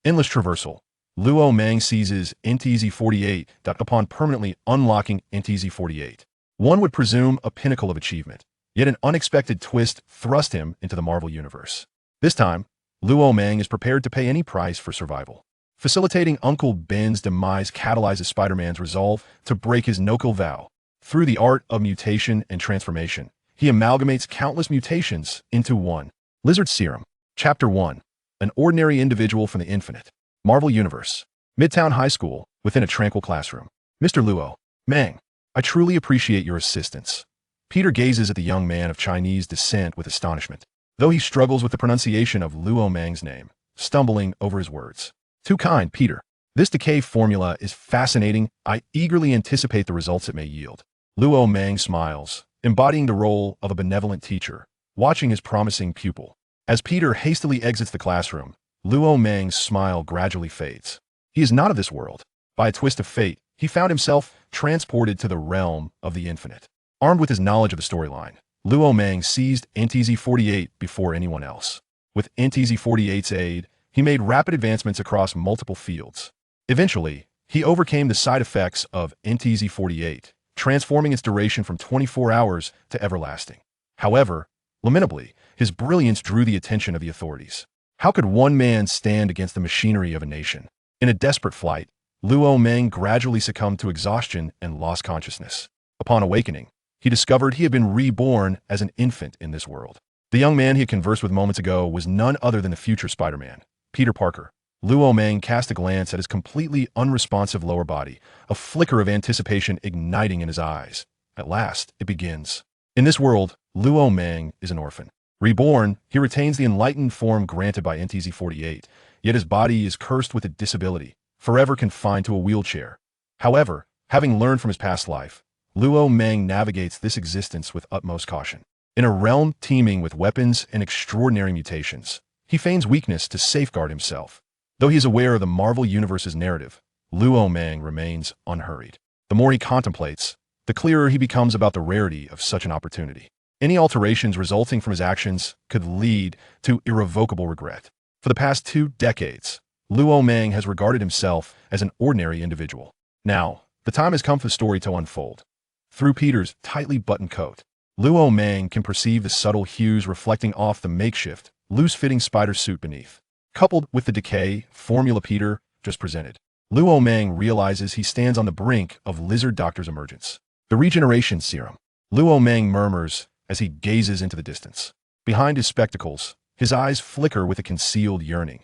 Endless traversal. Luo Mang seizes NTZ-48 upon permanently unlocking NTZ-48. One would presume a pinnacle of achievement, yet an unexpected twist thrust him into the Marvel Universe. This time, Luo Mang is prepared to pay any price for survival. Facilitating Uncle Ben's demise catalyzes Spider-Man's resolve to break his no-kill vow. Through the art of mutation and transformation, he amalgamates countless mutations into one. Lizard Serum. Chapter 1. An ordinary individual from the infinite. Marvel Universe. Midtown High School, within a tranquil classroom. Mr. Luo Mang, I truly appreciate your assistance. Peter gazes at the young man of Chinese descent with astonishment, though he struggles with the pronunciation of Luo Mang's name, stumbling over his words. Too kind, Peter. This decay formula is fascinating. I eagerly anticipate the results it may yield. Luo Mang smiles, embodying the role of a benevolent teacher, watching his promising pupil. As Peter hastily exits the classroom, Luo Mang's smile gradually fades. He is not of this world. By a twist of fate, he found himself transported to the realm of the infinite. Armed with his knowledge of the storyline, Luo Mang seized NTZ-48 before anyone else. With NTZ-48's aid, he made rapid advancements across multiple fields. Eventually, he overcame the side effects of NTZ-48, transforming its duration from 24 hours to everlasting. However, lamentably, his brilliance drew the attention of the authorities. How could one man stand against the machinery of a nation? In a desperate flight, Luo Mang gradually succumbed to exhaustion and lost consciousness. Upon awakening, he discovered he had been reborn as an infant in this world. The young man he had conversed with moments ago was none other than the future Spider-Man, Peter Parker. Luo Mang cast a glance at his completely unresponsive lower body, a flicker of anticipation igniting in his eyes. At last, it begins. In this world, Luo Mang is an orphan. Reborn, he retains the enlightened form granted by NTZ-48, yet his body is cursed with a disability, forever confined to a wheelchair. However, having learned from his past life, Luo Mang navigates this existence with utmost caution. In a realm teeming with weapons and extraordinary mutations, he feigns weakness to safeguard himself. Though he is aware of the Marvel Universe's narrative, Luo Mang remains unhurried. The more he contemplates, the clearer he becomes about the rarity of such an opportunity. Any alterations resulting from his actions could lead to irrevocable regret. For the past 2 decades, Luo Mang has regarded himself as an ordinary individual. Now, the time has come for the story to unfold. Through Peter's tightly buttoned coat, Luo Mang can perceive the subtle hues reflecting off the makeshift, loose-fitting spider suit beneath. Coupled with the decay formula Peter just presented, Luo Mang realizes he stands on the brink of Lizard Doctor's emergence. The regeneration serum. Luo Mang murmurs as he gazes into the distance. Behind his spectacles, his eyes flicker with a concealed yearning.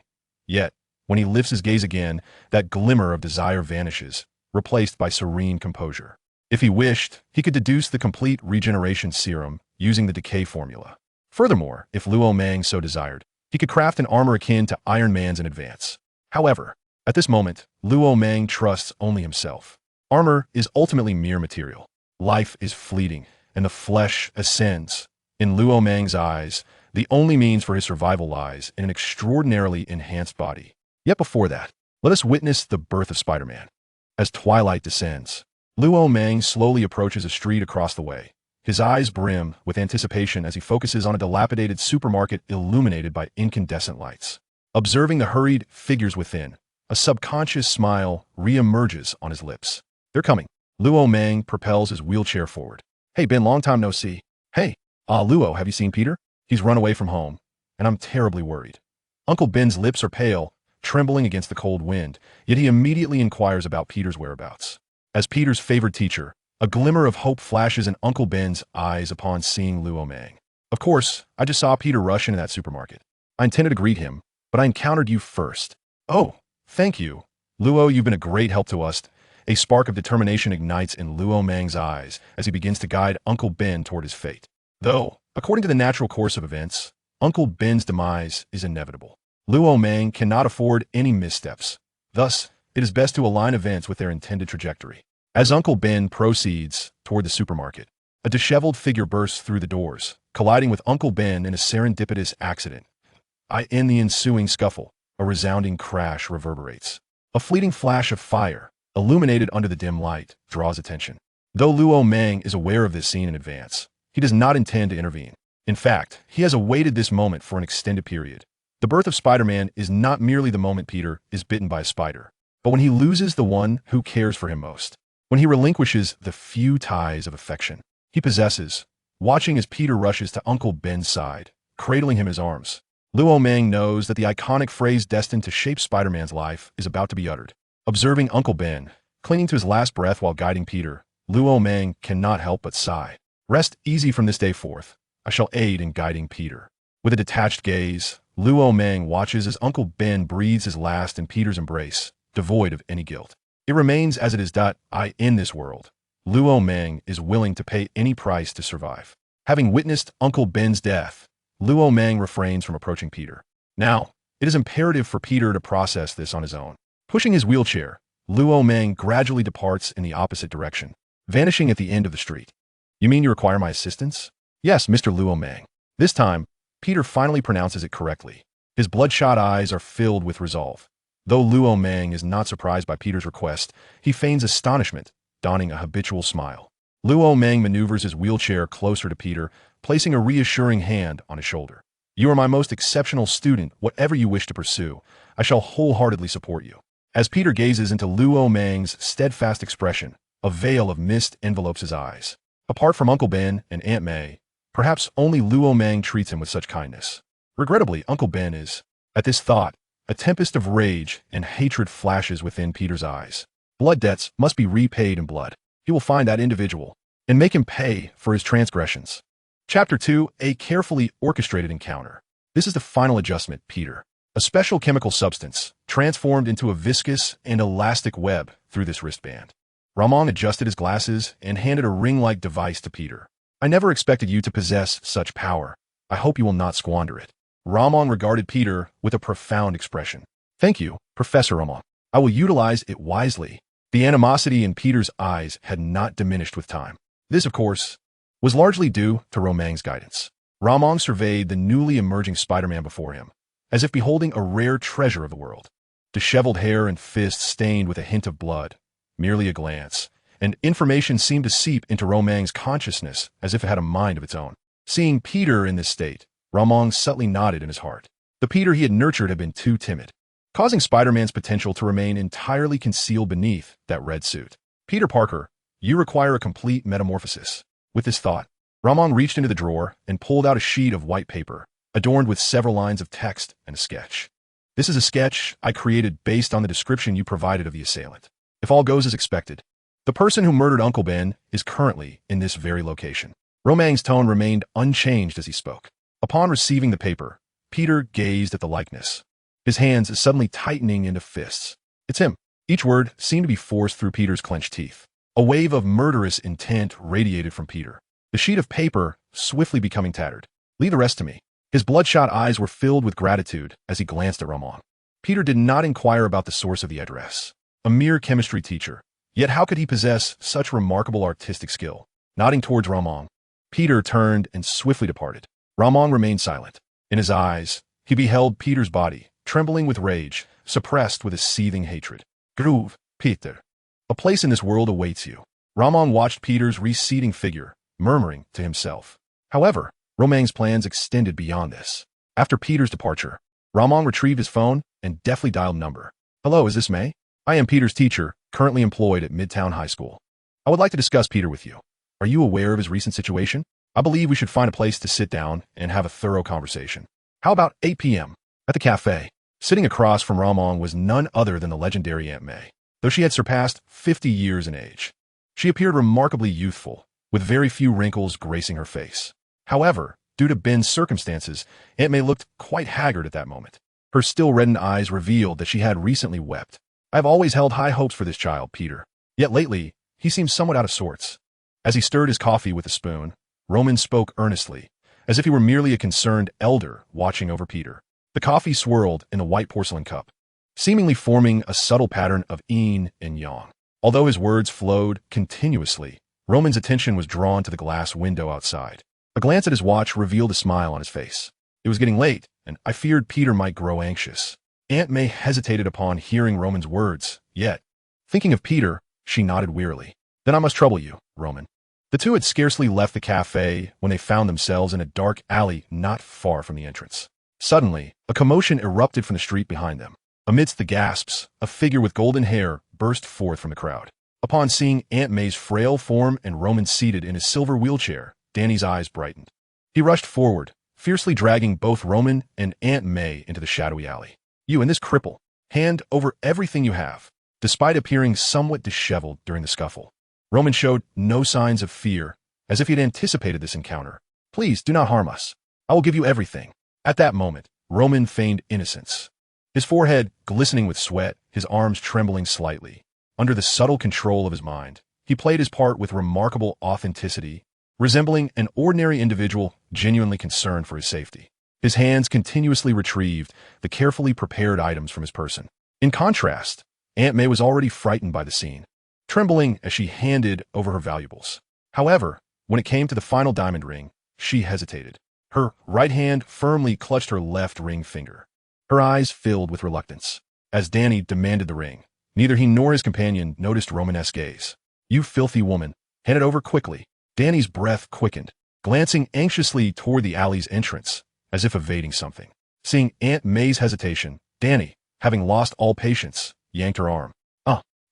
Yet, when he lifts his gaze again, that glimmer of desire vanishes, replaced by serene composure. If he wished, he could deduce the complete regeneration serum using the decay formula. Furthermore, if Luo Mang so desired, he could craft an armor akin to Iron Man's in advance. However, at this moment, Luo Mang trusts only himself. Armor is ultimately mere material. Life is fleeting, and the flesh ascends. In Luo Mang's eyes, the only means for his survival lies in an extraordinarily enhanced body. Yet before that, let us witness the birth of Spider-Man. As twilight descends, Luo Mang slowly approaches a street across the way. His eyes brim with anticipation as he focuses on a dilapidated supermarket illuminated by incandescent lights. Observing the hurried figures within, a subconscious smile re-emerges on his lips. They're coming. Luo Mang propels his wheelchair forward. Hey, Ben, long time no see. Hey, Luo, have you seen Peter? He's run away from home, and I'm terribly worried. Uncle Ben's lips are pale, trembling against the cold wind, yet he immediately inquires about Peter's whereabouts. As Peter's favored teacher, a glimmer of hope flashes in Uncle Ben's eyes upon seeing Luo Mang. Of course, I just saw Peter rush into that supermarket. I intended to greet him, but I encountered you first. Oh, thank you. Luo, you've been a great help to us. A spark of determination ignites in Luo Mang's eyes as he begins to guide Uncle Ben toward his fate. Though, according to the natural course of events, Uncle Ben's demise is inevitable. Luo Mang cannot afford any missteps. Thus, it is best to align events with their intended trajectory. As Uncle Ben proceeds toward the supermarket, a disheveled figure bursts through the doors, colliding with Uncle Ben in a serendipitous accident. In the ensuing scuffle, a resounding crash reverberates. A fleeting flash of fire, illuminated under the dim light, draws attention. Though Luo Mang is aware of this scene in advance, he does not intend to intervene. In fact, he has awaited this moment for an extended period. The birth of Spider-Man is not merely the moment Peter is bitten by a spider, but when he loses the one who cares for him most. When he relinquishes the few ties of affection he possesses, watching as Peter rushes to Uncle Ben's side, cradling him in his arms. Luo Mang knows that the iconic phrase destined to shape Spider-Man's life is about to be uttered. Observing Uncle Ben, clinging to his last breath while guiding Peter, Luo Mang cannot help but sigh. Rest easy from this day forth. I shall aid in guiding Peter. With a detached gaze, Luo Mang watches as Uncle Ben breathes his last in Peter's embrace, devoid of any guilt. It remains as it is. I in this world. Luo Mang is willing to pay any price to survive. Having witnessed Uncle Ben's death, Luo Mang refrains from approaching Peter. Now, it is imperative for Peter to process this on his own. Pushing his wheelchair, Luo Mang gradually departs in the opposite direction, vanishing at the end of the street. You mean you require my assistance? Yes, Mr. Luo Mang. This time, Peter finally pronounces it correctly. His bloodshot eyes are filled with resolve. Though Luo Mang is not surprised by Peter's request, he feigns astonishment, donning a habitual smile. Luo Mang maneuvers his wheelchair closer to Peter, placing a reassuring hand on his shoulder. You are my most exceptional student. Whatever you wish to pursue, I shall wholeheartedly support you. As Peter gazes into Luo Mang's steadfast expression, a veil of mist envelopes his eyes. Apart from Uncle Ben and Aunt May, perhaps only Luo Mang treats him with such kindness. Regrettably, Uncle Ben is. At this thought, a tempest of rage and hatred flashes within Peter's eyes. Blood debts must be repaid in blood. He will find that individual and make him pay for his transgressions. Chapter 2, a carefully orchestrated encounter. This is the final adjustment, Peter. A special chemical substance, transformed into a viscous and elastic web through this wristband. Ramon adjusted his glasses and handed a ring-like device to Peter. I never expected you to possess such power. I hope you will not squander it. Ramon regarded Peter with a profound expression. Thank you, Professor Ramon. I will utilize it wisely. The animosity in Peter's eyes had not diminished with time. This, of course, was largely due to Romang's guidance. Ramon surveyed the newly emerging Spider-Man before him, as if beholding a rare treasure of the world. Disheveled hair and fists stained with a hint of blood, merely a glance, and information seemed to seep into Romang's consciousness as if it had a mind of its own. Seeing Peter in this state, Ramon subtly nodded in his heart. The Peter he had nurtured had been too timid, causing Spider-Man's potential to remain entirely concealed beneath that red suit. Peter Parker, you require a complete metamorphosis. With this thought, Ramon reached into the drawer and pulled out a sheet of white paper, adorned with several lines of text and a sketch. This is a sketch I created based on the description you provided of the assailant. If all goes as expected, the person who murdered Uncle Ben is currently in this very location. Romang's tone remained unchanged as he spoke. Upon receiving the paper, Peter gazed at the likeness, his hands suddenly tightening into fists. It's him. Each word seemed to be forced through Peter's clenched teeth. A wave of murderous intent radiated from Peter, the sheet of paper swiftly becoming tattered. Leave the rest to me. His bloodshot eyes were filled with gratitude as he glanced at Ramon. Peter did not inquire about the source of the address. A mere chemistry teacher. Yet how could he possess such remarkable artistic skill? Nodding towards Ramon, Peter turned and swiftly departed. Ramon remained silent. In his eyes, he beheld Peter's body, trembling with rage, suppressed with a seething hatred. Groove, Peter. A place in this world awaits you. Ramon watched Peter's receding figure, murmuring to himself. However, Romang's plans extended beyond this. After Peter's departure, Ramon retrieved his phone and deftly dialed number. Hello, is this May? I am Peter's teacher, currently employed at Midtown High School. I would like to discuss Peter with you. Are you aware of his recent situation? I believe we should find a place to sit down and have a thorough conversation. How about 8 p.m. at the cafe? Sitting across from Ramon was none other than the legendary Aunt May. Though she had surpassed 50 years in age, she appeared remarkably youthful, with very few wrinkles gracing her face. However, due to Ben's circumstances, Aunt May looked quite haggard at that moment. Her still reddened eyes revealed that she had recently wept. I have always held high hopes for this child, Peter. Yet lately, he seems somewhat out of sorts. As he stirred his coffee with a spoon, Roman spoke earnestly, as if he were merely a concerned elder watching over Peter. The coffee swirled in the white porcelain cup, seemingly forming a subtle pattern of yin and yang. Although his words flowed continuously, Roman's attention was drawn to the glass window outside. A glance at his watch revealed a smile on his face. It was getting late, and I feared Peter might grow anxious. Aunt May hesitated upon hearing Roman's words, yet, thinking of Peter, she nodded wearily. Then I must trouble you, Roman. The two had scarcely left the cafe when they found themselves in a dark alley not far from the entrance. Suddenly, a commotion erupted from the street behind them. Amidst the gasps, a figure with golden hair burst forth from the crowd. Upon seeing Aunt May's frail form and Roman seated in his silver wheelchair, Danny's eyes brightened. He rushed forward, fiercely dragging both Roman and Aunt May into the shadowy alley. "You and this cripple, hand over everything you have." Despite appearing somewhat disheveled during the scuffle, Roman showed no signs of fear, as if he had anticipated this encounter. "Please do not harm us. I will give you everything." At that moment, Roman feigned innocence. His forehead glistening with sweat, his arms trembling slightly. Under the subtle control of his mind, he played his part with remarkable authenticity, resembling an ordinary individual genuinely concerned for his safety. His hands continuously retrieved the carefully prepared items from his person. In contrast, Aunt May was already frightened by the scene, trembling as she handed over her valuables. However, when it came to the final diamond ring, she hesitated. Her right hand firmly clutched her left ring finger. Her eyes filled with reluctance. As Danny demanded the ring, neither he nor his companion noticed Romanesque gaze. "You filthy woman, hand it over quickly." Danny's breath quickened, glancing anxiously toward the alley's entrance, as if evading something. Seeing Aunt May's hesitation, Danny, having lost all patience, yanked her arm,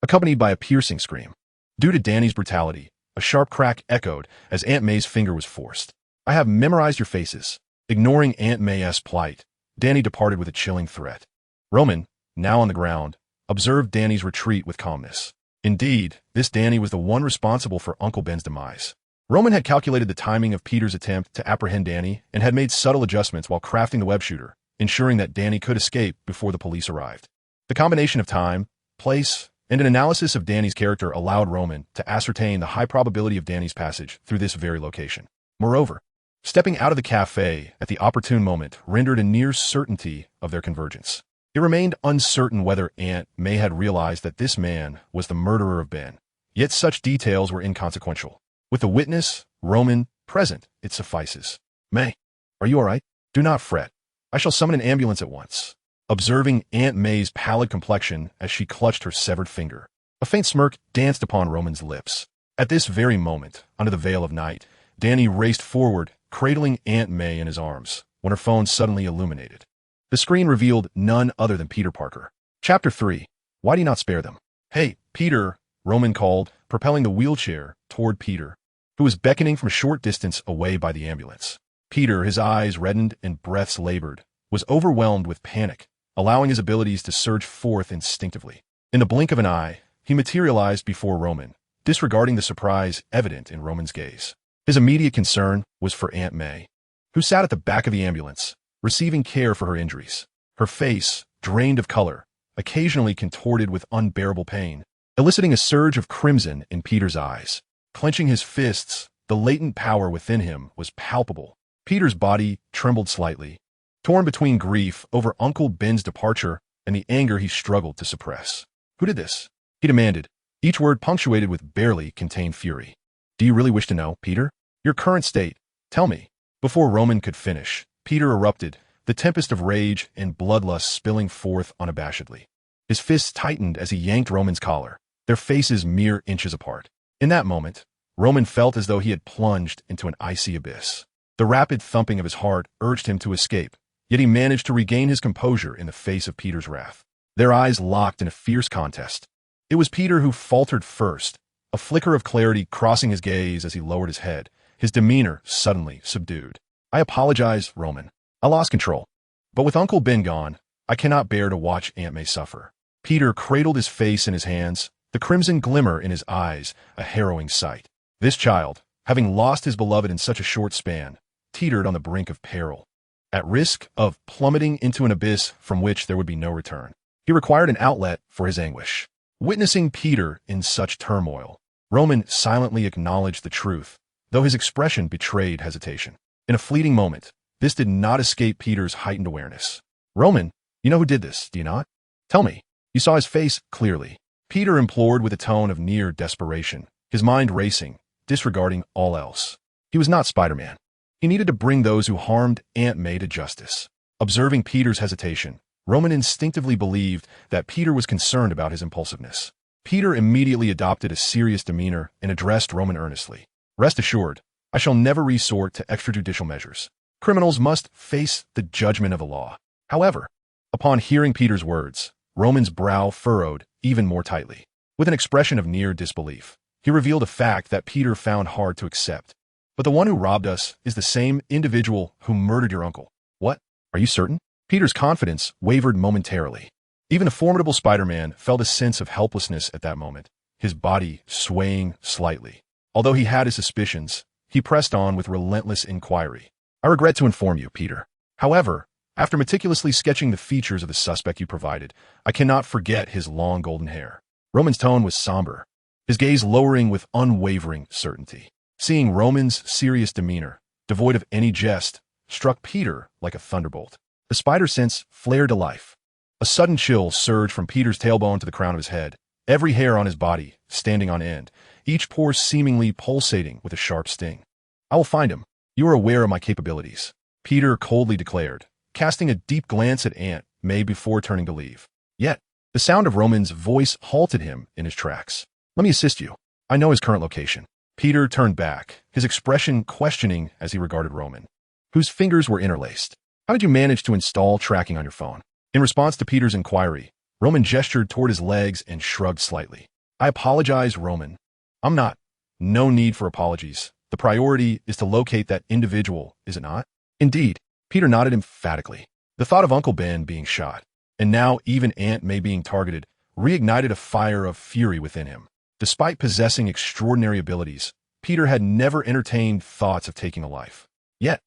accompanied by a piercing scream. Due to Danny's brutality, a sharp crack echoed as Aunt May's finger was forced. "I have memorized your faces." Ignoring Aunt May's plight, Danny departed with a chilling threat. Roman, now on the ground, observed Danny's retreat with calmness. Indeed, this Danny was the one responsible for Uncle Ben's demise. Roman had calculated the timing of Peter's attempt to apprehend Danny and had made subtle adjustments while crafting the web shooter, ensuring that Danny could escape before the police arrived. The combination of time, place, and an analysis of Danny's character allowed Roman to ascertain the high probability of Danny's passage through this very location. Moreover, stepping out of the cafe at the opportune moment rendered a near certainty of their convergence. It remained uncertain whether Aunt May had realized that this man was the murderer of Ben, yet such details were inconsequential. With the witness, Roman, present, it suffices. "May, are you all right? Do not fret. I shall summon an ambulance at once." Observing Aunt May's pallid complexion as she clutched her severed finger, a faint smirk danced upon Roman's lips. At this very moment, under the veil of night, Danny raced forward, cradling Aunt May in his arms, when her phone suddenly illuminated. The screen revealed none other than Peter Parker. Chapter 3. Why do you not spare them? "Hey, Peter," Roman called, propelling the wheelchair toward Peter, who was beckoning from a short distance away by the ambulance. Peter, his eyes reddened and breaths labored, was overwhelmed with panic, allowing his abilities to surge forth instinctively. In the blink of an eye, he materialized before Roman, disregarding the surprise evident in Roman's gaze. His immediate concern was for Aunt May, who sat at the back of the ambulance, receiving care for her injuries. Her face, drained of color, occasionally contorted with unbearable pain, eliciting a surge of crimson in Peter's eyes. Clenching his fists, the latent power within him was palpable. Peter's body trembled slightly, torn between grief over Uncle Ben's departure and the anger he struggled to suppress. "Who did this?" he demanded, each word punctuated with barely contained fury. "Do you really wish to know, Peter? Your current state? Tell me." Before Roman could finish, Peter erupted, the tempest of rage and bloodlust spilling forth unabashedly. His fists tightened as he yanked Roman's collar, their faces mere inches apart. In that moment, Roman felt as though he had plunged into an icy abyss. The rapid thumping of his heart urged him to escape, yet he managed to regain his composure in the face of Peter's wrath. Their eyes locked in a fierce contest. It was Peter who faltered first, a flicker of clarity crossing his gaze as he lowered his head, his demeanor suddenly subdued. "I apologize, Roman. I lost control. But with Uncle Ben gone, I cannot bear to watch Aunt May suffer." Peter cradled his face in his hands, the crimson glimmer in his eyes a harrowing sight. This child, having lost his beloved in such a short span, teetered on the brink of peril, at risk of plummeting into an abyss from which there would be no return. He required an outlet for his anguish. Witnessing Peter in such turmoil, Roman silently acknowledged the truth, though his expression betrayed hesitation. In a fleeting moment, this did not escape Peter's heightened awareness. "Roman, you know who did this, do you not? Tell me." You saw his face clearly. Peter implored with a tone of near desperation, his mind racing, disregarding all else. He was not Spider-Man. He needed to bring those who harmed Aunt May to justice. Observing Peter's hesitation, Roman instinctively believed that Peter was concerned about his impulsiveness. Peter immediately adopted a serious demeanor and addressed Roman earnestly. "Rest assured, I shall never resort to extrajudicial measures. Criminals must face the judgment of the law. However, upon hearing Peter's words, Roman's brow furrowed even more tightly. With an expression of near disbelief, he revealed a fact that Peter found hard to accept. But the one who robbed us is the same individual who murdered your uncle. What? Are you certain? Peter's confidence wavered momentarily. Even a formidable Spider-Man felt a sense of helplessness at that moment, his body swaying slightly. Although he had his suspicions, he pressed on with relentless inquiry. I regret to inform you, Peter. However, after meticulously sketching the features of the suspect you provided, I cannot forget his long golden hair. Roman's tone was somber, his gaze lowering with unwavering certainty. Seeing Roman's serious demeanor, devoid of any jest, struck Peter like a thunderbolt. The spider sense flared to life. A sudden chill surged from Peter's tailbone to the crown of his head, every hair on his body standing on end, each pore seemingly pulsating with a sharp sting. I will find him. You are aware of my capabilities, Peter coldly declared, casting a deep glance at Aunt May before turning to leave. Yet, the sound of Roman's voice halted him in his tracks. Let me assist you. I know his current location. Peter turned back, his expression questioning as he regarded Roman, whose fingers were interlaced. How did you manage to install tracking on your phone? In response to Peter's inquiry, Roman gestured toward his legs and shrugged slightly. I apologize, Roman. I'm not. No need for apologies. The priority is to locate that individual, is it not? Indeed, Peter nodded emphatically. The thought of Uncle Ben being shot, and now even Aunt May being targeted, reignited a fire of fury within him. Despite possessing extraordinary abilities, Peter had never entertained thoughts of taking a life. Yet,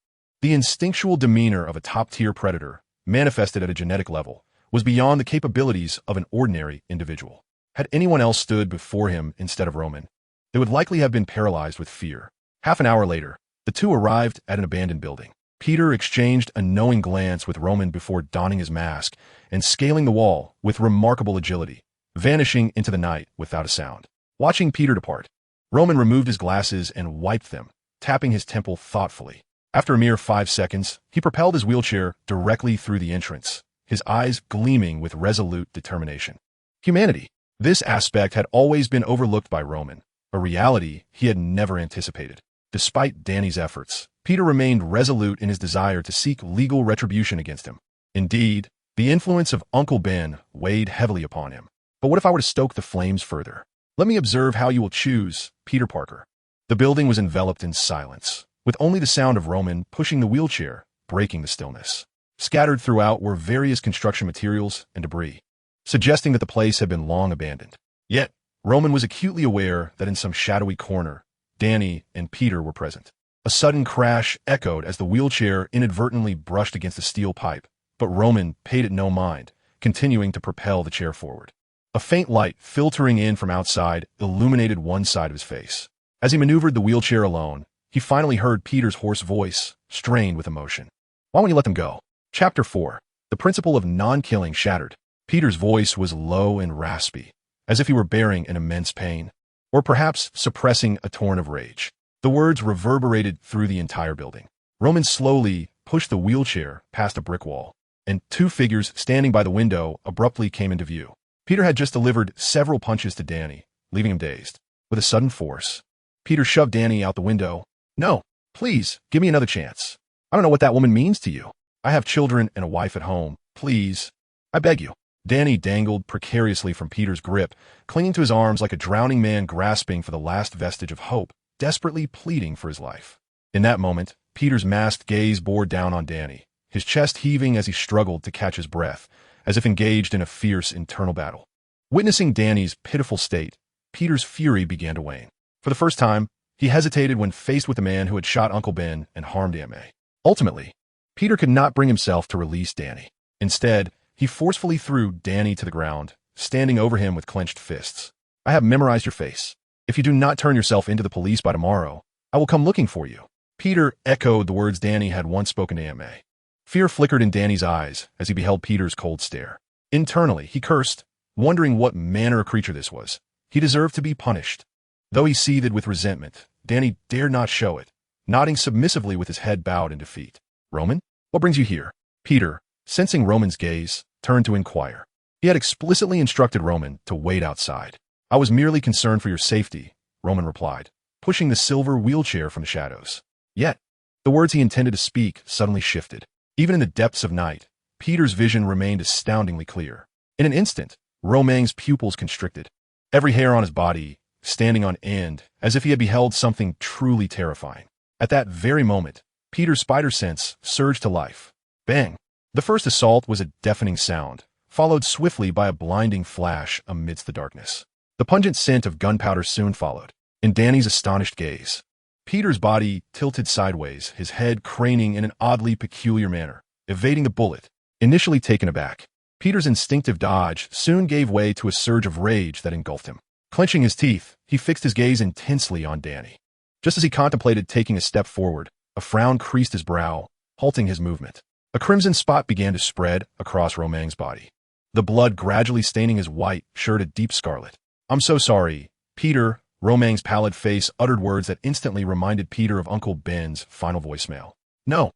the instinctual demeanor of a top-tier predator, manifested at a genetic level, was beyond the capabilities of an ordinary individual. Had anyone else stood before him instead of Roman, they would likely have been paralyzed with fear. Half an hour later, the two arrived at an abandoned building. Peter exchanged a knowing glance with Roman before donning his mask and scaling the wall with remarkable agility, vanishing into the night without a sound. Watching Peter depart, Roman removed his glasses and wiped them, tapping his temple thoughtfully. After a mere 5 seconds, he propelled his wheelchair directly through the entrance, his eyes gleaming with resolute determination. Humanity. This aspect had always been overlooked by Roman, a reality he had never anticipated. Despite Danny's efforts, Peter remained resolute in his desire to seek legal retribution against him. Indeed, the influence of Uncle Ben weighed heavily upon him. But what if I were to stoke the flames further? Let me observe how you will choose, Peter Parker. The building was enveloped in silence, with only the sound of Roman pushing the wheelchair, breaking the stillness. Scattered throughout were various construction materials and debris, suggesting that the place had been long abandoned. Yet, Roman was acutely aware that in some shadowy corner, Danny and Peter were present. A sudden crash echoed as the wheelchair inadvertently brushed against a steel pipe, but Roman paid it no mind, continuing to propel the chair forward. A faint light filtering in from outside illuminated one side of his face. As he maneuvered the wheelchair alone, he finally heard Peter's hoarse voice, strained with emotion. Why won't you let them go? Chapter 4. The principle of non-killing shattered. Peter's voice was low and raspy, as if he were bearing an immense pain, or perhaps suppressing a torrent of rage. The words reverberated through the entire building. Roman slowly pushed the wheelchair past a brick wall, and two figures standing by the window abruptly came into view. Peter had just delivered several punches to Danny, leaving him dazed. With a sudden force, Peter shoved Danny out the window. No, please, give me another chance. I don't know what that woman means to you. I have children and a wife at home. Please, I beg you. Danny dangled precariously from Peter's grip, clinging to his arms like a drowning man grasping for the last vestige of hope, desperately pleading for his life. In that moment, Peter's masked gaze bore down on Danny, his chest heaving as he struggled to catch his breath, as if engaged in a fierce internal battle. Witnessing Danny's pitiful state, Peter's fury began to wane. For the first time, he hesitated when faced with the man who had shot Uncle Ben and harmed Aunt May. Ultimately, Peter could not bring himself to release Danny. Instead, he forcefully threw Danny to the ground, standing over him with clenched fists. I have memorized your face. If you do not turn yourself into the police by tomorrow, I will come looking for you. Peter echoed the words Danny had once spoken to Aunt May. Fear flickered in Danny's eyes as he beheld Peter's cold stare. Internally, he cursed, wondering what manner of creature this was. He deserved to be punished. Though he seethed with resentment, Danny dared not show it, nodding submissively with his head bowed in defeat. Roman, what brings you here? Peter, sensing Roman's gaze, turned to inquire. He had explicitly instructed Roman to wait outside. I was merely concerned for your safety, Roman replied, pushing the silver wheelchair from the shadows. Yet, The words he intended to speak suddenly shifted. Even in the depths of night, Peter's vision remained astoundingly clear. In an instant, Luo Mang's pupils constricted, every hair on his body standing on end, as if he had beheld something truly terrifying. At that very moment, Peter's spider sense surged to life. Bang! The first assault was a deafening sound, followed swiftly by a blinding flash amidst the darkness. The pungent scent of gunpowder soon followed. In Danny's astonished gaze, Peter's body tilted sideways, his head craning in an oddly peculiar manner, evading the bullet. Initially taken aback, Peter's instinctive dodge soon gave way to a surge of rage that engulfed him. Clenching his teeth, he fixed his gaze intensely on Danny. Just as he contemplated taking a step forward, a frown creased his brow, halting his movement. A crimson spot began to spread across Luo Mang's body, the blood gradually staining his white shirt a deep scarlet. "I'm so sorry, Peter." Luo Mang's pallid face uttered words that instantly reminded Peter of Uncle Ben's final voicemail. "No."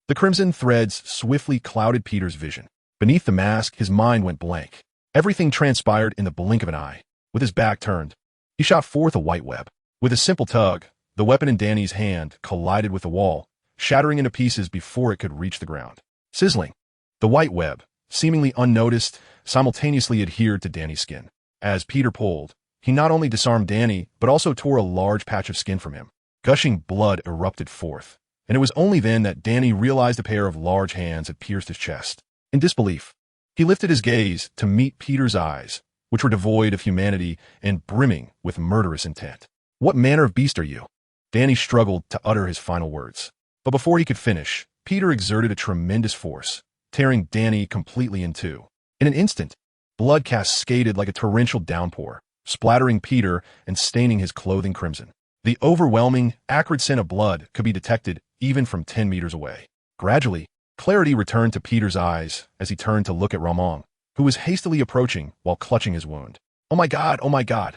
The crimson threads swiftly clouded Peter's vision. Beneath the mask, his mind went blank. Everything transpired in the blink of an eye. With his back turned, he shot forth a white web. With a simple tug, the weapon in Danny's hand collided with the wall, shattering into pieces before it could reach the ground. Sizzling, the white web, seemingly unnoticed, simultaneously adhered to Danny's skin. As Peter pulled, he not only disarmed Danny, but also tore a large patch of skin from him. Gushing blood erupted forth, and it was only then that Danny realized a pair of large hands had pierced his chest. In disbelief, he lifted his gaze to meet Peter's eyes, which were devoid of humanity and brimming with murderous intent. "What manner of beast are you?" Danny struggled to utter his final words. But before he could finish, Peter exerted a tremendous force, tearing Danny completely in two. In an instant, blood cascaded like a torrential downpour, splattering Peter and staining his clothing crimson. The overwhelming, acrid scent of blood could be detected even from 10 meters away. Gradually, clarity returned to Peter's eyes as he turned to look at Luo Mang, who was hastily approaching while clutching his wound. "Oh my God, oh my God."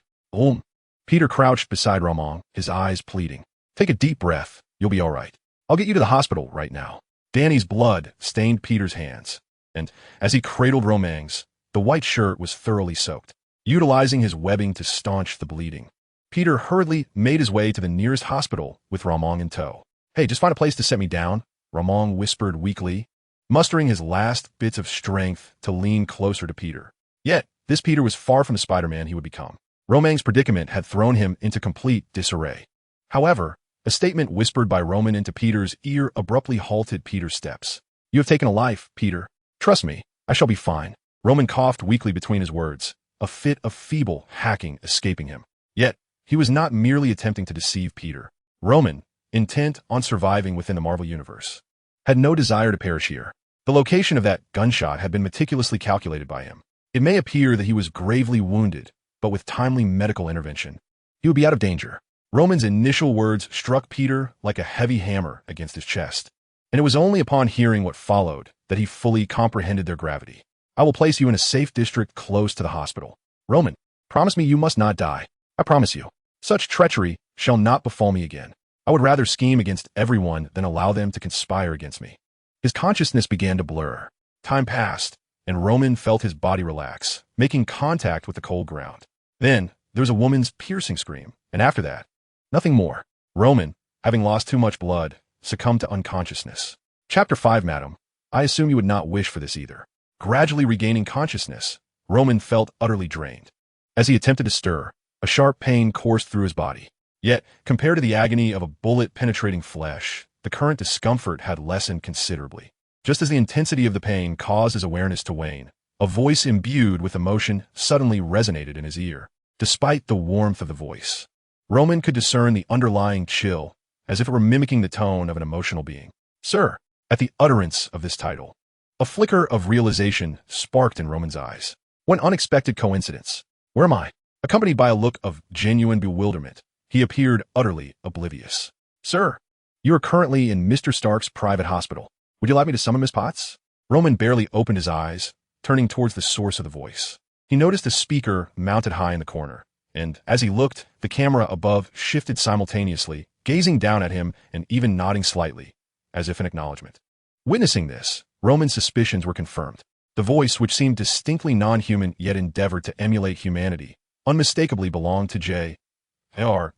Peter crouched beside Luo Mang, his eyes pleading. "Take a deep breath. You'll be all right. I'll get you to the hospital right now." Danny's blood stained Peter's hands, and as he cradled Luo Mang's, the white shirt was thoroughly soaked. Utilizing his webbing to staunch the bleeding, Peter hurriedly made his way to the nearest hospital with Luo Mang in tow. "Hey, just find a place to set me down," Luo Mang whispered weakly, mustering his last bits of strength to lean closer to Peter. Yet, this Peter was far from the Spider-Man he would become. Luo Mang's predicament had thrown him into complete disarray. However, a statement whispered by Roman into Peter's ear abruptly halted Peter's steps. "You have taken a life, Peter. Trust me, I shall be fine." Roman coughed weakly between his words, a fit of feeble hacking escaping him. Yet, he was not merely attempting to deceive Peter. Roman, intent on surviving within the Marvel Universe, had no desire to perish here. The location of that gunshot had been meticulously calculated by him. It may appear that he was gravely wounded, but with timely medical intervention, he would be out of danger. Roman's initial words struck Peter like a heavy hammer against his chest, and it was only upon hearing what followed that he fully comprehended their gravity. "I will place you in a safe district close to the hospital. Roman, promise me you must not die. I promise you. Such treachery shall not befall me again. I would rather scheme against everyone than allow them to conspire against me." His consciousness began to blur. Time passed, and Roman felt his body relax, making contact with the cold ground. Then, there was a woman's piercing scream, and after that, nothing more. Roman, having lost too much blood, succumbed to unconsciousness. Chapter 5, Madam. I assume you would not wish for this either. Gradually regaining consciousness, Roman felt utterly drained. As he attempted to stir, a sharp pain coursed through his body. Yet, compared to the agony of a bullet penetrating flesh, the current discomfort had lessened considerably. Just as the intensity of the pain caused his awareness to wane, a voice imbued with emotion suddenly resonated in his ear. Despite the warmth of the voice, Roman could discern the underlying chill, as if it were mimicking the tone of an emotional being. "Sir." At the utterance of this title, a flicker of realization sparked in Roman's eyes. What unexpected coincidence. "Where am I?" Accompanied by a look of genuine bewilderment, he appeared utterly oblivious. "Sir, you are currently in Mr. Stark's private hospital. Would you like me to summon Miss Potts?" Roman barely opened his eyes, turning towards the source of the voice. He noticed a speaker mounted high in the corner, and as he looked, the camera above shifted simultaneously, gazing down at him and even nodding slightly, as if in acknowledgement. Witnessing this, Roman's suspicions were confirmed. The voice, which seemed distinctly non-human yet endeavored to emulate humanity, unmistakably belonged to J.R.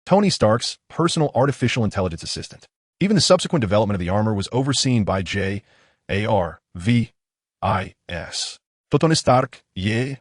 Tony Stark's personal artificial intelligence assistant. Even the subsequent development of the armor was overseen by J.A.R.V.I.S. Tony Stark, J.R.V.I.S.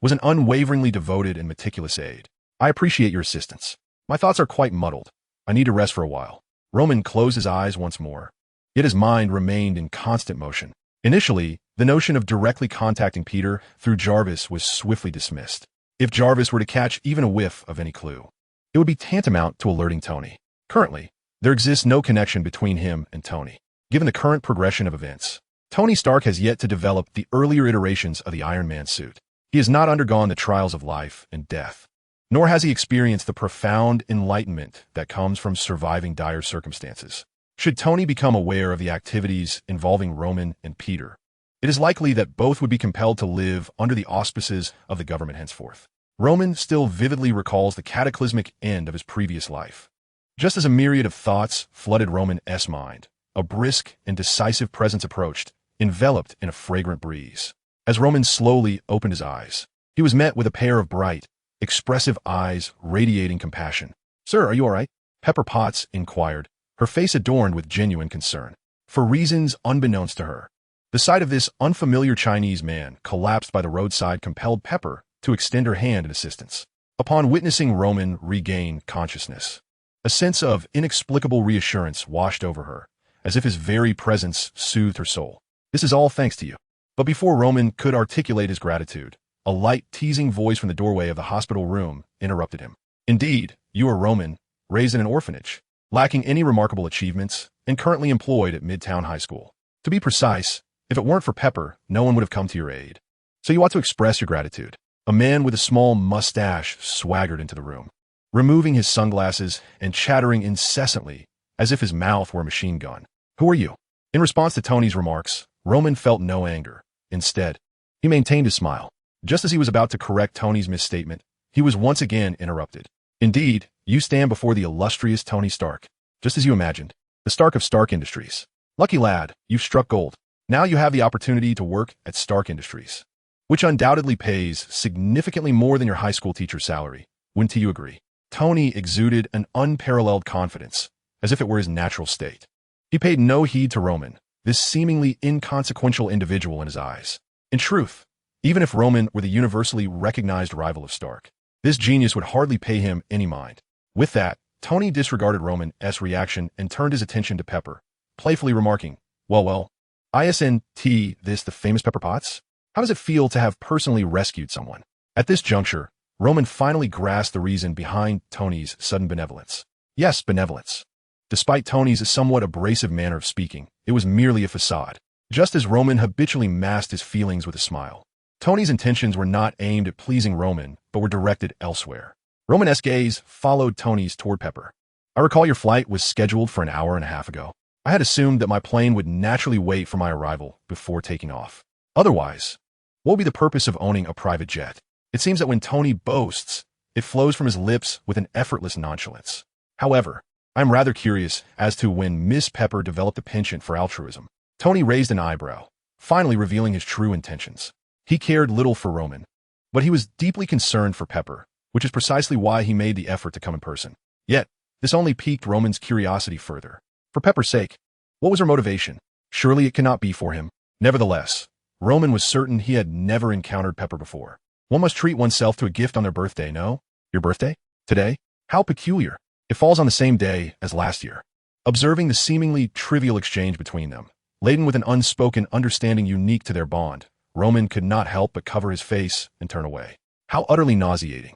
was an unwaveringly devoted and meticulous aide. I appreciate your assistance. My thoughts are quite muddled. I need to rest for a while. Roman closed his eyes once more. Yet his mind remained in constant motion. Initially, the notion of directly contacting Peter through Jarvis was swiftly dismissed. If Jarvis were to catch even a whiff of any clue, it would be tantamount to alerting Tony. Currently, there exists no connection between him and Tony. Given the current progression of events, Tony Stark has yet to develop the earlier iterations of the Iron Man suit. He has not undergone the trials of life and death, nor has he experienced the profound enlightenment that comes from surviving dire circumstances. Should Tony become aware of the activities involving Roman and Peter, it is likely that both would be compelled to live under the auspices of the government henceforth. Roman still vividly recalls the cataclysmic end of his previous life. Just as a myriad of thoughts flooded Roman's mind, a brisk and decisive presence approached, enveloped in a fragrant breeze. As Roman slowly opened his eyes, he was met with a pair of bright, expressive eyes radiating compassion. "Sir, are you all right?" Pepper Potts inquired, her face adorned with genuine concern. For reasons unbeknownst to her, the sight of this unfamiliar Chinese man collapsed by the roadside compelled Pepper to extend her hand in assistance. Upon witnessing Roman regain consciousness, a sense of inexplicable reassurance washed over her, as if his very presence soothed her soul. "This is all thanks to you." But before Roman could articulate his gratitude, a light, teasing voice from the doorway of the hospital room interrupted him. "Indeed, you are Roman, raised in an orphanage, lacking any remarkable achievements, and currently employed at Midtown High School. To be precise, if it weren't for Pepper, no one would have come to your aid. So you ought to express your gratitude." A man with a small mustache swaggered into the room, removing his sunglasses and chattering incessantly as if his mouth were a machine gun. "Who are you?" In response to Tony's remarks, Roman felt no anger. Instead, he maintained his smile. Just as he was about to correct Tony's misstatement, he was once again interrupted. "Indeed, you stand before the illustrious Tony Stark, just as you imagined, the Stark of Stark Industries. Lucky lad, you've struck gold. Now you have the opportunity to work at Stark Industries, which undoubtedly pays significantly more than your high school teacher's salary. Wouldn't you agree?" Tony exuded an unparalleled confidence, as if it were his natural state. He paid no heed to Roman, this seemingly inconsequential individual in his eyes. In truth, even if Roman were the universally recognized rival of Stark, this genius would hardly pay him any mind. With that, Tony disregarded Roman's reaction and turned his attention to Pepper, playfully remarking, well, isn't this the famous Pepper Potts? How does it feel to have personally rescued someone?" At this juncture, Roman finally grasped the reason behind Tony's sudden benevolence. Yes, benevolence. Despite Tony's somewhat abrasive manner of speaking, it was merely a facade. Just as Roman habitually masked his feelings with a smile, Tony's intentions were not aimed at pleasing Roman, but were directed elsewhere. Roman's gaze followed Tony's toward Pepper. "I recall your flight was scheduled for an hour and a half ago. I had assumed that my plane would naturally wait for my arrival before taking off. Otherwise, what would be the purpose of owning a private jet?" It seems that when Tony boasts, it flows from his lips with an effortless nonchalance. However, I'm rather curious as to when Miss Pepper developed a penchant for altruism. Tony raised an eyebrow, finally revealing his true intentions. He cared little for Roman, but he was deeply concerned for Pepper, which is precisely why he made the effort to come in person. Yet, this only piqued Roman's curiosity further. For Pepper's sake, what was her motivation? Surely it cannot be for him. Nevertheless, Roman was certain he had never encountered Pepper before. One must treat oneself to a gift on their birthday, no? Your birthday? Today? How peculiar. It falls on the same day as last year. Observing the seemingly trivial exchange between them, laden with an unspoken understanding unique to their bond, Roman could not help but cover his face and turn away. How utterly nauseating.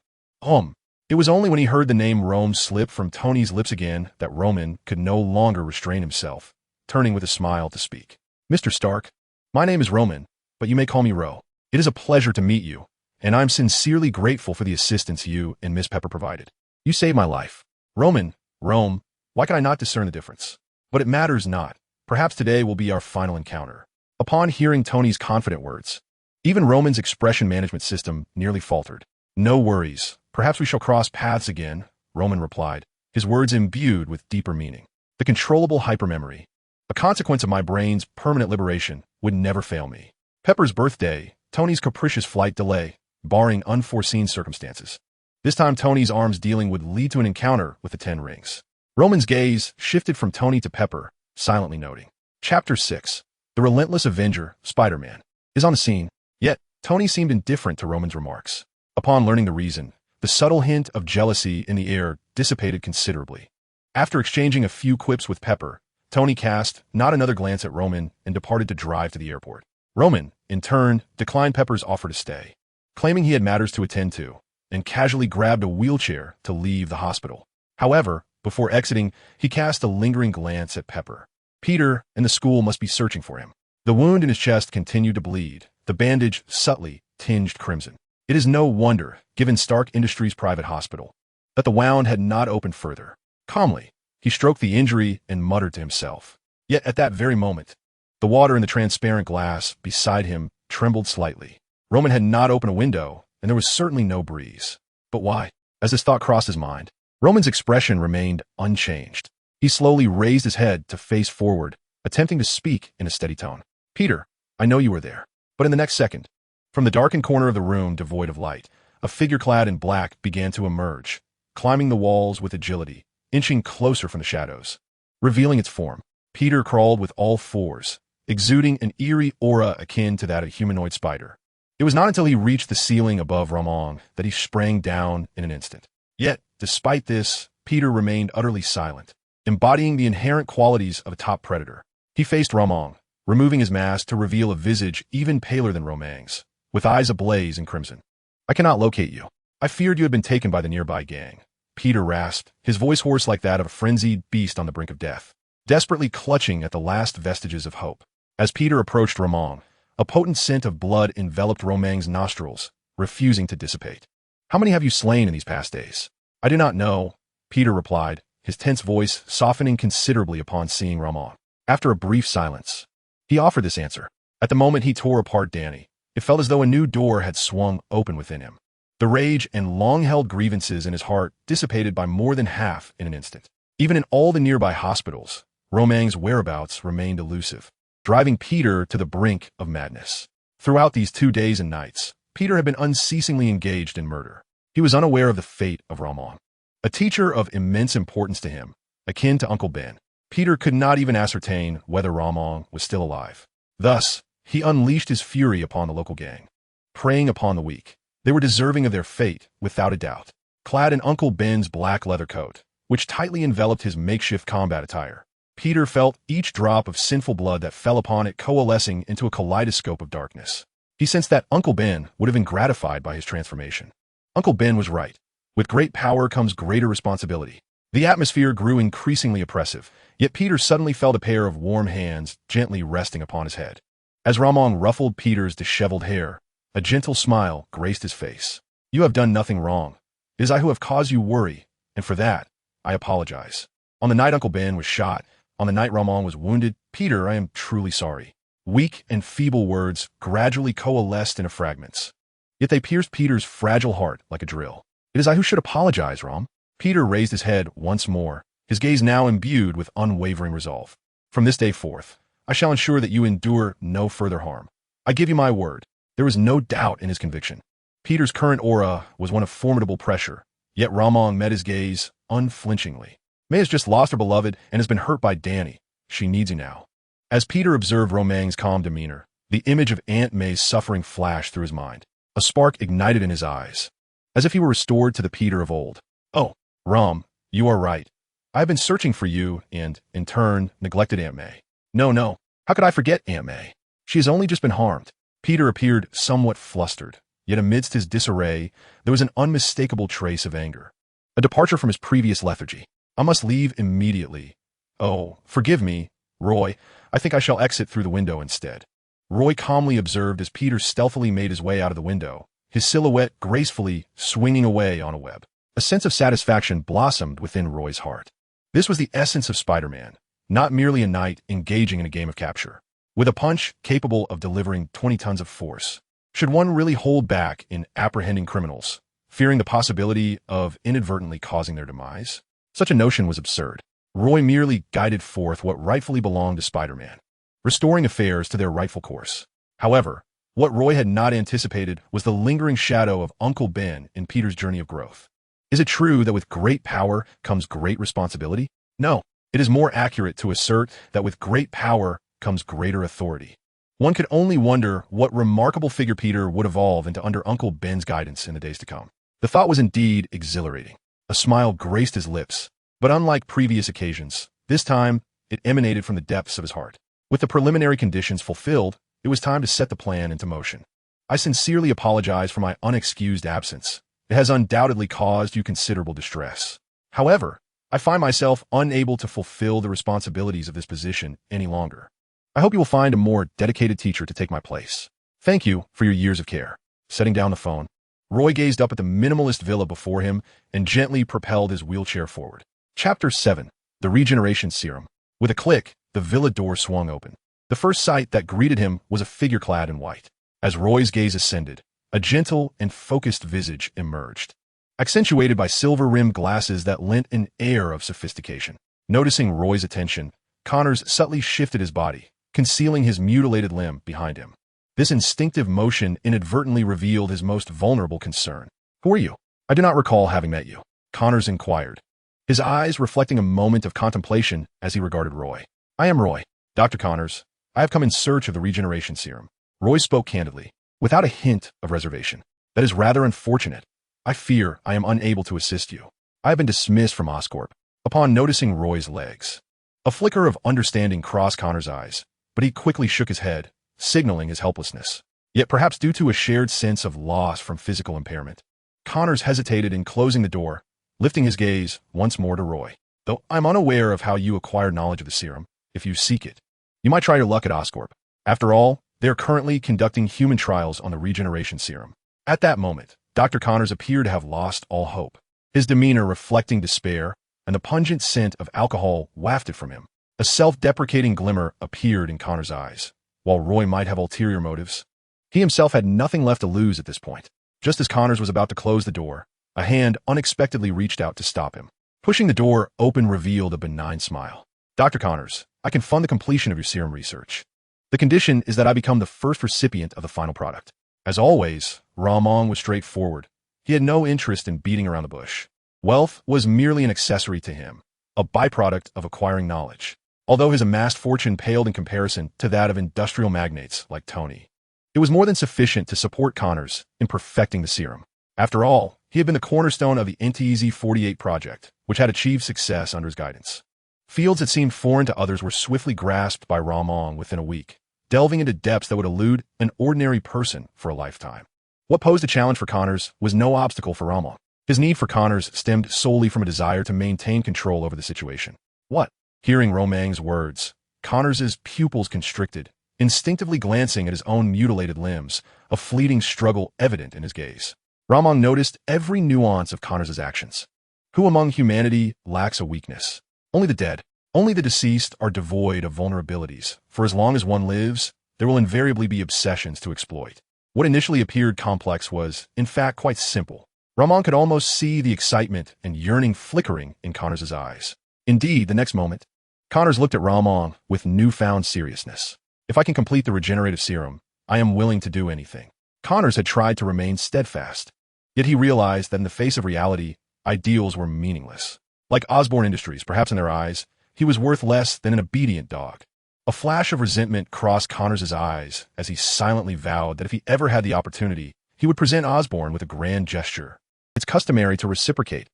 It was only when he heard the name Rome slip from Tony's lips again that Roman could no longer restrain himself, turning with a smile to speak. "Mr. Stark, my name is Roman, but you may call me Ro. It is a pleasure to meet you, and I'm sincerely grateful for the assistance you and Miss Pepper provided. You saved my life." "Roman, Rome, why can I not discern the difference? But it matters not. Perhaps today will be our final encounter." Upon hearing Tony's confident words, even Roman's expression management system nearly faltered. "No worries. Perhaps we shall cross paths again," Roman replied, his words imbued with deeper meaning. "The controllable hypermemory, a consequence of my brain's permanent liberation, would never fail me." Pepper's birthday, Tony's capricious flight delay, barring unforeseen circumstances. This time Tony's arms dealing would lead to an encounter with the 10 rings. Roman's gaze shifted from Tony to Pepper, silently noting. Chapter 6. The relentless Avenger, Spider-Man, is on the scene, yet Tony seemed indifferent to Roman's remarks. Upon learning the reason, the subtle hint of jealousy in the air dissipated considerably. After exchanging a few quips with Pepper, Tony cast not another glance at Roman and departed to drive to the airport. Roman, in turn, declined Pepper's offer to stay, claiming he had matters to attend to, and casually grabbed a wheelchair to leave the hospital. However, before exiting, he cast a lingering glance at Pepper. Peter and the school must be searching for him. The wound in his chest continued to bleed, the bandage subtly tinged crimson. It is no wonder, given Stark Industries' private hospital, that the wound had not opened further. Calmly, he stroked the injury and muttered to himself. Yet at that very moment, the water in the transparent glass beside him trembled slightly. Roman had not opened a window, and there was certainly no breeze. But why? As this thought crossed his mind, Roman's expression remained unchanged. He slowly raised his head to face forward, attempting to speak in a steady tone. Peter, I know you were there. But in the next second, from the darkened corner of the room devoid of light, a figure clad in black began to emerge, climbing the walls with agility, inching closer from the shadows. Revealing its form, Peter crawled with all fours, exuding an eerie aura akin to that of a humanoid spider. It was not until he reached the ceiling above Luo Mang that he sprang down in an instant. Yet, despite this, Peter remained utterly silent, embodying the inherent qualities of a top predator. He faced Luo Mang, removing his mask to reveal a visage even paler than Luo Mang's, with eyes ablaze in crimson. I cannot locate you. I feared you had been taken by the nearby gang. Peter rasped, his voice hoarse like that of a frenzied beast on the brink of death, desperately clutching at the last vestiges of hope. As Peter approached Luo Mang, a potent scent of blood enveloped Luo Mang's nostrils, refusing to dissipate. How many have you slain in these past days? I do not know, Peter replied, his tense voice softening considerably upon seeing Luo Mang. After a brief silence, he offered this answer. At the moment he tore apart Danny, it felt as though a new door had swung open within him. The rage and long-held grievances in his heart dissipated by more than half in an instant. Even in all the nearby hospitals, Luo Mang's whereabouts remained elusive, driving Peter to the brink of madness. Throughout these 2 days and nights, Peter had been unceasingly engaged in murder. He was unaware of the fate of Luo Mang. A teacher of immense importance to him, akin to Uncle Ben, Peter could not even ascertain whether Luo Mang was still alive. Thus, he unleashed his fury upon the local gang, preying upon the weak. They were deserving of their fate, without a doubt. Clad in Uncle Ben's black leather coat, which tightly enveloped his makeshift combat attire, Peter felt each drop of sinful blood that fell upon it coalescing into a kaleidoscope of darkness. He sensed that Uncle Ben would have been gratified by his transformation. Uncle Ben was right. With great power comes greater responsibility. The atmosphere grew increasingly oppressive, yet Peter suddenly felt a pair of warm hands gently resting upon his head. As Luo Mang ruffled Peter's disheveled hair, a gentle smile graced his face. You have done nothing wrong. It is I who have caused you worry, and for that, I apologize. On the night Uncle Ben was shot, on the night Luo Mang was wounded, Peter, I am truly sorry. Weak and feeble words gradually coalesced into fragments. Yet they pierced Peter's fragile heart like a drill. It is I who should apologize, Rom. Peter raised his head once more, his gaze now imbued with unwavering resolve. From this day forth, I shall ensure that you endure no further harm. I give you my word. There was no doubt in his conviction. Peter's current aura was one of formidable pressure, yet Luo Mang met his gaze unflinchingly. May has just lost her beloved and has been hurt by Danny. She needs you now. As Peter observed Luo Mang's calm demeanor, the image of Aunt May's suffering flashed through his mind. A spark ignited in his eyes, as if he were restored to the Peter of old. Oh, Rom, you are right. I have been searching for you and, in turn, neglected Aunt May. No, how could I forget Aunt May? She has only just been harmed. Peter appeared somewhat flustered, yet amidst his disarray, there was an unmistakable trace of anger. A departure from his previous lethargy. I must leave immediately. Oh, forgive me, Roy. I think I shall exit through the window instead. Roy calmly observed as Peter stealthily made his way out of the window, his silhouette gracefully swinging away on a web. A sense of satisfaction blossomed within Roy's heart. This was the essence of Spider-Man, not merely a knight engaging in a game of capture, with a punch capable of delivering 20 tons of force. Should one really hold back in apprehending criminals, fearing the possibility of inadvertently causing their demise? Such a notion was absurd. Roy merely guided forth what rightfully belonged to Spider-Man, restoring affairs to their rightful course. However, what Roy had not anticipated was the lingering shadow of Uncle Ben in Peter's journey of growth. Is it true that with great power comes great responsibility? No, it is more accurate to assert that with great power comes greater authority. One could only wonder what remarkable figure Peter would evolve into under Uncle Ben's guidance in the days to come. The thought was indeed exhilarating. A smile graced his lips, but unlike previous occasions, this time it emanated from the depths of his heart. With the preliminary conditions fulfilled, it was time to set the plan into motion. I sincerely apologize for my unexcused absence. It has undoubtedly caused you considerable distress. However, I find myself unable to fulfill the responsibilities of this position any longer. I hope you will find a more dedicated teacher to take my place. Thank you for your years of care. Setting down the phone, Roy gazed up at the minimalist villa before him and gently propelled his wheelchair forward. Chapter 7. The Regeneration Serum. With a click, the villa door swung open. The first sight that greeted him was a figure clad in white. As Roy's gaze ascended, a gentle and focused visage emerged, accentuated by silver-rimmed glasses that lent an air of sophistication. Noticing Roy's attention, Connors subtly shifted his body, concealing his mutilated limb behind him. This instinctive motion inadvertently revealed his most vulnerable concern. Who are you? I do not recall having met you, Connors inquired, his eyes reflecting a moment of contemplation as he regarded Roy. I am Roy. Dr. Connors, I have come in search of the regeneration serum. Roy spoke candidly, without a hint of reservation. That is rather unfortunate. I fear I am unable to assist you. I have been dismissed from Oscorp. Upon noticing Roy's legs, a flicker of understanding crossed Connors' eyes, but he quickly shook his head, signaling his helplessness. Yet perhaps due to a shared sense of loss from physical impairment, Connors hesitated in closing the door, lifting his gaze once more to Roy. Though I'm unaware of how you acquire knowledge of the serum, if you seek it, you might try your luck at Oscorp. After all, they are currently conducting human trials on the regeneration serum. At that moment, Dr. Connors appeared to have lost all hope, his demeanor reflecting despair, and the pungent scent of alcohol wafted from him. A self-deprecating glimmer appeared in Connors' eyes. While Roy might have ulterior motives, he himself had nothing left to lose at this point. Just as Connors was about to close the door, a hand unexpectedly reached out to stop him. Pushing the door open revealed a benign smile. Dr. Connors, I can fund the completion of your serum research. The condition is that I become the first recipient of the final product. As always, Luo Mang was straightforward. He had no interest in beating around the bush. Wealth was merely an accessory to him, a byproduct of acquiring knowledge. Although his amassed fortune paled in comparison to that of industrial magnates like Tony, it was more than sufficient to support Connors in perfecting the serum. After all, he had been the cornerstone of the NTZ-48 project, which had achieved success under his guidance. Fields that seemed foreign to others were swiftly grasped by Luo Mang within a week, delving into depths that would elude an ordinary person for a lifetime. What posed a challenge for Connors was no obstacle for Luo Mang. His need for Connors stemmed solely from a desire to maintain control over the situation. What? Hearing Luo Mang's words, Connors' pupils constricted, instinctively glancing at his own mutilated limbs, a fleeting struggle evident in his gaze. Luo Mang noticed every nuance of Connors' actions. Who among humanity lacks a weakness? Only the dead, only the deceased are devoid of vulnerabilities, for as long as one lives, there will invariably be obsessions to exploit. What initially appeared complex was, in fact, quite simple. Luo Mang could almost see the excitement and yearning flickering in Connors' eyes. Indeed, the next moment, Connors looked at Luo Mang with newfound seriousness. If I can complete the regenerative serum, I am willing to do anything. Connors had tried to remain steadfast, yet he realized that in the face of reality, ideals were meaningless. Like Osborne Industries, perhaps in their eyes, he was worth less than an obedient dog. A flash of resentment crossed Connors' eyes as he silently vowed that if he ever had the opportunity, he would present Osborne with a grand gesture. It's customary to reciprocate.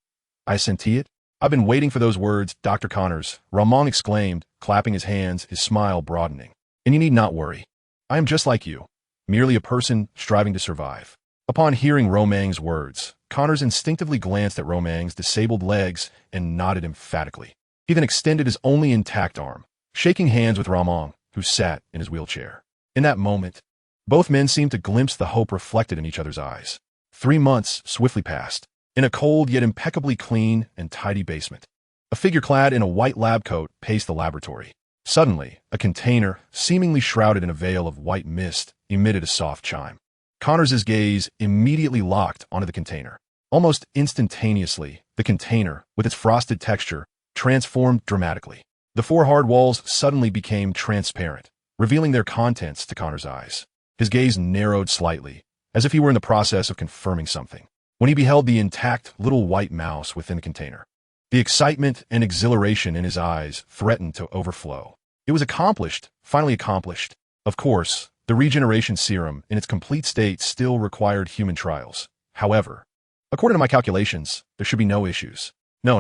I assenti it. I've been waiting for those words, Dr. Connors, Luo Mang exclaimed, clapping his hands, his smile broadening. And you need not worry. I am just like you, merely a person striving to survive. Upon hearing Luo Mang's words, Connors instinctively glanced at Luo Mang's disabled legs and nodded emphatically. He then extended his only intact arm, shaking hands with Luo Mang, who sat in his wheelchair. In that moment, both men seemed to glimpse the hope reflected in each other's eyes. 3 months swiftly passed, in a cold yet impeccably clean and tidy basement. A figure clad in a white lab coat paced the laboratory. Suddenly, a container, seemingly shrouded in a veil of white mist, emitted a soft chime. Connors' gaze immediately locked onto the container. Almost instantaneously, the container, with its frosted texture, transformed dramatically. The 4 hard walls suddenly became transparent, revealing their contents to Connors' eyes. His gaze narrowed slightly, as if he were in the process of confirming something, when he beheld the intact little white mouse within the container. The excitement and exhilaration in his eyes threatened to overflow. It was accomplished, finally accomplished. Of course, the regeneration serum in its complete state still required human trials. However, according to my calculations, there should be no issues. No.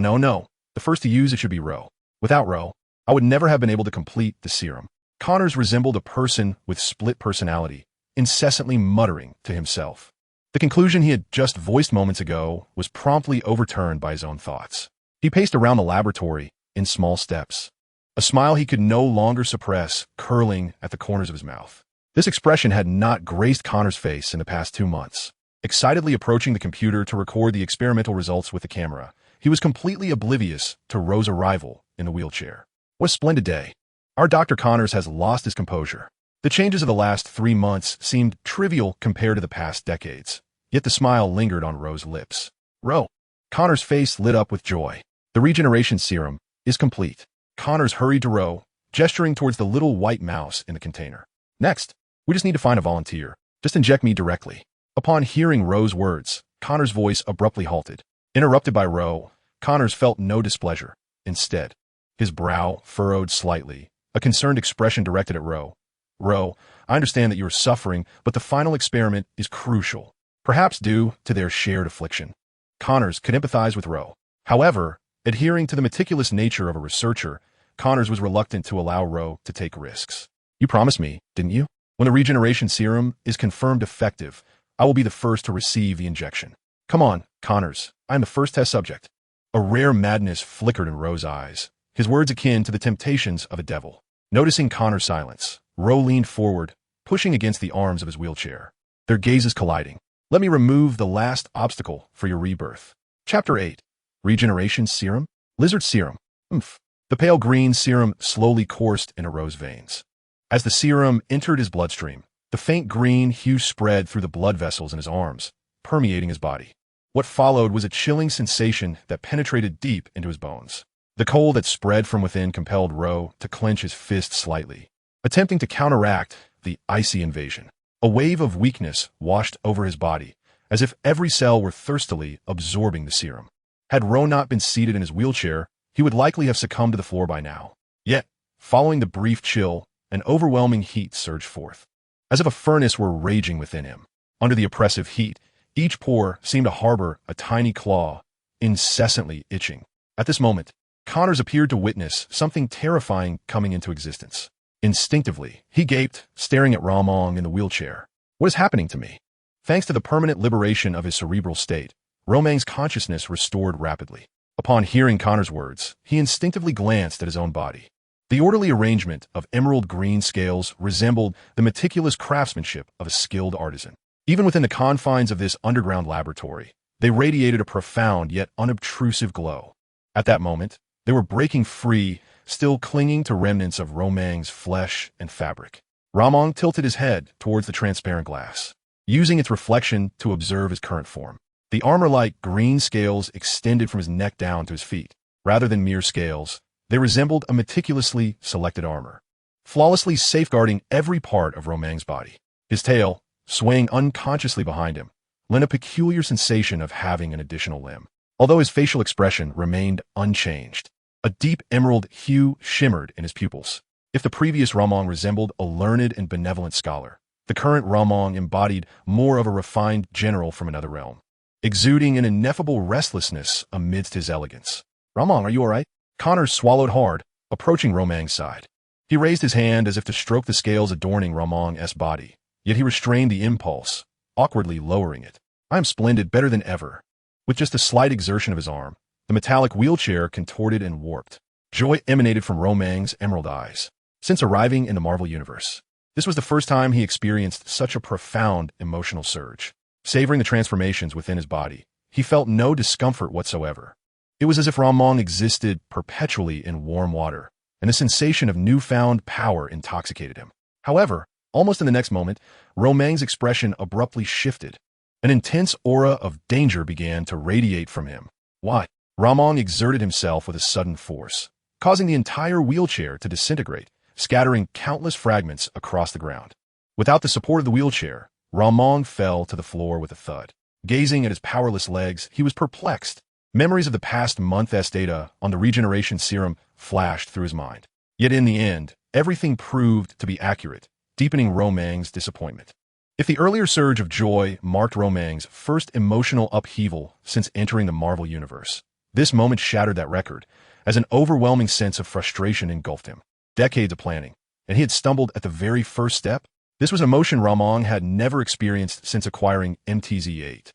The first to use it should be Ro. Without Ro, I would never have been able to complete the serum. Connors resembled a person with split personality, incessantly muttering to himself. The conclusion he had just voiced moments ago was promptly overturned by his own thoughts. He paced around the laboratory in small steps, a smile he could no longer suppress curling at the corners of his mouth. This expression had not graced Connor's face in the past 2 months. Excitedly approaching the computer to record the experimental results with the camera, he was completely oblivious to Ro's arrival in the wheelchair. What a splendid day. Our Dr. Connors has lost his composure. The changes of the last 3 months seemed trivial compared to the past decades, yet the smile lingered on Ro's lips. Ro. Connors' face lit up with joy. The regeneration serum is complete. Connors hurried to Ro, gesturing towards the little white mouse in the container. Next, we just need to find a volunteer. Just inject me directly. Upon hearing Ro's words, Connors' voice abruptly halted. Interrupted by Ro, Connors felt no displeasure. Instead, his brow furrowed slightly, a concerned expression directed at Ro. Ro, I understand that you are suffering, but the final experiment is crucial, perhaps due to their shared affliction. Connors could empathize with Ro. However, adhering to the meticulous nature of a researcher, Connors was reluctant to allow Ro to take risks. You promised me, didn't you? When the regeneration serum is confirmed effective, I will be the first to receive the injection. Come on, Connors, I am the first test subject. A rare madness flickered in Ro's eyes, his words akin to the temptations of a devil. Noticing Connor's silence, Ro leaned forward, pushing against the arms of his wheelchair. Their gazes colliding. Let me remove the last obstacle for your rebirth. Chapter 8. Regeneration Serum? Lizard Serum. The pale green serum slowly coursed into Ro's veins. As the serum entered his bloodstream, the faint green hue spread through the blood vessels in his arms, permeating his body. What followed was a chilling sensation that penetrated deep into his bones. The cold that spread from within compelled Ro to clench his fist slightly, attempting to counteract the icy invasion. A wave of weakness washed over his body, as if every cell were thirstily absorbing the serum. Had Ro not been seated in his wheelchair, he would likely have succumbed to the floor by now. Yet, following the brief chill, an overwhelming heat surged forth, as if a furnace were raging within him. Under the oppressive heat, each pore seemed to harbor a tiny claw, incessantly itching. At this moment, Connors appeared to witness something terrifying coming into existence. Instinctively, he gaped, staring at Luo Mang in the wheelchair. What is happening to me? Thanks to the permanent liberation of his cerebral state, Luo Mang's consciousness restored rapidly. Upon hearing Connor's words, he instinctively glanced at his own body. The orderly arrangement of emerald green scales resembled the meticulous craftsmanship of a skilled artisan. Even within the confines of this underground laboratory, they radiated a profound yet unobtrusive glow. At that moment, they were breaking free, still clinging to remnants of Luo Mang's flesh and fabric. Luo Mang tilted his head towards the transparent glass, using its reflection to observe his current form. The armor-like green scales extended from his neck down to his feet. Rather than mere scales, they resembled a meticulously selected armor, flawlessly safeguarding every part of Luo Mang's body. His tail, swaying unconsciously behind him, lent a peculiar sensation of having an additional limb. Although his facial expression remained unchanged, a deep emerald hue shimmered in his pupils. If the previous Luo Mang resembled a learned and benevolent scholar, the current Luo Mang embodied more of a refined general from another realm, exuding an ineffable restlessness amidst his elegance. Luo Mang, are you all right? Connors swallowed hard, approaching Luo Mang's side. He raised his hand as if to stroke the scales adorning Luo Mang's body, yet he restrained the impulse, awkwardly lowering it. I am splendid, better than ever. With just a slight exertion of his arm, the metallic wheelchair contorted and warped. Joy emanated from Luo Mang's emerald eyes. Since arriving in the Marvel Universe, this was the first time he experienced such a profound emotional surge. Savoring the transformations within his body, he felt no discomfort whatsoever. It was as if Luo Mang existed perpetually in warm water, and the sensation of newfound power intoxicated him. However, almost in the next moment, Luo Mang's expression abruptly shifted. An intense aura of danger began to radiate from him. Why? Luo Mang exerted himself with a sudden force, causing the entire wheelchair to disintegrate, scattering countless fragments across the ground. Without the support of the wheelchair, Luo Mang fell to the floor with a thud. Gazing at his powerless legs, he was perplexed. Memories of the past month's data on the regeneration serum flashed through his mind. Yet in the end, everything proved to be accurate, deepening Luo Mang's disappointment. If the earlier surge of joy marked Luo Mang's first emotional upheaval since entering the Marvel Universe, this moment shattered that record, as an overwhelming sense of frustration engulfed him. Decades of planning, and he had stumbled at the very first step? This was emotion Luo Mang had never experienced since acquiring NTZ-48.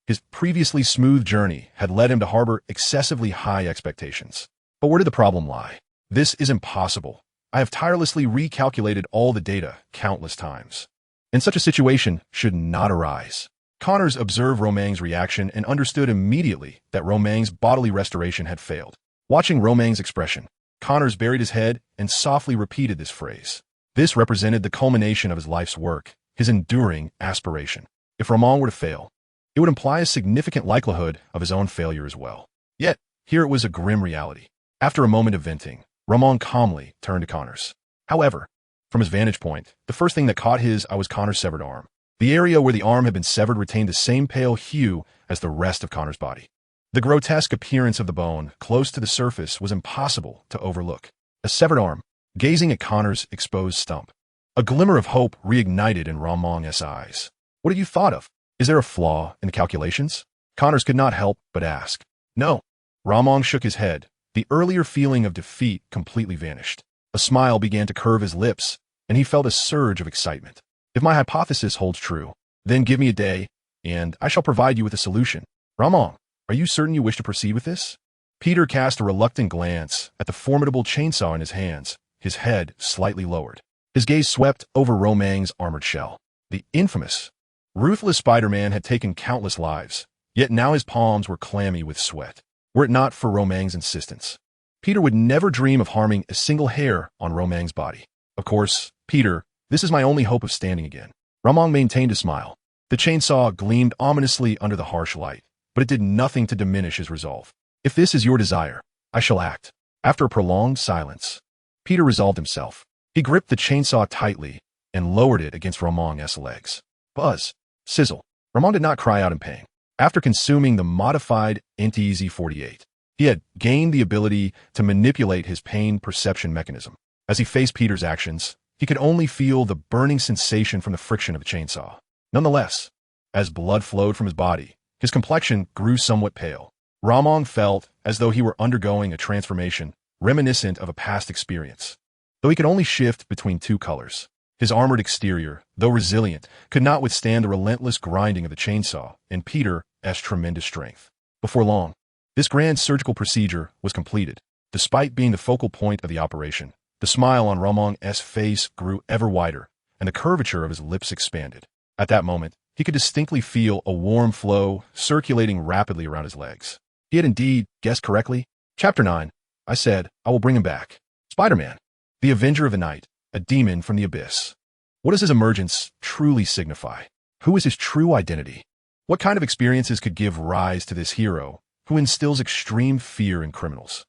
His previously smooth journey had led him to harbor excessively high expectations. But where did the problem lie? This is impossible. I have tirelessly recalculated all the data countless times. And such a situation should not arise. Connors observed Luo Mang's reaction and understood immediately that Luo Mang's bodily restoration had failed. Watching Luo Mang's expression, Connors buried his head and softly repeated this phrase. This represented the culmination of his life's work, his enduring aspiration. If Luo Mang were to fail, it would imply a significant likelihood of his own failure as well. Yet, here it was a grim reality. After a moment of venting, Luo Mang calmly turned to Connors. However, from his vantage point, the first thing that caught his eye was Connor's severed arm. The area where the arm had been severed retained the same pale hue as the rest of Connor's body. The grotesque appearance of the bone close to the surface was impossible to overlook. A severed arm, gazing at Connor's exposed stump. A glimmer of hope reignited in Luo Mang's eyes. What have you thought of? Is there a flaw in the calculations? Connors could not help but ask. No. Luo Mang shook his head. The earlier feeling of defeat completely vanished. A smile began to curve his lips, and he felt a surge of excitement. If my hypothesis holds true, then give me a day, and I shall provide you with a solution. Luo Mang, are you certain you wish to proceed with this? Peter cast a reluctant glance at the formidable chainsaw in his hands, his head slightly lowered. His gaze swept over Luo Mang's armored shell. The infamous, ruthless Spider-Man had taken countless lives, yet now his palms were clammy with sweat. Were it not for Luo Mang's insistence, Peter would never dream of harming a single hair on Luo Mang's body. Of course, Peter, this is my only hope of standing again. Luo Mang maintained a smile. The chainsaw gleamed ominously under the harsh light, but it did nothing to diminish his resolve. If this is your desire, I shall act. After a prolonged silence, Peter resolved himself. He gripped the chainsaw tightly and lowered it against Luo Mang's legs. Buzz. Sizzle. Luo Mang did not cry out in pain. After consuming the modified NTZ-48, he had gained the ability to manipulate his pain perception mechanism. As he faced Peter's actions, he could only feel the burning sensation from the friction of the chainsaw. Nonetheless, as blood flowed from his body, his complexion grew somewhat pale. Luo Mang felt as though he were undergoing a transformation reminiscent of a past experience. Though he could only shift between two colors, his armored exterior, though resilient, could not withstand the relentless grinding of the chainsaw and Peter's tremendous strength. Before long, this grand surgical procedure was completed. Despite being the focal point of the operation, the smile on Luo Mang's face grew ever wider, and the curvature of his lips expanded. At that moment, he could distinctly feel a warm flow circulating rapidly around his legs. He had indeed guessed correctly. Chapter 9. I said, I will bring him back. Spider-Man, the Avenger of the Night, a demon from the abyss. What does his emergence truly signify? Who is his true identity? What kind of experiences could give rise to this hero who instills extreme fear in criminals?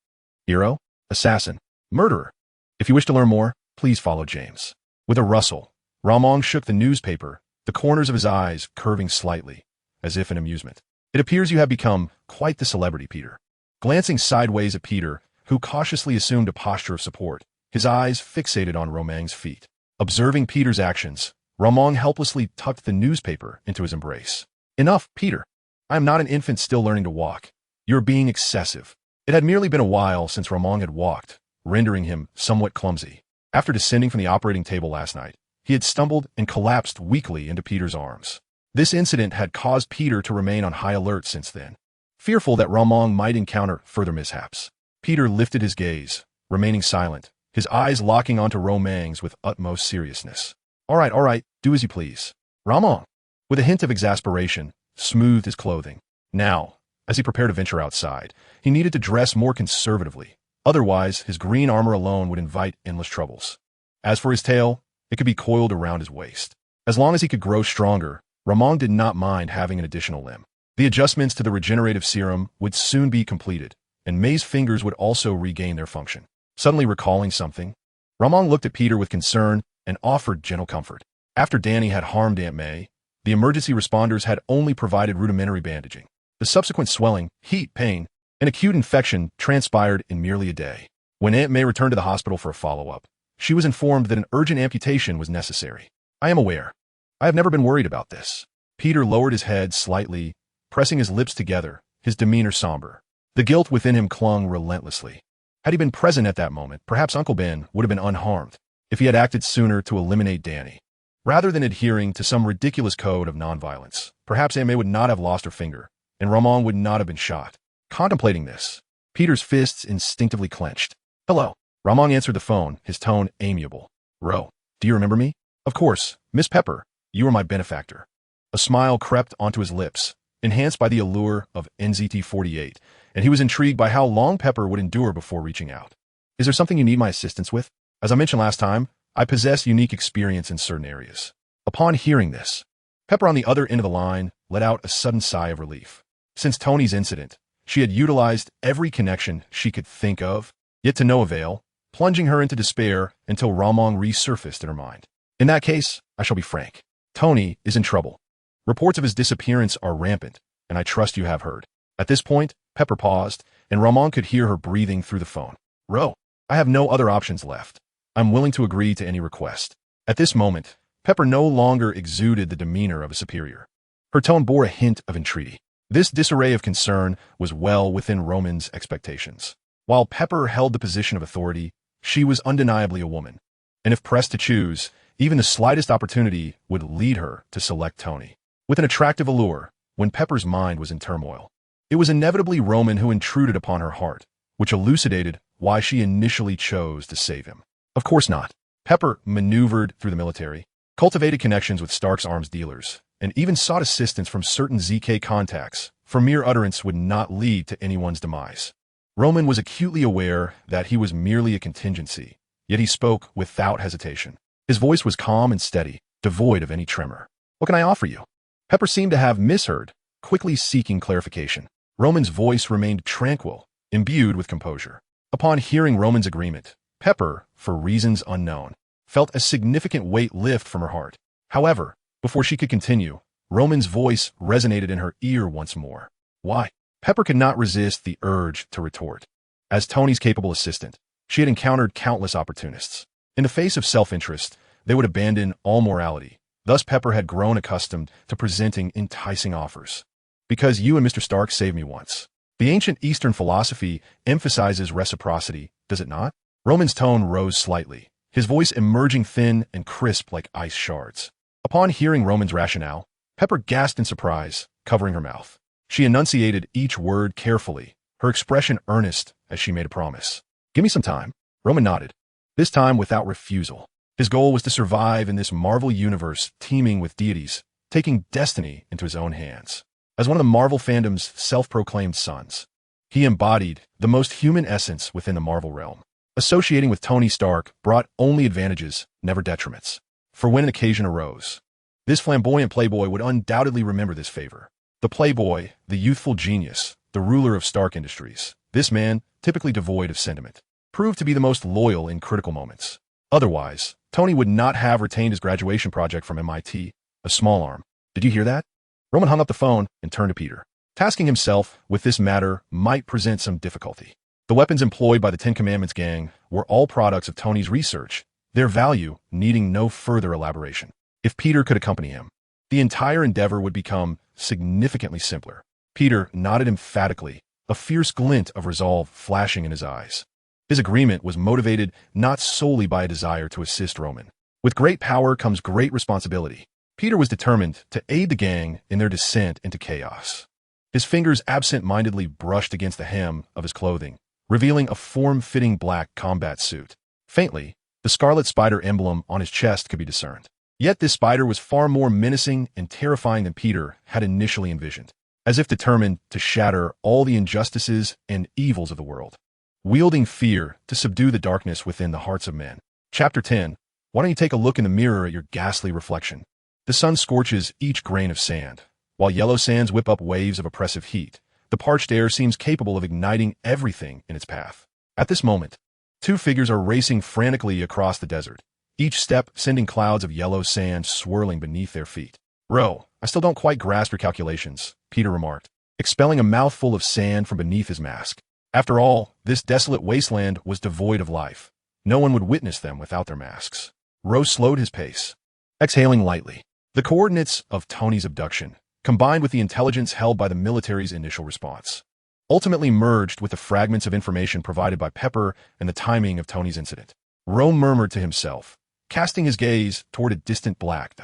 Hero? Assassin? Murderer? If you wish to learn more, please follow James. With a rustle, Luo Mang shook the newspaper, the corners of his eyes curving slightly, as if in amusement. It appears you have become quite the celebrity, Peter. Glancing sideways at Peter, who cautiously assumed a posture of support, his eyes fixated on Luo Mang's feet. Observing Peter's actions, Luo Mang helplessly tucked the newspaper into his embrace. Enough, Peter. I am not an infant still learning to walk. You are being excessive. It had merely been a while since Luo Mang had walked, rendering him somewhat clumsy. After descending from the operating table last night, he had stumbled and collapsed weakly into Peter's arms. This incident had caused Peter to remain on high alert since then, fearful that Luo Mang might encounter further mishaps. Peter lifted his gaze, remaining silent, his eyes locking onto Luo Mang's with utmost seriousness. All right, do as you please. Luo Mang, with a hint of exasperation, smoothed his clothing. Now, as he prepared to venture outside, he needed to dress more conservatively. Otherwise, his green armor alone would invite endless troubles. As for his tail, it could be coiled around his waist. As long as he could grow stronger, Luo Mang did not mind having an additional limb. The adjustments to the regenerative serum would soon be completed, and May's fingers would also regain their function. Suddenly recalling something, Luo Mang looked at Peter with concern and offered gentle comfort. After Danny had harmed Aunt May, the emergency responders had only provided rudimentary bandaging. The subsequent swelling, heat, pain, An acute infection transpired in merely a day. When Aunt May returned to the hospital for a follow-up, she was informed that an urgent amputation was necessary. I am aware. I have never been worried about this. Peter lowered his head slightly, pressing his lips together, his demeanor somber. The guilt within him clung relentlessly. Had he been present at that moment, perhaps Uncle Ben would have been unharmed if he had acted sooner to eliminate Danny. Rather than adhering to some ridiculous code of nonviolence, perhaps Aunt May would not have lost her finger, and Ramon would not have been shot. Contemplating this, Peter's fists instinctively clenched. Hello. Ramon answered the phone, his tone amiable. Ro, do you remember me? Of course, Miss Pepper, you were my benefactor. A smile crept onto his lips, enhanced by the allure of NTZ-48, and he was intrigued by how long Pepper would endure before reaching out. Is there something you need my assistance with? As I mentioned last time, I possess unique experience in certain areas. Upon hearing this, Pepper on the other end of the line let out a sudden sigh of relief. Since Tony's incident, she had utilized every connection she could think of, yet to no avail, plunging her into despair until Ramon resurfaced in her mind. In that case, I shall be frank. Tony is in trouble. Reports of his disappearance are rampant, and I trust you have heard. At this point, Pepper paused, and Ramon could hear her breathing through the phone. Ro, I have no other options left. I'm willing to agree to any request. At this moment, Pepper no longer exuded the demeanor of a superior. Her tone bore a hint of entreaty. This disarray of concern was well within Roman's expectations. While Pepper held the position of authority, she was undeniably a woman, and if pressed to choose, even the slightest opportunity would lead her to select Tony. With an attractive allure, when Pepper's mind was in turmoil, it was inevitably Roman who intruded upon her heart, which elucidated why she initially chose to save him. Of course not. Pepper maneuvered through the military, cultivated connections with Stark's arms dealers, and even sought assistance from certain ZK contacts, for mere utterance would not lead to anyone's demise. Roman was acutely aware that he was merely a contingency, yet he spoke without hesitation. His voice was calm and steady, devoid of any tremor. What can I offer you? Pepper seemed to have misheard, quickly seeking clarification. Roman's voice remained tranquil, imbued with composure. Upon hearing Roman's agreement, Pepper, for reasons unknown, felt a significant weight lift from her heart. However, before she could continue, Roman's voice resonated in her ear once more. Why? Pepper could not resist the urge to retort. As Tony's capable assistant, she had encountered countless opportunists. In the face of self-interest, they would abandon all morality. Thus, Pepper had grown accustomed to presenting enticing offers. Because you and Mr. Stark saved me once. The ancient Eastern philosophy emphasizes reciprocity, does it not? Roman's tone rose slightly, his voice emerging thin and crisp like ice shards. Upon hearing Roman's rationale, Pepper gasped in surprise, covering her mouth. She enunciated each word carefully, her expression earnest as she made a promise. Give me some time. Roman nodded, this time without refusal. His goal was to survive in this Marvel universe teeming with deities, taking destiny into his own hands. As one of the Marvel fandom's self-proclaimed sons, he embodied the most human essence within the Marvel realm. Associating with Tony Stark brought only advantages, never detriments. For when an occasion arose, this flamboyant playboy would undoubtedly remember this favor. The playboy, the youthful genius, the ruler of Stark Industries, this man, typically devoid of sentiment, proved to be the most loyal in critical moments. Otherwise, Tony would not have retained his graduation project from MIT, a small arm. Did you hear that? Roman hung up the phone and turned to Peter. Tasking himself with this matter might present some difficulty. The weapons employed by the Ten Commandments gang were all products of Tony's research, their value needing no further elaboration. If Peter could accompany him, the entire endeavor would become significantly simpler. Peter nodded emphatically, a fierce glint of resolve flashing in his eyes. His agreement was motivated not solely by a desire to assist Roman. With great power comes great responsibility. Peter was determined to aid the gang in their descent into chaos. His fingers absent-mindedly brushed against the hem of his clothing, revealing a form-fitting black combat suit. Faintly, the scarlet spider emblem on his chest could be discerned. Yet this spider was far more menacing and terrifying than Peter had initially envisioned, as if determined to shatter all the injustices and evils of the world, wielding fear to subdue the darkness within the hearts of men. Chapter 10. Why don't you take a look in the mirror at your ghastly reflection? The sun scorches each grain of sand, while yellow sands whip up waves of oppressive heat. The parched air seems capable of igniting everything in its path. At this moment, two figures are racing frantically across the desert, each step sending clouds of yellow sand swirling beneath their feet. Ro, I still don't quite grasp your calculations, Peter remarked. expelling a mouthful of sand from beneath his mask. After all, this desolate wasteland was devoid of life. No one would witness them without their masks. Ro slowed his pace, exhaling lightly. The coordinates of Tony's abduction, combined with the intelligence held by the military's initial response, ultimately merged with the fragments of information provided by Pepper and the timing of Tony's incident. Ro murmured to himself, casting his gaze toward a distant black.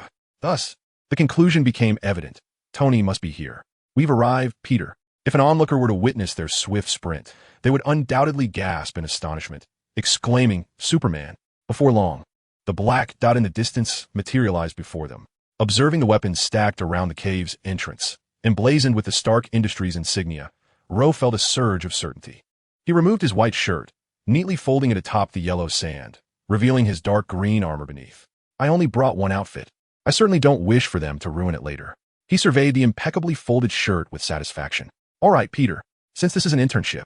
Thus, the conclusion became evident. Tony must be here. We've arrived, Peter. If an onlooker were to witness their swift sprint, they would undoubtedly gasp in astonishment, exclaiming, Superman. Before long, the black dot in the distance materialized before them. Observing the weapons stacked around the cave's entrance, emblazoned with the Stark Industries insignia, Ro felt a surge of certainty. He removed his white shirt, neatly folding it atop the yellow sand, revealing his dark green armor beneath. I only brought one outfit. I certainly don't wish for them to ruin it later. He surveyed the impeccably folded shirt with satisfaction. All right, Peter, since this is an internship,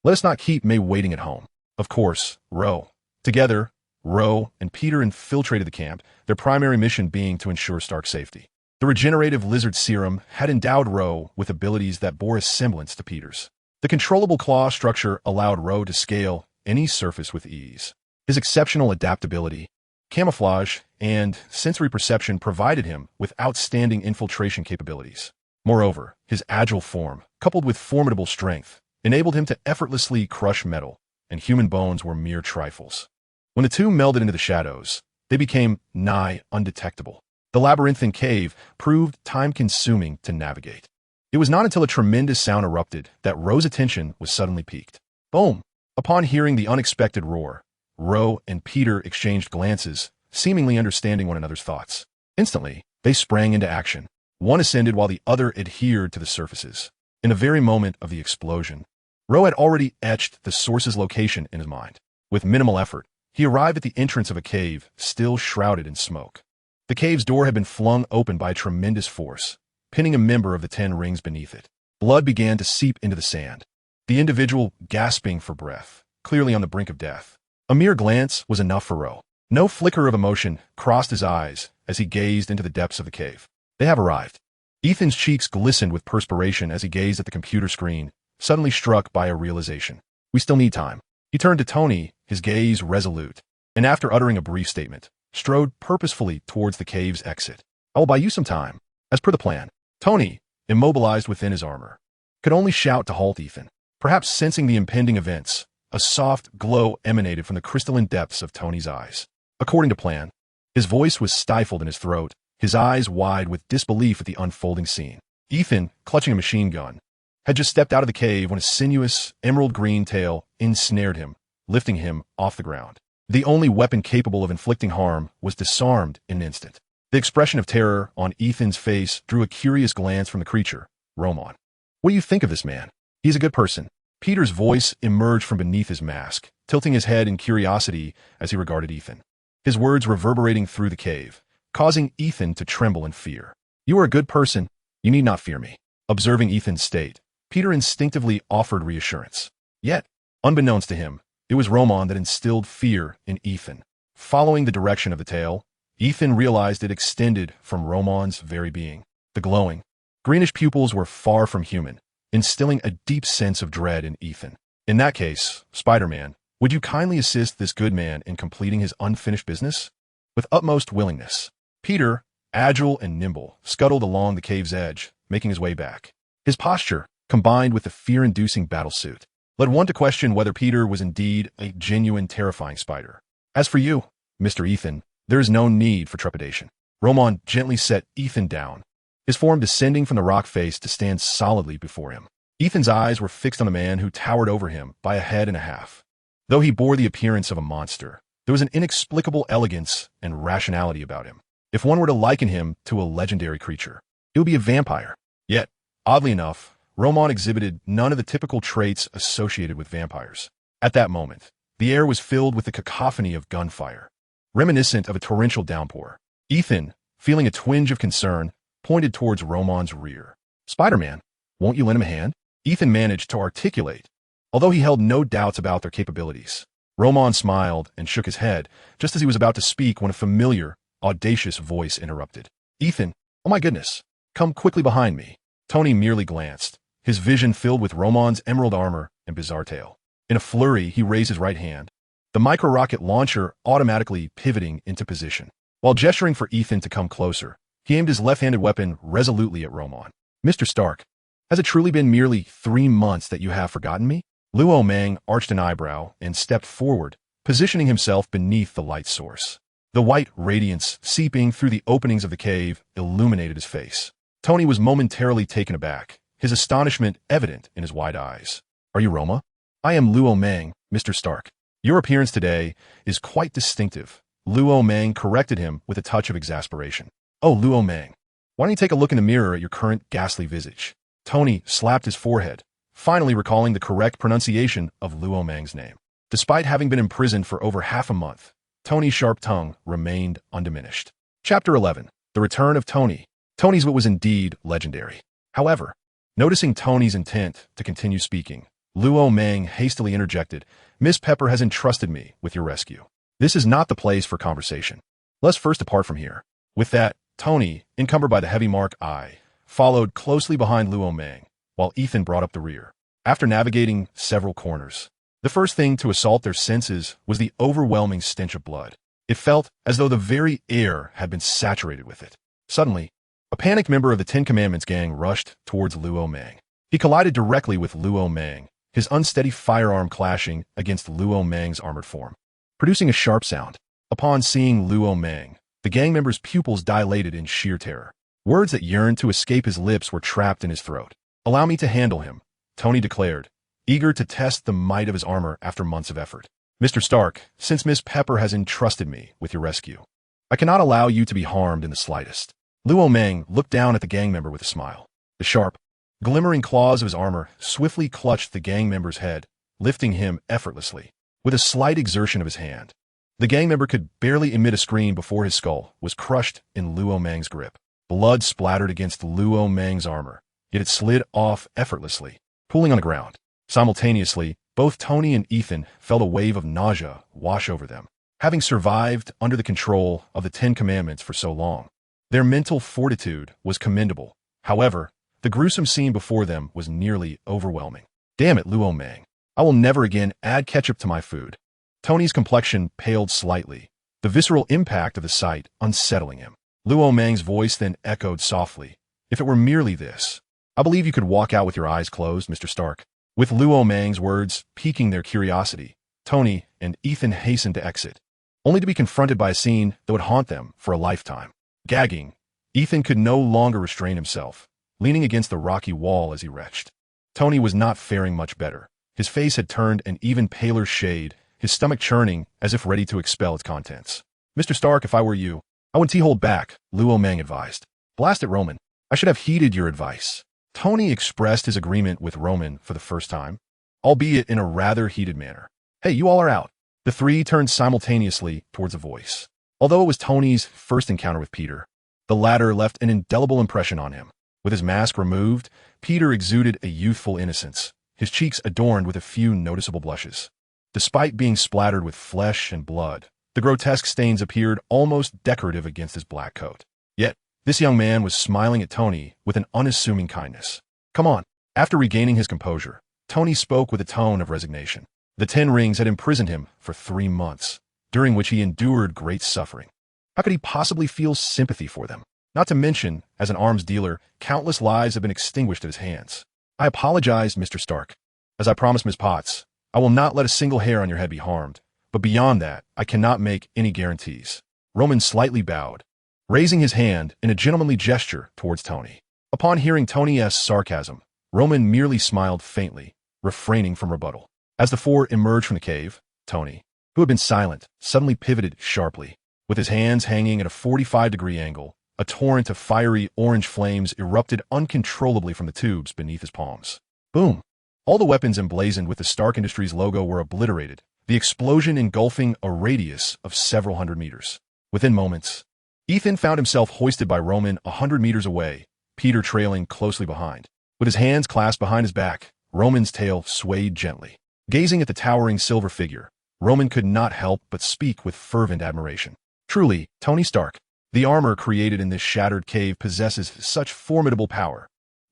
let us not keep May waiting at home. Of course, Ro. Together, Ro and Peter infiltrated the camp, their primary mission being to ensure Stark's safety. The regenerative Lizard Serum had endowed Ro with abilities that bore a semblance to Peter's. The controllable claw structure allowed Ro to scale any surface with ease. His exceptional adaptability, camouflage, and sensory perception provided him with outstanding infiltration capabilities. Moreover, his agile form, coupled with formidable strength, enabled him to effortlessly crush metal, and human bones were mere trifles. When the two melded into the shadows, they became nigh undetectable. The labyrinthine cave proved time-consuming to navigate. It was not until a tremendous sound erupted that Ro's attention was suddenly piqued. Boom! Upon hearing the unexpected roar, Ro and Peter exchanged glances, seemingly understanding one another's thoughts. Instantly, they sprang into action. One ascended while the other adhered to the surfaces. In the very moment of the explosion, Ro had already etched the source's location in his mind. With minimal effort, he arrived at the entrance of a cave still shrouded in smoke. The cave's door had been flung open by a tremendous force, pinning a member of the 10 rings beneath it. Blood began to seep into the sand, the individual gasping for breath, clearly on the brink of death. A mere glance was enough for Ro. No flicker of emotion crossed his eyes as he gazed into the depths of the cave. They have arrived. Ethan's cheeks glistened with perspiration as he gazed at the computer screen, suddenly struck by a realization. We still need time. He turned to Tony, his gaze resolute, and after uttering a brief statement, strode purposefully towards the cave's exit. I will buy you some time. As per the plan, Tony, immobilized within his armor, could only shout to halt Ethan. Perhaps sensing the impending events, a soft glow emanated from the crystalline depths of Tony's eyes. According to plan, his voice was stifled in his throat, his eyes wide with disbelief at the unfolding scene. Ethan, clutching a machine gun, had just stepped out of the cave when a sinuous, emerald-green tail ensnared him, lifting him off the ground. The only weapon capable of inflicting harm was disarmed in an instant. The expression of terror on Ethan's face drew a curious glance from the creature, Roman. What do you think of this man? He's a good person. Peter's voice emerged from beneath his mask, tilting his head in curiosity as he regarded Ethan. His words reverberating through the cave, causing Ethan to tremble in fear. You are a good person. You need not fear me. Observing Ethan's state, Peter instinctively offered reassurance. Yet, unbeknownst to him, it was Roman that instilled fear in Ethan. Following the direction of the tail, Ethan realized it extended from Roman's very being. The glowing, greenish pupils were far from human, instilling a deep sense of dread in Ethan. In that case, Spider-Man, would you kindly assist this good man in completing his unfinished business? With utmost willingness, Peter, agile and nimble, scuttled along the cave's edge, making his way back. His posture, combined with the fear-inducing battle suit, led one to question whether Peter was indeed a genuine terrifying spider. As for you, Mr. Ethan, there is no need for trepidation. Roman gently set Ethan down, his form descending from the rock face to stand solidly before him. Ethan's eyes were fixed on the man who towered over him by a head and a half. Though he bore the appearance of a monster, there was an inexplicable elegance and rationality about him. If one were to liken him to a legendary creature, it would be a vampire. Yet, oddly enough, Roman exhibited none of the typical traits associated with vampires. At that moment, the air was filled with the cacophony of gunfire, reminiscent of a torrential downpour. Ethan, feeling a twinge of concern, pointed towards Roman's rear. Spider-Man, won't you lend him a hand? Ethan managed to articulate, although he held no doubts about their capabilities. Roman smiled and shook his head just as he was about to speak when a familiar, audacious voice interrupted. Ethan, oh my goodness, come quickly behind me. Tony merely glanced, his vision filled with Roman's emerald armor and bizarre tail. In a flurry, he raised his right hand, the micro-rocket launcher automatically pivoting into position. While gesturing for Ethan to come closer, he aimed his left-handed weapon resolutely at Roman. "Mr. Stark, has it truly been merely 3 months that you have forgotten me?" Luo Mang arched an eyebrow and stepped forward, positioning himself beneath the light source. The white radiance seeping through the openings of the cave illuminated his face. Tony was momentarily taken aback, his astonishment evident in his wide eyes. "Are you Roma?" "I am Luo Mang, Mr. Stark. Your appearance today is quite distinctive." Luo Mang corrected him with a touch of exasperation. "Oh, Luo Mang, why don't you take a look in the mirror at your current ghastly visage?" Tony slapped his forehead, finally recalling the correct pronunciation of Luo Mang's name. Despite having been imprisoned for over half a month, Tony's sharp tongue remained undiminished. Chapter 11. The Return of Tony. Tony's wit was indeed legendary. However, noticing Tony's intent to continue speaking, Luo Mang hastily interjected, "Miss Pepper has entrusted me with your rescue. This is not the place for conversation. Let's first depart from here." With that, Tony, encumbered by the heavy mark eye, followed closely behind Luo Mang, while Ethan brought up the rear. After navigating several corners, the first thing to assault their senses was the overwhelming stench of blood. It felt as though the very air had been saturated with it. Suddenly, a panicked member of the Ten Commandments gang rushed towards Luo Mang. He collided directly with Luo Mang, his unsteady firearm clashing against Luo Mang's armored form, producing a sharp sound. Upon seeing Luo Mang, the gang member's pupils dilated in sheer terror. Words that yearned to escape his lips were trapped in his throat. "Allow me to handle him," Tony declared, eager to test the might of his armor after months of effort. "Mr. Stark, since Miss Pepper has entrusted me with your rescue, I cannot allow you to be harmed in the slightest." Luo Mang looked down at the gang member with a smile. The sharp, glimmering claws of his armor swiftly clutched the gang member's head, lifting him effortlessly. With a slight exertion of his hand, the gang member could barely emit a scream before his skull was crushed in Luo Mang's grip. Blood splattered against Luo Mang's armor, yet it slid off effortlessly, pooling on the ground. Simultaneously, both Tony and Ethan felt a wave of nausea wash over them. Having survived under the control of the Ten Commandments for so long, their mental fortitude was commendable. However, the gruesome scene before them was nearly overwhelming. "Damn it, Luo Mang. I will never again add ketchup to my food." Tony's complexion paled slightly, the visceral impact of the sight unsettling him. Luo Mang's voice then echoed softly, "If it were merely this, I believe you could walk out with your eyes closed, Mr. Stark." With Luo Mang's words piquing their curiosity, Tony and Ethan hastened to exit, only to be confronted by a scene that would haunt them for a lifetime. Gagging, Ethan could no longer restrain himself, leaning against the rocky wall as he retched. Tony was not faring much better. His face had turned an even paler shade, his stomach churning as if ready to expel its contents. "Mr. Stark, if I were you, I wouldn't hold back," Luo Mang advised. "Blast it, Roman. I should have heeded your advice." Tony expressed his agreement with Roman for the first time, albeit in a rather heated manner. "Hey, you all are out." The three turned simultaneously towards a voice. Although it was Tony's first encounter with Peter, the latter left an indelible impression on him. With his mask removed, Peter exuded a youthful innocence, his cheeks adorned with a few noticeable blushes. Despite being splattered with flesh and blood, the grotesque stains appeared almost decorative against his black coat. Yet, this young man was smiling at Tony with an unassuming kindness. "Come on." After regaining his composure, Tony spoke with a tone of resignation. The 10 rings had imprisoned him for 3 months, during which he endured great suffering. How could he possibly feel sympathy for them? Not to mention, as an arms dealer, countless lives have been extinguished at his hands. "I apologize, Mr. Stark. As I promised Miss Potts, I will not let a single hair on your head be harmed, but beyond that, I cannot make any guarantees." Roman slightly bowed, raising his hand in a gentlemanly gesture towards Tony. Upon hearing Tony's sarcasm, Roman merely smiled faintly, refraining from rebuttal. As the four emerged from the cave, Tony, who had been silent, suddenly pivoted sharply. With his hands hanging at a 45-degree angle, a torrent of fiery orange flames erupted uncontrollably from the tubes beneath his palms. Boom! All the weapons emblazoned with the Stark Industries logo were obliterated, the explosion engulfing a radius of several hundred meters. Within moments, Ethan found himself hoisted by Roman 100 meters away, Peter trailing closely behind. With his hands clasped behind his back, Roman's tail swayed gently. Gazing at the towering silver figure, Roman could not help but speak with fervent admiration. Truly, Tony Stark, the armor created in this shattered cave possesses such formidable power.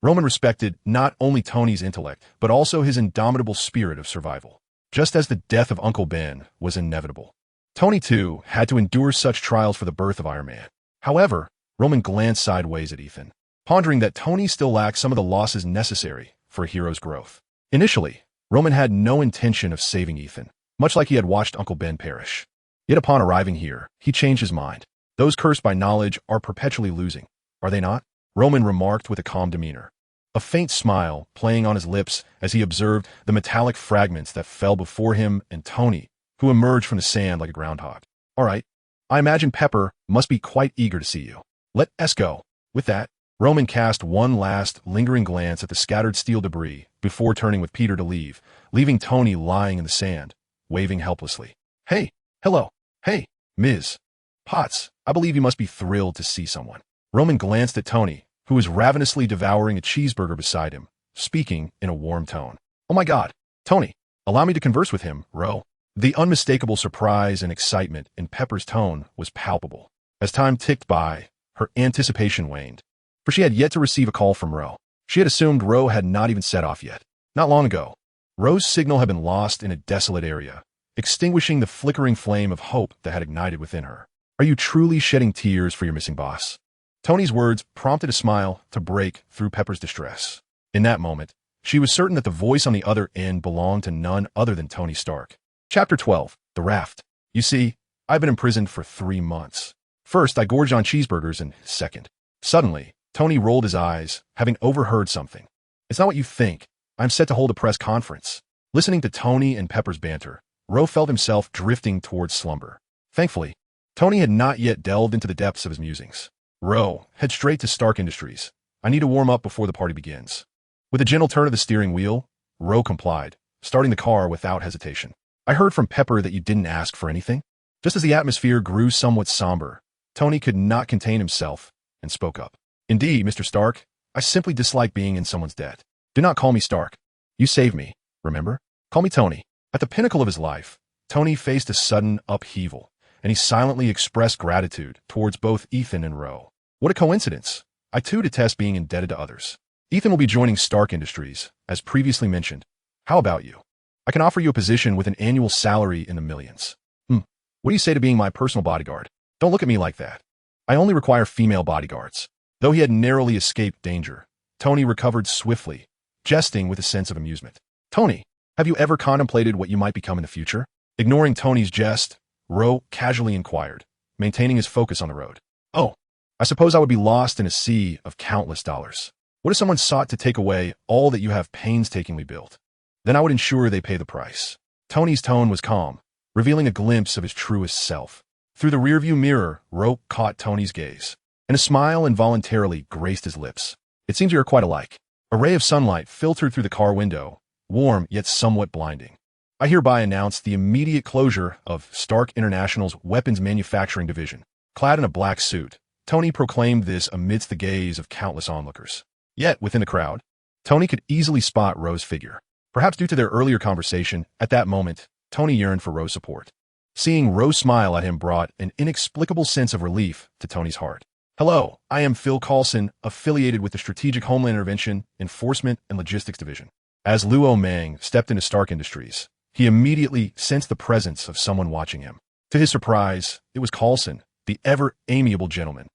Roman respected not only Tony's intellect, but also his indomitable spirit of survival. Just as the death of Uncle Ben was inevitable, Tony, too, had to endure such trials for the birth of Iron Man. However, Roman glanced sideways at Ethan, pondering that Tony still lacked some of the losses necessary for a hero's growth. Initially, Roman had no intention of saving Ethan, much like he had watched Uncle Ben perish. Yet upon arriving here, he changed his mind. Those cursed by knowledge are perpetually losing, are they not? Roman remarked with a calm demeanor, a faint smile playing on his lips as he observed the metallic fragments that fell before him and Tony, who emerged from the sand like a groundhog. All right, I imagine Pepper must be quite eager to see you. Let's go. With that, Roman cast one last, lingering glance at the scattered steel debris before turning with Peter to leave, leaving Tony lying in the sand, waving helplessly. Hey, hello, hey, Ms. Potts, I believe you must be thrilled to see someone. Roman glanced at Tony, who was ravenously devouring a cheeseburger beside him, speaking in a warm tone. Oh my God, Tony, allow me to converse with him, Ro. The unmistakable surprise and excitement in Pepper's tone was palpable. As time ticked by, her anticipation waned, for she had yet to receive a call from Ro. She had assumed Ro had not even set off yet. Not long ago, Ro's signal had been lost in a desolate area, extinguishing the flickering flame of hope that had ignited within her. Are you truly shedding tears for your missing boss? Tony's words prompted a smile to break through Pepper's distress. In that moment, she was certain that the voice on the other end belonged to none other than Tony Stark. Chapter 12, The Raft. You see, I've been imprisoned for 3 months. First, I gorged on cheeseburgers, and second. Suddenly, Tony rolled his eyes, having overheard something. It's not what you think. I'm set to hold a press conference. Listening to Tony and Pepper's banter, Ro felt himself drifting towards slumber. Thankfully, Tony had not yet delved into the depths of his musings. Ro, head straight to Stark Industries. I need to warm up before the party begins. With a gentle turn of the steering wheel, Ro complied, starting the car without hesitation. I heard from Pepper that you didn't ask for anything. Just as the atmosphere grew somewhat somber, Tony could not contain himself and spoke up. Indeed, Mr. Stark, I simply dislike being in someone's debt. Do not call me Stark. You saved me, remember? Call me Tony. At the pinnacle of his life, Tony faced a sudden upheaval, and he silently expressed gratitude towards both Ethan and Ro. What a coincidence. I too detest being indebted to others. Ethan will be joining Stark Industries, as previously mentioned. How about you? I can offer you a position with an annual salary in the millions. What do you say to being my personal bodyguard? Don't look at me like that. I only require female bodyguards. Though he had narrowly escaped danger, Tony recovered swiftly, jesting with a sense of amusement. Tony, have you ever contemplated what you might become in the future? Ignoring Tony's jest, Ro casually inquired, maintaining his focus on the road. Oh, I suppose I would be lost in a sea of countless dollars. What if someone sought to take away all that you have painstakingly built? Then I would ensure they pay the price. Tony's tone was calm, revealing a glimpse of his truest self. Through the rearview mirror, Ro caught Tony's gaze, and a smile involuntarily graced his lips. It seems you are quite alike. A ray of sunlight filtered through the car window, warm yet somewhat blinding. I hereby announce the immediate closure of Stark International's weapons manufacturing division. Clad in a black suit, Tony proclaimed this amidst the gaze of countless onlookers. Yet, within the crowd, Tony could easily spot Ro's figure. Perhaps due to their earlier conversation, at that moment, Tony yearned for Ro's support. Seeing Ro smile at him brought an inexplicable sense of relief to Tony's heart. Hello, I am Phil Coulson, affiliated with the Strategic Homeland Intervention, Enforcement, and Logistics Division. As Luo Mang stepped into Stark Industries, he immediately sensed the presence of someone watching him. To his surprise, it was Coulson, the ever-amiable gentleman,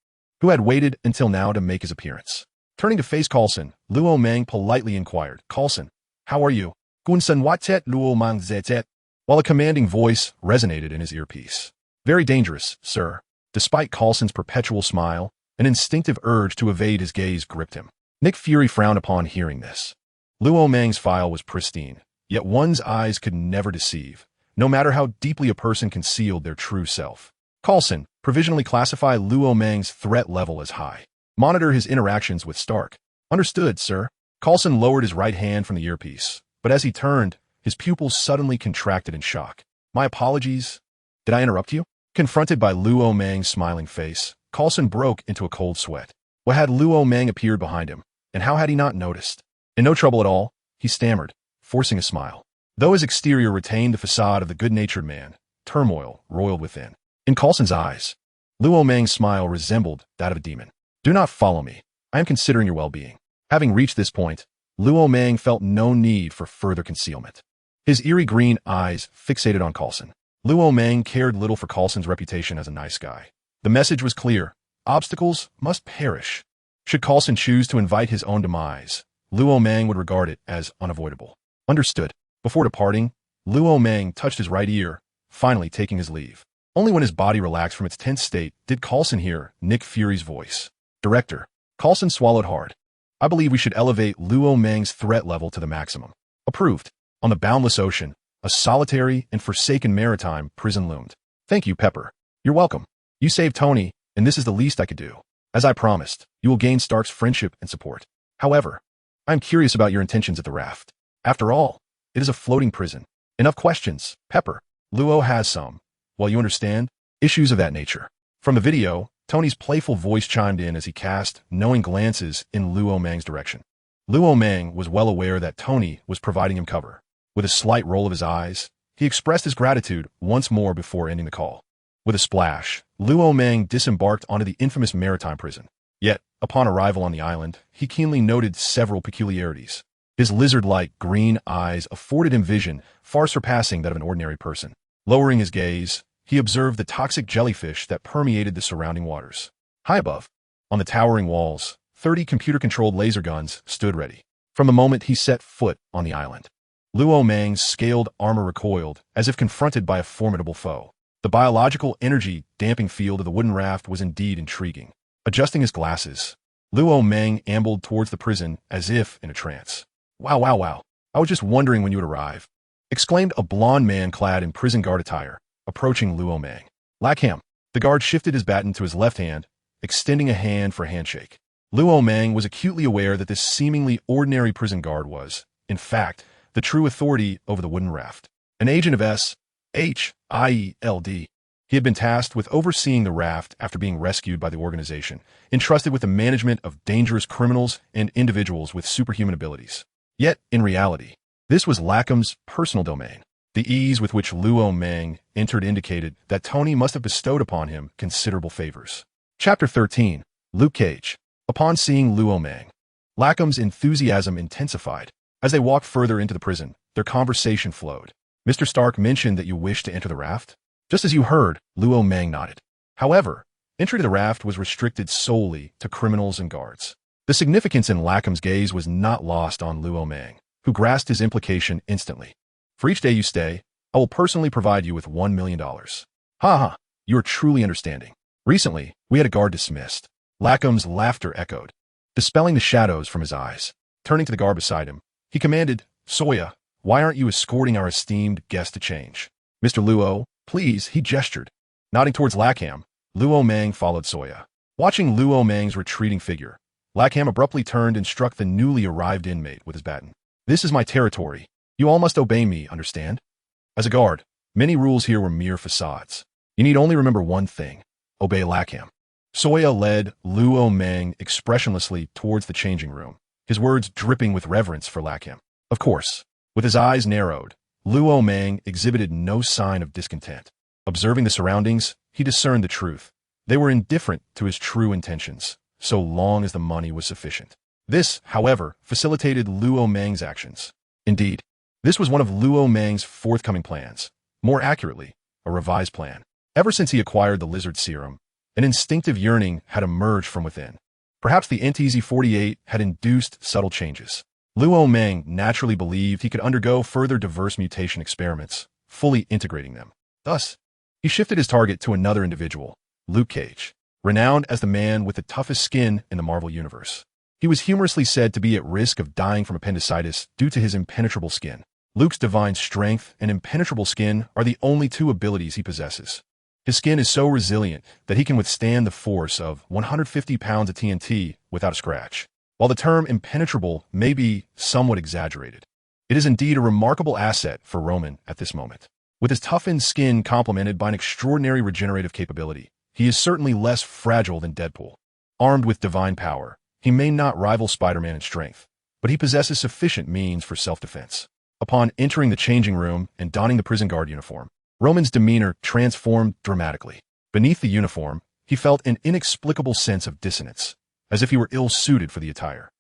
who had waited until now to make his appearance. Turning to face Coulson, Luo Mang politely inquired, Coulson, how are you? Gunsan watet Luo Mang zetet? While a commanding voice resonated in his earpiece. Very dangerous, sir. Despite Coulson's perpetual smile, an instinctive urge to evade his gaze gripped him. Nick Fury frowned upon hearing this. Luo Mang's file was pristine, yet one's eyes could never deceive, no matter how deeply a person concealed their true self. Coulson, provisionally classify Luo Mang's threat level as high. Monitor his interactions with Stark. Understood, sir. Coulson lowered his right hand from the earpiece, but as he turned, his pupils suddenly contracted in shock. My apologies. Did I interrupt you? Confronted by Luo Mang's smiling face, Coulson broke into a cold sweat. What had Luo Mang appeared behind him, and how had he not noticed? In no trouble at all, he stammered, forcing a smile. Though his exterior retained the facade of the good-natured man, turmoil roiled within. In Coulson's eyes, Luo Mang's smile resembled that of a demon. Do not follow me. I am considering your well-being. Having reached this point, Luo Mang felt no need for further concealment. His eerie green eyes fixated on Coulson. Luo Mang cared little for Coulson's reputation as a nice guy. The message was clear. Obstacles must perish. Should Coulson choose to invite his own demise, Luo Mang would regard it as unavoidable. Understood. Before departing, Luo Mang touched his right ear, finally taking his leave. Only when his body relaxed from its tense state did Coulson hear Nick Fury's voice. Director. Coulson swallowed hard. I believe we should elevate Luo Mang's threat level to the maximum. Approved. On the boundless ocean, a solitary and forsaken maritime prison loomed. Thank you, Pepper. You're welcome. You saved Tony, and this is the least I could do. As I promised, you will gain Stark's friendship and support. However, I am curious about your intentions at the raft. After all, it is a floating prison. Enough questions, Pepper. Luo has some. Well, you understand? Issues of that nature. From the video, Tony's playful voice chimed in as he cast knowing glances in Luo Mang's direction. Luo Mang was well aware that Tony was providing him cover. With a slight roll of his eyes, he expressed his gratitude once more before ending the call. With a splash, Luo Mang disembarked onto the infamous maritime prison. Yet, upon arrival on the island, he keenly noted several peculiarities. His lizard-like green eyes afforded him vision far surpassing that of an ordinary person. Lowering his gaze, he observed the toxic jellyfish that permeated the surrounding waters. High above, on the towering walls, 30 computer-controlled laser guns stood ready. From the moment he set foot on the island, Luo Mang's scaled armor recoiled as if confronted by a formidable foe. The biological energy damping field of the wooden raft was indeed intriguing. Adjusting his glasses, Luo Mang ambled towards the prison as if in a trance. Wow. I was just wondering when you would arrive, exclaimed a blond man clad in prison guard attire, approaching Luo Mang. Lackham. The guard shifted his baton to his left hand, extending a hand for a handshake. Luo Mang was acutely aware that this seemingly ordinary prison guard was, in fact, the true authority over the wooden raft. An agent of SHIELD. He had been tasked with overseeing the raft after being rescued by the organization, entrusted with the management of dangerous criminals and individuals with superhuman abilities. Yet, in reality, this was Lackham's personal domain. The ease with which Luo Mang entered indicated that Tony must have bestowed upon him considerable favors. Chapter 13. Luke Cage. Upon seeing Luo Mang, Lackham's enthusiasm intensified. As they walked further into the prison, their conversation flowed. Mr. Stark mentioned that you wished to enter the raft? Just as you heard, Luo Mang nodded. However, entry to the raft was restricted solely to criminals and guards. The significance in Lackham's gaze was not lost on Luo Mang, who grasped his implication instantly. For each day you stay, I will personally provide you with $1 million. Ha, you are truly understanding. Recently, we had a guard dismissed. Lackham's laughter echoed, dispelling the shadows from his eyes. Turning to the guard beside him, he commanded, Soya, why aren't you escorting our esteemed guest to change? Mr. Luo, please, he gestured. Nodding towards Lackham, Luo Mang followed Soya. Watching Luo Mang's retreating figure, Lackham abruptly turned and struck the newly arrived inmate with his baton. This is my territory. You all must obey me, understand? As a guard, many rules here were mere facades. You need only remember one thing. Obey Lackham. Soya led Luo Mang expressionlessly towards the changing room, his words dripping with reverence for Lackham. Of course, with his eyes narrowed, Luo Mang exhibited no sign of discontent. Observing the surroundings, he discerned the truth. They were indifferent to his true intentions, so long as the money was sufficient. This, however, facilitated Luo Mang's actions. Indeed, this was one of Luo Mang's forthcoming plans. More accurately, a revised plan. Ever since he acquired the Lizard Serum, an instinctive yearning had emerged from within. Perhaps the NTZ-48 had induced subtle changes. Luo Mang naturally believed he could undergo further diverse mutation experiments, fully integrating them. Thus, he shifted his target to another individual, Luke Cage, renowned as the man with the toughest skin in the Marvel Universe. He was humorously said to be at risk of dying from appendicitis due to his impenetrable skin. Luke's divine strength and impenetrable skin are the only two abilities he possesses. His skin is so resilient that he can withstand the force of 150 pounds of TNT without a scratch. While the term impenetrable may be somewhat exaggerated, it is indeed a remarkable asset for Roman at this moment. With his toughened skin complemented by an extraordinary regenerative capability, he is certainly less fragile than Deadpool. Armed with divine power, he may not rival Spider-Man in strength, but he possesses sufficient means for self-defense. Upon entering the changing room and donning the prison guard uniform, Roman's demeanor transformed dramatically. Beneath the uniform, he felt an inexplicable sense of dissonance, as if he were ill-suited for the attire.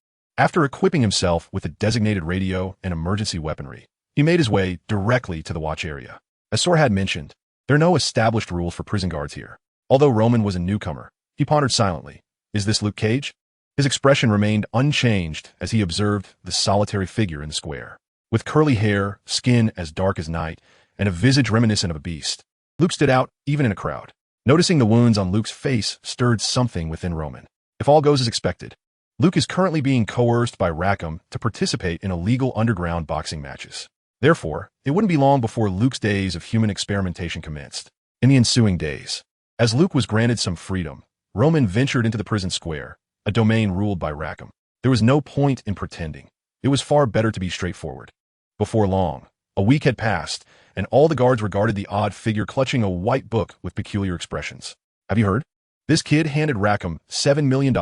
After equipping himself with a designated radio and emergency weaponry, he made his way directly to the watch area. As Sor had mentioned, there are no established rules for prison guards here. Although Roman was a newcomer, he pondered silently. Is this Luke Cage? His expression remained unchanged as he observed the solitary figure in the square. With curly hair, skin as dark as night, and a visage reminiscent of a beast, Luke stood out even in a crowd. Noticing the wounds on Luke's face stirred something within Roman. If all goes as expected, Luke is currently being coerced by Rackham to participate in illegal underground boxing matches. Therefore, it wouldn't be long before Luke's days of human experimentation commenced. In the ensuing days, as Luke was granted some freedom, Roman ventured into the prison square, a domain ruled by Rackham. There was no point in pretending. It was far better to be straightforward. Before long, a week had passed, and all the guards regarded the odd figure clutching a white book with peculiar expressions. Have you heard? This kid handed Rackham $7 million.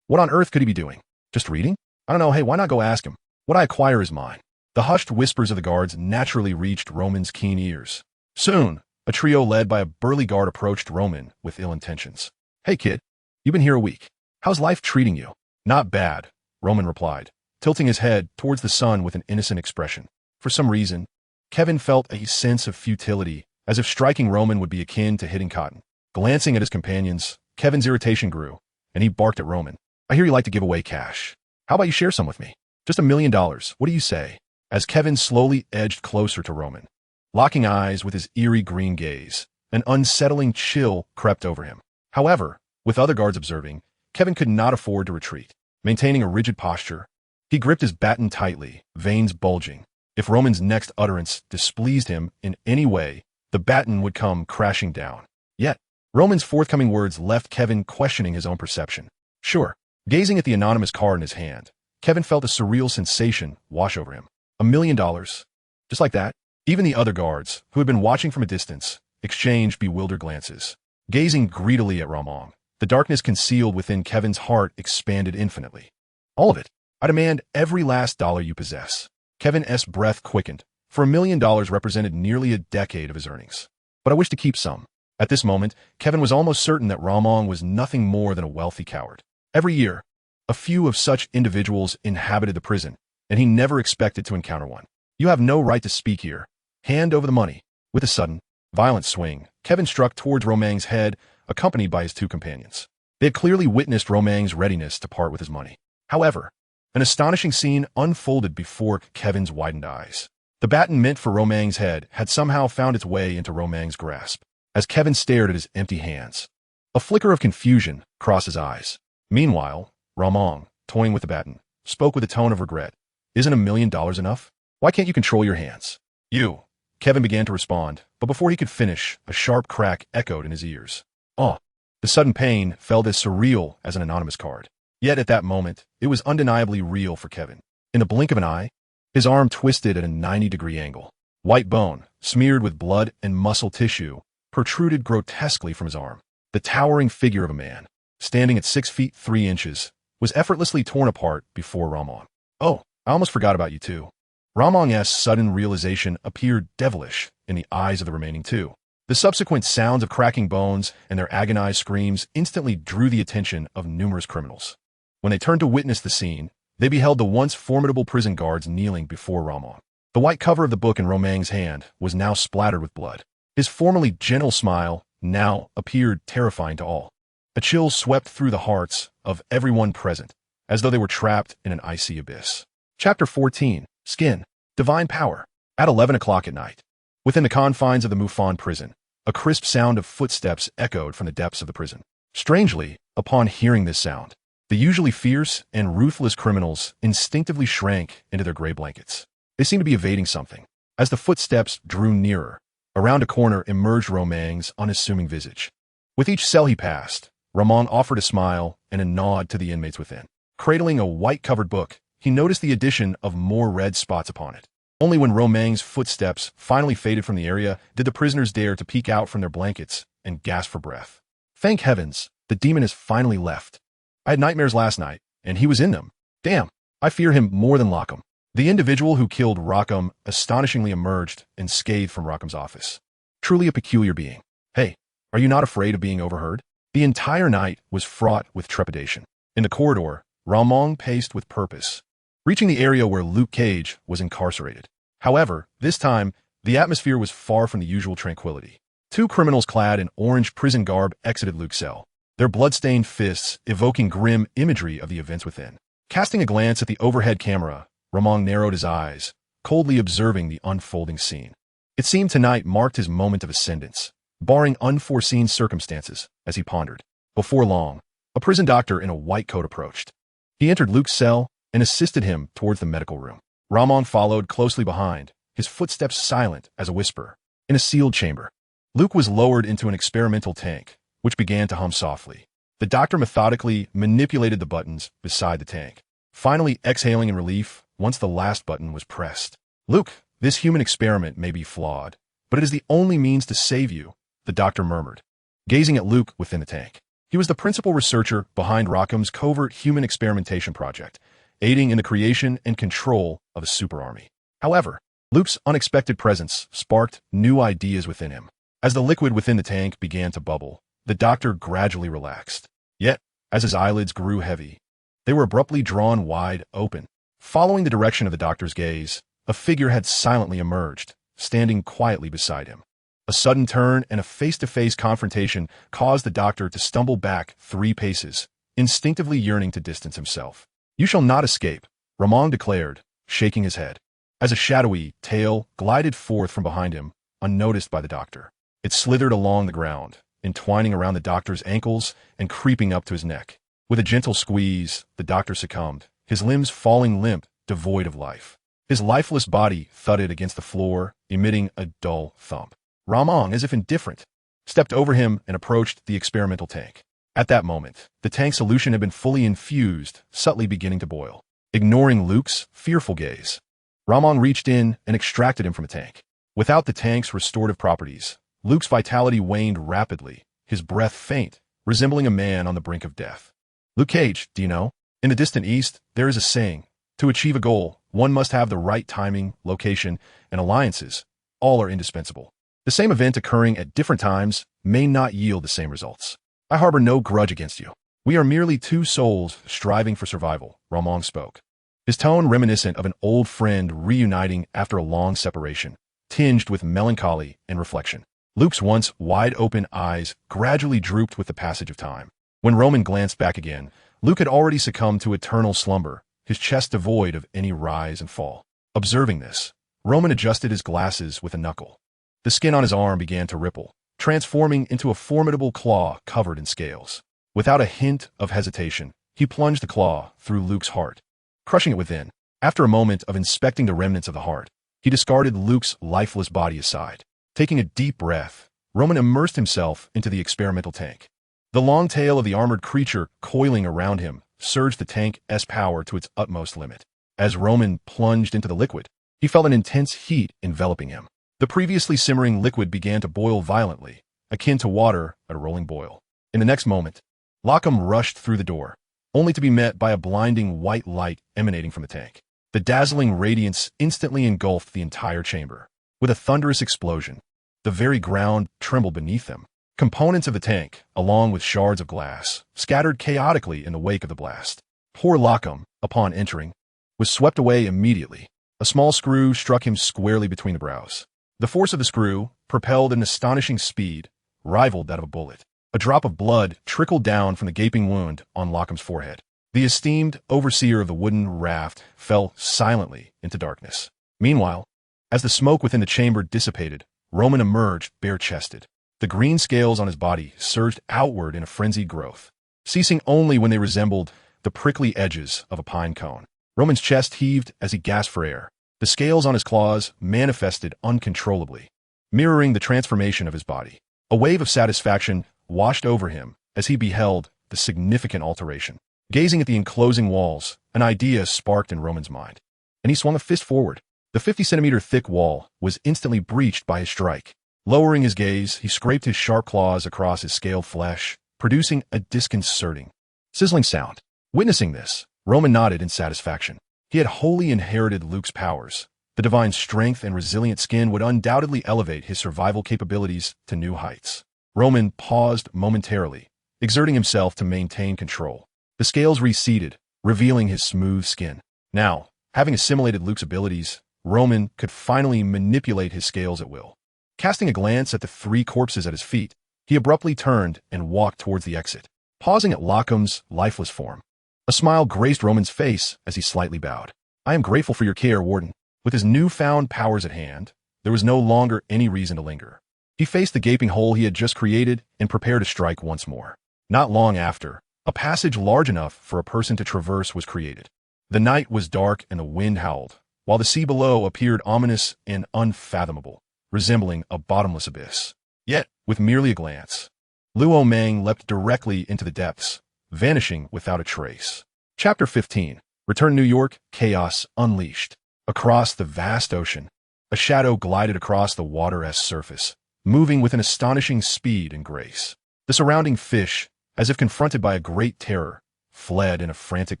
What on earth could he be doing? Just reading? I don't know, hey, why not go ask him? What I acquire is mine. The hushed whispers of the guards naturally reached Roman's keen ears. Soon, a trio led by a burly guard approached Roman with ill intentions. Hey kid, you've been here a week. How's life treating you? Not bad, Roman replied, tilting his head towards the sun with an innocent expression. For some reason, Kevin felt a sense of futility, as if striking Roman would be akin to hitting cotton. Glancing at his companions, Kevin's irritation grew, and he barked at Roman. I hear you like to give away cash. How about you share some with me? Just $1 million, what do you say? As Kevin slowly edged closer to Roman, locking eyes with his eerie green gaze, an unsettling chill crept over him. However, with other guards observing, Kevin could not afford to retreat. Maintaining a rigid posture, he gripped his baton tightly, veins bulging. If Roman's next utterance displeased him in any way, the baton would come crashing down. Yet, Roman's forthcoming words left Kevin questioning his own perception. Sure, gazing at the anonymous card in his hand, Kevin felt a surreal sensation wash over him. $1 million. Just like that, even the other guards, who had been watching from a distance, exchanged bewildered glances. Gazing greedily at Ramon, the darkness concealed within Kevin's heart expanded infinitely. All of it. I demand every last dollar you possess. Kevin's breath quickened, for $1 million represented nearly a decade of his earnings. But I wish to keep some. At this moment, Kevin was almost certain that Ramon was nothing more than a wealthy coward. Every year, a few of such individuals inhabited the prison, and he never expected to encounter one. You have no right to speak here. Hand over the money. With a sudden, violent swing, Kevin struck towards Romang's head, accompanied by his two companions. They had clearly witnessed Romang's readiness to part with his money. However, an astonishing scene unfolded before Kevin's widened eyes. The baton meant for Romang's head had somehow found its way into Romang's grasp. As Kevin stared at his empty hands, a flicker of confusion crossed his eyes. Meanwhile, Ramon, toying with the baton, spoke with a tone of regret. Isn't $1 million enough? Why can't you control your hands? You. Kevin began to respond, but before he could finish, a sharp crack echoed in his ears. Oh. The sudden pain felt as surreal as an anonymous card. Yet at that moment, it was undeniably real for Kevin. In the blink of an eye, his arm twisted at a 90-degree angle. White bone, smeared with blood and muscle tissue, protruded grotesquely from his arm. The towering figure of a man, standing at 6 feet 3 inches, was effortlessly torn apart before Ramon. Oh. I almost forgot about you too. Ramon's sudden realization appeared devilish in the eyes of the remaining two. The subsequent sounds of cracking bones and their agonized screams instantly drew the attention of numerous criminals. When they turned to witness the scene, they beheld the once formidable prison guards kneeling before Ramon. The white cover of the book in Romang's hand was now splattered with blood. His formerly gentle smile now appeared terrifying to all. A chill swept through the hearts of everyone present, as though they were trapped in an icy abyss. Chapter 14. Skin. Divine Power. At 11 o'clock at night, within the confines of the Mufon prison, a crisp sound of footsteps echoed from the depths of the prison. Strangely, upon hearing this sound, the usually fierce and ruthless criminals instinctively shrank into their gray blankets. They seemed to be evading something. As the footsteps drew nearer, around a corner emerged Romang's unassuming visage. With each cell he passed, Ramon offered a smile and a nod to the inmates within. Cradling a white-covered book, he noticed the addition of more red spots upon it. Only when Romang's footsteps finally faded from the area did the prisoners dare to peek out from their blankets and gasp for breath. Thank heavens, the demon has finally left. I had nightmares last night, and he was in them. Damn, I fear him more than Lockham. The individual who killed Rackham astonishingly emerged and scathed from Rackham's office. Truly a peculiar being. Hey, are you not afraid of being overheard? The entire night was fraught with trepidation. In the corridor, Ramong paced with purpose, reaching the area where Luke Cage was incarcerated. However, this time, the atmosphere was far from the usual tranquility. Two criminals clad in orange prison garb exited Luke's cell, their blood-stained fists evoking grim imagery of the events within. Casting a glance at the overhead camera, Ramong narrowed his eyes, coldly observing the unfolding scene. It seemed tonight marked his moment of ascendance, barring unforeseen circumstances, as he pondered. Before long, a prison doctor in a white coat approached. He entered Luke's cell and assisted him towards the medical room. Ramong followed closely behind, his footsteps silent as a whisper. In a sealed chamber, Luke was lowered into an experimental tank, which began to hum softly. The doctor methodically manipulated the buttons beside the tank, finally exhaling in relief once the last button was pressed. Luke, this human experiment may be flawed, but it is the only means to save you, the doctor murmured, gazing at Luke within the tank. He was the principal researcher behind Rackham's covert human experimentation project, aiding in the creation and control of a super army. However, Luke's unexpected presence sparked new ideas within him. As the liquid within the tank began to bubble, the doctor gradually relaxed. Yet, as his eyelids grew heavy, they were abruptly drawn wide open. Following the direction of the doctor's gaze, a figure had silently emerged, standing quietly beside him. A sudden turn and a face-to-face confrontation caused the doctor to stumble back 3 paces, instinctively yearning to distance himself. "You shall not escape," Ramong declared, shaking his head, as a shadowy tail glided forth from behind him, unnoticed by the doctor. It slithered along the ground, entwining around the doctor's ankles and creeping up to his neck. With a gentle squeeze, the doctor succumbed, his limbs falling limp, devoid of life. His lifeless body thudded against the floor, emitting a dull thump. Ramong, as if indifferent, stepped over him and approached the experimental tank. At that moment, the tank solution had been fully infused, subtly beginning to boil. Ignoring Luke's fearful gaze, Ramong reached in and extracted him from the tank. Without the tank's restorative properties, Luke's vitality waned rapidly, his breath faint, resembling a man on the brink of death. "Luke Cage, do you know? In the distant east, there is a saying, to achieve a goal, one must have the right timing, location, and alliances. All are indispensable. The same event occurring at different times may not yield the same results. I harbor no grudge against you. We are merely 2 souls striving for survival," Ramong spoke, his tone reminiscent of an old friend reuniting after a long separation, tinged with melancholy and reflection. Luke's once wide-open eyes gradually drooped with the passage of time. When Roman glanced back again, Luke had already succumbed to eternal slumber, his chest devoid of any rise and fall. Observing this, Roman adjusted his glasses with a knuckle. The skin on his arm began to ripple, transforming into a formidable claw covered in scales. Without a hint of hesitation, he plunged the claw through Luke's heart, crushing it within. After a moment of inspecting the remnants of the heart, he discarded Luke's lifeless body aside. Taking a deep breath, Roman immersed himself into the experimental tank. The long tail of the armored creature coiling around him surged the tank's power to its utmost limit. As Roman plunged into the liquid, he felt an intense heat enveloping him. The previously simmering liquid began to boil violently, akin to water at a rolling boil. In the next moment, Lockham rushed through the door, only to be met by a blinding white light emanating from the tank. The dazzling radiance instantly engulfed the entire chamber. With a thunderous explosion, the very ground trembled beneath them. Components of the tank, along with shards of glass, scattered chaotically in the wake of the blast. Poor Lockham, upon entering, was swept away immediately. A small screw struck him squarely between the brows. The force of the screw, propelled at an astonishing speed, rivaled that of a bullet. A drop of blood trickled down from the gaping wound on Lockham's forehead. The esteemed overseer of the wooden raft fell silently into darkness. Meanwhile, as the smoke within the chamber dissipated, Roman emerged bare-chested. The green scales on his body surged outward in a frenzied growth, ceasing only when they resembled the prickly edges of a pine cone. Roman's chest heaved as he gasped for air. The scales on his claws manifested uncontrollably, mirroring the transformation of his body. A wave of satisfaction washed over him as he beheld the significant alteration. Gazing at the enclosing walls, an idea sparked in Roman's mind, and he swung a fist forward. The 50-centimeter thick wall was instantly breached by his strike. Lowering his gaze, he scraped his sharp claws across his scaled flesh, producing a disconcerting, sizzling sound. Witnessing this, Roman nodded in satisfaction. He had wholly inherited Luke's powers. The divine strength and resilient skin would undoubtedly elevate his survival capabilities to new heights. Roman paused momentarily, exerting himself to maintain control. The scales receded, revealing his smooth skin. Now, having assimilated Luke's abilities, Roman could finally manipulate his scales at will. Casting a glance at the three corpses at his feet, he abruptly turned and walked towards the exit, pausing at Locke's lifeless form. A smile graced Roman's face as he slightly bowed. "I am grateful for your care, Warden." With his newfound powers at hand, there was no longer any reason to linger. He faced the gaping hole he had just created and prepared to strike once more. Not long after, a passage large enough for a person to traverse was created. The night was dark and the wind howled, while the sea below appeared ominous and unfathomable, resembling a bottomless abyss. Yet, with merely a glance, Luo Mang leapt directly into the depths, vanishing without a trace. Chapter 15. Return to New York, Chaos Unleashed. Across the vast ocean, a shadow glided across the water's surface, moving with an astonishing speed and grace. The surrounding fish, as if confronted by a great terror, fled in a frantic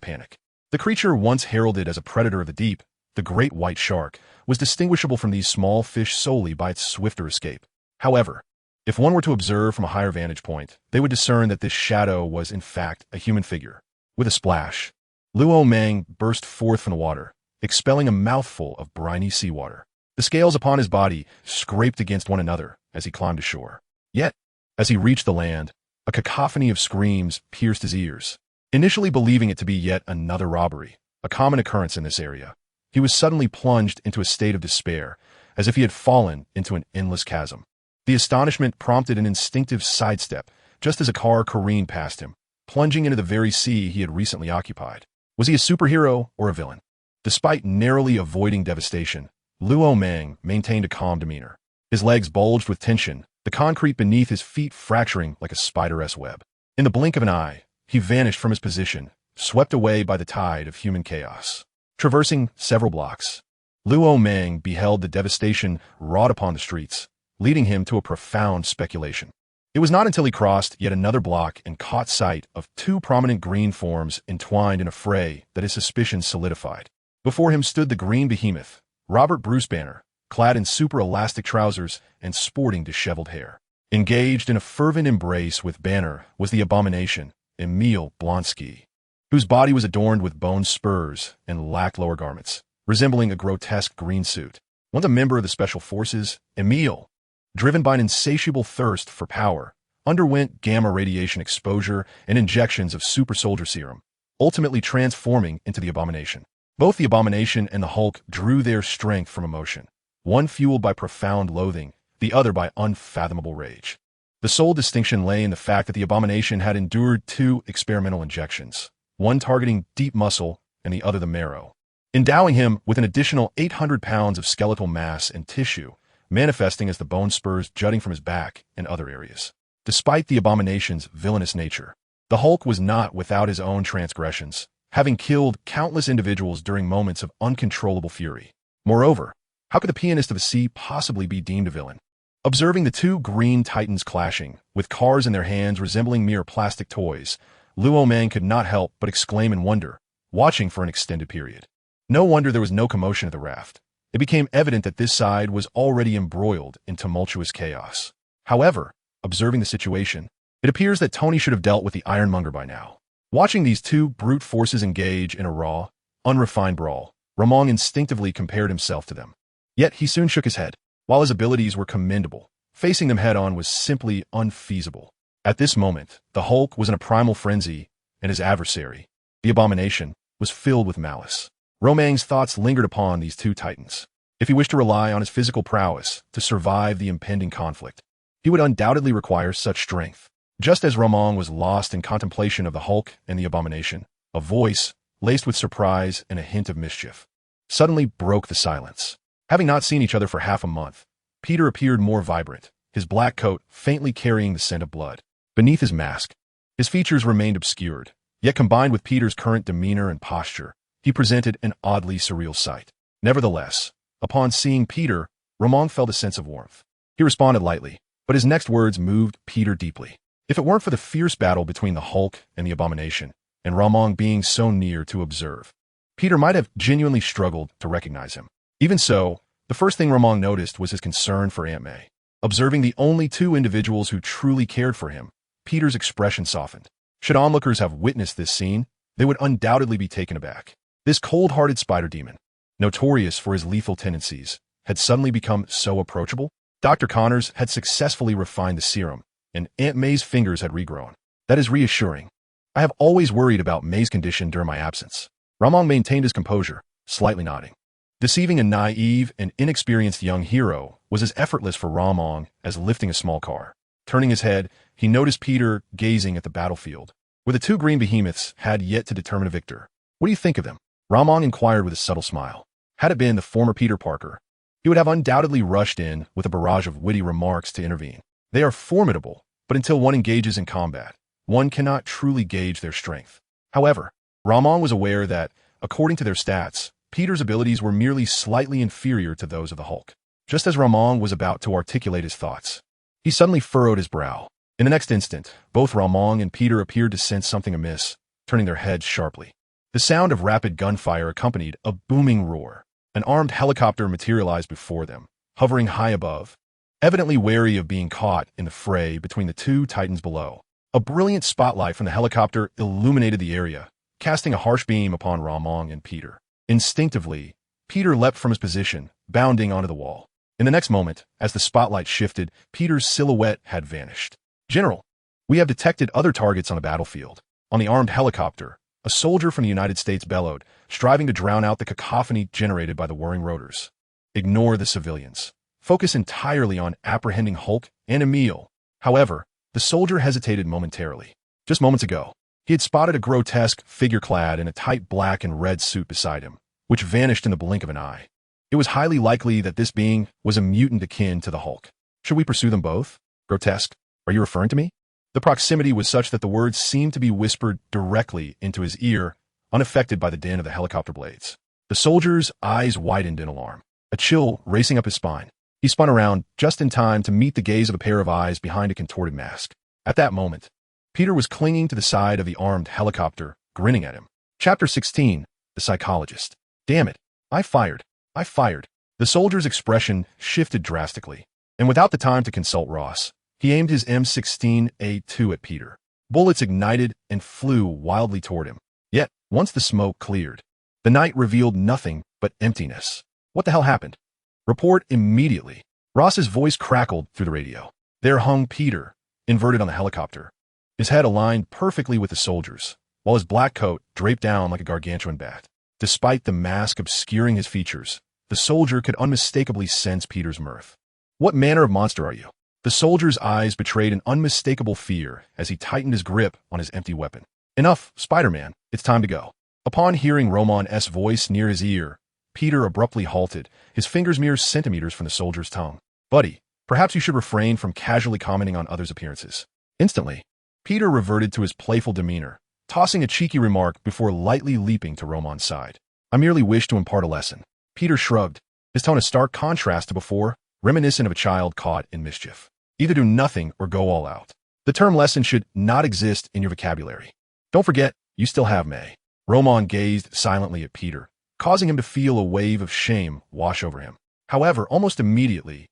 panic. The creature once heralded as a predator of the deep, the great white shark, was distinguishable from these small fish solely by its swifter escape. However, if one were to observe from a higher vantage point, they would discern that this shadow was in fact a human figure. With a splash, Luo Mang burst forth from the water, expelling a mouthful of briny seawater. The scales upon his body scraped against one another as he climbed ashore. Yet, as he reached the land, a cacophony of screams pierced his ears. Initially believing it to be yet another robbery, a common occurrence in this area, he was suddenly plunged into a state of despair, as if he had fallen into an endless chasm. The astonishment prompted an instinctive sidestep, just as a car careened past him, plunging into the very sea he had recently occupied. Was he a superhero or a villain? Despite narrowly avoiding devastation, Luo Mang maintained a calm demeanor. His legs bulged with tension, the concrete beneath his feet fracturing like a spider's web. In the blink of an eye, he vanished from his position, swept away by the tide of human chaos. Traversing several blocks, Luo Mang beheld the devastation wrought upon the streets, leading him to a profound speculation. It was not until he crossed yet another block and caught sight of two prominent green forms entwined in a fray that his suspicions solidified. Before him stood the green behemoth, Robert Bruce Banner, clad in super-elastic trousers and sporting disheveled hair. Engaged in a fervent embrace with Banner was the abomination, Emil Blonsky, whose body was adorned with bone spurs and lacked lower garments, resembling a grotesque green suit. Once a member of the Special Forces, Emil, driven by an insatiable thirst for power, underwent gamma radiation exposure and injections of super soldier serum, ultimately transforming into the Abomination. Both the Abomination and the Hulk drew their strength from emotion, one fueled by profound loathing, the other by unfathomable rage. The sole distinction lay in the fact that the Abomination had endured two experimental injections, one targeting deep muscle and the other the marrow, endowing him with an additional 800 pounds of skeletal mass and tissue, manifesting as the bone spurs jutting from his back and other areas. Despite the Abomination's villainous nature, the Hulk was not without his own transgressions, having killed countless individuals during moments of uncontrollable fury. Moreover, how could the pianist of the sea possibly be deemed a villain? Observing the two green titans clashing, with cars in their hands resembling mere plastic toys, Luo Mang could not help but exclaim in wonder, watching for an extended period. No wonder there was no commotion at the raft. It became evident that this side was already embroiled in tumultuous chaos. However, observing the situation, it appears that Tony should have dealt with the Ironmonger by now. Watching these two brute forces engage in a raw, unrefined brawl, Roman instinctively compared himself to them. Yet he soon shook his head. While his abilities were commendable, facing them head-on was simply unfeasible. At this moment, the Hulk was in a primal frenzy, and his adversary, the Abomination, was filled with malice. Romang's thoughts lingered upon these two titans. If he wished to rely on his physical prowess to survive the impending conflict, he would undoubtedly require such strength. Just as Roman was lost in contemplation of the Hulk and the Abomination, a voice, laced with surprise and a hint of mischief, suddenly broke the silence. Having not seen each other for half a month, Peter appeared more vibrant, his black coat faintly carrying the scent of blood. Beneath his mask, his features remained obscured, yet combined with Peter's current demeanor and posture, he presented an oddly surreal sight. Nevertheless, upon seeing Peter, Roman felt a sense of warmth. He responded lightly, but his next words moved Peter deeply. If it weren't for the fierce battle between the Hulk and the Abomination, and Roman being so near to observe, Peter might have genuinely struggled to recognize him. Even so, the first thing Roman noticed was his concern for Aunt May. Observing the only two individuals who truly cared for him, Peter's expression softened. Should onlookers have witnessed this scene, they would undoubtedly be taken aback. This cold-hearted spider demon, notorious for his lethal tendencies, had suddenly become so approachable. Dr. Connors had successfully refined the serum, and Aunt May's fingers had regrown. That is reassuring. I have always worried about May's condition during my absence. Luo Mang maintained his composure, slightly nodding. Deceiving a naive and inexperienced young hero was as effortless for Luo Mang as lifting a small car. Turning his head, he noticed Peter gazing at the battlefield, where the two green behemoths had yet to determine a victor. What do you think of them? Luo Mang inquired with a subtle smile. Had it been the former Peter Parker, he would have undoubtedly rushed in with a barrage of witty remarks to intervene. They are formidable, but until one engages in combat, one cannot truly gauge their strength. However, Luo Mang was aware that, according to their stats, Peter's abilities were merely slightly inferior to those of the Hulk. Just as Luo Mang was about to articulate his thoughts, he suddenly furrowed his brow. In the next instant, both Luo Mang and Peter appeared to sense something amiss, turning their heads sharply. The sound of rapid gunfire accompanied a booming roar. An armed helicopter materialized before them, hovering high above, evidently wary of being caught in the fray between the two titans below. A brilliant spotlight from the helicopter illuminated the area, casting a harsh beam upon Luo Mang and Peter. Instinctively, Peter leapt from his position, bounding onto the wall. In the next moment, as the spotlight shifted, Peter's silhouette had vanished. General, we have detected other targets on the battlefield. On the armed helicopter, a soldier from the United States bellowed, striving to drown out the cacophony generated by the whirring rotors. Ignore the civilians. Focus entirely on apprehending Hulk and Emil. However, the soldier hesitated momentarily. Just moments ago, he had spotted a grotesque figure clad in a tight black and red suit beside him, which vanished in the blink of an eye. It was highly likely that this being was a mutant akin to the Hulk. Should we pursue them both? Grotesque, are you referring to me? The proximity was such that the words seemed to be whispered directly into his ear, unaffected by the din of the helicopter blades. The soldier's eyes widened in alarm, a chill racing up his spine. He spun around just in time to meet the gaze of a pair of eyes behind a contorted mask. At that moment, Peter was clinging to the side of the armed helicopter, grinning at him. Chapter 16, The Psychologist. Damn it, I fired. The soldier's expression shifted drastically, and without the time to consult Ross, he aimed his M16A2 at Peter. Bullets ignited and flew wildly toward him. Yet, once the smoke cleared, the night revealed nothing but emptiness. What the hell happened? Report immediately. Ross's voice crackled through the radio. There hung Peter, inverted on the helicopter, his head aligned perfectly with the soldier's, while his black coat draped down like a gargantuan bat. Despite the mask obscuring his features, the soldier could unmistakably sense Peter's mirth. What manner of monster are you? The soldier's eyes betrayed an unmistakable fear as he tightened his grip on his empty weapon. Enough, Spider-Man. It's time to go. Upon hearing Roman's voice near his ear, Peter abruptly halted, his fingers mere centimeters from the soldier's tongue. Buddy, perhaps you should refrain from casually commenting on others' appearances. Instantly, Peter reverted to his playful demeanor, tossing a cheeky remark before lightly leaping to Roman's side. I merely wish to impart a lesson. Peter shrugged, his tone a stark contrast to before, reminiscent of a child caught in mischief. Either do nothing or go all out. The term lesson should not exist in your vocabulary. Don't forget, you still have May. Roman gazed silently at Peter, causing him to feel a wave of shame wash over him. However, almost immediately,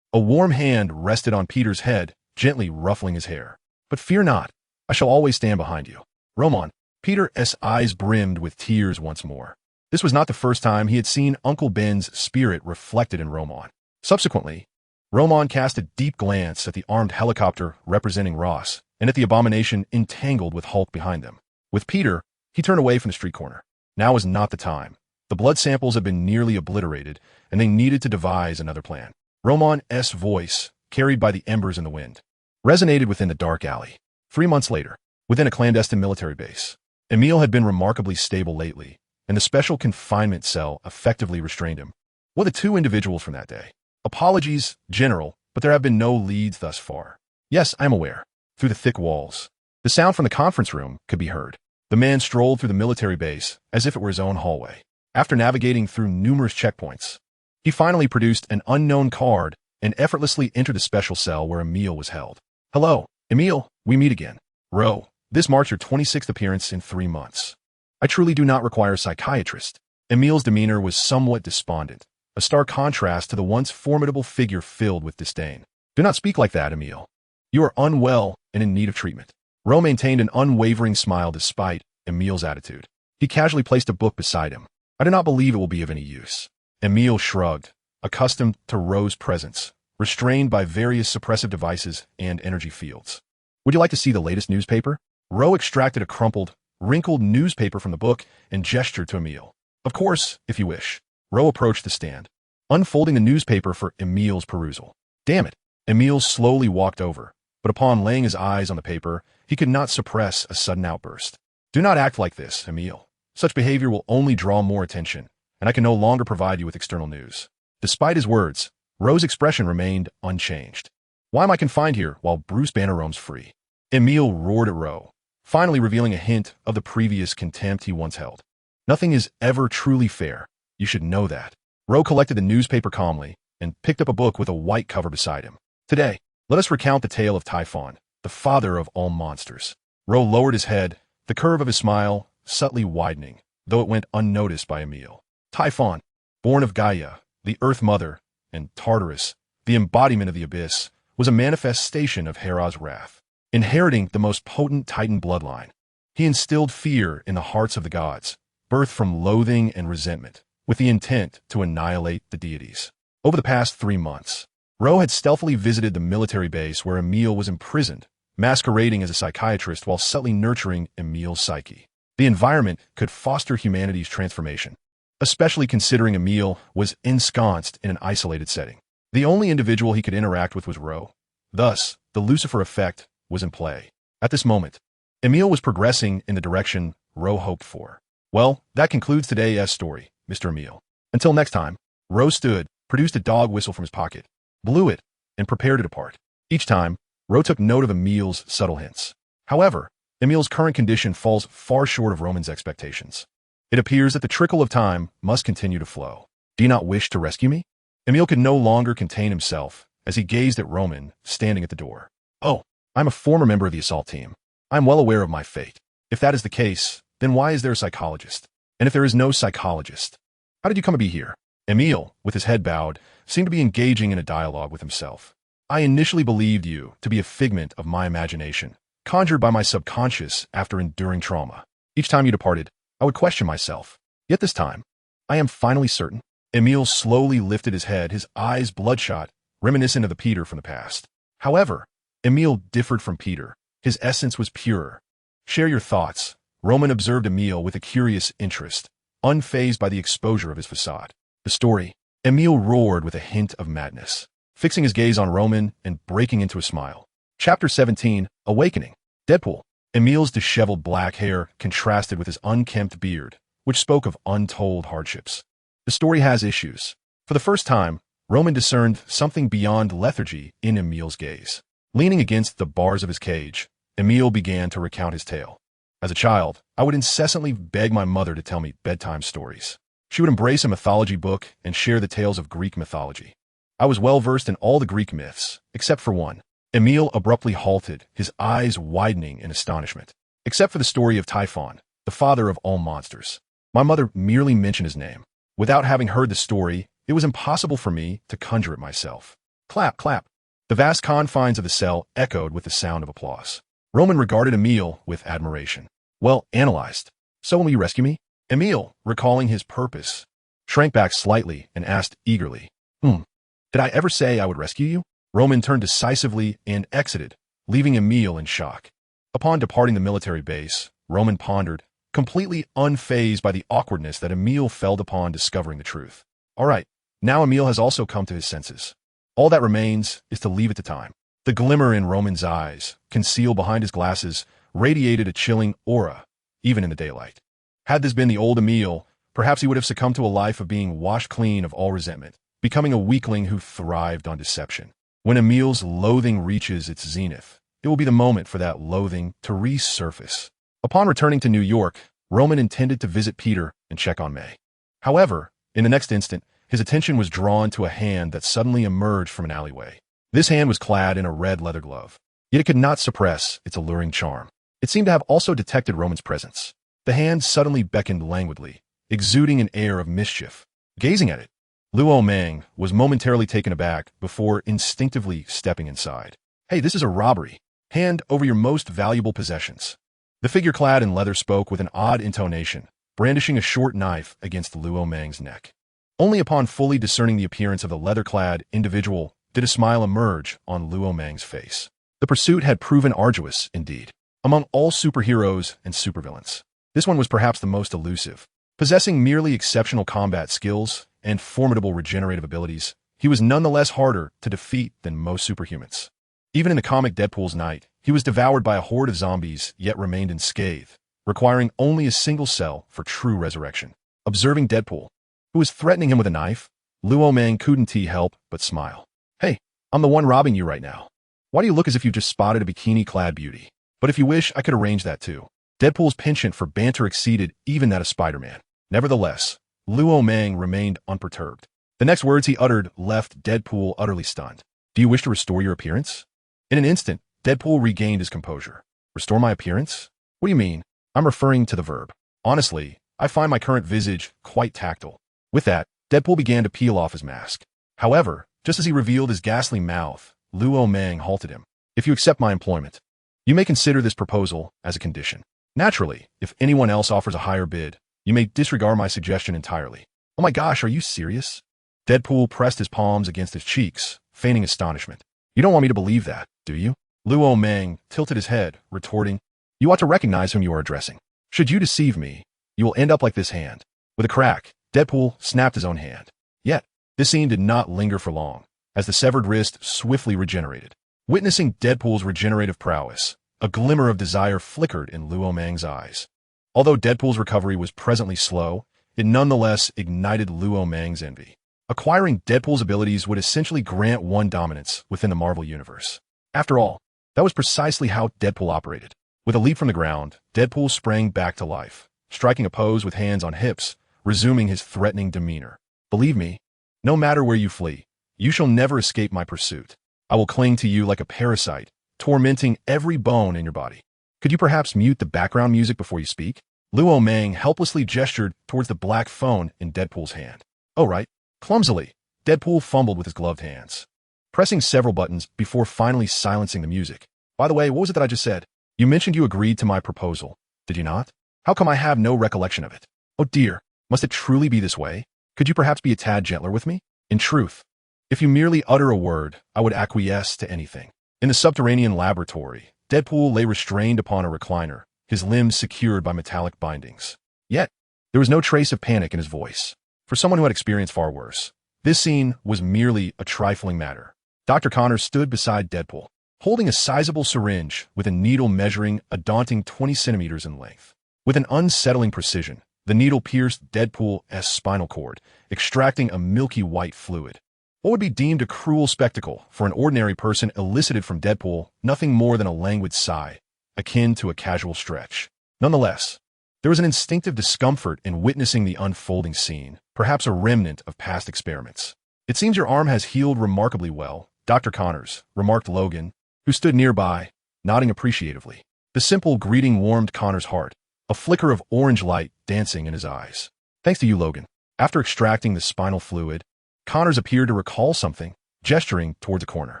a warm hand rested on Peter's head, gently ruffling his hair. But fear not, I shall always stand behind you. Roman, Peter's eyes brimmed with tears once more. This was not the first time he had seen Uncle Ben's spirit reflected in Roman. Subsequently, Roman cast a deep glance at the armed helicopter representing Ross, and at the abomination entangled with Hulk behind them. With Peter, he turned away from the street corner. Now was not the time. The blood samples had been nearly obliterated, and they needed to devise another plan. Roman's voice, carried by the embers in the wind, resonated within the dark alley. 3 months later, within a clandestine military base, Emil had been remarkably stable lately, and the special confinement cell effectively restrained him. What the two individuals from that day? Apologies, General, but there have been no leads thus far. Yes, I am aware. Through the thick walls, the sound from the conference room could be heard. The man strolled through the military base as if it were his own hallway. After navigating through numerous checkpoints, he finally produced an unknown card and effortlessly entered the special cell where Emil was held. Hello, Emil, we meet again. Ro, this marks your 26th appearance in 3 months. I truly do not require a psychiatrist. Emil's demeanor was somewhat despondent, a stark contrast to the once formidable figure filled with disdain. Do not speak like that, Emil. You are unwell and in need of treatment. Ro maintained an unwavering smile despite Emil's attitude. He casually placed a book beside him. I do not believe it will be of any use. Emil shrugged, accustomed to Ro's presence, restrained by various suppressive devices and energy fields. Would you like to see the latest newspaper? Ro extracted a crumpled, wrinkled newspaper from the book and gestured to Emil. Of course, if you wish. Ro approached the stand, unfolding the newspaper for Emil's perusal. Damn it. Emil slowly walked over, but upon laying his eyes on the paper, he could not suppress a sudden outburst. Do not act like this, Emil. Such behavior will only draw more attention, and I can no longer provide you with external news. Despite his words, Ro's expression remained unchanged. Why am I confined here while Bruce Banner roams free? Emil roared at Ro, finally revealing a hint of the previous contempt he once held. Nothing is ever truly fair. You should know that. Ro collected the newspaper calmly and picked up a book with a white cover beside him. Today, let us recount the tale of Typhon, the father of all monsters. Ro lowered his head, the curve of his smile subtly widening, though it went unnoticed by Emil. Typhon, born of Gaia, the Earth Mother, and Tartarus, the embodiment of the Abyss, was a manifestation of Hera's wrath. Inheriting the most potent Titan bloodline, he instilled fear in the hearts of the gods, birthed from loathing and resentment, with the intent to annihilate the deities. Over the past 3 months, Ro had stealthily visited the military base where Emil was imprisoned, masquerading as a psychiatrist while subtly nurturing Emil's psyche. The environment could foster humanity's transformation, especially considering Emil was ensconced in an isolated setting. The only individual he could interact with was Ro. Thus, the Lucifer effect was in play. At this moment, Emil was progressing in the direction Ro hoped for. Well, that concludes today's story, Mr. Emil. Until next time, Ro stood, produced a dog whistle from his pocket, blew it, and prepared to depart. Each time, Ro took note of Emil's subtle hints. However, Emil's current condition falls far short of Roman's expectations. It appears that the trickle of time must continue to flow. Do you not wish to rescue me? Emil could no longer contain himself as he gazed at Roman standing at the door. Oh, I'm a former member of the assault team. I'm well aware of my fate. If that is the case, then why is there a psychologist? And if there is no psychologist, how did you come to be here? Emil, with his head bowed, seemed to be engaging in a dialogue with himself. I initially believed you to be a figment of my imagination, conjured by my subconscious after enduring trauma. Each time you departed, I would question myself. Yet this time, I am finally certain. Emil slowly lifted his head, his eyes bloodshot, reminiscent of the Peter from the past. However, Emil differed from Peter. His essence was purer. Share your thoughts. Roman observed Emil with a curious interest, unfazed by the exposure of his facade. The story. Emil roared with a hint of madness, fixing his gaze on Roman and breaking into a smile. Chapter 17, Awakening. Deadpool. Emil's disheveled black hair contrasted with his unkempt beard, which spoke of untold hardships. The story has issues. For the first time, Roman discerned something beyond lethargy in Emil's gaze. Leaning against the bars of his cage, Emil began to recount his tale. As a child, I would incessantly beg my mother to tell me bedtime stories. She would embrace a mythology book and share the tales of Greek mythology. I was well versed in all the Greek myths, except for one. Emil abruptly halted, his eyes widening in astonishment. Except for the story of Typhon, the father of all monsters. My mother merely mentioned his name. Without having heard the story, it was impossible for me to conjure it myself. Clap, clap. The vast confines of the cell echoed with the sound of applause. Roman regarded Emil with admiration. Well analyzed. So will you rescue me? Emil, recalling his purpose, shrank back slightly and asked eagerly, Did I ever say I would rescue you? Roman turned decisively and exited, leaving Emil in shock. Upon departing the military base, Roman pondered, completely unfazed by the awkwardness that Emil felt upon discovering the truth. All right, now Emil has also come to his senses. All that remains is to leave it to time. The glimmer in Roman's eyes, concealed behind his glasses, radiated a chilling aura, even in the daylight. Had this been the old Emil, perhaps he would have succumbed to a life of being washed clean of all resentment, becoming a weakling who thrived on deception. When Emil's loathing reaches its zenith, it will be the moment for that loathing to resurface. Upon returning to New York, Roman intended to visit Peter and check on May. However, in the next instant, his attention was drawn to a hand that suddenly emerged from an alleyway. This hand was clad in a red leather glove, yet it could not suppress its alluring charm. It seemed to have also detected Roman's presence. The hand suddenly beckoned languidly, exuding an air of mischief. Gazing at it, Luo Mang was momentarily taken aback before instinctively stepping inside. Hey, this is a robbery. Hand over your most valuable possessions. The figure clad in leather spoke with an odd intonation, brandishing a short knife against Luo Mang's neck. Only upon fully discerning the appearance of the leather-clad individual did a smile emerge on Luo Mang's face. The pursuit had proven arduous, indeed. Among all superheroes and supervillains, this one was perhaps the most elusive. Possessing merely exceptional combat skills and formidable regenerative abilities, he was nonetheless harder to defeat than most superhumans. Even in the comic Deadpool's Night, he was devoured by a horde of zombies yet remained unscathed, requiring only a single cell for true resurrection. Observing Deadpool, who was threatening him with a knife, Luo Mang couldn't help but smile. "Hey, I'm the one robbing you right now. Why do you look as if you've just spotted a bikini-clad beauty? But if you wish, I could arrange that too." Deadpool's penchant for banter exceeded even that of Spider-Man. Nevertheless, Luo Mang remained unperturbed. The next words he uttered left Deadpool utterly stunned. "Do you wish to restore your appearance?" In an instant, Deadpool regained his composure. "Restore my appearance? What do you mean?" "I'm referring to the verb. Honestly, I find my current visage quite tactile." With that, Deadpool began to peel off his mask. However, just as he revealed his ghastly mouth, Luo Mang halted him. "If you accept my employment, you may consider this proposal as a condition. Naturally, if anyone else offers a higher bid, you may disregard my suggestion entirely." "Oh my gosh, are you serious?" Deadpool pressed his palms against his cheeks, feigning astonishment. "You don't want me to believe that, do you?" Luo Mang tilted his head, retorting, "You ought to recognize whom you are addressing. Should you deceive me, you will end up like this hand." With a crack, Deadpool snapped his own hand. Yet, this scene did not linger for long, as the severed wrist swiftly regenerated. Witnessing Deadpool's regenerative prowess, a glimmer of desire flickered in Luo Mang's eyes. Although Deadpool's recovery was presently slow, it nonetheless ignited Luo Mang's envy. Acquiring Deadpool's abilities would essentially grant one dominance within the Marvel Universe. After all, that was precisely how Deadpool operated. With a leap from the ground, Deadpool sprang back to life, striking a pose with hands on hips, resuming his threatening demeanor. "Believe me, no matter where you flee, you shall never escape my pursuit. I will cling to you like a parasite, tormenting every bone in your body." "Could you perhaps mute the background music before you speak?" Luo Mang helplessly gestured towards the black phone in Deadpool's hand. "Oh, right." Clumsily, Deadpool fumbled with his gloved hands, pressing several buttons before finally silencing the music. "By the way, what was it that I just said? You mentioned you agreed to my proposal, did you not? How come I have no recollection of it? Oh dear, must it truly be this way? Could you perhaps be a tad gentler with me? In truth, if you merely utter a word, I would acquiesce to anything." In the subterranean laboratory, Deadpool lay restrained upon a recliner, his limbs secured by metallic bindings. Yet, there was no trace of panic in his voice. For someone who had experienced far worse, this scene was merely a trifling matter. Dr. Connors stood beside Deadpool, holding a sizable syringe with a needle measuring a daunting 20 centimeters in length. With an unsettling precision, the needle pierced Deadpool's spinal cord, extracting a milky white fluid. What would be deemed a cruel spectacle for an ordinary person elicited from Deadpool nothing more than a languid sigh, akin to a casual stretch. Nonetheless, there was an instinctive discomfort in witnessing the unfolding scene, perhaps a remnant of past experiments. "It seems your arm has healed remarkably well, Dr. Connors," remarked Logan, who stood nearby, nodding appreciatively. The simple greeting warmed Connors' heart, a flicker of orange light dancing in his eyes. "Thanks to you, Logan." After extracting the spinal fluid, Connors appeared to recall something, gesturing towards a corner.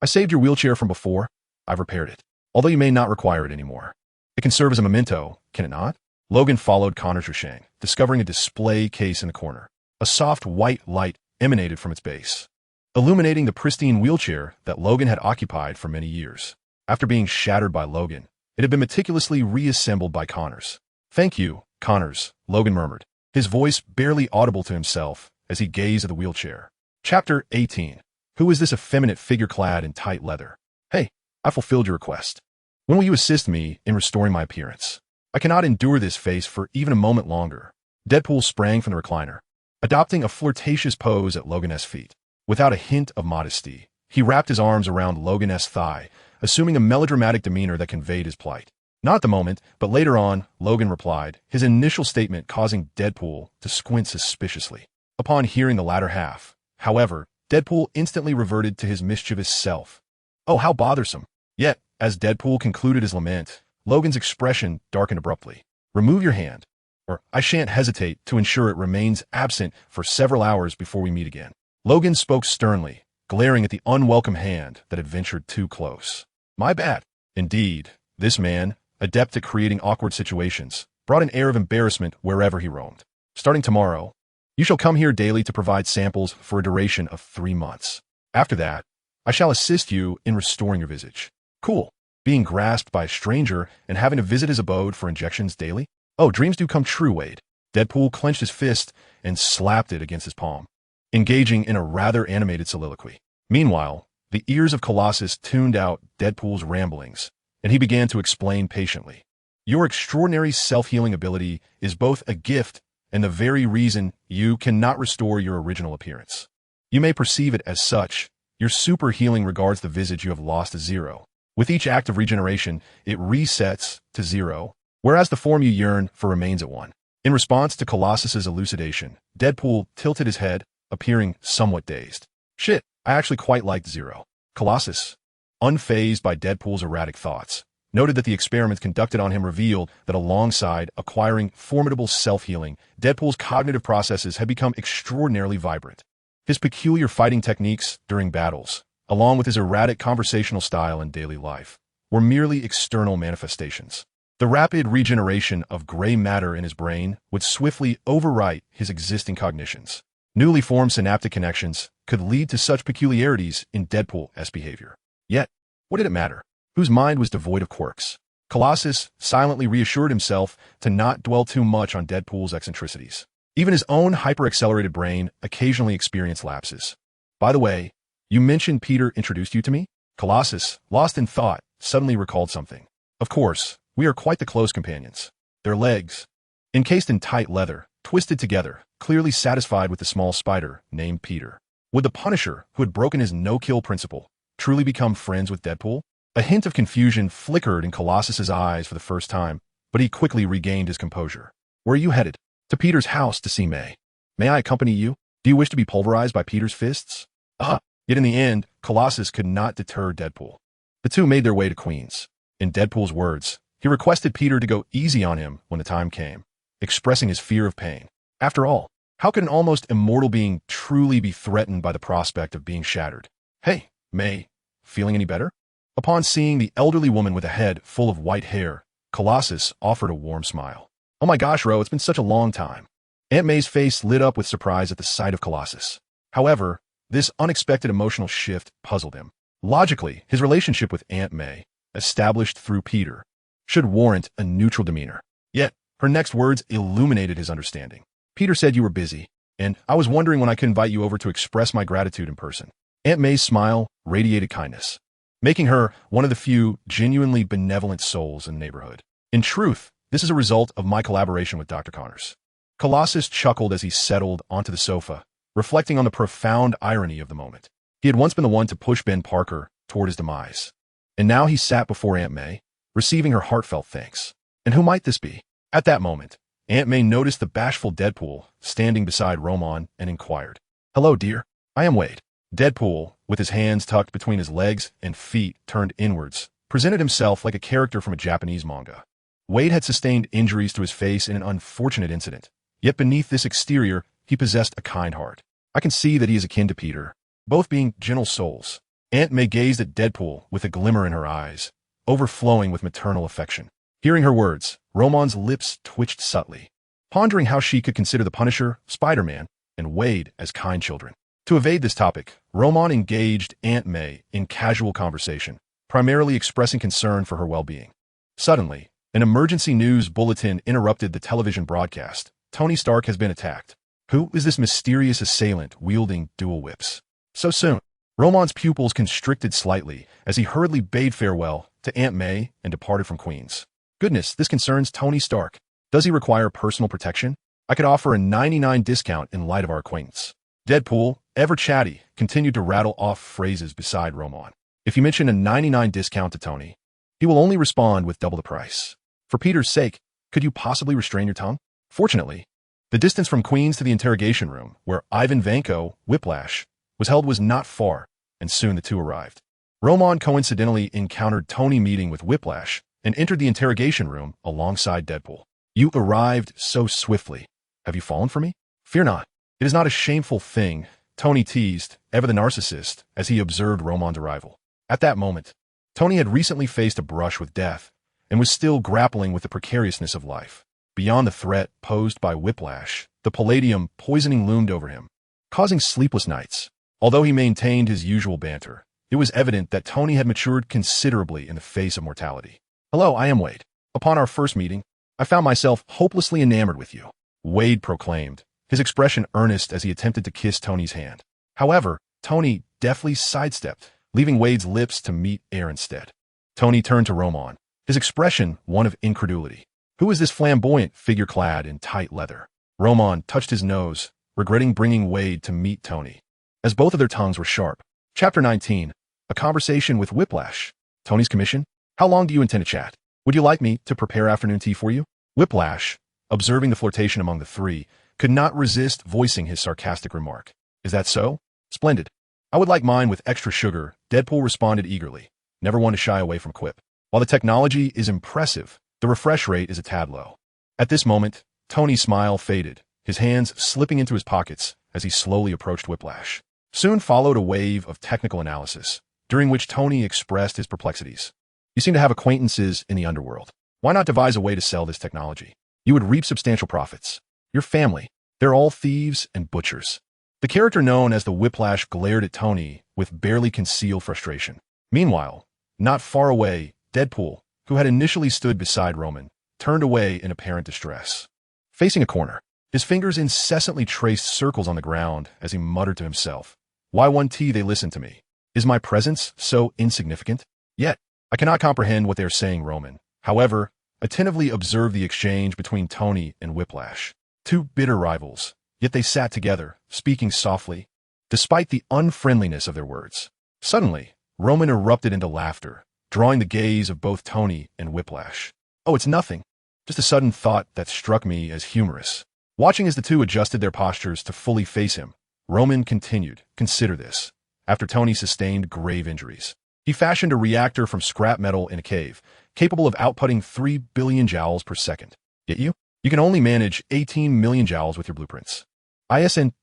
"I saved your wheelchair from before. I've repaired it, although you may not require it anymore. It can serve as a memento, can it not?" Logan followed Connor's ruching, discovering a display case in the corner. A soft white light emanated from its base, illuminating the pristine wheelchair that Logan had occupied for many years. After being shattered by Logan, it had been meticulously reassembled by Connors. "Thank you, Connors," Logan murmured, his voice barely audible to himself as he gazed at the wheelchair. Chapter 18. Who is this effeminate figure clad in tight leather? "Hey, I fulfilled your request. When will you assist me in restoring my appearance? I cannot endure this face for even a moment longer." Deadpool sprang from the recliner, adopting a flirtatious pose at Logan's feet. Without a hint of modesty, he wrapped his arms around Logan's thigh, assuming a melodramatic demeanor that conveyed his plight. "Not at the moment, but later on," Logan replied, his initial statement causing Deadpool to squint suspiciously. Upon hearing the latter half, however, Deadpool instantly reverted to his mischievous self. "Oh, how bothersome." Yet, as Deadpool concluded his lament, Logan's expression darkened abruptly. "Remove your hand, or I shan't hesitate to ensure it remains absent for several hours before we meet again." Logan spoke sternly, glaring at the unwelcome hand that had ventured too close. "My bad." Indeed, this man, adept at creating awkward situations, brought an air of embarrassment wherever he roamed. Starting tomorrow, you shall come here daily to provide samples for a duration of 3 months. After that, I shall assist you in restoring your visage. Cool. Being grasped by a stranger and having to visit his abode for injections daily? Oh, dreams do come true, Wade. Deadpool clenched his fist and slapped it against his palm, engaging in a rather animated soliloquy. Meanwhile, the ears of Colossus tuned out Deadpool's ramblings, and he began to explain patiently. Your extraordinary self-healing ability is both a gift and the very reason you cannot restore your original appearance. You may perceive it as such. Your super healing regards the visage you have lost as zero. With each act of regeneration, it resets to 0, whereas the form you yearn for remains at 1. In response to Colossus's elucidation, Deadpool tilted his head, appearing somewhat dazed. Shit, I actually quite liked 0. Colossus, unfazed by Deadpool's erratic thoughts, noted that the experiments conducted on him revealed that alongside acquiring formidable self-healing, Deadpool's cognitive processes had become extraordinarily vibrant. His peculiar fighting techniques during battles, along with his erratic conversational style in daily life, were merely external manifestations. The rapid regeneration of gray matter in his brain would swiftly overwrite his existing cognitions. Newly formed synaptic connections could lead to such peculiarities in Deadpool's behavior. Yet, what did it matter? Whose mind was devoid of quirks? Colossus silently reassured himself to not dwell too much on Deadpool's eccentricities. Even his own hyper-accelerated brain occasionally experienced lapses. By the way, you mentioned Peter introduced you to me? Colossus, lost in thought, suddenly recalled something. Of course, we are quite the close companions. Their legs, encased in tight leather, twisted together, clearly satisfied with the small spider named Peter. Would the Punisher, who had broken his no-kill principle, truly become friends with Deadpool? A hint of confusion flickered in Colossus's eyes for the first time, but he quickly regained his composure. Where are you headed? To Peter's house to see May. May I accompany you? Do you wish to be pulverized by Peter's fists? Yet in the end, Colossus could not deter Deadpool. The two made their way to Queens. In Deadpool's words, he requested Peter to go easy on him when the time came, expressing his fear of pain. After all, how could an almost immortal being truly be threatened by the prospect of being shattered? Hey, May, feeling any better? Upon seeing the elderly woman with a head full of white hair, Colossus offered a warm smile. Oh my gosh, Ro, it's been such a long time. Aunt May's face lit up with surprise at the sight of Colossus. However, this unexpected emotional shift puzzled him. Logically, his relationship with Aunt May, established through Peter, should warrant a neutral demeanor. Yet, her next words illuminated his understanding. Peter said you were busy, and I was wondering when I could invite you over to express my gratitude in person. Aunt May's smile radiated kindness, making her one of the few genuinely benevolent souls in the neighborhood. In truth, this is a result of my collaboration with Dr. Connors. Colossus chuckled as he settled onto the sofa, reflecting on the profound irony of the moment. He had once been the one to push Ben Parker toward his demise, and now he sat before Aunt May, receiving her heartfelt thanks. And who might this be? At that moment, Aunt May noticed the bashful Deadpool standing beside Roman and inquired, "Hello, dear. I am Wade." Deadpool, with his hands tucked between his legs and feet turned inwards, presented himself like a character from a Japanese manga. Wade had sustained injuries to his face in an unfortunate incident, yet beneath this exterior, he possessed a kind heart. I can see that he is akin to Peter, both being gentle souls. Aunt May gazed at Deadpool with a glimmer in her eyes, overflowing with maternal affection. Hearing her words, Roman's lips twitched subtly, pondering how she could consider the Punisher, Spider-Man, and Wade as kind children. To evade this topic, Roman engaged Aunt May in casual conversation, primarily expressing concern for her well-being. Suddenly, an emergency news bulletin interrupted the television broadcast. Tony Stark has been attacked. Who is this mysterious assailant wielding dual whips? So soon, Roman's pupils constricted slightly as he hurriedly bade farewell to Aunt May and departed from Queens. Goodness, this concerns Tony Stark. Does he require personal protection? I could offer a 99 discount in light of our acquaintance. Deadpool, ever chatty, continued to rattle off phrases beside Roman. If you mention a 99 discount to Tony, he will only respond with double the price. For Peter's sake, could you possibly restrain your tongue? Fortunately, the distance from Queens to the interrogation room, where Ivan Vanko, Whiplash, was held was not far, and soon the two arrived. Roman coincidentally encountered Tony meeting with Whiplash and entered the interrogation room alongside Deadpool. You arrived so swiftly. Have you fallen for me? Fear not. It is not a shameful thing, Tony teased, ever the narcissist, as he observed Roman's arrival. At that moment, Tony had recently faced a brush with death, and was still grappling with the precariousness of life. Beyond the threat posed by whiplash, the palladium poisoning loomed over him, causing sleepless nights. Although he maintained his usual banter, it was evident that Tony had matured considerably in the face of mortality. "Hello, I am Wade. Upon our first meeting, I found myself hopelessly enamored with you," Wade proclaimed, his expression earnest as he attempted to kiss Tony's hand. However, Tony deftly sidestepped, leaving Wade's lips to meet air instead. Tony turned to Roman, his expression one of incredulity. Who is this flamboyant figure clad in tight leather? Roman touched his nose, regretting bringing Wade to meet Tony, as both of their tongues were sharp. Chapter 19. A conversation with Whiplash. Tony's commission? How long do you intend to chat? Would you like me to prepare afternoon tea for you? Whiplash, observing the flirtation among the three, could not resist voicing his sarcastic remark. Is that so? Splendid. I would like mine with extra sugar, Deadpool responded eagerly, never one to shy away from quip. While the technology is impressive, the refresh rate is a tad low. At this moment, Tony's smile faded, his hands slipping into his pockets as he slowly approached Whiplash. Soon followed a wave of technical analysis, during which Tony expressed his perplexities. You seem to have acquaintances in the underworld. Why not devise a way to sell this technology? You would reap substantial profits. Your family, they're all thieves and butchers. The character known as the Whiplash glared at Tony with barely concealed frustration. Meanwhile, not far away, Deadpool, who had initially stood beside Roman, turned away in apparent distress. Facing a corner, his fingers incessantly traced circles on the ground as he muttered to himself, "Why one T they listen to me? Is my presence so insignificant? Yet, I cannot comprehend what they are saying." Roman, however, attentively observed the exchange between Tony and Whiplash. Two bitter rivals, yet they sat together, speaking softly, despite the unfriendliness of their words. Suddenly, Roman erupted into laughter, drawing the gaze of both Tony and Whiplash. "Oh, it's nothing. Just a sudden thought that struck me as humorous." Watching as the two adjusted their postures to fully face him, Roman continued, "Consider this. After Tony sustained grave injuries, he fashioned a reactor from scrap metal in a cave, capable of outputting 3 billion joules per second. Yet you can only manage 18 million joules with your blueprints. Isn't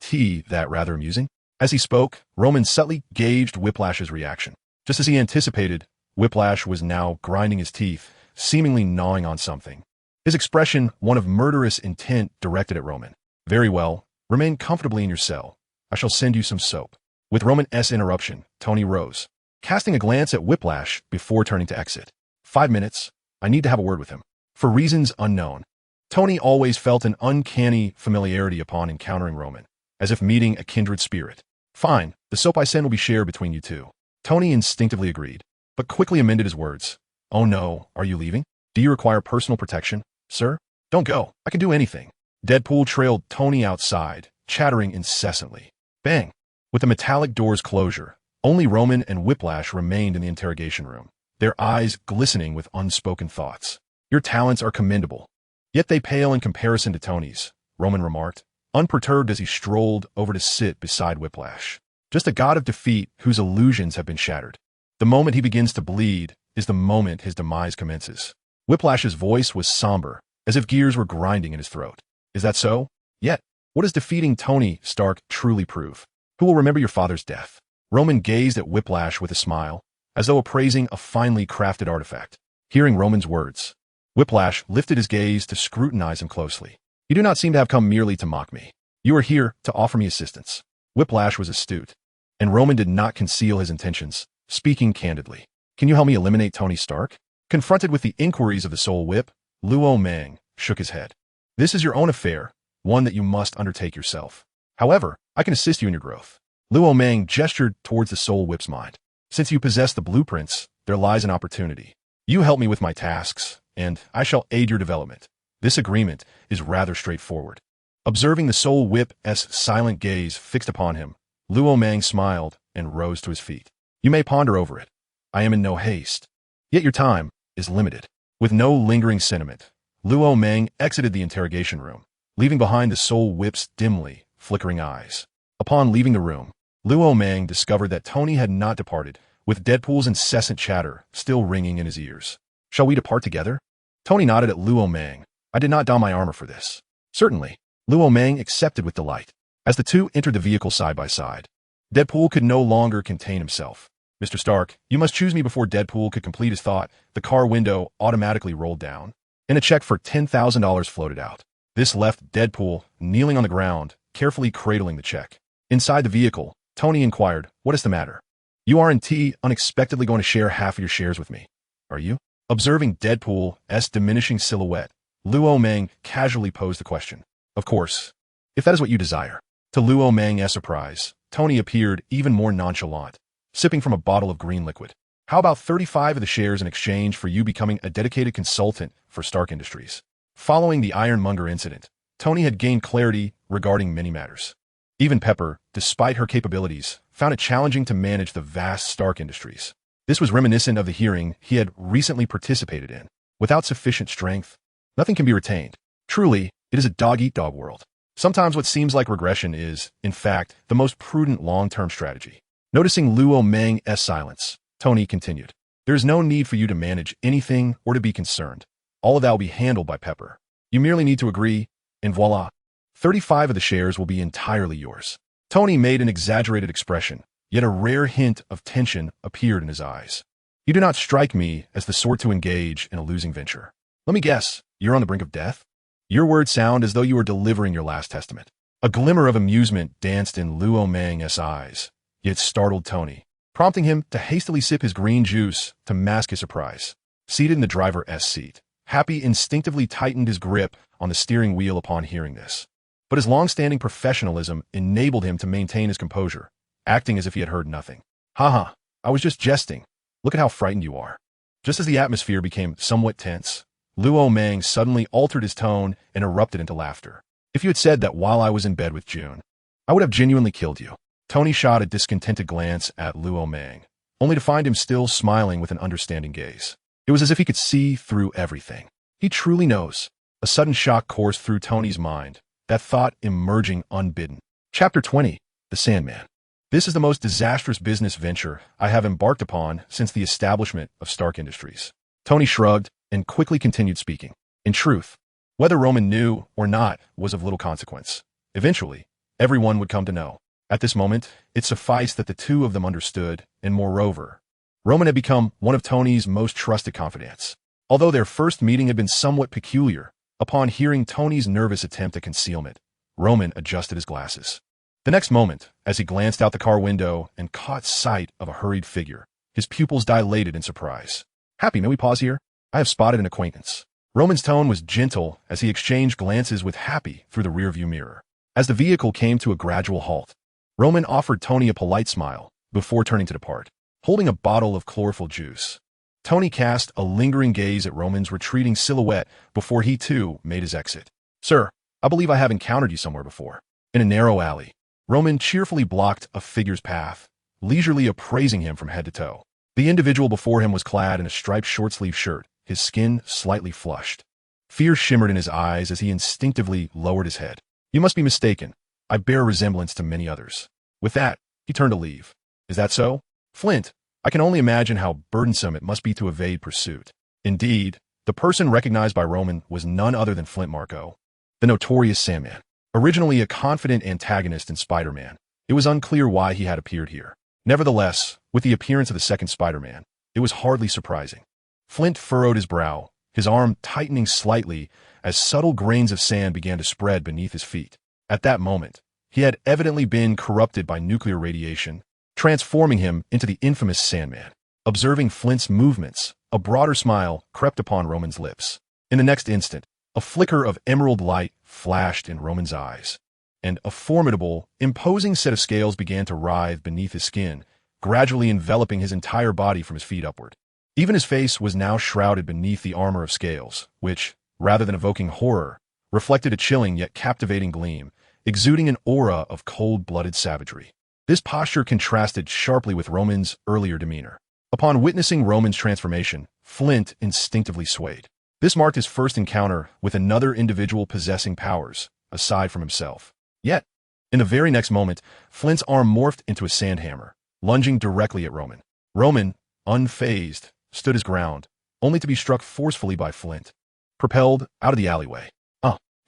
that rather amusing?" As he spoke, Roman subtly gauged Whiplash's reaction. Just as he anticipated, Whiplash was now grinding his teeth, seemingly gnawing on something. His expression, one of murderous intent directed at Roman. "Very well. Remain comfortably in your cell. I shall send you some soap." With Roman's interruption, Tony rose, casting a glance at Whiplash before turning to exit. 5 minutes. I need to have a word with him. For reasons unknown, Tony always felt an uncanny familiarity upon encountering Roman, as if meeting a kindred spirit. "Fine. The soap I send will be shared between you two." Tony instinctively agreed, but quickly amended his words. "Oh no, are you leaving? Do you require personal protection, sir? Don't go. I can do anything." Deadpool trailed Tony outside, chattering incessantly. Bang! With the metallic door's closure, only Roman and Whiplash remained in the interrogation room, their eyes glistening with unspoken thoughts. "Your talents are commendable, yet they pale in comparison to Tony's," Roman remarked, unperturbed as he strolled over to sit beside Whiplash. "Just a god of defeat whose illusions have been shattered. The moment he begins to bleed is the moment his demise commences." Whiplash's voice was somber, as if gears were grinding in his throat. "Is that so? Yet, what does defeating Tony Stark truly prove? Who will remember your father's death?" Roman gazed at Whiplash with a smile, as though appraising a finely crafted artifact. Hearing Roman's words, Whiplash lifted his gaze to scrutinize him closely. "You do not seem to have come merely to mock me. You are here to offer me assistance." Whiplash was astute, and Roman did not conceal his intentions, speaking candidly. "Can you help me eliminate Tony Stark?" Confronted with the inquiries of the Soul Whip, Luo Mang shook his head. "This is your own affair, one that you must undertake yourself. However, I can assist you in your growth." Luo Mang gestured towards the Soul Whip's mind. "Since you possess the blueprints, there lies an opportunity. You help me with my tasks, and I shall aid your development. This agreement is rather straightforward." Observing the Soul Whip's silent gaze fixed upon him, Luo Mang smiled and rose to his feet. "You may ponder over it. I am in no haste. Yet your time is limited." With no lingering sentiment, Luo Mang exited the interrogation room, leaving behind the Soul Whip's dimly flickering eyes. Upon leaving the room, Luo Mang discovered that Tony had not departed, with Deadpool's incessant chatter still ringing in his ears. "Shall we depart together?" Tony nodded at Luo Mang. "I did not don my armor for this." "Certainly." Luo Mang accepted with delight. As the two entered the vehicle side by side, Deadpool could no longer contain himself. Mr. Stark, you must choose me before Deadpool could complete his thought. The car window automatically rolled down, and a check for $10,000 floated out. This left Deadpool kneeling on the ground, carefully cradling the check. Inside the vehicle, Tony inquired, "What is the matter? You aren't unexpectedly going to share half of your shares with me, are you?" Observing Deadpool's diminishing silhouette, Luo Mang casually posed the question. "Of course, if that is what you desire." To Luo Mang's surprise, Tony appeared even more nonchalant, sipping from a bottle of green liquid. "How about 35 of the shares in exchange for you becoming a dedicated consultant for Stark Industries?" Following the Ironmonger incident, Tony had gained clarity regarding many matters. Even Pepper, despite her capabilities, found it challenging to manage the vast Stark Industries. This was reminiscent of the hearing he had recently participated in. Without sufficient strength, nothing can be retained. Truly, it is a dog-eat-dog world. Sometimes what seems like regression is, in fact, the most prudent long-term strategy. Noticing Luo Mang's silence, Tony continued, "There is no need for you to manage anything or to be concerned. All of that will be handled by Pepper. You merely need to agree, and voila, 35 of the shares will be entirely yours." Tony made an exaggerated expression, yet a rare hint of tension appeared in his eyes. "You do not strike me as the sort to engage in a losing venture. Let me guess, you're on the brink of death? Your words sound as though you were delivering your last testament." A glimmer of amusement danced in Luo Mang's eyes, yet startled Tony, prompting him to hastily sip his green juice to mask his surprise. Seated in the driver's seat, Happy instinctively tightened his grip on the steering wheel upon hearing this. But his long-standing professionalism enabled him to maintain his composure, acting as if he had heard nothing. "Haha, I was just jesting. Look at how frightened you are." Just as the atmosphere became somewhat tense, Luo Mang suddenly altered his tone and erupted into laughter. "If you had said that while I was in bed with June, I would have genuinely killed you." Tony shot a discontented glance at Luo Mang, only to find him still smiling with an understanding gaze. It was as if he could see through everything. He truly knows. A sudden shock coursed through Tony's mind, that thought emerging unbidden. Chapter 20. The Sandman. "This is the most disastrous business venture I have embarked upon since the establishment of Stark Industries." Tony shrugged and quickly continued speaking. In truth, whether Roman knew or not was of little consequence. Eventually, everyone would come to know. At this moment, it sufficed that the two of them understood, and moreover, Roman had become one of Tony's most trusted confidants. Although their first meeting had been somewhat peculiar, upon hearing Tony's nervous attempt at concealment, Roman adjusted his glasses. The next moment, as he glanced out the car window and caught sight of a hurried figure, his pupils dilated in surprise. "Happy, may we pause here? I have spotted an acquaintance." Roman's tone was gentle as he exchanged glances with Happy through the rearview mirror. As the vehicle came to a gradual halt, Roman offered Tony a polite smile before turning to depart. Holding a bottle of chlorophyll juice, Tony cast a lingering gaze at Roman's retreating silhouette before he too made his exit. "Sir, I believe I have encountered you somewhere before." In a narrow alley, Roman cheerfully blocked a figure's path, leisurely appraising him from head to toe. The individual before him was clad in a striped short-sleeved shirt, his skin slightly flushed. Fear shimmered in his eyes as he instinctively lowered his head. "You must be mistaken. I bear a resemblance to many others." With that, he turned to leave. "Is that so? Flint, I can only imagine how burdensome it must be to evade pursuit." Indeed, the person recognized by Roman was none other than Flint Marko, the notorious Sandman. Originally a confident antagonist in Spider-Man, it was unclear why he had appeared here. Nevertheless, with the appearance of the second Spider-Man, it was hardly surprising. Flint furrowed his brow, his arm tightening slightly as subtle grains of sand began to spread beneath his feet. At that moment, he had evidently been corrupted by nuclear radiation, transforming him into the infamous Sandman. Observing Flint's movements, a broader smile crept upon Roman's lips. In the next instant, a flicker of emerald light flashed in Roman's eyes, and a formidable, imposing set of scales began to writhe beneath his skin, gradually enveloping his entire body from his feet upward. Even his face was now shrouded beneath the armor of scales, which, rather than evoking horror, reflected a chilling yet captivating gleam, exuding an aura of cold-blooded savagery. This posture contrasted sharply with Roman's earlier demeanor. Upon witnessing Roman's transformation, Flint instinctively swayed. This marked his first encounter with another individual possessing powers, aside from himself. Yet, in the very next moment, Flint's arm morphed into a sandhammer, lunging directly at Roman. Roman, unfazed, stood his ground, only to be struck forcefully by Flint, propelled out of the alleyway.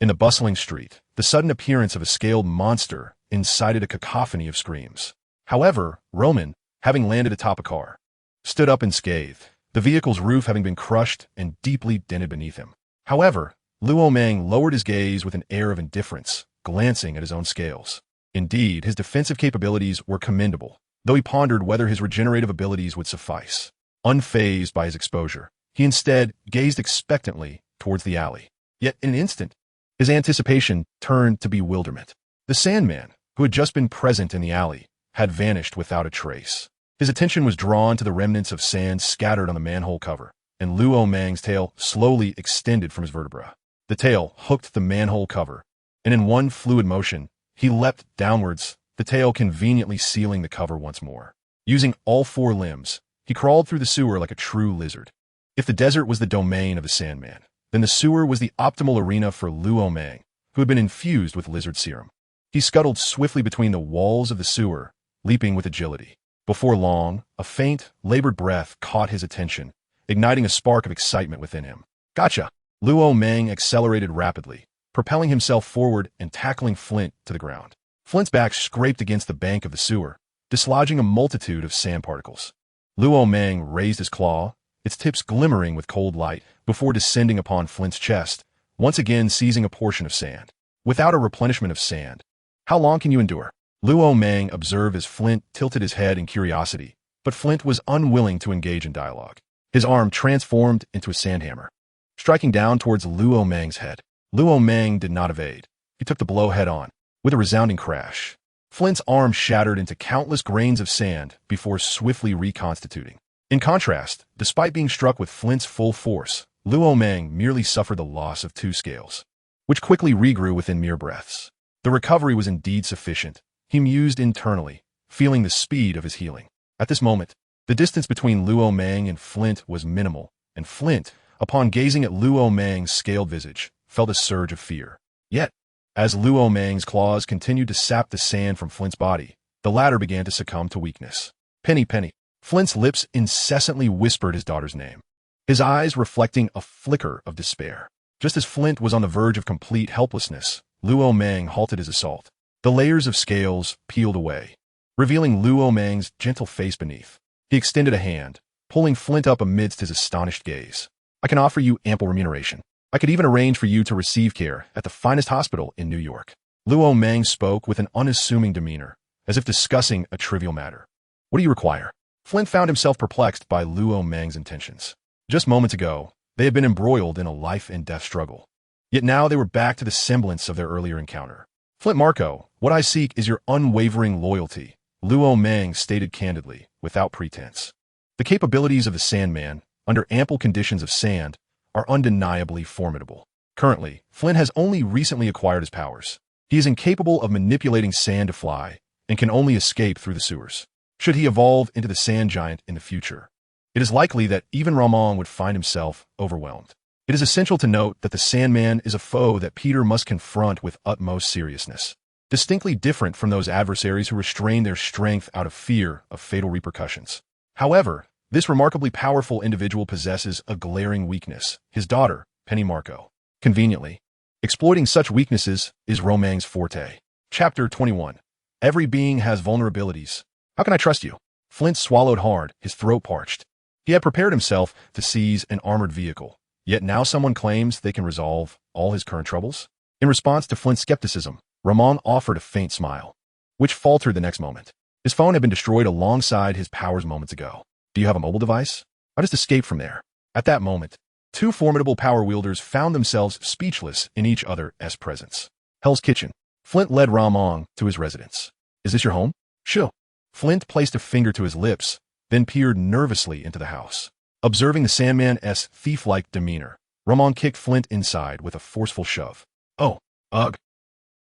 In the bustling street, the sudden appearance of a scaled monster incited a cacophony of screams. However, Roman, having landed atop a car, stood up unscathed, the vehicle's roof having been crushed and deeply dented beneath him. However, Luo Mang lowered his gaze with an air of indifference, glancing at his own scales. Indeed, his defensive capabilities were commendable, though he pondered whether his regenerative abilities would suffice. Unfazed by his exposure, he instead gazed expectantly towards the alley. Yet in an instant, his anticipation turned to bewilderment. The Sandman, who had just been present in the alley, had vanished without a trace. His attention was drawn to the remnants of sand scattered on the manhole cover, and Luo Mang's tail slowly extended from his vertebra. The tail hooked the manhole cover, and in one fluid motion, he leapt downwards, the tail conveniently sealing the cover once more. Using all four limbs, he crawled through the sewer like a true lizard. If the desert was the domain of the Sandman, then the sewer was the optimal arena for Luo Mang, who had been infused with Lizard Serum. He scuttled swiftly between the walls of the sewer, leaping with agility. Before long, a faint, labored breath caught his attention, igniting a spark of excitement within him. Gotcha! Luo Mang accelerated rapidly, propelling himself forward and tackling Flint to the ground. Flint's back scraped against the bank of the sewer, dislodging a multitude of sand particles. Luo Mang raised his claw, its tips glimmering with cold light, before descending upon Flint's chest, once again seizing a portion of sand. Without a replenishment of sand, how long can you endure? Luo Mang observed as Flint tilted his head in curiosity, but Flint was unwilling to engage in dialogue. His arm transformed into a sandhammer, striking down towards Luo Mang's head. Luo Mang did not evade. He took the blow head-on, with a resounding crash. Flint's arm shattered into countless grains of sand before swiftly reconstituting. In contrast, despite being struck with Flint's full force, Luo Mang merely suffered the loss of 2 scales, which quickly regrew within mere breaths. The recovery was indeed sufficient, he mused internally, feeling the speed of his healing. At this moment, the distance between Luo Mang and Flint was minimal, and Flint, upon gazing at Luo Mang's scaled visage, felt a surge of fear. Yet, as Luo Mang's claws continued to sap the sand from Flint's body, the latter began to succumb to weakness. Penny, Penny. Flint's lips incessantly whispered his daughter's name, his eyes reflecting a flicker of despair. Just as Flint was on the verge of complete helplessness, Luo Mang halted his assault. The layers of scales peeled away, revealing Luo Mang's gentle face beneath. He extended a hand, pulling Flint up amidst his astonished gaze. I can offer you ample remuneration. I could even arrange for you to receive care at the finest hospital in New York. Luo Mang spoke with an unassuming demeanor, as if discussing a trivial matter. What do you require? Flint found himself perplexed by Luo Mang's intentions. Just moments ago, they had been embroiled in a life-and-death struggle. Yet now they were back to the semblance of their earlier encounter. Flint Marco, what I seek is your unwavering loyalty, Luo Mang stated candidly, without pretense. The capabilities of the Sandman, under ample conditions of sand, are undeniably formidable. Currently, Flint has only recently acquired his powers. He is incapable of manipulating sand to fly, and can only escape through the sewers. Should he evolve into the sand giant in the future, it is likely that even Ramon would find himself overwhelmed. It is essential to note that the Sandman is a foe that Peter must confront with utmost seriousness, distinctly different from those adversaries who restrain their strength out of fear of fatal repercussions. However, this remarkably powerful individual possesses a glaring weakness, his daughter, Penny Marco. Conveniently, exploiting such weaknesses is Romang's forte. Chapter 21. Every being has vulnerabilities. How can I trust you? Flint swallowed hard, his throat parched. He had prepared himself to seize an armored vehicle, yet now someone claims they can resolve all his current troubles? In response to Flint's skepticism, Ramon offered a faint smile, which faltered the next moment. His phone had been destroyed alongside his powers moments ago. Do you have a mobile device? I just escaped from there. At that moment, 2 formidable power wielders found themselves speechless in each other's presence. Hell's Kitchen. Flint led Ramon to his residence. Is this your home? Sure. Flint placed a finger to his lips, then peered nervously into the house. Observing the Sandman's thief-like demeanor, Ramon kicked Flint inside with a forceful shove. Oh, ugh.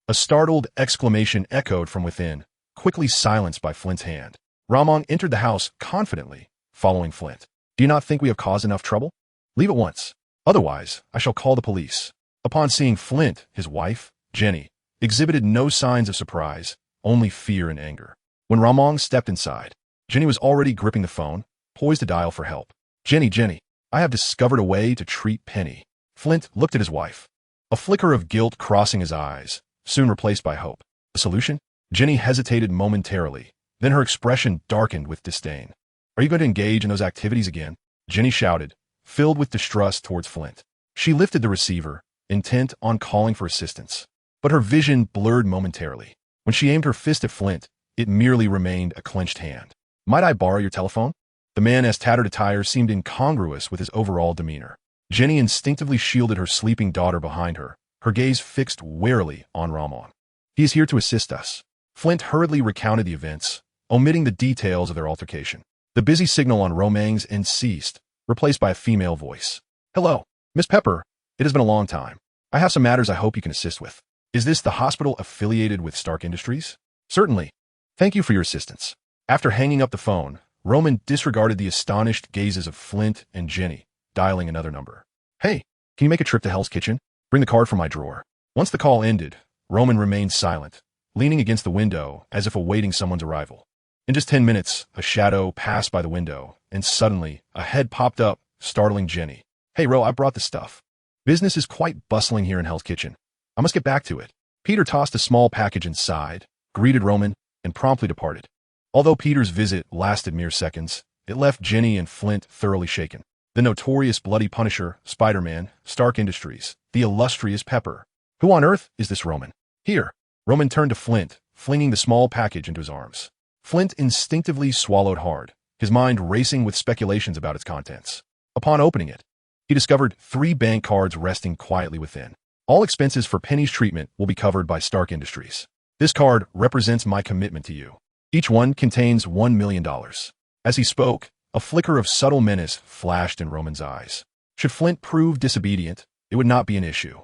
A startled exclamation echoed from within, quickly silenced by Flint's hand. Ramon entered the house confidently, following Flint. Do you not think we have caused enough trouble? Leave at once. Otherwise, I shall call the police. Upon seeing Flint, his wife, Jenny, exhibited no signs of surprise, only fear and anger. When Ramon stepped inside, Jenny was already gripping the phone, poised to dial for help. Jenny, I have discovered a way to treat Penny. Flint looked at his wife, a flicker of guilt crossing his eyes, soon replaced by hope. A solution? Jenny hesitated momentarily, Then her expression darkened with disdain. Are you going to engage in those activities again? Jenny shouted, filled with distrust towards Flint. She lifted the receiver, intent on calling for assistance. But her vision blurred momentarily. When she aimed her fist at Flint, it merely remained a clenched hand. Might I borrow your telephone? The man's tattered attire seemed incongruous with his overall demeanor. Jenny instinctively shielded her sleeping daughter behind her, her gaze fixed warily on Ramon. He is here to assist us. Flint hurriedly recounted the events, omitting the details of their altercation. The busy signal on Luo Mang's end ceased, replaced by a female voice. Hello, Miss Pepper. It has been a long time. I have some matters I hope you can assist with. Is this the hospital affiliated with Stark Industries? Certainly. Thank you for your assistance. After hanging up the phone, Roman disregarded the astonished gazes of Flint and Jenny, dialing another number. Hey, can you make a trip to Hell's Kitchen? Bring the card from my drawer. Once the call ended, Roman remained silent, leaning against the window as if awaiting someone's arrival. In just 10 minutes, a shadow passed by the window, and suddenly, a head popped up, startling Jenny. Hey, Ro, I brought the stuff. Business is quite bustling here in Hell's Kitchen. I must get back to it. Peter tossed a small package inside, greeted Roman, and promptly departed. Although Peter's visit lasted mere seconds, it left Jenny and Flint thoroughly shaken. The notorious Bloody Punisher, Spider-Man, Stark Industries, the illustrious Pepper. Who on earth is this Roman? Here. Roman turned to Flint, flinging the small package into his arms. Flint instinctively swallowed hard, his mind racing with speculations about its contents. Upon opening it, he discovered 3 bank cards resting quietly within. All expenses for Penny's treatment will be covered by Stark Industries. This card represents my commitment to you. Each one contains $1 million. As he spoke, a flicker of subtle menace flashed in Roman's eyes. Should Flint prove disobedient, it would not be an issue.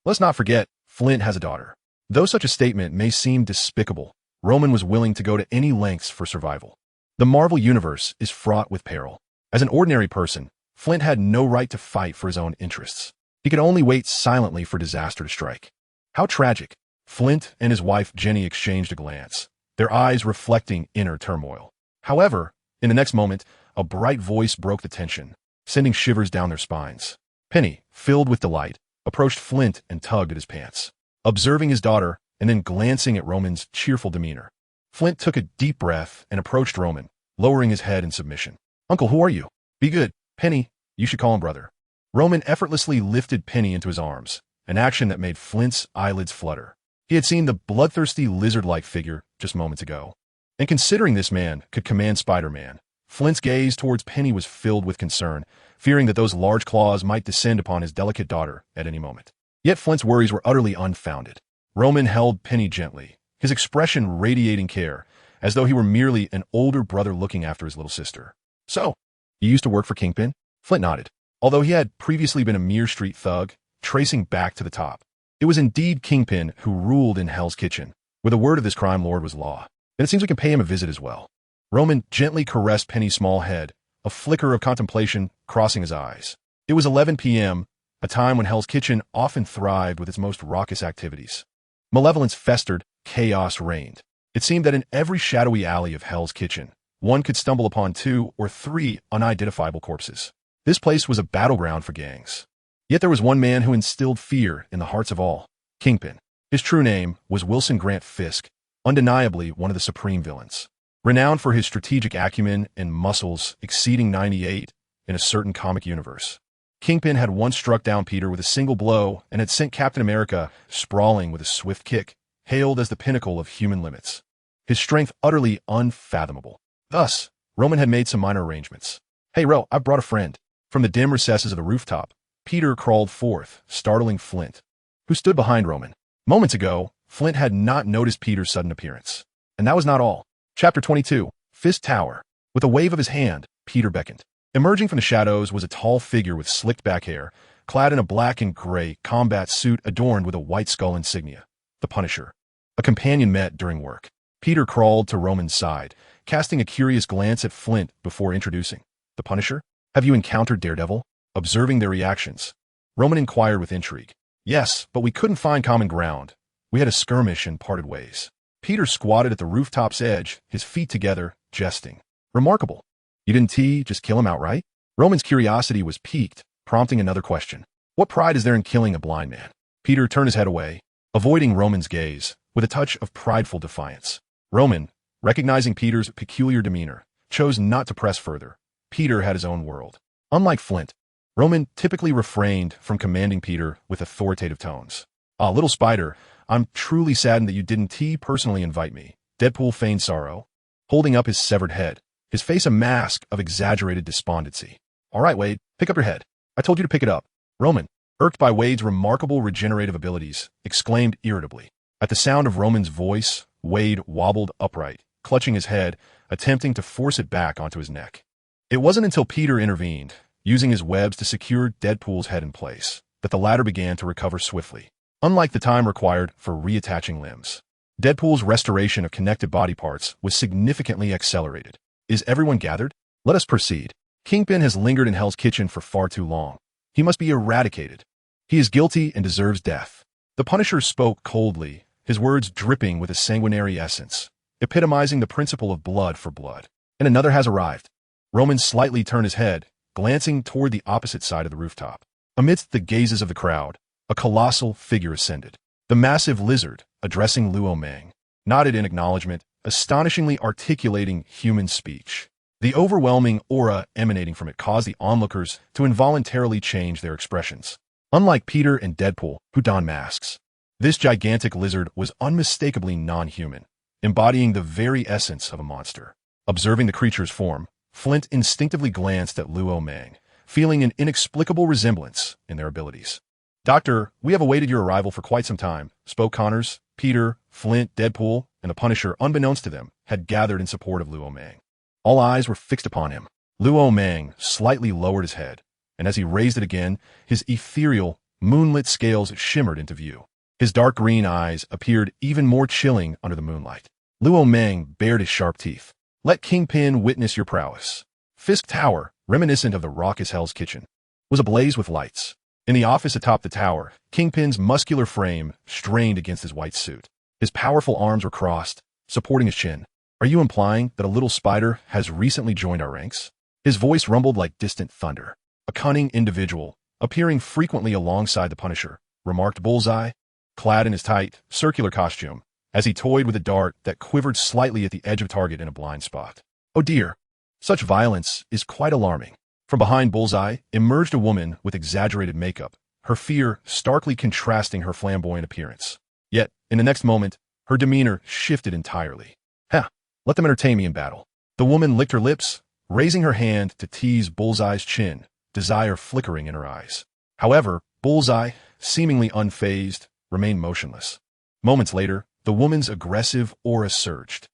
Let's not forget, Flint has a daughter. Though such a statement may seem despicable, Roman was willing to go to any lengths for survival. The Marvel Universe is fraught with peril. As an ordinary person, Flint had no right to fight for his own interests. He could only wait silently for disaster to strike. How tragic. Flint and his wife Jenny exchanged a glance, their eyes reflecting inner turmoil. However, in the next moment, a bright voice broke the tension, sending shivers down their spines. Penny, filled with delight, approached Flint and tugged at his pants, observing his daughter and then glancing at Roman's cheerful demeanor. Flint took a deep breath and approached Roman, lowering his head in submission. Uncle, who are you? Be good. Penny, you should call him brother. Roman effortlessly lifted Penny into his arms, an action that made Flint's eyelids flutter. He had seen the bloodthirsty lizard-like figure just moments ago. And considering this man could command Spider-Man, Flint's gaze towards Penny was filled with concern, fearing that those large claws might descend upon his delicate daughter at any moment. Yet Flint's worries were utterly unfounded. Roman held Penny gently, his expression radiating care, as though he were merely an older brother looking after his little sister. So, you used to work for Kingpin? Flint nodded. Although he had previously been a mere street thug, tracing back to the top. It was indeed Kingpin who ruled in Hell's Kitchen, where the word of this crime lord was law. And it seems we can pay him a visit as well. Roman gently caressed Penny's small head, a flicker of contemplation crossing his eyes. It was 11 p.m., a time when Hell's Kitchen often thrived with its most raucous activities. Malevolence festered, chaos reigned. It seemed that in every shadowy alley of Hell's Kitchen, one could stumble upon 2 or 3 unidentifiable corpses. This place was a battleground for gangs. Yet there was one man who instilled fear in the hearts of all, Kingpin. His true name was Wilson Grant Fisk, undeniably one of the supreme villains. Renowned for his strategic acumen and muscles exceeding 98 in a certain comic universe. Kingpin had once struck down Peter with a single blow and had sent Captain America sprawling with a swift kick, hailed as the pinnacle of human limits. His strength utterly unfathomable. Thus, Roman had made some minor arrangements. Hey, Ro, I've brought a friend. From the dim recesses of the rooftop, Peter crawled forth, startling Flint, who stood behind Roman. Moments ago, Flint had not noticed Peter's sudden appearance. And that was not all. Chapter 22, Fist Tower. With a wave of his hand, Peter beckoned. Emerging from the shadows was a tall figure with slicked back hair, clad in a black and gray combat suit adorned with a white skull insignia. The Punisher. A companion met during work. Peter crawled to Roman's side, casting a curious glance at Flint before introducing. The Punisher? Have you encountered Daredevil? Observing their reactions, Roman inquired with intrigue. Yes, but we couldn't find common ground. We had a skirmish and parted ways. Peter squatted at the rooftop's edge, his feet together, jesting. Remarkable. You didn't just kill him outright? Roman's curiosity was piqued, prompting another question. What pride is there in killing a blind man? Peter turned his head away, avoiding Roman's gaze, with a touch of prideful defiance. Roman, recognizing Peter's peculiar demeanor, chose not to press further. Peter had his own world. Unlike Flint, Roman typically refrained from commanding Peter with authoritative tones. "Ah, little spider, I'm truly saddened that you didn't personally invite me." Deadpool feigned sorrow, holding up his severed head, his face a mask of exaggerated despondency. "All right, Wade, pick up your head. I told you to pick it up." Roman, irked by Wade's remarkable regenerative abilities, exclaimed irritably. At the sound of Roman's voice, Wade wobbled upright, clutching his head, attempting to force it back onto his neck. It wasn't until Peter intervened, using his webs to secure Deadpool's head in place, that the latter began to recover swiftly, unlike the time required for reattaching limbs. Deadpool's restoration of connected body parts was significantly accelerated. "Is everyone gathered? Let us proceed. Kingpin has lingered in Hell's Kitchen for far too long. He must be eradicated. He is guilty and deserves death." The Punisher spoke coldly, his words dripping with a sanguinary essence, epitomizing the principle of blood for blood. "And another has arrived." Roman slightly turned his head, glancing toward the opposite side of the rooftop. Amidst the gazes of the crowd, a colossal figure ascended. The massive lizard, addressing Luo Mang, nodded in acknowledgement, astonishingly articulating human speech. The overwhelming aura emanating from it caused the onlookers to involuntarily change their expressions. Unlike Peter and Deadpool, who don masks, this gigantic lizard was unmistakably non-human, embodying the very essence of a monster. Observing the creature's form, Flint instinctively glanced at Luo Mang, feeling an inexplicable resemblance in their abilities. "Doctor, we have awaited your arrival for quite some time," spoke Connors. Peter, Flint, Deadpool, and the Punisher, unbeknownst to them, had gathered in support of Luo Mang. All eyes were fixed upon him. Luo Mang slightly lowered his head, and as he raised it again, his ethereal, moonlit scales shimmered into view. His dark green eyes appeared even more chilling under the moonlight. Luo Mang bared his sharp teeth. "Let Kingpin witness your prowess." Fisk Tower, reminiscent of the raucous Hell's Kitchen, was ablaze with lights. In the office atop the tower, Kingpin's muscular frame strained against his white suit. His powerful arms were crossed, supporting his chin. "Are you implying that a little spider has recently joined our ranks?" His voice rumbled like distant thunder. "A cunning individual, appearing frequently alongside the Punisher," remarked Bullseye, clad in his tight, circular costume, as he toyed with a dart that quivered slightly at the edge of target in a blind spot. "Oh dear, such violence is quite alarming." From behind Bullseye emerged a woman with exaggerated makeup, her fear starkly contrasting her flamboyant appearance. Yet, in the next moment, her demeanor shifted entirely. "Huh, let them entertain me in battle." The woman licked her lips, raising her hand to tease Bullseye's chin, desire flickering in her eyes. However, Bullseye, seemingly unfazed, remained motionless. Moments later, the woman's aggressive aura surged.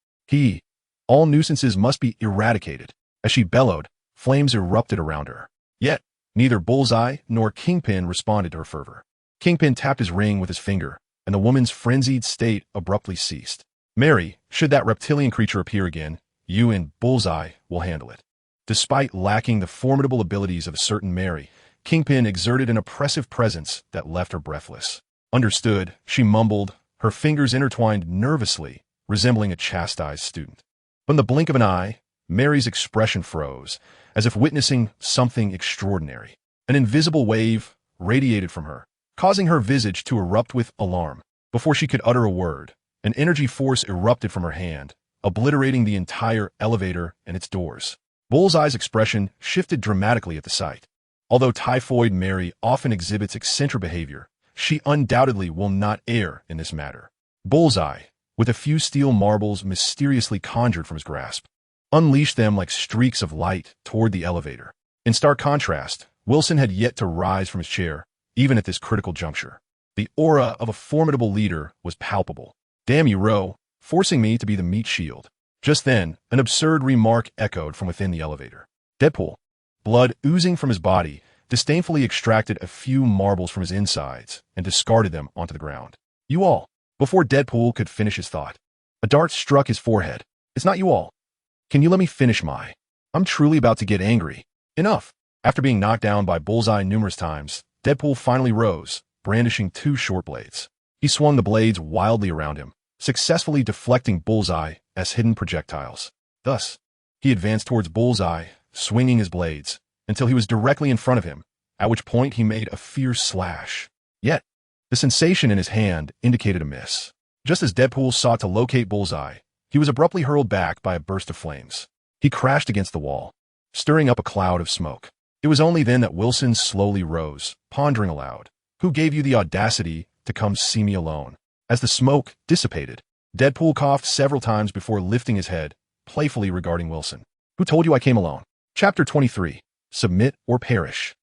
All nuisances must be eradicated." As she bellowed, flames erupted around her. Yet, neither Bullseye nor Kingpin responded to her fervor. Kingpin tapped his ring with his finger, and the woman's frenzied state abruptly ceased. "Mary, should that reptilian creature appear again, you and Bullseye will handle it." Despite lacking the formidable abilities of a certain Mary, Kingpin exerted an oppressive presence that left her breathless. "Understood," she mumbled, her fingers intertwined nervously, resembling a chastised student. From the blink of an eye, Mary's expression froze, as if witnessing something extraordinary. An invisible wave radiated from her, causing her visage to erupt with alarm. Before she could utter a word, an energy force erupted from her hand, obliterating the entire elevator and its doors. Bullseye's expression shifted dramatically at the sight. Although Typhoid Mary often exhibits eccentric behavior, she undoubtedly will not err in this matter. Bullseye, with a few steel marbles mysteriously conjured from his grasp, unleashed them like streaks of light toward the elevator. In stark contrast, Wilson had yet to rise from his chair, even at this critical juncture. The aura of a formidable leader was palpable. "Damn you, Ro, forcing me to be the meat shield." Just then, an absurd remark echoed from within the elevator. Deadpool, blood oozing from his body, disdainfully extracted a few marbles from his insides and discarded them onto the ground. "You all." Before Deadpool could finish his thought, a dart struck his forehead. "It's not you all. Can you let me finish I'm truly about to get angry. Enough." After being knocked down by Bullseye numerous times, Deadpool finally rose, brandishing two short blades. He swung the blades wildly around him, successfully deflecting Bullseye as hidden projectiles. Thus, he advanced towards Bullseye, swinging his blades, until he was directly in front of him, at which point he made a fierce slash. Yet, the sensation in his hand indicated a miss. Just as Deadpool sought to locate Bullseye, he he was abruptly hurled back by a burst of flames. He crashed against the wall, stirring up a cloud of smoke. It was only then that Wilson slowly rose, pondering aloud. Who gave you the audacity to come see me alone? As the smoke dissipated, Deadpool coughed several times before lifting his head, playfully regarding Wilson. Who told you I came alone? Chapter 23. Submit or perish.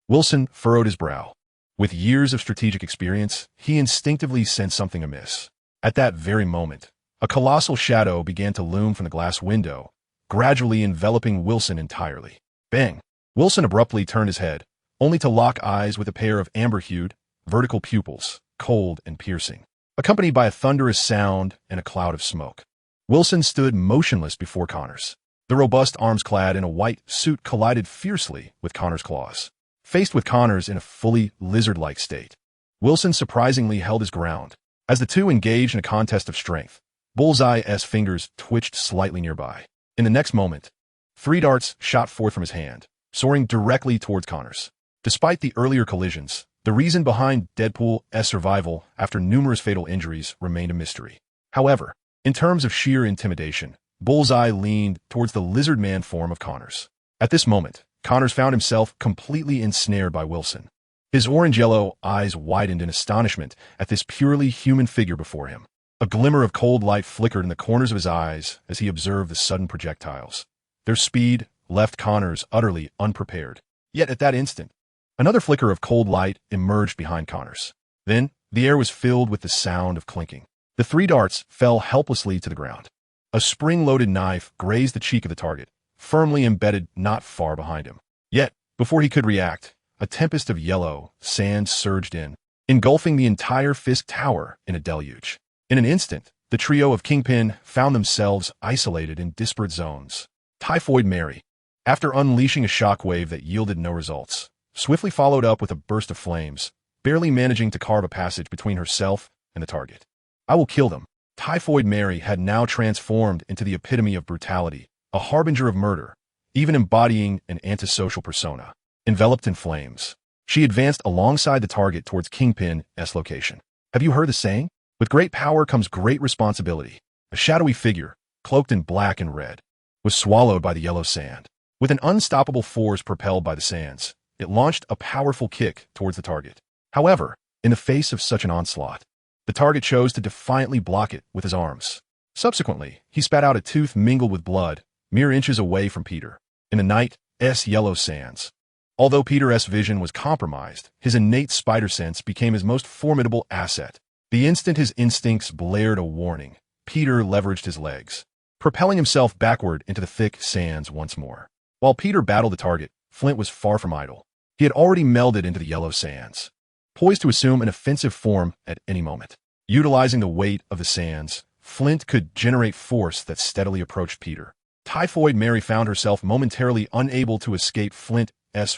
Wilson furrowed his brow. With years of strategic experience, he instinctively sensed something amiss. At that very moment, a colossal shadow began to loom from the glass window, gradually enveloping Wilson entirely. Bang! Wilson abruptly turned his head, only to lock eyes with a pair of amber-hued, vertical pupils, cold and piercing, accompanied by a thunderous sound and a cloud of smoke. Wilson stood motionless before Connors. The robust arms clad in a white suit collided fiercely with Connors' claws. Faced with Connors in a fully lizard-like state, Wilson surprisingly held his ground. As the two engaged in a contest of strength, Bullseye's fingers twitched slightly nearby. In the next moment, 3 darts shot forth from his hand, soaring directly towards Connors. Despite the earlier collisions, the reason behind Deadpool's survival after numerous fatal injuries remained a mystery. However, in terms of sheer intimidation, Bullseye leaned towards the lizard man form of Connors. At this moment, Connors found himself completely ensnared by Wilson. His orange-yellow eyes widened in astonishment at this purely human figure before him. A glimmer of cold light flickered in the corners of his eyes as he observed the sudden projectiles. Their speed left Connors utterly unprepared. Yet at that instant, another flicker of cold light emerged behind Connors. Then, the air was filled with the sound of clinking. The 3 darts fell helplessly to the ground. A spring-loaded knife grazed the cheek of the target, firmly embedded not far behind him. Yet, before he could react, a tempest of yellow sand surged in, engulfing the entire Fisk Tower in a deluge. In an instant, the trio of Kingpin found themselves isolated in disparate zones. Typhoid Mary, after unleashing a shockwave that yielded no results, swiftly followed up with a burst of flames, barely managing to carve a passage between herself and the target. I will kill them. Typhoid Mary had now transformed into the epitome of brutality, a harbinger of murder, even embodying an antisocial persona. Enveloped in flames, she advanced alongside the target towards Kingpin's location. Have you heard the saying? With great power comes great responsibility. A shadowy figure, cloaked in black and red, was swallowed by the yellow sand. With an unstoppable force propelled by the sands, it launched a powerful kick towards the target. However, in the face of such an onslaught, the target chose to defiantly block it with his arms. Subsequently, he spat out a tooth mingled with blood, mere inches away from Peter, in the night's yellow sands. Although Peter's vision was compromised, his innate spider sense became his most formidable asset. The instant his instincts blared a warning, Peter leveraged his legs, propelling himself backward into the thick sands once more. While Peter battled the target, Flint was far from idle. He had already melded into the yellow sands, poised to assume an offensive form at any moment. Utilizing the weight of the sands, Flint could generate force that steadily approached Peter. Typhoid Mary found herself momentarily unable to escape Flint's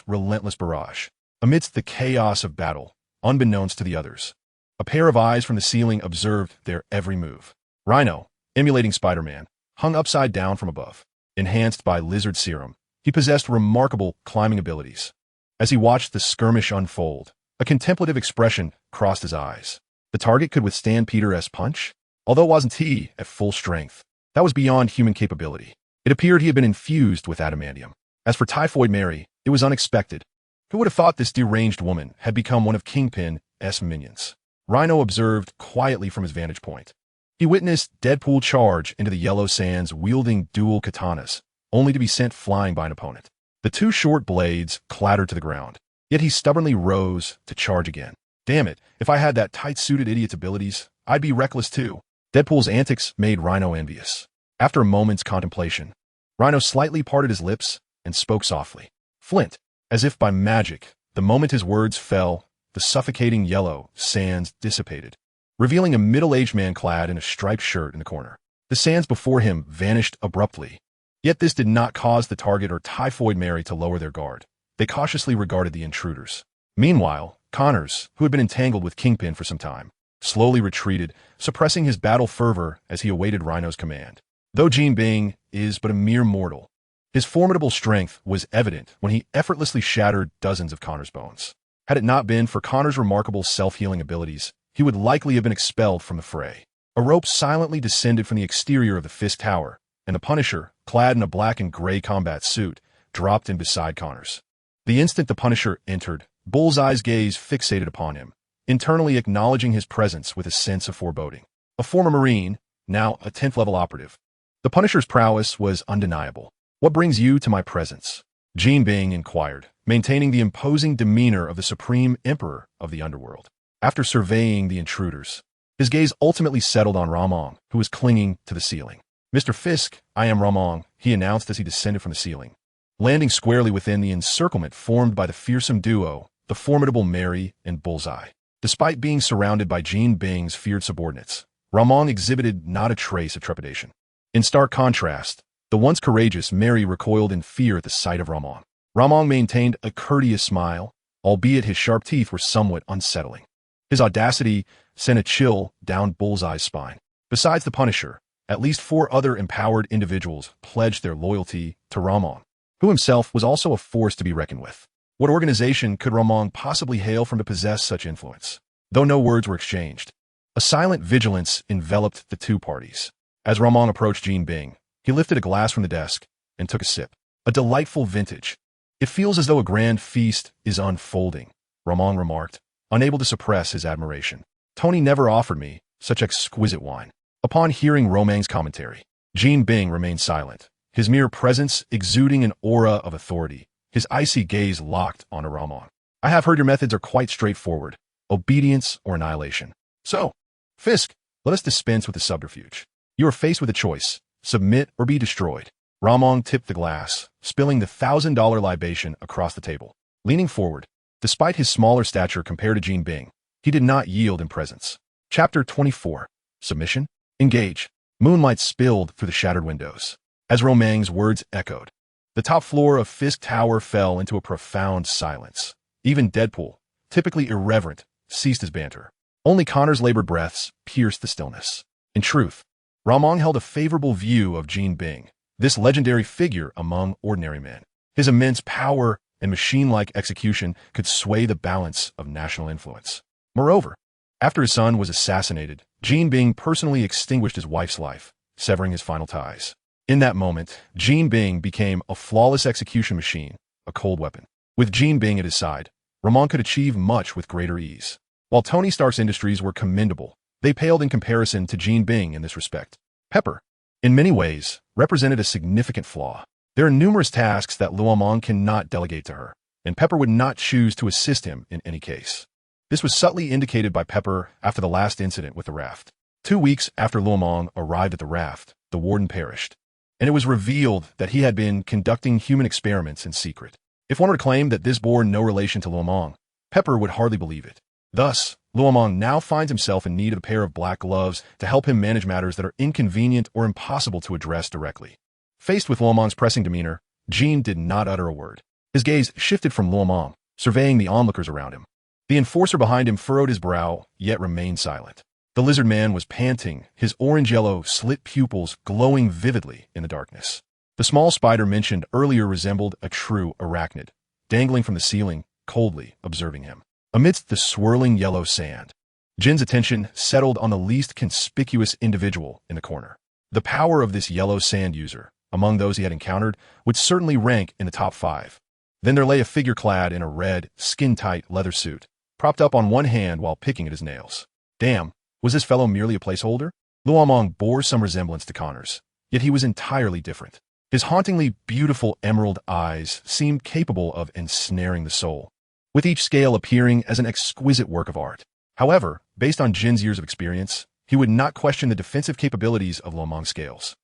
relentless barrage. Amidst the chaos of battle, unbeknownst to the others, a pair of eyes from the ceiling observed their every move. Rhino, emulating Spider-Man, hung upside down from above. Enhanced by Lizard Serum, he possessed remarkable climbing abilities. As he watched the skirmish unfold, a contemplative expression crossed his eyes. The target could withstand Peter's punch? Although wasn't he at full strength, that was beyond human capability. It appeared he had been infused with adamantium. As for Typhoid Mary, it was unexpected. Who would have thought this deranged woman had become one of Kingpin's minions? Rhino observed quietly from his vantage point. He witnessed Deadpool charge into the yellow sands wielding dual katanas, only to be sent flying by an opponent. The 2 short blades clattered to the ground, yet he stubbornly rose to charge again. Damn it, if I had that tight-suited idiot's abilities, I'd be reckless too. Deadpool's antics made Rhino envious. After a moment's contemplation, Rhino slightly parted his lips and spoke softly. Flint, as if by magic, the moment his words fell, the suffocating yellow sands dissipated, revealing a middle-aged man clad in a striped shirt in the corner. The sands before him vanished abruptly. Yet this did not cause the target or Typhoid Mary to lower their guard. They cautiously regarded the intruders. Meanwhile, Connors, who had been entangled with Kingpin for some time, slowly retreated, suppressing his battle fervor as he awaited Rhino's command. Though Jean Bing is but a mere mortal, his formidable strength was evident when he effortlessly shattered dozens of Connors' bones. Had it not been for Connors' remarkable self-healing abilities, he would likely have been expelled from the fray. A rope silently descended from the exterior of the Fisk Tower, and the Punisher, clad in a black and gray combat suit, dropped in beside Connors. The instant the Punisher entered, Bullseye's gaze fixated upon him, internally acknowledging his presence with a sense of foreboding. A former Marine, now a 10th-level operative. The Punisher's prowess was undeniable. "What brings you to my presence?" Jean Bing inquired, maintaining the imposing demeanor of the Supreme Emperor of the Underworld. After surveying the intruders, his gaze ultimately settled on Luo Mang, who was clinging to the ceiling. "Mr. Fisk, I am Luo Mang," he announced as he descended from the ceiling, landing squarely within the encirclement formed by the fearsome duo, the formidable Mary and Bullseye. Despite being surrounded by Jean Bing's feared subordinates, Luo Mang exhibited not a trace of trepidation. In stark contrast, the once courageous Mary recoiled in fear at the sight of Luo Mang. Luo Mang maintained a courteous smile, albeit his sharp teeth were somewhat unsettling. His audacity sent a chill down Bullseye's spine. Besides the Punisher, at least 4 other empowered individuals pledged their loyalty to Luo Mang, who himself was also a force to be reckoned with. What organization could Luo Mang possibly hail from to possess such influence? Though no words were exchanged, a silent vigilance enveloped the two parties. As Luo Mang approached Jean Bing, he lifted a glass from the desk and took a sip. "A delightful vintage. It feels as though a grand feast is unfolding," Luo Mang remarked, unable to suppress his admiration. "Tony never offered me such exquisite wine." Upon hearing Luo Mang's commentary, Jean Bing remained silent, his mere presence exuding an aura of authority, his icy gaze locked on Luo Mang. "I have heard your methods are quite straightforward, obedience or annihilation. So, Fisk, let us dispense with the subterfuge. You are faced with a choice, submit or be destroyed." Luo Mang tipped the glass, spilling the $1,000 libation across the table. Leaning forward, despite his smaller stature compared to Jean Bing, he did not yield in presence. Chapter 24. Submission? Engage. Moonlight spilled through the shattered windows. As Luo Mang's words echoed, the top floor of Fisk Tower fell into a profound silence. Even Deadpool, typically irreverent, ceased his banter. Only Connor's labored breaths pierced the stillness. In truth, Luo Mang held a favorable view of Jean Bing, this legendary figure among ordinary men. His immense power and machine-like execution could sway the balance of national influence. Moreover, after his son was assassinated, Jean Bing personally extinguished his wife's life, severing his final ties. In that moment, Jean Bing became a flawless execution machine, a cold weapon. With Jean Bing at his side, Luo Mang could achieve much with greater ease. While Tony Stark's industries were commendable, they paled in comparison to Jean Bing in this respect. Pepper, in many ways, represented a significant flaw. There are numerous tasks that Luo Mang cannot delegate to her, and Pepper would not choose to assist him in any case. This was subtly indicated by Pepper after the last incident with the raft. 2 weeks after Luo Mang arrived at the raft, the warden perished, and it was revealed that he had been conducting human experiments in secret. If one were to claim that this bore no relation to Luo Mang, Pepper would hardly believe it. Thus, Luo Mang now finds himself in need of a pair of black gloves to help him manage matters that are inconvenient or impossible to address directly. Faced with Luo Mang's pressing demeanor, Jean did not utter a word. His gaze shifted from Luo Mang, surveying the onlookers around him. The enforcer behind him furrowed his brow, yet remained silent. The lizard man was panting, his orange-yellow slit pupils glowing vividly in the darkness. The small spider mentioned earlier resembled a true arachnid, dangling from the ceiling, coldly observing him. Amidst the swirling yellow sand, Jin's attention settled on the least conspicuous individual in the corner. The power of this yellow sand user, among those he had encountered, would certainly rank in the top 5. Then there lay a figure clad in a red, skin-tight leather suit, propped up on one hand while picking at his nails. Damn, was this fellow merely a placeholder? Luo Mang bore some resemblance to Connor's, yet he was entirely different. His hauntingly beautiful emerald eyes seemed capable of ensnaring the soul, with each scale appearing as an exquisite work of art. However, based on Jin's years of experience, he would not question the defensive capabilities of Luo Mang's scales.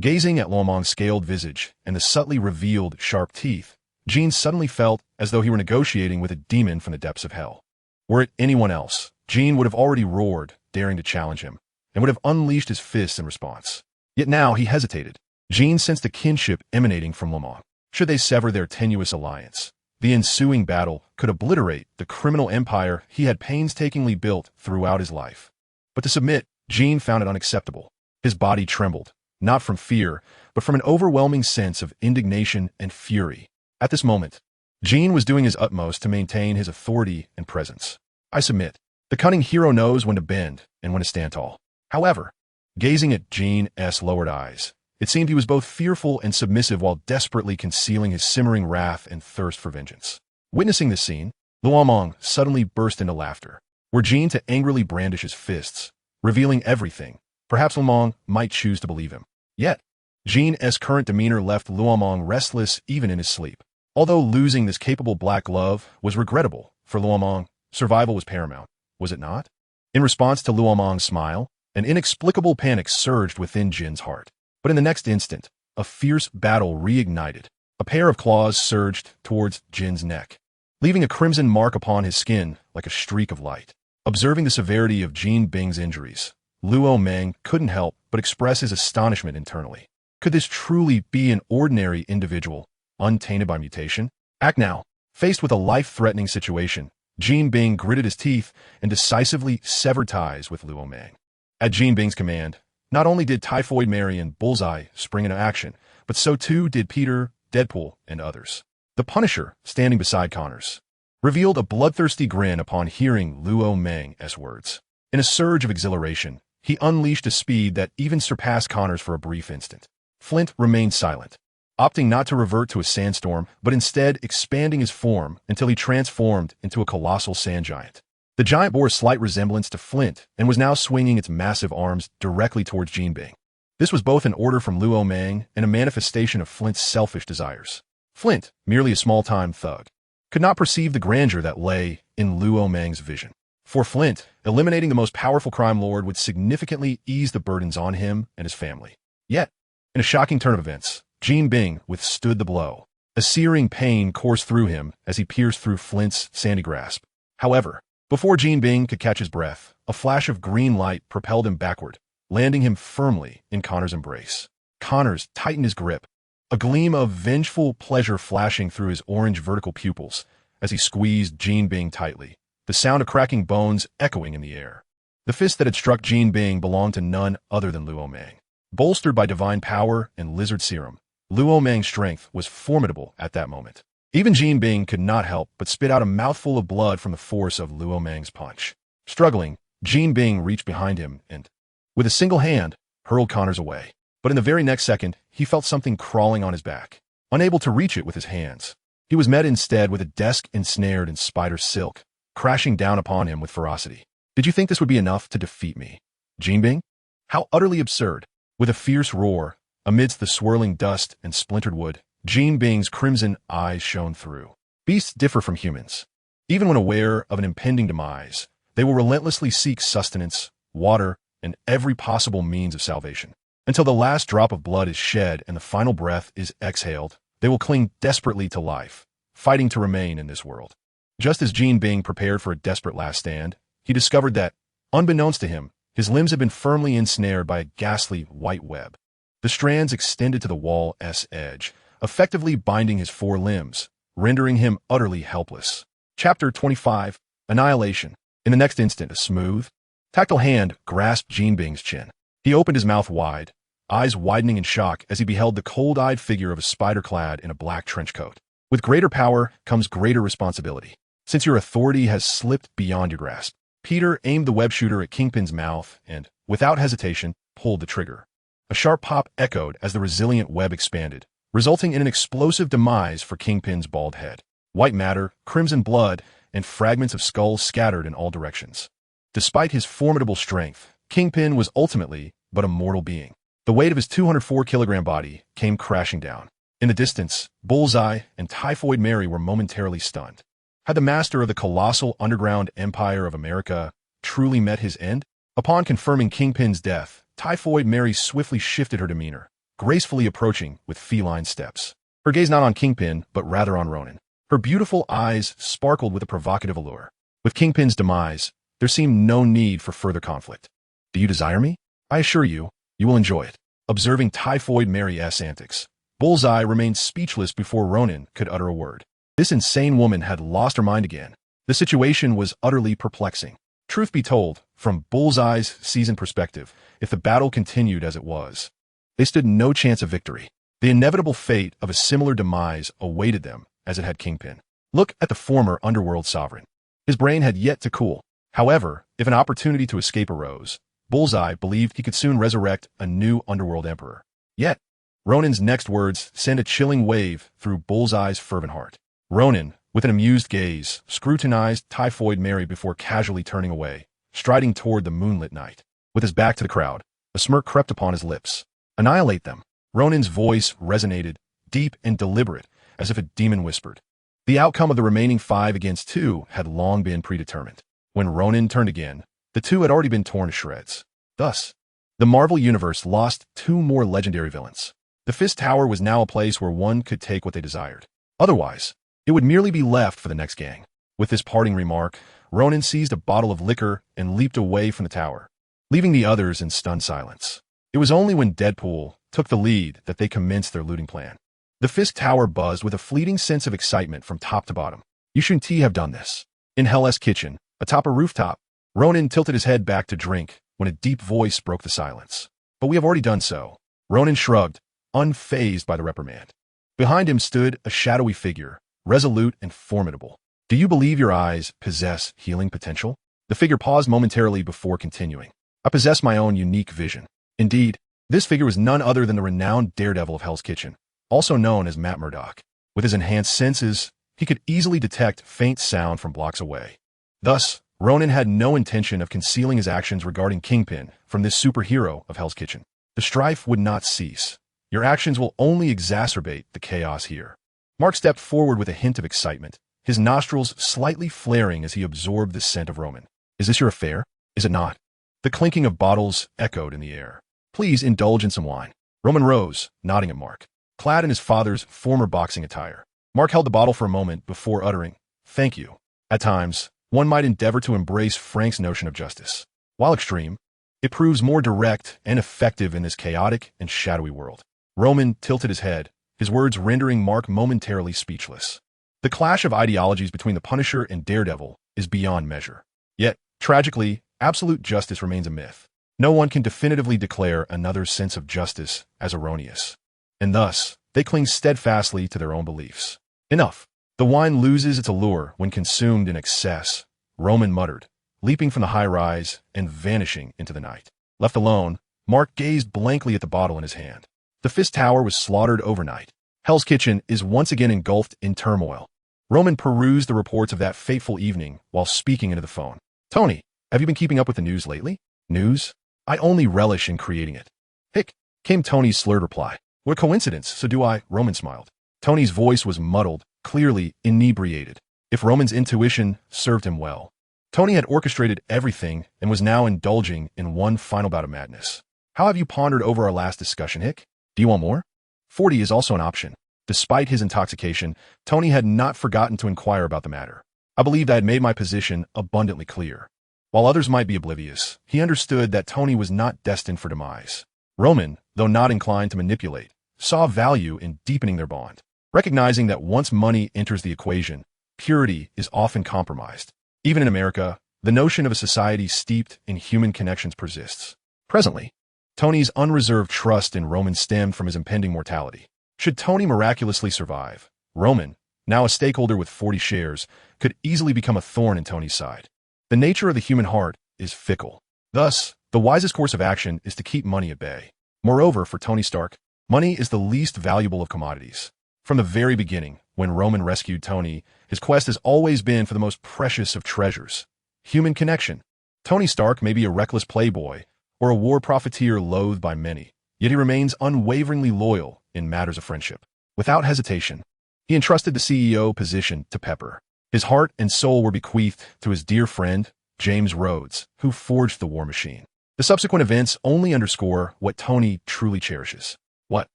Gazing at Luo Mang's scaled visage and the subtly revealed sharp teeth, Jin suddenly felt as though he were negotiating with a demon from the depths of hell. Were it anyone else, Jin would have already roared, daring to challenge him, and would have unleashed his fists in response. Yet now he hesitated. Jin sensed a kinship emanating from Luo Mang. Should they sever their tenuous alliance, the ensuing battle could obliterate the criminal empire he had painstakingly built throughout his life. But to submit, Jin found it unacceptable. His body trembled, not from fear, but from an overwhelming sense of indignation and fury. At this moment, Jin was doing his utmost to maintain his authority and presence. I submit. The cunning hero knows when to bend and when to stand tall. However, Gazing at Jean's lowered eyes, it seemed he was both fearful and submissive while desperately concealing his simmering wrath and thirst for vengeance. Witnessing this scene, Luo Mang suddenly burst into laughter, were Jean to angrily brandish his fists, revealing everything. Perhaps Luo Mang might choose to believe him. Yet, Jean's current demeanor left Luo Mang restless even in his sleep. Although losing this capable black glove was regrettable for Luo Mang, survival was paramount, was it not? In response to Luo Mang's smile, an inexplicable panic surged within Jin's heart. But in the next instant, a fierce battle reignited. A pair of claws surged towards Jin's neck, leaving a crimson mark upon his skin like a streak of light. Observing the severity of Jin Bing's injuries, Luo Mang couldn't help but express his astonishment internally. Could this truly be an ordinary individual, untainted by mutation? Act now. Faced with a life-threatening situation, Jin Bing gritted his teeth and decisively severed ties with Luo Mang. At Jin Bing's command, not only did Typhoid Mary and Bullseye spring into action, but so too did Peter, Deadpool, and others. The Punisher, standing beside Connors, revealed a bloodthirsty grin upon hearing Luo Mang's words. In a surge of exhilaration, he unleashed a speed that even surpassed Connors for a brief instant. Flint remained silent, opting not to revert to a sandstorm, but instead expanding his form until he transformed into a colossal sand giant. The giant bore a slight resemblance to Flint and was now swinging its massive arms directly towards Jin Bing. This was both an order from Luo Mang and a manifestation of Flint's selfish desires. Flint, merely a small-time thug, could not perceive the grandeur that lay in Luo Mang's vision. For Flint, eliminating the most powerful crime lord would significantly ease the burdens on him and his family. Yet, in a shocking turn of events, Jin Bing withstood the blow. A searing pain coursed through him as he pierced through Flint's sandy grasp. However, before Jin Bing could catch his breath, a flash of green light propelled him backward, landing him firmly in Connor's embrace. Connors tightened his grip, a gleam of vengeful pleasure flashing through his orange vertical pupils as he squeezed Jin Bing tightly, the sound of cracking bones echoing in the air. The fist that had struck Jin Bing belonged to none other than Luo Mang. Bolstered by divine power and Lizard Serum, Luo Mang's strength was formidable at that moment. Even Jin Bing could not help but spit out a mouthful of blood from the force of Luo Mang's punch. Struggling, Jin Bing reached behind him and, with a single hand, hurled Connors away. But in the very next second, he felt something crawling on his back. Unable to reach it with his hands, he was met instead with a desk ensnared in spider silk, crashing down upon him with ferocity. Did you think this would be enough to defeat me, Jin Bing? How utterly absurd. With a fierce roar, amidst the swirling dust and splintered wood, Jin Bing's crimson eyes shone through. Beasts differ from humans. Even when aware of an impending demise, they will relentlessly seek sustenance, water, and every possible means of salvation. Until the last drop of blood is shed and the final breath is exhaled, they will cling desperately to life, fighting to remain in this world. Just as Jin Bing prepared for a desperate last stand, he discovered that, unbeknownst to him, his limbs had been firmly ensnared by a ghastly white web. The strands extended to the wall's edge, effectively binding his four limbs, rendering him utterly helpless. Chapter 25, Annihilation. In the next instant, a smooth, tactile hand grasped Jin Bing's chin. He opened his mouth wide, eyes widening in shock as he beheld the cold-eyed figure of a spider clad in a black trench coat. With greater power comes greater responsibility. Since your authority has slipped beyond your grasp, Peter aimed the web shooter at Kingpin's mouth and, without hesitation, pulled the trigger. A sharp pop echoed as the resilient web expanded, resulting in an explosive demise for Kingpin's bald head. White matter, crimson blood, and fragments of skull scattered in all directions. Despite his formidable strength, Kingpin was ultimately but a mortal being. The weight of his 204-kilogram body came crashing down. In the distance, Bullseye and Typhoid Mary were momentarily stunned. Had the master of the colossal underground empire of America truly met his end? Upon confirming Kingpin's death, Typhoid Mary swiftly shifted her demeanor, gracefully approaching with feline steps. Her gaze not on Kingpin, but rather on Ronan. Her beautiful eyes sparkled with a provocative allure. With Kingpin's demise, there seemed no need for further conflict. Do you desire me? I assure you, you will enjoy it. Observing Typhoid Mary's antics, Bullseye remained speechless before Ronan could utter a word. This insane woman had lost her mind again. The situation was utterly perplexing. Truth be told, from Bullseye's seasoned perspective, if the battle continued as it was, they stood no chance of victory. The inevitable fate of a similar demise awaited them as it had Kingpin. Look at the former underworld sovereign. His brain had yet to cool. However, if an opportunity to escape arose, Bullseye believed he could soon resurrect a new underworld emperor. Yet, Ronan's next words sent a chilling wave through Bullseye's fervent heart. Ronan, with an amused gaze, scrutinized Typhoid Mary before casually turning away, striding toward the moonlit night. With his back to the crowd, a smirk crept upon his lips. Annihilate them. Ronan's voice resonated, deep and deliberate, as if a demon whispered. The outcome of the remaining 5 against 2 had long been predetermined. When Ronan turned again, the 2 had already been torn to shreds. Thus, the Marvel Universe lost 2 more legendary villains. The Fist Tower was now a place where one could take what they desired. Otherwise, it would merely be left for the next gang. With this parting remark, Ronan seized a bottle of liquor and leaped away from the tower, leaving the others in stunned silence. It was only when Deadpool took the lead that they commenced their looting plan. The Fist Tower buzzed with a fleeting sense of excitement from top to bottom. You shouldn't have done this. In Hell's kitchen, atop a rooftop, Ronan tilted his head back to drink when a deep voice broke the silence. But we have already done so. Ronan shrugged, unfazed by the reprimand. Behind him stood a shadowy figure, resolute and formidable. Do you believe your eyes possess healing potential? The figure paused momentarily before continuing. I possess my own unique vision. Indeed, this figure was none other than the renowned Daredevil of Hell's Kitchen, also known as Matt Murdock. With his enhanced senses, he could easily detect faint sound from blocks away. Thus, Ronan had no intention of concealing his actions regarding Kingpin from this superhero of Hell's Kitchen. The strife would not cease. Your actions will only exacerbate the chaos here. Mark stepped forward with a hint of excitement, his nostrils slightly flaring as he absorbed the scent of Roman. Is this your affair? Is it not? The clinking of bottles echoed in the air. Please indulge in some wine. Roman rose, nodding at Mark. Clad in his father's former boxing attire, Mark held the bottle for a moment before uttering, "Thank you." At times, one might endeavor to embrace Frank's notion of justice. While extreme, it proves more direct and effective in this chaotic and shadowy world. Roman tilted his head, his words rendering Mark momentarily speechless. The clash of ideologies between the Punisher and Daredevil is beyond measure. Yet, tragically, absolute justice remains a myth. No one can definitively declare another's sense of justice as erroneous. And thus, they cling steadfastly to their own beliefs. Enough. The wine loses its allure when consumed in excess, Roman muttered, leaping from the high rise and vanishing into the night. Left alone, Mark gazed blankly at the bottle in his hand. The Fist Tower was slaughtered overnight. Hell's Kitchen is once again engulfed in turmoil. Roman perused the reports of that fateful evening while speaking into the phone. Tony, have you been keeping up with the news lately? News? I only relish in creating it. Hick, came Tony's slurred reply. What a coincidence, so do I, Roman smiled. Tony's voice was muddled, clearly inebriated. If Roman's intuition served him well. Tony had orchestrated everything and was now indulging in one final bout of madness. How have you pondered over our last discussion, Hick? Do you want more? 40 is also an option. Despite his intoxication, Tony had not forgotten to inquire about the matter. I believed I had made my position abundantly clear. While others might be oblivious, he understood that Tony was not destined for demise. Roman, though not inclined to manipulate, saw value in deepening their bond, recognizing that once money enters the equation, purity is often compromised. Even in America, the notion of a society steeped in human connections persists. Presently, Tony's unreserved trust in Roman stemmed from his impending mortality. Should Tony miraculously survive, Roman, now a stakeholder with 40 shares, could easily become a thorn in Tony's side. The nature of the human heart is fickle. Thus, the wisest course of action is to keep money at bay. Moreover, for Tony Stark, money is the least valuable of commodities. From the very beginning, when Roman rescued Tony, his quest has always been for the most precious of treasures, human connection. Tony Stark may be a reckless playboy or a war profiteer loathed by many, yet he remains unwaveringly loyal in matters of friendship. Without hesitation, he entrusted the CEO position to Pepper. His heart and soul were bequeathed to his dear friend, James Rhodes, who forged the war machine. The subsequent events only underscore what Tony truly cherishes. What?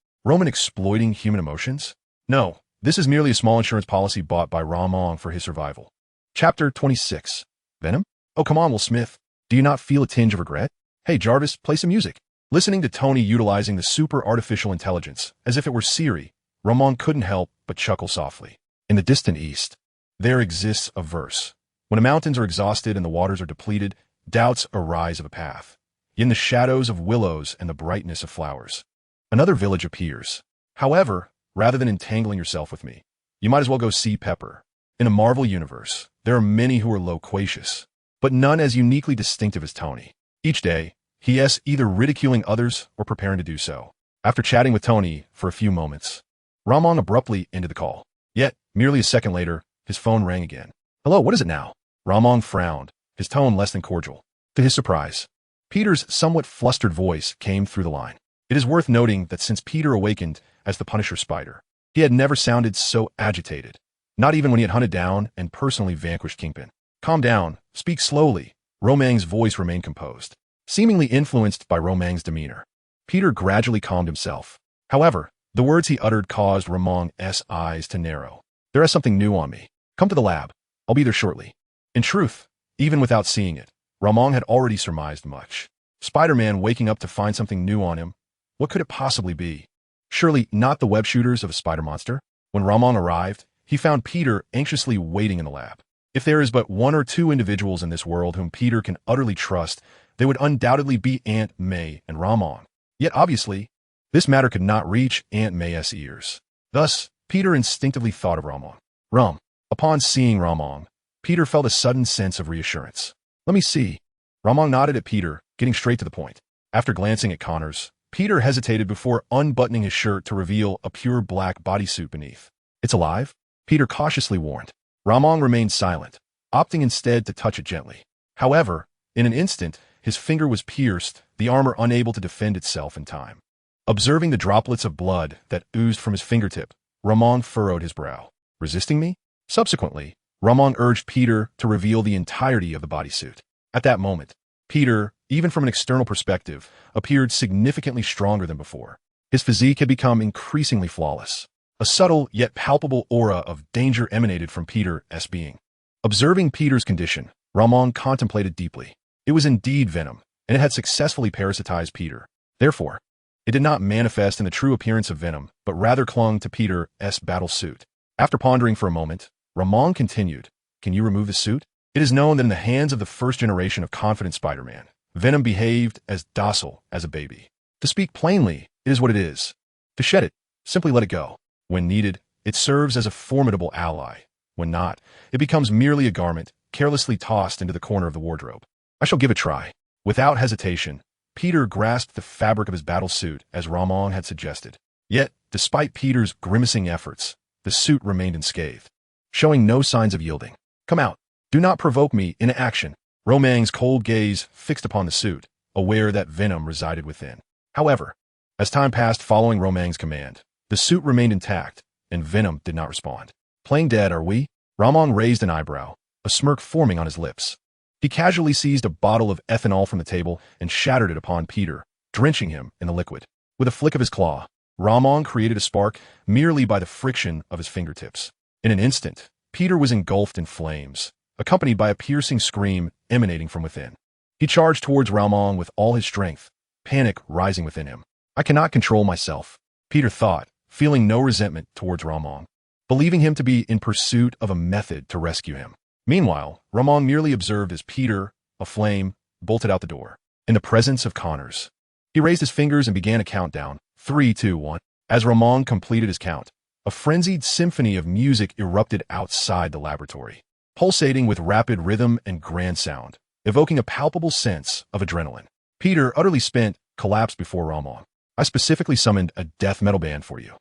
Roman exploiting human emotions? No, this is merely a small insurance policy bought by Luo Mang for his survival. Chapter 26. Venom? Oh, come on, Will Smith. Do you not feel a tinge of regret? Hey, Jarvis, play some music. Listening to Tony utilizing the super artificial intelligence, as if it were Siri, Luo Mang couldn't help but chuckle softly. In the distant east, there exists a verse. When the mountains are exhausted and the waters are depleted, doubts arise of a path. In the shadows of willows and the brightness of flowers, another village appears. However, rather than entangling yourself with me, you might as well go see Pepper. In a Marvel universe, there are many who are loquacious, but none as uniquely distinctive as Tony. Each day, either ridiculing others or preparing to do so. After chatting with Tony for a few moments, Luo Mang abruptly ended the call. Yet, merely a second later, his phone rang again. Hello, what is it now? Luo Mang frowned, his tone less than cordial. To his surprise, Peter's somewhat flustered voice came through the line. It is worth noting that since Peter awakened as the Punisher Spider, he had never sounded so agitated, not even when he had hunted down and personally vanquished Kingpin. Calm down, speak slowly. Luo Mang's voice remained composed, seemingly influenced by Luo Mang's demeanor. Peter gradually calmed himself. However, the words he uttered caused Luo Mang's eyes to narrow. There is something new on me. Come to the lab. I'll be there shortly. In truth, even without seeing it, Luo Mang had already surmised much. Spider-Man waking up to find something new on him. What could it possibly be? Surely not the web shooters of a spider monster? When Luo Mang arrived, he found Peter anxiously waiting in the lab. If there is but one or two individuals in this world whom Peter can utterly trust, they would undoubtedly be Aunt May and Luo Mang. Yet obviously, this matter could not reach Aunt May's ears. Thus, Peter instinctively thought of Luo Mang. Upon seeing Luo Mang, Peter felt a sudden sense of reassurance. Let me see. Luo Mang nodded at Peter, getting straight to the point. After glancing at Connors, Peter hesitated before unbuttoning his shirt to reveal a pure black bodysuit beneath. It's alive? Peter cautiously warned. Luo Mang remained silent, opting instead to touch it gently. However, in an instant, his finger was pierced, the armor unable to defend itself in time. Observing the droplets of blood that oozed from his fingertip, Luo Mang furrowed his brow. Resisting me? Subsequently, Luo Mang urged Peter to reveal the entirety of the bodysuit. At that moment, Peter, even from an external perspective, appeared significantly stronger than before. His physique had become increasingly flawless. A subtle yet palpable aura of danger emanated from Peter's being. Observing Peter's condition, Luo Mang contemplated deeply. It was indeed venom, and it had successfully parasitized Peter. Therefore, it did not manifest in the true appearance of venom, but rather clung to Peter's battle suit. After pondering for a moment, Luo Mang continued, Can you remove the suit? It is known that in the hands of the first generation of confident Spider-Man, Venom behaved as docile as a baby. To speak plainly, it is what it is. To shed it, simply let it go. When needed, it serves as a formidable ally. When not, it becomes merely a garment, carelessly tossed into the corner of the wardrobe. I shall give it a try. Without hesitation, Peter grasped the fabric of his battle suit as Luo Mang had suggested. Yet, despite Peter's grimacing efforts, the suit remained unscathed, showing no signs of yielding. Come out. Do not provoke me into action. Luo Mang's cold gaze fixed upon the suit, aware that venom resided within. However, as time passed following Luo Mang's command, the suit remained intact, and venom did not respond. Playing dead, are we? Luo Mang raised an eyebrow, a smirk forming on his lips. He casually seized a bottle of ethanol from the table and shattered it upon Peter, drenching him in the liquid. With a flick of his claw, Luo Mang created a spark merely by the friction of his fingertips. In an instant, Peter was engulfed in flames, accompanied by a piercing scream emanating from within. He charged towards Luo Mang with all his strength, panic rising within him. I cannot control myself, Peter thought, feeling no resentment towards Luo Mang, believing him to be in pursuit of a method to rescue him. Meanwhile, Luo Mang merely observed as Peter, aflame, bolted out the door. In the presence of Connors, he raised his fingers and began a countdown. 3, 2, 1. As Luo Mang completed his count, a frenzied symphony of music erupted outside the laboratory, pulsating with rapid rhythm and grand sound, evoking a palpable sense of adrenaline. Peter, utterly spent, collapsed before Luo Mang. I specifically summoned a death metal band for you.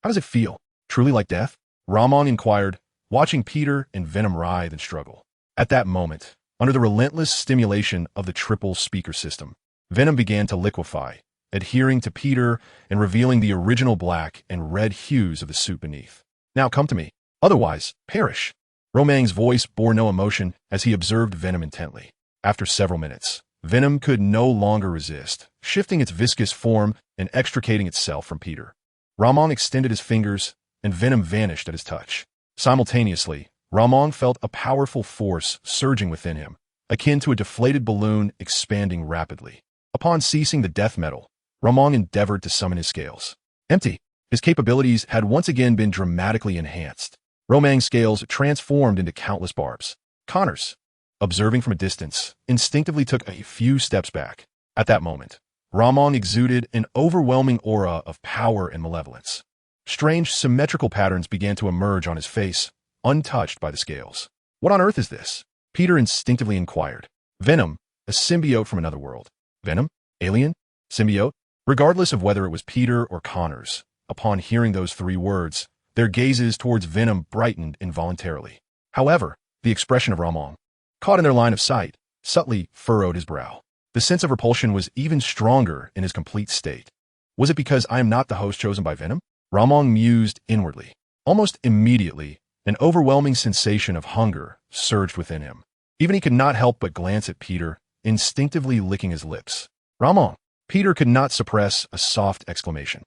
How does it feel? Truly like death? Luo Mang inquired, watching Peter and Venom writhe and struggle. At that moment, under the relentless stimulation of the triple speaker system, Venom began to liquefy, adhering to Peter and revealing the original black and red hues of the suit beneath. Now come to me. Otherwise, perish. Luo Mang's voice bore no emotion as he observed Venom intently. After several minutes, Venom could no longer resist, shifting its viscous form and extricating itself from Peter. Luo Mang extended his fingers, and Venom vanished at his touch. Simultaneously, Luo Mang felt a powerful force surging within him, akin to a deflated balloon expanding rapidly. Upon ceasing the death metal, Luo Mang endeavored to summon his scales. Empty. His capabilities had once again been dramatically enhanced. Luo Mang's scales transformed into countless barbs. Connors, observing from a distance, instinctively took a few steps back. At that moment, Luo Mang exuded an overwhelming aura of power and malevolence. Strange symmetrical patterns began to emerge on his face, untouched by the scales. What on earth is this? Peter instinctively inquired. Venom, a symbiote from another world. Venom? Alien? Symbiote? Regardless of whether it was Peter or Connors, upon hearing those three words, their gazes towards Venom brightened involuntarily. However, the expression of Luo Mang, caught in their line of sight, subtly furrowed his brow. The sense of repulsion was even stronger in his complete state. Was it because I am not the host chosen by Venom? Luo Mang mused inwardly. Almost immediately, an overwhelming sensation of hunger surged within him. Even he could not help but glance at Peter, instinctively licking his lips. Luo Mang! Peter could not suppress a soft exclamation.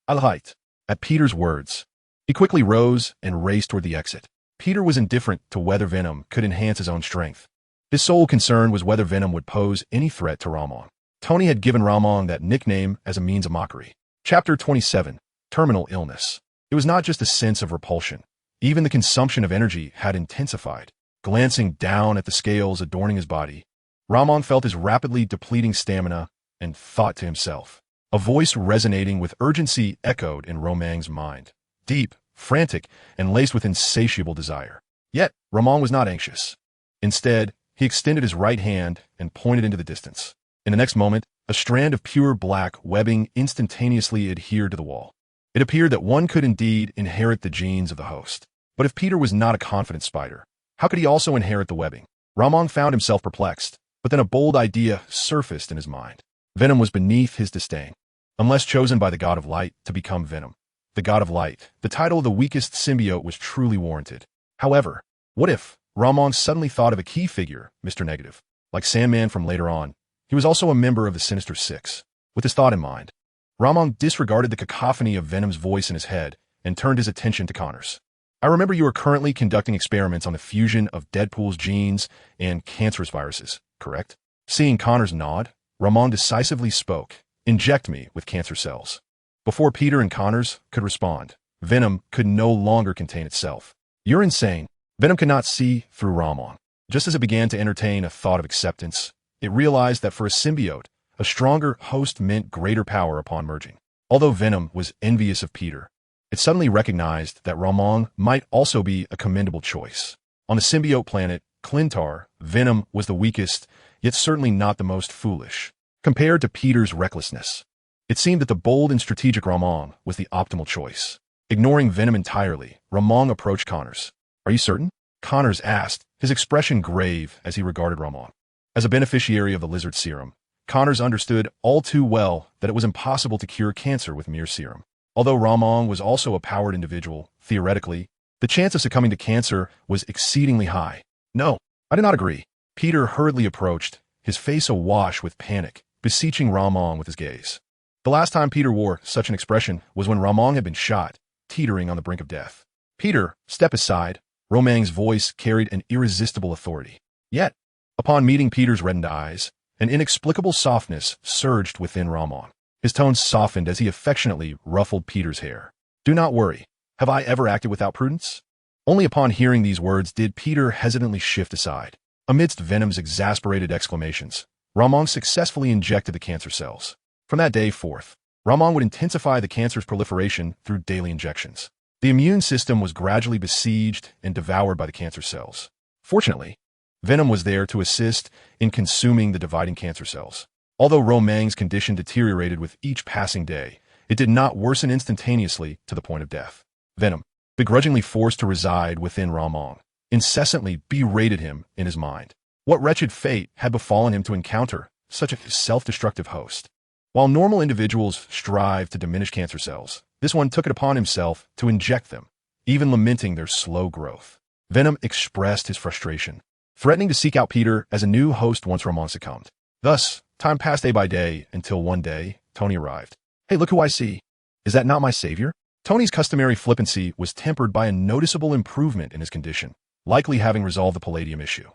Alright. At Peter's words, he quickly rose and raced toward the exit. Peter was indifferent to whether Venom could enhance his own strength. His sole concern was whether Venom would pose any threat to Luo Mang. Tony had given Luo Mang that nickname as a means of mockery. Chapter 27. Terminal Illness. It was not just a sense of repulsion. Even the consumption of energy had intensified. Glancing down at the scales adorning his body, Luo Mang felt his rapidly depleting stamina and thought to himself. A voice resonating with urgency echoed in Luo Mang's mind. Deep, frantic, and laced with insatiable desire. Yet, Luo Mang was not anxious. Instead, he extended his right hand and pointed into the distance. In the next moment, a strand of pure black webbing instantaneously adhered to the wall. It appeared that one could indeed inherit the genes of the host. But if Peter was not a confident spider, how could he also inherit the webbing? Luo Mang found himself perplexed, but then a bold idea surfaced in his mind. Venom was beneath his disdain. Unless chosen by the God of Light to become Venom, the God of Light, the title of the weakest symbiote was truly warranted. However, what if Luo Mang suddenly thought of a key figure, Mr. Negative? Like Sandman from later on, he was also a member of the Sinister Six. With this thought in mind, Luo Mang disregarded the cacophony of Venom's voice in his head and turned his attention to Connors. I remember you are currently conducting experiments on the fusion of Deadpool's genes and cancerous viruses, correct? Seeing Connors nod, Luo Mang decisively spoke. Inject me with cancer cells. Before Peter and Connors could respond, Venom could no longer contain itself. You're insane. Venom could not see through Luo Mang. Just as it began to entertain a thought of acceptance, it realized that for a symbiote, a stronger host meant greater power upon merging. Although Venom was envious of Peter, it suddenly recognized that Luo Mang might also be a commendable choice. On the symbiote planet, Clintar, Venom was the weakest, yet certainly not the most foolish. Compared to Peter's recklessness, it seemed that the bold and strategic Luo Mang was the optimal choice. Ignoring Venom entirely, Luo Mang approached Connors. Are you certain? Connors asked, his expression grave as he regarded Luo Mang. As a beneficiary of the Lizard Serum, Connors understood all too well that it was impossible to cure cancer with mere serum. Although Luo Mang was also a powered individual, theoretically, the chance of succumbing to cancer was exceedingly high. No, I do not agree. Peter hurriedly approached, his face awash with panic, beseeching Luo Mang with his gaze. The last time Peter wore such an expression was when Luo Mang had been shot, teetering on the brink of death. Peter, step aside. Luo Mang's voice carried an irresistible authority. Yet, upon meeting Peter's reddened eyes, an inexplicable softness surged within Luo Mang. His tone softened as he affectionately ruffled Peter's hair. Do not worry. Have I ever acted without prudence? Only upon hearing these words did Peter hesitantly shift aside. Amidst Venom's exasperated exclamations, Luo Mang successfully injected the cancer cells. From that day forth, Luo Mang would intensify the cancer's proliferation through daily injections. The immune system was gradually besieged and devoured by the cancer cells. Fortunately, Venom was there to assist in consuming the dividing cancer cells. Although Luo Mang's condition deteriorated with each passing day, it did not worsen instantaneously to the point of death. Venom, begrudgingly forced to reside within Luo Mang, incessantly berated him in his mind. What wretched fate had befallen him to encounter such a self-destructive host? While normal individuals strive to diminish cancer cells, this one took it upon himself to inject them, even lamenting their slow growth. Venom expressed his frustration, threatening to seek out Peter as a new host once Luo Mang succumbed. Thus, time passed day by day until one day, Tony arrived. Hey, look who I see. Is that not my savior? Tony's customary flippancy was tempered by a noticeable improvement in his condition, likely having resolved the palladium issue.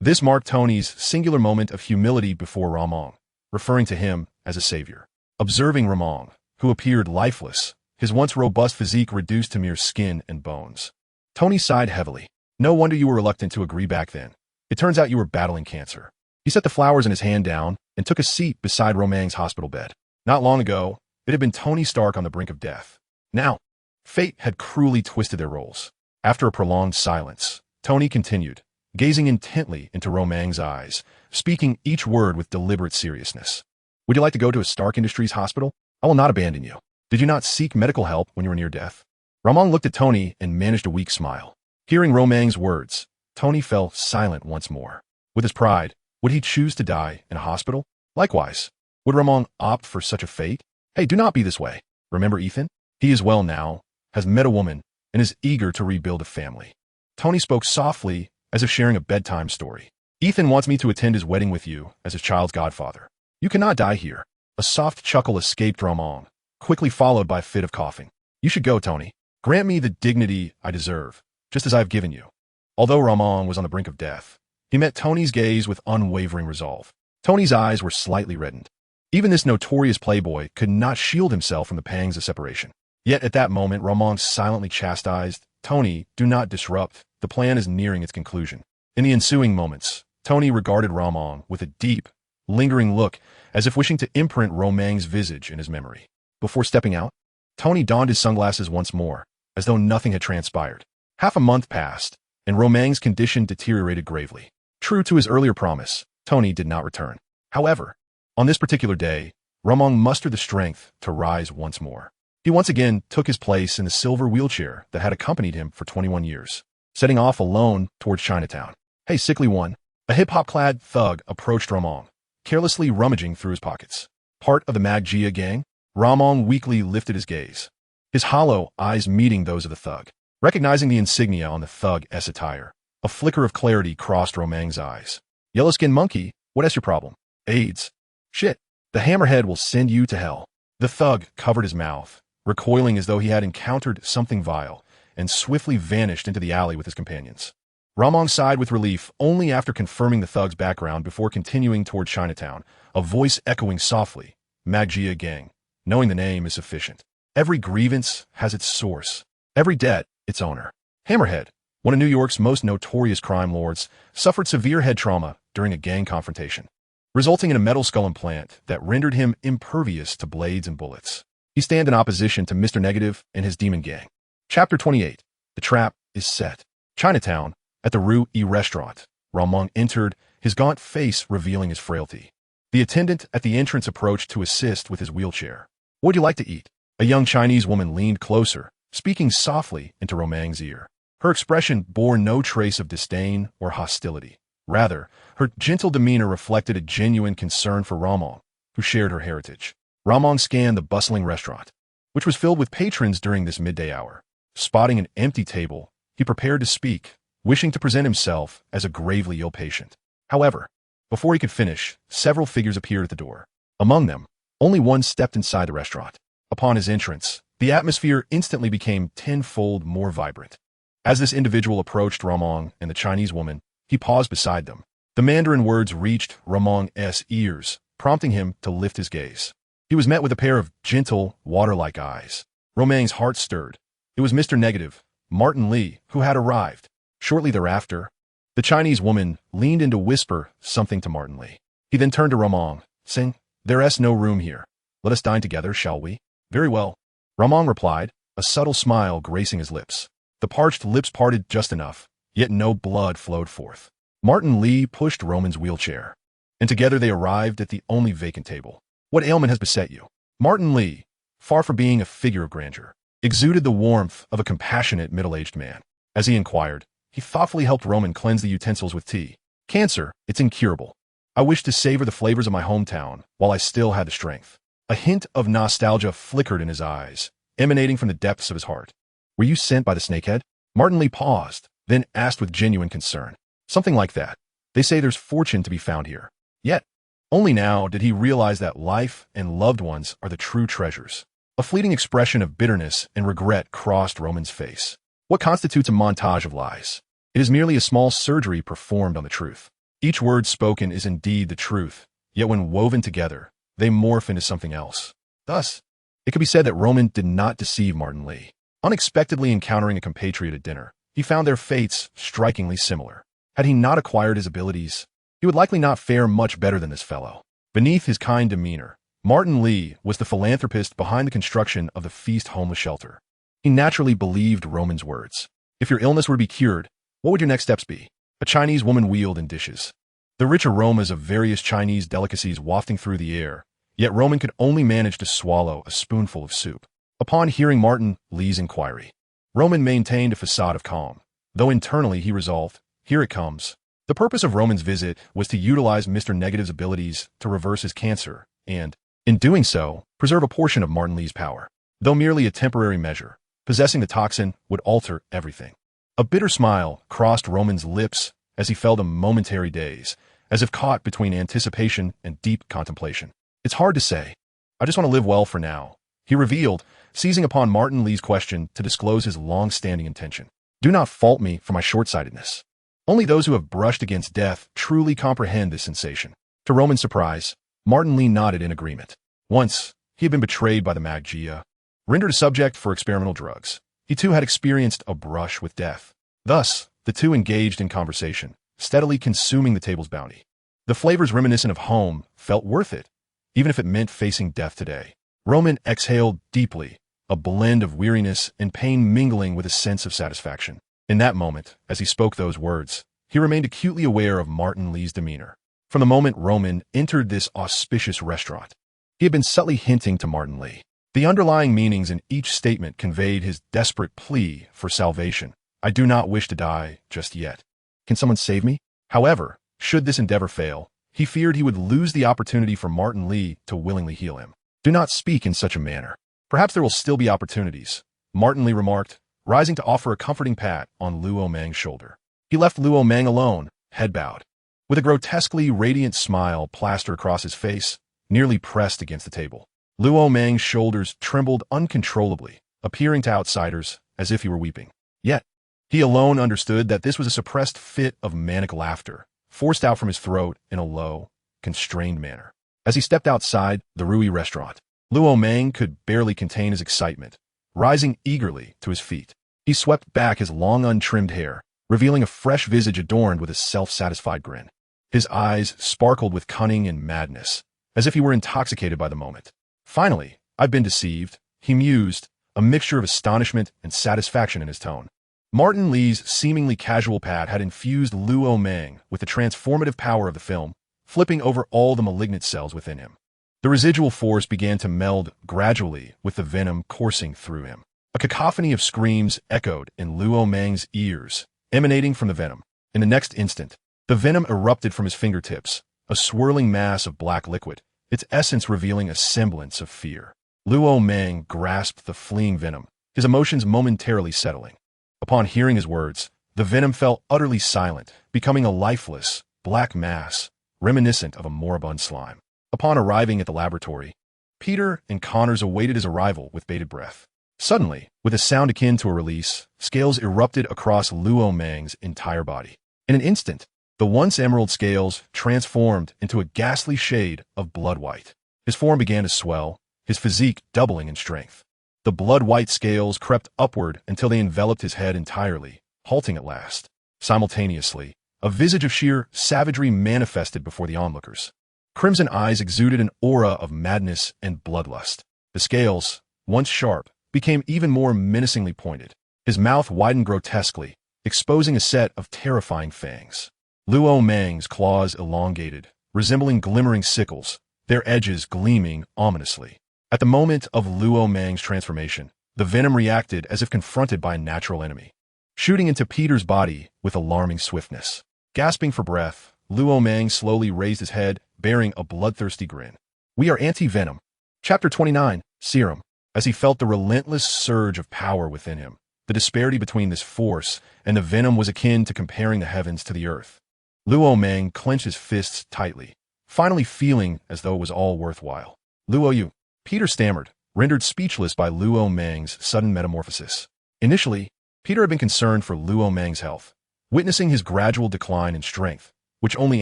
This marked Tony's singular moment of humility before Luo Mang, referring to him as a savior. Observing Luo Mang, who appeared lifeless, his once robust physique reduced to mere skin and bones, Tony sighed heavily. No wonder you were reluctant to agree back then. It turns out you were battling cancer. He set the flowers in his hand down and took a seat beside Luo Mang's hospital bed. Not long ago, it had been Tony Stark on the brink of death. Now, fate had cruelly twisted their roles. After a prolonged silence, Tony continued, gazing intently into Luo Mang's eyes, speaking each word with deliberate seriousness. Would you like to go to a Stark Industries hospital? I will not abandon you. Did you not seek medical help when you were near death? Ramon looked at Tony and managed a weak smile. Hearing Luo Mang's words, Tony fell silent once more. With his pride, would he choose to die in a hospital? Likewise, would Ramon opt for such a fate? Hey, do not be this way. Remember Ethan? He is well now, has met a woman, and is eager to rebuild a family. Tony spoke softly, as if sharing a bedtime story. Ethan wants me to attend his wedding with you as his child's godfather. You cannot die here. A soft chuckle escaped Ramon, quickly followed by a fit of coughing. You should go, Tony. Grant me the dignity I deserve, just as I have given you. Although Ramon was on the brink of death, he met Tony's gaze with unwavering resolve. Tony's eyes were slightly reddened. Even this notorious playboy could not shield himself from the pangs of separation. Yet at that moment, Ramon silently chastised, Tony, do not disrupt. The plan is nearing its conclusion. In the ensuing moments, Tony regarded Ramon with a deep, lingering look, as if wishing to imprint Luo Mang's visage in his memory. Before stepping out, Tony donned his sunglasses once more, as though nothing had transpired. Half a month passed, and Luo Mang's condition deteriorated gravely. True to his earlier promise, Tony did not return. However, on this particular day, Ramon mustered the strength to rise once more. He once again took his place in the silver wheelchair that had accompanied him for 21 years, setting off alone towards Chinatown. Hey, sickly one. A hip-hop-clad thug approached Ramon, carelessly rummaging through his pockets. Part of the Magia gang? Ramon weakly lifted his gaze, his hollow eyes meeting those of the thug. Recognizing the insignia on the thug's attire, a flicker of clarity crossed Luo Mang's eyes. Yellow-skinned monkey, what is your problem? AIDS. Shit. The hammerhead will send you to hell. The thug covered his mouth, recoiling as though he had encountered something vile, and swiftly vanished into the alley with his companions. Ramon sighed with relief only after confirming the thug's background before continuing toward Chinatown, a voice echoing softly, Magia gang. Knowing the name is sufficient. Every grievance has its source. Every debt, its owner. Hammerhead, one of New York's most notorious crime lords, suffered severe head trauma during a gang confrontation, resulting in a metal skull implant that rendered him impervious to blades and bullets. He stands in opposition to Mr. Negative and his demon gang. Chapter 28. The trap is set. Chinatown, at the Rue E restaurant, Ramon entered, his gaunt face revealing his frailty. The attendant at the entrance approached to assist with his wheelchair. What would you like to eat? A young Chinese woman leaned closer, speaking softly into Luo Mang's ear. Her expression bore no trace of disdain or hostility. Rather, her gentle demeanor reflected a genuine concern for Ramon, who shared her heritage. Ramon scanned the bustling restaurant, which was filled with patrons during this midday hour. Spotting an empty table, he prepared to speak, wishing to present himself as a gravely ill patient. However, before he could finish, several figures appeared at the door. Among them, only one stepped inside the restaurant. Upon his entrance, the atmosphere instantly became tenfold more vibrant. As this individual approached Ramon and the Chinese woman, he paused beside them. The Mandarin words reached Ramon's ears, prompting him to lift his gaze. He was met with a pair of gentle, water-like eyes. Luo Mang's heart stirred. It was Mr. Negative, Martin Li, who had arrived. Shortly thereafter, the Chinese woman leaned in to whisper something to Martin Li. He then turned to Ramon, saying, "There's no room here. Let us dine together, shall we?" "Very well," Ramon replied, a subtle smile gracing his lips. The parched lips parted just enough, yet no blood flowed forth. Martin Li pushed Roman's wheelchair, and together they arrived at the only vacant table. "What ailment has beset you?" Martin Li, far from being a figure of grandeur, exuded the warmth of a compassionate middle-aged man. As he inquired, he thoughtfully helped Roman cleanse the utensils with tea. "Cancer, it's incurable. I wish to savor the flavors of my hometown while I still had the strength." A hint of nostalgia flickered in his eyes, emanating from the depths of his heart. "Were you sent by the snakehead?" Martin Li paused, then asked with genuine concern. "Something like that. They say there's fortune to be found here." Yet, only now did he realize that life and loved ones are the true treasures. A fleeting expression of bitterness and regret crossed Roman's face. What constitutes a montage of lies? It is merely a small surgery performed on the truth. Each word spoken is indeed the truth, yet when woven together, they morph into something else. Thus, it could be said that Roman did not deceive Martin Li. Unexpectedly encountering a compatriot at dinner, he found their fates strikingly similar. Had he not acquired his abilities, he would likely not fare much better than this fellow. Beneath his kind demeanor, Martin Li was the philanthropist behind the construction of the Feast Homeless Shelter. He naturally believed Roman's words. If your illness were to be cured, what would your next steps be? A Chinese woman wheeled in dishes, the rich aromas of various Chinese delicacies wafting through the air, yet Roman could only manage to swallow a spoonful of soup. Upon hearing Martin Li's inquiry, Roman maintained a facade of calm, though internally he resolved, here it comes. The purpose of Roman's visit was to utilize Mr. Negative's abilities to reverse his cancer and, in doing so, preserve a portion of Martin Li's power. Though merely a temporary measure, possessing the toxin would alter everything. A bitter smile crossed Roman's lips as he felt a momentary daze, as if caught between anticipation and deep contemplation. It's hard to say. I just want to live well for now, he revealed, seizing upon Martin Li's question to disclose his long-standing intention. Do not fault me for my short-sightedness. Only those who have brushed against death truly comprehend this sensation. To Roman's surprise, Martin Li nodded in agreement. Once, he had been betrayed by the Magia, rendered a subject for experimental drugs. He too had experienced a brush with death. Thus, the two engaged in conversation, steadily consuming the table's bounty. The flavors reminiscent of home felt worth it, even if it meant facing death today. Roman exhaled deeply, a blend of weariness and pain mingling with a sense of satisfaction. In that moment, as he spoke those words, he remained acutely aware of Martin Li's demeanor. From the moment Roman entered this auspicious restaurant, he had been subtly hinting to Martin Li. The underlying meanings in each statement conveyed his desperate plea for salvation. I do not wish to die just yet. Can someone save me? However, should this endeavor fail, he feared he would lose the opportunity for Martin Li to willingly heal him. Do not speak in such a manner. Perhaps there will still be opportunities, Martin Li remarked, rising to offer a comforting pat on Luo Mang's shoulder. He left Luo Mang alone, head bowed, with a grotesquely radiant smile plastered across his face, nearly pressed against the table. Luo Mang's shoulders trembled uncontrollably, appearing to outsiders as if he were weeping. Yet, he alone understood that this was a suppressed fit of manic laughter, forced out from his throat in a low, constrained manner. As he stepped outside the Rui restaurant, Luo Mang could barely contain his excitement, rising eagerly to his feet. He swept back his long untrimmed hair, revealing a fresh visage adorned with a self-satisfied grin. His eyes sparkled with cunning and madness, as if he were intoxicated by the moment. Finally, I've been deceived, he mused, a mixture of astonishment and satisfaction in his tone. Martin Li's seemingly casual pat had infused Luo Mang with the transformative power of the film, flipping over all the malignant cells within him. The residual force began to meld gradually with the venom coursing through him. A cacophony of screams echoed in Luo Mang's ears, emanating from the venom. In the next instant, the venom erupted from his fingertips, a swirling mass of black liquid, its essence revealing a semblance of fear. Luo Mang grasped the fleeing venom, his emotions momentarily settling. Upon hearing his words, the venom fell utterly silent, becoming a lifeless, black mass, reminiscent of a moribund slime. Upon arriving at the laboratory, Peter and Connors awaited his arrival with bated breath. Suddenly, with a sound akin to a release, scales erupted across Luo Mang's entire body. In an instant, the once emerald scales transformed into a ghastly shade of blood white. His form began to swell, his physique doubling in strength. The blood-white scales crept upward until they enveloped his head entirely, halting at last. Simultaneously, a visage of sheer savagery manifested before the onlookers. Crimson eyes exuded an aura of madness and bloodlust. The scales, once sharp, became even more menacingly pointed. His mouth widened grotesquely, exposing a set of terrifying fangs. Luo Mang's claws elongated, resembling glimmering sickles, their edges gleaming ominously. At the moment of Luo Mang's transformation, the venom reacted as if confronted by a natural enemy, shooting into Peter's body with alarming swiftness. Gasping for breath, Luo Mang slowly raised his head, bearing a bloodthirsty grin. We are anti-venom. Chapter 29, Serum. As he felt the relentless surge of power within him, the disparity between this force and the venom was akin to comparing the heavens to the earth. Luo Mang clenched his fists tightly, finally feeling as though it was all worthwhile. Luo Yu. Peter stammered, rendered speechless by Luo Mang's sudden metamorphosis. Initially, Peter had been concerned for Luo Mang's health, witnessing his gradual decline in strength, which only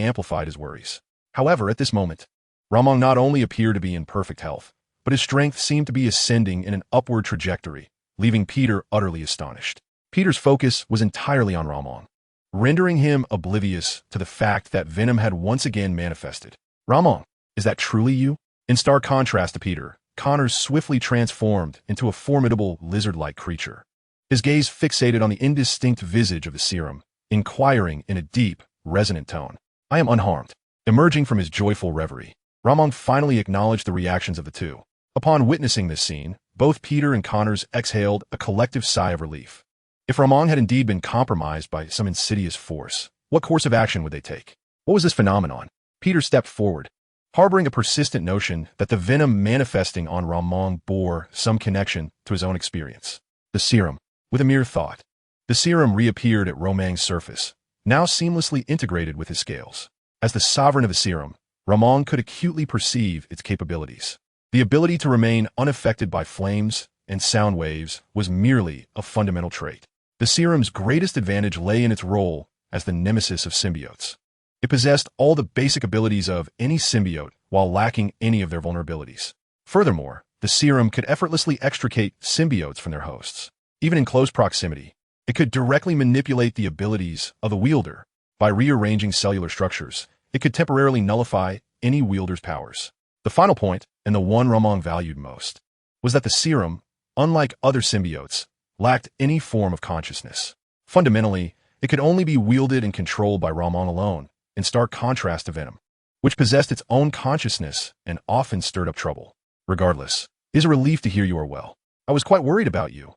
amplified his worries. However, at this moment, Ramong not only appeared to be in perfect health, but his strength seemed to be ascending in an upward trajectory, leaving Peter utterly astonished. Peter's focus was entirely on Ramong, rendering him oblivious to the fact that venom had once again manifested. Ramong, is that truly you? In stark contrast to Peter, Connors swiftly transformed into a formidable lizard-like creature. His gaze fixated on the indistinct visage of the serum, inquiring in a deep, resonant tone. I am unharmed. Emerging from his joyful reverie, Ramong finally acknowledged the reactions of the two. Upon witnessing this scene, both Peter and Connors exhaled a collective sigh of relief. If Ramong had indeed been compromised by some insidious force, what course of action would they take? What was this phenomenon? Peter stepped forward, harboring a persistent notion that the venom manifesting on Ramong bore some connection to his own experience. The serum. With a mere thought, the serum reappeared at Romang's surface, now seamlessly integrated with his scales. As the sovereign of the serum, Ramong could acutely perceive its capabilities. The ability to remain unaffected by flames and sound waves was merely a fundamental trait. The serum's greatest advantage lay in its role as the nemesis of symbiotes. It possessed all the basic abilities of any symbiote while lacking any of their vulnerabilities. Furthermore, the serum could effortlessly extricate symbiotes from their hosts. Even in close proximity, it could directly manipulate the abilities of the wielder. By rearranging cellular structures, it could temporarily nullify any wielder's powers. The final point, and the one Ramong valued most, was that the serum, unlike other symbiotes, lacked any form of consciousness. Fundamentally, it could only be wielded and controlled by Ramong alone, in stark contrast to Venom, which possessed its own consciousness and often stirred up trouble. Regardless, it is a relief to hear you are well. I was quite worried about you.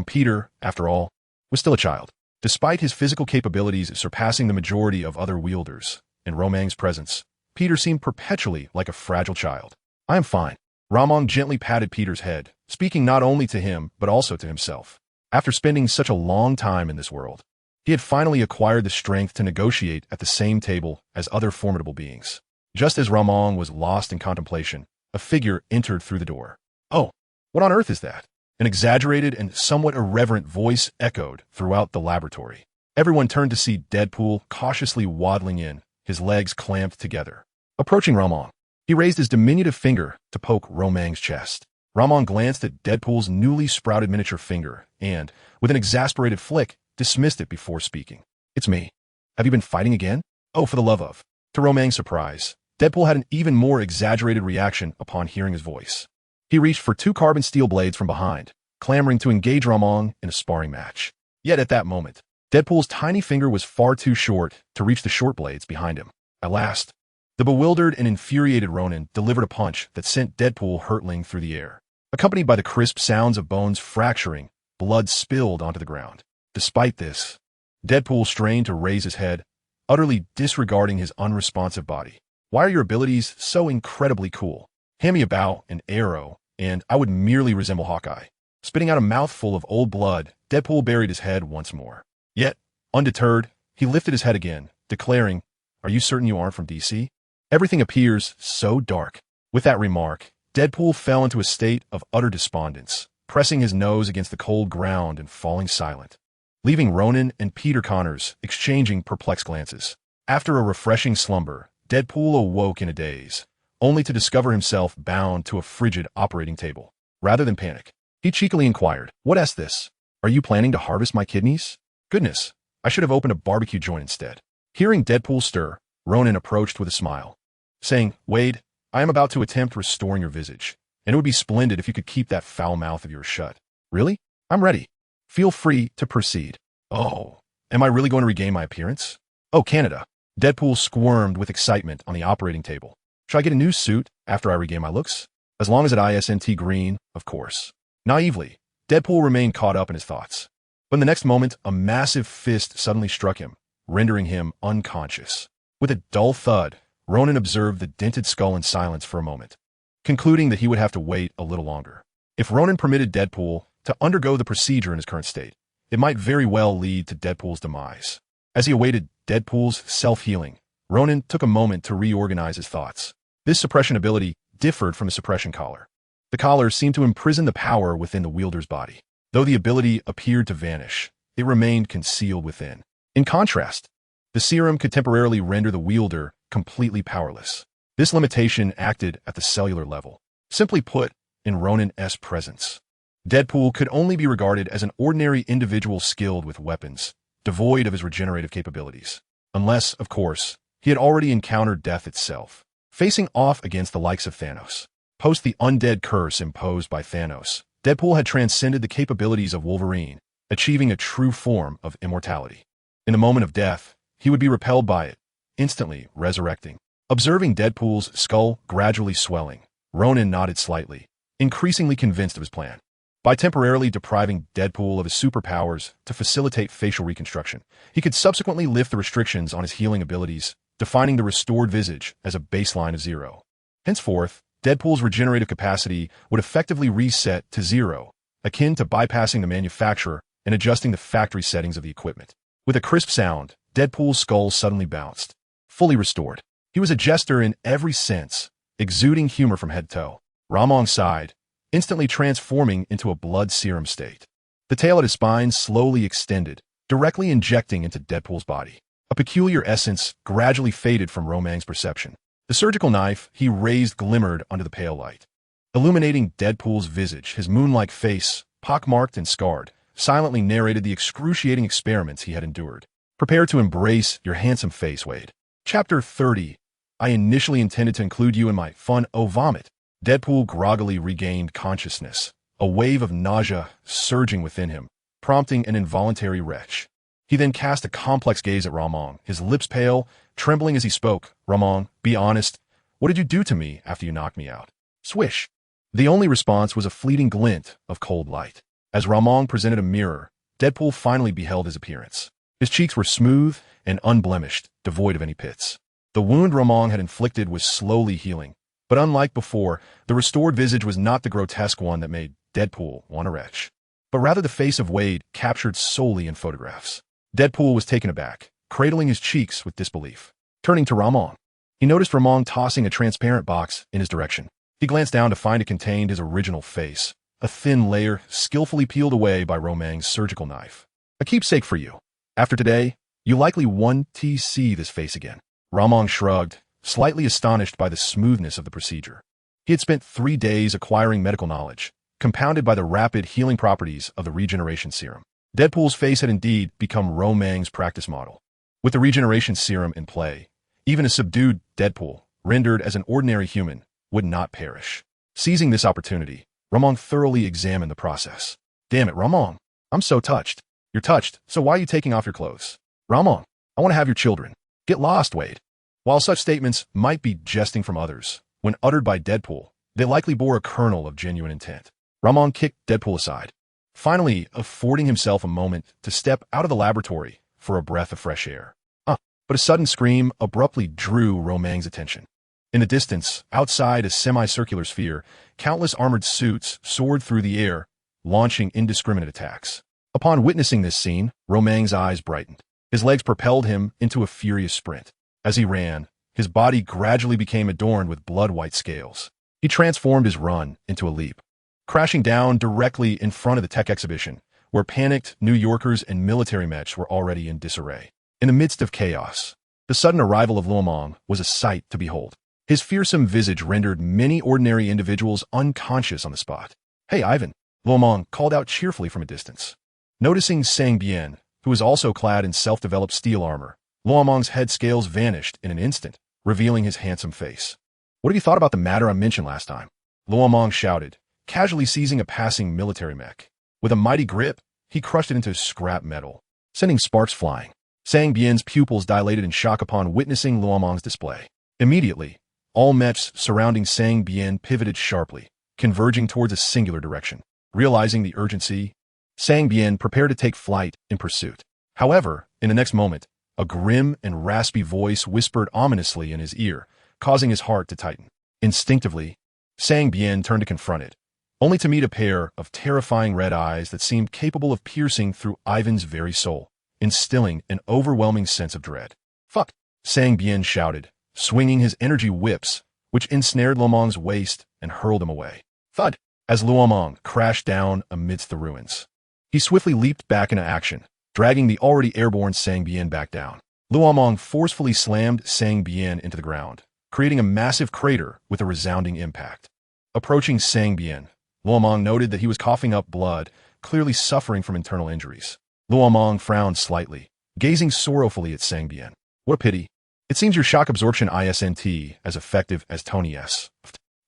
Peter, after all, was still a child. Despite his physical capabilities surpassing the majority of other wielders, in Romang's presence, Peter seemed perpetually like a fragile child. I am fine. Ramong gently patted Peter's head, speaking not only to him but also to himself. After spending such a long time in this world, he had finally acquired the strength to negotiate at the same table as other formidable beings. Just as Ramong was lost in contemplation, a figure entered through the door. "Oh, what on earth is that?" An exaggerated and somewhat irreverent voice echoed throughout the laboratory. Everyone turned to see Deadpool cautiously waddling in, his legs clamped together. Approaching Ramong, he raised his diminutive finger to poke Romang's chest. Ramong glanced at Deadpool's newly sprouted miniature finger and, with an exasperated flick, dismissed it before speaking. "It's me. Have you been fighting again?" "Oh, for the love of." To Romang's surprise, Deadpool had an even more exaggerated reaction upon hearing his voice. He reached for two carbon steel blades from behind, clamoring to engage Ramong in a sparring match. Yet at that moment, Deadpool's tiny finger was far too short to reach the short blades behind him. At last, the bewildered and infuriated Ronin delivered a punch that sent Deadpool hurtling through the air. Accompanied by the crisp sounds of bones fracturing, blood spilled onto the ground. Despite this, Deadpool strained to raise his head, utterly disregarding his unresponsive body. "Why are your abilities so incredibly cool? Hand me a bow and arrow, and I would merely resemble Hawkeye." Spitting out a mouthful of old blood, Deadpool buried his head once more. Yet, undeterred, he lifted his head again, declaring, "Are you certain you aren't from DC? Everything appears so dark." With that remark, Deadpool fell into a state of utter despondence, pressing his nose against the cold ground and falling silent, leaving Ronin and Peter Connors exchanging perplexed glances. After a refreshing slumber, Deadpool awoke in a daze, only to discover himself bound to a frigid operating table. Rather than panic, he cheekily inquired, "What's this? Are you planning to harvest my kidneys? Goodness, I should have opened a barbecue joint instead." Hearing Deadpool stir, Ronin approached with a smile, saying, "Wade, I am about to attempt restoring your visage, and it would be splendid if you could keep that foul mouth of yours shut." "Really? I'm ready. Feel free to proceed." "Oh, am I really going to regain my appearance?" "Oh, Canada." Deadpool squirmed with excitement on the operating table. "Shall I get a new suit after I regain my looks?" "As long as it ISNT green, of course." Naively, Deadpool remained caught up in his thoughts. But in the next moment, a massive fist suddenly struck him, rendering him unconscious. With a dull thud, Ronin observed the dented skull in silence for a moment, concluding that he would have to wait a little longer. If Ronin permitted Deadpool to undergo the procedure in his current state, it might very well lead to Deadpool's demise. As he awaited Deadpool's self-healing, Ronin took a moment to reorganize his thoughts. This suppression ability differed from a suppression collar. The collar seemed to imprison the power within the wielder's body. Though the ability appeared to vanish, it remained concealed within. In contrast, the serum could temporarily render the wielder completely powerless. This limitation acted at the cellular level. Simply put, in Ronin's presence, Deadpool could only be regarded as an ordinary individual skilled with weapons, devoid of his regenerative capabilities. Unless, of course, he had already encountered death itself, facing off against the likes of Thanos. Post the undead curse imposed by Thanos, Deadpool had transcended the capabilities of Wolverine, achieving a true form of immortality. In the moment of death, he would be repelled by it, instantly resurrecting. Observing Deadpool's skull gradually swelling, Ronan nodded slightly, increasingly convinced of his plan. By temporarily depriving Deadpool of his superpowers to facilitate facial reconstruction, he could subsequently lift the restrictions on his healing abilities, defining the restored visage as a baseline of 0. Henceforth, Deadpool's regenerative capacity would effectively reset to 0, akin to bypassing the manufacturer and adjusting the factory settings of the equipment. With a crisp sound, Deadpool's skull suddenly bounced, fully restored. He was a jester in every sense, exuding humor from head to toe. Luo Mang sighed, instantly transforming into a blood serum state. The tail at his spine slowly extended, directly injecting into Deadpool's body. A peculiar essence gradually faded from Luo Mang's perception. The surgical knife he raised glimmered under the pale light, illuminating Deadpool's visage. His moon-like face, pockmarked and scarred, silently narrated the excruciating experiments he had endured. Prepare to embrace your handsome face, Wade. Chapter 30. I initially intended to include you in my fun vomit. Deadpool groggily regained consciousness, a wave of nausea surging within him, prompting an involuntary retch. He then cast a complex gaze at Luo Mang, his lips pale, trembling as he spoke. Luo Mang, be honest. What did you do to me after you knocked me out? Swish. The only response was a fleeting glint of cold light. As Luo Mang presented a mirror, Deadpool finally beheld his appearance. His cheeks were smooth and unblemished, devoid of any pits. The wound Luo Mang had inflicted was slowly healing, but unlike before, the restored visage was not the grotesque one that made Deadpool want to retch, but rather the face of Wade captured solely in photographs. Deadpool was taken aback, cradling his cheeks with disbelief. Turning to Luo Mang, he noticed Luo Mang tossing a transparent box in his direction. He glanced down to find it contained his original face, a thin layer skillfully peeled away by Luo Mang's surgical knife. A keepsake for you. After today, you likely won't see this face again. Luo Mang shrugged, slightly astonished by the smoothness of the procedure. He had spent 3 days acquiring medical knowledge, compounded by the rapid healing properties of the regeneration serum. Deadpool's face had indeed become Luo Mang's practice model. With the regeneration serum in play, even a subdued Deadpool, rendered as an ordinary human, would not perish. Seizing this opportunity, Luo Mang thoroughly examined the process. Damn it, Luo Mang. I'm so touched. You're touched, so why are you taking off your clothes? Luo Mang, I want to have your children. Get lost, Wade. While such statements might be jesting from others, when uttered by Deadpool, they likely bore a kernel of genuine intent. Luo Mang kicked Deadpool aside, finally affording himself a moment to step out of the laboratory for a breath of fresh air. But a sudden scream abruptly drew Luo Mang's attention. In the distance, outside a semicircular sphere, countless armored suits soared through the air, launching indiscriminate attacks. Upon witnessing this scene, Luo Mang's eyes brightened. His legs propelled him into a furious sprint. As he ran, his body gradually became adorned with blood-white scales. He transformed his run into a leap, crashing down directly in front of the tech exhibition, where panicked New Yorkers and military mechs were already in disarray. In the midst of chaos, the sudden arrival of Luo Mang was a sight to behold. His fearsome visage rendered many ordinary individuals unconscious on the spot. Hey, Ivan, Luo Mang called out cheerfully from a distance. Noticing Sang Bien, who was also clad in self-developed steel armor, Luo Mang's head scales vanished in an instant, revealing his handsome face. What have you thought about the matter I mentioned last time? Luo Mang shouted, casually seizing a passing military mech. With a mighty grip, he crushed it into scrap metal, sending sparks flying. Sang Bien's pupils dilated in shock upon witnessing Luo Mang's display. Immediately, all mechs surrounding Sang Bien pivoted sharply, converging towards a singular direction. Realizing the urgency, Sang Bien prepared to take flight in pursuit. However, in the next moment, a grim and raspy voice whispered ominously in his ear, causing his heart to tighten. Instinctively, Sang Bien turned to confront it, only to meet a pair of terrifying red eyes that seemed capable of piercing through Ivan's very soul, instilling an overwhelming sense of dread. Fuck! Sang Bien shouted, swinging his energy whips, which ensnared Luo Mang's waist and hurled him away. Thud! As Luo Mang crashed down amidst the ruins. He swiftly leaped back into action, dragging the already airborne Sang Bien back down. Luo Mang forcefully slammed Sang Bien into the ground, creating a massive crater with a resounding impact. Approaching Sang Bien, Luo Mang noted that he was coughing up blood, clearly suffering from internal injuries. Luo Mang frowned slightly, gazing sorrowfully at Sang Bien. What a pity. It seems your shock absorption isn't as effective as Tony S.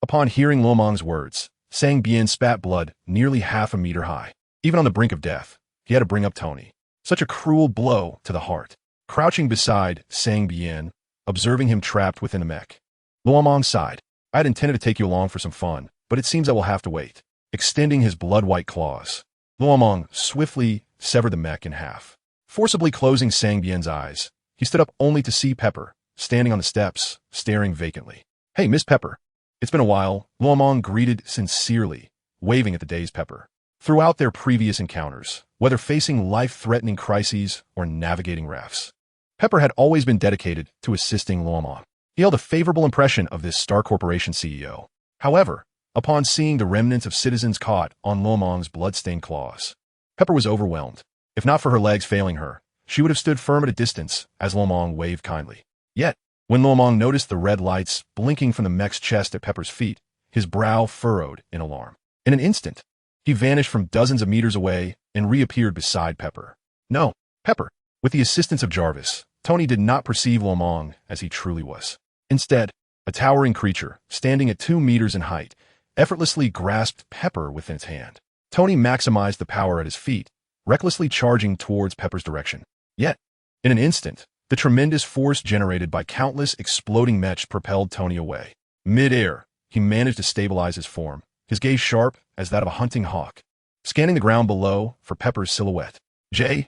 Upon hearing Luo Mang's words, Sang Bien spat blood nearly half a meter high. Even on the brink of death, he had to bring up Tony. Such a cruel blow to the heart. Crouching beside Sang Bien, observing him trapped within the mech. Luo Mang sighed. I had intended to take you along for some fun, but it seems I will have to wait. Extending his blood-white claws, Luo Mang swiftly severed the mech in half. Forcibly closing Sang Bian's eyes, he stood up only to see Pepper, standing on the steps, staring vacantly. Hey, Miss Pepper. It's been a while, Luo Mang greeted sincerely, waving at the dazed Pepper. Throughout their previous encounters, whether facing life-threatening crises or navigating rafts, Pepper had always been dedicated to assisting Luo Mang. He held a favorable impression of this Star Corporation CEO. However, upon seeing the remnants of citizens caught on Luo Mang's blood-stained claws, Pepper was overwhelmed. If not for her legs failing her, she would have stood firm at a distance as Luo Mang waved kindly. Yet, when Luo Mang noticed the red lights blinking from the mech's chest at Pepper's feet, his brow furrowed in alarm. In an instant, he vanished from dozens of meters away and reappeared beside Pepper. No, Pepper. With the assistance of Jarvis, Tony did not perceive Luo Mang as he truly was. Instead, a towering creature, standing at 2 meters in height, effortlessly grasped Pepper within its hand. Tony maximized the power at his feet, recklessly charging towards Pepper's direction. Yet, in an instant, the tremendous force generated by countless exploding mechs propelled Tony away. Mid-air, he managed to stabilize his form, his gaze sharp as that of a hunting hawk, scanning the ground below for Pepper's silhouette. J-A-R-V-I-S,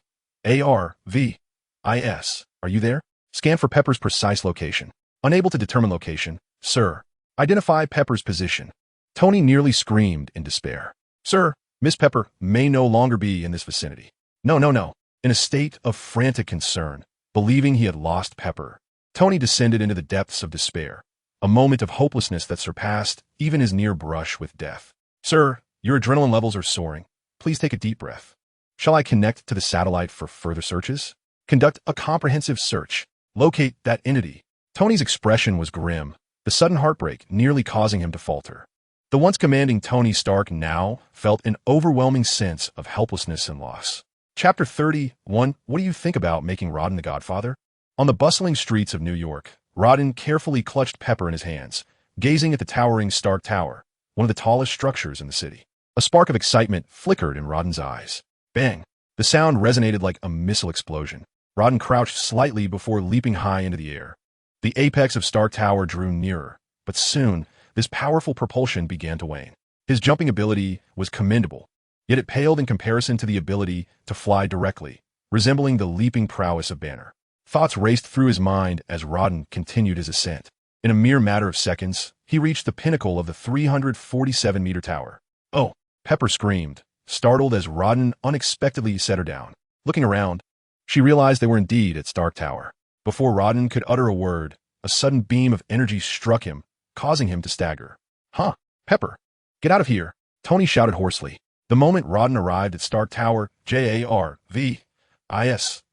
are you there? Scan for Pepper's precise location. Unable to determine location, sir. Identify Pepper's position. Tony nearly screamed in despair. Sir, Miss Pepper may no longer be in this vicinity. No. In a state of frantic concern, believing he had lost Pepper, Tony descended into the depths of despair, a moment of hopelessness that surpassed even his near brush with death. Sir, your adrenaline levels are soaring. Please take a deep breath. Shall I connect to the satellite for further searches? Conduct a comprehensive search. Locate that entity. Tony's expression was grim, the sudden heartbreak nearly causing him to falter. The once commanding Tony Stark now felt an overwhelming sense of helplessness and loss. Chapter 31. What do you think about making Rodden the Godfather? On the bustling streets of New York, Rodden carefully clutched Pepper in his hands, gazing at the towering Stark Tower, one of the tallest structures in the city. A spark of excitement flickered in Rodden's eyes. Bang! The sound resonated like a missile explosion. Rodden crouched slightly before leaping high into the air. The apex of Stark Tower drew nearer, but soon, this powerful propulsion began to wane. His jumping ability was commendable, yet it paled in comparison to the ability to fly directly, resembling the leaping prowess of Banner. Thoughts raced through his mind as Rodden continued his ascent. In a mere matter of seconds, he reached the pinnacle of the 347-meter tower. Oh! Pepper screamed, startled as Rodden unexpectedly set her down. Looking around, she realized they were indeed at Stark Tower. Before Rodden could utter a word, a sudden beam of energy struck him, causing him to stagger. Huh? Pepper! Get out of here! Tony shouted hoarsely. The moment Rodden arrived at Stark Tower, Jarvis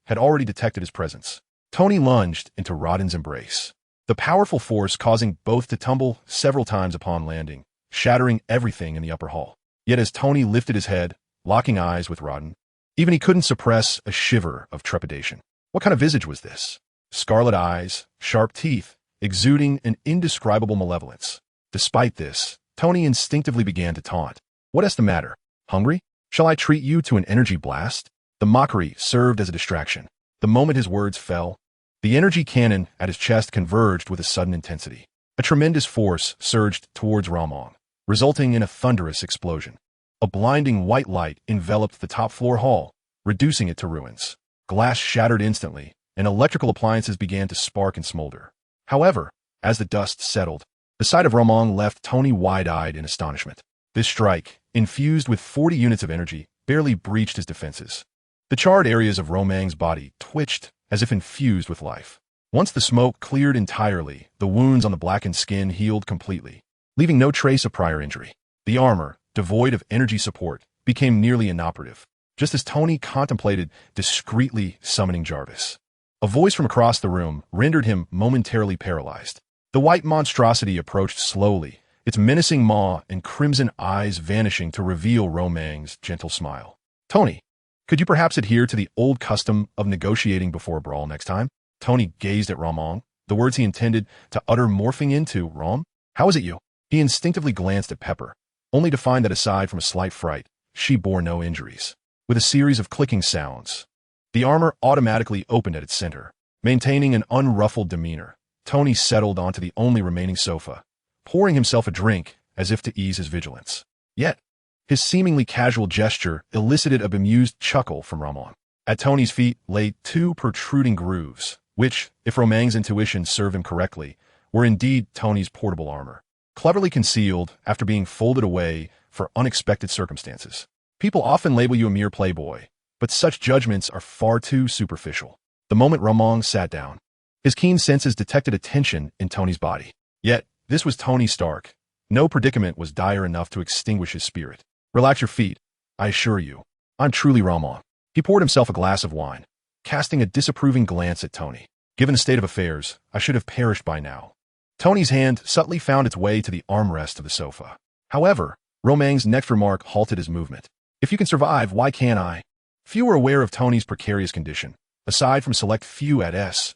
had already detected his presence. Tony lunged into Rodden's embrace, the powerful force causing both to tumble several times upon landing, shattering everything in the upper hall. Yet as Tony lifted his head, locking eyes with Rodden, even he couldn't suppress a shiver of trepidation. What kind of visage was this? Scarlet eyes, sharp teeth, exuding an indescribable malevolence. Despite this, Tony instinctively began to taunt. What is the matter? Hungry? Shall I treat you to an energy blast? The mockery served as a distraction. The moment his words fell, the energy cannon at his chest converged with a sudden intensity. A tremendous force surged towards Luo Mang, resulting in a thunderous explosion. A blinding white light enveloped the top-floor hall, reducing it to ruins. Glass shattered instantly, and electrical appliances began to spark and smolder. However, as the dust settled, the sight of Luo Mang left Tony wide-eyed in astonishment. This strike, infused with 40 units of energy, barely breached his defenses. The charred areas of Luo Mang's body twitched as if infused with life. Once the smoke cleared entirely, the wounds on the blackened skin healed completely, leaving no trace of prior injury. The armor, devoid of energy support, became nearly inoperative, just as Tony contemplated discreetly summoning Jarvis. A voice from across the room rendered him momentarily paralyzed. The white monstrosity approached slowly, its menacing maw and crimson eyes vanishing to reveal Luo Mang's gentle smile. Tony, could you perhaps adhere to the old custom of negotiating before a brawl next time? Tony gazed at Luo Mang, the words he intended to utter morphing into, Rom? How is it you? He instinctively glanced at Pepper, only to find that aside from a slight fright, she bore no injuries. With a series of clicking sounds, the armor automatically opened at its center. Maintaining an unruffled demeanor, Tony settled onto the only remaining sofa, pouring himself a drink as if to ease his vigilance. Yet, his seemingly casual gesture elicited a bemused chuckle from Ramon. At Tony's feet lay two protruding grooves, which, if Romang's intuition served him correctly, were indeed Tony's portable armor, cleverly concealed after being folded away for unexpected circumstances. People often label you a mere playboy, but such judgments are far too superficial. The moment Ramon sat down, his keen senses detected a tension in Tony's body. Yet, this was Tony Stark. No predicament was dire enough to extinguish his spirit. Relax your feet, I assure you. I'm truly Ramon. He poured himself a glass of wine, casting a disapproving glance at Tony. Given the state of affairs, I should have perished by now. Tony's hand subtly found its way to the armrest of the sofa. However, Romang's next remark halted his movement. If you can survive, why can't I? Few were aware of Tony's precarious condition, aside from select few at S,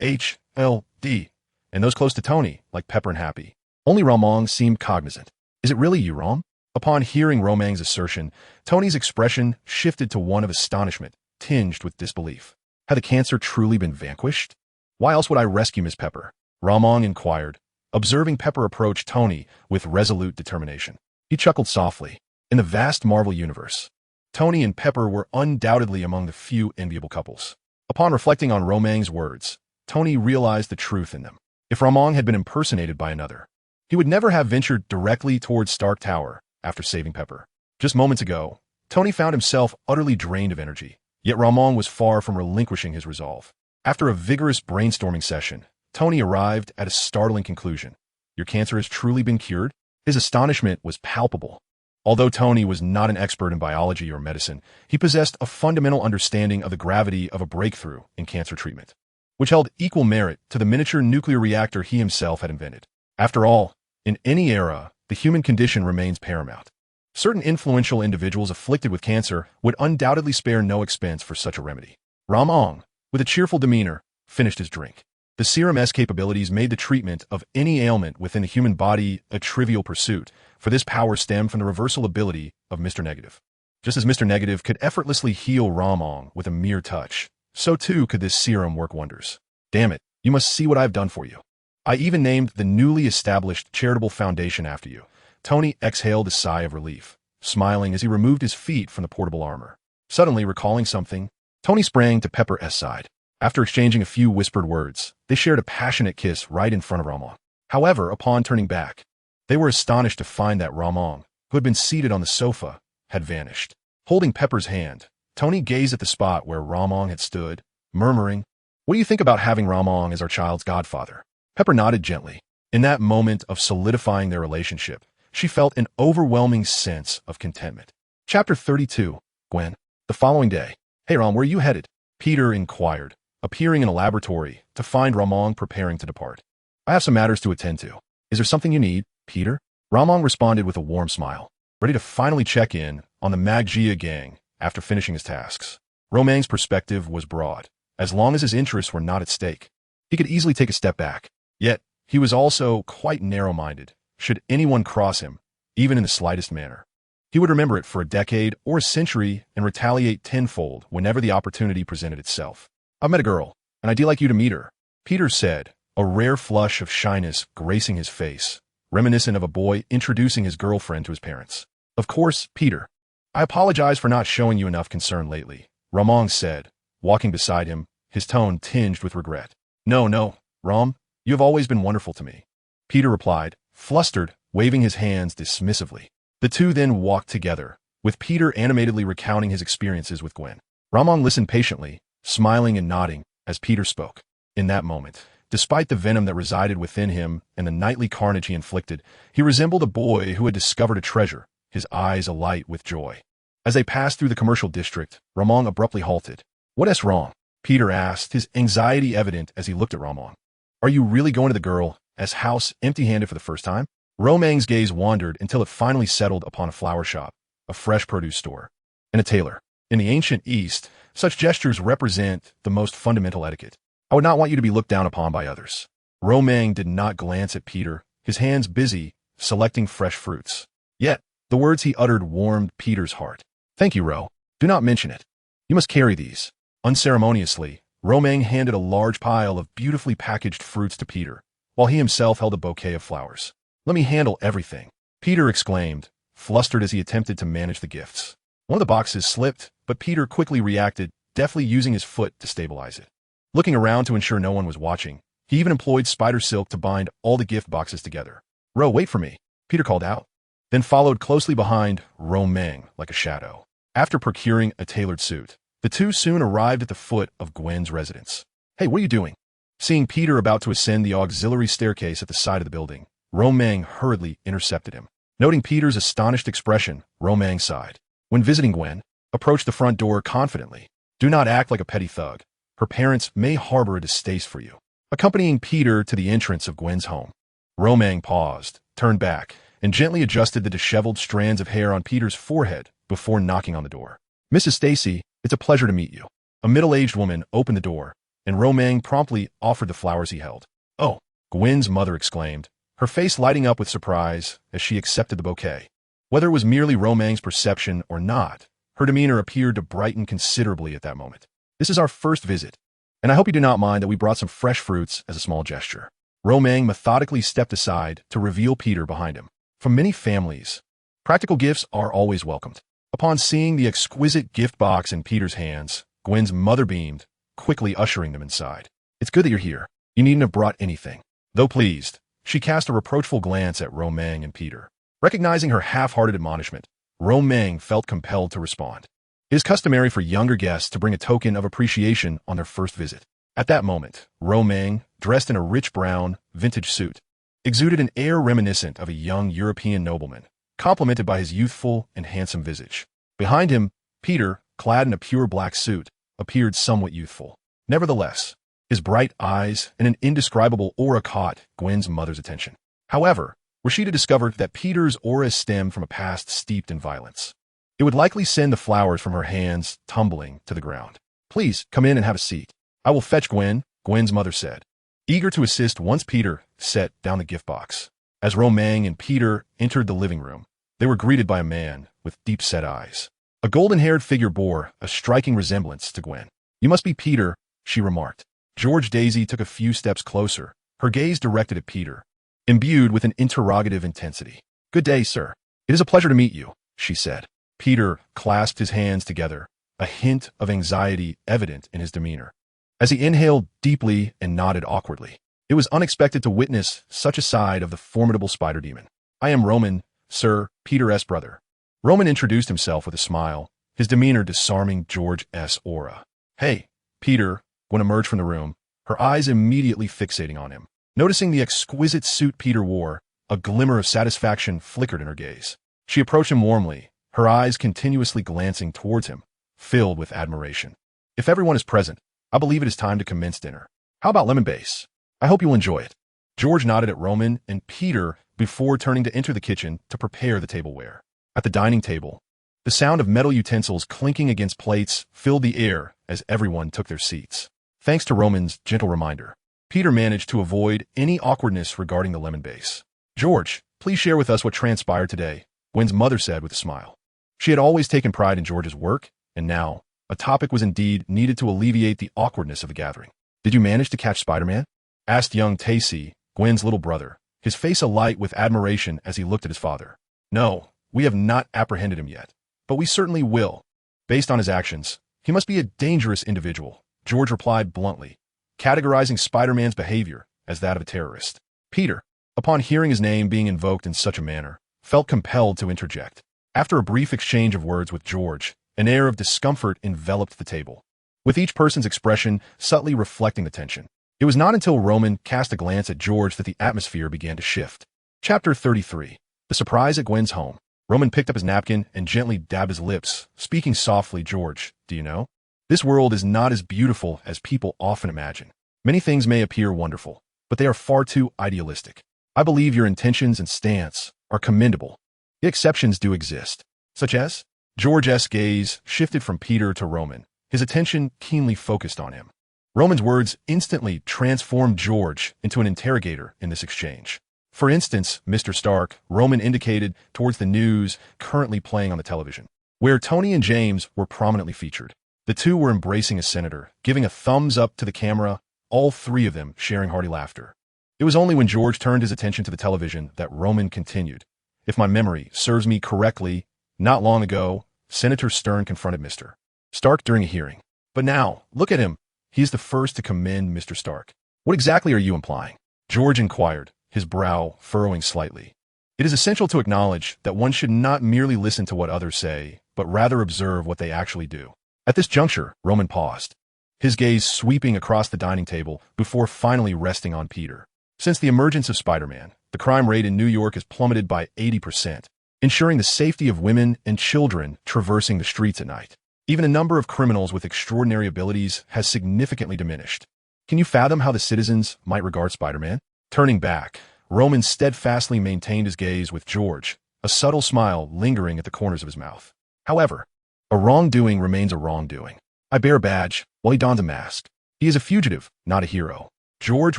H, L, D, and those close to Tony, like Pepper and Happy. Only Ramon seemed cognizant. Is it really you, Rom? Upon hearing Romang's assertion, Tony's expression shifted to one of astonishment, tinged with disbelief. Had the cancer truly been vanquished? Why else would I rescue Miss Pepper? Ramon inquired, observing Pepper approach Tony with resolute determination. He chuckled softly. In the vast Marvel universe, Tony and Pepper were undoubtedly among the few enviable couples. Upon reflecting on Romang's words, Tony realized the truth in them. If Ramon had been impersonated by another, he would never have ventured directly towards Stark Tower after saving Pepper. Just moments ago, Tony found himself utterly drained of energy, yet Ramon was far from relinquishing his resolve. After a vigorous brainstorming session, Tony arrived at a startling conclusion. Your cancer has truly been cured? His astonishment was palpable. Although Tony was not an expert in biology or medicine, he possessed a fundamental understanding of the gravity of a breakthrough in cancer treatment, which held equal merit to the miniature nuclear reactor he himself had invented. After all, in any era, the human condition remains paramount. Certain influential individuals afflicted with cancer would undoubtedly spare no expense for such a remedy. Ramon, with a cheerful demeanor, finished his drink. The serum's capabilities made the treatment of any ailment within the human body a trivial pursuit, for this power stemmed from the reversal ability of Mr. Negative. Just as Mr. Negative could effortlessly heal Ramon with a mere touch, so too could this serum work wonders. Damn it, you must see what I've done for you. I even named the newly established charitable foundation after you. Tony exhaled a sigh of relief, smiling as he removed his feet from the portable armor. Suddenly recalling something, Tony sprang to Pepper's side. After exchanging a few whispered words, they shared a passionate kiss right in front of Ramon. However, upon turning back, they were astonished to find that Ramon, who had been seated on the sofa, had vanished. Holding Pepper's hand, Tony gazed at the spot where Ramon had stood, murmuring, "What do you think about having Ramon as our child's godfather?" Pepper nodded gently. In that moment of solidifying their relationship, she felt an overwhelming sense of contentment. Chapter 32, Gwen. The following day. "Hey Rom, where are you headed?" Peter inquired, appearing in a laboratory to find Ramon preparing to depart. "I have some matters to attend to. Is there something you need, Peter?" Ramon responded with a warm smile, ready to finally check in on the Magia gang after finishing his tasks. Romang's perspective was broad. As long as his interests were not at stake, he could easily take a step back. Yet, he was also quite narrow-minded. Should anyone cross him, even in the slightest manner, he would remember it for a decade or a century and retaliate tenfold whenever the opportunity presented itself. "I've met a girl, and I'd like you to meet her," Peter said, a rare flush of shyness gracing his face, reminiscent of a boy introducing his girlfriend to his parents. "Of course, Peter. I apologize for not showing you enough concern lately," Ramon said, walking beside him, his tone tinged with regret. No, Rom, you have always been wonderful to me," Peter replied, flustered, waving his hands dismissively. The two then walked together, with Peter animatedly recounting his experiences with Gwen. Ramon listened patiently, smiling and nodding as Peter spoke. In that moment, despite the venom that resided within him and the nightly carnage he inflicted, he resembled a boy who had discovered a treasure, his eyes alight with joy. As they passed through the commercial district, Ramon abruptly halted. "What's wrong?" Peter asked, his anxiety evident as he looked at Ramon. "Are you really going to the girl's house empty-handed for the first time?" Romang's gaze wandered until it finally settled upon a flower shop, a fresh produce store, and a tailor. In the ancient East, such gestures represent the most fundamental etiquette. "I would not want you to be looked down upon by others." Romang did not glance at Peter, his hands busy selecting fresh fruits. Yet, the words he uttered warmed Peter's heart. "Thank you, Ro. Do not mention it. You must carry these." Unceremoniously, Luo Mang handed a large pile of beautifully packaged fruits to Peter, while he himself held a bouquet of flowers. "Let me handle everything," Peter exclaimed, flustered as he attempted to manage the gifts. One of the boxes slipped, but Peter quickly reacted, deftly using his foot to stabilize it. Looking around to ensure no one was watching, he even employed spider silk to bind all the gift boxes together. "Ro, wait for me," Peter called out, then followed closely behind Luo Mang like a shadow. After procuring a tailored suit, the two soon arrived at the foot of Gwen's residence. "Hey, what are you doing?" Seeing Peter about to ascend the auxiliary staircase at the side of the building, Luo Mang hurriedly intercepted him. Noting Peter's astonished expression, Luo Mang sighed. "When visiting Gwen, approach the front door confidently. Do not act like a petty thug. Her parents may harbor a distaste for you." Accompanying Peter to the entrance of Gwen's home, Luo Mang paused, turned back, and gently adjusted the disheveled strands of hair on Peter's forehead before knocking on the door. "Mrs. Stacy, it's a pleasure to meet you." A middle-aged woman opened the door, and Luo Mang promptly offered the flowers he held. "Oh," Gwen's mother exclaimed, her face lighting up with surprise as she accepted the bouquet. Whether it was merely Luo Mang's perception or not, her demeanor appeared to brighten considerably at that moment. "This is our first visit, and I hope you do not mind that we brought some fresh fruits as a small gesture." Luo Mang methodically stepped aside to reveal Peter behind him. From many families, practical gifts are always welcomed. Upon seeing the exquisite gift box in Peter's hands, Gwen's mother beamed, quickly ushering them inside. "It's good that you're here. You needn't have brought anything." Though pleased, she cast a reproachful glance at Luo Mang and Peter. Recognizing her half-hearted admonishment, Luo Mang felt compelled to respond. It is customary for younger guests to bring a token of appreciation on their first visit. At that moment, Luo Mang, dressed in a rich brown, vintage suit, exuded an air reminiscent of a young European nobleman, complemented by his youthful and handsome visage. Behind him, Peter, clad in a pure black suit, appeared somewhat youthful. Nevertheless, his bright eyes and an indescribable aura caught Gwen's mother's attention. However, were she to discover that Peter's aura stemmed from a past steeped in violence, it would likely send the flowers from her hands tumbling to the ground. "Please, come in and have a seat. I will fetch Gwen," Gwen's mother said, eager to assist once Peter set down the gift box. As Luo Mang and Peter entered the living room, they were greeted by a man with deep-set eyes. A golden-haired figure bore a striking resemblance to Gwen. "You must be Peter," she remarked. George Daisy took a few steps closer, her gaze directed at Peter, imbued with an interrogative intensity. "Good day, sir. It is a pleasure to meet you," she said. Peter clasped his hands together, a hint of anxiety evident in his demeanor, as he inhaled deeply and nodded awkwardly. It was unexpected to witness such a side of the formidable spider demon. "I am Roman, sir, Peter's brother." Roman introduced himself with a smile, his demeanor disarming George's aura. "Hey, Peter," Gwen emerged from the room, her eyes immediately fixating on him. Noticing the exquisite suit Peter wore, a glimmer of satisfaction flickered in her gaze. She approached him warmly, her eyes continuously glancing towards him, filled with admiration. "If everyone is present, I believe it is time to commence dinner. How about lemon base? I hope you'll enjoy it." George nodded at Roman and Peter before turning to enter the kitchen to prepare the tableware. At the dining table, the sound of metal utensils clinking against plates filled the air as everyone took their seats. Thanks to Roman's gentle reminder, Peter managed to avoid any awkwardness regarding the lemon base. "George, please share with us what transpired today," Gwen's mother said with a smile. She had always taken pride in George's work, and now, a topic was indeed needed to alleviate the awkwardness of the gathering. "Did you manage to catch Spider-Man?" asked young Tacy, Gwen's little brother, his face alight with admiration as he looked at his father. "No, we have not apprehended him yet, but we certainly will. Based on his actions, he must be a dangerous individual," George replied bluntly, categorizing Spider-Man's behavior as that of a terrorist. Peter, upon hearing his name being invoked in such a manner, felt compelled to interject. After a brief exchange of words with George, an air of discomfort enveloped the table, with each person's expression subtly reflecting the tension. It was not until Roman cast a glance at George that the atmosphere began to shift. Chapter 33. The surprise at Gwen's home. Roman picked up his napkin and gently dabbed his lips, speaking softly. "George, do you know? This world is not as beautiful as people often imagine. Many things may appear wonderful, but they are far too idealistic. I believe your intentions and stance are commendable. The exceptions do exist, such as..." George's gaze shifted from Peter to Roman, his attention keenly focused on him. Roman's words instantly transformed George into an interrogator in this exchange. "For instance, Mr. Stark," Roman indicated towards the news currently playing on the television, where Tony and James were prominently featured. The two were embracing a senator, giving a thumbs up to the camera, all three of them sharing hearty laughter. It was only when George turned his attention to the television that Roman continued. If my memory serves me correctly, not long ago, Senator Stern confronted Mr. Stark during a hearing. But now, look at him. He is the first to commend Mr. Stark. What exactly are you implying? George inquired, his brow furrowing slightly. It is essential to acknowledge that one should not merely listen to what others say, but rather observe what they actually do. At this juncture, Roman paused, his gaze sweeping across the dining table before finally resting on Peter. Since the emergence of Spider-Man, the crime rate in New York has plummeted by 80%, ensuring the safety of women and children traversing the streets at night. Even a number of criminals with extraordinary abilities has significantly diminished. Can you fathom how the citizens might regard Spider-Man? Turning back, Roman steadfastly maintained his gaze with George, a subtle smile lingering at the corners of his mouth. However, a wrongdoing remains a wrongdoing. I bear a badge while he dons a mask. He is a fugitive, not a hero. George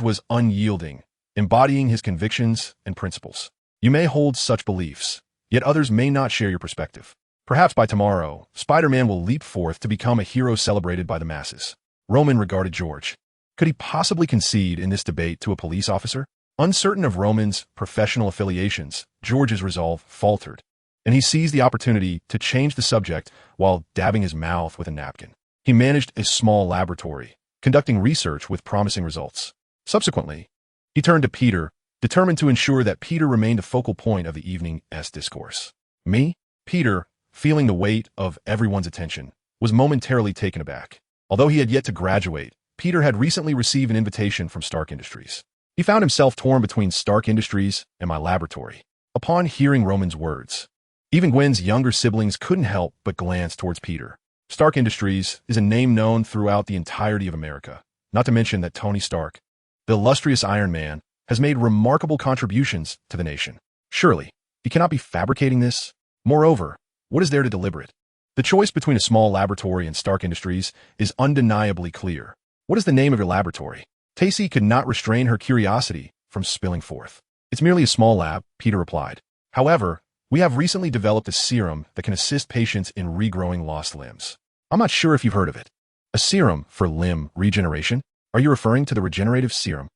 was unyielding, embodying his convictions and principles. You may hold such beliefs, yet others may not share your perspective. Perhaps by tomorrow, Spider-Man will leap forth to become a hero celebrated by the masses. Roman regarded George. Could he possibly concede in this debate to a police officer? Uncertain of Roman's professional affiliations, George's resolve faltered, and he seized the opportunity to change the subject while dabbing his mouth with a napkin. He managed a small laboratory, conducting research with promising results. Subsequently, he turned to Peter, determined to ensure that Peter remained the focal point of the evening's discourse. Me? Peter, feeling the weight of everyone's attention, was momentarily taken aback. Although he had yet to graduate, Peter had recently received an invitation from Stark Industries. He found himself torn between Stark Industries and my laboratory. Upon hearing Roman's words, even Gwen's younger siblings couldn't help but glance towards Peter. Stark Industries is a name known throughout the entirety of America, not to mention that Tony Stark, the illustrious Iron Man, has made remarkable contributions to the nation. Surely, he cannot be fabricating this. Moreover, what is there to deliberate? The choice between a small laboratory and Stark Industries is undeniably clear. What is the name of your laboratory? Tacy could not restrain her curiosity from spilling forth. It's merely a small lab, Peter replied. However, we have recently developed a serum that can assist patients in regrowing lost limbs. I'm not sure if you've heard of it. A serum for limb regeneration? Are you referring to the regenerative serum?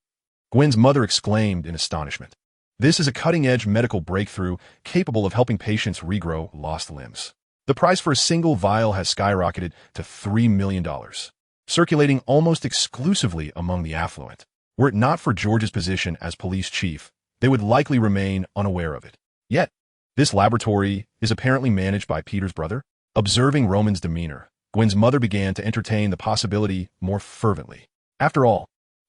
Gwen's mother exclaimed in astonishment. This is a cutting-edge medical breakthrough capable of helping patients regrow lost limbs. The price for a single vial has skyrocketed to $3 million, circulating almost exclusively among the affluent. Were it not for George's position as police chief, they would likely remain unaware of it. Yet, this laboratory is apparently managed by Peter's brother. Observing Roman's demeanor, Gwen's mother began to entertain the possibility more fervently. After all,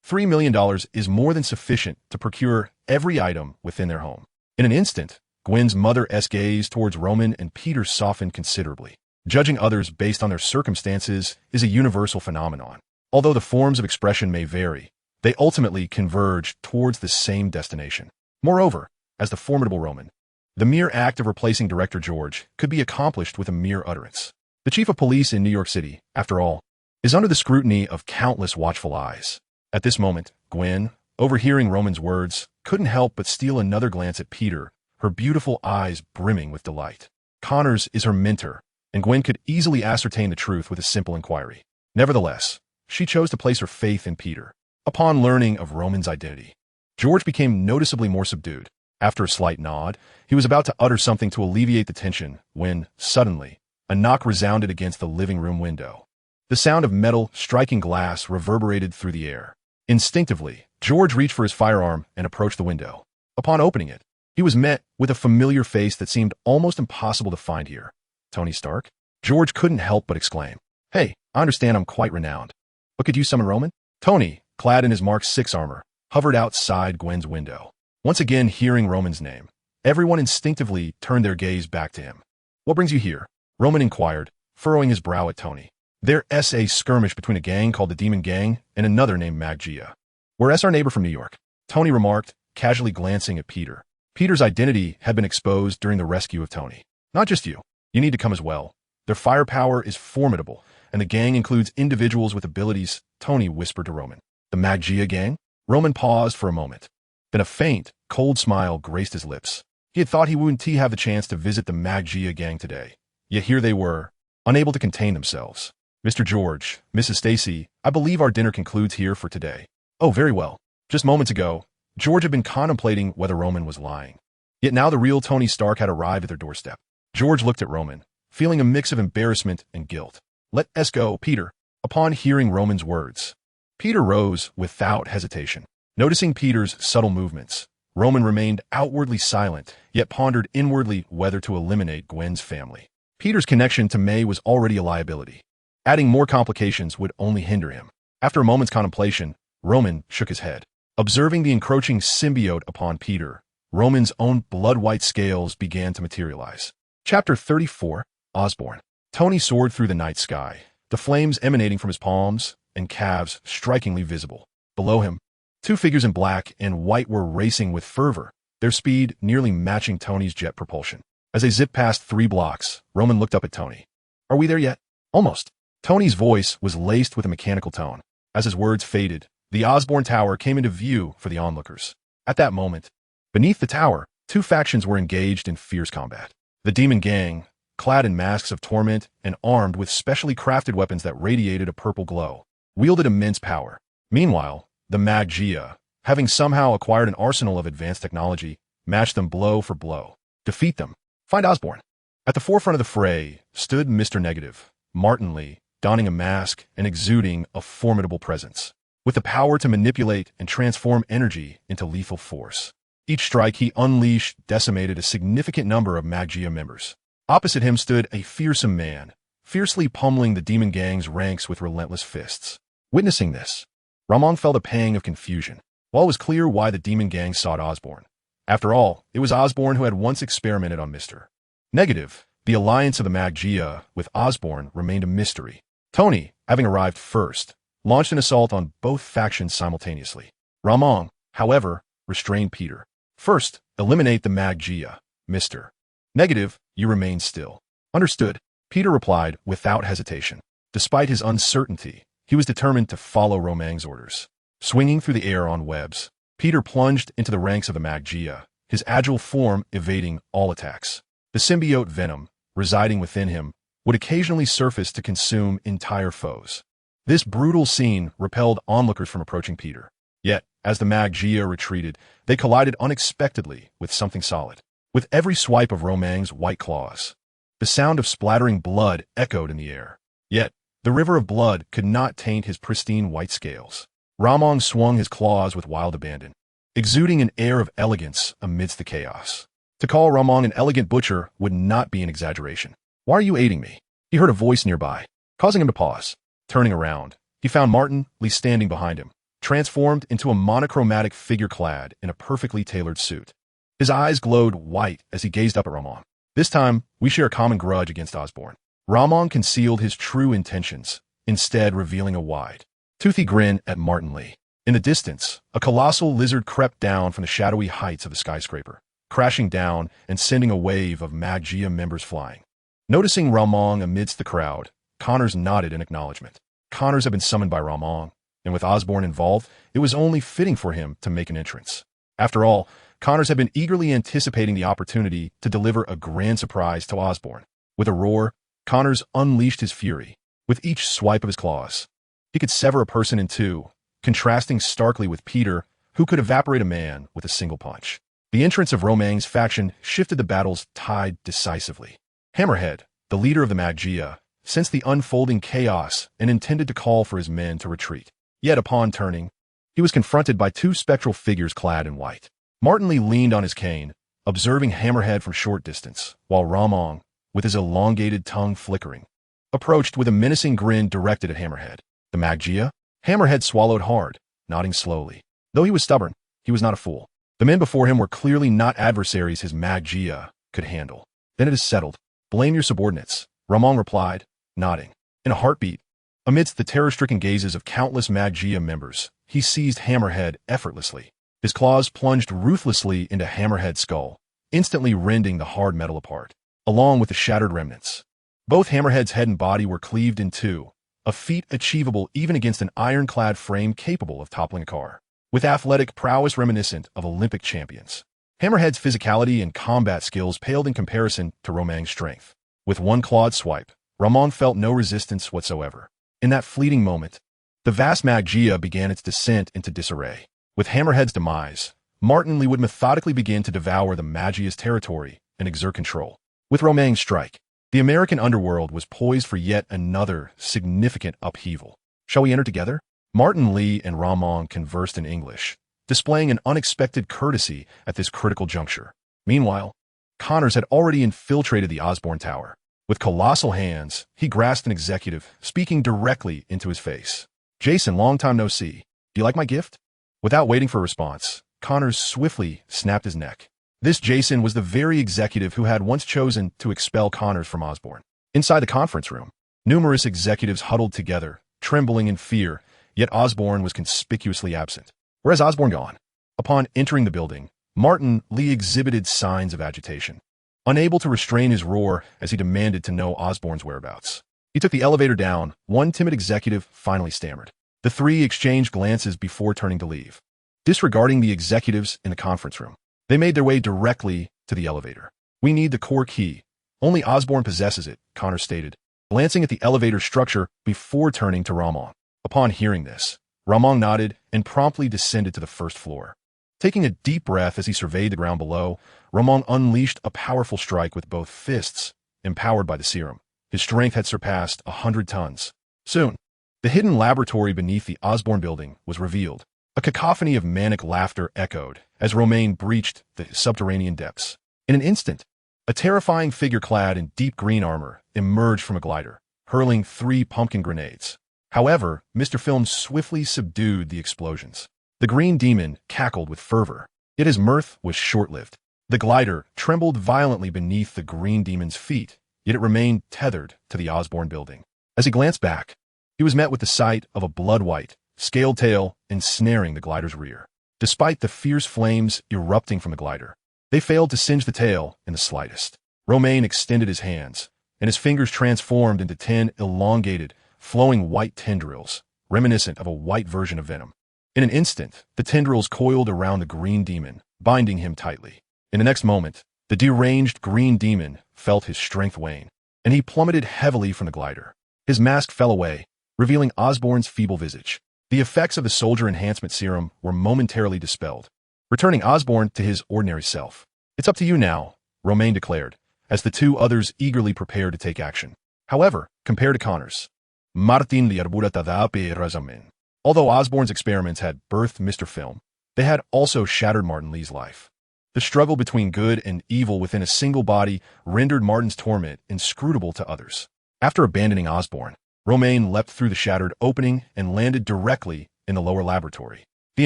$3 million is more than sufficient to procure every item within their home. In an instant, Gwen's mother's gaze towards Roman and Peter softened considerably. Judging others based on their circumstances is a universal phenomenon. Although the forms of expression may vary, they ultimately converge towards the same destination. Moreover, as the formidable Roman, the mere act of replacing Director George could be accomplished with a mere utterance. The chief of police in New York City, after all, is under the scrutiny of countless watchful eyes. At this moment, Gwen, overhearing Roman's words, couldn't help but steal another glance at Peter, her beautiful eyes brimming with delight. Connors is her mentor, and Gwen could easily ascertain the truth with a simple inquiry. Nevertheless, she chose to place her faith in Peter. Upon learning of Roman's identity, George became noticeably more subdued. After a slight nod, he was about to utter something to alleviate the tension when, suddenly, a knock resounded against the living room window. The sound of metal striking glass reverberated through the air. Instinctively, George reached for his firearm and approached the window. Upon opening it, he was met with a familiar face that seemed almost impossible to find here. Tony Stark? George couldn't help but exclaim. Hey, I understand I'm quite renowned. But could you summon Roman? Tony, clad in his Mark 6 armor, hovered outside Gwen's window. Once again hearing Roman's name, everyone instinctively turned their gaze back to him. What brings you here? Roman inquired, furrowing his brow at Tony. There's a skirmish between a gang called the Demon Gang and another named Magia. We're our neighbor from New York, Tony remarked, casually glancing at Peter. Peter's identity had been exposed during the rescue of Tony. Not just you. You need to come as well. Their firepower is formidable, and the gang includes individuals with abilities, Tony whispered to Roman. The Magia gang? Roman paused for a moment. Then a faint, cold smile graced his lips. He had thought he wouldn't have the chance to visit the Magia gang today. Yet here they were, unable to contain themselves. Mr. George, Mrs. Stacy, I believe our dinner concludes here for today. Oh, very well. Just moments ago, George had been contemplating whether Roman was lying. Yet now the real Tony Stark had arrived at their doorstep. George looked at Roman, feeling a mix of embarrassment and guilt. Let us go, Peter. Upon hearing Roman's words, Peter rose without hesitation. Noticing Peter's subtle movements, Roman remained outwardly silent, yet pondered inwardly whether to eliminate Gwen's family. Peter's connection to May was already a liability. Adding more complications would only hinder him. After a moment's contemplation, Roman shook his head. Observing the encroaching symbiote upon Peter, Roman's own blood-white scales began to materialize. Chapter 34, Osborn. Tony soared through the night sky, the flames emanating from his palms and calves strikingly visible. Below him, two figures in black and white were racing with fervor, their speed nearly matching Tony's jet propulsion. As they zipped past 3 blocks, Roman looked up at Tony. Are we there yet? Almost. Tony's voice was laced with a mechanical tone. As his words faded, the Osborn Tower came into view for the onlookers. At that moment, beneath the tower, 2 factions were engaged in fierce combat. The Demon Gang, clad in masks of torment and armed with specially crafted weapons that radiated a purple glow, wielded immense power. Meanwhile, the Magia, having somehow acquired an arsenal of advanced technology, matched them blow for blow. Defeat them. Find Osborn. At the forefront of the fray stood Mr. Negative, Martin Lee, donning a mask and exuding a formidable presence, with the power to manipulate and transform energy into lethal force. Each strike he unleashed decimated a significant number of Magia members. Opposite him stood a fearsome man, fiercely pummeling the Demon Gang's ranks with relentless fists. Witnessing this, Ramon felt a pang of confusion. While it was clear why the Demon Gang sought Osborn, after all, it was Osborn who had once experimented on Mr. Negative. The alliance of the Magia with Osborn remained a mystery. Tony, having arrived first, launched an assault on both factions simultaneously. Ramon, however, restrained Peter. First, eliminate the Magia, Mr. Negative, you remain still. Understood, Peter replied without hesitation. Despite his uncertainty, he was determined to follow Romang's orders. Swinging through the air on webs, Peter plunged into the ranks of the Magia, his agile form evading all attacks. The symbiote Venom, residing within him, would occasionally surface to consume entire foes. This brutal scene repelled onlookers from approaching Peter. Yet, as the Magia retreated, they collided unexpectedly with something solid. With every swipe of Romang's white claws, the sound of splattering blood echoed in the air. Yet, the river of blood could not taint his pristine white scales. Ramon swung his claws with wild abandon, exuding an air of elegance amidst the chaos. To call Ramon an elegant butcher would not be an exaggeration. Why are you aiding me? He heard a voice nearby, causing him to pause. Turning around, he found Martin Lee standing behind him, transformed into a monochromatic figure clad in a perfectly tailored suit. His eyes glowed white as he gazed up at Ramon. This time, we share a common grudge against Osborn. Ramon concealed his true intentions, instead revealing a wide, toothy grin at Martin Lee. In the distance, a colossal lizard crept down from the shadowy heights of the skyscraper, crashing down and sending a wave of Magia members flying. Noticing Ramon amidst the crowd, Connors nodded in acknowledgement. Connors had been summoned by Ramon, and with Osborn involved, it was only fitting for him to make an entrance. After all, Connors had been eagerly anticipating the opportunity to deliver a grand surprise to Osborn. With a roar, Connors unleashed his fury. With each swipe of his claws, he could sever a person in two, contrasting starkly with Peter, who could evaporate a man with a single punch. The entrance of Romang's faction shifted the battle's tide decisively. Hammerhead, the leader of the Magia, sensed the unfolding chaos and intended to call for his men to retreat. Yet upon turning, he was confronted by 2 spectral figures clad in white. Martin Lee leaned on his cane, observing Hammerhead from short distance, while Ramon, with his elongated tongue flickering, approached with a menacing grin directed at Hammerhead. The Magia? Hammerhead swallowed hard, nodding slowly. Though he was stubborn, he was not a fool. The men before him were clearly not adversaries his Magia could handle. Then it is settled. Blame your subordinates, Ramon replied, nodding. In a heartbeat, amidst the terror-stricken gazes of countless Magia members, he seized Hammerhead effortlessly. His claws plunged ruthlessly into Hammerhead's skull, instantly rending the hard metal apart, along with the shattered remnants. Both Hammerhead's head and body were cleaved in two, a feat achievable even against an ironclad frame capable of toppling a car. With athletic prowess reminiscent of Olympic champions, Hammerhead's physicality and combat skills paled in comparison to Romang's strength. With one clawed swipe, Ramon felt no resistance whatsoever. In that fleeting moment, the vast Magia began its descent into disarray. With Hammerhead's demise, Martin Lee would methodically begin to devour the Magia's territory and exert control. With Romang's strike, the American underworld was poised for yet another significant upheaval. Shall we enter together? Martin Lee and Ramon conversed in English, displaying an unexpected courtesy at this critical juncture. Meanwhile, Connors had already infiltrated the Osborn Tower. With colossal hands, he grasped an executive, speaking directly into his face. "Jason, long time no see. Do you like my gift?" Without waiting for a response, Connors swiftly snapped his neck. This Jason was the very executive who had once chosen to expel Connors from Osborn. Inside the conference room, numerous executives huddled together, trembling in fear, yet Osborn was conspicuously absent. Whereas Osborn gone? Upon entering the building, Martin Lee exhibited signs of agitation, unable to restrain his roar as he demanded to know Osborn's whereabouts. He took the elevator down. One timid executive finally stammered. The three exchanged glances before turning to leave. Disregarding the executives in the conference room, they made their way directly to the elevator. "We need the core key. Only Osborn possesses it," Connor stated, glancing at the elevator structure before turning to Ramon. Upon hearing this, Ramon nodded and promptly descended to the first floor. Taking a deep breath as he surveyed the ground below, Ramon unleashed a powerful strike with both fists, empowered by the serum. His strength had surpassed 100 tons. Soon, the hidden laboratory beneath the Osborn building was revealed. A cacophony of manic laughter echoed as Romaine breached the subterranean depths. In an instant, a terrifying figure clad in deep green armor emerged from a glider, hurling 3 pumpkin grenades. However, Mr. Film swiftly subdued the explosions. The green demon cackled with fervor, yet his mirth was short-lived. The glider trembled violently beneath the green demon's feet, yet it remained tethered to the Osborn building. As he glanced back, he was met with the sight of a blood-white, scaled tail ensnaring the glider's rear. Despite the fierce flames erupting from the glider, they failed to singe the tail in the slightest. Romaine extended his hands, and his fingers transformed into 10 elongated, flowing white tendrils, reminiscent of a white version of Venom. In an instant, the tendrils coiled around the green demon, binding him tightly. In the next moment, the deranged green demon felt his strength wane, and he plummeted heavily from the glider. His mask fell away, revealing Osborn's feeble visage. The effects of the soldier enhancement serum were momentarily dispelled, returning Osborn to his ordinary self. "It's up to you now," Romaine declared, as the 2 others eagerly prepared to take action. However, compared to Connors, Martin Lee Arburatadape Razamin. Although Osborn's experiments had birthed Mr. Film, they had also shattered Martin Lee's life. The struggle between good and evil within a single body rendered Martin's torment inscrutable to others. After abandoning Osborn, Romaine leapt through the shattered opening and landed directly in the lower laboratory. The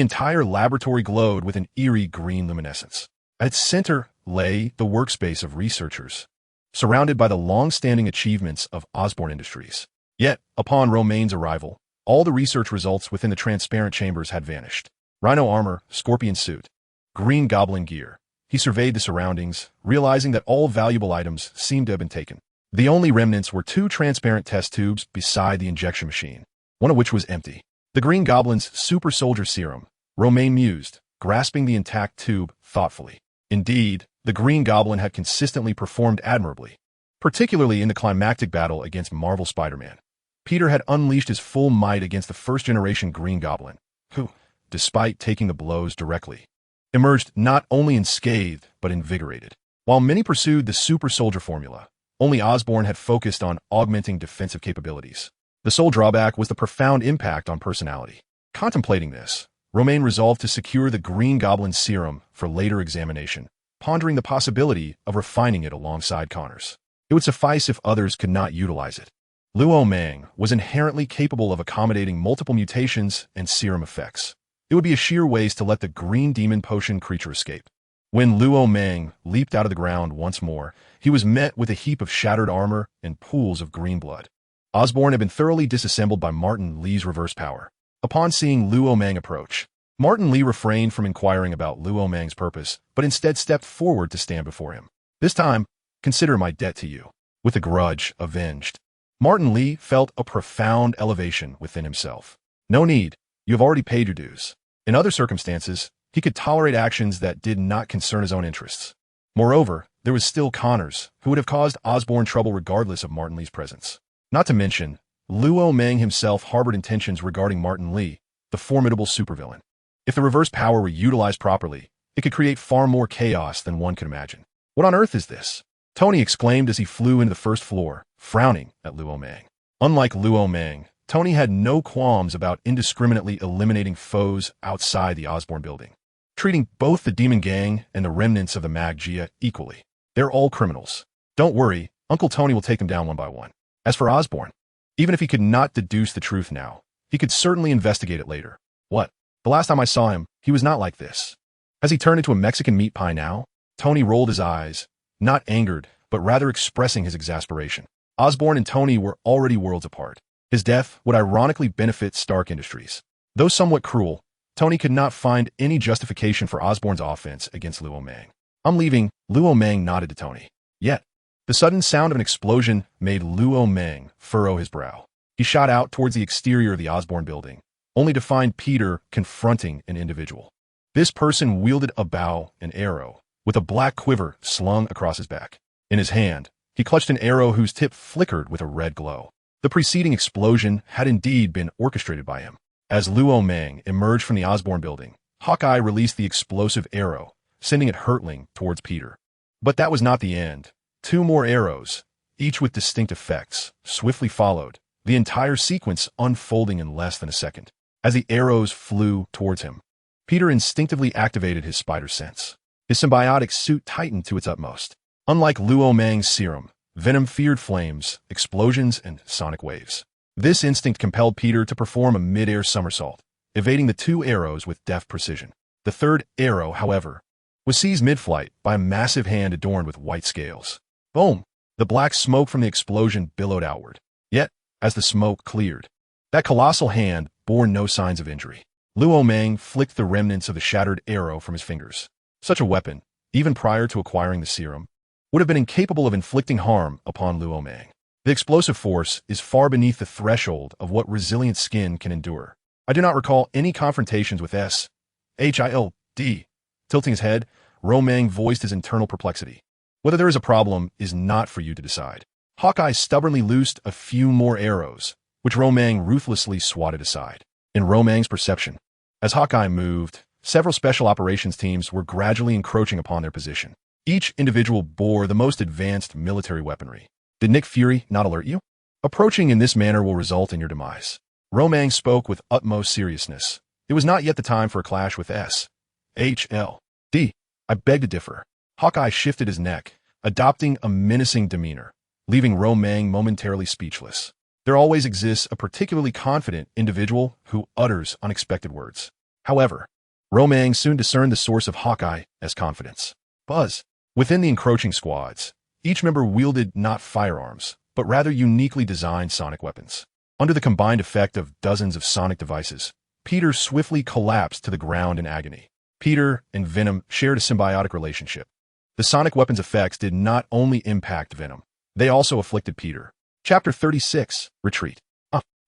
entire laboratory glowed with an eerie green luminescence. At its center lay the workspace of researchers, surrounded by the long-standing achievements of Osborn Industries. Yet, upon Romaine's arrival, all the research results within the transparent chambers had vanished. Rhino armor, scorpion suit, green goblin gear. He surveyed the surroundings, realizing that all valuable items seemed to have been taken. The only remnants were 2 transparent test tubes beside the injection machine, one of which was empty. The Green Goblin's super soldier serum, Romaine mused, grasping the intact tube thoughtfully. Indeed, the Green Goblin had consistently performed admirably, particularly in the climactic battle against Marvel Spider-Man. Peter had unleashed his full might against the first-generation Green Goblin, who, despite taking the blows directly, emerged not only unscathed but invigorated. While many pursued the super soldier formula, only Osborn had focused on augmenting defensive capabilities. The sole drawback was the profound impact on personality. Contemplating this, Romaine resolved to secure the Green Goblin's serum for later examination, pondering the possibility of refining it alongside Connors. It would suffice if others could not utilize it. Luo Mang was inherently capable of accommodating multiple mutations and serum effects. It would be a sheer waste to let the green demon potion creature escape. When Luo Mang leaped out of the ground once more, he was met with a heap of shattered armor and pools of green blood. Osborn had been thoroughly disassembled by Martin Lee's reverse power. Upon seeing Luo Mang approach, Martin Lee refrained from inquiring about Luo Mang's purpose, but instead stepped forward to stand before him. "This time, consider my debt to you." With a grudge avenged, Martin Lee felt a profound elevation within himself. "No need, you have already paid your dues." In other circumstances, he could tolerate actions that did not concern his own interests. Moreover, there was still Connors, who would have caused Osborn trouble regardless of Martin Lee's presence. Not to mention, Luo Mang himself harbored intentions regarding Martin Li, the formidable supervillain. If the reverse power were utilized properly, it could create far more chaos than one could imagine. What on earth is this? Tony exclaimed as he flew into the first floor, frowning at Luo Mang. Unlike Luo Mang, Tony had no qualms about indiscriminately eliminating foes outside the Osborn building, treating both the Demon Gang and the remnants of the Mag-Gia equally. They're all criminals. Don't worry, Uncle Tony will take them down one by one. As for Osborn, even if he could not deduce the truth now, he could certainly investigate it later. What? The last time I saw him, he was not like this. Has he turned into a Mexican meat pie now? Tony rolled his eyes, not angered, but rather expressing his exasperation. Osborn and Tony were already worlds apart. His death would ironically benefit Stark Industries. Though somewhat cruel, Tony could not find any justification for Osborn's offense against Luo Mang. I'm leaving, Luo Mang nodded to Tony. Yet, the sudden sound of an explosion made Luo Mang furrow his brow. He shot out towards the exterior of the Osborn building, only to find Peter confronting an individual. This person wielded a bow and arrow, with a black quiver slung across his back. In his hand, he clutched an arrow whose tip flickered with a red glow. The preceding explosion had indeed been orchestrated by him. As Luo Mang emerged from the Osborn building, Hawkeye released the explosive arrow, sending it hurtling towards Peter. But that was not the end. 2 more arrows, each with distinct effects, swiftly followed, the entire sequence unfolding in less than a second. As the arrows flew towards him, Peter instinctively activated his spider sense. His symbiotic suit tightened to its utmost. Unlike Luo Mang's serum, Venom feared flames, explosions, and sonic waves. This instinct compelled Peter to perform a mid-air somersault, evading the 2 arrows with deft precision. The third arrow, however, was seized mid-flight by a massive hand adorned with white scales. Boom! The black smoke from the explosion billowed outward. Yet, as the smoke cleared, that colossal hand bore no signs of injury. Luo Mang flicked the remnants of the shattered arrow from his fingers. Such a weapon, even prior to acquiring the serum, would have been incapable of inflicting harm upon Luo Mang. The explosive force is far beneath the threshold of what resilient skin can endure. I do not recall any confrontations with S.H.I.L.D. Tilting his head, Luo Mang voiced his internal perplexity. Whether there is a problem is not for you to decide. Hawkeye stubbornly loosed a few more arrows, which Luo Mang ruthlessly swatted aside. In Luo Mang's perception, as Hawkeye moved, several special operations teams were gradually encroaching upon their position. Each individual bore the most advanced military weaponry. Did Nick Fury not alert you? Approaching in this manner will result in your demise. Luo Mang spoke with utmost seriousness. It was not yet the time for a clash with S.H.L.D. I beg to differ. Hawkeye shifted his neck, adopting a menacing demeanor, leaving Luo Mang momentarily speechless. There always exists a particularly confident individual who utters unexpected words. However, Luo Mang soon discerned the source of Hawkeye's confidence. Buzz. Within the encroaching squads, each member wielded not firearms, but rather uniquely designed sonic weapons. Under the combined effect of dozens of sonic devices, Peter swiftly collapsed to the ground in agony. Peter and Venom shared a symbiotic relationship. The sonic weapon's effects did not only impact Venom, they also afflicted Peter. Chapter 36, Retreat.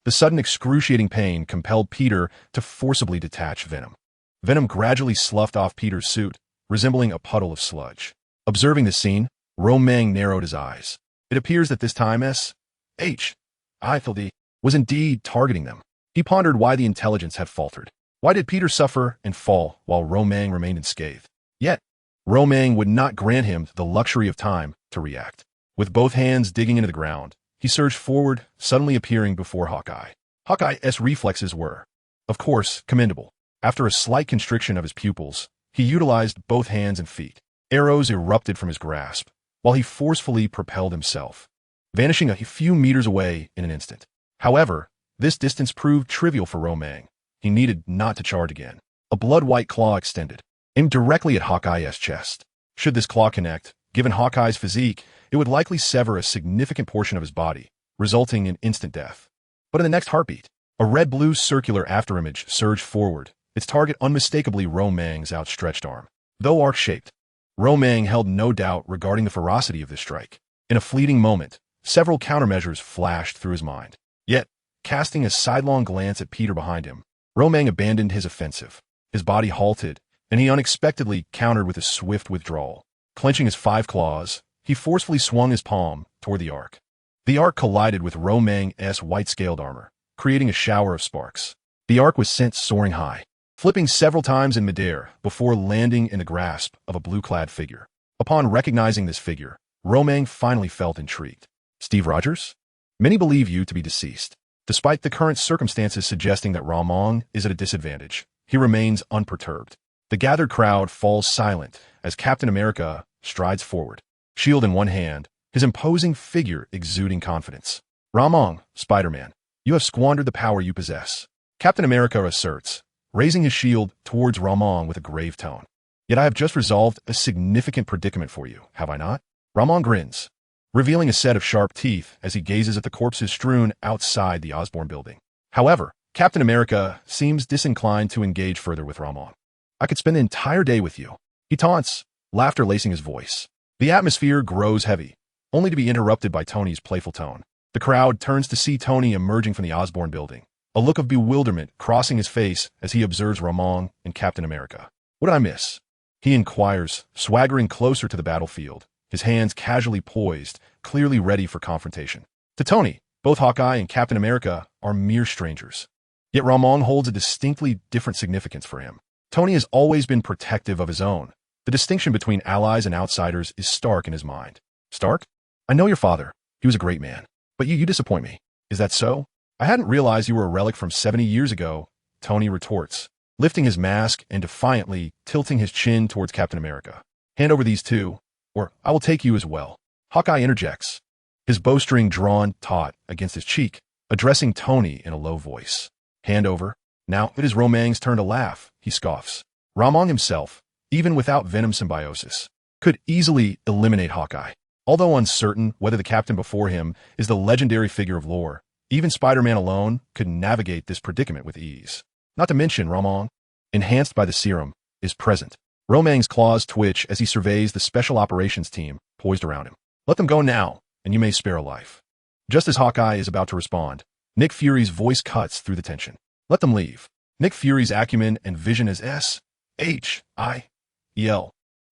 The sudden excruciating pain compelled Peter to forcibly detach Venom. Venom gradually sloughed off Peter's suit, resembling a puddle of sludge. Observing the scene, Luo Mang narrowed his eyes. It appears that this time S.H.I.L.D. was indeed targeting them. He pondered why the intelligence had faltered. Why did Peter suffer and fall while Luo Mang remained unscathed? Yet, Luo Mang would not grant him the luxury of time to react. With both hands digging into the ground, he surged forward, suddenly appearing before Hawkeye. Hawkeye's reflexes were, of course, commendable. After a slight constriction of his pupils, he utilized both hands and feet. Arrows erupted from his grasp, while he forcefully propelled himself, vanishing a few meters away in an instant. However, this distance proved trivial for Luo Mang. He needed not to charge again. A blood-white claw extended, aimed directly at Hawkeye's chest. Should this claw connect, given Hawkeye's physique, it would likely sever a significant portion of his body, resulting in instant death. But in the next heartbeat, a red-blue circular afterimage surged forward, its target unmistakably Luo Mang's outstretched arm. Though arc-shaped, Luo Mang held no doubt regarding the ferocity of this strike. In a fleeting moment, several countermeasures flashed through his mind. Yet, casting a sidelong glance at Peter behind him, Luo Mang abandoned his offensive. His body halted, and he unexpectedly countered with a swift withdrawal. Clenching his 5 claws, he forcefully swung his palm toward the arc. The arc collided with Luo Mang's white-scaled armor, creating a shower of sparks. The arc was sent soaring high, flipping several times in midair before landing in the grasp of a blue-clad figure. Upon recognizing this figure, Luo Mang finally felt intrigued. Steve Rogers? Many believe you to be deceased. Despite the current circumstances suggesting that Luo Mang is at a disadvantage, he remains unperturbed. The gathered crowd falls silent as Captain America strides forward, shield in one hand, his imposing figure exuding confidence. Luo Mang, Spider-Man, you have squandered the power you possess. Captain America asserts, raising his shield towards Luo Mang with a grave tone. Yet I have just resolved a significant predicament for you, have I not? Luo Mang grins, revealing a set of sharp teeth as he gazes at the corpses strewn outside the Osborn building. However, Captain America seems disinclined to engage further with Luo Mang. I could spend the entire day with you, he taunts, laughter lacing his voice. The atmosphere grows heavy, only to be interrupted by Tony's playful tone. The crowd turns to see Tony emerging from the Osborn building, a look of bewilderment crossing his face as he observes Luo Mang and Captain America. What did I miss? He inquires, swaggering closer to the battlefield, his hands casually poised, clearly ready for confrontation. To Tony, both Hawkeye and Captain America are mere strangers. Yet Luo Mang holds a distinctly different significance for him. Tony has always been protective of his own. The distinction between allies and outsiders is stark in his mind. Stark? I know your father. He was a great man. But you disappoint me. Is that so? I hadn't realized you were a relic from 70 years ago, Tony retorts, lifting his mask and defiantly tilting his chin towards Captain America. Hand over these two, or I will take you as well. Hawkeye interjects, his bowstring drawn taut against his cheek, addressing Tony in a low voice. Hand over. Now it is Luo Mang's turn to laugh, he scoffs. Luo Mang himself, even without Venom Symbiosis, could easily eliminate Hawkeye. Although uncertain whether the captain before him is the legendary figure of lore, even Spider-Man alone could navigate this predicament with ease. Not to mention Luo Mang, enhanced by the serum, is present. Luo Mang's claws twitch as he surveys the special operations team poised around him. Let them go now, and you may spare a life. Just as Hawkeye is about to respond, Nick Fury's voice cuts through the tension. Let them leave. Nick Fury's acumen and vision as S.H.I.E.L.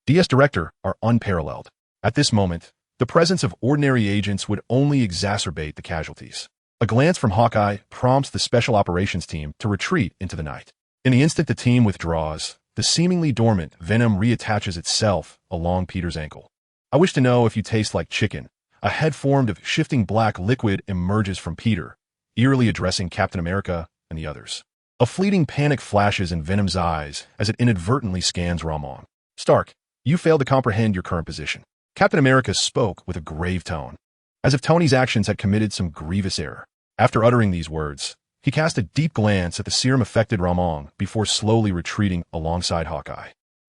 DS director are unparalleled. At this moment, the presence of ordinary agents would only exacerbate the casualties. A glance from Hawkeye prompts the special operations team to retreat into the night. In the instant the team withdraws, the seemingly dormant venom reattaches itself along Peter's ankle. I wish to know if you taste like chicken. A head formed of shifting black liquid emerges from Peter, eerily addressing Captain America and the others. A fleeting panic flashes in Venom's eyes as it inadvertently scans Luo Mang. Stark, you failed to comprehend your current position. Captain America spoke with a grave tone, as if Tony's actions had committed some grievous error. After uttering these words, he cast a deep glance at the serum-affected Luo Mang before slowly retreating alongside Hawkeye.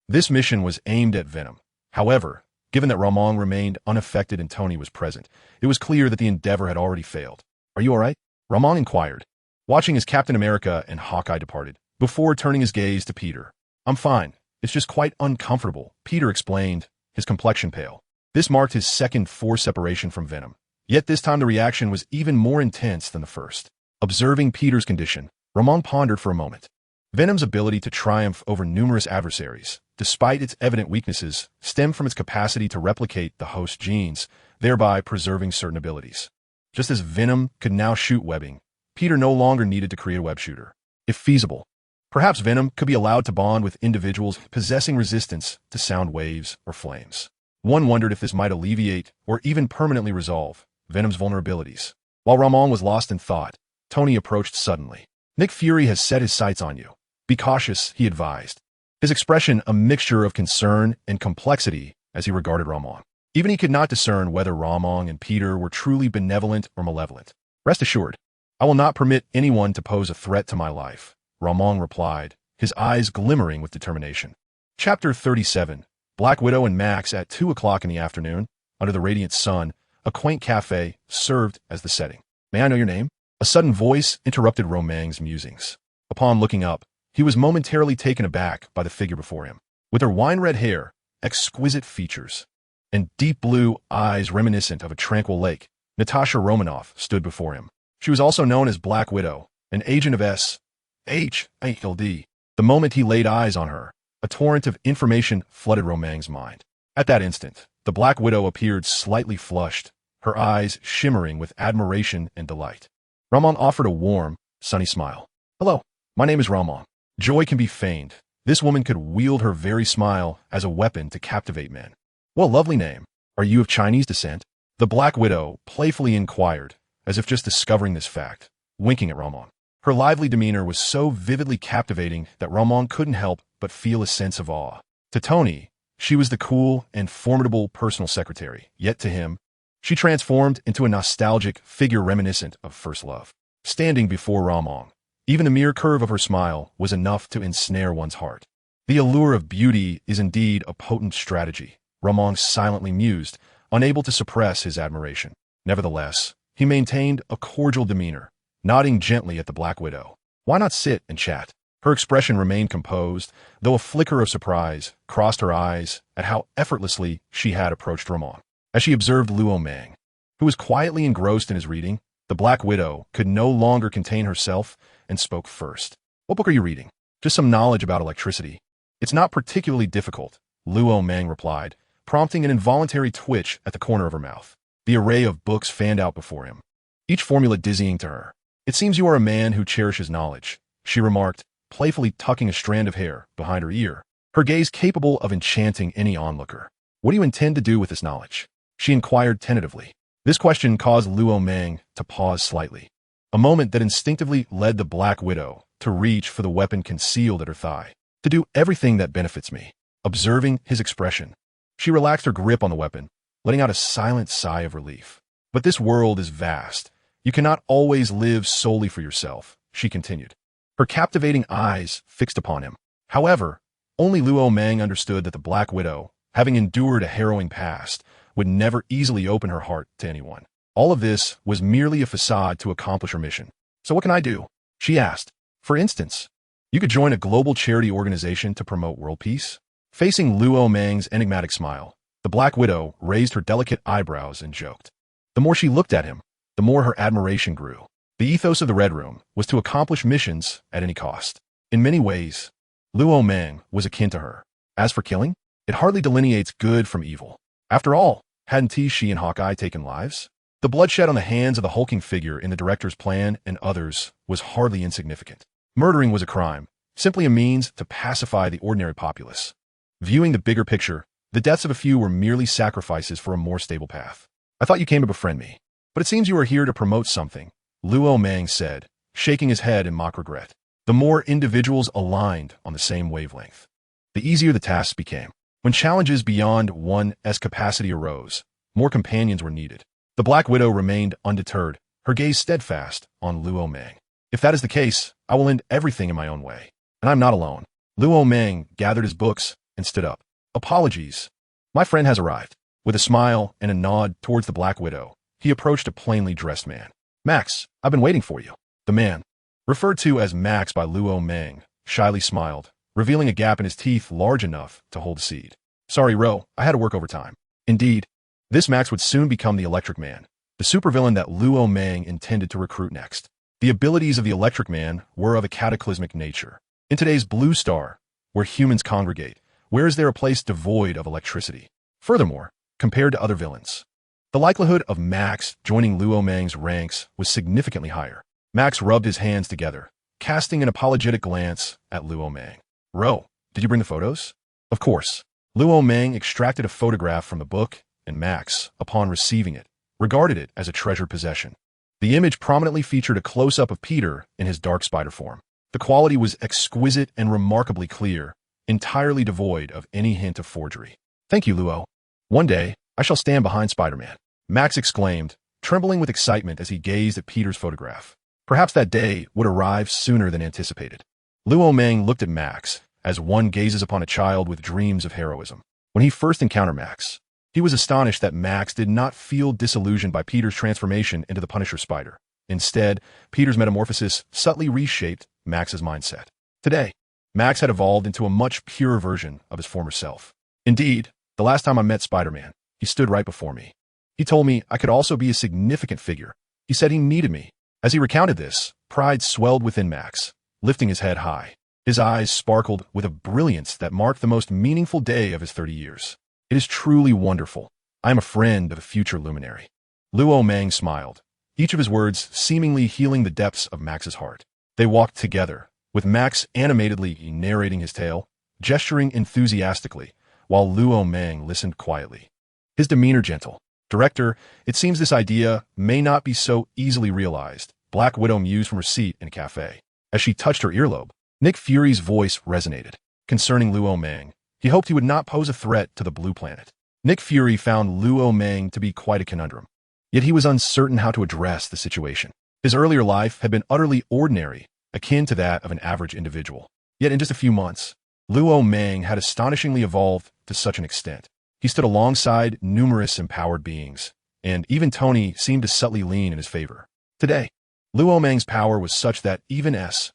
This mission was aimed at Venom. However, given that Luo Mang remained unaffected and Tony was present, it was clear that the endeavor had already failed. Are you all right? Luo Mang inquired, watching as Captain America and Hawkeye departed, before turning his gaze to Peter. I'm fine. It's just quite uncomfortable, Peter explained, his complexion pale. This marked his second forced separation from Venom. Yet this time the reaction was even more intense than the first. Observing Peter's condition, Luo Mang pondered for a moment. Venom's ability to triumph over numerous adversaries, despite its evident weaknesses, stemmed from its capacity to replicate the host genes, thereby preserving certain abilities. Just as Venom could now shoot webbing, Peter no longer needed to create a web shooter. If feasible, perhaps Venom could be allowed to bond with individuals possessing resistance to sound waves or flames. One wondered if this might alleviate or even permanently resolve Venom's vulnerabilities. While Luo Mang was lost in thought, Tony approached suddenly. Nick Fury has set his sights on you. Be cautious, he advised, his expression a mixture of concern and complexity as he regarded Luo Mang. Even he could not discern whether Luo Mang and Peter were truly benevolent or malevolent. Rest assured, I will not permit anyone to pose a threat to my life, Luo Mang replied, his eyes glimmering with determination. Chapter 37. Black Widow and Max at 2 o'clock in the afternoon, under the radiant sun, a quaint cafe served as the setting. May I know your name? A sudden voice interrupted Luo Mang's musings. Upon looking up, he was momentarily taken aback by the figure before him. With her wine-red hair, exquisite features, and deep blue eyes reminiscent of a tranquil lake, Natasha Romanoff stood before him. She was also known as Black Widow, an agent of S.H.I.E.L.D. The moment he laid eyes on her, a torrent of information flooded Luo Mang's mind. At that instant, the Black Widow appeared slightly flushed, her eyes shimmering with admiration and delight. Ramon offered a warm, sunny smile. "Hello, my name is Ramon." Joy can be feigned. This woman could wield her very smile as a weapon to captivate men. "Well, lovely name. Are you of Chinese descent?" The Black Widow playfully inquired, as if just discovering this fact, winking at Ramon. Her lively demeanor was so vividly captivating that Ramon couldn't help but feel a sense of awe. To Tony, she was the cool and formidable personal secretary, yet to him, she transformed into a nostalgic figure reminiscent of first love. Standing before Ramon, even the mere curve of her smile was enough to ensnare one's heart. The allure of beauty is indeed a potent strategy, Ramon silently mused, unable to suppress his admiration. Nevertheless, he maintained a cordial demeanor, nodding gently at the Black Widow. Why not sit and chat? Her expression remained composed, though a flicker of surprise crossed her eyes at how effortlessly she had approached Ramon. As she observed Luo Mang, who was quietly engrossed in his reading, the Black Widow could no longer contain herself and spoke first. "What book are you reading?" "Just some knowledge about electricity." "It's not particularly difficult," Luo Mang replied, prompting an involuntary twitch at the corner of her mouth. The array of books fanned out before him, each formula dizzying to her. "It seems you are a man who cherishes knowledge," she remarked, playfully tucking a strand of hair behind her ear, her gaze capable of enchanting any onlooker. "What do you intend to do with this knowledge?" she inquired tentatively. This question caused Luo Mang to pause slightly, a moment that instinctively led the Black Widow to reach for the weapon concealed at her thigh. "To do everything that benefits me." Observing his expression, she relaxed her grip on the weapon, letting out a silent sigh of relief. "But this world is vast. You cannot always live solely for yourself," she continued, her captivating eyes fixed upon him. However, only Luo Mang understood that the Black Widow, having endured a harrowing past, would never easily open her heart to anyone. All of this was merely a facade to accomplish her mission. "So what can I do?" she asked. "For instance, you could join a global charity organization to promote world peace." Facing Luo Mang's enigmatic smile, the Black Widow raised her delicate eyebrows and joked. The more she looked at him, the more her admiration grew. The ethos of the Red Room was to accomplish missions at any cost. In many ways, Luo Mang was akin to her. As for killing, it hardly delineates good from evil. After all, hadn't she and Hawkeye taken lives? The bloodshed on the hands of the hulking figure in the director's plan and others was hardly insignificant. Murdering was a crime, simply a means to pacify the ordinary populace. Viewing the bigger picture, the deaths of a few were merely sacrifices for a more stable path. "I thought you came to befriend me, but it seems you are here to promote something," Luo Mang said, shaking his head in mock regret. The more individuals aligned on the same wavelength, the easier the tasks became. When challenges beyond one's capacity arose, more companions were needed. The Black Widow remained undeterred, her gaze steadfast on Luo Mang. "If that is the case, I will end everything in my own way. And I'm not alone." Luo Mang gathered his books and stood up. "Apologies. My friend has arrived." With a smile and a nod towards the Black Widow, he approached a plainly dressed man. "Max, I've been waiting for you." The man, referred to as Max by Luo Mang, shyly smiled, revealing a gap in his teeth large enough to hold a seed. "Sorry, Ro, I had to work overtime." Indeed, this Max would soon become the Electric Man, the supervillain that Luo Mang intended to recruit next. The abilities of the Electric Man were of a cataclysmic nature. In today's Blue Star, where humans congregate, where is there a place devoid of electricity? Furthermore, compared to other villains, the likelihood of Max joining Luo Mang's ranks was significantly higher. Max rubbed his hands together, casting an apologetic glance at Luo Mang. "Ro, did you bring the photos?" "Of course." Luo Mang extracted a photograph from the book, and Max, upon receiving it, regarded it as a treasured possession. The image prominently featured a close-up of Peter in his dark spider form. The quality was exquisite and remarkably clear, entirely devoid of any hint of forgery. "Thank you, Luo. One day, I shall stand behind Spider-Man," Max exclaimed, trembling with excitement as he gazed at Peter's photograph. Perhaps that day would arrive sooner than anticipated. Luo Mang looked at Max as one gazes upon a child with dreams of heroism. When he first encountered Max, he was astonished that Max did not feel disillusioned by Peter's transformation into the Punisher Spider. Instead, Peter's metamorphosis subtly reshaped Max's mindset. Today, Max had evolved into a much purer version of his former self. Indeed, the last time I met Spider-Man, he stood right before me. He told me I could also be a significant figure. He said he needed me. As he recounted this, pride swelled within Max, lifting his head high. His eyes sparkled with a brilliance that marked the most meaningful day of his 30 years. "It is truly wonderful. I am a friend of a future luminary." Luo Mang smiled, each of his words seemingly healing the depths of Max's heart. They walked together, with Max animatedly narrating his tale, gesturing enthusiastically, while Luo Mang listened quietly. His demeanor gentle. Director, it seems this idea may not be so easily realized, Black Widow mused from her seat in a cafe. As she touched her earlobe, Nick Fury's voice resonated. Concerning Luo Mang, he hoped he would not pose a threat to the Blue Planet. Nick Fury found Luo Mang to be quite a conundrum. Yet he was uncertain how to address the situation. His earlier life had been utterly ordinary, akin to that of an average individual. Yet in just a few months, Luo Mang had astonishingly evolved to such an extent. He stood alongside numerous empowered beings, and even Tony seemed to subtly lean in his favor. Today, Luo Mang's power was such that even S.H.I.E.L.D.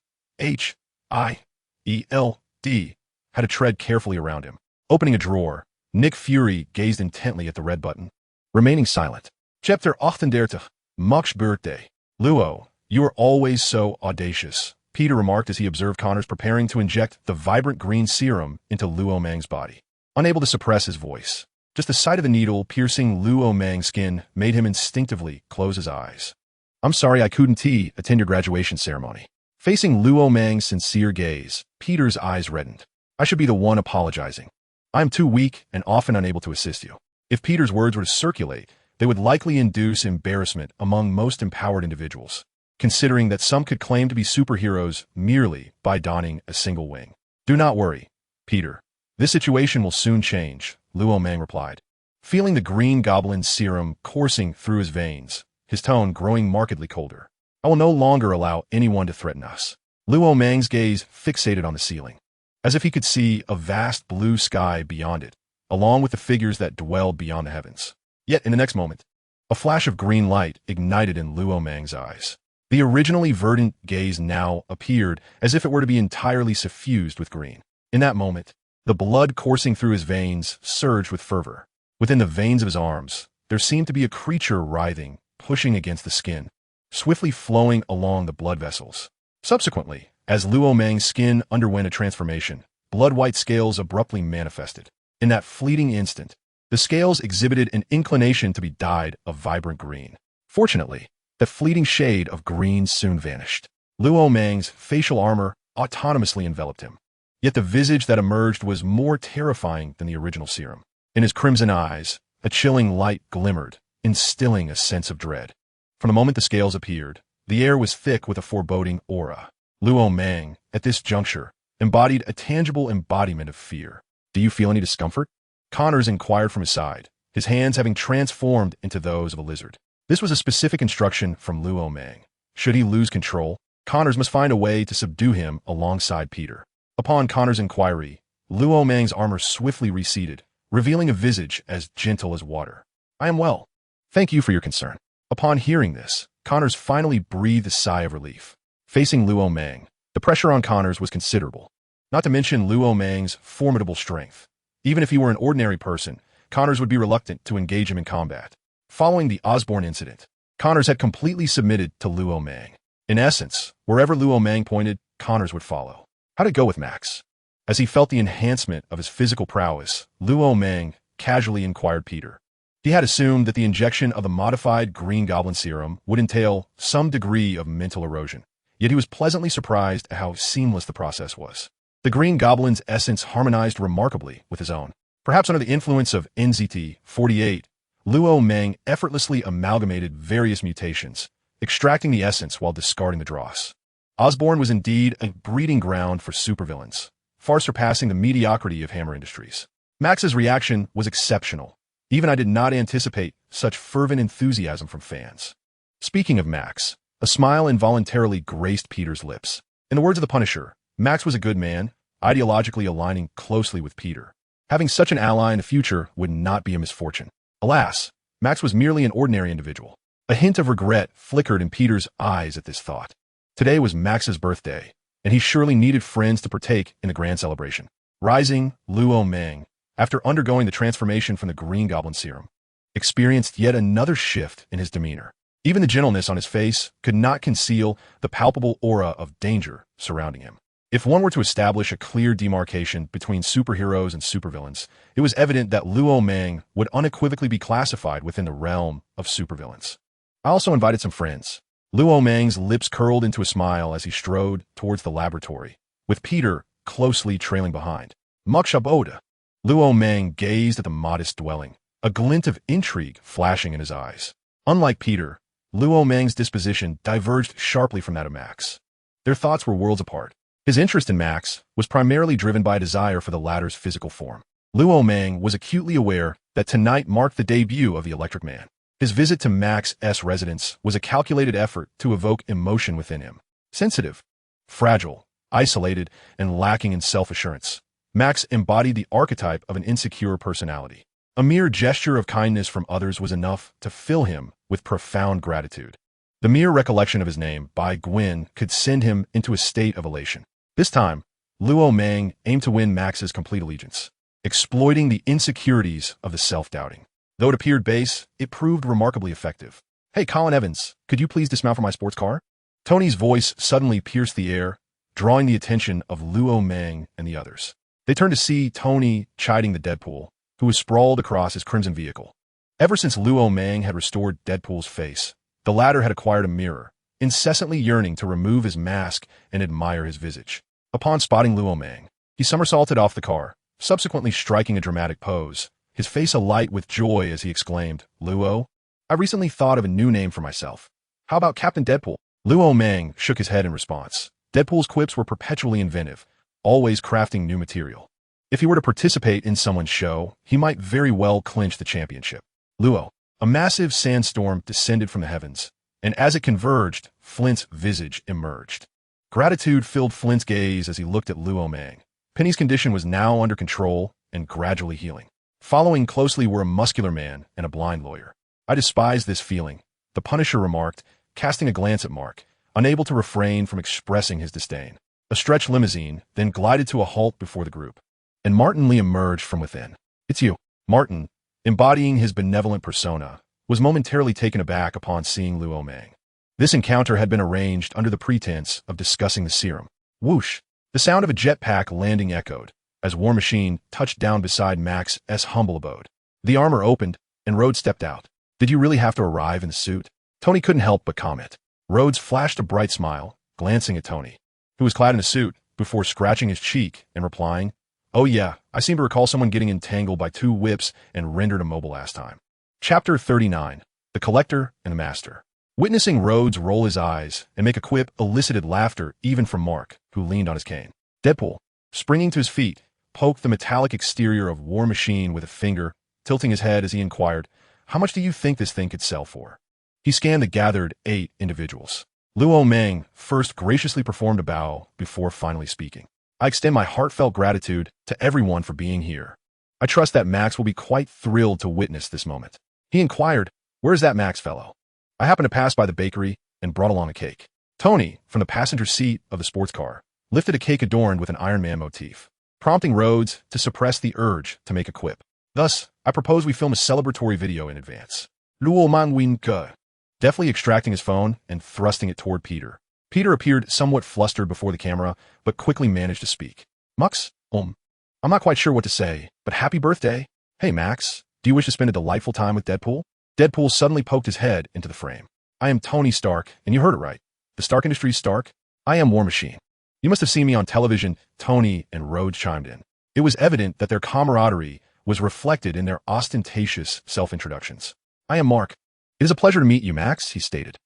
had to tread carefully around him. Opening a drawer, Nick Fury gazed intently at the red button, remaining silent. Chapter 38, Mach's birthday. Luo, you are always so audacious, Peter remarked as he observed Connors preparing to inject the vibrant green serum into Luo Mang's body. Unable to suppress his voice, just the sight of the needle piercing Luo Mang's skin made him instinctively close his eyes. I'm sorry I couldn't attend your graduation ceremony. Facing Luo Mang's sincere gaze, Peter's eyes reddened. I should be the one apologizing. I am too weak and often unable to assist you. If Peter's words were to circulate, they would likely induce embarrassment among most empowered individuals, considering that some could claim to be superheroes merely by donning a single wing. Do not worry, Peter. This situation will soon change, Luo Mang replied. Feeling the green goblin serum coursing through his veins, his tone growing markedly colder. I will no longer allow anyone to threaten us. Luo Mang's gaze fixated on the ceiling, as if he could see a vast blue sky beyond it, along with the figures that dwelled beyond the heavens. Yet in the next moment, a flash of green light ignited in Luo Mang's eyes. The originally verdant gaze now appeared as if it were to be entirely suffused with green. In that moment, the blood coursing through his veins surged with fervor. Within the veins of his arms, there seemed to be a creature writhing, pushing against the skin, swiftly flowing along the blood vessels. Subsequently, as Luo Mang's skin underwent a transformation, blood-white scales abruptly manifested. In that fleeting instant, the scales exhibited an inclination to be dyed a vibrant green. Fortunately, the fleeting shade of green soon vanished. Luo Mang's facial armor autonomously enveloped him. Yet the visage that emerged was more terrifying than the original serum. In his crimson eyes, a chilling light glimmered, instilling a sense of dread. From the moment the scales appeared, the air was thick with a foreboding aura. Luo Mang, at this juncture, embodied a tangible embodiment of fear. Do you feel any discomfort? Connors inquired from his side, his hands having transformed into those of a lizard. This was a specific instruction from Luo Mang. Should he lose control, Connors must find a way to subdue him alongside Peter. Upon Connor's inquiry, Luo Mang's armor swiftly receded, revealing a visage as gentle as water. I am well. Thank you for your concern. Upon hearing this, Connors finally breathed a sigh of relief. Facing Luo Mang, the pressure on Connors was considerable, not to mention Luo Mang's formidable strength. Even if he were an ordinary person, Connors would be reluctant to engage him in combat. Following the Osborn incident, Connors had completely submitted to Luo Mang. In essence, wherever Luo Mang pointed, Connors would follow. How'd it go with Max? As he felt the enhancement of his physical prowess, Luo Mang casually inquired Peter. He had assumed that the injection of the modified Green Goblin serum would entail some degree of mental erosion, yet he was pleasantly surprised at how seamless the process was. The Green Goblin's essence harmonized remarkably with his own. Perhaps under the influence of NTZ-48, Luo Mang effortlessly amalgamated various mutations, extracting the essence while discarding the dross. Osborn was indeed a breeding ground for supervillains, far surpassing the mediocrity of Hammer Industries. Max's reaction was exceptional. Even I did not anticipate such fervent enthusiasm from fans. Speaking of Max, a smile involuntarily graced Peter's lips. In the words of the Punisher, Max was a good man, ideologically aligning closely with Peter. Having such an ally in the future would not be a misfortune. Alas, Max was merely an ordinary individual. A hint of regret flickered in Peter's eyes at this thought. Today was Max's birthday, and he surely needed friends to partake in the grand celebration. Rising, Luo Mang, after undergoing the transformation from the Green Goblin serum, experienced yet another shift in his demeanor. Even the gentleness on his face could not conceal the palpable aura of danger surrounding him. If one were to establish a clear demarcation between superheroes and supervillains, it was evident that Luo Mang would unequivocally be classified within the realm of supervillains. I also invited some friends. Luo Mang's lips curled into a smile as he strode towards the laboratory, with Peter closely trailing behind. Mukshaboda. Luo Mang gazed at the modest dwelling, a glint of intrigue flashing in his eyes. Unlike Peter, Luo Mang's disposition diverged sharply from that of Max. Their thoughts were worlds apart. His interest in Max was primarily driven by a desire for the latter's physical form. Luo Mang was acutely aware that tonight marked the debut of the Electric Man. His visit to Max's residence was a calculated effort to evoke emotion within him. Sensitive, fragile, isolated, and lacking in self-assurance, Max embodied the archetype of an insecure personality. A mere gesture of kindness from others was enough to fill him with profound gratitude. The mere recollection of his name by Gwen could send him into a state of elation. This time, Luo Mang aimed to win Max's complete allegiance, exploiting the insecurities of the self-doubting. Though it appeared base, it proved remarkably effective. "Hey, Colin Evans, could you please dismount from my sports car?" Tony's voice suddenly pierced the air, drawing the attention of Luo Mang and the others. They turned to see Tony chiding the Deadpool, who was sprawled across his crimson vehicle. Ever since Luo Mang had restored Deadpool's face, the latter had acquired a mirror, incessantly yearning to remove his mask and admire his visage. Upon spotting Luo Mang, he somersaulted off the car, subsequently striking a dramatic pose, his face alight with joy as he exclaimed, "Luo, I recently thought of a new name for myself. How about Captain Deadpool?" Luo Mang shook his head in response. Deadpool's quips were perpetually inventive, always crafting new material. If he were to participate in someone's show, he might very well clinch the championship. Luo. A massive sandstorm descended from the heavens, and as it converged, Flint's visage emerged. Gratitude filled Flint's gaze as he looked at Luo Mang. Penny's condition was now under control and gradually healing. Following closely were a muscular man and a blind lawyer. "I despise this feeling," the Punisher remarked, casting a glance at Mark, unable to refrain from expressing his disdain. A stretched limousine then glided to a halt before the group, and Martin Lee emerged from within. "It's you." Martin, embodying his benevolent persona, was momentarily taken aback upon seeing Luo Mang. This encounter had been arranged under the pretense of discussing the serum. Whoosh! The sound of a jetpack landing echoed, as War Machine touched down beside Max's humble abode. The armor opened, and Rhodes stepped out. "Did you really have to arrive in the suit?" Tony couldn't help but comment. Rhodes flashed a bright smile, glancing at Tony, who was clad in a suit, before scratching his cheek and replying, "Oh yeah, I seem to recall someone getting entangled by two whips and rendered immobile last time." Chapter 39. The Collector and the Master. Witnessing Rhodes roll his eyes and make a quip elicited laughter even from Mark, who leaned on his cane. Deadpool, springing to his feet, poked the metallic exterior of War Machine with a finger, tilting his head as he inquired, "How much do you think this thing could sell for?" He scanned the gathered 8 individuals. Luo Mang first graciously performed a bow before finally speaking. "I extend my heartfelt gratitude to everyone for being here. I trust that Max will be quite thrilled to witness this moment." He inquired, "Where's that Max fellow?" "I happened to pass by the bakery and brought along a cake." Tony, from the passenger seat of the sports car, lifted a cake adorned with an Iron Man motif, prompting Rhodes to suppress the urge to make a quip. "Thus, I propose we film a celebratory video in advance." Luo Mang winka, deftly extracting his phone and thrusting it toward Peter. Peter appeared somewhat flustered before the camera, but quickly managed to speak. "Mux, I'm not quite sure what to say, but happy birthday. Hey Max, do you wish to spend a delightful time with Deadpool?" Deadpool suddenly poked his head into the frame. "I am Tony Stark, and you heard it right. The Stark Industries Stark. I am War Machine. You must have seen me on television." Tony and Rhodes chimed in. It was evident that their camaraderie was reflected in their ostentatious self-introductions. "I am Mark. It is a pleasure to meet you, Max," he stated.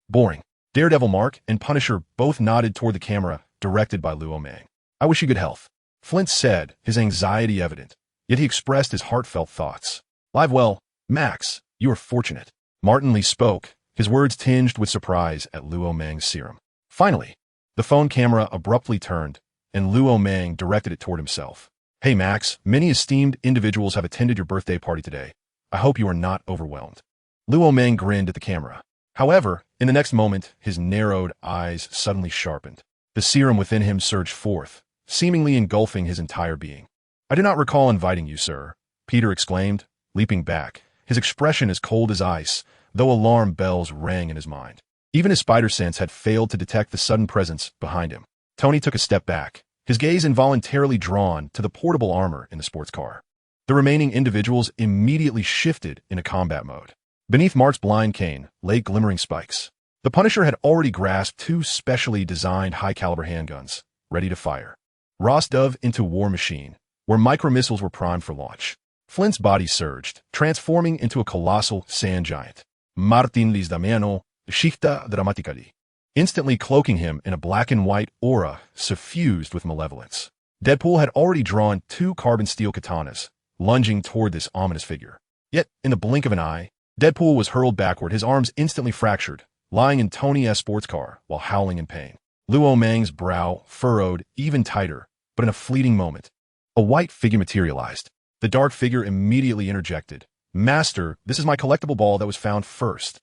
Boring." Daredevil Mark and Punisher both nodded toward the camera, directed by Luo Mang. "I wish you good health," Flint said, his anxiety evident, yet he expressed his heartfelt thoughts. "Live well, Max. You are fortunate." Martin Lee spoke, his words tinged with surprise at Luo Mang's serum. Finally, the phone camera abruptly turned, and Luo Mang directed it toward himself. "Hey Max, many esteemed individuals have attended your birthday party today. I hope you are not overwhelmed." Luo Mang grinned at the camera. However, in the next moment, his narrowed eyes suddenly sharpened. The serum within him surged forth, seemingly engulfing his entire being. "I do not recall inviting you, sir," Peter exclaimed, leaping back, his expression as cold as ice, though alarm bells rang in his mind. Even his spider sense had failed to detect the sudden presence behind him. Tony took a step back, his gaze involuntarily drawn to the portable armor in the sports car. The remaining individuals immediately shifted into combat mode. Beneath Mark's blind cane lay glimmering spikes. The Punisher had already grasped two specially designed high-caliber handguns, ready to fire. Ross dove into War Machine, where micro-missiles were primed for launch. Flint's body surged, transforming into a colossal sand giant. Martin Lizdamiano, Schichta Dramaticali, instantly cloaking him in a black and white aura suffused with malevolence. Deadpool had already drawn two carbon steel katanas, lunging toward this ominous figure. Yet, in the blink of an eye, Deadpool was hurled backward, his arms instantly fractured, lying in Tony's sports car while howling in pain. Luo Mang's brow furrowed even tighter, but in a fleeting moment, a white figure materialized. The dark figure immediately interjected. "Master, this is my collectible ball that was found first."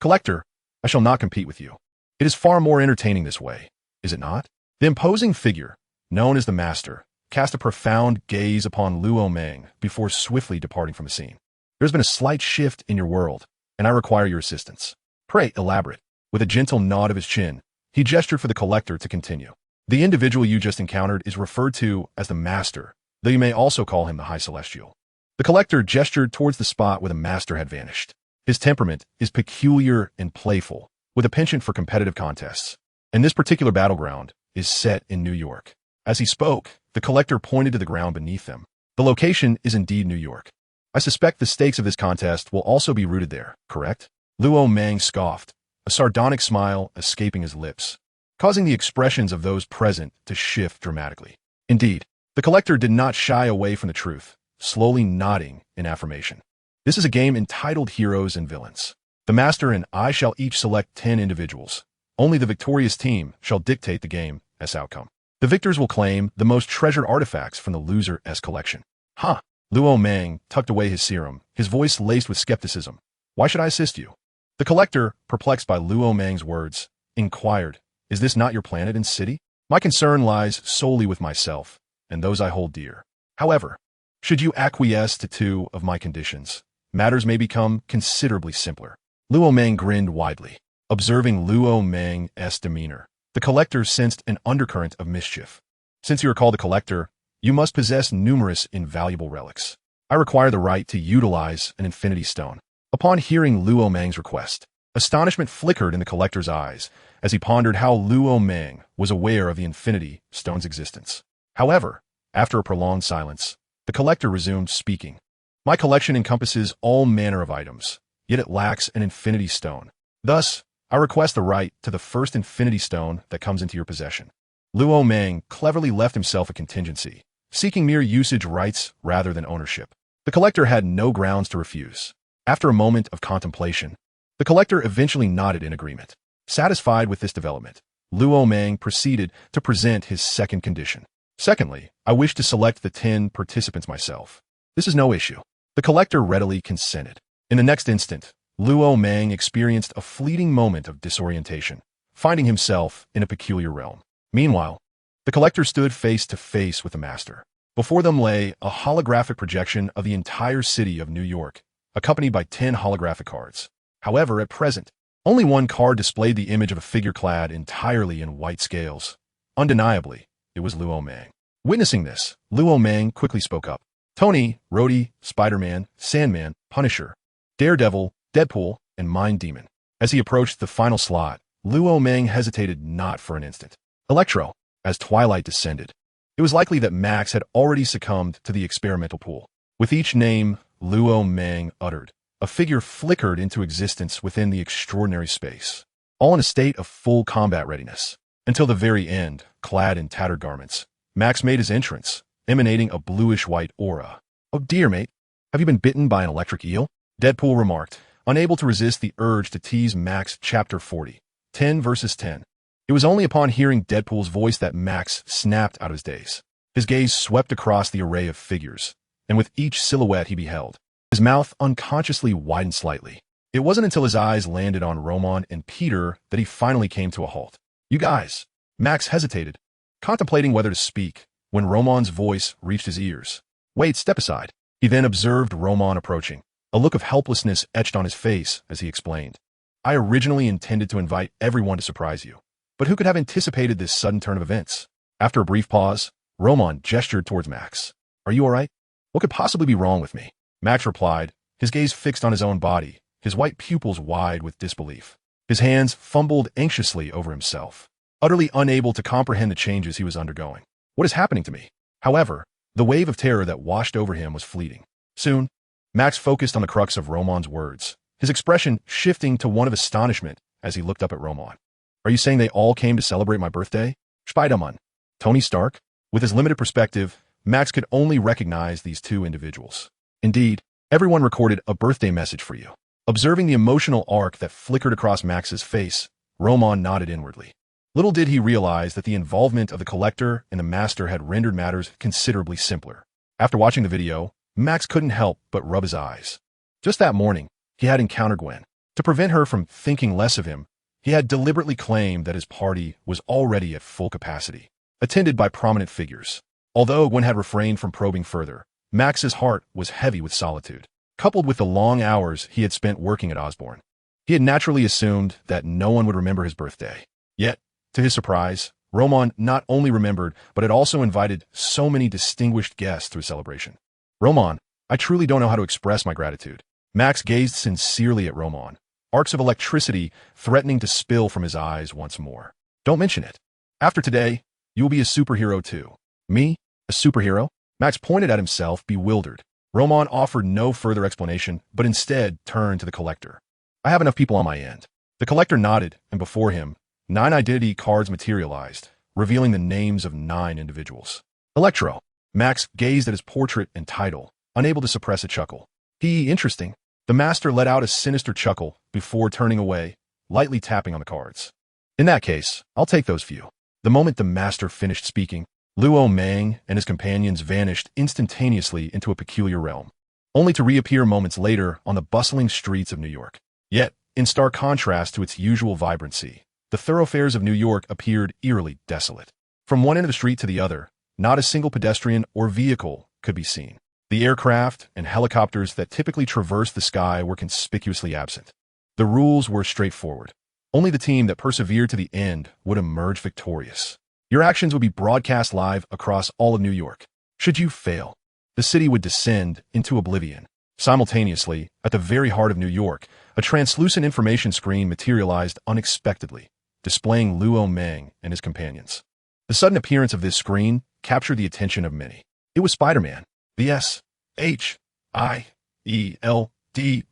"Collector, I shall not compete with you. It is far more entertaining this way, is it not?" The imposing figure, known as the Master, cast a profound gaze upon Luo Mang before swiftly departing from the scene. "There's been a slight shift in your world, and I require your assistance. Pray elaborate." With a gentle nod of his chin, he gestured for the collector to continue. "The individual you just encountered is referred to as the Master, though you may also call him the High Celestial." The collector gestured towards the spot where the Master had vanished. His temperament is peculiar and playful, with a penchant for competitive contests. And this particular battleground is set in New York. As he spoke, the collector pointed to the ground beneath them. The location is indeed New York. "I suspect the stakes of this contest will also be rooted there, correct?" Luo Mang scoffed, a sardonic smile escaping his lips, causing the expressions of those present to shift dramatically. Indeed, the collector did not shy away from the truth, slowly nodding in affirmation. "This is a game entitled Heroes and Villains. The Master and I shall each select 10 individuals. Only the victorious team shall dictate the game's outcome. The victors will claim the most treasured artifacts from the loser's collection." "Huh." Luo Mang tucked away his serum, his voice laced with skepticism. "Why should I assist you?" The collector, perplexed by Luo Mang's words, inquired, "Is this not your planet and city? My concern lies solely with myself and those I hold dear. However, should you acquiesce to two of my conditions, matters may become considerably simpler." Luo Mang grinned widely. Observing Luo Mang's demeanor, the collector sensed an undercurrent of mischief. "Since you are called a collector, you must possess numerous invaluable relics. I require the right to utilize an infinity stone." Upon hearing Luo Mang's request, astonishment flickered in the collector's eyes as he pondered how Luo Mang was aware of the infinity stone's existence. However, after a prolonged silence, the collector resumed speaking. "My collection encompasses all manner of items, yet it lacks an infinity stone. Thus, I request the right to the first infinity stone that comes into your possession." Luo Mang cleverly left himself a contingency, seeking mere usage rights rather than ownership. The collector had no grounds to refuse. After a moment of contemplation, the collector eventually nodded in agreement. Satisfied with this development, Luo Mang proceeded to present his second condition. "Secondly, I wish to select the 10 participants myself. This is no issue." The collector readily consented. In the next instant, Luo Mang experienced a fleeting moment of disorientation, finding himself in a peculiar realm. Meanwhile, the collector stood face to face with the Master. Before them lay a holographic projection of the entire city of New York, accompanied by 10 holographic cards. However, at present, only one card displayed the image of a figure clad entirely in white scales. Undeniably, it was Luo Mang. Witnessing this, Luo Mang quickly spoke up. "Tony, Rhodey, Spider-Man, Sandman, Punisher, Daredevil, Deadpool, and Mind Demon." As he approached the final slot, Luo Mang hesitated not for an instant. Electro. As twilight descended, it was likely that Max had already succumbed to the experimental pool. With each name Luo Mang uttered, a figure flickered into existence within the extraordinary space, all in a state of full combat readiness. Until the very end, clad in tattered garments, Max made his entrance, emanating a bluish-white aura. "Oh dear, mate, have you been bitten by an electric eel?" Deadpool remarked, unable to resist the urge to tease Max. Chapter 40, 10 versus 10. It was only upon hearing Deadpool's voice that Max snapped out of his daze. His gaze swept across the array of figures, and with each silhouette he beheld, his mouth unconsciously widened slightly. It wasn't until his eyes landed on Roman and Peter that he finally came to a halt. "You guys." Max hesitated, contemplating whether to speak, when Roman's voice reached his ears. "Wait, step aside." He then observed Roman approaching. A look of helplessness etched on his face as he explained. "I originally intended to invite everyone to surprise you, But who could have anticipated this sudden turn of events? After a brief pause, Roman gestured towards Max. Are you all right? What could possibly be wrong with me? Max replied, his gaze fixed on his own body, his white pupils wide with disbelief. His hands fumbled anxiously over himself, utterly unable to comprehend the changes he was undergoing. What is happening to me? However, the wave of terror that washed over him was fleeting. Soon, Max focused on the crux of Roman's words, his expression shifting to one of astonishment as he looked up at Roman. Are you saying they all came to celebrate my birthday? Spider-Man. Tony Stark? With his limited perspective, Max could only recognize these two individuals. Indeed, everyone recorded a birthday message for you. Observing the emotional arc that flickered across Max's face, Roman nodded inwardly. Little did he realize that the involvement of the Collector and the Master had rendered matters considerably simpler. After watching the video, Max couldn't help but rub his eyes. Just that morning, he had encountered Gwen. To prevent her from thinking less of him, he had deliberately claimed that his party was already at full capacity, attended by prominent figures. Although Gwen had refrained from probing further, Max's heart was heavy with solitude, coupled with the long hours he had spent working at Osborn. He had naturally assumed that no one would remember his birthday. Yet, to his surprise, Roman not only remembered, but had also invited so many distinguished guests to his celebration. Roman, I truly don't know how to express my gratitude. Max gazed sincerely at Roman, arcs of electricity threatening to spill from his eyes once more. Don't mention it. After today, you will be a superhero too. Me? A superhero? Max pointed at himself, bewildered. Roman offered no further explanation, but instead turned to the Collector. I have enough people on my end. The Collector nodded, and before him, 9 identity cards materialized, revealing the names of 9 individuals. Electro. Max gazed at his portrait and title, unable to suppress a chuckle. Interesting. The Master let out a sinister chuckle before turning away, lightly tapping on the cards. In that case, I'll take those few. The moment the Master finished speaking, Luo Mang and his companions vanished instantaneously into a peculiar realm, only to reappear moments later on the bustling streets of New York. Yet, in stark contrast to its usual vibrancy, the thoroughfares of New York appeared eerily desolate. From one end of the street to the other, not a single pedestrian or vehicle could be seen. The aircraft and helicopters that typically traverse the sky were conspicuously absent. The rules were straightforward. Only the team that persevered to the end would emerge victorious. Your actions would be broadcast live across all of New York. Should you fail, the city would descend into oblivion. Simultaneously, at the very heart of New York, a translucent information screen materialized unexpectedly, displaying Luo Mang and his companions. The sudden appearance of this screen captured the attention of many. It was Spider-Man, the S-H-I-E-L-D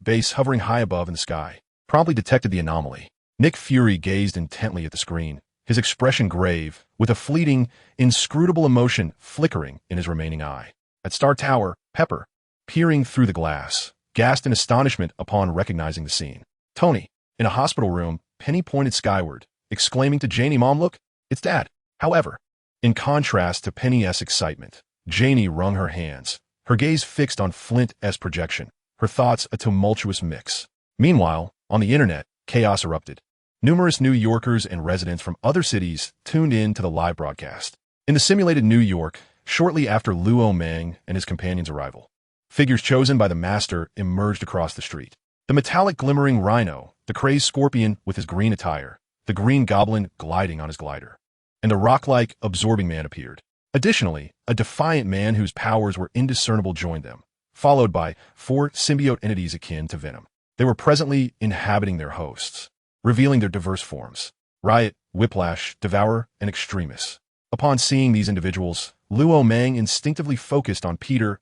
base hovering high above in the sky, promptly detected the anomaly. Nick Fury gazed intently at the screen, his expression grave, with a fleeting, inscrutable emotion flickering in his remaining eye. At Star Tower, Pepper, peering through the glass, gasped in astonishment upon recognizing the scene. Tony, in a hospital room, Penny pointed skyward, exclaiming to Janie, "Mom, look, it's Dad." However, in contrast to Penny's excitement, Janie wrung her hands, her gaze fixed on Flint's projection, her thoughts a tumultuous mix. Meanwhile, on the internet, chaos erupted. Numerous New Yorkers and residents from other cities tuned in to the live broadcast. In the simulated New York, shortly after Luo Mang and his companions' arrival, figures chosen by the Master emerged across the street. The metallic glimmering rhino, the crazed scorpion with his green attire, the green goblin gliding on his glider, and the rock-like absorbing man appeared. Additionally, a defiant man whose powers were indiscernible joined them, followed by 4 symbiote entities akin to Venom. They were presently inhabiting their hosts, revealing their diverse forms: Riot, Whiplash, Devourer, and Extremis. Upon seeing these individuals, Luo Mang instinctively focused on Peter's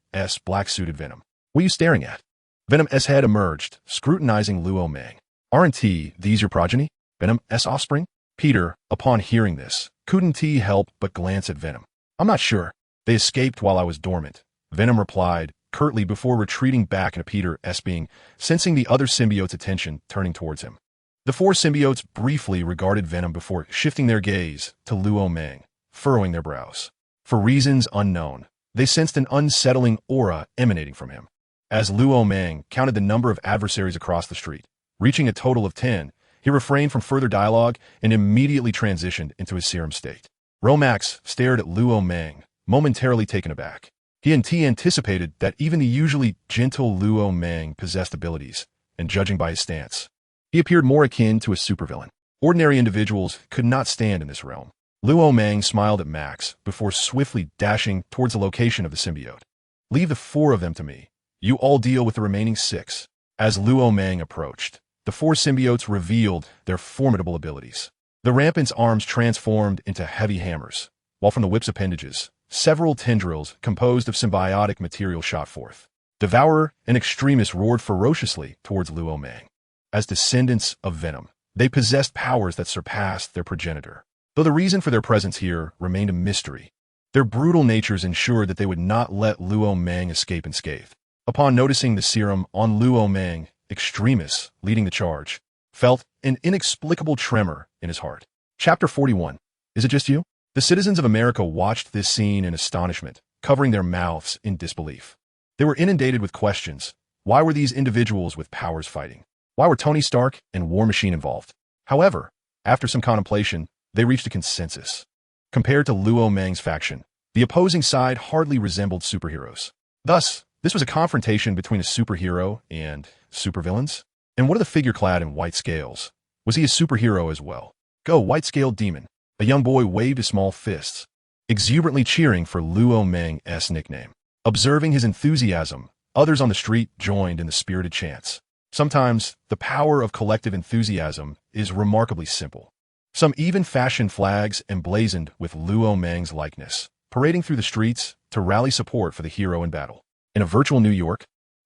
black-suited Venom. What are you staring at? Venom's head emerged, scrutinizing Luo Mang. Aren't these your progeny? Venom's offspring? Peter, upon hearing this, couldn't help but glance at Venom. I'm not sure. They escaped while I was dormant, Venom replied curtly before retreating back into Peter's being, sensing the other symbiote's attention turning towards him. The 4 symbiotes briefly regarded Venom before shifting their gaze to Luo Mang, furrowing their brows. For reasons unknown, they sensed an unsettling aura emanating from him. As Luo Mang counted the number of adversaries across the street, reaching a total of 10, he refrained from further dialogue and immediately transitioned into his serum state. Romax stared at Luo Mang, momentarily taken aback. He anticipated that even the usually gentle Luo Mang possessed abilities, and judging by his stance, he appeared more akin to a supervillain. Ordinary individuals could not stand in this realm. Luo Mang smiled at Max before swiftly dashing towards the location of the symbiote. Leave the 4 of them to me. You all deal with the remaining 6. As Luo Mang approached, the 4 symbiotes revealed their formidable abilities. The rampant's arms transformed into heavy hammers, while from the whip's appendages, several tendrils composed of symbiotic material shot forth. Devourer and Extremis roared ferociously towards Luo Mang. As descendants of Venom, they possessed powers that surpassed their progenitor. Though the reason for their presence here remained a mystery, their brutal natures ensured that they would not let Luo Mang escape unscathed. Upon noticing the serum on Luo Mang, Extremis, leading the charge, felt an inexplicable tremor in his heart. Chapter 41. Is it just you? The citizens of America watched this scene in astonishment, covering their mouths in disbelief. They were inundated with questions. Why were these individuals with powers fighting? Why were Tony Stark and War Machine involved? However, after some contemplation, they reached a consensus. Compared to Luo Mang's faction, the opposing side hardly resembled superheroes. Thus, this was a confrontation between a superhero and supervillains. And what of the figure clad in white scales? Was he a superhero as well? Go, white-scaled demon. A young boy waved his small fists, exuberantly cheering for Luo Mang's nickname. Observing his enthusiasm, others on the street joined in the spirited chants. Sometimes, the power of collective enthusiasm is remarkably simple. Some even fashioned flags emblazoned with Luo Mang's likeness, parading through the streets to rally support for the hero in battle. In a virtual New York,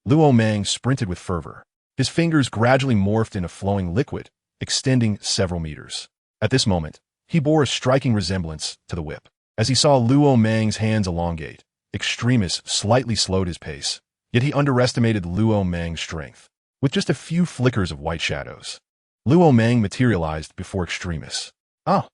Luo Mang sprinted with fervor. His fingers gradually morphed into flowing liquid, extending several meters. At this moment, he bore a striking resemblance to the whip. As he saw Luo Mang's hands elongate, Extremis slightly slowed his pace, yet he underestimated Luo Mang's strength. With just a few flickers of white shadows, Luo Mang materialized before Extremis. Ah!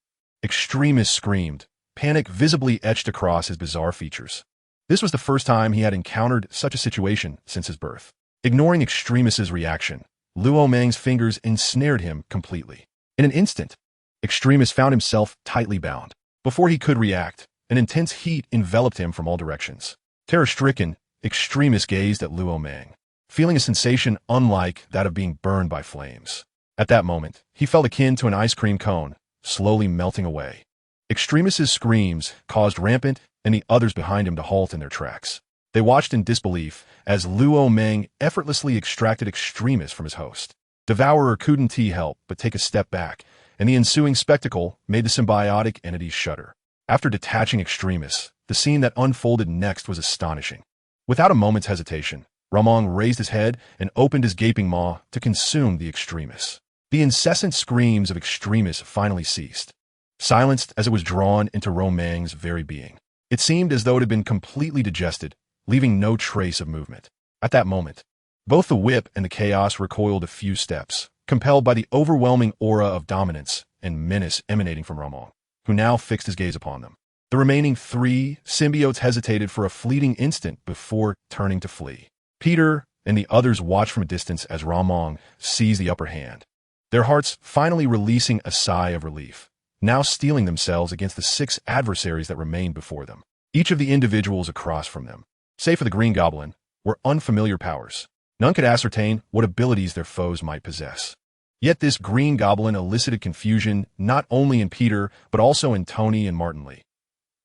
Extremis screamed, panic visibly etched across his bizarre features. This was the first time he had encountered such a situation since his birth. Ignoring Extremis's reaction, Luo Mang's fingers ensnared him completely. In an instant, Extremis found himself tightly bound. Before he could react, an intense heat enveloped him from all directions. Terror-stricken, Extremis gazed at Luo Mang, feeling a sensation unlike that of being burned by flames. At that moment, he felt akin to an ice cream cone, slowly melting away. Extremis's screams caused Rampant and the others behind him to halt in their tracks. They watched in disbelief as Luo Mang effortlessly extracted Extremis from his host. Devourer couldn't help but take a step back, and the ensuing spectacle made the symbiotic entities shudder. After detaching Extremis, the scene that unfolded next was astonishing. Without a moment's hesitation, Ramon raised his head and opened his gaping maw to consume the Extremis. The incessant screams of Extremis finally ceased, silenced as it was drawn into Romang's very being. It seemed as though it had been completely digested, leaving no trace of movement. At that moment, both the whip and the chaos recoiled a few steps, compelled by the overwhelming aura of dominance and menace emanating from Ramon, who now fixed his gaze upon them. The remaining 3 symbiotes hesitated for a fleeting instant before turning to flee. Peter and the others watched from a distance as Ramon seized the upper hand, their hearts finally releasing a sigh of relief, now steeling themselves against the 6 adversaries that remained before them. Each of the individuals across from them, save for the Green Goblin, were unfamiliar powers. None could ascertain what abilities their foes might possess. Yet this Green Goblin elicited confusion not only in Peter, but also in Tony and Martin Lee.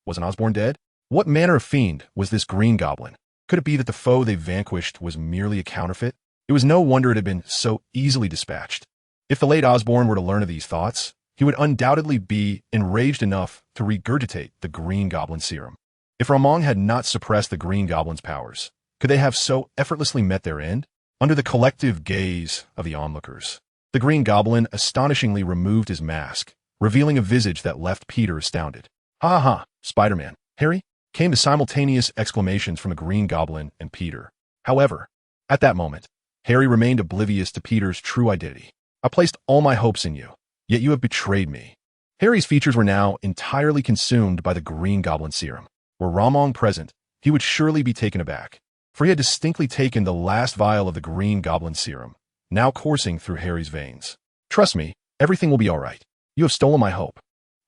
Wasn't Osborn dead? What manner of fiend was this Green Goblin? Could it be that the foe they vanquished was merely a counterfeit? It was no wonder it had been so easily dispatched. If the late Osborn were to learn of these thoughts, he would undoubtedly be enraged enough to regurgitate the Green Goblin serum. If Ramon had not suppressed the Green Goblin's powers, could they have so effortlessly met their end? Under the collective gaze of the onlookers, the Green Goblin astonishingly removed his mask, revealing a visage that left Peter astounded. Ha ha ha, Spider-Man, Harry, came the simultaneous exclamations from the Green Goblin and Peter. However, at that moment, Harry remained oblivious to Peter's true identity. I placed all my hopes in you, yet you have betrayed me. Harry's features were now entirely consumed by the Green Goblin serum. Were Ramon present, he would surely be taken aback, for he had distinctly taken the last vial of the Green Goblin serum, now coursing through Harry's veins. Trust me, everything will be all right. You have stolen my hope.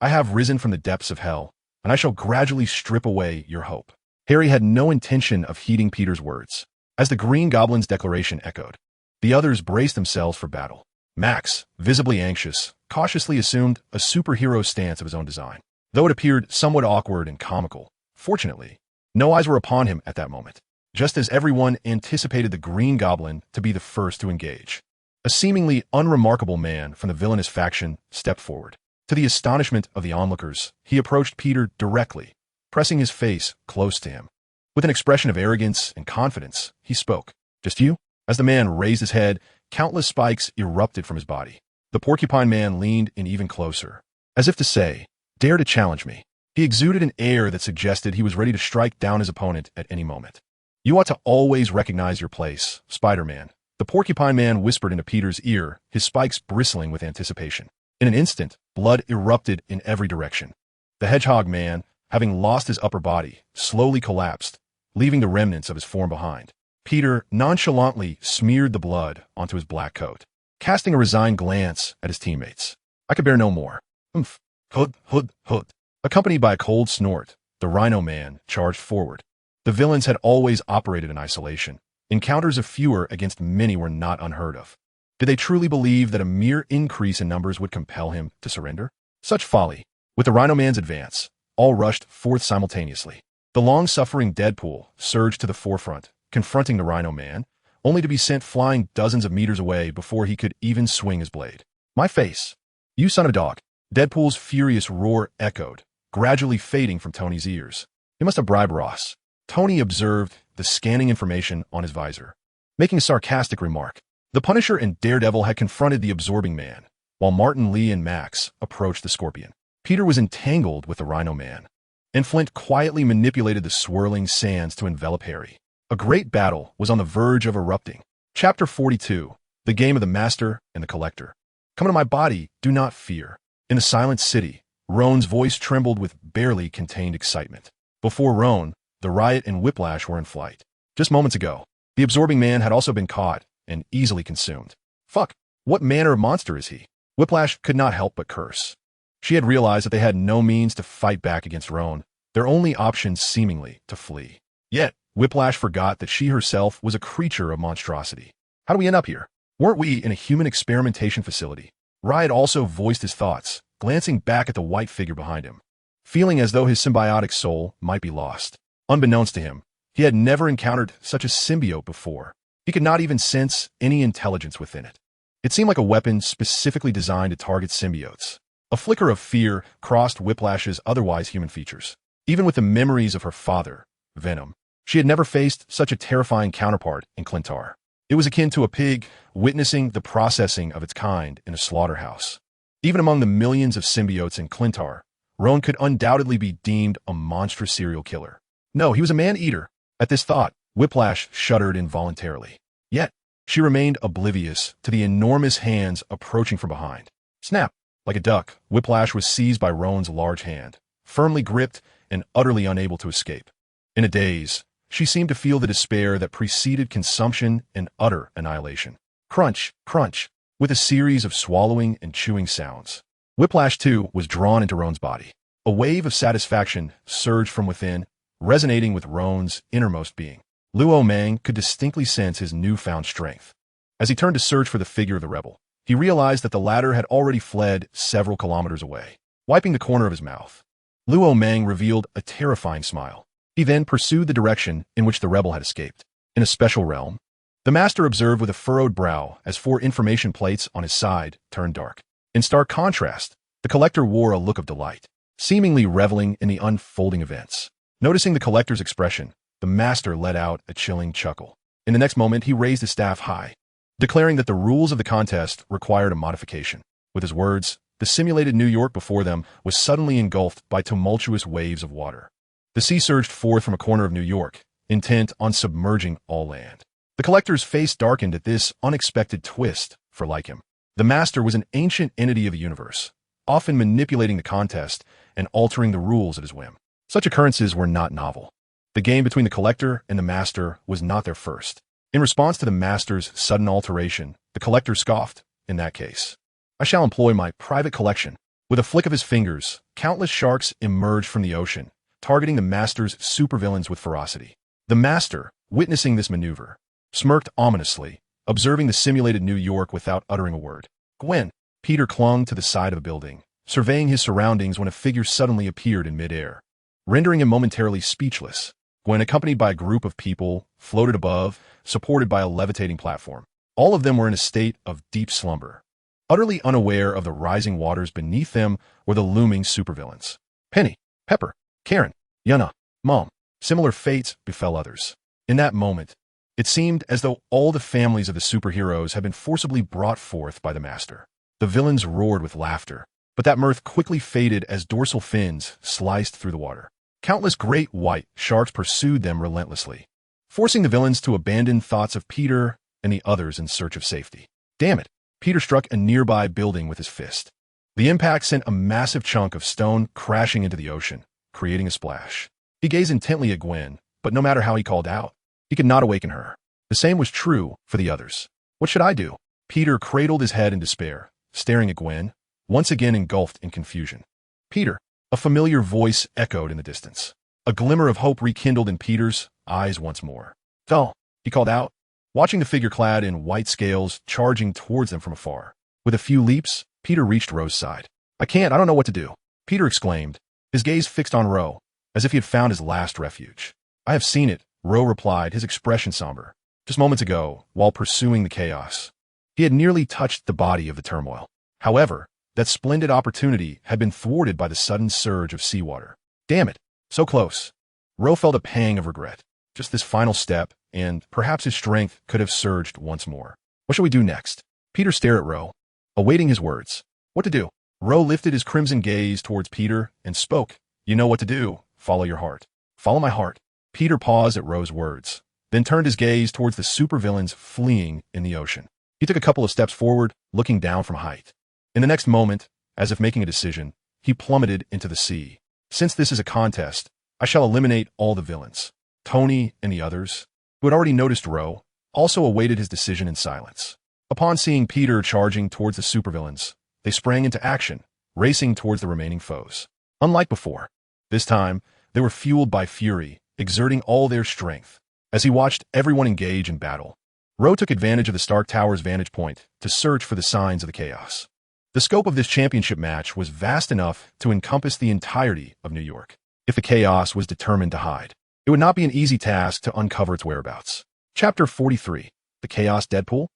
I have risen from the depths of hell, and I shall gradually strip away your hope. Harry had no intention of heeding Peter's words. As the Green Goblin's declaration echoed, the others braced themselves for battle. Max, visibly anxious, cautiously assumed a superhero stance of his own design, though it appeared somewhat awkward and comical. Fortunately, no eyes were upon him at that moment, just as everyone anticipated the Green Goblin to be the first to engage. A seemingly unremarkable man from the villainous faction stepped forward. To the astonishment of the onlookers, he approached Peter directly, pressing his face close to him. With an expression of arrogance and confidence, he spoke. "Just you?" As the man raised his head, countless spikes erupted from his body. The Porcupine Man leaned in even closer, as if to say, "Dare to challenge me." He exuded an air that suggested he was ready to strike down his opponent at any moment. "You ought to always recognize your place, Spider-Man," the Porcupine Man whispered into Peter's ear, his spikes bristling with anticipation. In an instant, blood erupted in every direction. The Hedgehog Man, having lost his upper body, slowly collapsed, leaving the remnants of his form behind. Peter nonchalantly smeared the blood onto his black coat, casting a resigned glance at his teammates. "I could bear no more." "Humph. Hood, hood, hood." Accompanied by a cold snort, the Rhino Man charged forward. The villains had always operated in isolation. Encounters of fewer against many were not unheard of. Did they truly believe that a mere increase in numbers would compel him to surrender? Such folly. With the Rhino Man's advance, all rushed forth simultaneously. The long-suffering Deadpool surged to the forefront, confronting the Rhino Man, only to be sent flying dozens of meters away before he could even swing his blade. "My face! You son of a dog!" Deadpool's furious roar echoed, gradually fading from Tony's ears. "He must have bribed Ross." Tony observed the scanning information on his visor, making a sarcastic remark. The Punisher and Daredevil had confronted the Absorbing Man, while Martin, Lee, and Max approached the Scorpion. Peter was entangled with the Rhino Man, and Flint quietly manipulated the swirling sands to envelop Harry. A great battle was on the verge of erupting. Chapter 42, The Game of the Master and the Collector. "Come into my body, do not fear." In the silent city, Roan's voice trembled with barely contained excitement. Before Roan, the Riot and Whiplash were in flight. Just moments ago, the Absorbing Man had also been caught and easily consumed. Fuck, what manner of monster is he? Whiplash could not help but curse. She had realized that they had no means to fight back against Roan, their only option seemingly to flee. Yet, Whiplash forgot that she herself was a creature of monstrosity. How do we end up here? Weren't we in a human experimentation facility? Riot also voiced his thoughts, glancing back at the white figure behind him, feeling as though his symbiotic soul might be lost. Unbeknownst to him, he had never encountered such a symbiote before. He could not even sense any intelligence within it. It seemed like a weapon specifically designed to target symbiotes. A flicker of fear crossed Whiplash's otherwise human features. Even with the memories of her father, Venom, she had never faced such a terrifying counterpart in Clintar. It was akin to a pig witnessing the processing of its kind in a slaughterhouse. Even among the millions of symbiotes in Clintar, Roan could undoubtedly be deemed a monstrous serial killer. No, he was a man-eater. At this thought, Whiplash shuddered involuntarily. Yet, she remained oblivious to the enormous hands approaching from behind. Snap! Like a duck, Whiplash was seized by Roan's large hand, firmly gripped and utterly unable to escape. In a daze, she seemed to feel the despair that preceded consumption and utter annihilation. Crunch, crunch, with a series of swallowing and chewing sounds. Whiplash, too, was drawn into Roan's body. A wave of satisfaction surged from within, resonating with Roan's innermost being. Luo Mang could distinctly sense his newfound strength. As he turned to search for the figure of the rebel, he realized that the latter had already fled several kilometers away. Wiping the corner of his mouth, Luo Mang revealed a terrifying smile. He then pursued the direction in which the rebel had escaped. In a special realm, the master observed with a furrowed brow as 4 information plates on his side turned dark. In stark contrast, the collector wore a look of delight, seemingly reveling in the unfolding events. Noticing the collector's expression, the master let out a chilling chuckle. In the next moment, he raised his staff high, declaring that the rules of the contest required a modification. With his words, the simulated New York before them was suddenly engulfed by tumultuous waves of water. The sea surged forth from a corner of New York, intent on submerging all land. The collector's face darkened at this unexpected twist, for like him, the master was an ancient entity of the universe, often manipulating the contest and altering the rules at his whim. Such occurrences were not novel. The game between the collector and the master was not their first. In response to the master's sudden alteration, the collector scoffed. In that case, I shall employ my private collection. With a flick of his fingers, countless sharks emerged from the ocean, targeting the master's supervillains with ferocity. The master, witnessing this maneuver, smirked ominously, observing the simulated New York without uttering a word. Gwen. Peter clung to the side of a building, surveying his surroundings when a figure suddenly appeared in midair, rendering him momentarily speechless. Gwen, accompanied by a group of people, floated above, supported by a levitating platform. All of them were in a state of deep slumber, utterly unaware of the rising waters beneath them or the looming supervillains. Penny, Pepper, Karen, Yana, Mom. Similar fates befell others. In that moment, it seemed as though all the families of the superheroes had been forcibly brought forth by the Master. The villains roared with laughter, but that mirth quickly faded as dorsal fins sliced through the water. Countless great white sharks pursued them relentlessly, forcing the villains to abandon thoughts of Peter and the others in search of safety. Damn it! Peter struck a nearby building with his fist. The impact sent a massive chunk of stone crashing into the ocean, creating a splash. He gazed intently at Gwen, but no matter how he called out, he could not awaken her. The same was true for the others. What should I do? Peter cradled his head in despair, staring at Gwen, once again engulfed in confusion. Peter, a familiar voice echoed in the distance. A glimmer of hope rekindled in Peter's eyes once more. "Thal," he called out, watching the figure clad in white scales charging towards them from afar. With a few leaps, Peter reached Ro's side. I don't know what to do," Peter exclaimed, his gaze fixed on Ro, as if he had found his last refuge. "I have seen it," Ro replied, his expression somber. Just moments ago, while pursuing the chaos, he had nearly touched the body of the turmoil. However, that splendid opportunity had been thwarted by the sudden surge of seawater. Damn it, so close. Ro felt a pang of regret. Just this final step, and perhaps his strength could have surged once more. What shall we do next? Peter stared at Ro, awaiting his words. What to do? Ro lifted his crimson gaze towards Peter and spoke. You know what to do. Follow your heart. Follow my heart. Peter paused at Ro's words, then turned his gaze towards the supervillains fleeing in the ocean. He took a couple of steps forward, looking down from height. In the next moment, as if making a decision, he plummeted into the sea. Since this is a contest, I shall eliminate all the villains. Tony and the others, who had already noticed Ro, also awaited his decision in silence. Upon seeing Peter charging towards the supervillains, they sprang into action, racing towards the remaining foes. Unlike before, this time, they were fueled by fury, exerting all their strength. As he watched everyone engage in battle, Ro took advantage of the Stark Tower's vantage point to search for the signs of the chaos. The scope of this championship match was vast enough to encompass the entirety of New York. If the chaos was determined to hide, it would not be an easy task to uncover its whereabouts. Chapter 43. The Chaos Deadpool?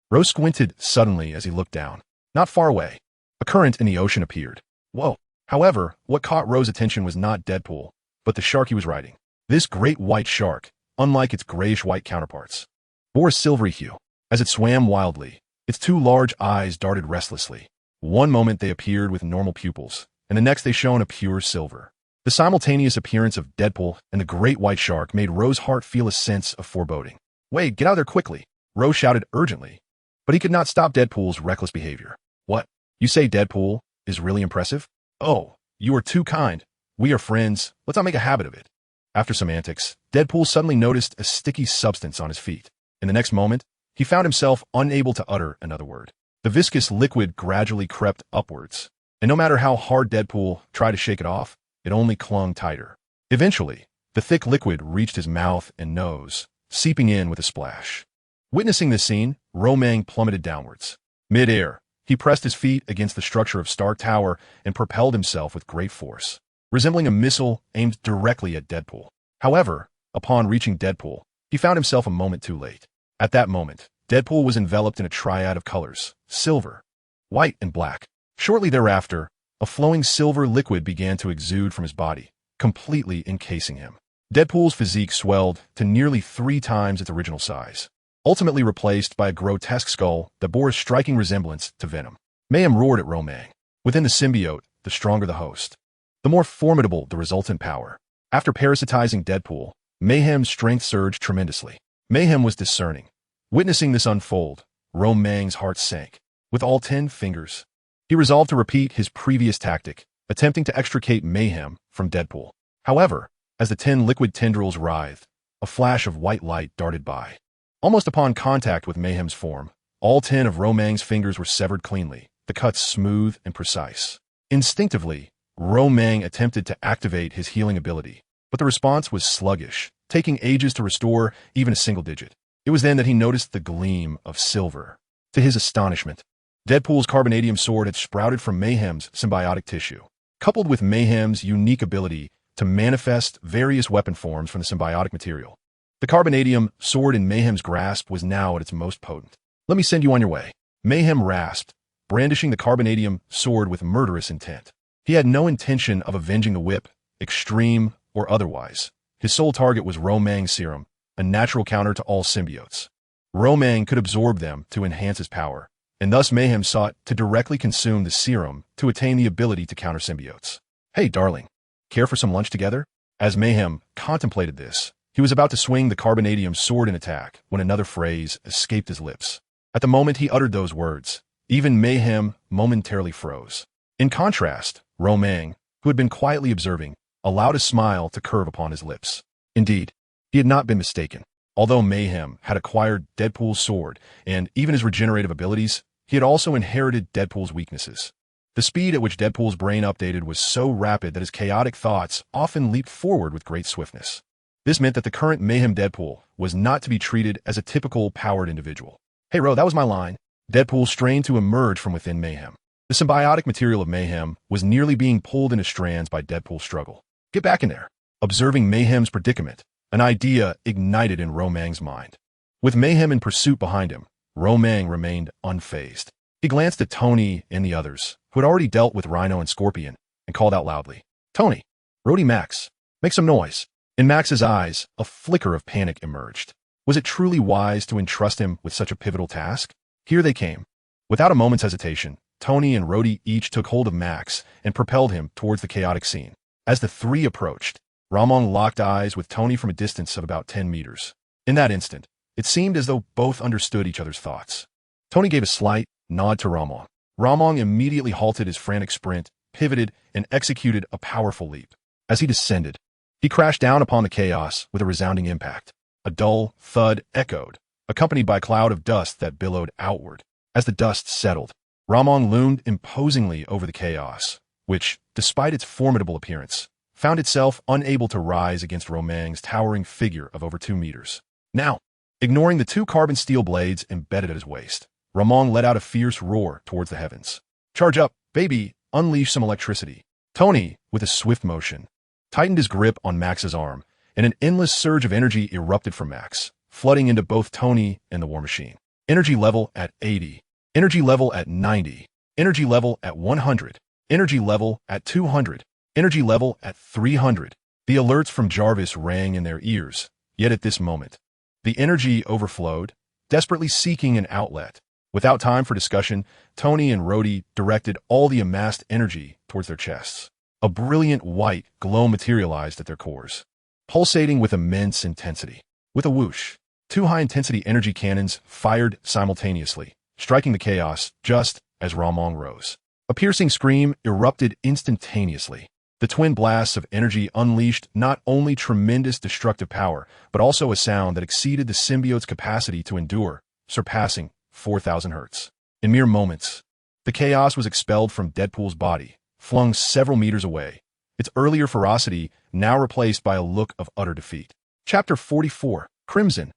Ro squinted suddenly as he looked down. Not far away, a current in the ocean appeared. Whoa. However, what caught Ro's attention was not Deadpool, but the shark he was riding. This great white shark, unlike its grayish-white counterparts, bore a silvery hue. As it swam wildly, its two large eyes darted restlessly. One moment they appeared with normal pupils, and the next they shone a pure silver. The simultaneous appearance of Deadpool and the great white shark made Ro's heart feel a sense of foreboding. Wade, get out of there quickly, Ro shouted urgently, but he could not stop Deadpool's reckless behavior. What? You say Deadpool is really impressive? Oh, you are too kind. We are friends. Let's not make a habit of it. After some antics, Deadpool suddenly noticed a sticky substance on his feet. In the next moment, he found himself unable to utter another word. The viscous liquid gradually crept upwards, and no matter how hard Deadpool tried to shake it off, it only clung tighter. Eventually, the thick liquid reached his mouth and nose, seeping in with a splash. Witnessing this scene, Luo Mang plummeted downwards. Mid-air, he pressed his feet against the structure of Stark Tower and propelled himself with great force, resembling a missile aimed directly at Deadpool. However, upon reaching Deadpool, he found himself a moment too late. At that moment, Deadpool was enveloped in a triad of colors, silver, white, and black. Shortly thereafter, a flowing silver liquid began to exude from his body, completely encasing him. Deadpool's physique swelled to nearly 3 times its original size, ultimately replaced by a grotesque skull that bore a striking resemblance to Venom. Mayhem roared at Luo Mang. Within the symbiote, the stronger the host, the more formidable the resultant power. After parasitizing Deadpool, Mayhem's strength surged tremendously. Mayhem was discerning. Witnessing this unfold, Luo Mang's heart sank. With all 10 fingers, he resolved to repeat his previous tactic, attempting to extricate Mayhem from Deadpool. However, as the 10 liquid tendrils writhed, a flash of white light darted by. Almost upon contact with Mayhem's form, all 10 of Luo Mang's fingers were severed cleanly, the cuts smooth and precise. Instinctively, Luo Mang attempted to activate his healing ability, but the response was sluggish, taking ages to restore even a single digit. It was then that he noticed the gleam of silver. To his astonishment, Deadpool's carbonadium sword had sprouted from Mayhem's symbiotic tissue, coupled with Mayhem's unique ability to manifest various weapon forms from the symbiotic material. The carbonadium sword in Mayhem's grasp was now at its most potent. Let me send you on your way. Mayhem rasped, brandishing the carbonadium sword with murderous intent. He had no intention of avenging the whip, extreme or otherwise. His sole target was Luo Mang's serum, a natural counter to all symbiotes. Luo Mang could absorb them to enhance his power, and thus Mayhem sought to directly consume the serum to attain the ability to counter symbiotes. Hey, darling, care for some lunch together? As Mayhem contemplated this, he was about to swing the carbonadium sword in attack when another phrase escaped his lips. At the moment he uttered those words, even Mayhem momentarily froze. In contrast, Luo Mang, who had been quietly observing, allowed a smile to curve upon his lips. Indeed, he had not been mistaken. Although Mayhem had acquired Deadpool's sword and even his regenerative abilities, he had also inherited Deadpool's weaknesses. The speed at which Deadpool's brain updated was so rapid that his chaotic thoughts often leaped forward with great swiftness. This meant that the current Mayhem Deadpool was not to be treated as a typical powered individual. Hey, Ro, that was my line. Deadpool strained to emerge from within Mayhem. The symbiotic material of Mayhem was nearly being pulled into strands by Deadpool's struggle. Get back in there. Observing Mayhem's predicament, an idea ignited in Luo Mang's mind. With Mayhem in pursuit behind him, Luo Mang remained unfazed. He glanced at Tony and the others, who had already dealt with Rhino and Scorpion, and called out loudly, Tony, Rhodey, Max, make some noise. In Max's eyes, a flicker of panic emerged. Was it truly wise to entrust him with such a pivotal task? Here they came. Without a moment's hesitation, Tony and Rhodey each took hold of Max and propelled him towards the chaotic scene. As the three approached, Ramon locked eyes with Tony from a distance of about 10 meters. In that instant, it seemed as though both understood each other's thoughts. Tony gave a slight nod to Ramon. Ramon immediately halted his frantic sprint, pivoted, and executed a powerful leap. As he descended, he crashed down upon the chaos with a resounding impact. A dull thud echoed, accompanied by a cloud of dust that billowed outward. As the dust settled, Ramon loomed imposingly over the chaos, which, despite its formidable appearance, found itself unable to rise against Luo Mang's towering figure of over 2 meters. Now, ignoring the 2 carbon steel blades embedded at his waist, Ramon let out a fierce roar towards the heavens. Charge up, baby, unleash some electricity. Tony, with a swift motion, tightened his grip on Max's arm, and an endless surge of energy erupted from Max, flooding into both Tony and the War Machine. Energy level at 80. Energy level at 90. Energy level at 100. Energy level at 200. Energy level at 300. The alerts from Jarvis rang in their ears, yet at this moment, the energy overflowed, desperately seeking an outlet. Without time for discussion, Tony and Rhodey directed all the amassed energy towards their chests. A brilliant white glow materialized at their cores, pulsating with immense intensity. With a whoosh, 2 high-intensity energy cannons fired simultaneously, striking the chaos just as Ramon rose. A piercing scream erupted instantaneously. The twin blasts of energy unleashed not only tremendous destructive power, but also a sound that exceeded the symbiote's capacity to endure, surpassing 4,000 hertz. In mere moments, the chaos was expelled from Deadpool's body, flung several meters away, its earlier ferocity now replaced by a look of utter defeat. Chapter 44, Crimson.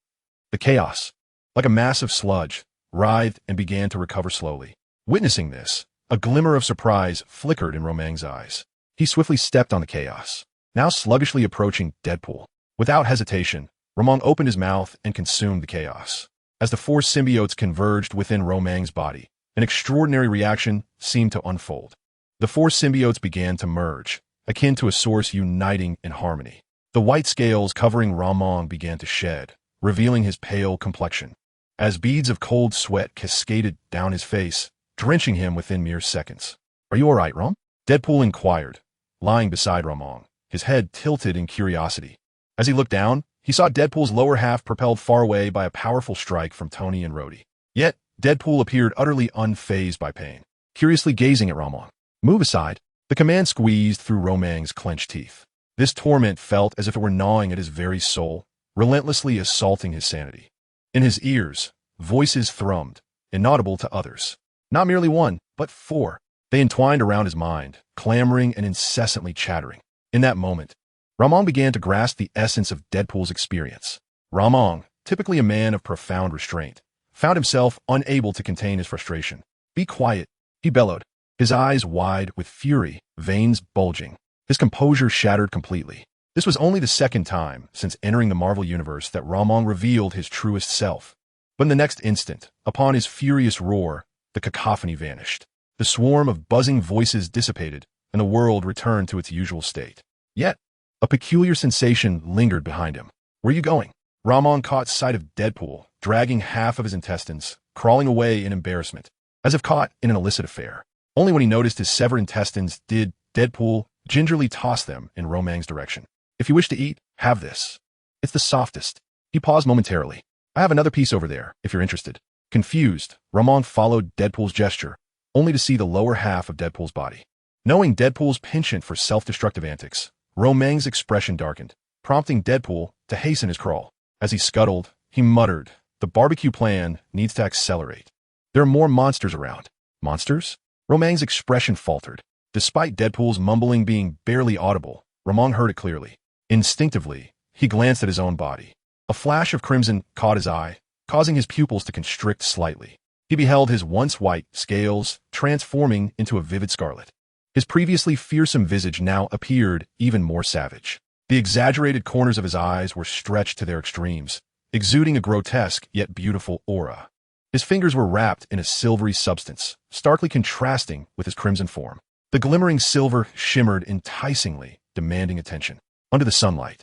The chaos, like a massive sludge, writhed and began to recover slowly. Witnessing this, a glimmer of surprise flickered in Luo Mang's eyes. He swiftly stepped on the chaos, now sluggishly approaching Deadpool. Without hesitation, Ramon opened his mouth and consumed the chaos. As the 4 symbiotes converged within Luo Mang's body, an extraordinary reaction seemed to unfold. The 4 symbiotes began to merge, akin to a source uniting in harmony. The white scales covering Ramon began to shed, revealing his pale complexion. As beads of cold sweat cascaded down his face, drenching him within mere seconds. Are you all right, Rom? Deadpool inquired, lying beside Ramon, his head tilted in curiosity. As he looked down, he saw Deadpool's lower half propelled far away by a powerful strike from Tony and Rhodey. Yet, Deadpool appeared utterly unfazed by pain, curiously gazing at Ramon. Move aside. The command squeezed through Luo Mang's clenched teeth. This torment felt as if it were gnawing at his very soul, relentlessly assaulting his sanity. In his ears, voices thrummed, inaudible to others. Not merely 1, but 4. They entwined around his mind, clamoring and incessantly chattering. In that moment, Ramon began to grasp the essence of Deadpool's experience. Ramon, typically a man of profound restraint, found himself unable to contain his frustration. Be quiet, he bellowed, his eyes wide with fury, veins bulging. His composure shattered completely. This was only the second time since entering the Marvel Universe that Luo Mang revealed his truest self. But in the next instant, upon his furious roar, the cacophony vanished. The swarm of buzzing voices dissipated, and the world returned to its usual state. Yet, a peculiar sensation lingered behind him. Where are you going? Luo Mang caught sight of Deadpool, dragging half of his intestines, crawling away in embarrassment, as if caught in an illicit affair. Only when he noticed his severed intestines did Deadpool gingerly toss them in Luo Mang's direction. If you wish to eat, have this. It's the softest. He paused momentarily. I have another piece over there, if you're interested. Confused, Luo Mang followed Deadpool's gesture, only to see the lower half of Deadpool's body. Knowing Deadpool's penchant for self-destructive antics, Luo Mang's expression darkened, prompting Deadpool to hasten his crawl. As he scuttled, he muttered, the barbecue plan needs to accelerate. There are more monsters around. Monsters? Luo Mang's expression faltered. Despite Deadpool's mumbling being barely audible, Luo Mang heard it clearly. Instinctively, he glanced at his own body. A flash of crimson caught his eye, causing his pupils to constrict slightly. He beheld his once white scales transforming into a vivid scarlet. His previously fearsome visage now appeared even more savage. The exaggerated corners of his eyes were stretched to their extremes, exuding a grotesque yet beautiful aura. His fingers were wrapped in a silvery substance, starkly contrasting with his crimson form. The glimmering silver shimmered enticingly, demanding attention. Under the sunlight,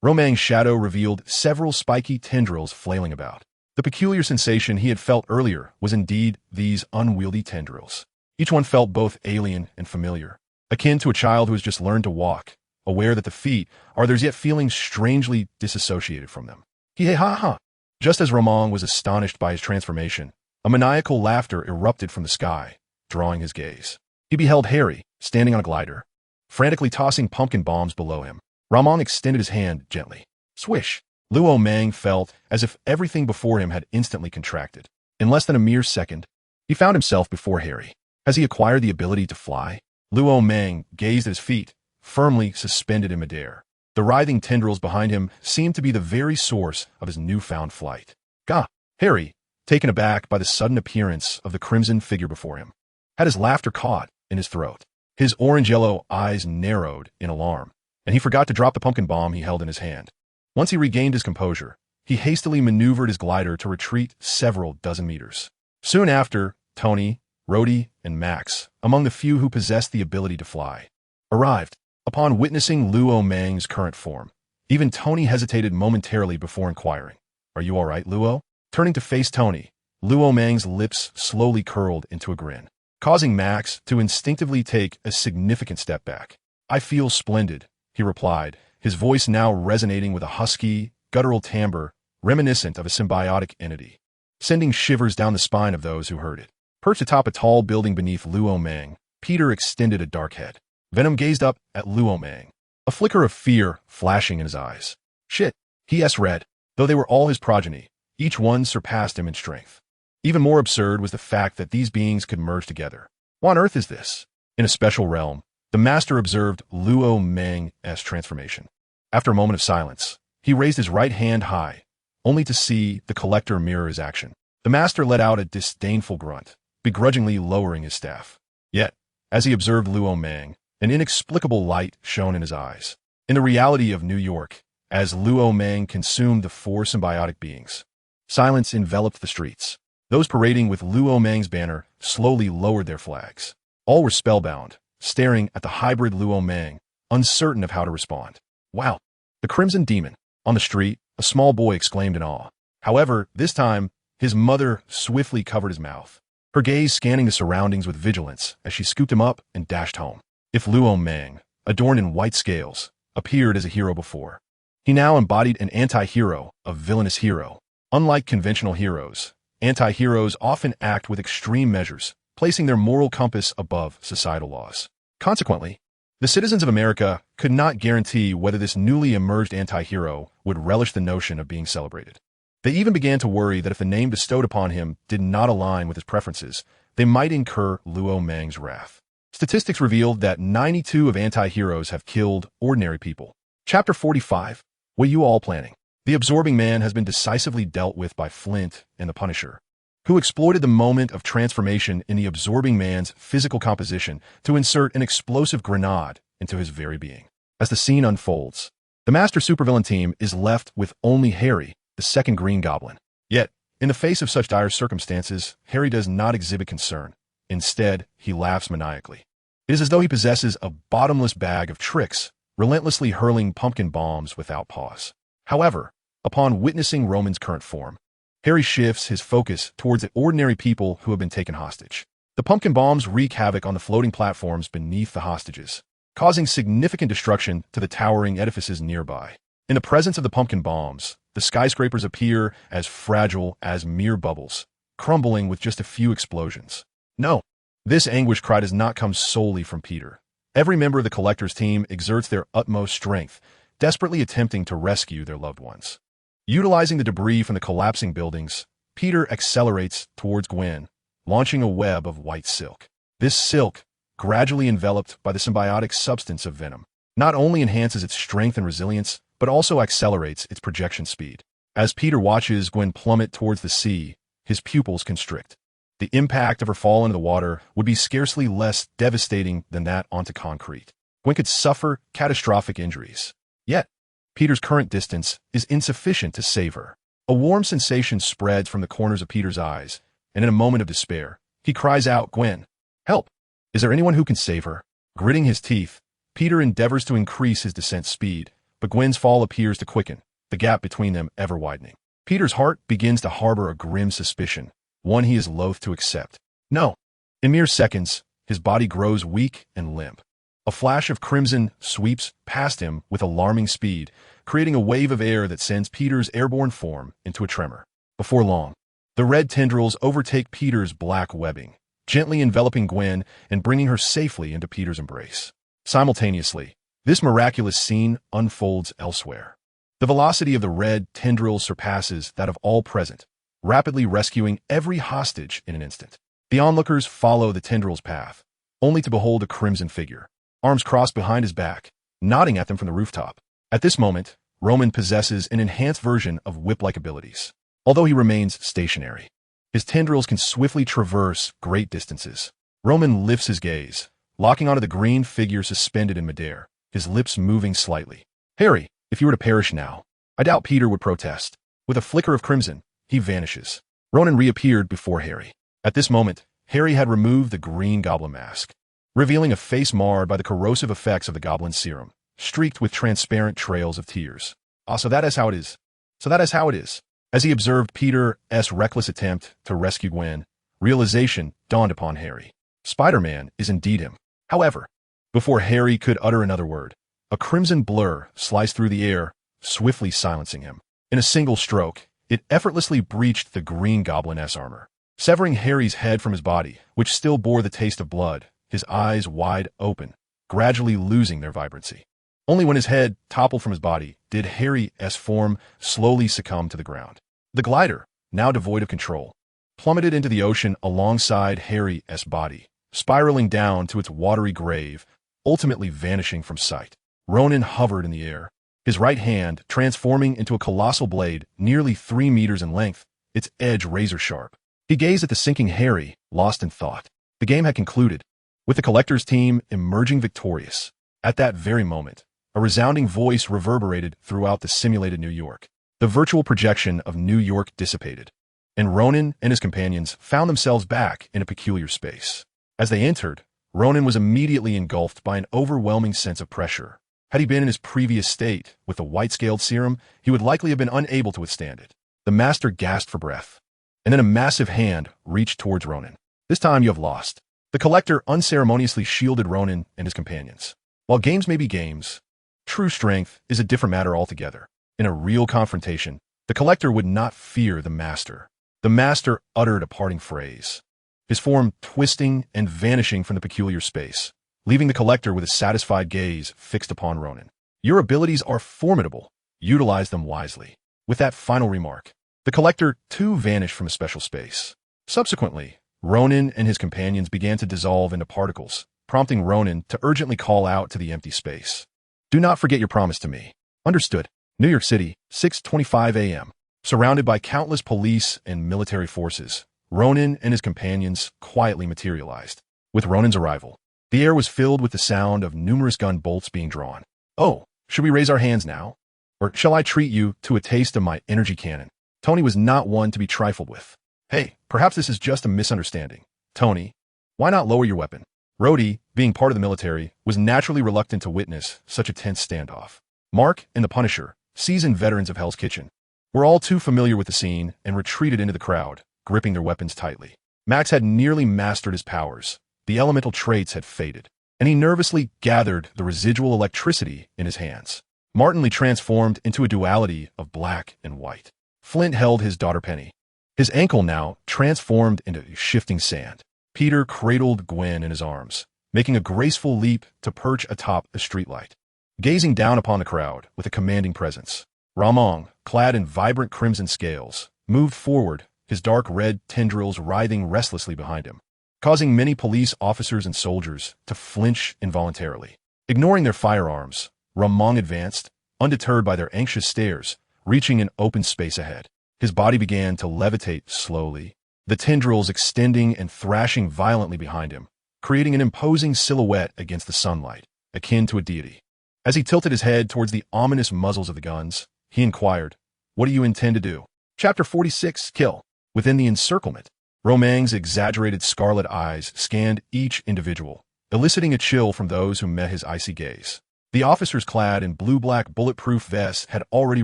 Luo Mang's shadow revealed several spiky tendrils flailing about. The peculiar sensation he had felt earlier was indeed these unwieldy tendrils. Each one felt both alien and familiar, akin to a child who has just learned to walk, aware that the feet are theirs yet feeling strangely disassociated from them. He-ha-ha! Just as Luo Mang was astonished by his transformation, a maniacal laughter erupted from the sky, drawing his gaze. He beheld Harry, standing on a glider, frantically tossing pumpkin bombs below him. Luo Mang extended his hand gently. Swish! Luo Mang felt as if everything before him had instantly contracted. In less than a mere second, he found himself before Harry. Has he acquired the ability to fly? Luo Mang gazed at his feet, firmly suspended in midair. The writhing tendrils behind him seemed to be the very source of his newfound flight. Gah! Harry, taken aback by the sudden appearance of the crimson figure before him, had his laughter caught in his throat. His orange-yellow eyes narrowed in alarm, and he forgot to drop the pumpkin bomb he held in his hand. Once he regained his composure, he hastily maneuvered his glider to retreat several dozen meters. Soon after, Tony, Rhodey, and Max, among the few who possessed the ability to fly, arrived. Upon witnessing Luo Mang's current form, even Tony hesitated momentarily before inquiring, Are you all right, Luo? Turning to face Tony, Luo Mang's lips slowly curled into a grin, causing Max to instinctively take a significant step back. I feel splendid, he replied, his voice now resonating with a husky, guttural timbre reminiscent of a symbiotic entity, sending shivers down the spine of those who heard it. Perched atop a tall building beneath Luo Mang, Peter extended a dark head. Venom gazed up at Luo Mang, a flicker of fear flashing in his eyes. Shit, he s-read. Though they were all his progeny, each one surpassed him in strength. Even more absurd was the fact that these beings could merge together. What on earth is this? In a special realm, the master observed Luo Mang's transformation. After a moment of silence, he raised his right hand high, only to see the collector mirror his action. The master let out a disdainful grunt, begrudgingly lowering his staff. Yet, as he observed Luo Mang, an inexplicable light shone in his eyes. In the reality of New York, as Luo Mang consumed the four symbiotic beings, silence enveloped the streets. Those parading with Luo Mang's banner slowly lowered their flags. All were spellbound, staring at the hybrid Luo Mang, uncertain of how to respond. Wow! The Crimson Demon. On the street, a small boy exclaimed in awe. However, this time, his mother swiftly covered his mouth, her gaze scanning the surroundings with vigilance as she scooped him up and dashed home. If Luo Mang, adorned in white scales, appeared as a hero before, he now embodied an anti-hero, a villainous hero. Unlike conventional heroes, anti-heroes often act with extreme measures, placing their moral compass above societal laws. Consequently, the citizens of America could not guarantee whether this newly emerged anti-hero would relish the notion of being celebrated. They even began to worry that if the name bestowed upon him did not align with his preferences, they might incur Luo Mang's wrath. Statistics revealed that 92 of anti-heroes have killed ordinary people. Chapter 45. What you all planning? The Absorbing Man has been decisively dealt with by Flint and the Punisher. who exploited the moment of transformation in the absorbing man's physical composition to insert an explosive grenade into his very being. As the scene unfolds, the master supervillain team is left with only Harry, the second Green Goblin. Yet, in the face of such dire circumstances, Harry does not exhibit concern. Instead, he laughs maniacally. It is as though he possesses a bottomless bag of tricks, relentlessly hurling pumpkin bombs without pause. However, upon witnessing Roman's current form, Harry shifts his focus towards the ordinary people who have been taken hostage. The pumpkin bombs wreak havoc on the floating platforms beneath the hostages, causing significant destruction to the towering edifices nearby. In the presence of the pumpkin bombs, the skyscrapers appear as fragile as mere bubbles, crumbling with just a few explosions. No, this anguish cry does not come solely from Peter. Every member of the Collector's team exerts their utmost strength, desperately attempting to rescue their loved ones. Utilizing the debris from the collapsing buildings, Peter accelerates towards Gwen, launching a web of white silk. This silk, gradually enveloped by the symbiotic substance of Venom, not only enhances its strength and resilience, but also accelerates its projection speed. As Peter watches Gwen plummet towards the sea, his pupils constrict. The impact of her fall into the water would be scarcely less devastating than that onto concrete. Gwen could suffer catastrophic injuries. Yet, Peter's current distance is insufficient to save her. A warm sensation spreads from the corners of Peter's eyes, and in a moment of despair, he cries out, "Gwen, help! Is there anyone who can save her?" Gritting his teeth, Peter endeavors to increase his descent speed, but Gwen's fall appears to quicken, the gap between them ever widening. Peter's heart begins to harbor a grim suspicion, one he is loath to accept. No. In mere seconds, his body grows weak and limp. A flash of crimson sweeps past him with alarming speed, creating a wave of air that sends Peter's airborne form into a tremor. Before long, the red tendrils overtake Peter's black webbing, gently enveloping Gwen and bringing her safely into Peter's embrace. Simultaneously, this miraculous scene unfolds elsewhere. The velocity of the red tendrils surpasses that of all present, rapidly rescuing every hostage in an instant. The onlookers follow the tendrils' path, only to behold a crimson figure, arms crossed behind his back, nodding at them from the rooftop. At this moment, Roman possesses an enhanced version of whip-like abilities. Although he remains stationary, his tendrils can swiftly traverse great distances. Roman lifts his gaze, locking onto the green figure suspended in midair, his lips moving slightly. "Harry, if you were to perish now." I doubt Peter would protest. With a flicker of crimson, he vanishes. Ronan reappeared before Harry. At this moment, Harry had removed the Green Goblin mask, revealing a face marred by the corrosive effects of the Goblin Serum, streaked with transparent trails of tears. So that is how it is. As he observed Peter's reckless attempt to rescue Gwen, realization dawned upon Harry. Spider-Man is indeed him. However, before Harry could utter another word, a crimson blur sliced through the air, swiftly silencing him. In a single stroke, it effortlessly breached the Green Goblin's armor, severing Harry's head from his body, which still bore the taste of blood, his eyes wide open, gradually losing their vibrancy. Only when his head toppled from his body did Harry's form slowly succumb to the ground. The glider, now devoid of control, plummeted into the ocean alongside Harry's body, spiraling down to its watery grave, ultimately vanishing from sight. Ronan hovered in the air, his right hand transforming into a colossal blade nearly 3 meters in length, its edge razor-sharp. He gazed at the sinking Harry, lost in thought. The game had concluded, with the Collector's team emerging victorious. At that very moment, a resounding voice reverberated throughout the simulated New York. The virtual projection of New York dissipated, and Ronan and his companions found themselves back in a peculiar space. As they entered, Ronan was immediately engulfed by an overwhelming sense of pressure. Had he been in his previous state, with the white-scaled serum, he would likely have been unable to withstand it. The master gasped for breath, and then a massive hand reached towards Ronan. "This time you have lost." The Collector unceremoniously shielded Ronan and his companions. While games may be games, true strength is a different matter altogether. In a real confrontation, the Collector would not fear the Master. The Master uttered a parting phrase, his form twisting and vanishing from the peculiar space, leaving the Collector with a satisfied gaze fixed upon Ronan. "Your abilities are formidable. Utilize them wisely." With that final remark, the Collector too vanished from a special space. Subsequently, Ronan and his companions began to dissolve into particles, prompting Ronan to urgently call out to the empty space. "Do not forget your promise to me." "Understood." New York City, 6:25 a.m. Surrounded by countless police and military forces, Ronan and his companions quietly materialized. With Ronan's arrival, the air was filled with the sound of numerous gun bolts being drawn. Oh, should we raise our hands now? Or shall I treat you to a taste of my energy cannon? Tony was not one to be trifled with. Hey, perhaps this is just a misunderstanding. Tony, why not lower your weapon? Rhodey, being part of the military, was naturally reluctant to witness such a tense standoff. Mark and the Punisher, seasoned veterans of Hell's Kitchen, were all too familiar with the scene and retreated into the crowd, gripping their weapons tightly. Max had nearly mastered his powers. The elemental traits had faded, and he nervously gathered the residual electricity in his hands. Martinly transformed into a duality of black and white. Flint held his daughter Penny. His ankle now transformed into shifting sand. Peter cradled Gwen in his arms, making a graceful leap to perch atop a streetlight. Gazing down upon the crowd with a commanding presence, Luo Mang, clad in vibrant crimson scales, moved forward, his dark red tendrils writhing restlessly behind him, causing many police officers and soldiers to flinch involuntarily. Ignoring their firearms, Luo Mang advanced, undeterred by their anxious stares, reaching an open space ahead. His body began to levitate slowly, the tendrils extending and thrashing violently behind him, creating an imposing silhouette against the sunlight, akin to a deity. As he tilted his head towards the ominous muzzles of the guns, he inquired, "What do you intend to do?" Chapter 46, Kill. Within the encirclement, Luo Mang's exaggerated scarlet eyes scanned each individual, eliciting a chill from those who met his icy gaze. The officers clad in blue-black bulletproof vests had already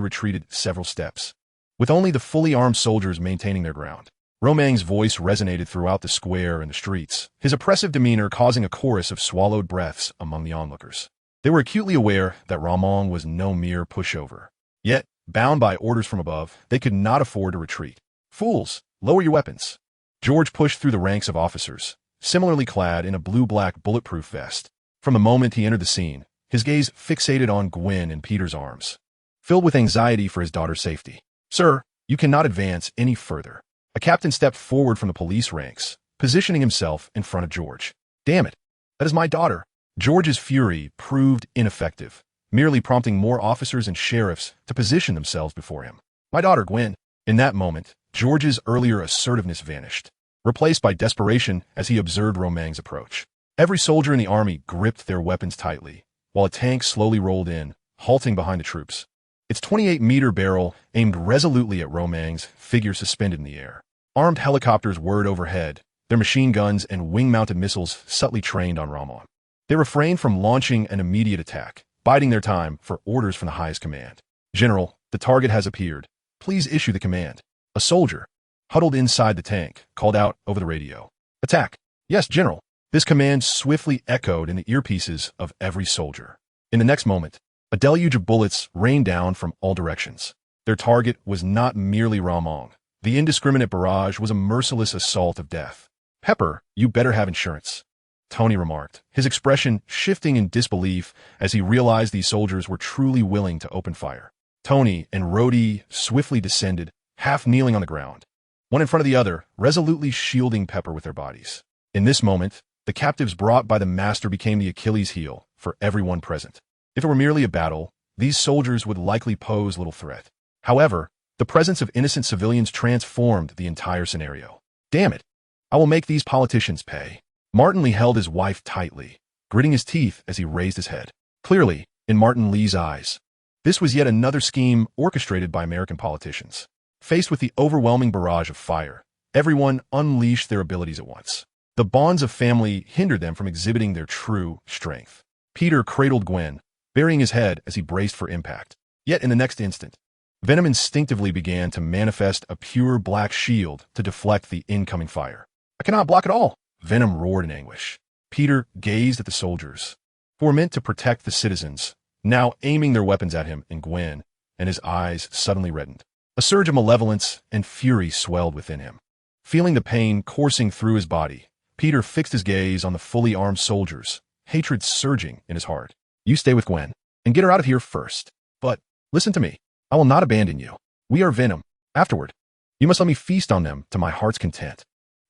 retreated several steps, with only the fully armed soldiers maintaining their ground. Luo Mang's voice resonated throughout the square and the streets, his oppressive demeanor causing a chorus of swallowed breaths among the onlookers. They were acutely aware that Luo Mang was no mere pushover. Yet, bound by orders from above, they could not afford to retreat. "Fools, lower your weapons." George pushed through the ranks of officers, similarly clad in a blue-black bulletproof vest. From the moment he entered the scene, his gaze fixated on Gwen in Peter's arms, filled with anxiety for his daughter's safety. "Sir, you cannot advance any further." A captain stepped forward from the police ranks, positioning himself in front of George. "Damn it, that is my daughter." George's fury proved ineffective, merely prompting more officers and sheriffs to position themselves before him. "My daughter, Gwen." In that moment, George's earlier assertiveness vanished, replaced by desperation as he observed Luo Mang's approach. Every soldier in the army gripped their weapons tightly, while a tank slowly rolled in, halting behind the troops. Its 28-meter barrel aimed resolutely at Luo Mang's figure suspended in the air. Armed helicopters whirred overhead, their machine guns and wing-mounted missiles subtly trained on Luo Mang. They refrained from launching an immediate attack, biding their time for orders from the highest command. "General, the target has appeared. Please issue the command." A soldier, huddled inside the tank, called out over the radio. "Attack." "Yes, General." This command swiftly echoed in the earpieces of every soldier. In the next moment, a deluge of bullets rained down from all directions. Their target was not merely Luo Mang. The indiscriminate barrage was a merciless assault of death. "Pepper, you better have insurance," Tony remarked, his expression shifting in disbelief as he realized these soldiers were truly willing to open fire. Tony and Rhodey swiftly descended, half kneeling on the ground, one in front of the other, resolutely shielding Pepper with their bodies. In this moment, the captives brought by the master became the Achilles heel for everyone present. If it were merely a battle, these soldiers would likely pose little threat. However, the presence of innocent civilians transformed the entire scenario. "Damn it, I will make these politicians pay." Martin Lee held his wife tightly, gritting his teeth as he raised his head. Clearly, in Martin Lee's eyes, this was yet another scheme orchestrated by American politicians. Faced with the overwhelming barrage of fire, everyone unleashed their abilities at once. The bonds of family hindered them from exhibiting their true strength. Peter cradled Gwen, burying his head as he braced for impact. Yet in the next instant, Venom instinctively began to manifest a pure black shield to deflect the incoming fire. "I cannot block at all," Venom roared in anguish. Peter gazed at the soldiers, who were meant to protect the citizens, now aiming their weapons at him and Gwen, and his eyes suddenly reddened. A surge of malevolence and fury swelled within him. Feeling the pain coursing through his body, Peter fixed his gaze on the fully armed soldiers, hatred surging in his heart. "You stay with Gwen, and get her out of here first. But, listen to me. I will not abandon you. We are Venom. Afterward, you must let me feast on them to my heart's content."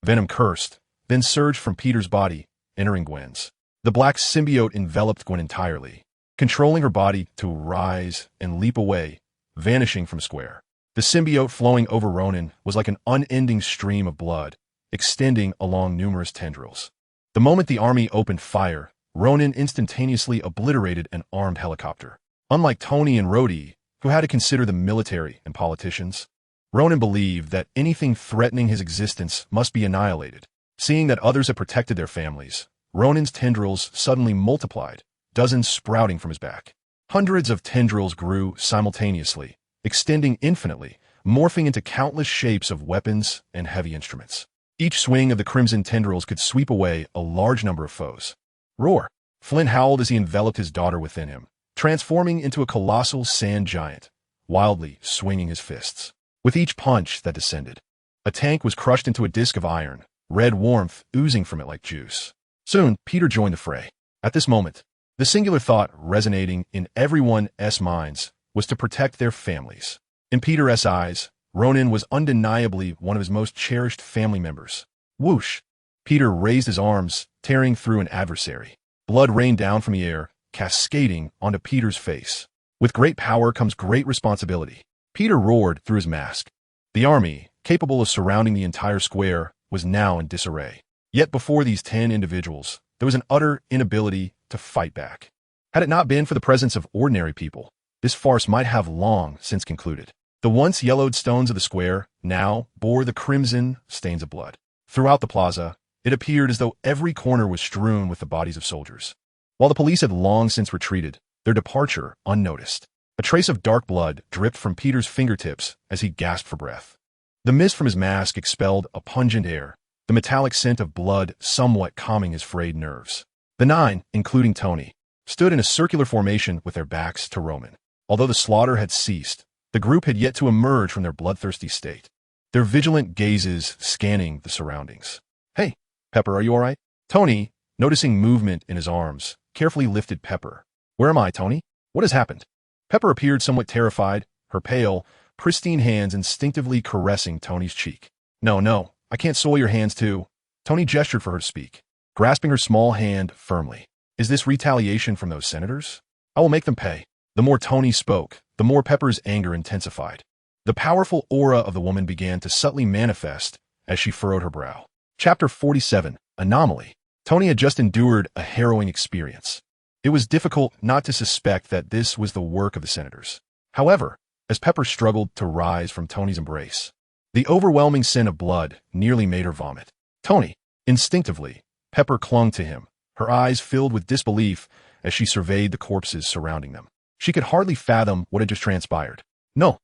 Venom cursed, then surged from Peter's body, entering Gwen's. The black symbiote enveloped Gwen entirely, controlling her body to rise and leap away, vanishing from square. The symbiote flowing over Ronan was like an unending stream of blood, extending along numerous tendrils. The moment the army opened fire, Ronan instantaneously obliterated an armed helicopter. Unlike Tony and Rhodey, who had to consider the military and politicians, Ronan believed that anything threatening his existence must be annihilated. Seeing that others had protected their families, Ronan's tendrils suddenly multiplied, dozens sprouting from his back. Hundreds of tendrils grew simultaneously, extending infinitely, morphing into countless shapes of weapons and heavy instruments. Each swing of the crimson tendrils could sweep away a large number of foes. Roar! Flynn howled as he enveloped his daughter within him, transforming into a colossal sand giant, wildly swinging his fists. With each punch that descended, a tank was crushed into a disc of iron, red warmth oozing from it like juice. Soon, Peter joined the fray. At this moment, the singular thought resonating in everyone's minds was to protect their families. In Peter's eyes, Ronan was undeniably one of his most cherished family members. Whoosh! Peter raised his arms, tearing through an adversary. Blood rained down from the air, cascading onto Peter's face. With great power comes great responsibility. Peter roared through his mask. The army, capable of surrounding the entire square, was now in disarray. Yet before these 10 individuals, there was an utter inability to fight back. Had it not been for the presence of ordinary people, this farce might have long since concluded. The once yellowed stones of the square now bore the crimson stains of blood. Throughout the plaza, it appeared as though every corner was strewn with the bodies of soldiers. While the police had long since retreated, their departure unnoticed. A trace of dark blood dripped from Peter's fingertips as he gasped for breath. The mist from his mask expelled a pungent air, the metallic scent of blood somewhat calming his frayed nerves. The 9, including Tony, stood in a circular formation with their backs to Roman. Although the slaughter had ceased, the group had yet to emerge from their bloodthirsty state, their vigilant gazes scanning the surroundings. "Hey, Pepper, are you all right?" Tony, noticing movement in his arms, carefully lifted Pepper. "Where am I, Tony? What has happened?" Pepper appeared somewhat terrified, her pale, pristine hands instinctively caressing Tony's cheek. No, I can't soil your hands too." Tony gestured for her to speak, grasping her small hand firmly. "Is this retaliation from those senators? I will make them pay." The more Tony spoke, the more Pepper's anger intensified. The powerful aura of the woman began to subtly manifest as she furrowed her brow. Chapter 47, Anomaly. Tony had just endured a harrowing experience. It was difficult not to suspect that this was the work of the senators. However, as Pepper struggled to rise from Tony's embrace, the overwhelming scent of blood nearly made her vomit. Tony, instinctively, Pepper clung to him, her eyes filled with disbelief as she surveyed the corpses surrounding them. She could hardly fathom what had just transpired. "No!"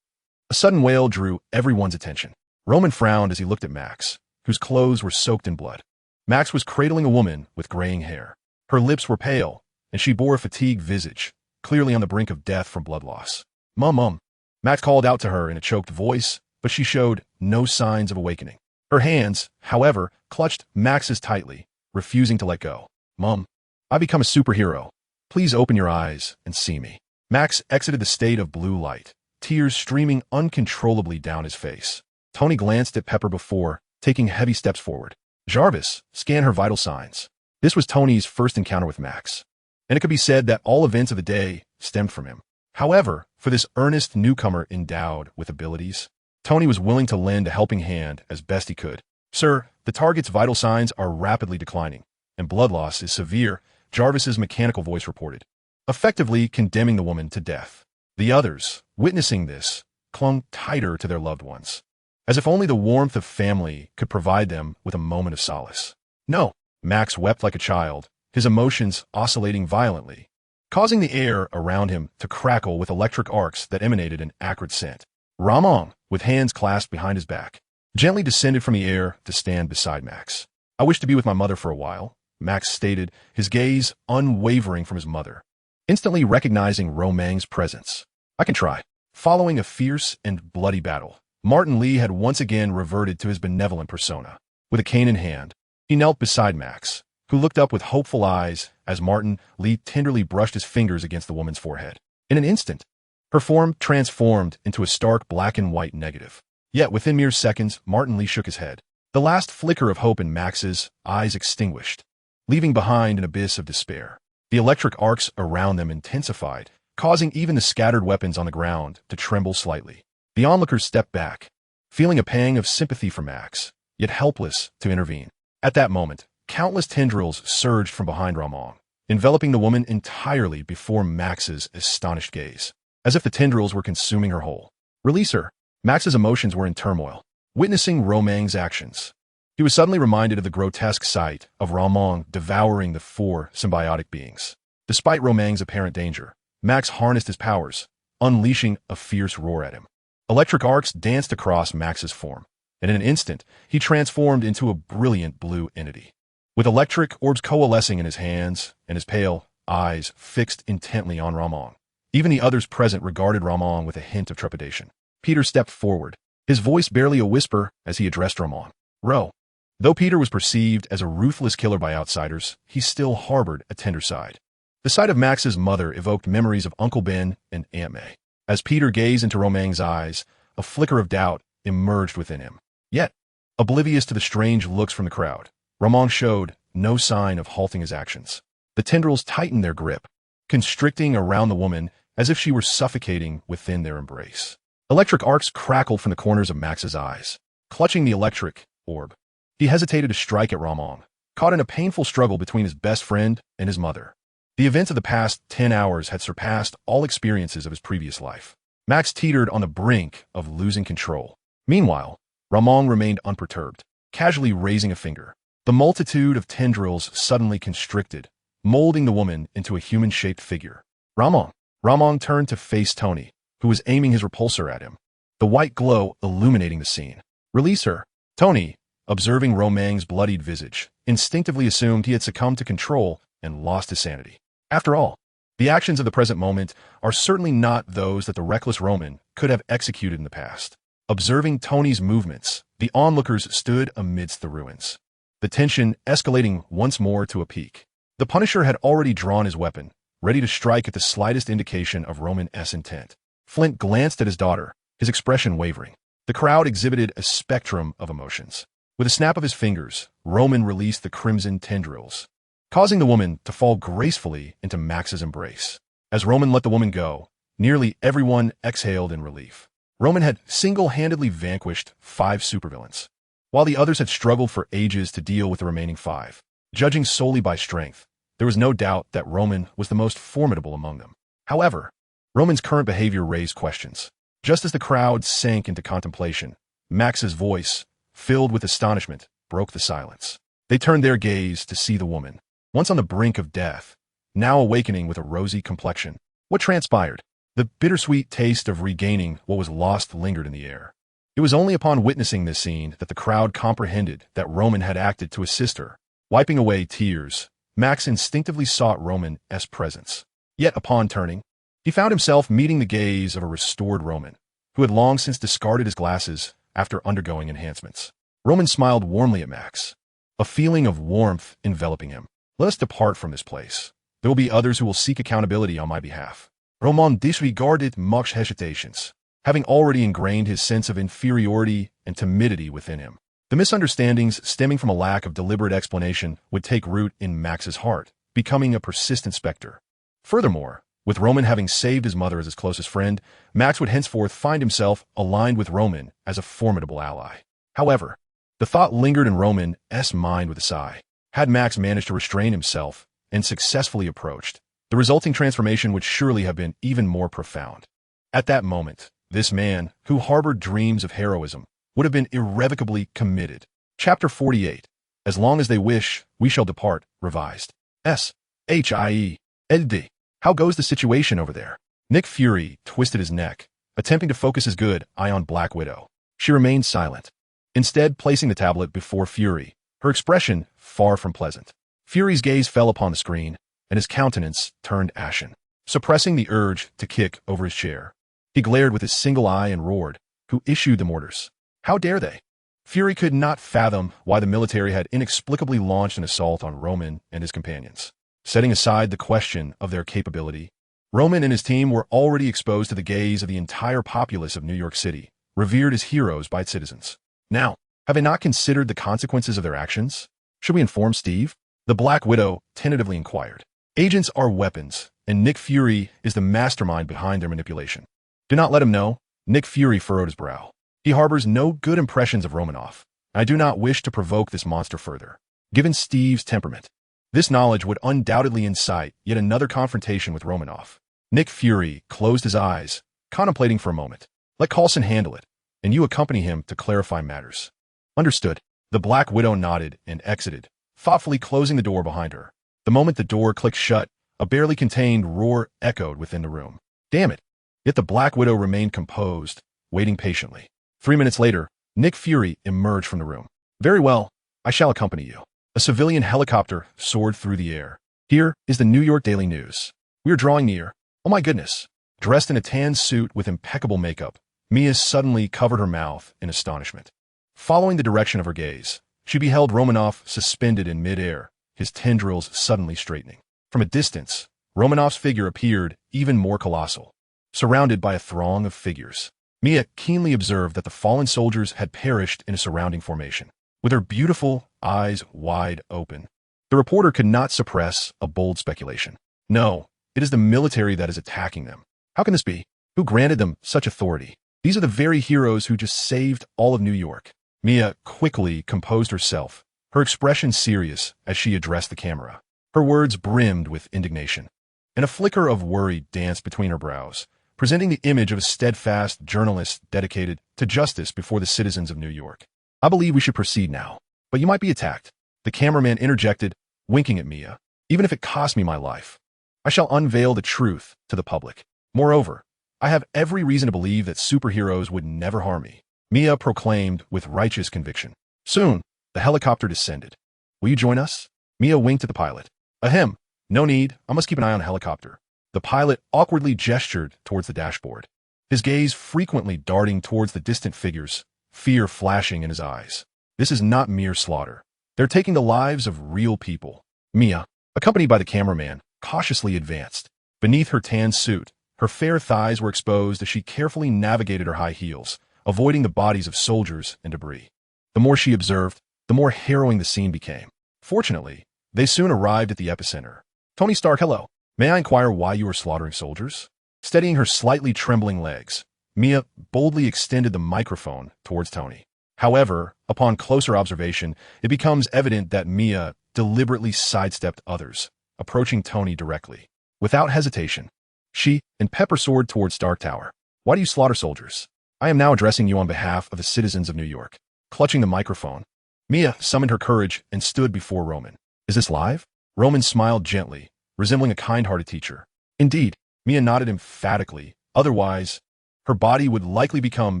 A sudden wail drew everyone's attention. Roman frowned as he looked at Max, whose clothes were soaked in blood. Max was cradling a woman with graying hair. Her lips were pale, and she bore a fatigued visage, clearly on the brink of death from blood loss. Mum. Max called out to her in a choked voice, but she showed no signs of awakening. Her hands, however, clutched Max's tightly, refusing to let go. "Mum, I've become a superhero. Please open your eyes and see me." Max exited the state of blue light, tears streaming uncontrollably down his face. Tony glanced at Pepper before taking heavy steps forward. "Jarvis, scan her vital signs." This was Tony's first encounter with Max, and it could be said that all events of the day stemmed from him. However, for this earnest newcomer endowed with abilities, Tony was willing to lend a helping hand as best he could. "Sir, the target's vital signs are rapidly declining, and blood loss is severe," Jarvis's mechanical voice reported, effectively condemning the woman to death. The others, witnessing this, clung tighter to their loved ones, as if only the warmth of family could provide them with a moment of solace. "No," Max wept like a child, his emotions oscillating violently, causing the air around him to crackle with electric arcs that emanated an acrid scent. Ramon, with hands clasped behind his back, gently descended from the air to stand beside Max. "I wish to be with my mother for a while," Max stated, his gaze unwavering from his mother, instantly recognizing Luo Mang's presence. "I can try." Following a fierce and bloody battle, Martin Lee had once again reverted to his benevolent persona. With a cane in hand, he knelt beside Max, who looked up with hopeful eyes as Martin Lee tenderly brushed his fingers against the woman's forehead. In an instant, her form transformed into a stark black and white negative. Yet within mere seconds, Martin Lee shook his head. The last flicker of hope in Max's eyes extinguished, leaving behind an abyss of despair. The electric arcs around them intensified, causing even the scattered weapons on the ground to tremble slightly. The onlookers stepped back, feeling a pang of sympathy for Max, yet helpless to intervene. At that moment, countless tendrils surged from behind Luo Mang, enveloping the woman entirely before Max's astonished gaze, as if the tendrils were consuming her whole. Release her. Max's emotions were in turmoil, witnessing Luo Mang's actions. He was suddenly reminded of the grotesque sight of Luo Mang devouring the 4 symbiotic beings. Despite Luo Mang's apparent danger, Max harnessed his powers, unleashing a fierce roar at him. Electric arcs danced across Max's form, and in an instant, he transformed into a brilliant blue entity. With electric orbs coalescing in his hands and his pale eyes fixed intently on Luo Mang, even the others present regarded Luo Mang with a hint of trepidation. Peter stepped forward, his voice barely a whisper as he addressed Luo Mang. Ro. Though Peter was perceived as a ruthless killer by outsiders, he still harbored a tender side. The sight of Max's mother evoked memories of Uncle Ben and Aunt May. As Peter gazed into Luo Mang's eyes, a flicker of doubt emerged within him. Yet, oblivious to the strange looks from the crowd, Luo Mang showed no sign of halting his actions. The tendrils tightened their grip, constricting around the woman as if she were suffocating within their embrace. Electric arcs crackled from the corners of Max's eyes. Clutching the electric orb, he hesitated to strike at Luo Mang, caught in a painful struggle between his best friend and his mother. The events of the past 10 hours had surpassed all experiences of his previous life. Max teetered on the brink of losing control. Meanwhile, Luo Mang remained unperturbed, casually raising a finger. The multitude of tendrils suddenly constricted, molding the woman into a human-shaped figure. Luo Mang turned to face Tony, who was aiming his repulsor at him, the white glow illuminating the scene. Release her. Tony, observing Luo Mang's bloodied visage, instinctively assumed he had succumbed to control and lost his sanity. After all, the actions of the present moment are certainly not those that the reckless Roman could have executed in the past. Observing Tony's movements, the onlookers stood amidst the ruins, the tension escalating once more to a peak. The Punisher had already drawn his weapon, ready to strike at the slightest indication of Roman's intent. Flint glanced at his daughter, his expression wavering. The crowd exhibited a spectrum of emotions. With a snap of his fingers, Roman released the crimson tendrils, causing the woman to fall gracefully into Max's embrace. As Roman let the woman go, nearly everyone exhaled in relief. Roman had single-handedly vanquished 5 supervillains, while the others had struggled for ages to deal with the remaining 5. Judging solely by strength, there was no doubt that Roman was the most formidable among them. However, Roman's current behavior raised questions. Just as the crowd sank into contemplation, Max's voice, filled with astonishment, broke the silence. They turned their gaze to see the woman, once on the brink of death, now awakening with a rosy complexion. What transpired? The bittersweet taste of regaining what was lost lingered in the air. It was only upon witnessing this scene that the crowd comprehended that Roman had acted to assist her. Wiping away tears, Max instinctively sought Roman's presence. Yet upon turning, he found himself meeting the gaze of a restored Roman, who had long since discarded his glasses after undergoing enhancements. Roman smiled warmly at Max, a feeling of warmth enveloping him. Let us depart from this place. There will be others who will seek accountability on my behalf. Roman disregarded Max's hesitations, having already ingrained his sense of inferiority and timidity within him. The misunderstandings stemming from a lack of deliberate explanation would take root in Max's heart, becoming a persistent specter. Furthermore, with Roman having saved his mother as his closest friend, Max would henceforth find himself aligned with Roman as a formidable ally. However, the thought lingered in Roman's mind with a sigh. Had Max managed to restrain himself and successfully approached, the resulting transformation would surely have been even more profound. At that moment, this man, who harbored dreams of heroism, would have been irrevocably committed. Chapter 48. As long as they wish, we shall depart, revised. S.H.I.E. Ed. How goes the situation over there? Nick Fury twisted his neck, attempting to focus his good eye on Black Widow. She remained silent, instead placing the tablet before Fury, her expression far from pleasant. Fury's gaze fell upon the screen, and his countenance turned ashen. Suppressing the urge to kick over his chair, he glared with his single eye and roared, "Who issued them orders? How dare they?" Fury could not fathom why the military had inexplicably launched an assault on Roman and his companions. Setting aside the question of their capability, Roman and his team were already exposed to the gaze of the entire populace of New York City, revered as heroes by its citizens. Now, have they not considered the consequences of their actions? Should we inform Steve? The Black Widow tentatively inquired. Agents are weapons, and Nick Fury is the mastermind behind their manipulation. Do not let him know. Nick Fury furrowed his brow. He harbors no good impressions of Romanoff. and I do not wish to provoke this monster further. Given Steve's temperament, this knowledge would undoubtedly incite yet another confrontation with Romanoff. Nick Fury closed his eyes, contemplating for a moment. Let Coulson handle it, and you accompany him to clarify matters. Understood. The Black Widow nodded and exited, thoughtfully closing the door behind her. The moment the door clicked shut, a barely contained roar echoed within the room. Damn it! Yet the Black Widow remained composed, waiting patiently. 3 minutes later, Nick Fury emerged from the room. Very well, I shall accompany you. A civilian helicopter soared through the air. Here is the New York Daily News. We are drawing near. Oh my goodness. Dressed in a tan suit with impeccable makeup, Mia suddenly covered her mouth in astonishment. Following the direction of her gaze, she beheld Romanoff suspended in midair, his tendrils suddenly straightening. From a distance, Romanoff's figure appeared even more colossal. Surrounded by a throng of figures, Mia keenly observed that the fallen soldiers had perished in a surrounding formation. With her beautiful eyes wide open, the reporter could not suppress a bold speculation. No, it is the military that is attacking them. How can this be? Who granted them such authority? These are the very heroes who just saved all of New York. Mia quickly composed herself, her expression serious as she addressed the camera. Her words brimmed with indignation, and a flicker of worry danced between her brows, presenting the image of a steadfast journalist dedicated to justice before the citizens of New York. I believe we should proceed now, but you might be attacked. The cameraman interjected, winking at Mia. Even if it costs me my life, I shall unveil the truth to the public. Moreover, I have every reason to believe that superheroes would never harm me, Mia proclaimed with righteous conviction. Soon, the helicopter descended. Will you join us? Mia winked at the pilot. Ahem. No need. I must keep an eye on the helicopter. The pilot awkwardly gestured towards the dashboard, his gaze frequently darting towards the distant figures, fear flashing in his eyes. This is not mere slaughter. They're taking the lives of real people. Mia, accompanied by the cameraman, cautiously advanced. Beneath her tan suit, her fair thighs were exposed as she carefully navigated her high heels, avoiding the bodies of soldiers and debris. The more she observed, the more harrowing the scene became. Fortunately, they soon arrived at the epicenter. Tony Stark, hello. May I inquire why you are slaughtering soldiers? Steadying her slightly trembling legs, Mia boldly extended the microphone towards Tony. However, upon closer observation, it becomes evident that Mia deliberately sidestepped others, approaching Tony directly. Without hesitation, she and pepper soared towards Stark Tower. Why do you slaughter soldiers? I am now addressing you on behalf of the citizens of New York. Clutching the microphone, Mia summoned her courage and stood before Roman. Is this live? Roman smiled gently, resembling a kind-hearted teacher. Indeed, Mia nodded emphatically. Otherwise, her body would likely become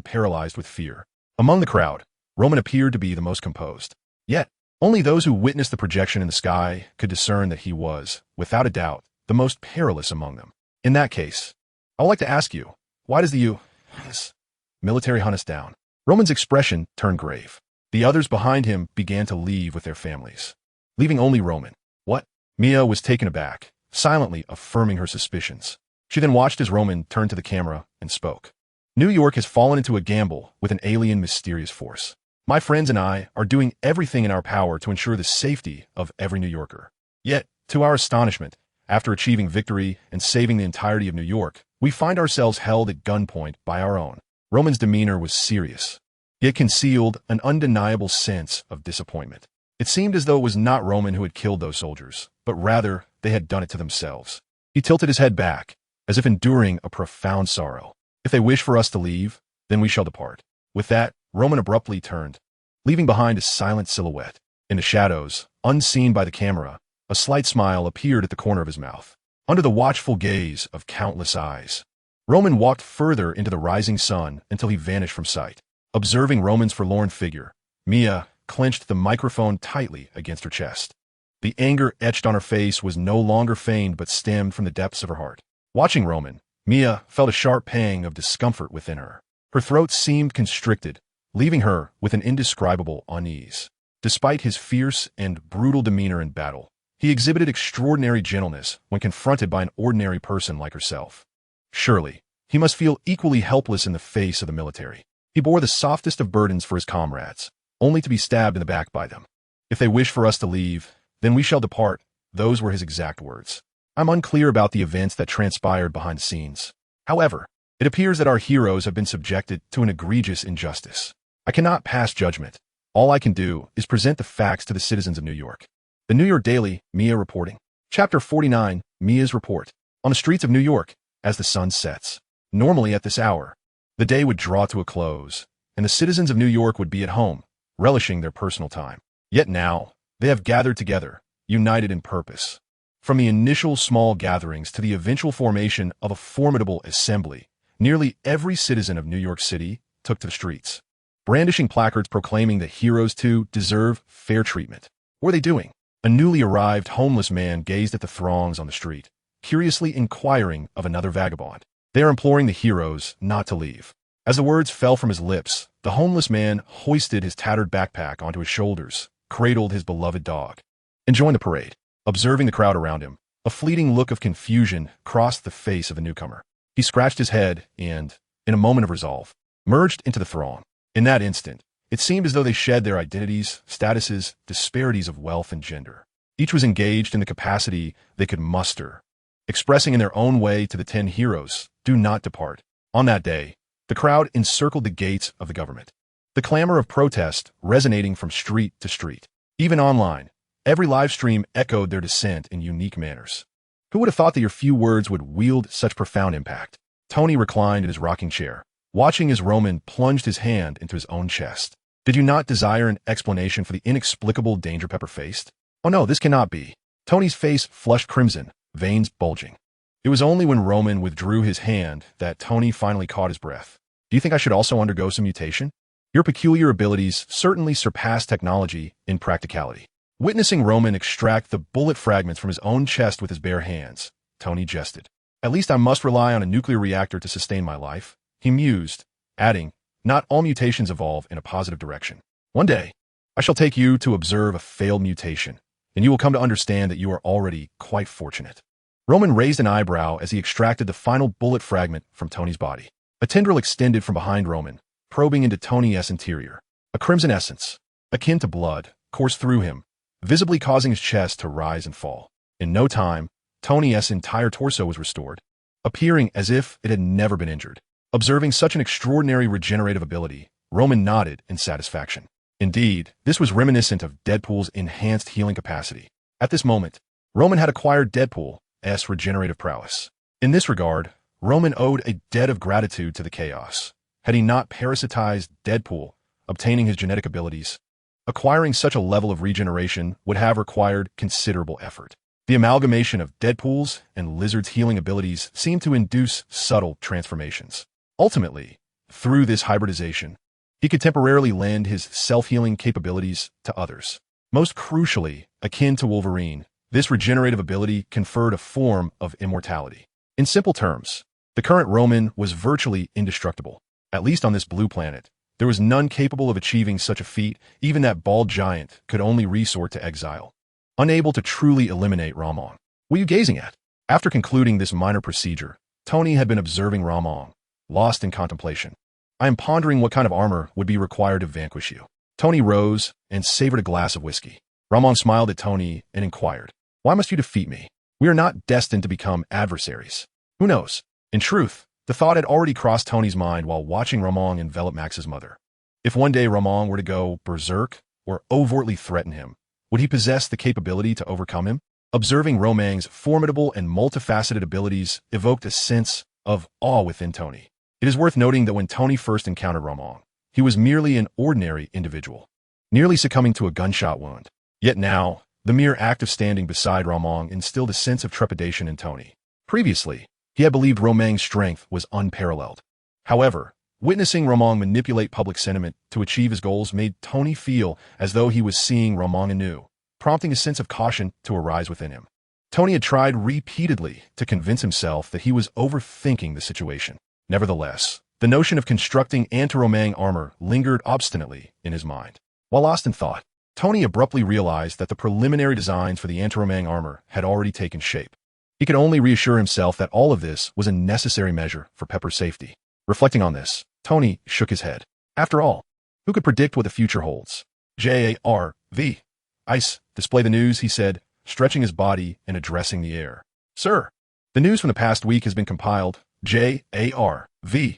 paralyzed with fear. Among the crowd, Roman appeared to be the most composed. Yet, only those who witnessed the projection in the sky could discern that he was, without a doubt, the most perilous among them. In that case, I would like to ask you, why does the U.S. military hunt us down? Roman's expression turned grave. The others behind him began to leave with their families, leaving only Roman. What? Mia was taken aback, silently affirming her suspicions. She then watched as Roman turned to the camera and spoke. New York has fallen into a gamble with an alien mysterious force. My friends and I are doing everything in our power to ensure the safety of every New Yorker. Yet, to our astonishment, after achieving victory and saving the entirety of New York, we find ourselves held at gunpoint by our own. Roman's demeanor was serious, yet concealed an undeniable sense of disappointment. It seemed as though it was not Roman who had killed those soldiers, but rather they had done it to themselves. He tilted his head back, as if enduring a profound sorrow. If they wish for us to leave, then we shall depart. With that, Roman abruptly turned, leaving behind a silent silhouette. In the shadows, unseen by the camera, a slight smile appeared at the corner of his mouth. Under the watchful gaze of countless eyes, Roman walked further into the rising sun until he vanished from sight. Observing Roman's forlorn figure, Mia clenched the microphone tightly against her chest. The anger etched on her face was no longer feigned but stemmed from the depths of her heart. Watching Roman, Mia felt a sharp pang of discomfort within her. Her throat seemed constricted, leaving her with an indescribable unease. Despite his fierce and brutal demeanor in battle, he exhibited extraordinary gentleness when confronted by an ordinary person like herself. Surely, he must feel equally helpless in the face of the military. He bore the softest of burdens for his comrades, only to be stabbed in the back by them. If they wish for us to leave, then we shall depart. Those were his exact words. I'm unclear about the events that transpired behind the scenes. However, it appears that our heroes have been subjected to an egregious injustice. I cannot pass judgment. All I can do is present the facts to the citizens of New York. The New York Daily, Mia reporting. Chapter 49, Mia's report. On the streets of New York, as the sun sets. Normally at this hour, the day would draw to a close, and the citizens of New York would be at home, relishing their personal time. Yet now, they have gathered together, united in purpose. From the initial small gatherings to the eventual formation of a formidable assembly, nearly every citizen of New York City took to the streets, brandishing placards proclaiming that heroes too deserve fair treatment. What were they doing? A newly arrived homeless man gazed at the throngs on the street, curiously inquiring of another vagabond. They are imploring the heroes not to leave. As the words fell from his lips, the homeless man hoisted his tattered backpack onto his shoulders, cradled his beloved dog, and joined the parade. Observing the crowd around him, a fleeting look of confusion crossed the face of the newcomer. He scratched his head and, in a moment of resolve, merged into the throng. In that instant, it seemed as though they shed their identities, statuses, disparities of wealth and gender. Each was engaged in the capacity they could muster, expressing in their own way to the 10 heroes, "Do not depart." On that day, the crowd encircled the gates of the government, the clamor of protest resonating from street to street. Even online, every live stream echoed their dissent in unique manners. Who would have thought that your few words would wield such profound impact? Tony reclined in his rocking chair, watching as Roman plunged his hand into his own chest. Did you not desire an explanation for the inexplicable danger Pepper faced? Oh no, this cannot be. Tony's face flushed crimson, veins bulging. It was only when Roman withdrew his hand that Tony finally caught his breath. Do you think I should also undergo some mutation? Your peculiar abilities certainly surpass technology in practicality. Witnessing Roman extract the bullet fragments from his own chest with his bare hands, Tony jested. At least I must rely on a nuclear reactor to sustain my life, he mused, adding, not all mutations evolve in a positive direction. One day, I shall take you to observe a failed mutation, and you will come to understand that you are already quite fortunate. Roman raised an eyebrow as he extracted the final bullet fragment from Tony's body. A tendril extended from behind Roman, probing into Tony's interior. A crimson essence, akin to blood, coursed through him, visibly causing his chest to rise and fall. In no time, Tony's entire torso was restored, appearing as if it had never been injured. Observing such an extraordinary regenerative ability, Roman nodded in satisfaction. Indeed, this was reminiscent of Deadpool's enhanced healing capacity. At this moment, Roman had acquired Deadpool's regenerative prowess. In this regard, Roman owed a debt of gratitude to the chaos. Had he not parasitized Deadpool, obtaining his genetic abilities, acquiring such a level of regeneration would have required considerable effort. The amalgamation of Deadpool's and Lizard's healing abilities seemed to induce subtle transformations. Ultimately, through this hybridization, he could temporarily lend his self-healing capabilities to others. Most crucially, akin to Wolverine, this regenerative ability conferred a form of immortality. In simple terms, the current Roman was virtually indestructible. At least on this blue planet, there was none capable of achieving such a feat. Even that bald giant could only resort to exile, unable to truly eliminate Ramon. What are you gazing at? After concluding this minor procedure, Tony had been observing Ramon, lost in contemplation. I am pondering what kind of armor would be required to vanquish you. Tony rose and savored a glass of whiskey. Ramon smiled at Tony and inquired, why must you defeat me? We are not destined to become adversaries. Who knows? In truth, the thought had already crossed Tony's mind while watching Ramon envelop Max's mother. If one day Ramon were to go berserk or overtly threaten him, would he possess the capability to overcome him? Observing Luo Mang's formidable and multifaceted abilities evoked a sense of awe within Tony. It is worth noting that when Tony first encountered Ramon, he was merely an ordinary individual, nearly succumbing to a gunshot wound. Yet now, the mere act of standing beside Ramon instilled a sense of trepidation in Tony. Previously, he had believed Luo Mang's strength was unparalleled. However, witnessing Ramon manipulate public sentiment to achieve his goals made Tony feel as though he was seeing Ramon anew, prompting a sense of caution to arise within him. Tony had tried repeatedly to convince himself that he was overthinking the situation. Nevertheless, the notion of constructing anti-Luo Mang armor lingered obstinately in his mind. While lost in thought, Tony abruptly realized that the preliminary designs for the anti-Luo Mang armor had already taken shape. He could only reassure himself that all of this was a necessary measure for Pepper's safety. Reflecting on this, Tony shook his head. After all, who could predict what the future holds? J.A.R.V. Ice, display the news, he said, stretching his body and addressing the air. Sir, the news from the past week has been compiled. J.A.R.V.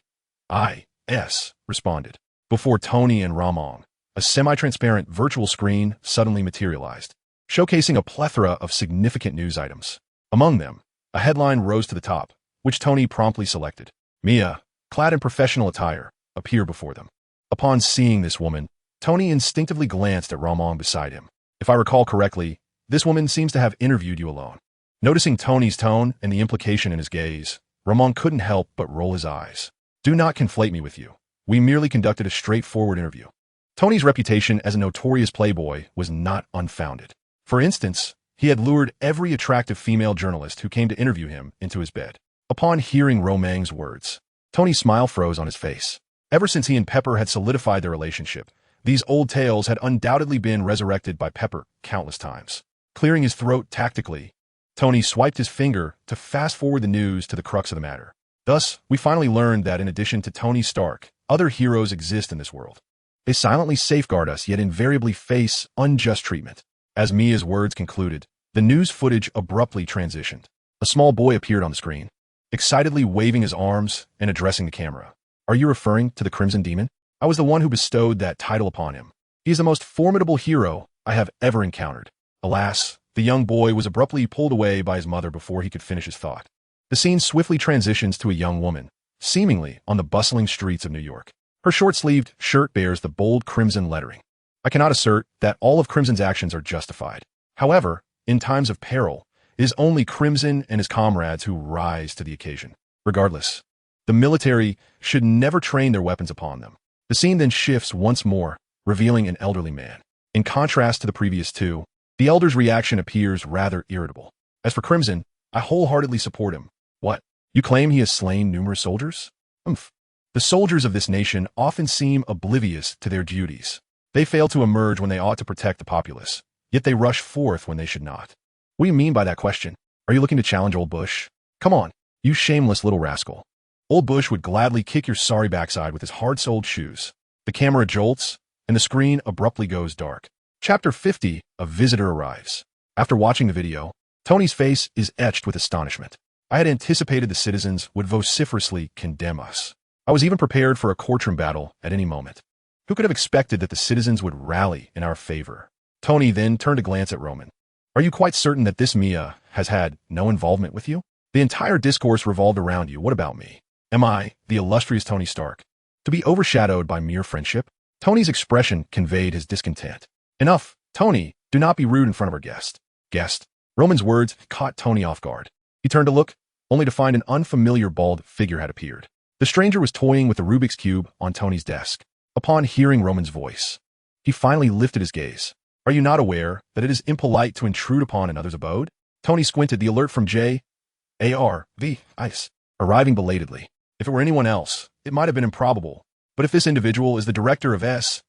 I.S. responded. Before Tony and Ramon, a semi-transparent virtual screen suddenly materialized, showcasing a plethora of significant news items. Among them, a headline rose to the top, which Tony promptly selected. Mia, clad in professional attire, appeared before them. Upon seeing this woman, Tony instinctively glanced at Luo Mang beside him. If I recall correctly, this woman seems to have interviewed you alone. Noticing Tony's tone and the implication in his gaze, Luo Mang couldn't help but roll his eyes. Do not conflate me with you. We merely conducted a straightforward interview. Tony's reputation as a notorious playboy was not unfounded. For instance, he had lured every attractive female journalist who came to interview him into his bed. Upon hearing Luo Mang's words, Tony's smile froze on his face. Ever since he and Pepper had solidified their relationship, these old tales had undoubtedly been resurrected by Pepper countless times. Clearing his throat tactically, Tony swiped his finger to fast-forward the news to the crux of the matter. Thus, we finally learned that in addition to Tony Stark, other heroes exist in this world. They silently safeguard us, yet invariably face unjust treatment. As Mia's words concluded, the news footage abruptly transitioned. A small boy appeared on the screen, excitedly waving his arms and addressing the camera. Are you referring to the Crimson Demon? I was the one who bestowed that title upon him. He is the most formidable hero I have ever encountered. Alas, the young boy was abruptly pulled away by his mother before he could finish his thought. The scene swiftly transitions to a young woman, seemingly on the bustling streets of New York. Her short-sleeved shirt bears the bold crimson lettering. I cannot assert that all of Crimson's actions are justified. However, in times of peril, it is only Crimson and his comrades who rise to the occasion. Regardless, the military should never train their weapons upon them. The scene then shifts once more, revealing an elderly man. In contrast to the previous two, the elder's reaction appears rather irritable. As for Crimson, I wholeheartedly support him. What? You claim he has slain numerous soldiers? Umph. The soldiers of this nation often seem oblivious to their duties. They fail to emerge when they ought to protect the populace, yet they rush forth when they should not. What do you mean by that question? Are you looking to challenge Old Bush? Come on, you shameless little rascal. Old Bush would gladly kick your sorry backside with his hard-soled shoes. The camera jolts, and the screen abruptly goes dark. Chapter 50, A Visitor Arrives. After watching the video, Tony's face is etched with astonishment. I had anticipated the citizens would vociferously condemn us. I was even prepared for a courtroom battle at any moment. Who could have expected that the citizens would rally in our favor? Tony then turned to glance at Roman. Are you quite certain that this Mia has had no involvement with you? The entire discourse revolved around you. What about me? Am I, the illustrious Tony Stark, to be overshadowed by mere friendship? Tony's expression conveyed his discontent. Enough, Tony, do not be rude in front of our guest. Guest. Roman's words caught Tony off guard. He turned to look, only to find an unfamiliar bald figure had appeared. The stranger was toying with the Rubik's Cube on Tony's desk. Upon hearing Roman's voice, he finally lifted his gaze. Are you not aware that it is impolite to intrude upon another's abode? Tony squinted, the alert from J.A.R.V. Ice, arriving belatedly. If it were anyone else, it might have been improbable. But if this individual is the director of S.H.I.E.L.D.,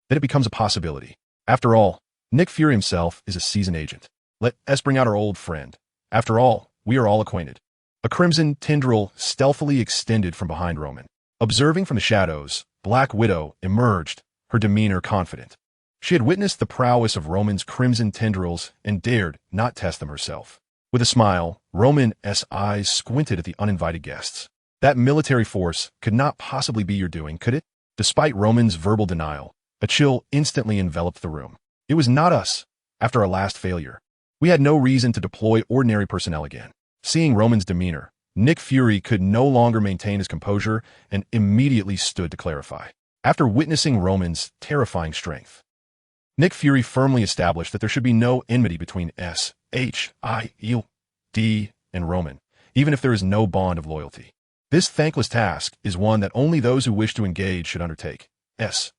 then it becomes a possibility. After all, Nick Fury himself is a seasoned agent. Let us bring out our old friend. After all, we are all acquainted. A crimson tendril stealthily extended from behind Roman. Observing from the shadows, Black Widow emerged, her demeanor confident. She had witnessed the prowess of Roman's crimson tendrils and dared not test them herself. With a smile, Roman's eyes squinted at the uninvited guests. That military force could not possibly be your doing, could it? Despite Roman's verbal denial, a chill instantly enveloped the room. It was not us. After our last failure, we had no reason to deploy ordinary personnel again. Seeing Roman's demeanor, Nick Fury could no longer maintain his composure and immediately stood to clarify. After witnessing Roman's terrifying strength, Nick Fury firmly established that there should be no enmity between S.H.I.E.L.D. and Roman, even if there is no bond of loyalty. This thankless task is one that only those who wish to engage should undertake. S.H.I.L.D.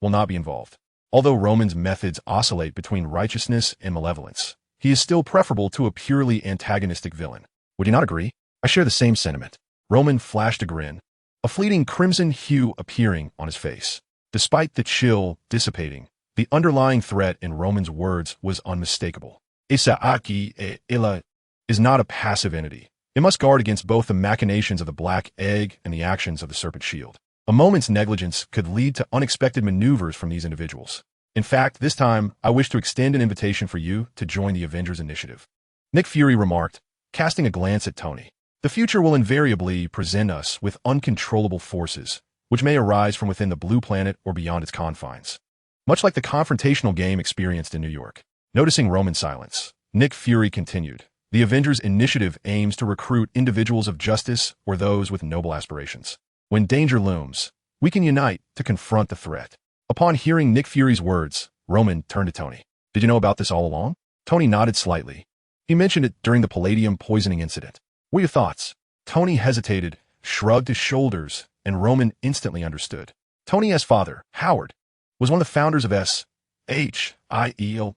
will not be involved. Although Roman's methods oscillate between righteousness and malevolence, he is still preferable to a purely antagonistic villain. Would you not agree? I share the same sentiment. Roman flashed a grin, a fleeting crimson hue appearing on his face. Despite the chill dissipating, the underlying threat in Roman's words was unmistakable. Isa'aki is not a passive entity. It must guard against both the machinations of the Black Egg and the actions of the Serpent Shield. A moment's negligence could lead to unexpected maneuvers from these individuals. In fact, this time, I wish to extend an invitation for you to join the Avengers initiative. Nick Fury remarked, casting a glance at Tony. The future will invariably present us with uncontrollable forces, which may arise from within the blue planet or beyond its confines. Much like the confrontational game experienced in New York. Noticing Roman's silence, Nick Fury continued. The Avengers initiative aims to recruit individuals of justice or those with noble aspirations. When danger looms, we can unite to confront the threat. Upon hearing Nick Fury's words, Roman turned to Tony. Did you know about this all along? Tony nodded slightly. He mentioned it during the palladium poisoning incident. What are your thoughts? Tony hesitated, shrugged his shoulders, and Roman instantly understood. Tony's father, Howard, was one of the founders of SHIELD,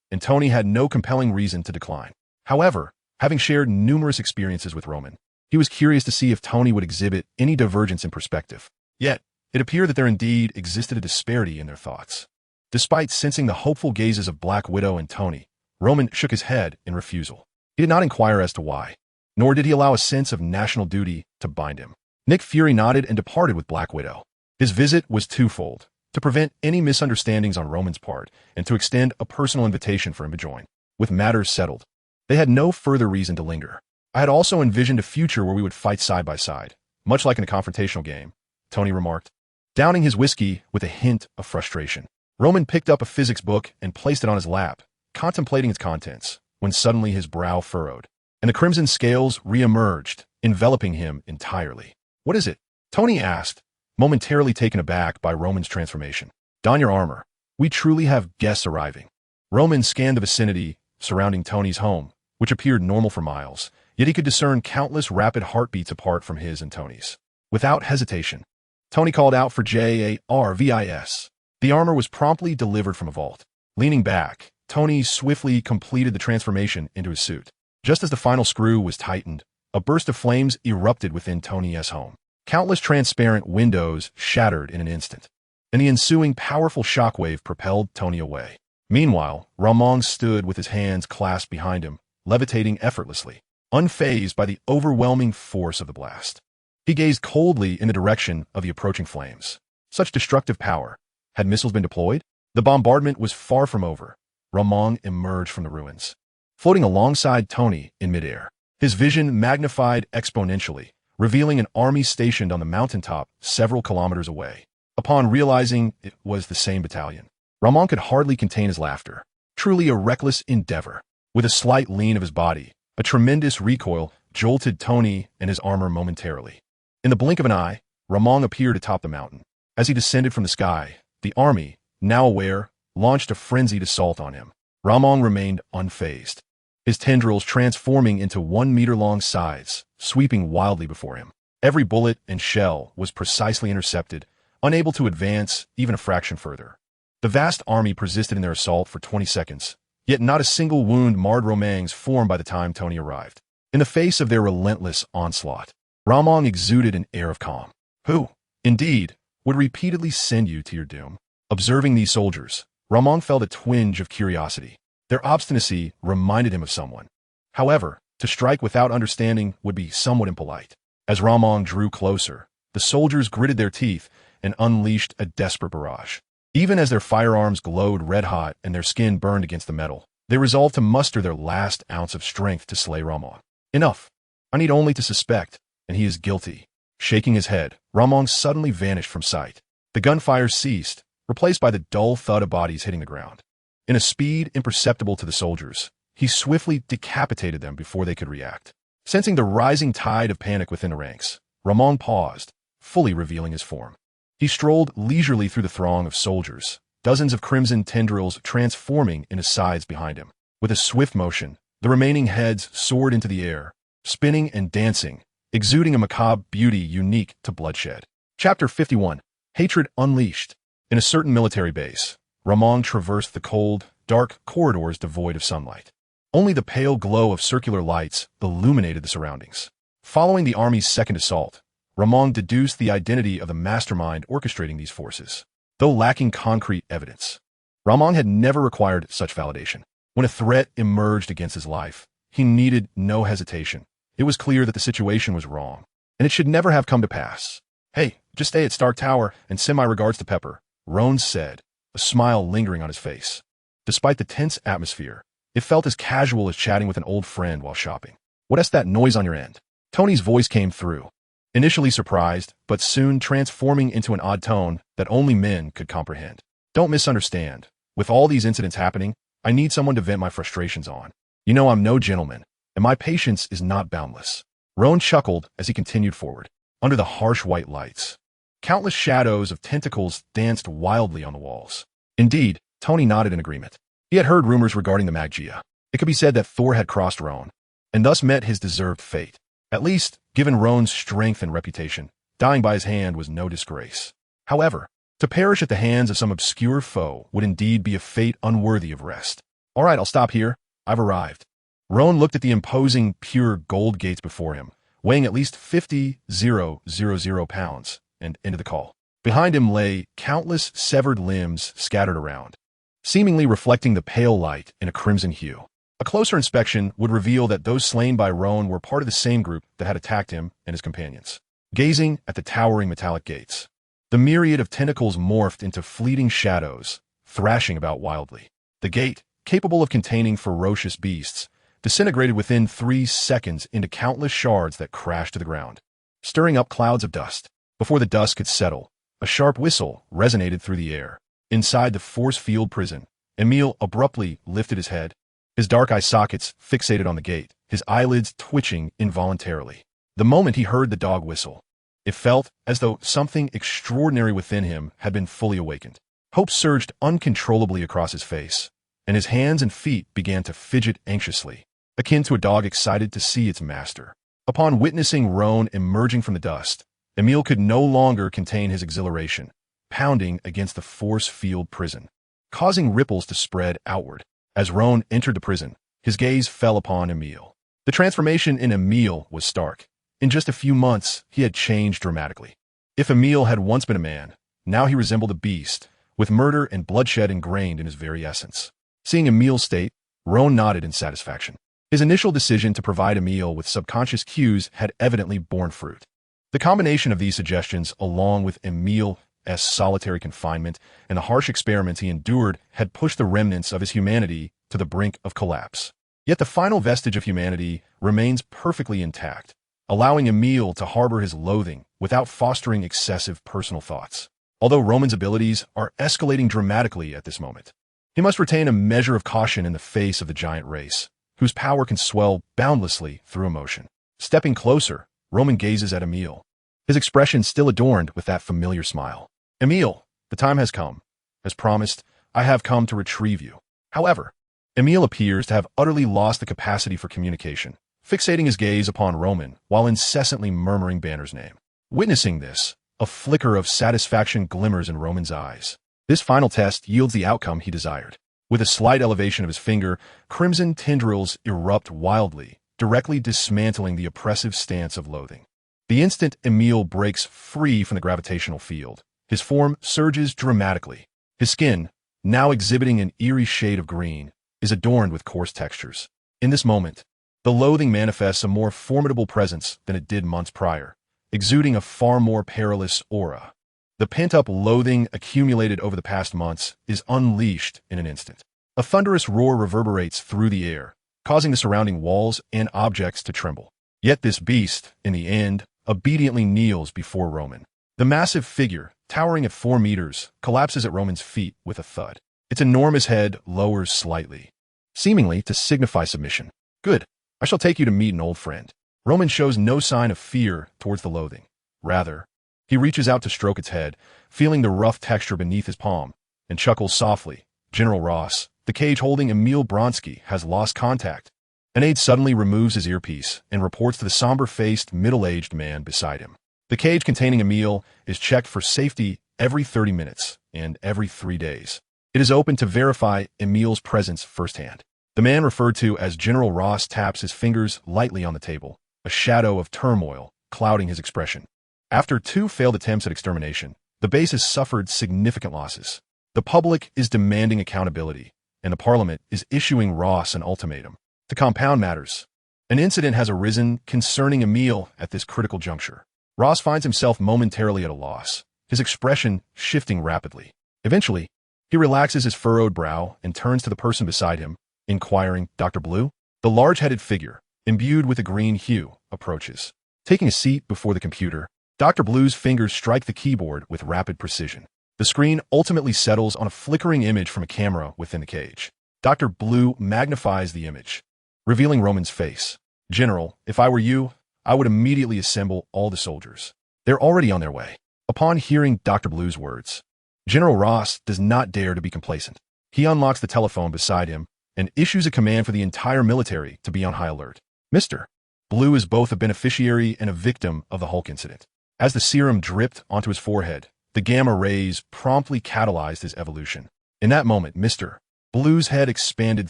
and Tony had no compelling reason to decline. However, having shared numerous experiences with Roman, he was curious to see if Tony would exhibit any divergence in perspective. Yet, it appeared that there indeed existed a disparity in their thoughts. Despite sensing the hopeful gazes of Black Widow and Tony, Roman shook his head in refusal. He did not inquire as to why, nor did he allow a sense of national duty to bind him. Nick Fury nodded and departed with Black Widow. His visit was twofold: to prevent any misunderstandings on Roman's part, and to extend a personal invitation for him to join. With matters settled, they had no further reason to linger. I had also envisioned a future where we would fight side by side, much like in a confrontational game, Tony remarked, downing his whiskey with a hint of frustration. Roman picked up a physics book and placed it on his lap, contemplating its contents, when suddenly his brow furrowed, and the crimson scales re-emerged, enveloping him entirely. What is it? Tony asked, momentarily taken aback by Roman's transformation. Don your armor. We truly have guests arriving. Roman scanned the vicinity surrounding Tony's home, which appeared normal for miles, yet he could discern countless rapid heartbeats apart from his and Tony's. Without hesitation, Tony called out for JARVIS. The armor was promptly delivered from a vault. Leaning back, Tony swiftly completed the transformation into his suit. Just as the final screw was tightened, a burst of flames erupted within Tony's home. Countless transparent windows shattered in an instant, and the ensuing powerful shockwave propelled Tony away. Meanwhile, Ramon stood with his hands clasped behind him, levitating effortlessly, unfazed by the overwhelming force of the blast. He gazed coldly in the direction of the approaching flames. Such destructive power. Had missiles been deployed? The bombardment was far from over. Ramon emerged from the ruins, floating alongside Tony in midair. His vision magnified exponentially, revealing an army stationed on the mountaintop several kilometers away. Upon realizing it was the same battalion, Ramon could hardly contain his laughter. Truly a reckless endeavor. With a slight lean of his body, a tremendous recoil jolted Tony and his armor momentarily. In the blink of an eye, Ramon appeared atop the mountain. As he descended from the sky, the army, now aware, launched a frenzied assault on him. Ramon remained unfazed, his tendrils transforming into 1-meter-long scythes, sweeping wildly before him. Every bullet and shell was precisely intercepted, unable to advance even a fraction further. The vast army persisted in their assault for 20 seconds, yet not a single wound marred Romang's form by the time Tony arrived. In the face of their relentless onslaught, Ramon exuded an air of calm. Who, indeed, would repeatedly send you to your doom? Observing these soldiers, Ramon felt a twinge of curiosity. Their obstinacy reminded him of someone. However, to strike without understanding would be somewhat impolite. As Ramon drew closer, the soldiers gritted their teeth and unleashed a desperate barrage. Even as their firearms glowed red-hot and their skin burned against the metal, they resolved to muster their last ounce of strength to slay Ramon. Enough. I need only to suspect, and he is guilty. Shaking his head, Ramon suddenly vanished from sight. The gunfire ceased, replaced by the dull thud of bodies hitting the ground. In a speed imperceptible to the soldiers, he swiftly decapitated them before they could react. Sensing the rising tide of panic within the ranks, Ramon paused, fully revealing his form. He strolled leisurely through the throng of soldiers, dozens of crimson tendrils transforming into scythes behind him. With a swift motion, the remaining heads soared into the air, spinning and dancing, exuding a macabre beauty unique to bloodshed. Chapter 51. Hatred Unleashed. In a certain military base, Ramon traversed the cold, dark corridors devoid of sunlight. Only the pale glow of circular lights illuminated the surroundings. Following the army's second assault, Ramon deduced the identity of the mastermind orchestrating these forces. Though lacking concrete evidence, Ramon had never required such validation. When a threat emerged against his life, he needed no hesitation. It was clear that the situation was wrong, and it should never have come to pass. Hey, just stay at Stark Tower and send my regards to Pepper, Roan said, a smile lingering on his face. Despite the tense atmosphere, it felt as casual as chatting with an old friend while shopping. What's that noise on your end? Tony's voice came through, initially surprised, but soon transforming into an odd tone that only men could comprehend. Don't misunderstand. With all these incidents happening, I need someone to vent my frustrations on. You know I'm no gentleman, and my patience is not boundless. Roan chuckled as he continued forward. Under the harsh white lights, countless shadows of tentacles danced wildly on the walls. Indeed, Tony nodded in agreement. He had heard rumors regarding the Magia. It could be said that Thor had crossed Roan, and thus met his deserved fate. At least, given Roan's strength and reputation, dying by his hand was no disgrace. However, to perish at the hands of some obscure foe would indeed be a fate unworthy of rest. All right, I'll stop here. I've arrived. Roan looked at the imposing, pure gold gates before him, weighing at least 50,000 pounds, and into the call. Behind him lay countless severed limbs scattered around, seemingly reflecting the pale light in a crimson hue. A closer inspection would reveal that those slain by Roan were part of the same group that had attacked him and his companions. Gazing at the towering metallic gates, the myriad of tentacles morphed into fleeting shadows, thrashing about wildly. The gate, capable of containing ferocious beasts, disintegrated within 3 seconds into countless shards that crashed to the ground, stirring up clouds of dust. Before the dust could settle, a sharp whistle resonated through the air. Inside the force field prison, Emil abruptly lifted his head, his dark eye sockets fixated on the gate, his eyelids twitching involuntarily. The moment he heard the dog whistle, it felt as though something extraordinary within him had been fully awakened. Hope surged uncontrollably across his face, and his hands and feet began to fidget anxiously, akin to a dog excited to see its master. Upon witnessing Roan emerging from the dust, Emil could no longer contain his exhilaration, pounding against the force field prison, causing ripples to spread outward. As Roan entered the prison, his gaze fell upon Emil. The transformation in Emil was stark. In just a few months, he had changed dramatically. If Emil had once been a man, now he resembled a beast, with murder and bloodshed ingrained in his very essence. Seeing Emil's state, Roan nodded in satisfaction. His initial decision to provide Emil with subconscious cues had evidently borne fruit. The combination of these suggestions, along with Emil's solitary confinement and the harsh experiments he endured, had pushed the remnants of his humanity to the brink of collapse. Yet the final vestige of humanity remains perfectly intact, allowing Emil to harbor his loathing without fostering excessive personal thoughts. Although Roman's abilities are escalating dramatically at this moment, he must retain a measure of caution in the face of the giant race, whose power can swell boundlessly through emotion. Stepping closer, Roman gazes at Emil, his expression still adorned with that familiar smile. Emil, the time has come. As promised, I have come to retrieve you. However, Emil appears to have utterly lost the capacity for communication, fixating his gaze upon Roman while incessantly murmuring Banner's name. Witnessing this, a flicker of satisfaction glimmers in Roman's eyes. This final test yields the outcome he desired. With a slight elevation of his finger, crimson tendrils erupt wildly, directly dismantling the oppressive stance of loathing. The instant Emil breaks free from the gravitational field, his form surges dramatically. His skin, now exhibiting an eerie shade of green, is adorned with coarse textures. In this moment, the loathing manifests a more formidable presence than it did months prior, exuding a far more perilous aura. The pent-up loathing accumulated over the past months is unleashed in an instant. A thunderous roar reverberates through the air, causing the surrounding walls and objects to tremble. Yet this beast, in the end, obediently kneels before Roman. The massive figure, towering at 4 meters, collapses at Roman's feet with a thud. Its enormous head lowers slightly, seemingly to signify submission. Good. I shall take you to meet an old friend. Roman shows no sign of fear towards the loathing. Rather, he reaches out to stroke its head, feeling the rough texture beneath his palm, and chuckles softly. General Ross, the cage holding Emil Bronsky, has lost contact. An aide suddenly removes his earpiece and reports to the somber-faced, middle-aged man beside him. The cage containing Emil is checked for safety every 30 minutes and every 3 days. It is open to verify Emil's presence firsthand. The man referred to as General Ross taps his fingers lightly on the table, a shadow of turmoil clouding his expression. After 2 failed attempts at extermination, the base has suffered significant losses. The public is demanding accountability, and the Parliament is issuing Ross an ultimatum. To compound matters, an incident has arisen concerning Emil at this critical juncture. Ross finds himself momentarily at a loss, his expression shifting rapidly. Eventually, he relaxes his furrowed brow and turns to the person beside him, inquiring, "Dr. Blue?" The large-headed figure, imbued with a green hue, approaches. Taking a seat before the computer, Dr. Blue's fingers strike the keyboard with rapid precision. The screen ultimately settles on a flickering image from a camera within the cage. Dr. Blue magnifies the image, revealing Roman's face. "General, if I were you, I would immediately assemble all the soldiers. They're already on their way." Upon hearing Dr. Blue's words, General Ross does not dare to be complacent. He unlocks the telephone beside him and issues a command for the entire military to be on high alert. Mr. Blue is both a beneficiary and a victim of the Hulk incident. As the serum dripped onto his forehead, the gamma rays promptly catalyzed his evolution. In that moment, Mr. Blue's head expanded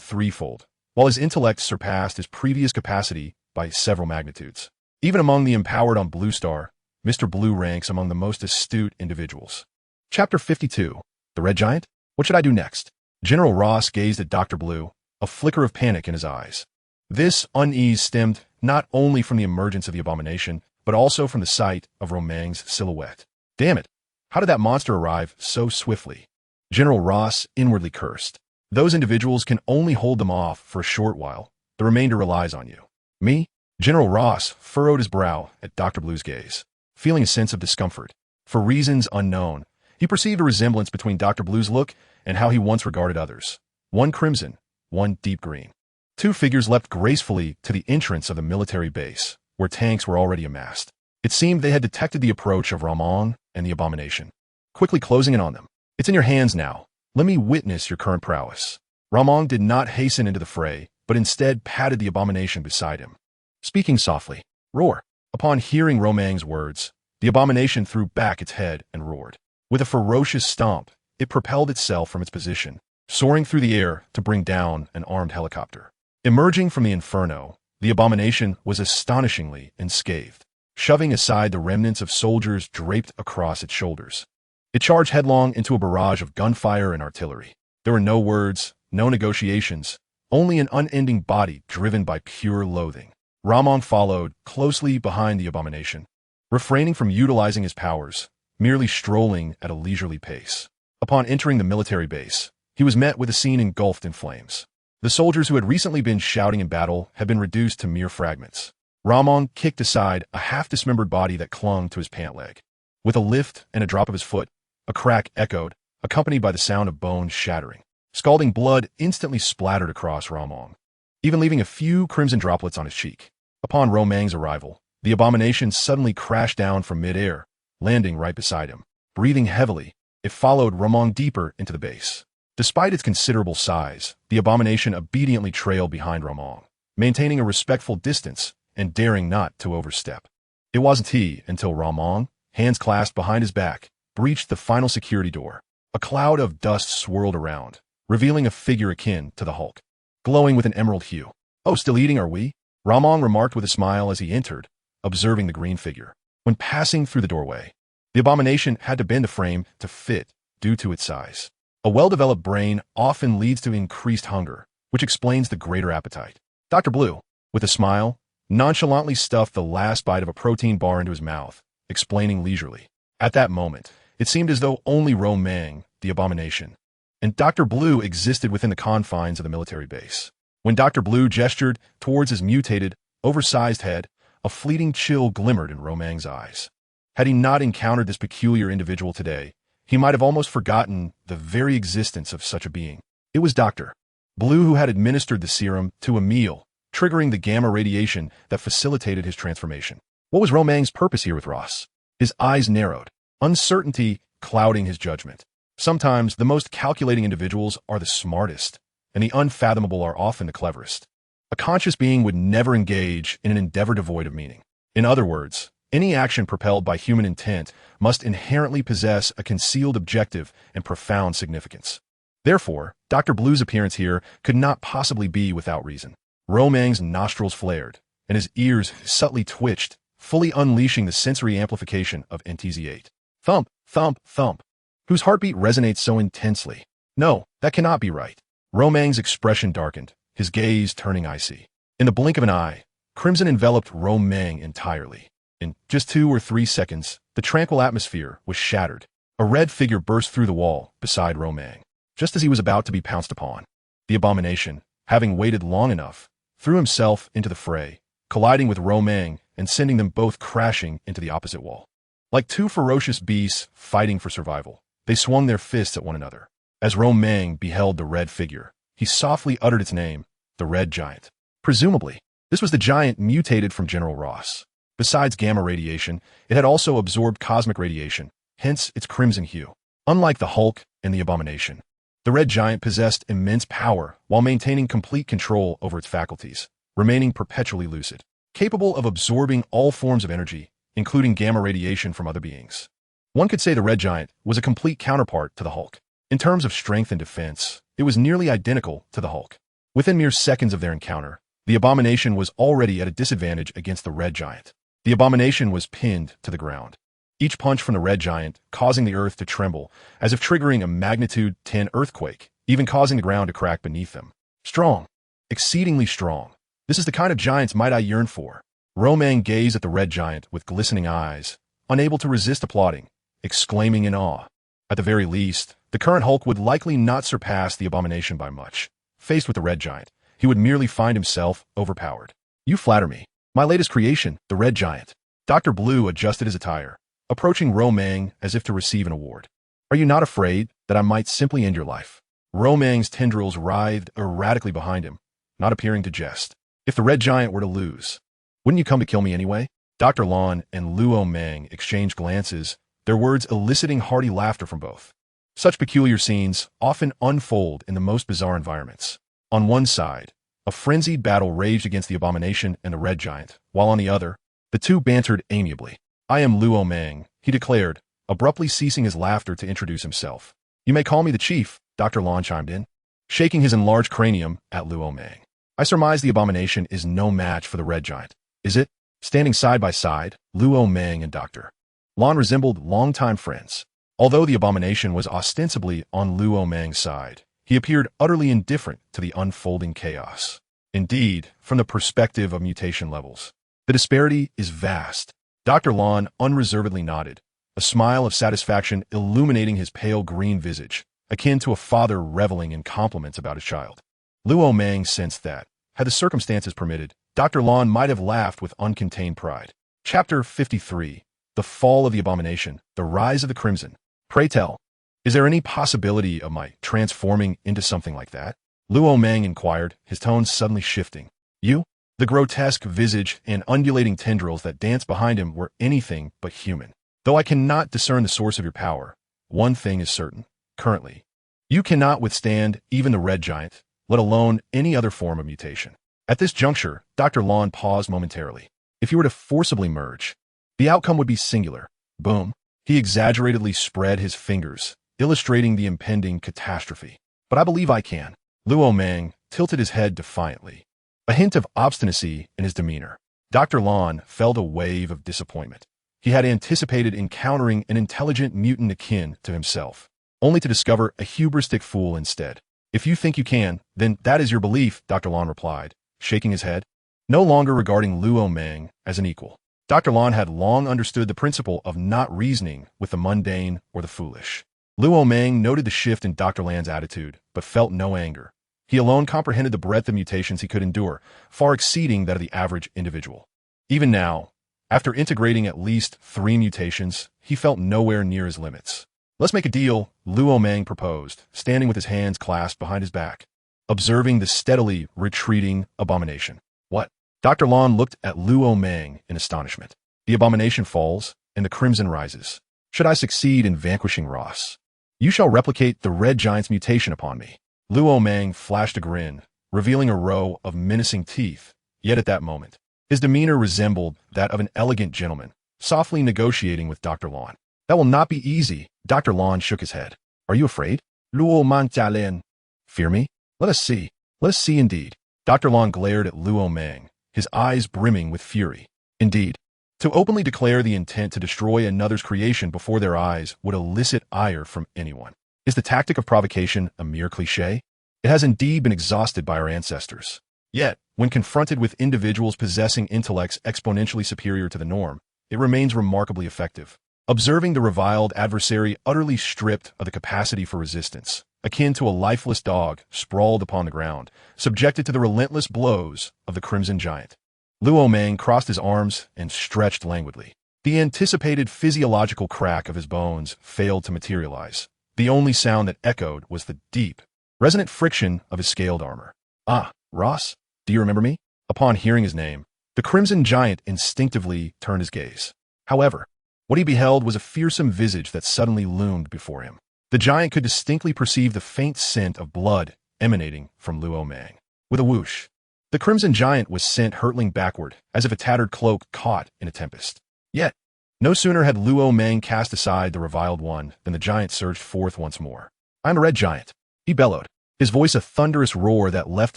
threefold, while his intellect surpassed his previous capacity by several magnitudes. Even among the empowered on Blue Star, Mr. Blue ranks among the most astute individuals. Chapter 52. The Red Giant? What should I do next? General Ross gazed at Dr. Blue, a flicker of panic in his eyes. This unease stemmed not only from the emergence of the abomination, but also from the sight of Luo Mang's silhouette. Damn it! How did that monster arrive so swiftly? General Ross inwardly cursed. Those individuals can only hold them off for a short while. The remainder relies on you. Me? General Ross furrowed his brow at Dr. Blue's gaze, feeling a sense of discomfort. For reasons unknown, he perceived a resemblance between Dr. Blue's look and how he once regarded others. One crimson, one deep green. Two figures leapt gracefully to the entrance of the military base, where tanks were already amassed. It seemed they had detected the approach of Luo Mang and the abomination, quickly closing in on them. "It's in your hands now. Let me witness your current prowess." Luo Mang did not hasten into the fray, but instead patted the abomination beside him, speaking softly. "Roar." Upon hearing Luo Mang's words, the abomination threw back its head and roared. With a ferocious stomp, it propelled itself from its position, soaring through the air to bring down an armed helicopter. Emerging from the inferno, the abomination was astonishingly unscathed, shoving aside the remnants of soldiers draped across its shoulders. It charged headlong into a barrage of gunfire and artillery. There were no words, no negotiations, only an unending body driven by pure loathing. Luo Mang followed closely behind the abomination, refraining from utilizing his powers, merely strolling at a leisurely pace. Upon entering the military base, he was met with a scene engulfed in flames. The soldiers who had recently been shouting in battle had been reduced to mere fragments. Luo Mang kicked aside a half-dismembered body that clung to his pant leg. With a lift and a drop of his foot, a crack echoed, accompanied by the sound of bones shattering. Scalding blood instantly splattered across Luo Mang, even leaving a few crimson droplets on his cheek. Upon Luo Mang's arrival, the abomination suddenly crashed down from mid-air, landing right beside him. Breathing heavily, it followed Luo Mang deeper into the base. Despite its considerable size, the abomination obediently trailed behind Luo Mang, maintaining a respectful distance and daring not to overstep. It wasn't he until Luo Mang, hands clasped behind his back, breached the final security door. A cloud of dust swirled around, revealing a figure akin to the Hulk, glowing with an emerald hue. "Oh, still eating, are we?" Luo Mang remarked with a smile as he entered, observing the green figure. When passing through the doorway, the abomination had to bend the frame to fit due to its size. A well-developed brain often leads to increased hunger, which explains the greater appetite. Dr. Blue, with a smile, nonchalantly stuffed the last bite of a protein bar into his mouth, explaining leisurely. At that moment, it seemed as though only Luo Mang, the abomination, and Dr. Blue existed within the confines of the military base. When Dr. Blue gestured towards his mutated, oversized head, a fleeting chill glimmered in Luo Mang's eyes. Had he not encountered this peculiar individual today, he might have almost forgotten the very existence of such a being. It was Dr. Blue who had administered the serum to Emil, triggering the gamma radiation that facilitated his transformation. What was Luo Mang's purpose here with Ross? His eyes narrowed, uncertainty clouding his judgment. Sometimes the most calculating individuals are the smartest, and the unfathomable are often the cleverest. A conscious being would never engage in an endeavor devoid of meaning. In other words, any action propelled by human intent must inherently possess a concealed objective and profound significance. Therefore, Dr. Blue's appearance here could not possibly be without reason. Luo Mang's nostrils flared, and his ears subtly twitched, fully unleashing the sensory amplification of NTZ-48. Thump, thump, thump. Whose heartbeat resonates so intensely? No, that cannot be right. Luo Mang's expression darkened, his gaze turning icy. In the blink of an eye, crimson enveloped Luo Mang entirely. In just 2 or 3 seconds, the tranquil atmosphere was shattered. A red figure burst through the wall beside Luo Mang. Just as he was about to be pounced upon, the abomination, having waited long enough, threw himself into the fray, colliding with Luo Mang and sending them both crashing into the opposite wall. Like two ferocious beasts fighting for survival, they swung their fists at one another. As Luo Mang beheld the red figure, he softly uttered its name, the Red Giant. Presumably, this was the giant mutated from General Ross. Besides gamma radiation, it had also absorbed cosmic radiation, hence its crimson hue. Unlike the Hulk and the Abomination, the Red Giant possessed immense power while maintaining complete control over its faculties, remaining perpetually lucid, capable of absorbing all forms of energy, including gamma radiation from other beings. One could say the Red Giant was a complete counterpart to the Hulk. In terms of strength and defense, it was nearly identical to the Hulk. Within mere seconds of their encounter, the Abomination was already at a disadvantage against the Red Giant. The Abomination was pinned to the ground, each punch from the Red Giant causing the earth to tremble, as if triggering a magnitude 10 earthquake, even causing the ground to crack beneath them. Strong. Exceedingly strong. This is the kind of giant's might I yearn for. Luo Mang gazed at the Red Giant with glistening eyes, unable to resist applauding, exclaiming in awe. At the very least, the current Hulk would likely not surpass the Abomination by much. Faced with the Red Giant, he would merely find himself overpowered. You flatter me. My latest creation, the Red Giant. Dr. Blue adjusted his attire, approaching Luo Mang as if to receive an award. Are you not afraid that I might simply end your life? Luo Mang's tendrils writhed erratically behind him, not appearing to jest. If the Red Giant were to lose, wouldn't you come to kill me anyway? Dr. Lon and Luo Mang exchanged glances, their words eliciting hearty laughter from both. Such peculiar scenes often unfold in the most bizarre environments. On one side, a frenzied battle raged against the Abomination and the Red Giant, while on the other, the two bantered amiably. I am Luo Mang, he declared, abruptly ceasing his laughter to introduce himself. You may call me the Chief, Dr. Lon chimed in, shaking his enlarged cranium at Luo Mang. I surmise the Abomination is no match for the Red Giant, is it? Standing side by side, Luo Mang and Dr. Lon resembled longtime friends. Although the Abomination was ostensibly on Luo Mang's side, he appeared utterly indifferent to the unfolding chaos. Indeed, from the perspective of mutation levels, the disparity is vast. Dr. Lon unreservedly nodded, a smile of satisfaction illuminating his pale green visage, akin to a father reveling in compliments about his child. Luo Mang sensed that, had the circumstances permitted, Dr. Lon might have laughed with uncontained pride. Chapter 53. The Fall of the Abomination, the Rise of the Crimson. Pray tell, is there any possibility of my transforming into something like that? Luo Mang inquired, his tone suddenly shifting. You? The grotesque visage and undulating tendrils that danced behind him were anything but human. Though I cannot discern the source of your power, one thing is certain. Currently, you cannot withstand even the Red Giant, let alone any other form of mutation. At this juncture, Dr. Lon paused momentarily. If you were to forcibly merge, the outcome would be singular. Boom. He exaggeratedly spread his fingers, illustrating the impending catastrophe. But I believe I can. Luo Mang tilted his head defiantly, a hint of obstinacy in his demeanor. Dr. Lon felt a wave of disappointment. He had anticipated encountering an intelligent mutant akin to himself, only to discover a hubristic fool instead. If you think you can, then that is your belief, Dr. Lon replied, shaking his head, no longer regarding Luo Mang as an equal. Dr. Lon had long understood the principle of not reasoning with the mundane or the foolish. Luo Mang noted the shift in Dr. Lan's attitude, but felt no anger. He alone comprehended the breadth of mutations he could endure, far exceeding that of the average individual. Even now, after integrating at least 3 mutations, he felt nowhere near his limits. Let's make a deal, Luo Mang proposed, standing with his hands clasped behind his back, observing the steadily retreating Abomination. What? Dr. Lon looked at Luo Mang in astonishment. The Abomination falls, and the crimson rises. Should I succeed in vanquishing Ross, you shall replicate the Red Giant's mutation upon me. Luo Mang flashed a grin, revealing a row of menacing teeth, yet at that moment, his demeanor resembled that of an elegant gentleman, softly negotiating with Dr. Lon. That will not be easy, Dr. Lon shook his head. Are you afraid? Luo Mang Jialin. Fear me? Let us see. Let us see indeed. Dr. Lon glared at Luo Mang, his eyes brimming with fury. Indeed, to openly declare the intent to destroy another's creation before their eyes would elicit ire from anyone. Is the tactic of provocation a mere cliché? It has indeed been exhausted by our ancestors. Yet, when confronted with individuals possessing intellects exponentially superior to the norm, it remains remarkably effective. Observing the reviled adversary utterly stripped of the capacity for resistance, akin to a lifeless dog sprawled upon the ground, subjected to the relentless blows of the Crimson Giant. Luo Mang crossed his arms and stretched languidly. The anticipated physiological crack of his bones failed to materialize. The only sound that echoed was the deep, resonant friction of his scaled armor. "Ah, Ross, do you remember me?" Upon hearing his name, the Crimson Giant instinctively turned his gaze. However, what he beheld was a fearsome visage that suddenly loomed before him. The giant could distinctly perceive the faint scent of blood emanating from Luo Mang. With a whoosh, the Crimson Giant was sent hurtling backward, as if a tattered cloak caught in a tempest. Yet, no sooner had Luo Mang cast aside the reviled one than the giant surged forth once more. "I am a red giant," he bellowed, his voice a thunderous roar that left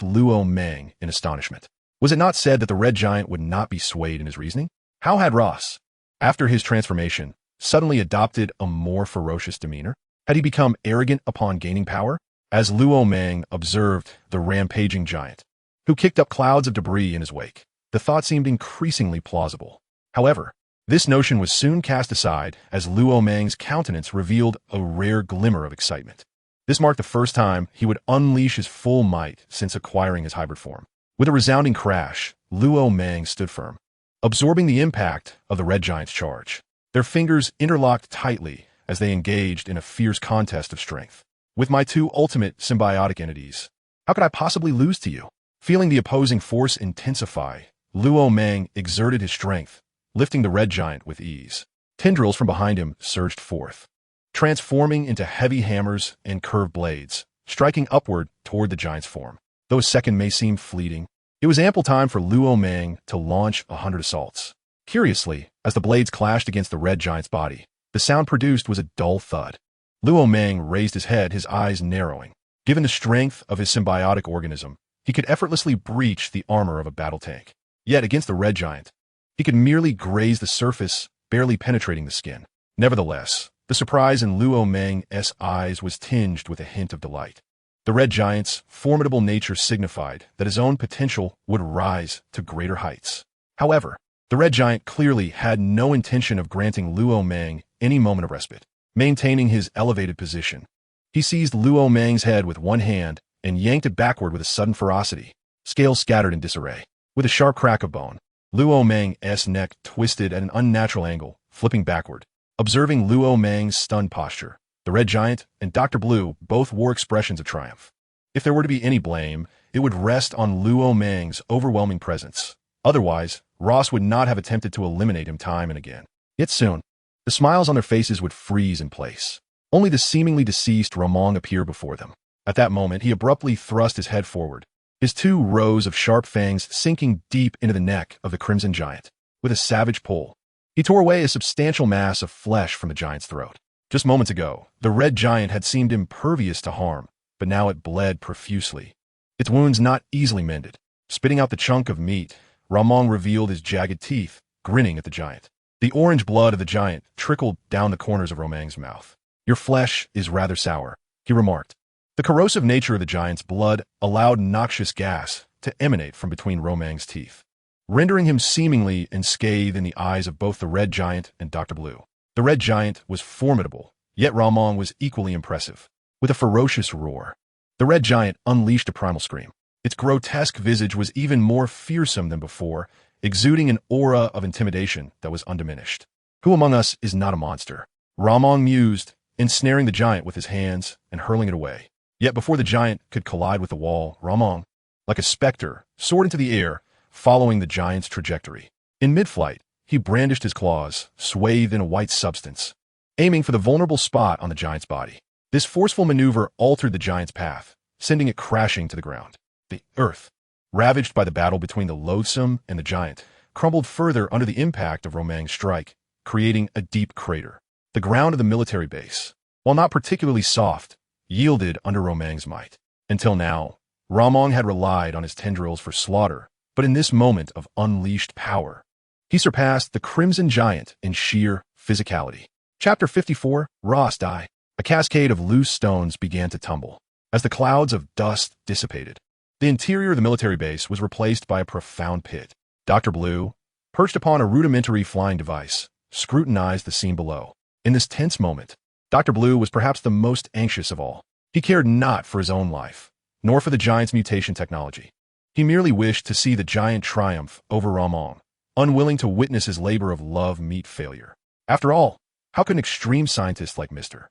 Luo Mang in astonishment. Was it not said that the red giant would not be swayed in his reasoning? How had Ross, after his transformation, suddenly adopted a more ferocious demeanor? Had he become arrogant upon gaining power? As Luo Mang observed the rampaging giant, who kicked up clouds of debris in his wake, the thought seemed increasingly plausible. However, this notion was soon cast aside as Luo Mang's countenance revealed a rare glimmer of excitement. This marked the first time he would unleash his full might since acquiring his hybrid form. With a resounding crash, Luo Mang stood firm, absorbing the impact of the red giant's charge. Their fingers interlocked tightly as they engaged in a fierce contest of strength. "With my two ultimate symbiotic entities, how could I possibly lose to you?" Feeling the opposing force intensify, Luo Mang exerted his strength, lifting the red giant with ease. Tendrils from behind him surged forth, transforming into heavy hammers and curved blades, striking upward toward the giant's form. Though a second may seem fleeting, it was ample time for Luo Mang to launch 100 assaults. Curiously, as the blades clashed against the red giant's body, the sound produced was a dull thud. Luo Mang raised his head, his eyes narrowing. Given the strength of his symbiotic organism, he could effortlessly breach the armor of a battle tank. Yet against the red giant, he could merely graze the surface, barely penetrating the skin. Nevertheless, the surprise in Luo Mang's eyes was tinged with a hint of delight. The red giant's formidable nature signified that his own potential would rise to greater heights. However, the red giant clearly had no intention of granting Luo Mang any moment of respite. Maintaining his elevated position, he seized Luo Mang's head with one hand and yanked it backward with a sudden ferocity. Scales scattered in disarray. With a sharp crack of bone, Luo Mang's neck twisted at an unnatural angle, flipping backward. Observing Luo Mang's stunned posture, the red giant and Dr. Blue both wore expressions of triumph. If there were to be any blame, it would rest on Luo Mang's overwhelming presence. Otherwise, Ross would not have attempted to eliminate him time and again. Yet soon, the smiles on their faces would freeze in place. Only the seemingly deceased Ramong appeared before them. At that moment, he abruptly thrust his head forward, his two rows of sharp fangs sinking deep into the neck of the Crimson Giant. With a savage pull, he tore away a substantial mass of flesh from the giant's throat. Just moments ago, the red giant had seemed impervious to harm, but now it bled profusely, its wounds not easily mended. Spitting out the chunk of meat, Ramong revealed his jagged teeth, grinning at the giant. The orange blood of the giant trickled down the corners of Romang's mouth. "Your flesh is rather sour," he remarked. The corrosive nature of the giant's blood allowed noxious gas to emanate from between Romang's teeth, rendering him seemingly unscathed in the eyes of both the red giant and Dr. Blue. The red giant was formidable, yet Ramong was equally impressive. With a ferocious roar, the red giant unleashed a primal scream. Its grotesque visage was even more fearsome than before, exuding an aura of intimidation that was undiminished. "Who among us is not a monster?" Ramong mused, ensnaring the giant with his hands and hurling it away. Yet before the giant could collide with the wall, Ramong, like a specter, soared into the air, following the giant's trajectory. In mid-flight, he brandished his claws, swathed in a white substance, aiming for the vulnerable spot on the giant's body. This forceful maneuver altered the giant's path, sending it crashing to the ground. The earth, ravaged by the battle between the loathsome and the giant, crumbled further under the impact of Romang's strike, creating a deep crater. The ground of the military base, while not particularly soft, yielded under Romang's might. Until now, Ramong had relied on his tendrils for slaughter, but in this moment of unleashed power, he surpassed the Crimson Giant in sheer physicality. Chapter 54, Ross Die. A cascade of loose stones began to tumble. As the clouds of dust dissipated, the interior of the military base was replaced by a profound pit. Dr. Blue, perched upon a rudimentary flying device, scrutinized the scene below. In this tense moment, Dr. Blue was perhaps the most anxious of all. He cared not for his own life, nor for the giant's mutation technology. He merely wished to see the giant triumph over Luo Mang, unwilling to witness his labor of love meet failure. After all, how could an extreme scientist like Mr.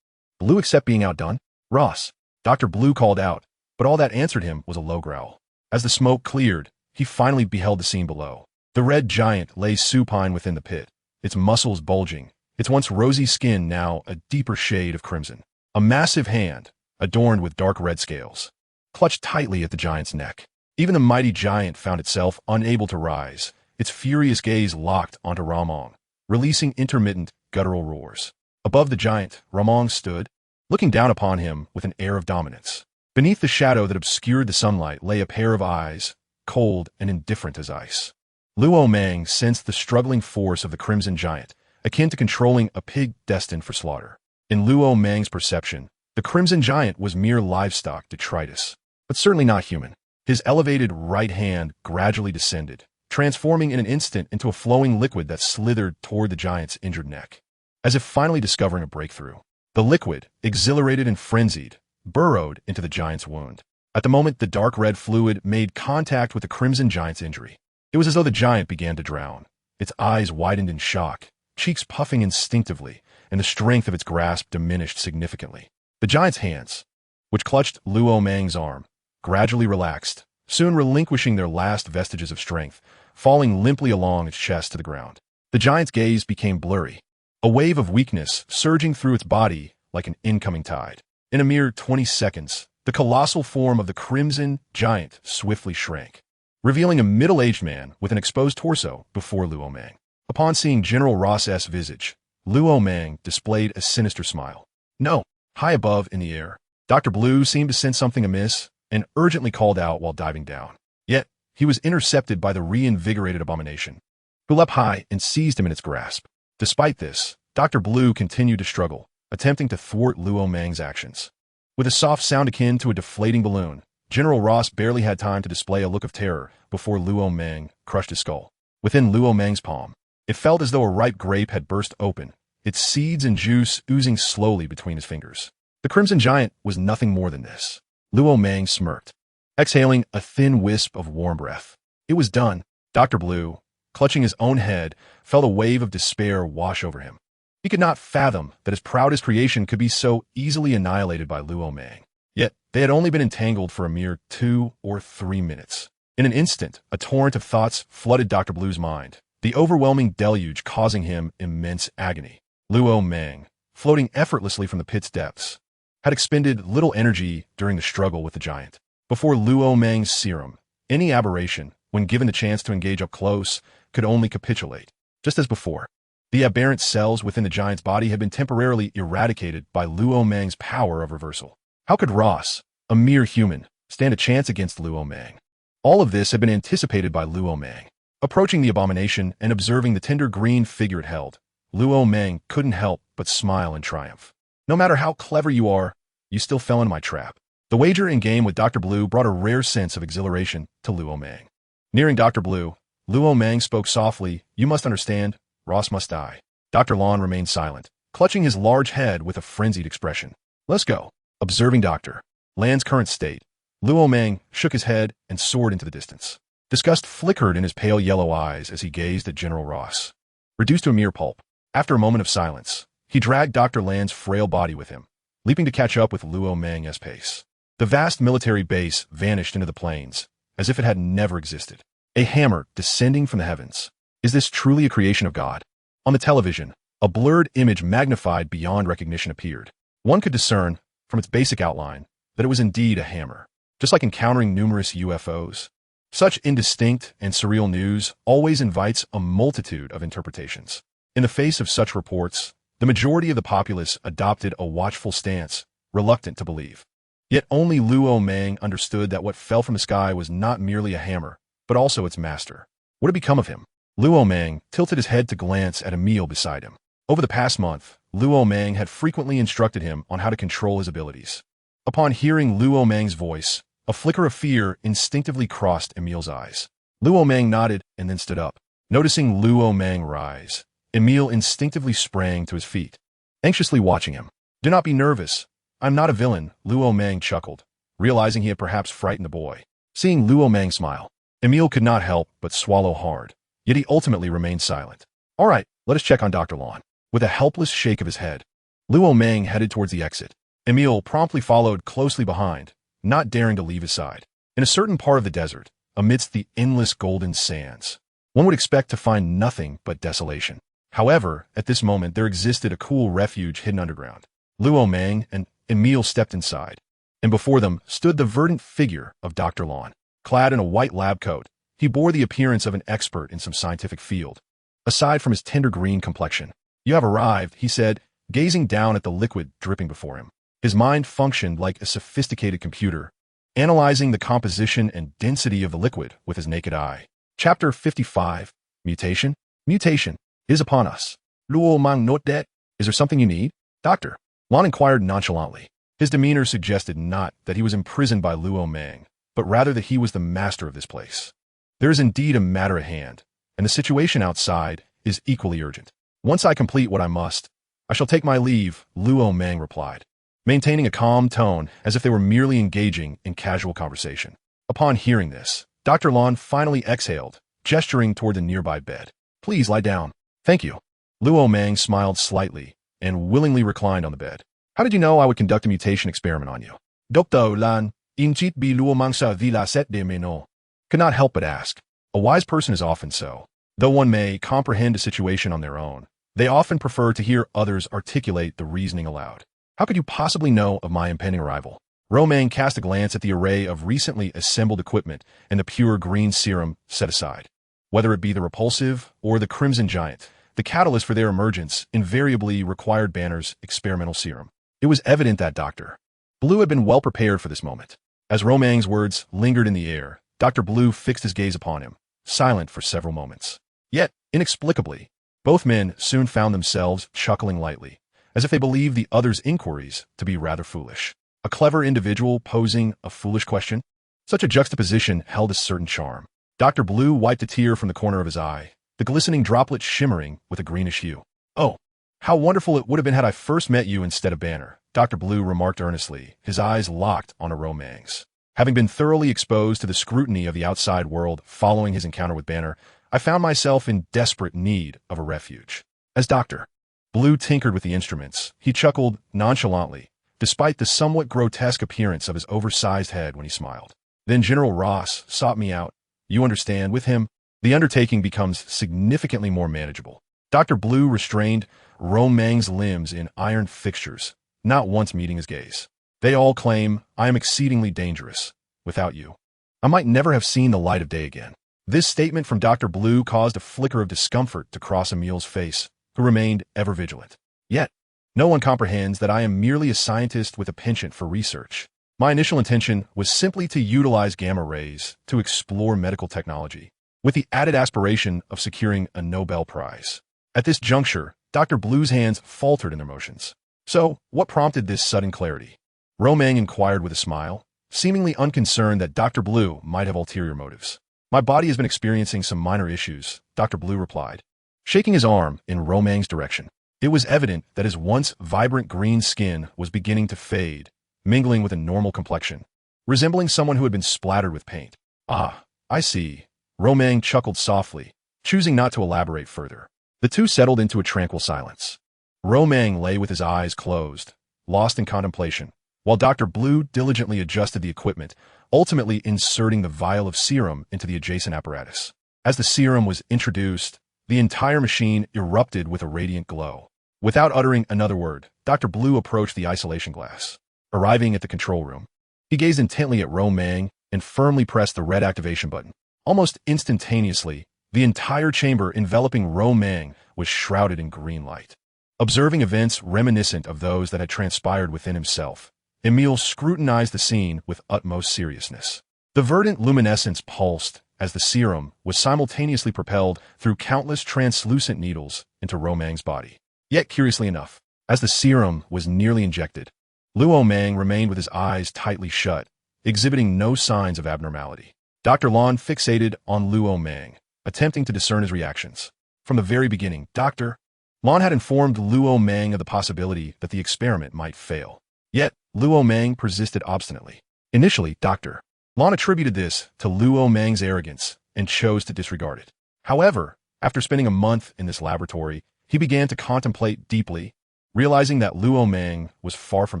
Blue accept being outdone? Ross, Dr. Blue called out, but all that answered him was a low growl. As the smoke cleared, he finally beheld the scene below. The red giant lay supine within the pit, its muscles bulging, its once rosy skin now a deeper shade of crimson. A massive hand, adorned with dark red scales, clutched tightly at the giant's neck. Even the mighty giant found itself unable to rise, its furious gaze locked onto Luo Mang, releasing intermittent, guttural roars. Above the giant, Luo Mang stood, looking down upon him with an air of dominance. Beneath the shadow that obscured the sunlight lay a pair of eyes, cold and indifferent as ice. Luo Mang sensed the struggling force of the crimson giant, akin to controlling a pig destined for slaughter. In Luo Mang's perception, the crimson giant was mere livestock detritus, but certainly not human. His elevated right hand gradually descended, transforming in an instant into a flowing liquid that slithered toward the giant's injured neck. As if finally discovering a breakthrough, the liquid, exhilarated and frenzied, burrowed into the giant's wound. At the moment the dark red fluid made contact with the crimson giant's injury, it was as though the giant began to drown. Its eyes widened in shock, cheeks puffing instinctively, and the strength of its grasp diminished significantly. The giant's hands, which clutched Luo Mang's arm, gradually relaxed, soon relinquishing their last vestiges of strength, falling limply along its chest to the ground. The giant's gaze became blurry, a wave of weakness surging through its body like an incoming tide. In a mere 20 seconds, the colossal form of the crimson giant swiftly shrank, revealing a middle-aged man with an exposed torso before Luo Mang. Upon seeing General Ross's visage, Luo Mang displayed a sinister smile. No, high above in the air, Dr. Blue seemed to sense something amiss and urgently called out while diving down. Yet, he was intercepted by the reinvigorated abomination, who leapt high and seized him in its grasp. Despite this, Dr. Blue continued to struggle, attempting to thwart Luo Mang's actions. With a soft sound akin to a deflating balloon, General Ross barely had time to display a look of terror before Luo Mang crushed his skull. Within Luo Mang's palm, it felt as though a ripe grape had burst open, its seeds and juice oozing slowly between his fingers. The crimson giant was nothing more than this. Luo Mang smirked, exhaling a thin wisp of warm breath. It was done. Dr. Blue, clutching his own head, felt a wave of despair wash over him. He could not fathom that his proudest creation could be so easily annihilated by Luo Mang. Yet, they had only been entangled for a mere 2 or 3 minutes. In an instant, a torrent of thoughts flooded Dr. Blue's mind, the overwhelming deluge causing him immense agony. Luo Mang, floating effortlessly from the pit's depths, had expended little energy during the struggle with the giant. Before Luo Mang's serum, any aberration, when given the chance to engage up close, could only capitulate. Just as before, the aberrant cells within the giant's body had been temporarily eradicated by Luo Mang's power of reversal. How could Ross, a mere human, stand a chance against Luo Mang? All of this had been anticipated by Luo Mang. Approaching the abomination and observing the tender green figure it held, Luo Mang couldn't help but smile in triumph. No matter how clever you are, you still fell into my trap. The wager in game with Dr. Blue brought a rare sense of exhilaration to Luo Mang. Nearing Dr. Blue, Luo Mang spoke softly, "You must understand, Ross must die." Dr. Lon remained silent, clutching his large head with a frenzied expression. "Let's go." Observing Dr. Lan's current state, Luo Mang shook his head and soared into the distance. Disgust flickered in his pale yellow eyes as he gazed at General Ross. Reduced to a mere pulp, after a moment of silence, he dragged Dr. Lan's frail body with him, leaping to catch up with Luo Mang's pace. The vast military base vanished into the plains, as if it had never existed. A hammer descending from the heavens. Is this truly a creation of God? On the television, a blurred image magnified beyond recognition appeared. One could discern, from its basic outline, that it was indeed a hammer. Just like encountering numerous UFOs, such indistinct and surreal news always invites a multitude of interpretations. In the face of such reports, the majority of the populace adopted a watchful stance, reluctant to believe. Yet only Luo Mang understood that what fell from the sky was not merely a hammer, but also its master. What had become of him? Luo Mang tilted his head to glance at Emil beside him. Over the past month, Luo Mang had frequently instructed him on how to control his abilities. Upon hearing Luo Mang's voice, a flicker of fear instinctively crossed Emil's eyes. Luo Mang nodded and then stood up. Noticing Luo Mang rise, Emil instinctively sprang to his feet, anxiously watching him. "Do not be nervous. I'm not a villain," Luo Mang chuckled, realizing he had perhaps frightened the boy. Seeing Luo Mang smile, Emil could not help but swallow hard, yet he ultimately remained silent. All right, let us check on Dr. Lon. With a helpless shake of his head, Luo Mang headed towards the exit. Emil promptly followed closely behind, not daring to leave his side. In a certain part of the desert, amidst the endless golden sands, one would expect to find nothing but desolation. However, at this moment there existed a cool refuge hidden underground. Luo Mang and Emil stepped inside, and before them stood the verdant figure of Dr. Lon. Clad in a white lab coat, he bore the appearance of an expert in some scientific field. Aside from his tender green complexion, "You have arrived," he said, gazing down at the liquid dripping before him. His mind functioned like a sophisticated computer, analyzing the composition and density of the liquid with his naked eye. Chapter 55. Mutation? Mutation is upon us. Luo Mang not dead. Is there something you need? Doctor. Lon inquired nonchalantly. His demeanor suggested not that he was imprisoned by Luo Mang, but rather that he was the master of this place. There is indeed a matter at hand, and the situation outside is equally urgent. Once I complete what I must, I shall take my leave, Luo Mang replied, maintaining a calm tone as if they were merely engaging in casual conversation. Upon hearing this, Dr. Lon finally exhaled, gesturing toward the nearby bed. Please lie down. Thank you. Luo Mang smiled slightly and willingly reclined on the bed. How did you know I would conduct a mutation experiment on you? Dr. Lan, inchit bi Luo Mang sa vila set de meno. Could not help but ask. A wise person is often so. Though one may comprehend a situation on their own, they often prefer to hear others articulate the reasoning aloud. How could you possibly know of my impending arrival? Luo Mang cast a glance at the array of recently assembled equipment and the pure green serum set aside. Whether it be the repulsive or the crimson giant, the catalyst for their emergence invariably required Banner's experimental serum. It was evident that Dr. Blue had been well prepared for this moment. As Luo Mang's words lingered in the air, Dr. Blue fixed his gaze upon him, silent for several moments. Yet, inexplicably, both men soon found themselves chuckling lightly, as if they believed the other's inquiries to be rather foolish. A clever individual posing a foolish question? Such a juxtaposition held a certain charm. Dr. Blue wiped a tear from the corner of his eye, the glistening droplet shimmering with a greenish hue. Oh, how wonderful it would have been had I first met you instead of Banner, Dr. Blue remarked earnestly, his eyes locked on Luo Mang's. Having been thoroughly exposed to the scrutiny of the outside world following his encounter with Banner, I found myself in desperate need of a refuge. As Dr. Blue tinkered with the instruments, he chuckled nonchalantly, despite the somewhat grotesque appearance of his oversized head when he smiled. Then General Ross sought me out. You understand, with him, the undertaking becomes significantly more manageable. Dr. Blue restrained Luo Mang's limbs in iron fixtures, not once meeting his gaze. They all claim I am exceedingly dangerous. Without you, I might never have seen the light of day again. This statement from Dr. Blue caused a flicker of discomfort to cross Emil's face, who remained ever vigilant. Yet, no one comprehends that I am merely a scientist with a penchant for research. My initial intention was simply to utilize gamma rays to explore medical technology, with the added aspiration of securing a Nobel Prize. At this juncture, Dr. Blue's hands faltered in their motions. So, what prompted this sudden clarity? Luo Mang inquired with a smile, seemingly unconcerned that Dr. Blue might have ulterior motives. My body has been experiencing some minor issues, Dr. Blue replied, shaking his arm in Luo Mang's direction. It was evident that his once vibrant green skin was beginning to fade, mingling with a normal complexion, resembling someone who had been splattered with paint. Ah, I see. Luo Mang chuckled softly, choosing not to elaborate further. The two settled into a tranquil silence. Luo Mang lay with his eyes closed, lost in contemplation, while Dr. Blue diligently adjusted the equipment, ultimately inserting the vial of serum into the adjacent apparatus. As the serum was introduced, the entire machine erupted with a radiant glow. Without uttering another word, Dr. Blue approached the isolation glass. Arriving at the control room, he gazed intently at Luo Mang and firmly pressed the red activation button. Almost instantaneously, the entire chamber enveloping Luo Mang was shrouded in green light. Observing events reminiscent of those that had transpired within himself, Emil scrutinized the scene with utmost seriousness. The verdant luminescence pulsed as the serum was simultaneously propelled through countless translucent needles into Luo Mang's body. Yet, curiously enough, as the serum was nearly injected, Luo Mang remained with his eyes tightly shut, exhibiting no signs of abnormality. Dr. Lon fixated on Luo Mang, attempting to discern his reactions. From the very beginning, Dr. Lon had informed Luo Mang of the possibility that the experiment might fail. Yet, Luo Mang persisted obstinately. Initially, Dr. Lon attributed this to Luo Mang's arrogance and chose to disregard it. However, after spending a month in this laboratory, he began to contemplate deeply, realizing that Luo Mang was far from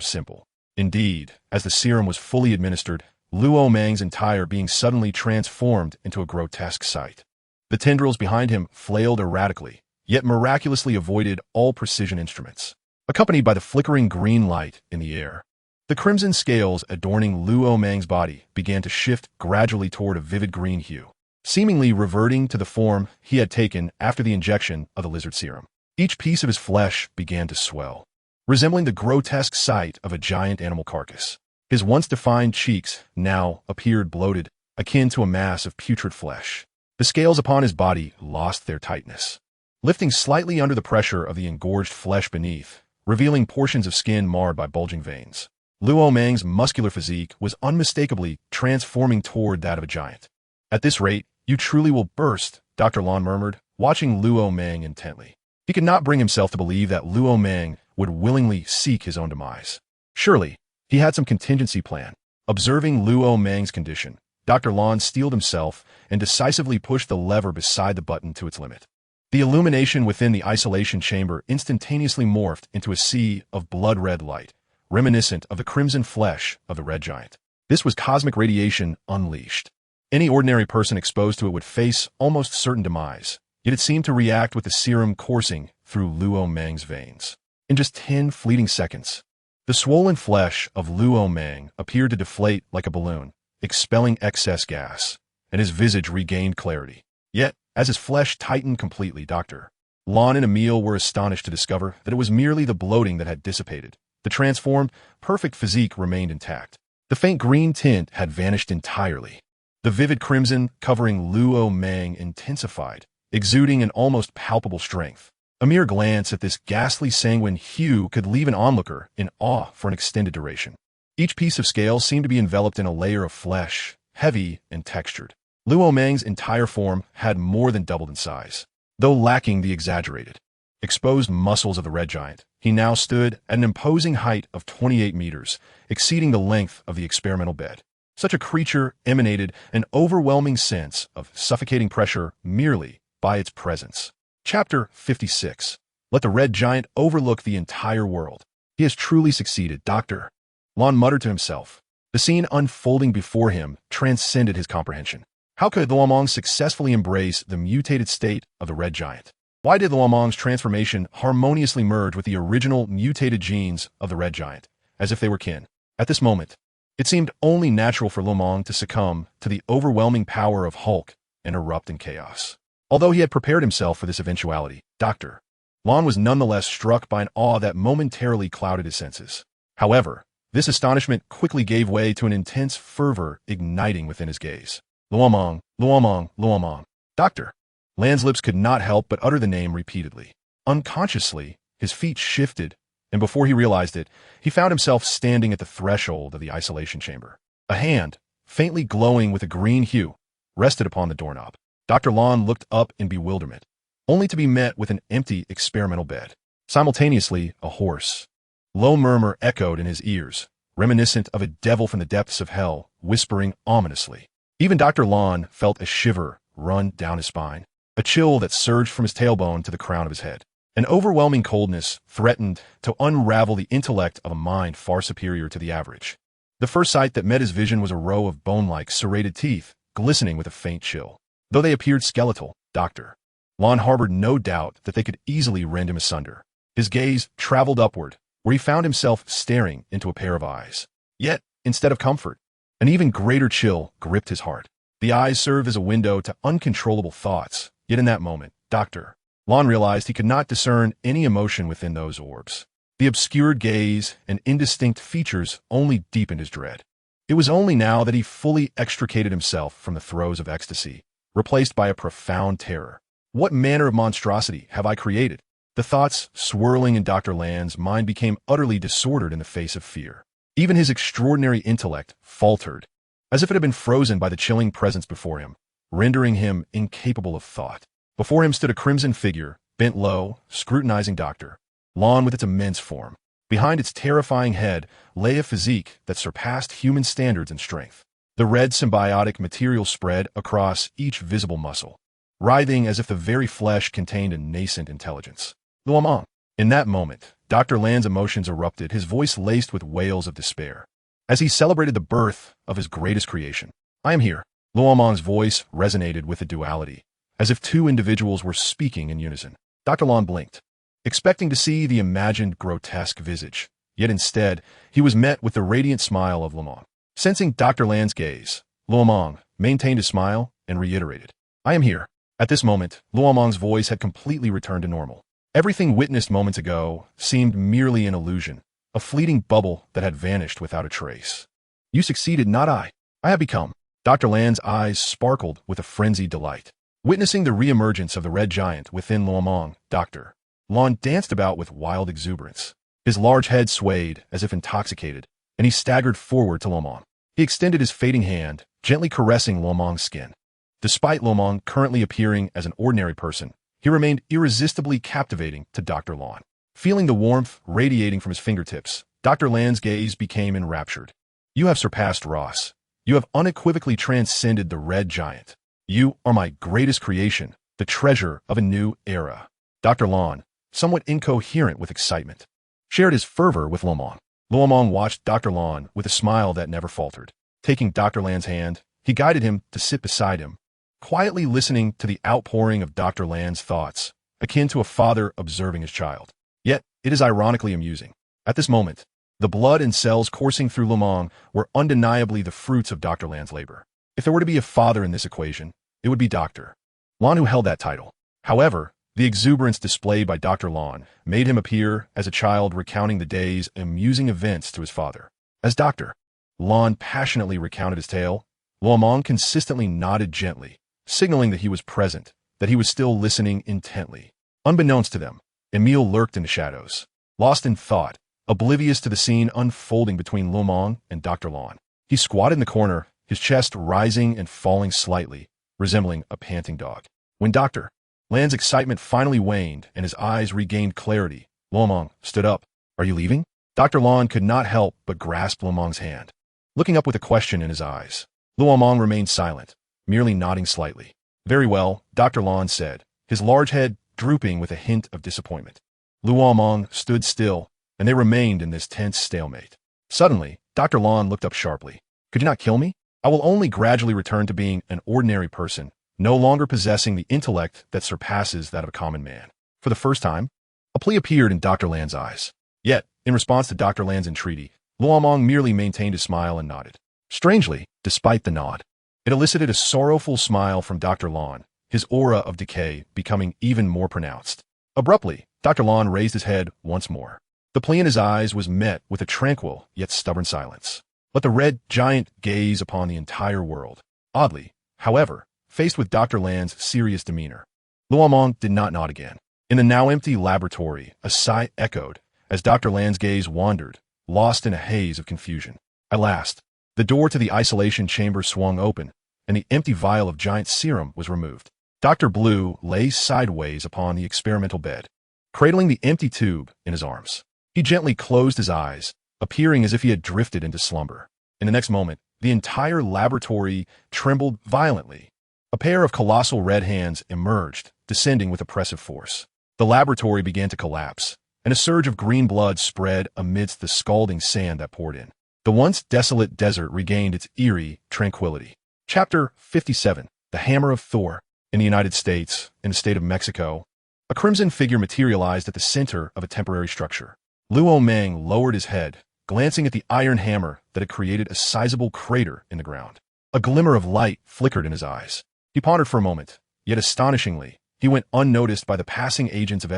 simple. Indeed, as the serum was fully administered, Luo Mang's entire being suddenly transformed into a grotesque sight. The tendrils behind him flailed erratically, yet miraculously avoided all precision instruments, accompanied by the flickering green light in the air. The crimson scales adorning Luo Mang's body began to shift gradually toward a vivid green hue, seemingly reverting to the form he had taken after the injection of the Lizard Serum. Each piece of his flesh began to swell, resembling the grotesque sight of a giant animal carcass. His once defined cheeks now appeared bloated, akin to a mass of putrid flesh. The scales upon his body lost their tightness, lifting slightly under the pressure of the engorged flesh beneath, revealing portions of skin marred by bulging veins. Luo Mang's muscular physique was unmistakably transforming toward that of a giant. At this rate, you truly will burst, Dr. Lon murmured, watching Luo Mang intently. He could not bring himself to believe that Luo Mang would willingly seek his own demise. Surely, he had some contingency plan. Observing Luo Mang's condition, Dr. Lon steeled himself and decisively pushed the lever beside the button to its limit. The illumination within the isolation chamber instantaneously morphed into a sea of blood-red light, reminiscent of the crimson flesh of the red giant. This was cosmic radiation unleashed. Any ordinary person exposed to it would face almost certain demise, yet it seemed to react with the serum coursing through Luo Mang's veins. In just 10 fleeting seconds, the swollen flesh of Luo Mang appeared to deflate like a balloon, expelling excess gas, and his visage regained clarity. Yet, as his flesh tightened completely, Dr. Lon and Emil were astonished to discover that it was merely the bloating that had dissipated. The transformed, perfect physique remained intact. The faint green tint had vanished entirely. The vivid crimson covering Luo Mang intensified, exuding an almost palpable strength. A mere glance at this ghastly sanguine hue could leave an onlooker in awe for an extended duration. Each piece of scale seemed to be enveloped in a layer of flesh, heavy and textured. Luo Mang's entire form had more than doubled in size. Though lacking the exaggerated, exposed muscles of the red giant, he now stood at an imposing height of 28 meters, exceeding the length of the experimental bed. Such a creature emanated an overwhelming sense of suffocating pressure merely by its presence. Chapter 56. Let the red giant overlook the entire world. He has truly succeeded, Doctor. Lon muttered to himself. The scene unfolding before him transcended his comprehension. How could Luo Mang successfully embrace the mutated state of the red giant? Why did Luo Mang's transformation harmoniously merge with the original mutated genes of the red giant, as if they were kin? At this moment, it seemed only natural for Luo Mang to succumb to the overwhelming power of Hulk and erupt in chaos. Although he had prepared himself for this eventuality, Dr. Lon was nonetheless struck by an awe that momentarily clouded his senses. However, this astonishment quickly gave way to an intense fervor igniting within his gaze. Luo Mang, Luo Mang, Luo Mang. Dr. Lan's lips could not help but utter the name repeatedly. Unconsciously, his feet shifted, and before he realized it, he found himself standing at the threshold of the isolation chamber. A hand, faintly glowing with a green hue, rested upon the doorknob. Dr. Lon looked up in bewilderment, only to be met with an empty experimental bed. Simultaneously, a hoarse, low murmur echoed in his ears, reminiscent of a devil from the depths of hell, whispering ominously. Even Dr. Lon felt a shiver run down his spine, a chill that surged from his tailbone to the crown of his head. An overwhelming coldness threatened to unravel the intellect of a mind far superior to the average. The first sight that met his vision was a row of bone-like serrated teeth, glistening with a faint chill. Though they appeared skeletal, Dr. Lon harbored no doubt that they could easily rend him asunder. His gaze traveled upward, where he found himself staring into a pair of eyes. Yet, instead of comfort, an even greater chill gripped his heart. The eyes served as a window to uncontrollable thoughts, yet in that moment, Dr. Lon realized he could not discern any emotion within those orbs. The obscured gaze and indistinct features only deepened his dread. It was only now that he fully extricated himself from the throes of ecstasy, replaced by a profound terror. What manner of monstrosity have I created? The thoughts swirling in Dr. Lan's mind became utterly disordered in the face of fear. Even his extraordinary intellect faltered, as if it had been frozen by the chilling presence before him, rendering him incapable of thought. Before him stood a crimson figure, bent low, scrutinizing Dr. Lon with its immense form. Behind its terrifying head lay a physique that surpassed human standards in strength. The red symbiotic material spread across each visible muscle, writhing as if the very flesh contained a nascent intelligence. Luo Mang. In that moment, Dr. Land's emotions erupted, his voice laced with wails of despair, as he celebrated the birth of his greatest creation. I am here. Luo Mang's voice resonated with a duality, as if two individuals were speaking in unison. Dr. Lan blinked, expecting to see the imagined grotesque visage, yet instead, he was met with the radiant smile of Luo Mang. Sensing Dr. Land's gaze, Luo Mang maintained his smile and reiterated, I am here. At this moment, Luo Mang's voice had completely returned to normal. Everything witnessed moments ago seemed merely an illusion, a fleeting bubble that had vanished without a trace. You succeeded, not I. I have become. Dr. Land's eyes sparkled with a frenzied delight. Witnessing the reemergence of the red giant within Luo Mang, Dr. Lan danced about with wild exuberance. His large head swayed as if intoxicated, and he staggered forward to Luo Mang. He extended his fading hand, gently caressing Luo Mang's skin. Despite Luo Mang currently appearing as an ordinary person, he remained irresistibly captivating to Dr. Lan. Feeling the warmth radiating from his fingertips, Dr. Lan's gaze became enraptured. You have surpassed Ross. You have unequivocally transcended the red giant. You are my greatest creation, the treasure of a new era. Dr. Lan, somewhat incoherent with excitement, shared his fervor with Luo Mang. Luo Mang watched Dr. Lan with a smile that never faltered. Taking Dr. Lan's hand, he guided him to sit beside him, quietly listening to the outpouring of Dr. Lan's thoughts, akin to a father observing his child. Yet, it is ironically amusing. At this moment, the blood and cells coursing through Luo Mang were undeniably the fruits of Dr. Lan's labor. If there were to be a father in this equation, it would be Dr. Lan who held that title. However, the exuberance displayed by Dr. Lan made him appear as a child recounting the day's amusing events to his father. As Dr. Lan passionately recounted his tale, Luo Mang consistently nodded gently, signaling that he was present, that he was still listening intently. Unbeknownst to them, Emil lurked in the shadows, lost in thought, oblivious to the scene unfolding between Luo Mang and Dr. Lan. He squatted in the corner, his chest rising and falling slightly, resembling a panting dog. When Dr. Lan's excitement finally waned and his eyes regained clarity, Luo Mang stood up. Are you leaving? Dr. Lan could not help but grasp Luo Mang's hand. Looking up with a question in his eyes, Luo Mang remained silent, merely nodding slightly. Very well, Dr. Lan said, his large head drooping with a hint of disappointment. Luo Mang stood still, and they remained in this tense stalemate. Suddenly, Dr. Lan looked up sharply. Could you not kill me? I will only gradually return to being an ordinary person, no longer possessing the intellect that surpasses that of a common man. For the first time, a plea appeared in Dr. Lan's eyes. Yet, in response to Dr. Lan's entreaty, Luo Mang merely maintained a smile and nodded. Strangely, despite the nod, it elicited a sorrowful smile from Dr. Lan, his aura of decay becoming even more pronounced. Abruptly, Dr. Lan raised his head once more. The plea in his eyes was met with a tranquil yet stubborn silence. Let the red giant gaze upon the entire world. Oddly, however, faced with Dr. Lan's serious demeanor, Luo Mang did not nod again. In the now empty laboratory, a sigh echoed as Dr. Lan's gaze wandered, lost in a haze of confusion. At last, the door to the isolation chamber swung open, and the empty vial of giant serum was removed. Dr. Blue lay sideways upon the experimental bed, cradling the empty tube in his arms. He gently closed his eyes, appearing as if he had drifted into slumber. In the next moment, the entire laboratory trembled violently. A pair of colossal red hands emerged, descending with oppressive force. The laboratory began to collapse, and a surge of green blood spread amidst the scalding sand that poured in. The once desolate desert regained its eerie tranquility. Chapter 57. The Hammer of Thor. In the United States, in the state of Mexico, a crimson figure materialized at the center of a temporary structure. Luo Mang lowered his head, glancing at the iron hammer that had created a sizable crater in the ground. A glimmer of light flickered in his eyes. He pondered for a moment, yet astonishingly, he went unnoticed by the passing agents of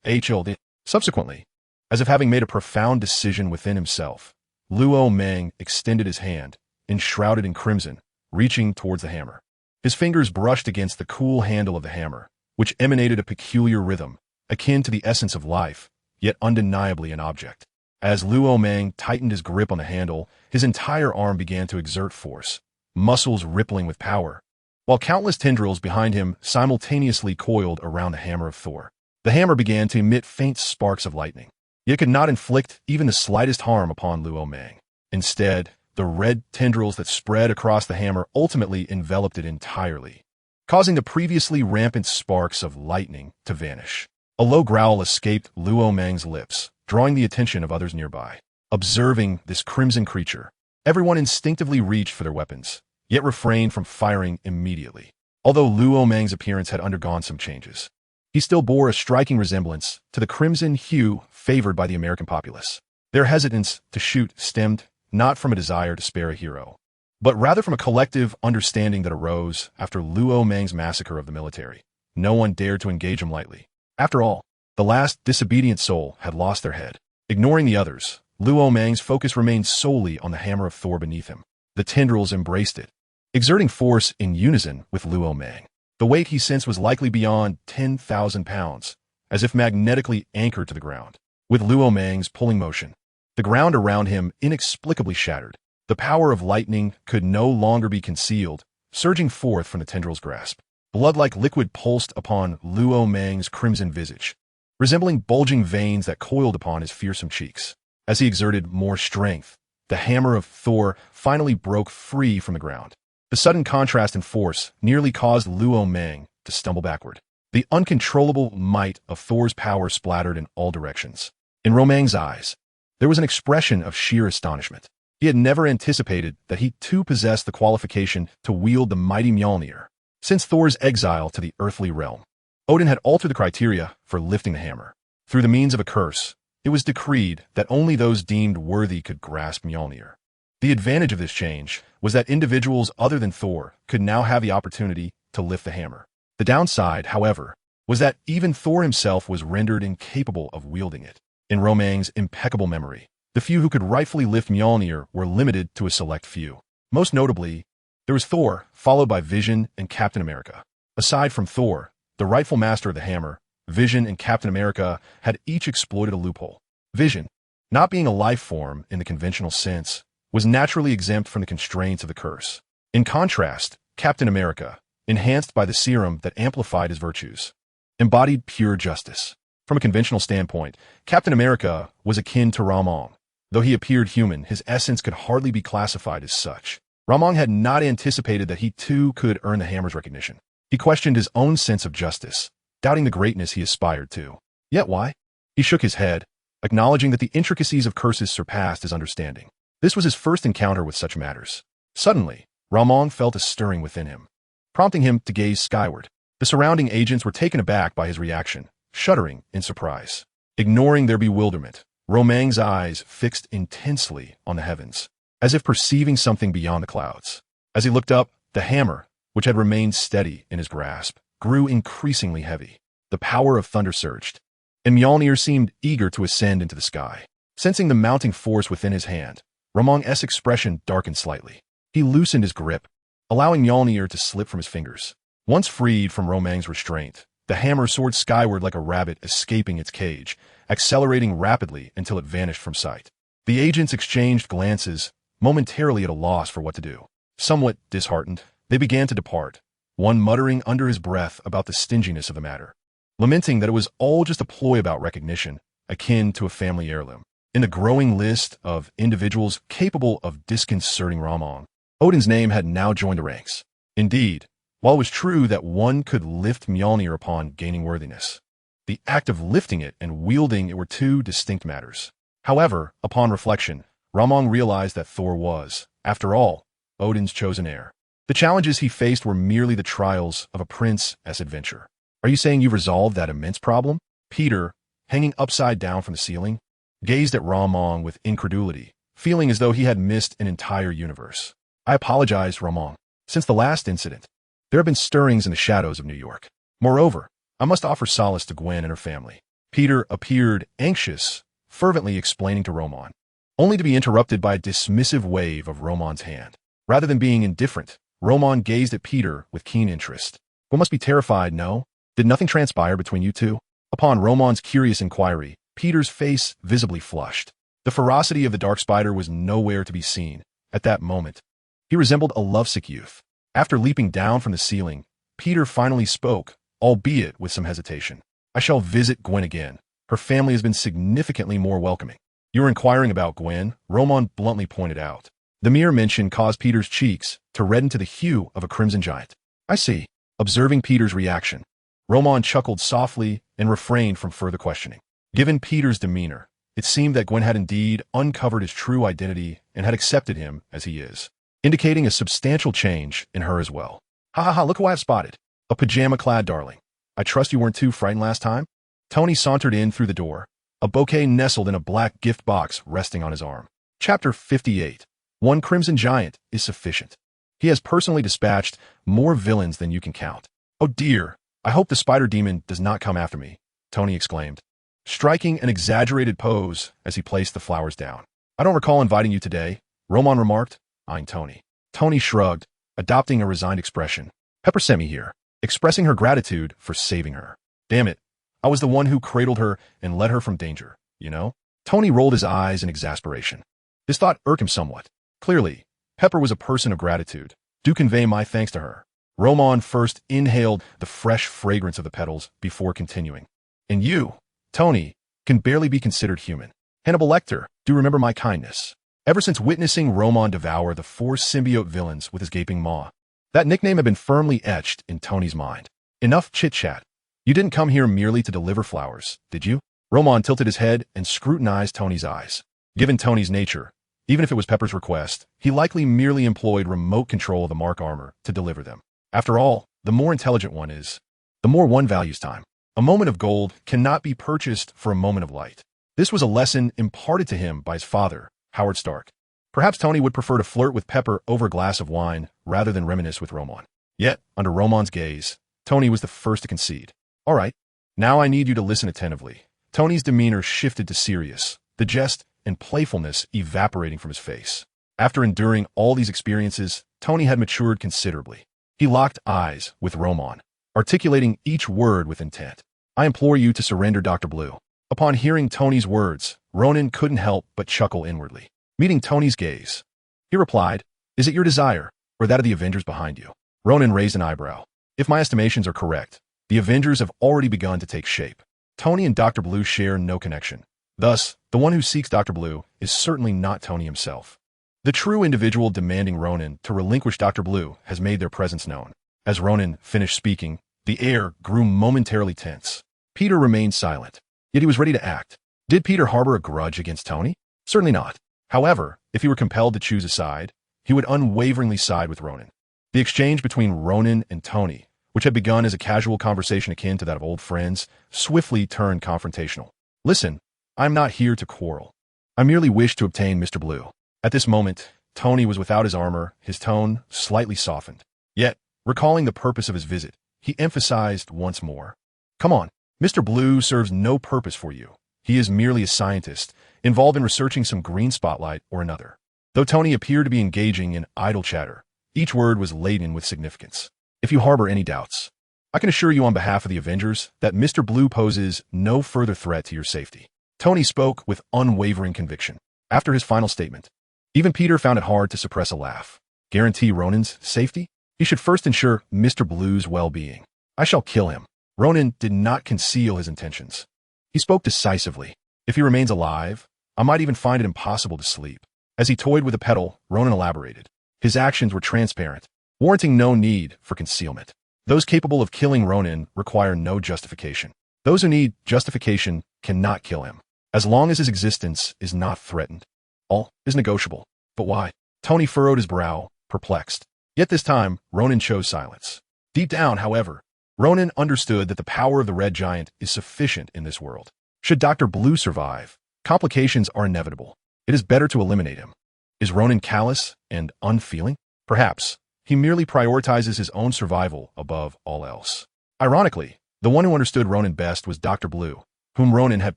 SHLD. Subsequently, as if having made a profound decision within himself, Luo Mang extended his hand, enshrouded in crimson, reaching towards the hammer. His fingers brushed against the cool handle of the hammer, which emanated a peculiar rhythm, akin to the essence of life, yet undeniably an object. As Luo Mang tightened his grip on the handle, his entire arm began to exert force, muscles rippling with power, while countless tendrils behind him simultaneously coiled around the hammer of Thor. The hammer began to emit faint sparks of lightning, yet could not inflict even the slightest harm upon Luo Mang. Instead, the red tendrils that spread across the hammer ultimately enveloped it entirely, causing the previously rampant sparks of lightning to vanish. A low growl escaped Luo Mang's lips, drawing the attention of others nearby. Observing this crimson creature, everyone instinctively reached for their weapons, yet refrained from firing immediately. Although Luo Mang's appearance had undergone some changes, he still bore a striking resemblance to the crimson hue favored by the American populace. Their hesitance to shoot stemmed not from a desire to spare a hero, but rather from a collective understanding that arose after Luo Mang's massacre of the military. No one dared to engage him lightly. After all, the last disobedient soul had lost their head. Ignoring the others, Luo Mang's focus remained solely on the hammer of Thor beneath him. The tendrils embraced it, exerting force in unison with Luo Mang. The weight he sensed was likely beyond 10,000 pounds, as if magnetically anchored to the ground. With Luo Mang's pulling motion, the ground around him inexplicably shattered. The power of lightning could no longer be concealed, surging forth from the tendrils' grasp. Blood-like liquid pulsed upon Luo Mang's crimson visage, resembling bulging veins that coiled upon his fearsome cheeks. As he exerted more strength, the hammer of Thor finally broke free from the ground. The sudden contrast in force nearly caused Luo Mang to stumble backward. The uncontrollable might of Thor's power splattered in all directions. In Romang's eyes, there was an expression of sheer astonishment. He had never anticipated that he too possessed the qualification to wield the mighty Mjolnir. Since Thor's exile to the earthly realm, Odin had altered the criteria for lifting the hammer. Through the means of a curse, it was decreed that only those deemed worthy could grasp Mjolnir. The advantage of this change was that individuals other than Thor could now have the opportunity to lift the hammer. The downside, however, was that even Thor himself was rendered incapable of wielding it. In Romang's impeccable memory, the few who could rightfully lift Mjolnir were limited to a select few. Most notably, there was Thor, followed by Vision and Captain America. Aside from Thor, the rightful master of the hammer, Vision and Captain America had each exploited a loophole. Vision, not being a life form in the conventional sense, was naturally exempt from the constraints of the curse. In contrast, Captain America, enhanced by the serum that amplified his virtues, embodied pure justice. From a conventional standpoint, Captain America was akin to Luo Mang. Though he appeared human, his essence could hardly be classified as such. Luo Mang had not anticipated that he too could earn the hammer's recognition. He questioned his own sense of justice, doubting the greatness he aspired to. Yet why? He shook his head, acknowledging that the intricacies of curses surpassed his understanding. This was his first encounter with such matters. Suddenly, Luo Mang felt a stirring within him, prompting him to gaze skyward. The surrounding agents were taken aback by his reaction, shuddering in surprise. Ignoring their bewilderment, Luo Mang's eyes fixed intensely on the heavens, as if perceiving something beyond the clouds. As he looked up, the hammer, which had remained steady in his grasp, grew increasingly heavy. The power of thunder surged, and Mjolnir seemed eager to ascend into the sky. Sensing the mounting force within his hand, Luo Mang's expression darkened slightly. He loosened his grip, allowing Mjolnir to slip from his fingers. Once freed from Luo Mang's restraint, the hammer soared skyward like a rabbit escaping its cage, accelerating rapidly until it vanished from sight. The agents exchanged glances, momentarily at a loss for what to do. Somewhat disheartened, they began to depart, one muttering under his breath about the stinginess of the matter, lamenting that it was all just a ploy about recognition, akin to a family heirloom. In the growing list of individuals capable of disconcerting Luo Mang, Odin's name had now joined the ranks. Indeed, while it was true that one could lift Mjolnir upon gaining worthiness, the act of lifting it and wielding it were two distinct matters. However, upon reflection, Luo Mang realized that Thor was, after all, Odin's chosen heir. The challenges he faced were merely the trials of a princess adventure. Are you saying you've resolved that immense problem? Peter, hanging upside down from the ceiling, gazed at Luo Mang with incredulity, feeling as though he had missed an entire universe. I apologize, Luo Mang. Since the last incident, there have been stirrings in the shadows of New York. Moreover, I must offer solace to Gwen and her family. Peter appeared anxious, fervently explaining to Luo Mang, only to be interrupted by a dismissive wave of Luo Mang's hand. Rather than being indifferent, Luo Mang gazed at Peter with keen interest. One must be terrified, no? Did nothing transpire between you two? Upon Luo Mang's curious inquiry, Peter's face visibly flushed. The ferocity of the dark spider was nowhere to be seen. At that moment, he resembled a lovesick youth. After leaping down from the ceiling, Peter finally spoke, albeit with some hesitation. I shall visit Gwen again. Her family has been significantly more welcoming. You are inquiring about Gwen, Luo Mang bluntly pointed out. The mere mention caused Peter's cheeks to redden to the hue of a crimson giant. I see. Observing Peter's reaction, Roman chuckled softly and refrained from further questioning. Given Peter's demeanor, it seemed that Gwen had indeed uncovered his true identity and had accepted him as he is, indicating a substantial change in her as well. Ha ha ha, look who I have spotted. A pajama-clad darling. I trust you weren't too frightened last time? Tony sauntered in through the door, a bouquet nestled in a black gift box resting on his arm. Chapter 58. One crimson giant is sufficient. He has personally dispatched more villains than you can count. Oh dear, I hope the spider demon does not come after me, Tony exclaimed, striking an exaggerated pose as he placed the flowers down. I don't recall inviting you today, Roman remarked, eyeing Tony. Tony shrugged, adopting a resigned expression. Pepper sent me here, expressing her gratitude for saving her. Damn it, I was the one who cradled her and led her from danger, you know? Tony rolled his eyes in exasperation. This thought irked him somewhat. Clearly, Pepper was a person of gratitude. Do convey my thanks to her. Roman first inhaled the fresh fragrance of the petals before continuing. And you, Tony, can barely be considered human. Hannibal Lecter, do remember my kindness. Ever since witnessing Roman devour the 4 symbiote villains with his gaping maw, that nickname had been firmly etched in Tony's mind. Enough chit-chat. You didn't come here merely to deliver flowers, did you? Roman tilted his head and scrutinized Tony's eyes. Given Tony's nature, even if it was Pepper's request, he likely merely employed remote control of the Mark armor to deliver them. After all, the more intelligent one is, the more one values time. A moment of gold cannot be purchased for a moment of light. This was a lesson imparted to him by his father, Howard Stark. Perhaps Tony would prefer to flirt with Pepper over a glass of wine rather than reminisce with Roman. Yet, under Roman's gaze, Tony was the first to concede. All right, now I need you to listen attentively. Tony's demeanor shifted to serious, the jest and playfulness evaporating from his face. After enduring all these experiences, Tony had matured considerably. He locked eyes with Roman, articulating each word with intent. I implore you to surrender Dr. Blue. Upon hearing Tony's words, Ronan couldn't help but chuckle inwardly. Meeting Tony's gaze, he replied, Is it your desire, or that of the Avengers behind you? Ronan raised an eyebrow. If my estimations are correct, the Avengers have already begun to take shape. Tony and Dr. Blue share no connection. Thus, the one who seeks Dr. Blue is certainly not Tony himself. The true individual demanding Ronan to relinquish Dr. Blue has made their presence known. As Ronan finished speaking, the air grew momentarily tense. Peter remained silent, yet he was ready to act. Did Peter harbor a grudge against Tony? Certainly not. However, if he were compelled to choose a side, he would unwaveringly side with Ronan. The exchange between Ronan and Tony, which had begun as a casual conversation akin to that of old friends, swiftly turned confrontational. Listen, I'm not here to quarrel. I merely wish to obtain Mr. Blue. At this moment, Tony was without his armor, his tone slightly softened. Yet, recalling the purpose of his visit, he emphasized once more. Come on, Mr. Blue serves no purpose for you. He is merely a scientist, involved in researching some green spotlight or another. Though Tony appeared to be engaging in idle chatter, each word was laden with significance. If you harbor any doubts, I can assure you on behalf of the Avengers that Mr. Blue poses no further threat to your safety. Tony spoke with unwavering conviction. After his final statement, even Peter found it hard to suppress a laugh. Guarantee Ronan's safety? He should first ensure Mr. Blue's well-being. I shall kill him. Ronan did not conceal his intentions. He spoke decisively. If he remains alive, I might even find it impossible to sleep. As he toyed with a petal, Ronan elaborated. His actions were transparent, warranting no need for concealment. Those capable of killing Ronan require no justification. Those who need justification cannot kill him, as long as his existence is not threatened. All is negotiable. But why? Tony furrowed his brow, perplexed. Yet this time, Ronan chose silence. Deep down, however, Ronan understood that the power of the Red Giant is sufficient in this world. Should Dr. Blue survive, complications are inevitable. It is better to eliminate him. Is Ronan callous and unfeeling? Perhaps. He merely prioritizes his own survival above all else. Ironically, the one who understood Ronan best was Dr. Blue, whom Ronan had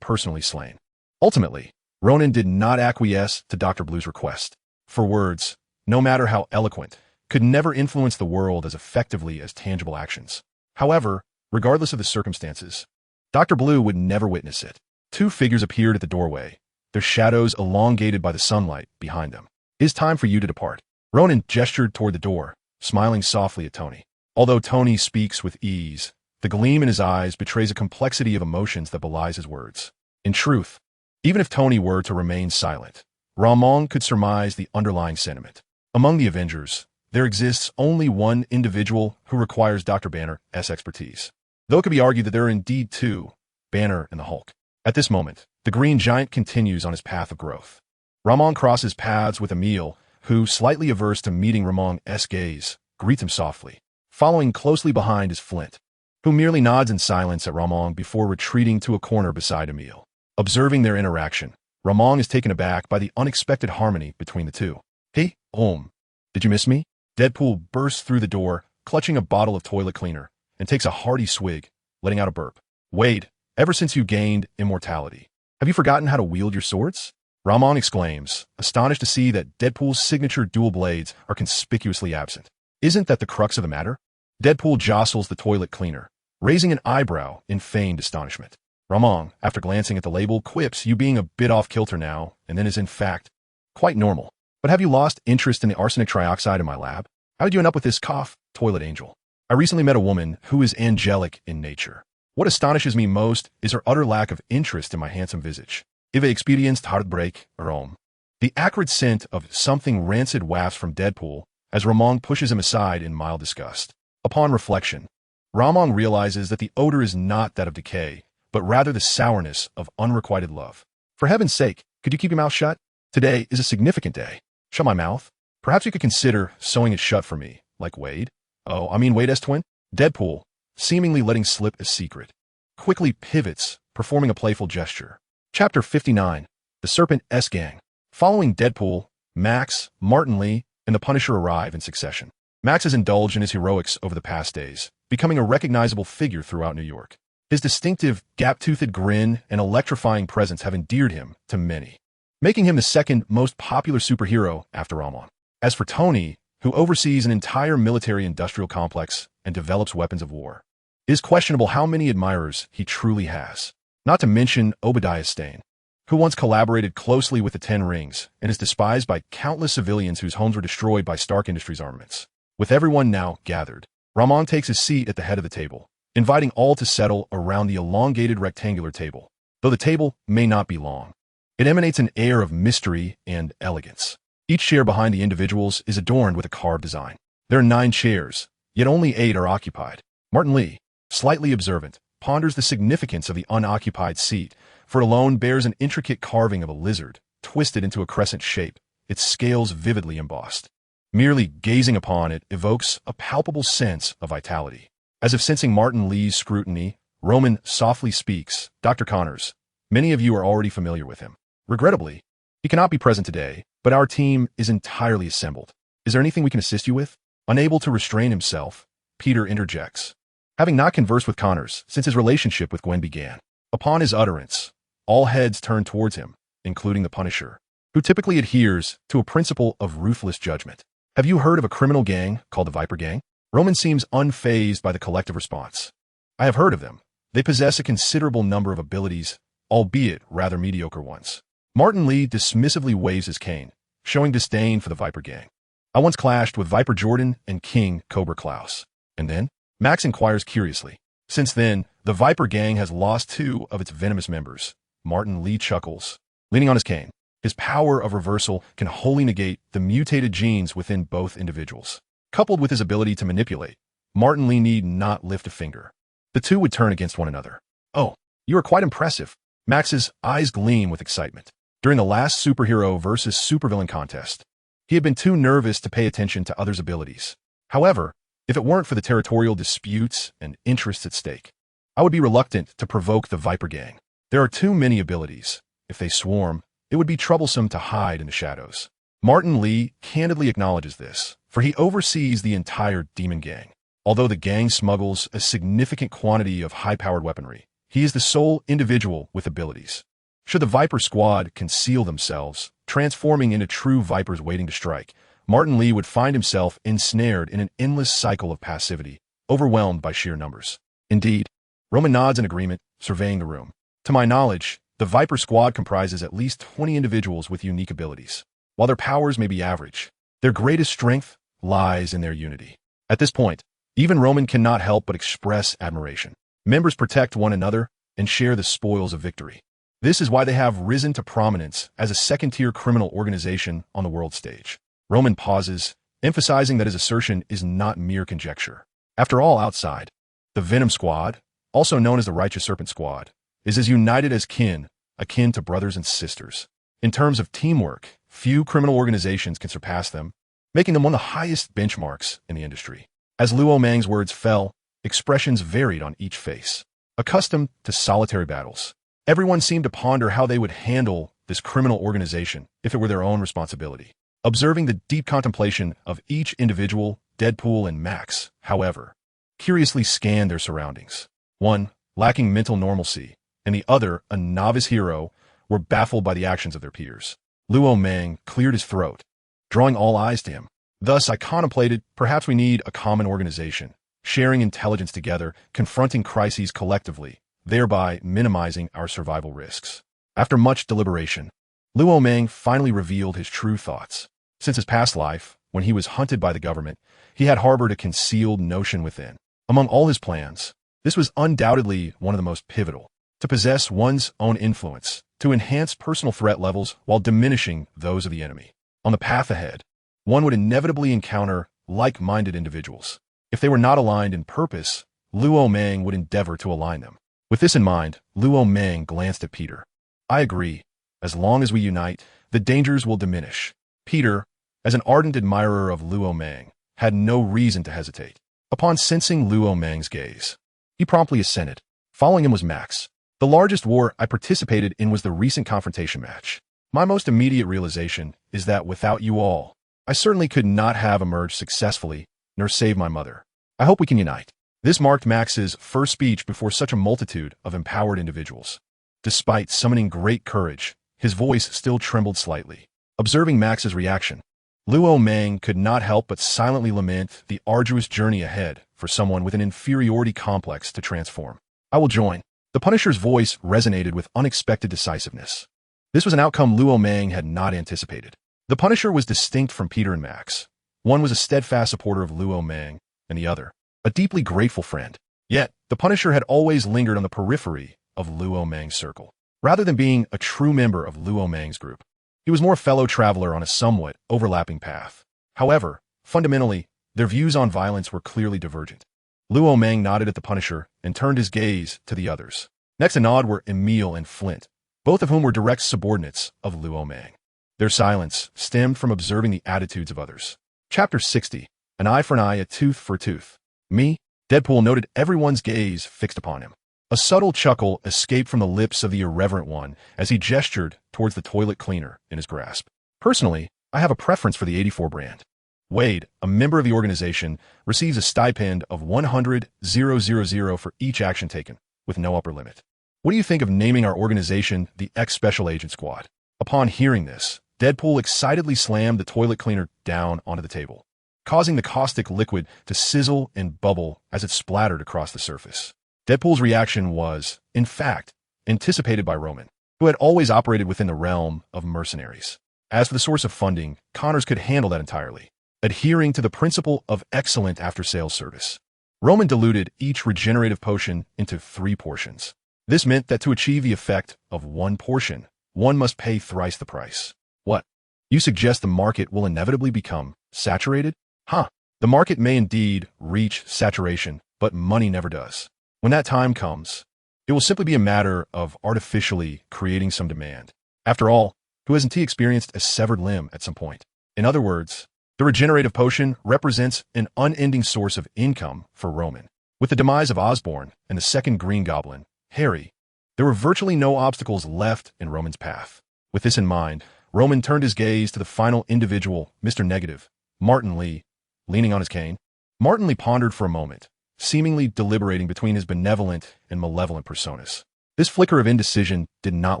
personally slain. Ultimately, Ronan did not acquiesce to Dr. Blue's request. For words, no matter how eloquent, could never influence the world as effectively as tangible actions. However, regardless of the circumstances, Dr. Blue would never witness it. 2 figures appeared at the doorway, their shadows elongated by the sunlight behind them. It is time for you to depart. Ronan gestured toward the door, smiling softly at Tony. Although Tony speaks with ease, the gleam in his eyes betrays a complexity of emotions that belies his words. In truth, even if Tony were to remain silent, Ramon could surmise the underlying sentiment. Among the Avengers, there exists only one individual who requires Dr. Banner's expertise. Though it could be argued that there are indeed two, Banner and the Hulk. At this moment, the Green Giant continues on his path of growth. Ramon crosses paths with Emil, who, slightly averse to meeting Ramon's gaze, greets him softly. Following closely behind is Flint, who merely nods in silence at Ramon before retreating to a corner beside Emil. Observing their interaction, Ramon is taken aback by the unexpected harmony between the two. Hey, did you miss me? Deadpool bursts through the door, clutching a bottle of toilet cleaner, and takes a hearty swig, letting out a burp. Wade, ever since you gained immortality, have you forgotten how to wield your swords? Ramon exclaims, astonished to see that Deadpool's signature dual blades are conspicuously absent. Isn't that the crux of the matter? Deadpool jostles the toilet cleaner, raising an eyebrow in feigned astonishment. Ramon, after glancing at the label, quips, you being a bit off kilter now, and then is in fact quite normal. But have you lost interest in the arsenic trioxide in my lab? How did you end up with this cough, toilet angel? I recently met a woman who is angelic in nature. What astonishes me most is her utter lack of interest in my handsome visage. If experienced heartbreak, the acrid scent of something rancid wafts from Deadpool as Ramon pushes him aside in mild disgust. Upon reflection, Ramon realizes that the odor is not that of decay, but rather the sourness of unrequited love. For heaven's sake, could you keep your mouth shut? Today is a significant day. Shut my mouth? Perhaps you could consider sewing it shut for me, like Wade. Wade's twin? Deadpool, seemingly letting slip a secret, quickly pivots, performing a playful gesture. Chapter 59, The Serpent Gang. Following Deadpool, Max, Martin Lee, and the Punisher arrive in succession. Max has indulged in his heroics over the past days, becoming a recognizable figure throughout New York. His distinctive, gap-toothed grin and electrifying presence have endeared him to many, making him the second most popular superhero after Ramon. As for Tony, who oversees an entire military-industrial complex and develops weapons of war, it is questionable how many admirers he truly has. Not to mention Obadiah Stane, who once collaborated closely with the Ten Rings and is despised by countless civilians whose homes were destroyed by Stark Industries armaments. With everyone now gathered, Ramon takes his seat at the head of the table, inviting all to settle around the elongated rectangular table. Though the table may not be long, it emanates an air of mystery and elegance. Each chair behind the individuals is adorned with a carved design. There are 9 chairs, yet only 8 are occupied. Martin Lee, slightly observant, ponders the significance of the unoccupied seat, for it alone bears an intricate carving of a lizard, twisted into a crescent shape, its scales vividly embossed. Merely gazing upon it evokes a palpable sense of vitality. As if sensing Martin Lee's scrutiny, Roman softly speaks, Dr. Connors, many of you are already familiar with him. Regrettably, he cannot be present today, but our team is entirely assembled. Is there anything we can assist you with? Unable to restrain himself, Peter interjects, having not conversed with Connors since his relationship with Gwen began. Upon his utterance, all heads turn towards him, including the Punisher, who typically adheres to a principle of ruthless judgment. Have you heard of a criminal gang called the Viper Gang? Roman seems unfazed by the collective response. I have heard of them. They possess a considerable number of abilities, albeit rather mediocre ones. Martin Lee dismissively waves his cane, showing disdain for the Viper Gang. I once clashed with Viper Jordan and King Cobra Klaus. And then? Max inquires curiously. Since then, the Viper Gang has lost 2 of its venomous members. Martin Lee chuckles, leaning on his cane. His power of reversal can wholly negate the mutated genes within both individuals. Coupled with his ability to manipulate, Martin Lee need not lift a finger. The two would turn against one another. Oh, you are quite impressive. Max's eyes gleam with excitement. During the last superhero versus supervillain contest, he had been too nervous to pay attention to others' abilities. However, if it weren't for the territorial disputes and interests at stake, I would be reluctant to provoke the Viper Gang. There are too many abilities. If they swarm, it would be troublesome to hide in the shadows. Martin Lee candidly acknowledges this, for he oversees the entire Demon Gang. Although the gang smuggles a significant quantity of high-powered weaponry, he is the sole individual with abilities. Should the Viper Squad conceal themselves, transforming into true Vipers waiting to strike, Martin Lee would find himself ensnared in an endless cycle of passivity, overwhelmed by sheer numbers. Indeed, Roman nods in agreement, surveying the room. To my knowledge, the Viper Squad comprises at least 20 individuals with unique abilities. While their powers may be average, their greatest strength lies in their unity. At this point, even Roman cannot help but express admiration. Members protect one another and share the spoils of victory. This is why they have risen to prominence as a second-tier criminal organization on the world stage. Roman pauses, emphasizing that his assertion is not mere conjecture. After all, outside, the Venom Squad, also known as the Righteous Serpent Squad, is as united as kin, akin to brothers and sisters. In terms of teamwork, few criminal organizations can surpass them, making them one of the highest benchmarks in the industry. As Luo Mang's words fell, expressions varied on each face. Accustomed to solitary battles, everyone seemed to ponder how they would handle this criminal organization if it were their own responsibility. Observing the deep contemplation of each individual, Deadpool and Max, however, curiously scanned their surroundings. One, lacking mental normalcy, and the other, a novice hero, were baffled by the actions of their peers. Luo Mang cleared his throat, drawing all eyes to him. Thus, I contemplated, perhaps we need a common organization, sharing intelligence together, confronting crises collectively, thereby minimizing our survival risks. After much deliberation, Luo Mang finally revealed his true thoughts. Since his past life, when he was hunted by the government, he had harbored a concealed notion within. Among all his plans, this was undoubtedly one of the most pivotal: to possess one's own influence, to enhance personal threat levels while diminishing those of the enemy. On the path ahead, one would inevitably encounter like-minded individuals. If they were not aligned in purpose, Luo Mang would endeavor to align them. With this in mind, Luo Mang glanced at Peter. I agree. As long as we unite, the dangers will diminish. Peter, as an ardent admirer of Luo Mang, had no reason to hesitate. Upon sensing Luo Mang's gaze, he promptly assented. Following him was Max. The largest war I participated in was the recent confrontation match. My most immediate realization is that without you all, I certainly could not have emerged successfully, nor save my mother. I hope we can unite. This marked Max's first speech before such a multitude of empowered individuals. Despite summoning great courage, his voice still trembled slightly. Observing Max's reaction, Luo Mang could not help but silently lament the arduous journey ahead for someone with an inferiority complex to transform. I will join. The Punisher's voice resonated with unexpected decisiveness. This was an outcome Luo Mang had not anticipated. The Punisher was distinct from Peter and Max. One was a steadfast supporter of Luo Mang, and the other, a deeply grateful friend. Yet, the Punisher had always lingered on the periphery of Luo Mang's circle. Rather than being a true member of Luo Mang's group, he was more a fellow traveler on a somewhat overlapping path. However, fundamentally, their views on violence were clearly divergent. Luo Mang nodded at the Punisher and turned his gaze to the others. Next to nod were Emil and Flint, both of whom were direct subordinates of Luo Mang. Their silence stemmed from observing the attitudes of others. Chapter 60. An eye for an eye, a tooth for a tooth. Me? Deadpool noted everyone's gaze fixed upon him. A subtle chuckle escaped from the lips of the irreverent one as he gestured towards the toilet cleaner in his grasp. Personally, I have a preference for the 84 brand. Wade, a member of the organization, receives a stipend of 100,000 for each action taken, with no upper limit. What do you think of naming our organization the X-Special Agent Squad? Upon hearing this, Deadpool excitedly slammed the toilet cleaner down onto the table, causing the caustic liquid to sizzle and bubble as it splattered across the surface. Deadpool's reaction was, in fact, anticipated by Roman, who had always operated within the realm of mercenaries. As for the source of funding, Connors could handle that entirely, adhering to the principle of excellent after-sales service. Roman diluted each regenerative potion into 3 portions. This meant that to achieve the effect of 1 portion, one must pay thrice the price. What? You suggest the market will inevitably become saturated? Huh. The market may indeed reach saturation, but money never does. When that time comes, it will simply be a matter of artificially creating some demand. After all, who hasn't he experienced a severed limb at some point? In other words, the regenerative potion represents an unending source of income for Roman. With the demise of Osborn and the second Green Goblin, Harry, there were virtually no obstacles left in Roman's path. With this in mind, Roman turned his gaze to the final individual, Mr. Negative, Martin Lee, leaning on his cane. Martin Lee pondered for a moment, seemingly deliberating between his benevolent and malevolent personas. This flicker of indecision did not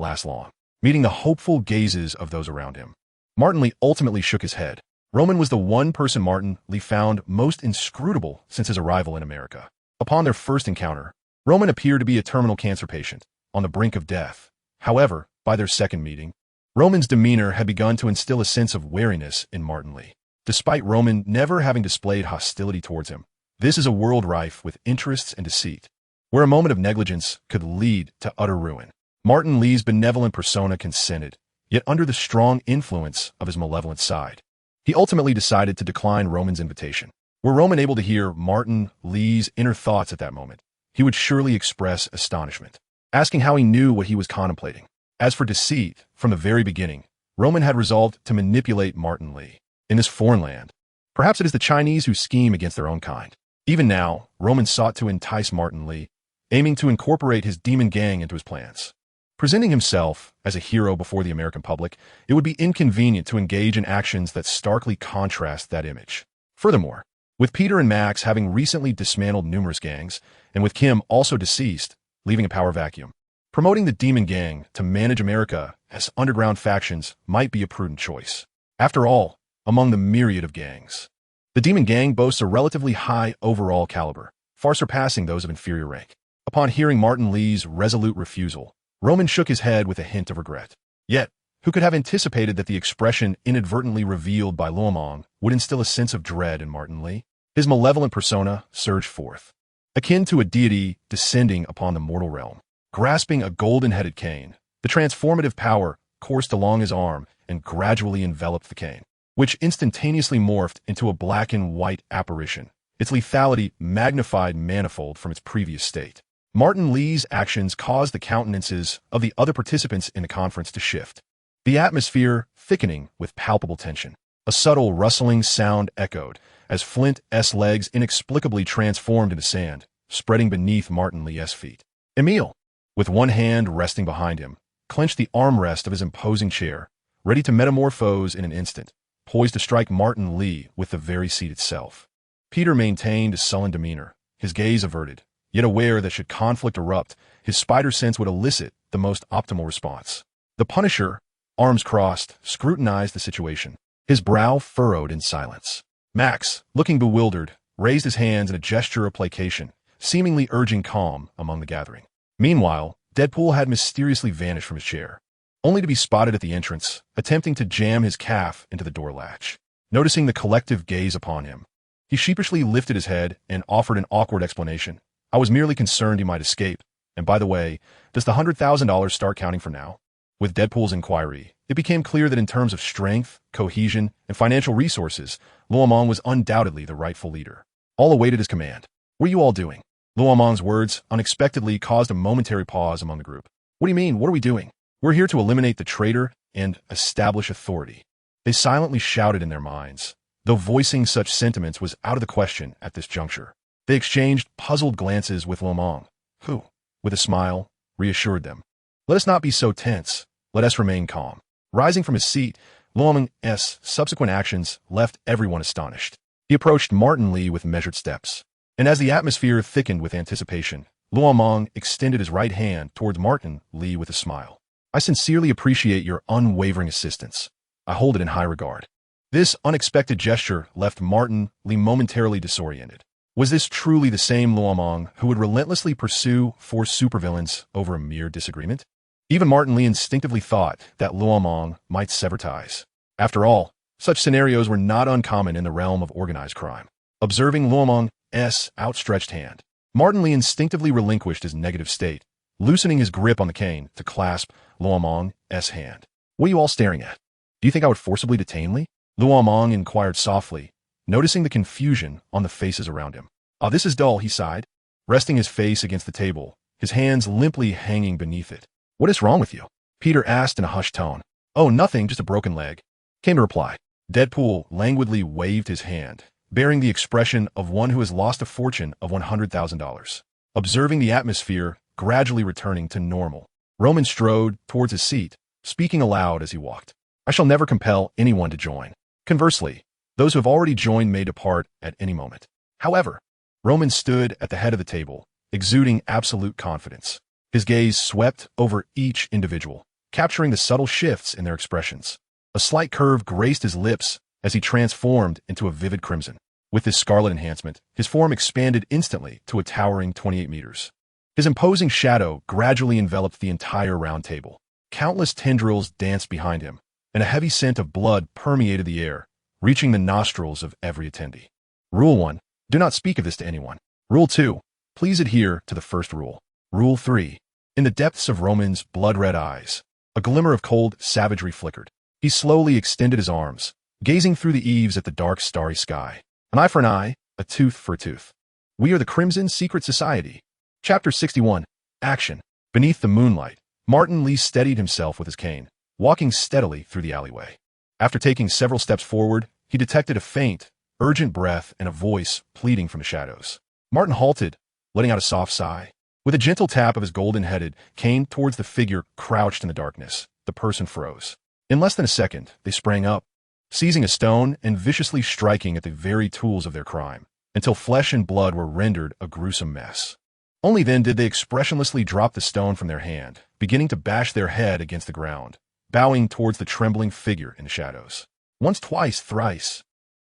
last long, meeting the hopeful gazes of those around him. Martin Lee ultimately shook his head. Roman was the one person Martin Lee found most inscrutable since his arrival in America. Upon their first encounter, Roman appeared to be a terminal cancer patient, on the brink of death. However, by their second meeting, Roman's demeanor had begun to instill a sense of wariness in Martin Lee. Despite Roman never having displayed hostility towards him, this is a world rife with interests and deceit, where a moment of negligence could lead to utter ruin. Martin Li's benevolent persona consented, yet under the strong influence of his malevolent side. He ultimately decided to decline Roman's invitation. Were Roman able to hear Martin Li's inner thoughts at that moment, he would surely express astonishment, asking how he knew what he was contemplating. As for deceit, from the very beginning, Roman had resolved to manipulate Martin Li. In this foreign land, perhaps it is the Chinese who scheme against their own kind. Even now, Roman sought to entice Martin Li, aiming to incorporate his demon gang into his plans. Presenting himself as a hero before the American public, it would be inconvenient to engage in actions that starkly contrast that image. Furthermore, with Peter and Max having recently dismantled numerous gangs, and with Kim also deceased, leaving a power vacuum, promoting the demon gang to manage America as underground factions might be a prudent choice. After all, among the myriad of gangs, the demon gang boasts a relatively high overall caliber, far surpassing those of inferior rank. Upon hearing Martin Li's resolute refusal, Roman shook his head with a hint of regret. Yet, who could have anticipated that the expression inadvertently revealed by Luo Mang would instill a sense of dread in Martin Li? His malevolent persona surged forth, akin to a deity descending upon the mortal realm. Grasping a golden-headed cane, the transformative power coursed along his arm and gradually enveloped the cane, which instantaneously morphed into a black and white apparition, its lethality magnified manifold from its previous state. Martin Li's actions caused the countenances of the other participants in the conference to shift, the atmosphere thickening with palpable tension. A subtle rustling sound echoed as Flint's legs inexplicably transformed into sand, spreading beneath Martin Li's feet. Emil, with one hand resting behind him, clenched the armrest of his imposing chair, ready to metamorphose in an instant, poised to strike Martin Li with the very seat itself. Peter maintained a sullen demeanor, his gaze averted, yet aware that should conflict erupt, his spider sense would elicit the most optimal response. The Punisher, arms crossed, scrutinized the situation, his brow furrowed in silence. Max, looking bewildered, raised his hands in a gesture of placation, seemingly urging calm among the gathering. Meanwhile, Deadpool had mysteriously vanished from his chair, only to be spotted at the entrance, attempting to jam his calf into the door latch. Noticing the collective gaze upon him, he sheepishly lifted his head and offered an awkward explanation. I was merely concerned he might escape. And by the way, does the $100,000 start counting from now? With Deadpool's inquiry, it became clear that in terms of strength, cohesion, and financial resources, Luo Mang was undoubtedly the rightful leader. All awaited his command. What are you all doing? Luo Mang's words unexpectedly caused a momentary pause among the group. What do you mean? What are we doing? We're here to eliminate the traitor and establish authority. They silently shouted in their minds, though voicing such sentiments was out of the question at this juncture. They exchanged puzzled glances with Luo Mang, who, with a smile, reassured them. Let us not be so tense. Let us remain calm. Rising from his seat, Luo Mang's subsequent actions left everyone astonished. He approached Martin Li with measured steps, and as the atmosphere thickened with anticipation, Luo Mang extended his right hand towards Martin Li with a smile. I sincerely appreciate your unwavering assistance. I hold it in high regard. This unexpected gesture left Martin Li momentarily disoriented. Was this truly the same Luo Mang who would relentlessly pursue four supervillains over a mere disagreement? Even Martin Li instinctively thought that Luo Mang might sever ties. After all, such scenarios were not uncommon in the realm of organized crime. Observing Luo Mang's outstretched hand, Martin Li instinctively relinquished his negative state, loosening his grip on the cane to clasp Luo Mang's hand. What are you all staring at? Do you think I would forcibly detain Li? Luo Mang inquired softly, noticing the confusion on the faces around him. This is dull, he sighed, resting his face against the table, his hands limply hanging beneath it. What is wrong with you? Peter asked in a hushed tone. Oh, nothing, just a broken leg, came the reply. Deadpool languidly waved his hand, bearing the expression of one who has lost a fortune of $100,000. Observing the atmosphere gradually returning to normal, Roman strode towards his seat, speaking aloud as he walked. I shall never compel anyone to join. Conversely, those who have already joined may depart at any moment. However, Roman stood at the head of the table, exuding absolute confidence. His gaze swept over each individual, capturing the subtle shifts in their expressions. A slight curve graced his lips as he transformed into a vivid crimson. With this scarlet enhancement, his form expanded instantly to a towering 28 meters. His imposing shadow gradually enveloped the entire round table. Countless tendrils danced behind him, and a heavy scent of blood permeated the air, reaching the nostrils of every attendee. Rule 1. Do not speak of this to anyone. Rule 2. Please adhere to the first rule. Rule 3. In the depths of Roman's blood-red eyes, a glimmer of cold savagery flickered. He slowly extended his arms, gazing through the eaves at the dark, starry sky. An eye for an eye, a tooth for a tooth. We are the Crimson Secret Society. Chapter 61. Action. Beneath the moonlight, Martin Lee steadied himself with his cane, walking steadily through the alleyway. After taking several steps forward, he detected a faint, urgent breath and a voice pleading from the shadows. Martin halted, letting out a soft sigh. With a gentle tap of his golden-headed cane towards the figure crouched in the darkness, the person froze. In less than a second, they sprang up, seizing a stone and viciously striking at the very tools of their crime, until flesh and blood were rendered a gruesome mess. Only then did they expressionlessly drop the stone from their hand, beginning to bash their head against the ground, bowing towards the trembling figure in the shadows. Once, twice, thrice.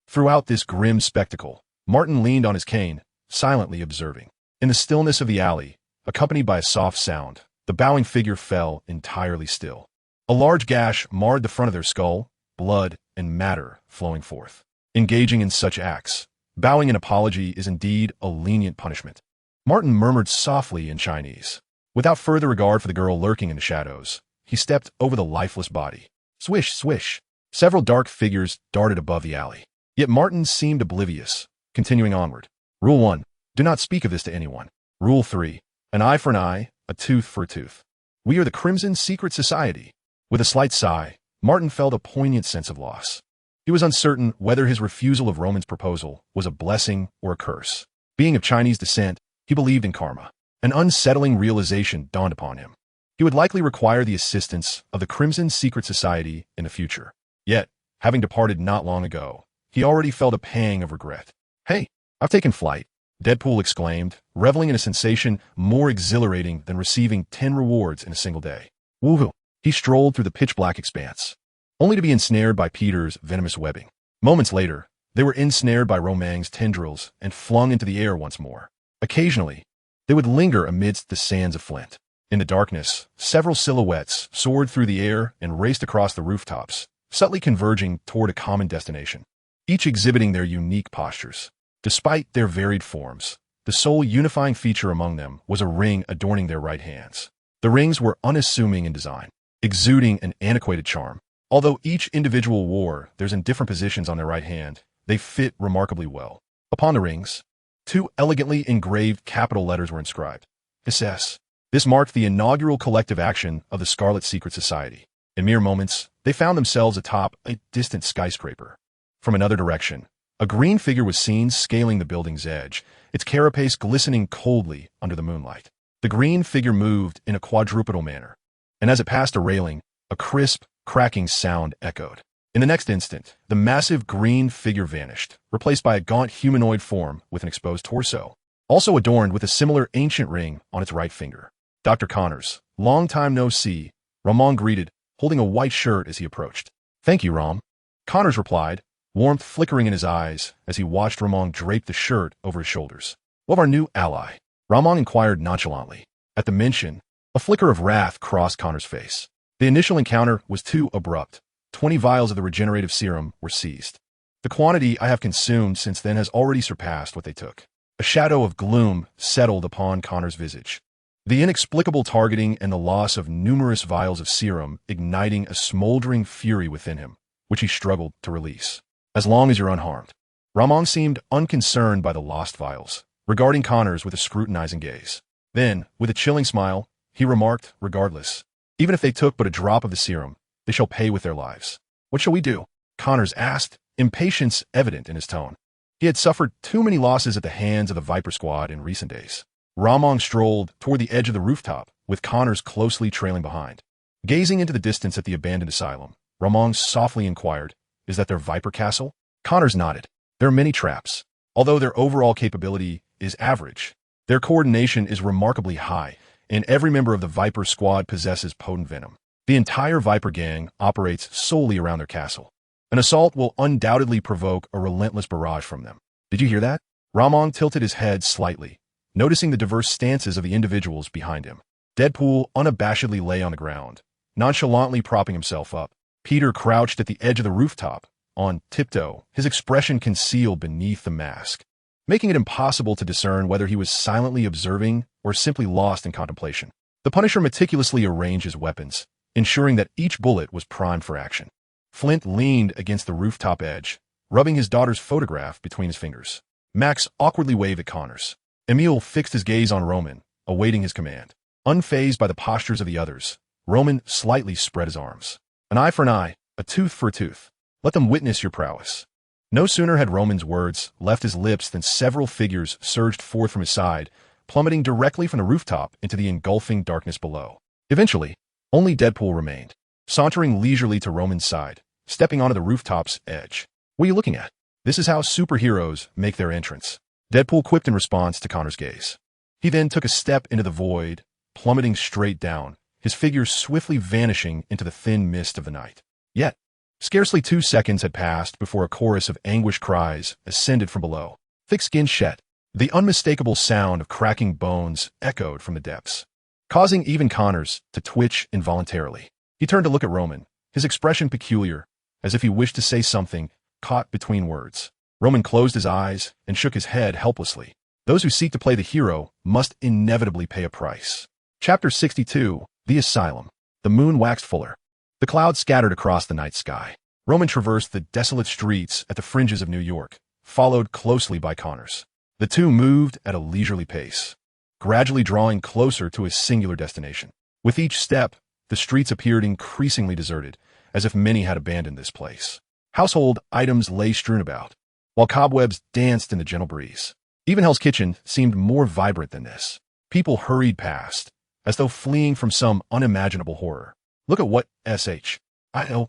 Throughout this grim spectacle, Martin leaned on his cane, silently observing. In the stillness of the alley, accompanied by a soft sound, the bowing figure fell entirely still. A large gash marred the front of their skull, blood and matter flowing forth. Engaging in such acts, bowing in apology is indeed a lenient punishment. Martin murmured softly in Chinese. Without further regard for the girl lurking in the shadows, he stepped over the lifeless body. Swish, swish. Several dark figures darted above the alley. Yet Martin seemed oblivious, continuing onward. Rule 1. Do not speak of this to anyone. Rule 3. An eye for an eye, a tooth for a tooth. We are the Crimson Secret Society. With a slight sigh, Martin felt a poignant sense of loss. He was uncertain whether his refusal of Roman's proposal was a blessing or a curse. Being of Chinese descent, he believed in karma. An unsettling realization dawned upon him. He would likely require the assistance of the Crimson Secret Society in the future. Yet, having departed not long ago, he already felt a pang of regret. Hey, I've taken flight, Deadpool exclaimed, reveling in a sensation more exhilarating than receiving 10 rewards in a single day. Woohoo! He strolled through the pitch-black expanse, only to be ensnared by Peter's venomous webbing. Moments later, they were ensnared by Luo Mang's tendrils and flung into the air once more. Occasionally, they would linger amidst the sands of flint. In the darkness, several silhouettes soared through the air and raced across the rooftops, subtly converging toward a common destination, each exhibiting their unique postures. Despite their varied forms, the sole unifying feature among them was a ring adorning their right hands. The rings were unassuming in design, exuding an antiquated charm. Although each individual wore theirs in different positions on their right hand, they fit remarkably well. Upon the rings, 2 elegantly engraved capital letters were inscribed. SS. This marked the inaugural collective action of the Scarlet Secret Society. In mere moments, they found themselves atop a distant skyscraper. From another direction, a green figure was seen scaling the building's edge, its carapace glistening coldly under the moonlight. The green figure moved in a quadrupedal manner, and as it passed a railing, a crisp, cracking sound echoed. In the next instant, the massive green figure vanished, replaced by a gaunt humanoid form with an exposed torso, also adorned with a similar ancient ring on its right finger. Dr. Connors, long time no see, Ramon greeted, holding a white shirt as he approached. Thank you, Ram. Connors replied, warmth flickering in his eyes as he watched Ramon drape the shirt over his shoulders. What of our new ally? Ramon inquired nonchalantly. At the mention, a flicker of wrath crossed Connor's face. The initial encounter was too abrupt. 20 vials of the regenerative serum were seized. The quantity I have consumed since then has already surpassed what they took. A shadow of gloom settled upon Connor's visage. The inexplicable targeting and the loss of numerous vials of serum igniting a smoldering fury within him, which he struggled to release. As long as you're unharmed. Ramon seemed unconcerned by the lost vials, regarding Connors with a scrutinizing gaze. Then, with a chilling smile, he remarked, regardless, even if they took but a drop of the serum, they shall pay with their lives. What shall we do? Connors asked, impatience evident in his tone. He had suffered too many losses at the hands of the Viper Squad in recent days. Ramon strolled toward the edge of the rooftop, with Connors closely trailing behind. Gazing into the distance at the abandoned asylum, Ramon softly inquired, is that their Viper Castle? Connors nodded. There are many traps. Although their overall capability is average, their coordination is remarkably high, and every member of the Viper Squad possesses potent venom. The entire Viper gang operates solely around their castle. An assault will undoubtedly provoke a relentless barrage from them. Did you hear that? Ramon tilted his head slightly, noticing the diverse stances of the individuals behind him. Deadpool unabashedly lay on the ground, nonchalantly propping himself up. Peter crouched at the edge of the rooftop, on tiptoe, his expression concealed beneath the mask, making it impossible to discern whether he was silently observing or simply lost in contemplation. The Punisher meticulously arranged his weapons, ensuring that each bullet was primed for action. Flint leaned against the rooftop edge, rubbing his daughter's photograph between his fingers. Max awkwardly waved at Connors. Emil fixed his gaze on Roman, awaiting his command. Unfazed by the postures of the others, Roman slightly spread his arms. An eye for an eye, a tooth for a tooth. Let them witness your prowess. No sooner had Roman's words left his lips than several figures surged forth from his side, plummeting directly from the rooftop into the engulfing darkness below. Eventually, only Deadpool remained, sauntering leisurely to Roman's side, stepping onto the rooftop's edge. What are you looking at? This is how superheroes make their entrance. Deadpool quipped in response to Connor's gaze. He then took a step into the void, plummeting straight down, his figure swiftly vanishing into the thin mist of the night. Yet, scarcely 2 seconds had passed before a chorus of anguished cries ascended from below. Thick-skinned Shet. The unmistakable sound of cracking bones echoed from the depths, causing even Connors to twitch involuntarily. He turned to look at Roman, his expression peculiar, as if he wished to say something, caught between words. Roman closed his eyes and shook his head helplessly. Those who seek to play the hero must inevitably pay a price. Chapter 62, The Asylum. The moon waxed fuller. The clouds scattered across the night sky. Roman traversed the desolate streets at the fringes of New York, followed closely by Connors. The two moved at a leisurely pace, gradually drawing closer to his singular destination. With each step, the streets appeared increasingly deserted, as if many had abandoned this place. Household items lay strewn about, while cobwebs danced in the gentle breeze. Even Hell's Kitchen seemed more vibrant than this. People hurried past, as though fleeing from some unimaginable horror. Look at what SHIELD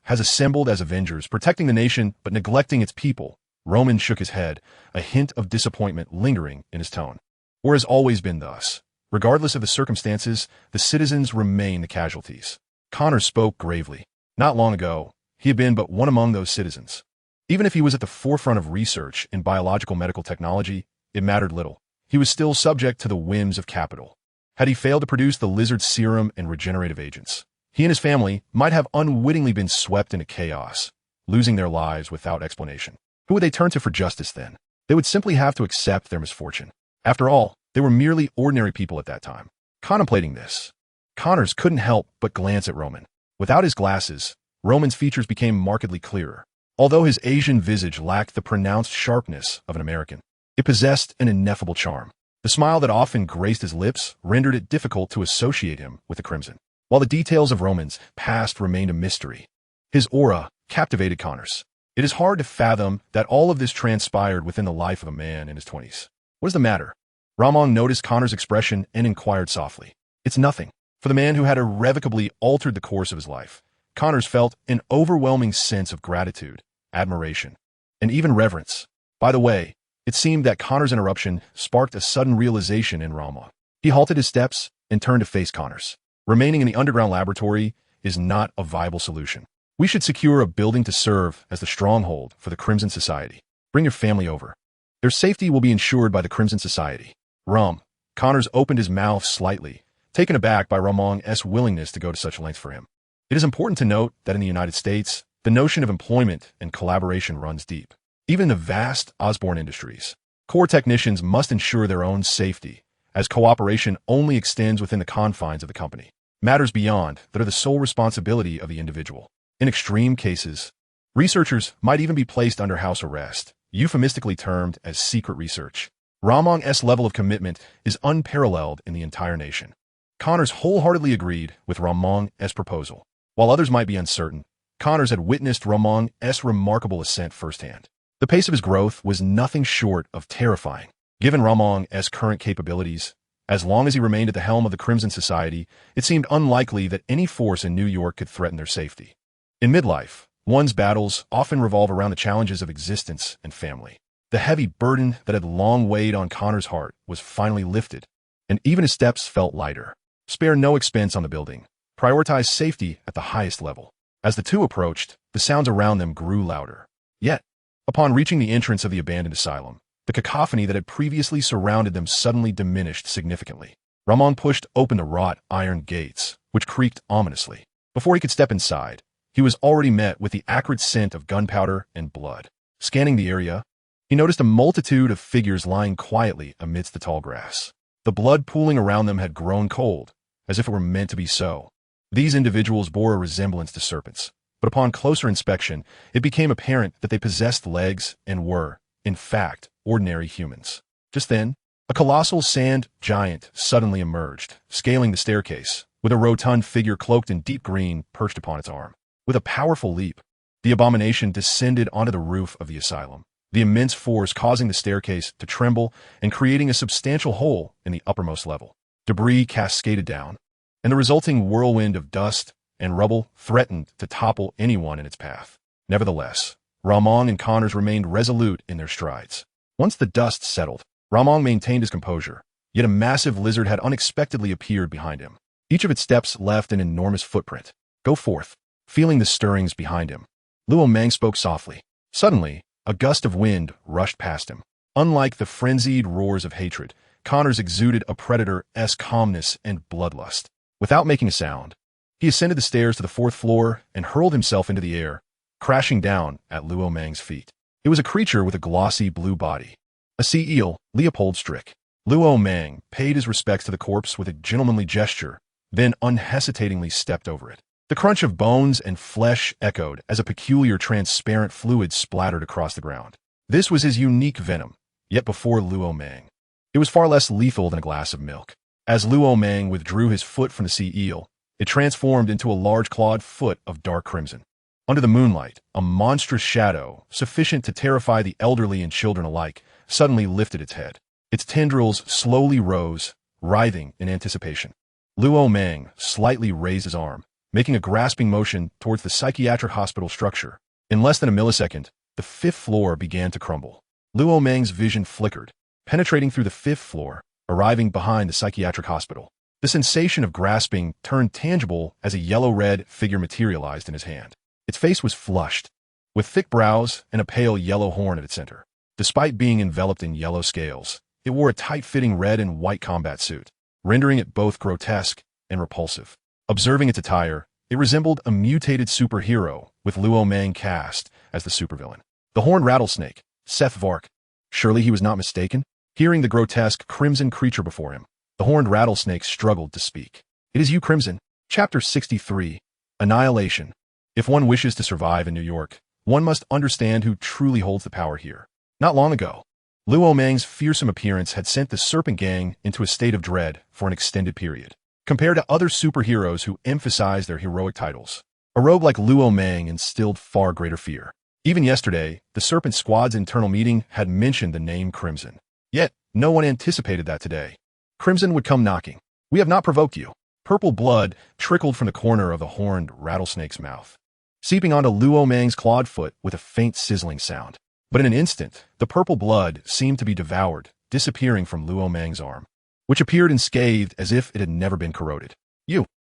has assembled as Avengers, protecting the nation but neglecting its people. Roman shook his head, a hint of disappointment lingering in his tone. Or has always been thus. Regardless of the circumstances, the citizens remain the casualties. Connor spoke gravely. Not long ago, he had been but one among those citizens. Even if he was at the forefront of research in biological medical technology, it mattered little. He was still subject to the whims of capital. Had he failed to produce the Lizard Serum and regenerative agents, he and his family might have unwittingly been swept into chaos, losing their lives without explanation. Who would they turn to for justice then? They would simply have to accept their misfortune. After all, they were merely ordinary people at that time. Contemplating this, Connors couldn't help but glance at Roman. Without his glasses, Roman's features became markedly clearer. Although his Asian visage lacked the pronounced sharpness of an American, it possessed an ineffable charm. The smile that often graced his lips rendered it difficult to associate him with the Crimson. While the details of Roman's past remained a mystery, his aura captivated Connors. It is hard to fathom that all of this transpired within the life of a man in his 20s. What is the matter? Ramon noticed Connor's expression and inquired softly. It's nothing. For the man who had irrevocably altered the course of his life, Connors felt an overwhelming sense of gratitude, admiration, and even reverence. By the way, it seemed that Connor's interruption sparked a sudden realization in Ramon. He halted his steps and turned to face Connors. Remaining in the underground laboratory is not a viable solution. We should secure a building to serve as the stronghold for the Crimson Society. Bring your family over. Their safety will be ensured by the Crimson Society. Connors opened his mouth slightly, taken aback by Ramon's willingness to go to such lengths for him. It is important to note that in the United States, the notion of employment and collaboration runs deep. Even in the vast Osborne Industries, core technicians must ensure their own safety, as cooperation only extends within the confines of the company. Matters beyond that are the sole responsibility of the individual. In extreme cases, researchers might even be placed under house arrest, euphemistically termed as secret research. Ramon's level of commitment is unparalleled in the entire nation. Connors wholeheartedly agreed with Ramon's proposal. While others might be uncertain, Connors had witnessed Ramon's remarkable ascent firsthand. The pace of his growth was nothing short of terrifying. Given Ramon's current capabilities, as long as he remained at the helm of the Crimson Society, it seemed unlikely that any force in New York could threaten their safety. In midlife, one's battles often revolve around the challenges of existence and family. The heavy burden that had long weighed on Connor's heart was finally lifted, and even his steps felt lighter. Spare no expense on the building. Prioritize safety at the highest level. As the two approached, the sounds around them grew louder. Yet, upon reaching the entrance of the abandoned asylum, the cacophony that had previously surrounded them suddenly diminished significantly. Ramon pushed open the wrought iron gates, which creaked ominously. Before he could step inside, he was already met with the acrid scent of gunpowder and blood. Scanning the area, he noticed a multitude of figures lying quietly amidst the tall grass. The blood pooling around them had grown cold, as if it were meant to be so. These individuals bore a resemblance to serpents, but upon closer inspection, it became apparent that they possessed legs and were, in fact, ordinary humans. Just then, a colossal sand giant suddenly emerged, scaling the staircase, with a rotund figure cloaked in deep green perched upon its arm. With a powerful leap, the abomination descended onto the roof of the asylum, the immense force causing the staircase to tremble and creating a substantial hole in the uppermost level. Debris cascaded down, and the resulting whirlwind of dust and rubble threatened to topple anyone in its path. Nevertheless, Ramon and Connors remained resolute in their strides. Once the dust settled, Ramon maintained his composure, yet a massive lizard had unexpectedly appeared behind him. Each of its steps left an enormous footprint. Go forth. Feeling the stirrings behind him, Luo Mang spoke softly. Suddenly, a gust of wind rushed past him. Unlike the frenzied roars of hatred, Connors exuded a predator-esque calmness and bloodlust. Without making a sound, he ascended the stairs to the 4th floor and hurled himself into the air, crashing down at Luo Mang's feet. It was a creature with a glossy blue body. A sea eel, Leopold Strick. Luo Mang paid his respects to the corpse with a gentlemanly gesture, then unhesitatingly stepped over it. The crunch of bones and flesh echoed as a peculiar transparent fluid splattered across the ground. This was his unique venom, yet before Luo Mang, it was far less lethal than a glass of milk. As Luo Mang withdrew his foot from the sea eel, it transformed into a large clawed foot of dark crimson. Under the moonlight, a monstrous shadow, sufficient to terrify the elderly and children alike, suddenly lifted its head. Its tendrils slowly rose, writhing in anticipation. Luo Mang slightly raised his arm, making a grasping motion towards the psychiatric hospital structure. In less than a millisecond, the 5th floor began to crumble. Luo Mang's vision flickered, penetrating through the 5th floor, arriving behind the psychiatric hospital. The sensation of grasping turned tangible as a yellow-red figure materialized in his hand. Its face was flushed, with thick brows and a pale yellow horn at its center. Despite being enveloped in yellow scales, it wore a tight-fitting red and white combat suit, rendering it both grotesque and repulsive. Observing its attire, it resembled a mutated superhero, with Luo Mang cast as the supervillain. The horned rattlesnake, Seth Vark. Surely he was not mistaken? Hearing the grotesque crimson creature before him, the horned rattlesnake struggled to speak. It is you, Crimson. Chapter 63. Annihilation. If one wishes to survive in New York, one must understand who truly holds the power here. Not long ago, Luo Mang's fearsome appearance had sent the Serpent Gang into a state of dread for an extended period. Compared to other superheroes who emphasize their heroic titles, a rogue like Luo Mang instilled far greater fear. Even yesterday, the Serpent Squad's internal meeting had mentioned the name Crimson. Yet, no one anticipated that today Crimson would come knocking. We have not provoked you. Purple blood trickled from the corner of the horned rattlesnake's mouth, seeping onto Luo Mang's clawed foot with a faint sizzling sound. But in an instant, the purple blood seemed to be devoured, disappearing from Luo Mang's arm, which appeared unscathed as if it had never been corroded.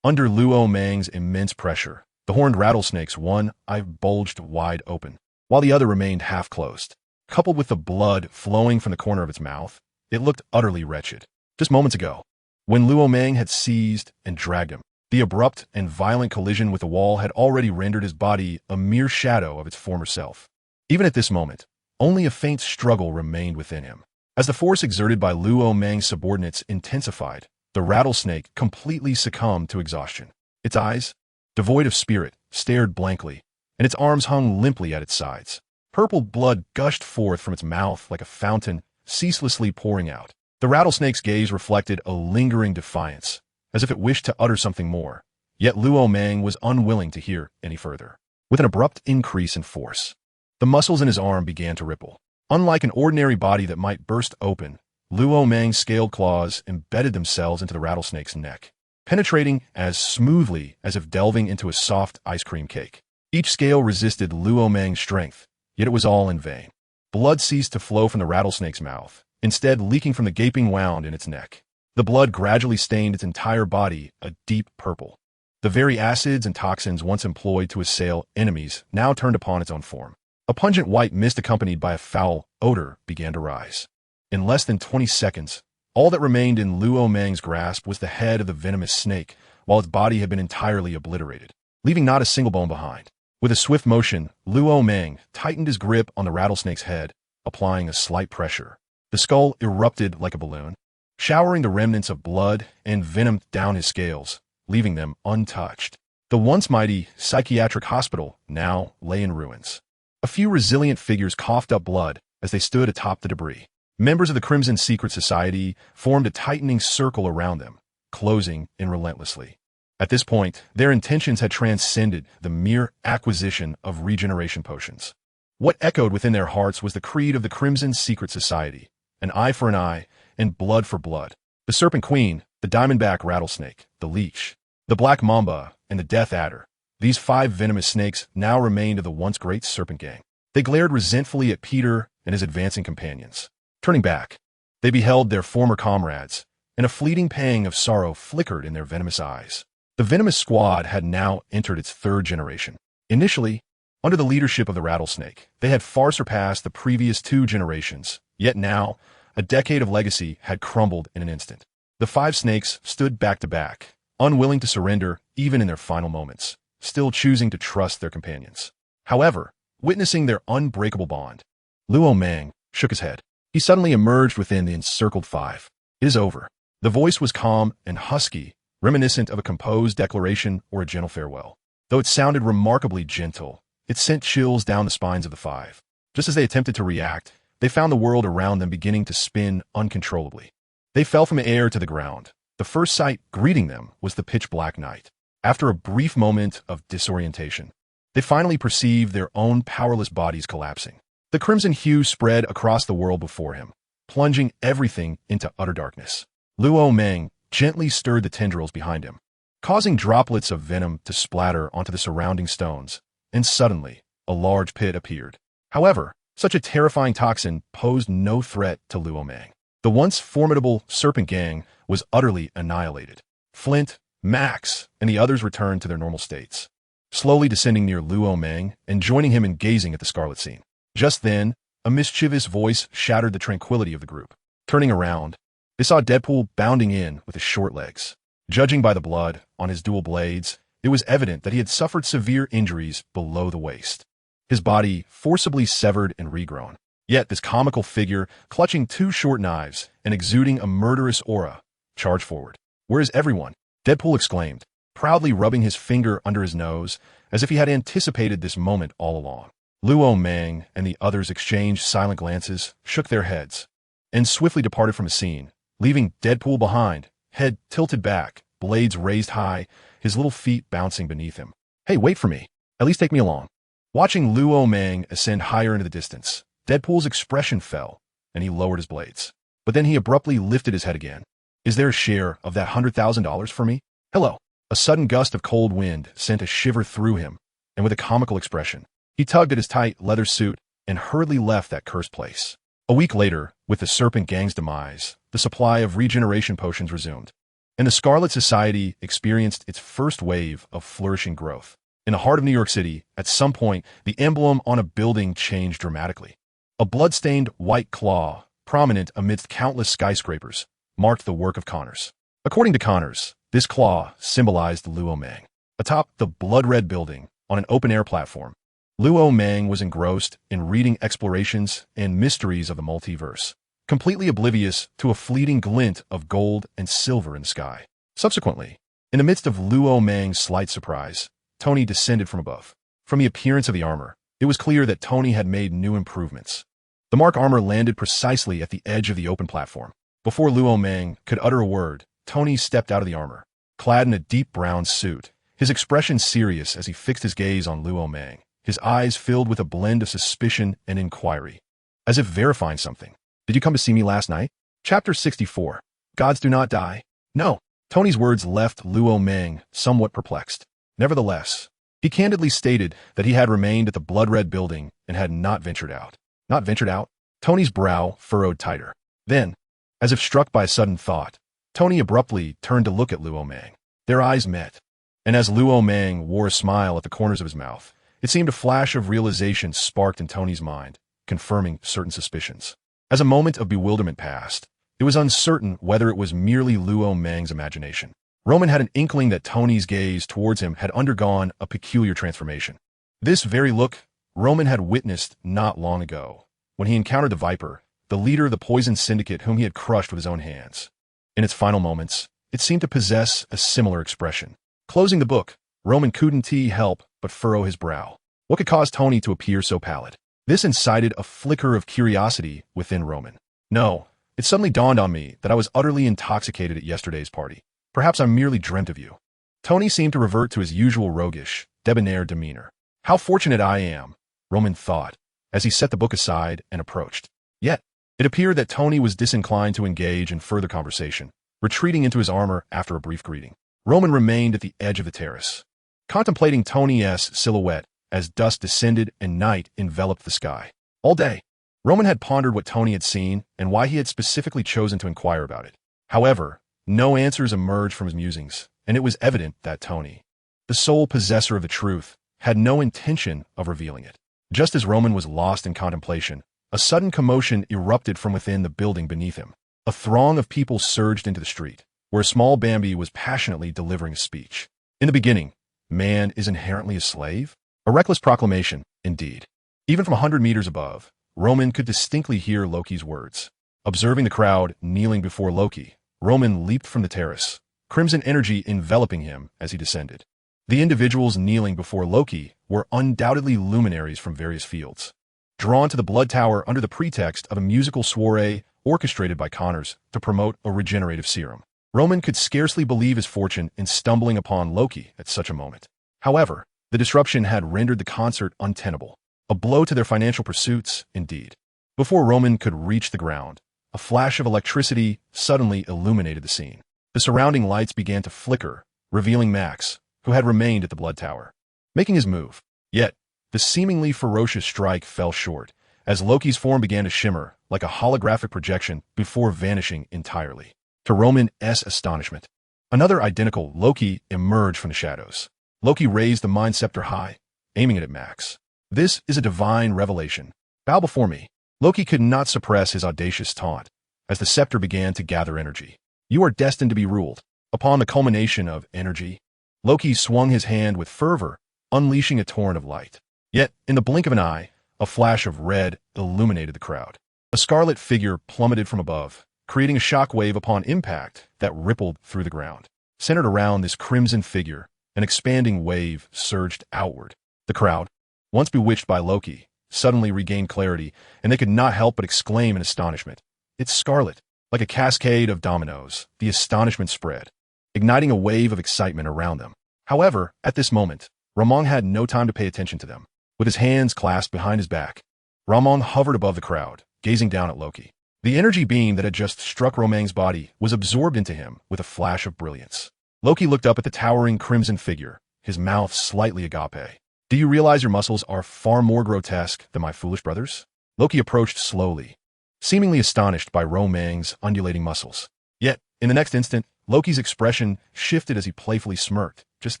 Under Luo Mang's immense pressure, the horned rattlesnake's one eye bulged wide open, while the other remained half closed. Coupled with the blood flowing from the corner of its mouth, it looked utterly wretched. Just moments ago, when Luo Mang had seized and dragged him, the abrupt and violent collision with the wall had already rendered his body a mere shadow of its former self. Even at this moment, only a faint struggle remained within him. As the force exerted by Luo Mang's subordinates intensified, the rattlesnake completely succumbed to exhaustion. Its eyes, devoid of spirit, stared blankly, and its arms hung limply at its sides. Purple blood gushed forth from its mouth like a fountain, ceaselessly pouring out. The rattlesnake's gaze reflected a lingering defiance, as if it wished to utter something more. Yet Luo Mang was unwilling to hear any further. With an abrupt increase in force, the muscles in his arm began to ripple. Unlike an ordinary body that might burst open, Luo Mang's scaled claws embedded themselves into the rattlesnake's neck, penetrating as smoothly as if delving into a soft ice cream cake. Each scale resisted Luo Mang's strength, yet it was all in vain. Blood ceased to flow from the rattlesnake's mouth, instead leaking from the gaping wound in its neck. The blood gradually stained its entire body a deep purple. The very acids and toxins once employed to assail enemies now turned upon its own form. A pungent white mist accompanied by a foul odor began to rise. In less than 20 seconds, all that remained in Luo Mang's grasp was the head of the venomous snake, while its body had been entirely obliterated, leaving not a single bone behind. With a swift motion, Luo Mang tightened his grip on the rattlesnake's head, applying a slight pressure. The skull erupted like a balloon, showering the remnants of blood and venom down his scales, leaving them untouched. The once mighty psychiatric hospital now lay in ruins. A few resilient figures coughed up blood as they stood atop the debris. Members of the Crimson Secret Society formed a tightening circle around them, closing in relentlessly. At this point, their intentions had transcended the mere acquisition of regeneration potions. What echoed within their hearts was the creed of the Crimson Secret Society: an eye for an eye and blood for blood. The Serpent Queen, the Diamondback Rattlesnake, the Leech, the Black Mamba, and the Death Adder. These 5 venomous snakes now remained of the once great Serpent Gang. They glared resentfully at Peter and his advancing companions. Turning back, they beheld their former comrades, and a fleeting pang of sorrow flickered in their venomous eyes. The venomous squad had now entered its 3rd generation. Initially, under the leadership of the Rattlesnake, they had far surpassed the previous 2 generations, yet now, a decade of legacy had crumbled in an instant. The 5 snakes stood back to back, unwilling to surrender even in their final moments, still choosing to trust their companions. However, witnessing their unbreakable bond, Luo Mang shook his head. He suddenly emerged within the encircled 5. "It is over." The voice was calm and husky, reminiscent of a composed declaration or a gentle farewell. Though it sounded remarkably gentle, it sent chills down the spines of the 5. Just as they attempted to react, they found the world around them beginning to spin uncontrollably. They fell from the air to the ground. The first sight greeting them was the pitch-black night. After a brief moment of disorientation, they finally perceived their own powerless bodies collapsing. The crimson hue spread across the world before him, plunging everything into utter darkness. Luo Mang gently stirred the tendrils behind him, causing droplets of venom to splatter onto the surrounding stones, and suddenly, a large pit appeared. However, such a terrifying toxin posed no threat to Luo Mang. The once formidable Serpent Gang was utterly annihilated. Flint, Max, and the others returned to their normal states, slowly descending near Luo Mang and joining him in gazing at the scarlet scene. Just then, a mischievous voice shattered the tranquility of the group. Turning around, they saw Deadpool bounding in with his short legs. Judging by the blood on his dual blades, it was evident that he had suffered severe injuries below the waist, his body forcibly severed and regrown. Yet this comical figure, clutching 2 short knives and exuding a murderous aura, charged forward. "Where is everyone?" Deadpool exclaimed, proudly rubbing his finger under his nose as if he had anticipated this moment all along. Luo Mang and the others exchanged silent glances, shook their heads, and swiftly departed from the scene, leaving Deadpool behind, head tilted back, blades raised high, his little feet bouncing beneath him. "Hey, wait for me. At least take me along." Watching Luo Mang ascend higher into the distance, Deadpool's expression fell, and he lowered his blades. But then he abruptly lifted his head again. "Is there a share of that $100,000 for me?" "Hello." A sudden gust of cold wind sent a shiver through him, and with a comical expression, he tugged at his tight leather suit and hurriedly left that cursed place. A week later, with the Serpent Gang's demise, the supply of regeneration potions resumed, and the Scarlet Society experienced its first wave of flourishing growth. In the heart of New York City, at some point, the emblem on a building changed dramatically. A blood-stained white claw, prominent amidst countless skyscrapers, marked the work of Connors. According to Connors, this claw symbolized Luo Mang. Atop the blood-red building, on an open-air platform, Luo Mang was engrossed in reading explorations and mysteries of the multiverse, completely oblivious to a fleeting glint of gold and silver in the sky. Subsequently, in the midst of Luo Mang's slight surprise, Tony descended from above. From the appearance of the armor, it was clear that Tony had made new improvements. The Mark armor landed precisely at the edge of the open platform. Before Luo Mang could utter a word, Tony stepped out of the armor, clad in a deep brown suit, his expression serious as he fixed his gaze on Luo Mang, his eyes filled with a blend of suspicion and inquiry, as if verifying something. "Did you come to see me last night?" Chapter 64. Gods do not die. "No." Tony's words left Luo Mang somewhat perplexed. Nevertheless, he candidly stated that he had remained at the blood-red building and had not ventured out. Not ventured out? Tony's brow furrowed tighter. Then, as if struck by a sudden thought, Tony abruptly turned to look at Luo Mang. Their eyes met, and as Luo Mang wore a smile at the corners of his mouth, it seemed a flash of realization sparked in Tony's mind, confirming certain suspicions. As a moment of bewilderment passed, it was uncertain whether it was merely Luo Mang's imagination. Roman had an inkling that Tony's gaze towards him had undergone a peculiar transformation. This very look Roman had witnessed not long ago, when he encountered the Viper, the leader of the poison syndicate whom he had crushed with his own hands. In its final moments, it seemed to possess a similar expression. Closing the book, Roman couldn't help but furrow his brow. What could cause Tony to appear so pallid? This incited a flicker of curiosity within Roman. No, it suddenly dawned on me that I was utterly intoxicated at yesterday's party. Perhaps I merely dreamt of you. Tony seemed to revert to his usual roguish, debonair demeanor. How fortunate I am, Roman thought, as he set the book aside and approached. Yet, it appeared that Tony was disinclined to engage in further conversation, retreating into his armor after a brief greeting. Roman remained at the edge of the terrace, contemplating Tony's silhouette as dusk descended and night enveloped the sky. All day, Roman had pondered what Tony had seen and why he had specifically chosen to inquire about it. However, no answers emerged from his musings, and it was evident that Tony, the sole possessor of the truth, had no intention of revealing it. Just as Roman was lost in contemplation, a sudden commotion erupted from within the building beneath him. A throng of people surged into the street, where a small Bambi was passionately delivering a speech. In the beginning, man is inherently a slave? A reckless proclamation, indeed. Even from 100 meters above, Roman could distinctly hear Loki's words. Observing the crowd kneeling before Loki, Roman leaped from the terrace, crimson energy enveloping him as he descended. The individuals kneeling before Loki were undoubtedly luminaries from various fields, drawn to the Blood Tower under the pretext of a musical soiree orchestrated by Connors to promote a regenerative serum. Roman could scarcely believe his fortune in stumbling upon Loki at such a moment. However, the disruption had rendered the concert untenable, a blow to their financial pursuits, indeed. Before Roman could reach the ground, a flash of electricity suddenly illuminated the scene. The surrounding lights began to flicker, revealing Max, who had remained at the Blood Tower, making his move. Yet, the seemingly ferocious strike fell short, as Loki's form began to shimmer like a holographic projection before vanishing entirely. To Roman's astonishment, another identical Loki emerged from the shadows. Loki raised the Mind Scepter high, aiming it at Max. This is a divine revelation. Bow before me. Loki could not suppress his audacious taunt, as the scepter began to gather energy. You are destined to be ruled. Upon the culmination of energy, Loki swung his hand with fervor, unleashing a torrent of light. Yet, in the blink of an eye, a flash of red illuminated the crowd. A scarlet figure plummeted from above, creating a shockwave upon impact that rippled through the ground. Centered around this crimson figure, an expanding wave surged outward. The crowd, once bewitched by Loki, suddenly regained clarity, and they could not help but exclaim in astonishment. It's scarlet. Like a cascade of dominoes, the astonishment spread, igniting a wave of excitement around them. However, at this moment, Ramon had no time to pay attention to them. With his hands clasped behind his back, Ramon hovered above the crowd, gazing down at Loki. The energy beam that had just struck Romang's body was absorbed into him with a flash of brilliance. Loki looked up at the towering crimson figure, his mouth slightly agape. Do you realize your muscles are far more grotesque than my foolish brothers? Loki approached slowly, seemingly astonished by Romang's undulating muscles. Yet, in the next instant, Loki's expression shifted as he playfully smirked. Just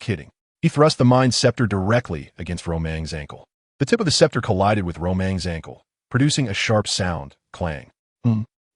kidding. He thrust the Mind Scepter directly against Romang's ankle. The tip of the scepter collided with Romang's ankle, producing a sharp sound, clang.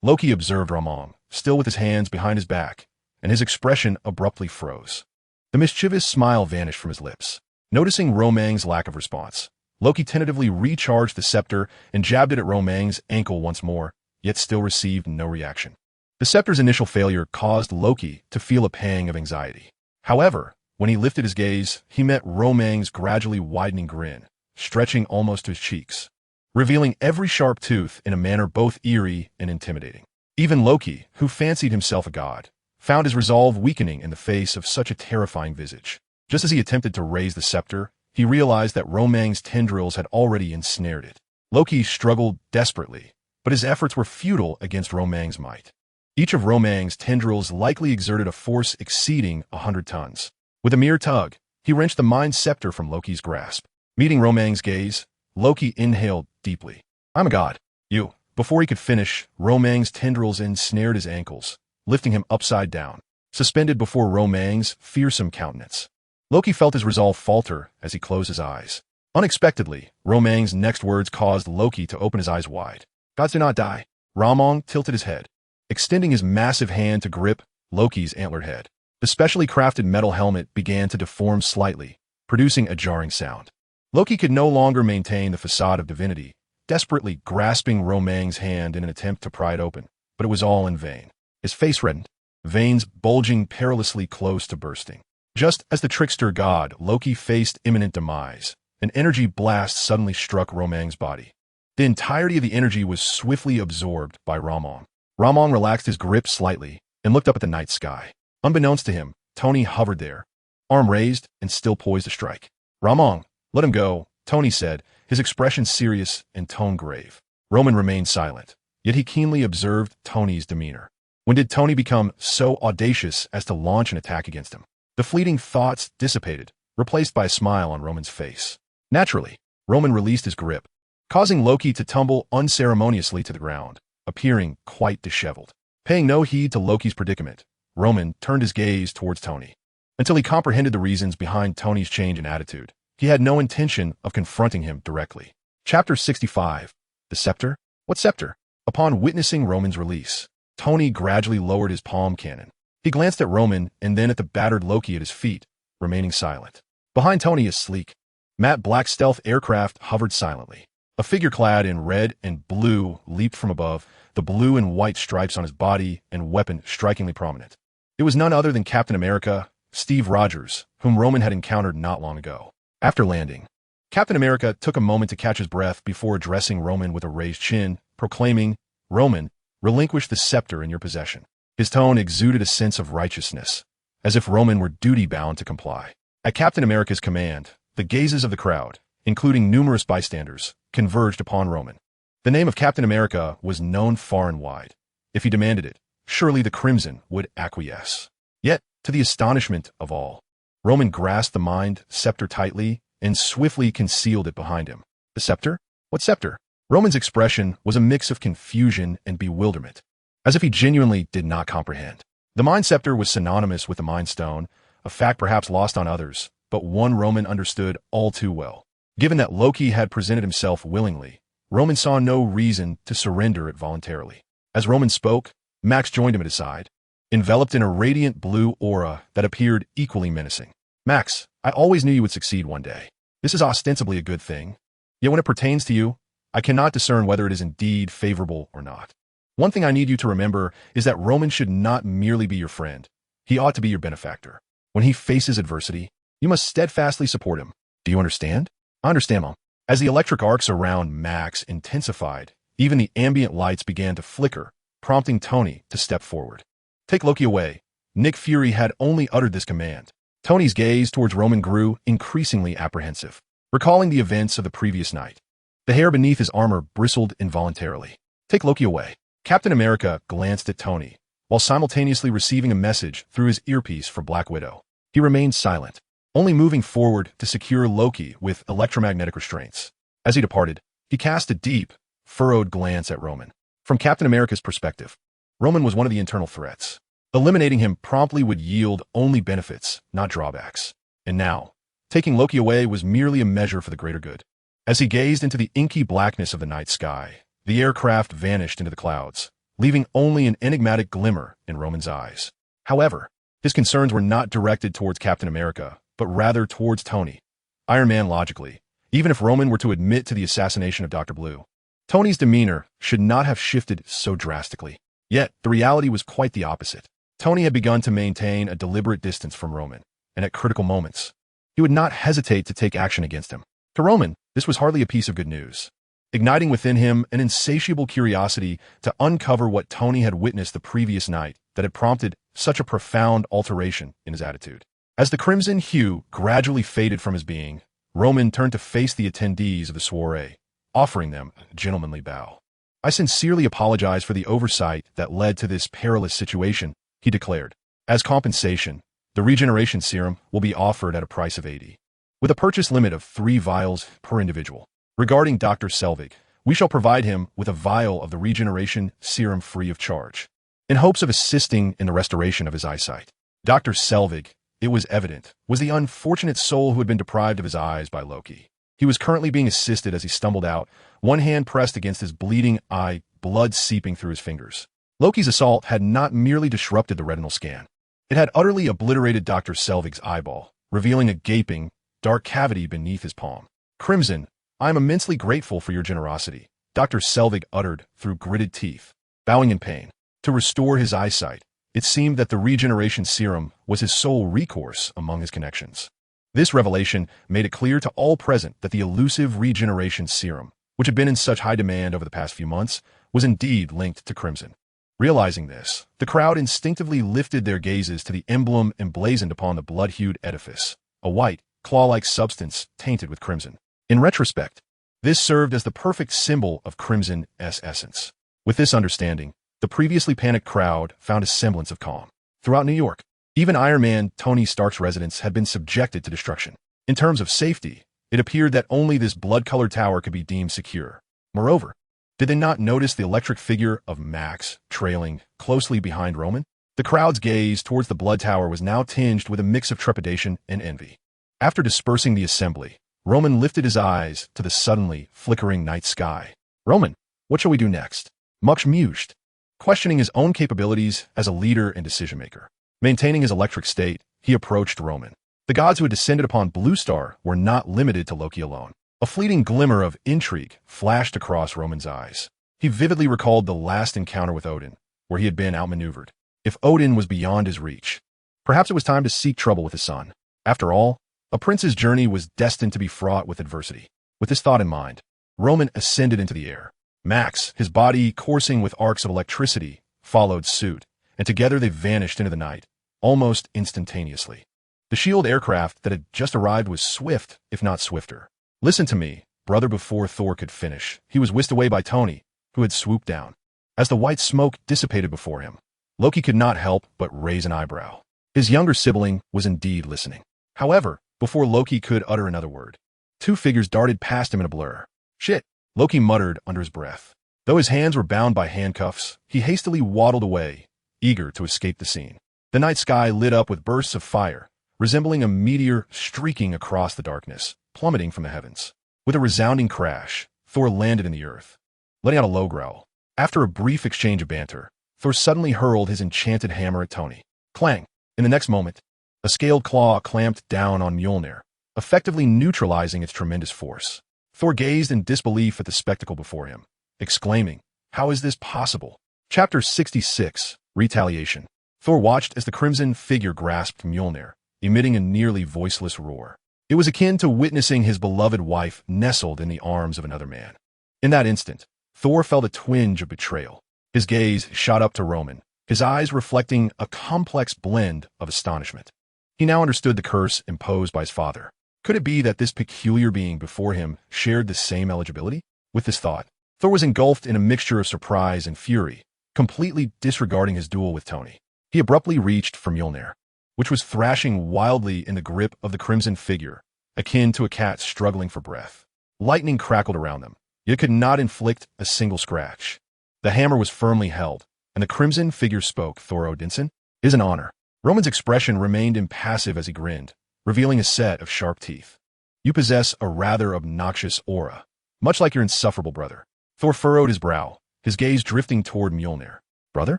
Loki observed Ramon, still with his hands behind his back, and his expression abruptly froze. The mischievous smile vanished from his lips. Noticing Romang's lack of response, Loki tentatively recharged the scepter and jabbed it at Romang's ankle once more, yet still received no reaction. The scepter's initial failure caused Loki to feel a pang of anxiety. However, when he lifted his gaze, he met Romang's gradually widening grin, stretching almost to his cheeks, revealing every sharp tooth in a manner both eerie and intimidating. Even Loki, who fancied himself a god, found his resolve weakening in the face of such a terrifying visage. Just as he attempted to raise the scepter, he realized that Romang's tendrils had already ensnared it. Loki struggled desperately, but his efforts were futile against Romang's might. Each of Romang's tendrils likely exerted a force exceeding 100 tons. With a mere tug, he wrenched the Mind Scepter from Loki's grasp. Meeting Romang's gaze, Loki inhaled deeply. I'm a god. You. Before he could finish, Romang's tendrils ensnared his ankles, lifting him upside down, suspended before Romang's fearsome countenance. Loki felt his resolve falter as he closed his eyes. Unexpectedly, Romang's next words caused Loki to open his eyes wide. Gods do not die. Ramon tilted his head, extending his massive hand to grip Loki's antlered head. The specially crafted metal helmet began to deform slightly, producing a jarring sound. Loki could no longer maintain the facade of divinity, desperately grasping Romang's hand in an attempt to pry it open, but it was all in vain. His face reddened. veins bulging perilously close to bursting. Just as the trickster god Loki faced imminent demise, an energy blast suddenly struck Luo Mang's body. The entirety of the energy was swiftly absorbed by Luo Mang. Luo Mang relaxed his grip slightly and looked up at the night sky. Unbeknownst to him, Tony hovered there, arm raised and still poised to strike. "Luo Mang, let him go," Tony said, his expression serious and tone grave. Roman remained silent, yet he keenly observed Tony's demeanor. When did Tony become so audacious as to launch an attack against him? The fleeting thoughts dissipated, replaced by a smile on Roman's face. Naturally, Roman released his grip, causing Loki to tumble unceremoniously to the ground, appearing quite disheveled. Paying no heed to Loki's predicament, Roman turned his gaze towards Tony. Until he comprehended the reasons behind Tony's change in attitude, he had no intention of confronting him directly. Chapter 65. The Scepter? What scepter? Upon witnessing Roman's release, Tony gradually lowered his palm cannon. He glanced at Roman and then at the battered Loki at his feet, remaining silent. Behind Tony, a sleek, matte black stealth aircraft hovered silently. A figure clad in red and blue leaped from above, the blue and white stripes on his body and weapon strikingly prominent. It was none other than Captain America, Steve Rogers, whom Roman had encountered not long ago. After landing, Captain America took a moment to catch his breath before addressing Roman with a raised chin, proclaiming, "Roman, relinquish the scepter in your possession." His tone exuded a sense of righteousness, as if Roman were duty-bound to comply. At Captain America's command, the gazes of the crowd, including numerous bystanders, converged upon Roman. The name of Captain America was known far and wide. If he demanded it, surely the Crimson would acquiesce. Yet, to the astonishment of all, Roman grasped the mind scepter tightly and swiftly concealed it behind him. The scepter? What scepter? Roman's expression was a mix of confusion and bewilderment, as if he genuinely did not comprehend. The Mind Scepter was synonymous with the Mind Stone, a fact perhaps lost on others, but one Roman understood all too well. Given that Loki had presented himself willingly, Roman saw no reason to surrender it voluntarily. As Roman spoke, Max joined him at his side, enveloped in a radiant blue aura that appeared equally menacing. "Max, I always knew you would succeed one day. This is ostensibly a good thing. Yet when it pertains to you, I cannot discern whether it is indeed favorable or not. One thing I need you to remember is that Roman should not merely be your friend. He ought to be your benefactor. When he faces adversity, you must steadfastly support him. Do you understand?" "I understand, Mom." As the electric arcs around Max intensified, even the ambient lights began to flicker, prompting Tony to step forward. "Take Loki away." Nick Fury had only uttered this command. Tony's gaze towards Roman grew increasingly apprehensive, recalling the events of the previous night. The hair beneath his armor bristled involuntarily. "Take Loki away." Captain America glanced at Tony, while simultaneously receiving a message through his earpiece for Black Widow. He remained silent, only moving forward to secure Loki with electromagnetic restraints. As he departed, he cast a deep, furrowed glance at Roman. From Captain America's perspective, Roman was one of the internal threats. Eliminating him promptly would yield only benefits, not drawbacks. And now, taking Loki away was merely a measure for the greater good. As he gazed into the inky blackness of the night sky, the aircraft vanished into the clouds, leaving only an enigmatic glimmer in Roman's eyes. However, his concerns were not directed towards Captain America, but rather towards Tony. Iron Man logically, even if Roman were to admit to the assassination of Dr. Blue, Tony's demeanor should not have shifted so drastically. Yet, the reality was quite the opposite. Tony had begun to maintain a deliberate distance from Roman, and at critical moments, he would not hesitate to take action against him. To Roman, this was hardly a piece of good news, igniting within him an insatiable curiosity to uncover what Tony had witnessed the previous night that had prompted such a profound alteration in his attitude. As the crimson hue gradually faded from his being, Roman turned to face the attendees of the soiree, offering them a gentlemanly bow. "I sincerely apologize for the oversight that led to this perilous situation," he declared. "As compensation, the regeneration serum will be offered at a price of 80, with a purchase limit of 3 vials per individual. Regarding Dr. Selvig, we shall provide him with a vial of the regeneration serum free of charge, in hopes of assisting in the restoration of his eyesight." Dr. Selvig, it was evident, was the unfortunate soul who had been deprived of his eyes by Loki. He was currently being assisted as he stumbled out, one hand pressed against his bleeding eye, blood seeping through his fingers. Loki's assault had not merely disrupted the retinal scan. It had utterly obliterated Dr. Selvig's eyeball, revealing a gaping, dark cavity beneath his palm. "Crimson, I am immensely grateful for your generosity," Dr. Selvig uttered through gritted teeth, bowing in pain. To restore his eyesight, it seemed that the regeneration serum was his sole recourse among his connections. This revelation made it clear to all present that the elusive regeneration serum, which had been in such high demand over the past few months, was indeed linked to Crimson. Realizing this, the crowd instinctively lifted their gazes to the emblem emblazoned upon the blood-hued edifice, a white, claw-like substance tainted with crimson. In retrospect, this served as the perfect symbol of Crimson's essence. With this understanding, the previously panicked crowd found a semblance of calm. Throughout New York, even Iron Man Tony Stark's residence had been subjected to destruction. In terms of safety, it appeared that only this blood-colored tower could be deemed secure. Moreover, did they not notice the electric figure of Max trailing closely behind Roman? The crowd's gaze towards the blood tower was now tinged with a mix of trepidation and envy. After dispersing the assembly, Roman lifted his eyes to the suddenly flickering night sky. "Roman, what shall we do next?" Much mused, questioning his own capabilities as a leader and decision-maker. Maintaining his electric state, he approached Roman. The gods who had descended upon Blue Star were not limited to Loki alone. A fleeting glimmer of intrigue flashed across Roman's eyes. He vividly recalled the last encounter with Odin, where he had been outmaneuvered. If Odin was beyond his reach, perhaps it was time to seek trouble with his son. After all, a prince's journey was destined to be fraught with adversity. With this thought in mind, Roman ascended into the air. Max, his body coursing with arcs of electricity, followed suit, and together they vanished into the night, almost instantaneously. The shield aircraft that had just arrived was swift, if not swifter. "Listen to me, brother." Before Thor could finish, he was whisked away by Tony, who had swooped down. As the white smoke dissipated before him, Loki could not help but raise an eyebrow. His younger sibling was indeed listening. However, before Loki could utter another word, two figures darted past him in a blur. "Shit," Loki muttered under his breath. Though his hands were bound by handcuffs, he hastily waddled away, eager to escape the scene. The night sky lit up with bursts of fire, resembling a meteor streaking across the darkness, plummeting from the heavens. With a resounding crash, Thor landed in the earth, letting out a low growl. After a brief exchange of banter, Thor suddenly hurled his enchanted hammer at Tony. Clang! In the next moment, a scaled claw clamped down on Mjolnir, effectively neutralizing its tremendous force. Thor gazed in disbelief at the spectacle before him, exclaiming, "How is this possible?" Chapter 66, Retaliation. Thor watched as the crimson figure grasped Mjolnir, emitting a nearly voiceless roar. It was akin to witnessing his beloved wife nestled in the arms of another man. In that instant, Thor felt a twinge of betrayal. His gaze shot up to Roman, his eyes reflecting a complex blend of astonishment. He now understood the curse imposed by his father. Could it be that this peculiar being before him shared the same eligibility? With this thought, Thor was engulfed in a mixture of surprise and fury, completely disregarding his duel with Tony. He abruptly reached for Mjolnir, which was thrashing wildly in the grip of the crimson figure, akin to a cat struggling for breath. Lightning crackled around them, yet it could not inflict a single scratch. The hammer was firmly held, and the crimson figure spoke. "Thor Odinson, it is an honor." Roman's expression remained impassive as he grinned, revealing a set of sharp teeth. "You possess a rather obnoxious aura, much like your insufferable brother." Thor furrowed his brow, his gaze drifting toward Mjolnir. "Brother?"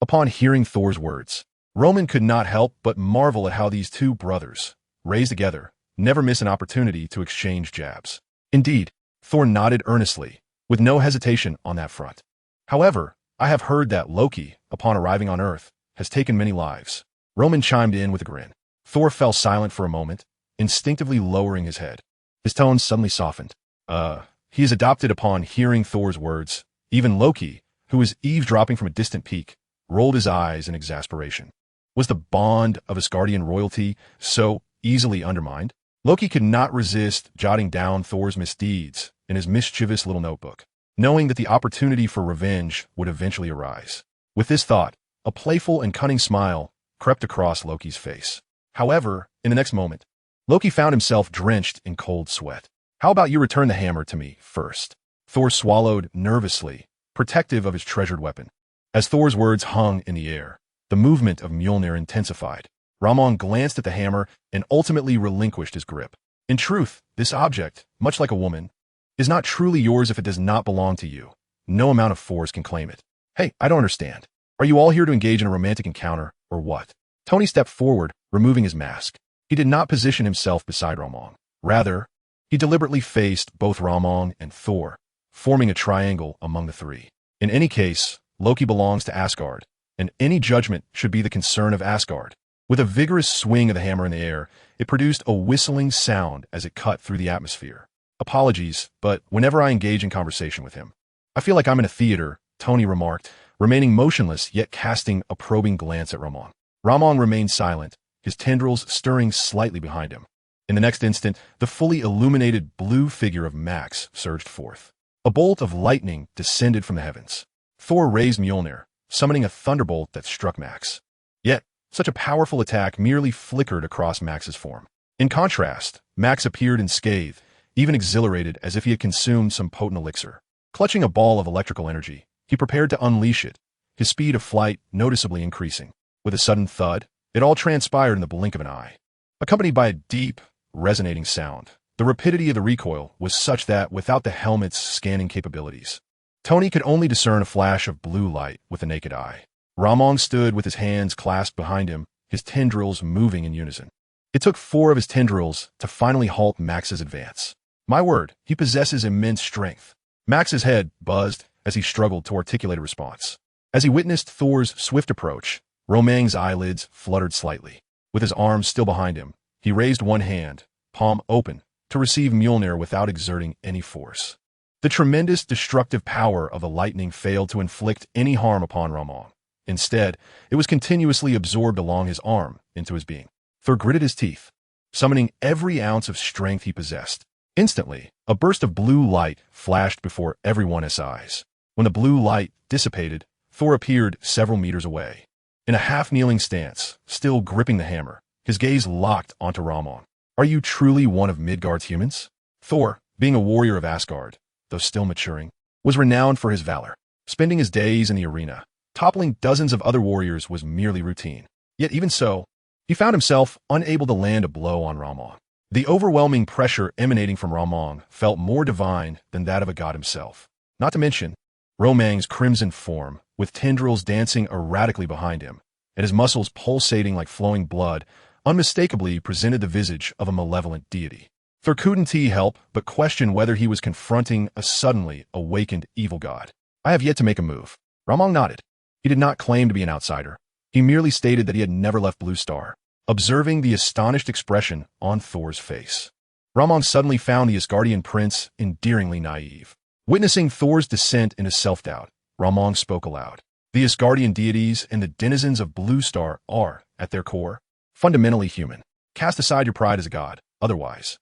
Upon hearing Thor's words, Roman could not help but marvel at how these two brothers, raised together, never miss an opportunity to exchange jabs. Indeed, Thor nodded earnestly, with no hesitation on that front. "However, I have heard that Loki, upon arriving on Earth, has taken many lives." Roman chimed in with a grin. Thor fell silent for a moment, instinctively lowering his head. His tone suddenly softened. He is adopted." Upon hearing Thor's words, even Loki, who was eavesdropping from a distant peak, rolled his eyes in exasperation. Was the bond of Asgardian royalty so easily undermined? Loki could not resist jotting down Thor's misdeeds in his mischievous little notebook, knowing that the opportunity for revenge would eventually arise. With this thought, a playful and cunning smile crept across Loki's face. However, in the next moment, Loki found himself drenched in cold sweat. "How about you return the hammer to me first?" Thor swallowed nervously, protective of his treasured weapon. As Thor's words hung in the air, the movement of Mjolnir intensified. Ramon glanced at the hammer and ultimately relinquished his grip. "In truth, this object, much like a woman, is not truly yours if it does not belong to you. No amount of force can claim it." "Hey, I don't understand. Are you all here to engage in a romantic encounter, or what?" Tony stepped forward, removing his mask. He did not position himself beside Ramon. Rather, he deliberately faced both Ramon and Thor, forming a triangle among the three. "In any case, Loki belongs to Asgard, and any judgment should be the concern of Asgard. With a vigorous swing of the hammer in the air, it produced a whistling sound as it cut through the atmosphere. Apologies, but whenever I engage in conversation with him, I feel like I'm in a theater, Tony remarked, remaining motionless yet casting a probing glance at Ramon. Ramon remained silent, his tendrils stirring slightly behind him. In the next instant, the fully illuminated blue figure of Max surged forth. A bolt of lightning descended from the heavens. Thor raised Mjolnir, summoning a thunderbolt that struck Max. Yet, such a powerful attack merely flickered across Max's form. In contrast, Max appeared unscathed, even exhilarated as if he had consumed some potent elixir. Clutching a ball of electrical energy, he prepared to unleash it, his speed of flight noticeably increasing. With a sudden thud, it all transpired in the blink of an eye. Accompanied by a deep, resonating sound, the rapidity of the recoil was such that without the helmet's scanning capabilities, Tony could only discern a flash of blue light with the naked eye. Ramon stood with his hands clasped behind him, his tendrils moving in unison. It took 4 of his tendrils to finally halt Max's advance. My word, he possesses immense strength. Max's head buzzed as he struggled to articulate a response. As he witnessed Thor's swift approach, Luo Mang's eyelids fluttered slightly. With his arms still behind him, he raised one hand, palm open, to receive Mjolnir without exerting any force. The tremendous destructive power of the lightning failed to inflict any harm upon Ramon. Instead, it was continuously absorbed along his arm into his being. Thor gritted his teeth, summoning every ounce of strength he possessed. Instantly, a burst of blue light flashed before everyone's eyes. When the blue light dissipated, Thor appeared several meters away. In a half-kneeling stance, still gripping the hammer, his gaze locked onto Ramon. Are you truly one of Midgard's humans? Thor, being a warrior of Asgard, though still maturing, was renowned for his valor. Spending his days in the arena, toppling dozens of other warriors was merely routine. Yet even so, he found himself unable to land a blow on Ramon. The overwhelming pressure emanating from Ramon felt more divine than that of a god himself. Not to mention, Luo Mang's crimson form, with tendrils dancing erratically behind him, and his muscles pulsating like flowing blood, unmistakably presented the visage of a malevolent deity. Thor couldn't help but question whether he was confronting a suddenly awakened evil god. I have yet to make a move. Ramon nodded. He did not claim to be an outsider. He merely stated that he had never left Blue Star, observing the astonished expression on Thor's face. Ramon suddenly found the Asgardian prince endearingly naive. Witnessing Thor's descent into self-doubt, Ramon spoke aloud. The Asgardian deities and the denizens of Blue Star are, at their core, fundamentally human. Cast aside your pride as a god. Otherwise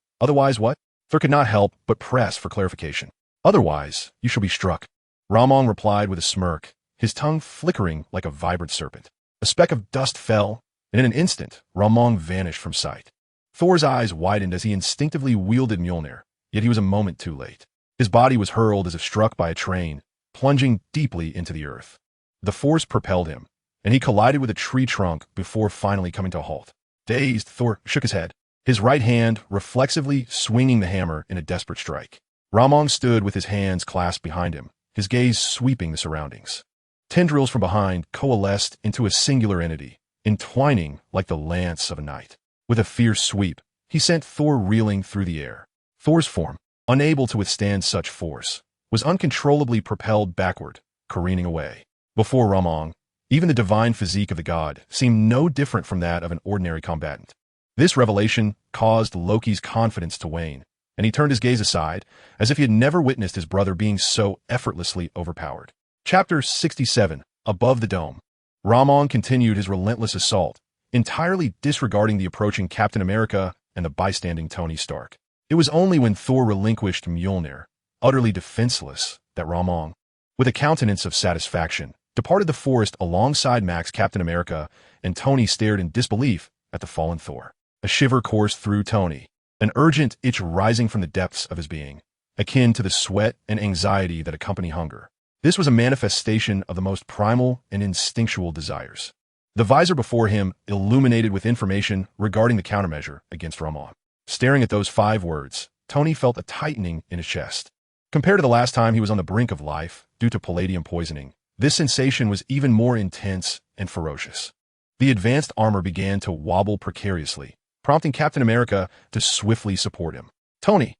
what? Thor could not help but press for clarification. Otherwise, you shall be struck. Ramon replied with a smirk, his tongue flickering like a vibrant serpent. A speck of dust fell, and in an instant, Ramon vanished from sight. Thor's eyes widened as he instinctively wielded Mjolnir, yet he was a moment too late. His body was hurled as if struck by a train, plunging deeply into the earth. The force propelled him, and he collided with a tree trunk before finally coming to a halt. Dazed, Thor shook his head, his right hand reflexively swinging the hammer in a desperate strike. Ramon stood with his hands clasped behind him, his gaze sweeping the surroundings. Tendrils from behind coalesced into a singular entity, entwining like the lance of a knight. With a fierce sweep, he sent Thor reeling through the air. Thor's form, unable to withstand such force, was uncontrollably propelled backward, careening away. Before Ramon, even the divine physique of the god seemed no different from that of an ordinary combatant. This revelation caused Loki's confidence to wane, and he turned his gaze aside, as if he had never witnessed his brother being so effortlessly overpowered. Chapter 67, Above the Dome. Ramon continued his relentless assault, entirely disregarding the approaching Captain America and the bystanding Tony Stark. It was only when Thor relinquished Mjolnir, utterly defenseless, that Ramon, with a countenance of satisfaction, departed the forest alongside Max, Captain America, and Tony stared in disbelief at the fallen Thor. A shiver coursed through Tony, an urgent itch rising from the depths of his being, akin to the sweat and anxiety that accompany hunger. This was a manifestation of the most primal and instinctual desires. The visor before him illuminated with information regarding the countermeasure against Ramon. Staring at those 5 words, Tony felt a tightening in his chest. Compared to the last time he was on the brink of life due to palladium poisoning, this sensation was even more intense and ferocious. The advanced armor began to wobble precariously, prompting Captain America to swiftly support him. Tony!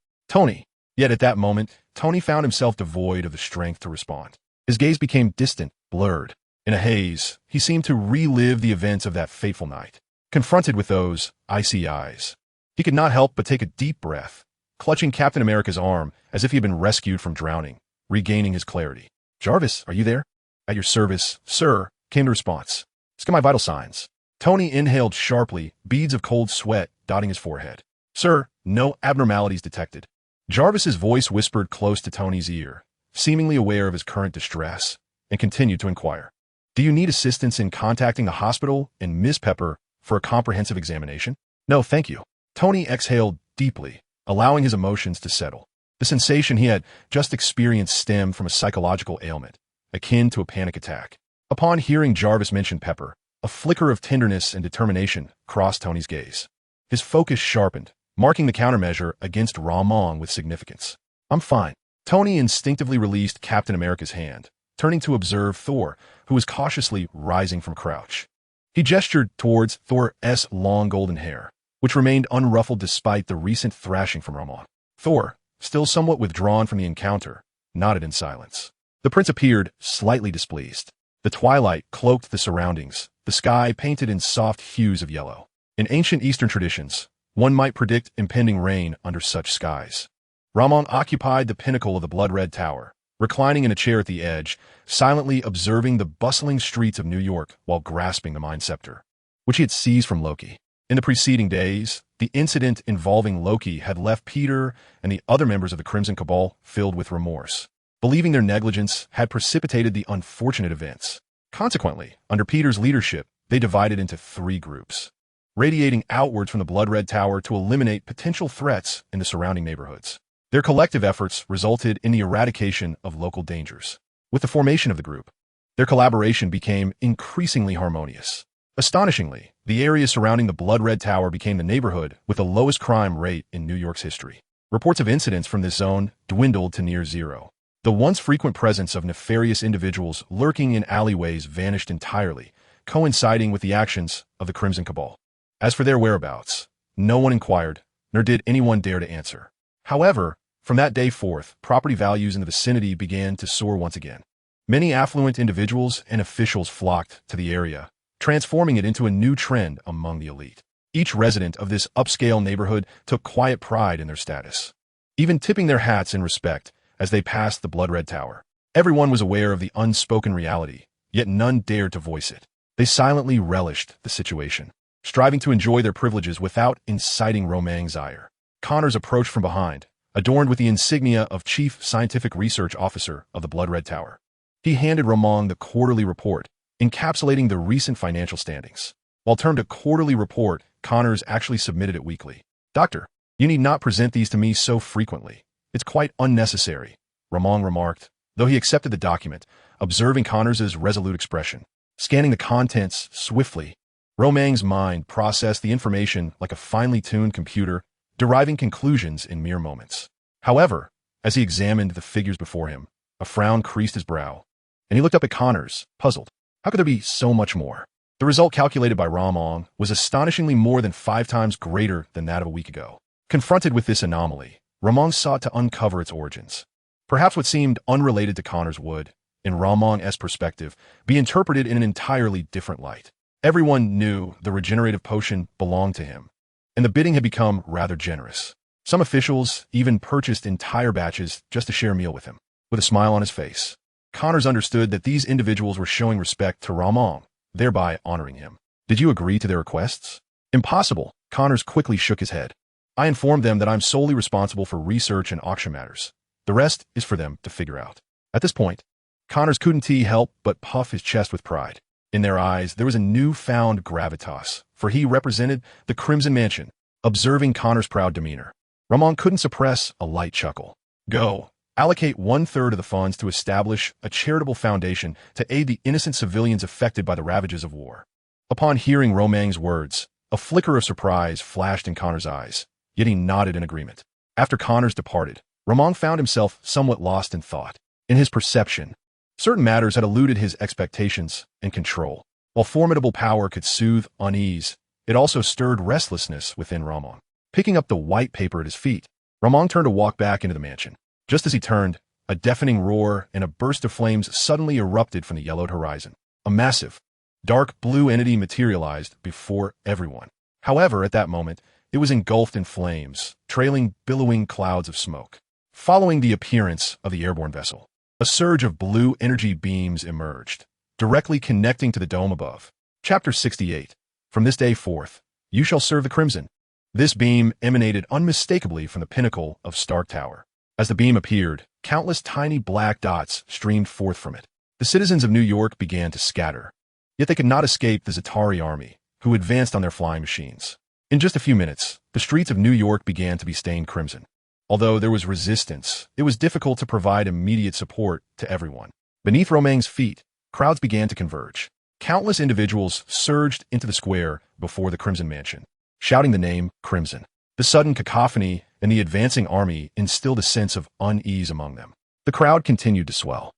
Yet at that moment, Tony found himself devoid of the strength to respond. His gaze became distant, blurred, In a haze, he seemed to relive the events of that fateful night. Confronted with those icy eyes, he could not help but take a deep breath, clutching Captain America's arm as if he had been rescued from drowning, regaining his clarity. "Jarvis, are you there?" "At your service, sir," came the response. "Scan my vital signs." Tony inhaled sharply, beads of cold sweat dotting his forehead. "Sir, no abnormalities detected." Jarvis's voice whispered close to Tony's ear, seemingly aware of his current distress, and continued to inquire. "Do you need assistance in contacting the hospital and Ms. Pepper for a comprehensive examination?" "No, thank you." Tony exhaled deeply, allowing his emotions to settle. The sensation he had just experienced stemmed from a psychological ailment, akin to a panic attack. Upon hearing Jarvis mention Pepper, a flicker of tenderness and determination crossed Tony's gaze. His focus sharpened, marking the countermeasure against Luo Mang with significance. "I'm fine." Tony instinctively released Captain America's hand, turning to observe Thor, who was cautiously rising from crouch. He gestured towards Thor's long golden hair, which remained unruffled despite the recent thrashing from Luo Mang. Thor, still somewhat withdrawn from the encounter, nodded in silence. The prince appeared slightly displeased. The twilight cloaked the surroundings, the sky painted in soft hues of yellow. In ancient Eastern traditions, one might predict impending rain under such skies. Luo Mang occupied the pinnacle of the blood-red tower, reclining in a chair at the edge, silently observing the bustling streets of New York while grasping the Mind Scepter, which he had seized from Loki. In the preceding days, the incident involving Loki had left Peter and the other members of the Crimson Cabal filled with remorse, believing their negligence had precipitated the unfortunate events. Consequently, under Peter's leadership, they divided into 3 groups, radiating outwards from the blood-red tower to eliminate potential threats in the surrounding neighborhoods. Their collective efforts resulted in the eradication of local dangers. With the formation of the group, their collaboration became increasingly harmonious. Astonishingly, the area surrounding the blood-red tower became the neighborhood with the lowest crime rate in New York's history. Reports of incidents from this zone dwindled to near zero. The once frequent presence of nefarious individuals lurking in alleyways vanished entirely, coinciding with the actions of the Crimson Cabal. As for their whereabouts, no one inquired, nor did anyone dare to answer. However, from that day forth, property values in the vicinity began to soar once again. Many affluent individuals and officials flocked to the area, transforming it into a new trend among the elite. Each resident of this upscale neighborhood took quiet pride in their status, even tipping their hats in respect as they passed the blood-red tower. Everyone was aware of the unspoken reality, yet none dared to voice it. They silently relished the situation, striving to enjoy their privileges without inciting Luo Mang's ire. Connors approached from behind, adorned with the insignia of Chief Scientific Research Officer of the Blood-Red Tower. He handed Luo Mang the quarterly report, encapsulating the recent financial standings. While termed a quarterly report, Connors actually submitted it weekly. "Doctor, you need not present these to me so frequently. It's quite unnecessary," Luo Mang remarked, though he accepted the document, observing Connors' resolute expression. Scanning the contents swiftly, Luo Mang's mind processed the information like a finely tuned computer, deriving conclusions in mere moments. However, as he examined the figures before him, a frown creased his brow, and he looked up at Connors, puzzled. How could there be so much more? The result calculated by Luo Mang was astonishingly more than 5 times greater than that of a week ago. Confronted with this anomaly, Luo Mang sought to uncover its origins. Perhaps what seemed unrelated to Connors would, in Luo Mang's perspective, be interpreted in an entirely different light. Everyone knew the regenerative potion belonged to him, and the bidding had become rather generous. Some officials even purchased entire batches just to share a meal with him. With a smile on his face, Connors understood that these individuals were showing respect to Luo Mang, thereby honoring him. "Did you agree to their requests?" "Impossible." Connors quickly shook his head. "I informed them that I'm solely responsible for research and auction matters. The rest is for them to figure out." At this point, Connors couldn't help but puff his chest with pride. In their eyes, there was a newfound gravitas, for he represented the Crimson Mansion. Observing Connor's proud demeanor, Luo Mang couldn't suppress a light chuckle. "Go. Allocate 1/3 of the funds to establish a charitable foundation to aid the innocent civilians affected by the ravages of war." Upon hearing Luo Mang's words, a flicker of surprise flashed in Connor's eyes, yet he nodded in agreement. After Connors departed, Luo Mang found himself somewhat lost in thought. In his perception, certain matters had eluded his expectations and control. While formidable power could soothe unease, it also stirred restlessness within Luo Mang. Picking up the white paper at his feet, Luo Mang turned to walk back into the mansion. Just as he turned, a deafening roar and a burst of flames suddenly erupted from the yellowed horizon. A massive, dark blue entity materialized before everyone. However, at that moment, it was engulfed in flames, trailing billowing clouds of smoke. Following the appearance of the airborne vessel, a surge of blue energy beams emerged, directly connecting to the dome above. Chapter 68. From this day forth, you shall serve the Crimson. This beam emanated unmistakably from the pinnacle of Stark Tower. As the beam appeared, countless tiny black dots streamed forth from it. The citizens of New York began to scatter. Yet they could not escape the Za'Atari army, who advanced on their flying machines. In just a few minutes, the streets of New York began to be stained crimson. Although there was resistance, it was difficult to provide immediate support to everyone. Beneath Luo Mang's feet, crowds began to converge. Countless individuals surged into the square before the Crimson Mansion, shouting the name Crimson. The sudden cacophony and the advancing army instilled a sense of unease among them. The crowd continued to swell.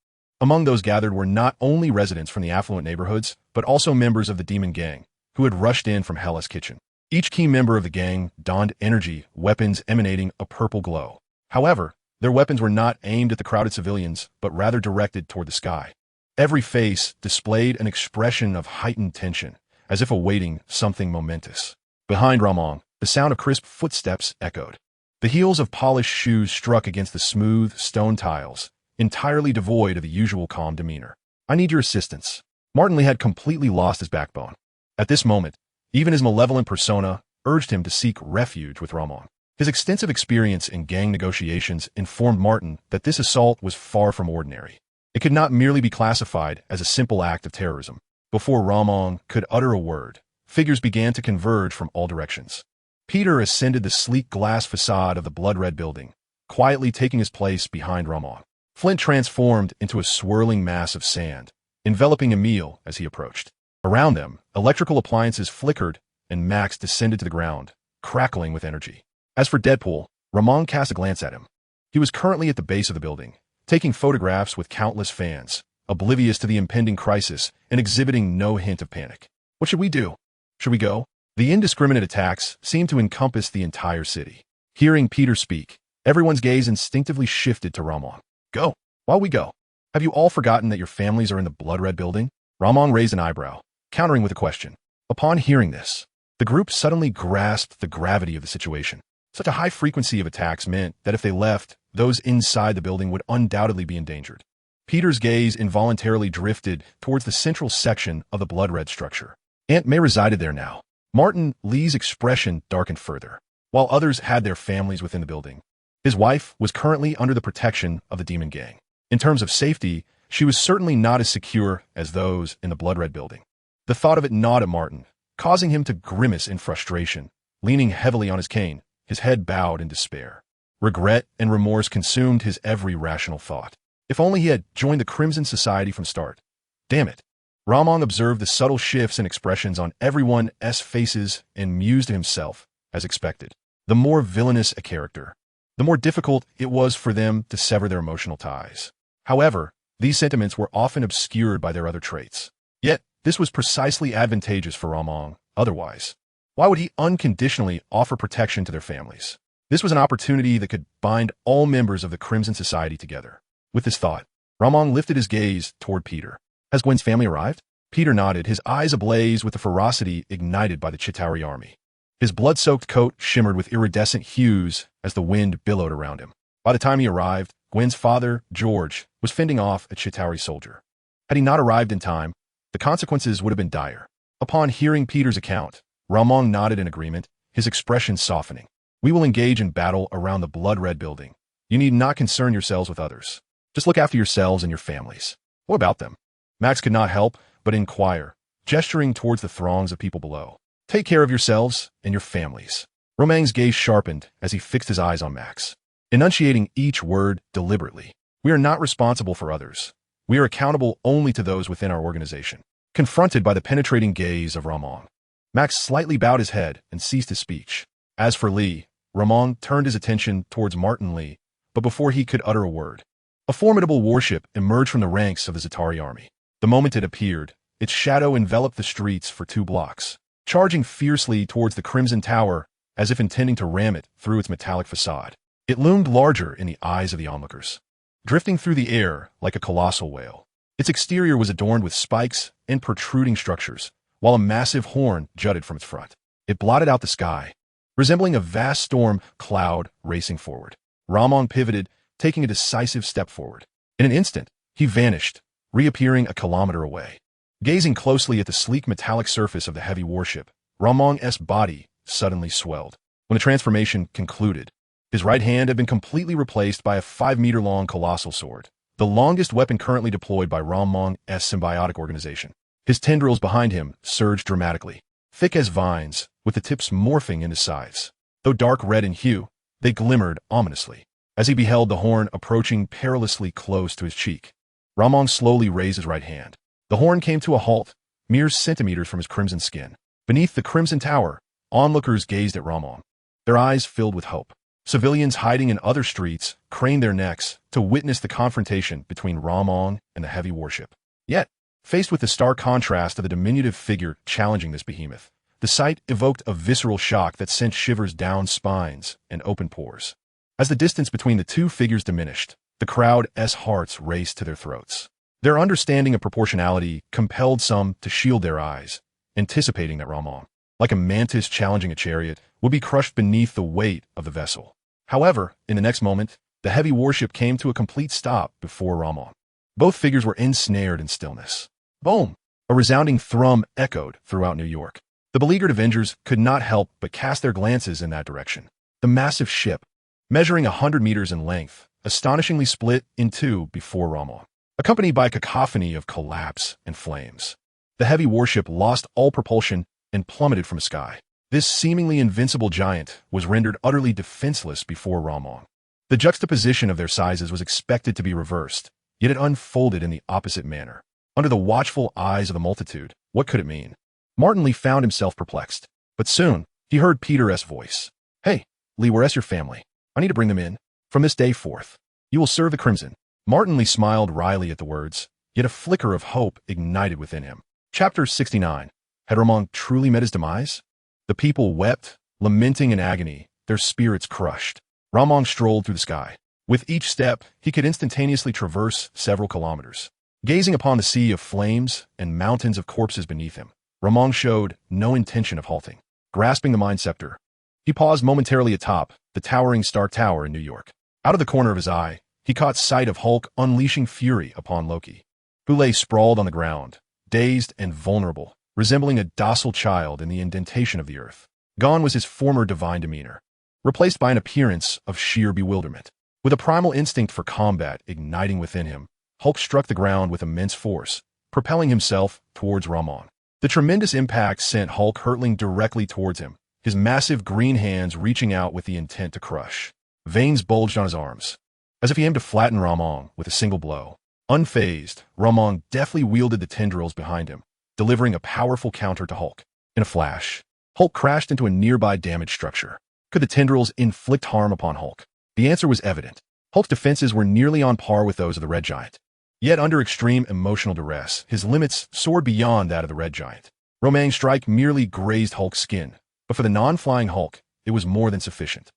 Among those gathered were not only residents from the affluent neighborhoods, but also members of the Demon Gang, who had rushed in from Hell's Kitchen. Each key member of the gang donned energy weapons emanating a purple glow. However, their weapons were not aimed at the crowded civilians, but rather directed toward the sky. Every face displayed an expression of heightened tension, as if awaiting something momentous. Behind Luo Mang, the sound of crisp footsteps echoed. The heels of polished shoes struck against the smooth stone tiles, entirely devoid of the usual calm demeanor. I need your assistance. Martin Li had completely lost his backbone. At this moment, even his malevolent persona urged him to seek refuge with Luo Mang. His extensive experience in gang negotiations informed Martin that this assault was far from ordinary. It could not merely be classified as a simple act of terrorism. Before Luo Mang could utter a word, figures began to converge from all directions. Peter ascended the sleek glass facade of the blood-red building, quietly taking his place behind Luo Mang. Flint transformed into a swirling mass of sand, enveloping Emile as he approached. Around them, electrical appliances flickered, and Max descended to the ground, crackling with energy. As for Deadpool, Luo Mang cast a glance at him. He was currently at the base of the building, taking photographs with countless fans, oblivious to the impending crisis and exhibiting no hint of panic. What should we do? Should we go? The indiscriminate attacks seemed to encompass the entire city. Hearing Peter speak, everyone's gaze instinctively shifted to Luo Mang. Go. While we go. Have you all forgotten that your families are in the blood-red building? Luo Mang raised an eyebrow, countering with a question. Upon hearing this, the group suddenly grasped the gravity of the situation. Such a high frequency of attacks meant that if they left, those inside the building would undoubtedly be endangered. Peter's gaze involuntarily drifted towards the central section of the blood-red structure. Aunt May resided there now. Martin Li's expression darkened further. While others had their families within the building, his wife was currently under the protection of the Demon Gang. In terms of safety, she was certainly not as secure as those in the blood-red building. The thought of it gnawed at Martin, causing him to grimace in frustration. Leaning heavily on his cane, his head bowed in despair. Regret and remorse consumed his every rational thought. If only he had joined the Crimson Society from start. Damn it. Luo Mang observed the subtle shifts and expressions on everyone's faces and mused to himself, as expected. The more villainous a character, the more difficult it was for them to sever their emotional ties. However, these sentiments were often obscured by their other traits. Yet, this was precisely advantageous for Luo Mang. Otherwise, why would he unconditionally offer protection to their families? This was an opportunity that could bind all members of the Crimson Society together. With this thought, Luo Mang lifted his gaze toward Peter. Has Gwen's family arrived? Peter nodded, his eyes ablaze with the ferocity ignited by the Chitauri army. His blood-soaked coat shimmered with iridescent hues as the wind billowed around him. By the time he arrived, Gwen's father, George, was fending off a Chitauri soldier. Had he not arrived in time, the consequences would have been dire. Upon hearing Peter's account, Luo Mang nodded in agreement, his expression softening. We will engage in battle around the blood-red building. You need not concern yourselves with others. Just look after yourselves and your families. What about them? Max could not help but inquire, gesturing towards the throngs of people below. Take care of yourselves and your families. Luo Mang's gaze sharpened as he fixed his eyes on Max, enunciating each word deliberately. We are not responsible for others. We are accountable only to those within our organization. Confronted by the penetrating gaze of Luo Mang, Max slightly bowed his head and ceased his speech. As for Li, Luo Mang turned his attention towards Martin Li, but before he could utter a word, a formidable warship emerged from the ranks of the Za'Atari army. The moment it appeared, its shadow enveloped the streets for 2 blocks, charging fiercely towards the Crimson Tower as if intending to ram it through its metallic facade. It loomed larger in the eyes of the onlookers, drifting through the air like a colossal whale. Its exterior was adorned with spikes and protruding structures, while a massive horn jutted from its front. It blotted out the sky, resembling a vast storm cloud racing forward. Ramong pivoted, taking a decisive step forward. In an instant, he vanished, reappearing a kilometer away. Gazing closely at the sleek metallic surface of the heavy warship, Ramong's body suddenly swelled. When the transformation concluded, his right hand had been completely replaced by a 5-meter-long colossal sword, the longest weapon currently deployed by Ramong's symbiotic organization. His tendrils behind him surged dramatically, thick as vines, with the tips morphing into scythes. Though dark red in hue, they glimmered ominously. As he beheld the horn approaching perilously close to his cheek, Ramong slowly raised his right hand. The horn came to a halt, mere centimeters from his crimson skin. Beneath the crimson tower, onlookers gazed at Ramong, their eyes filled with hope. Civilians hiding in other streets craned their necks to witness the confrontation between Ramong and the heavy warship. Yet, faced with the stark contrast of the diminutive figure challenging this behemoth, the sight evoked a visceral shock that sent shivers down spines and open pores. As the distance between the two figures diminished, the crowd's hearts raced to their throats. Their understanding of proportionality compelled some to shield their eyes, anticipating that Ramong, like a mantis challenging a chariot, would be crushed beneath the weight of the vessel. However, in the next moment, the heavy warship came to a complete stop before Ramong. Both figures were ensnared in stillness. Boom! A resounding thrum echoed throughout New York. The beleaguered Avengers could not help but cast their glances in that direction. The massive ship, measuring 100 meters in length, astonishingly split in two before Ramong, accompanied by a cacophony of collapse and flames. The heavy warship lost all propulsion and plummeted from the sky. This seemingly invincible giant was rendered utterly defenseless before Ramong. The juxtaposition of their sizes was expected to be reversed, yet it unfolded in the opposite manner. Under the watchful eyes of the multitude, what could it mean? Martin Lee found himself perplexed, but soon he heard Peter's voice. "Hey, Lee, where's your family? I need to bring them in. From this day forth, you will serve the Crimson." Martin Lee smiled wryly at the words, yet a flicker of hope ignited within him. Chapter 69. Had Ramong truly met his demise? The people wept, lamenting in agony, their spirits crushed. Ramong strolled through the sky. With each step, he could instantaneously traverse several kilometers. Gazing upon the sea of flames and mountains of corpses beneath him, Ramong showed no intention of halting. Grasping the Mind Scepter, he paused momentarily atop the towering Stark Tower in New York. Out of the corner of his eye, he caught sight of Hulk unleashing fury upon Loki, who lay sprawled on the ground, dazed and vulnerable, resembling a docile child in the indentation of the earth. Gone was his former divine demeanor, replaced by an appearance of sheer bewilderment. With a primal instinct for combat igniting within him, Hulk struck the ground with immense force, propelling himself towards Ramong. The tremendous impact sent Hulk hurtling directly towards him, his massive green hands reaching out with the intent to crush. Veins bulged on his arms, as if he aimed to flatten Ramong with a single blow. Unfazed, Ramong deftly wielded the tendrils behind him, delivering a powerful counter to Hulk. In a flash, Hulk crashed into a nearby damaged structure. Could the tendrils inflict harm upon Hulk? The answer was evident. Hulk's defenses were nearly on par with those of the Red Giant. Yet under extreme emotional duress, his limits soared beyond that of the Red Giant. Luo Mang's strike merely grazed Hulk's skin, but for the non-flying Hulk, it was more than sufficient.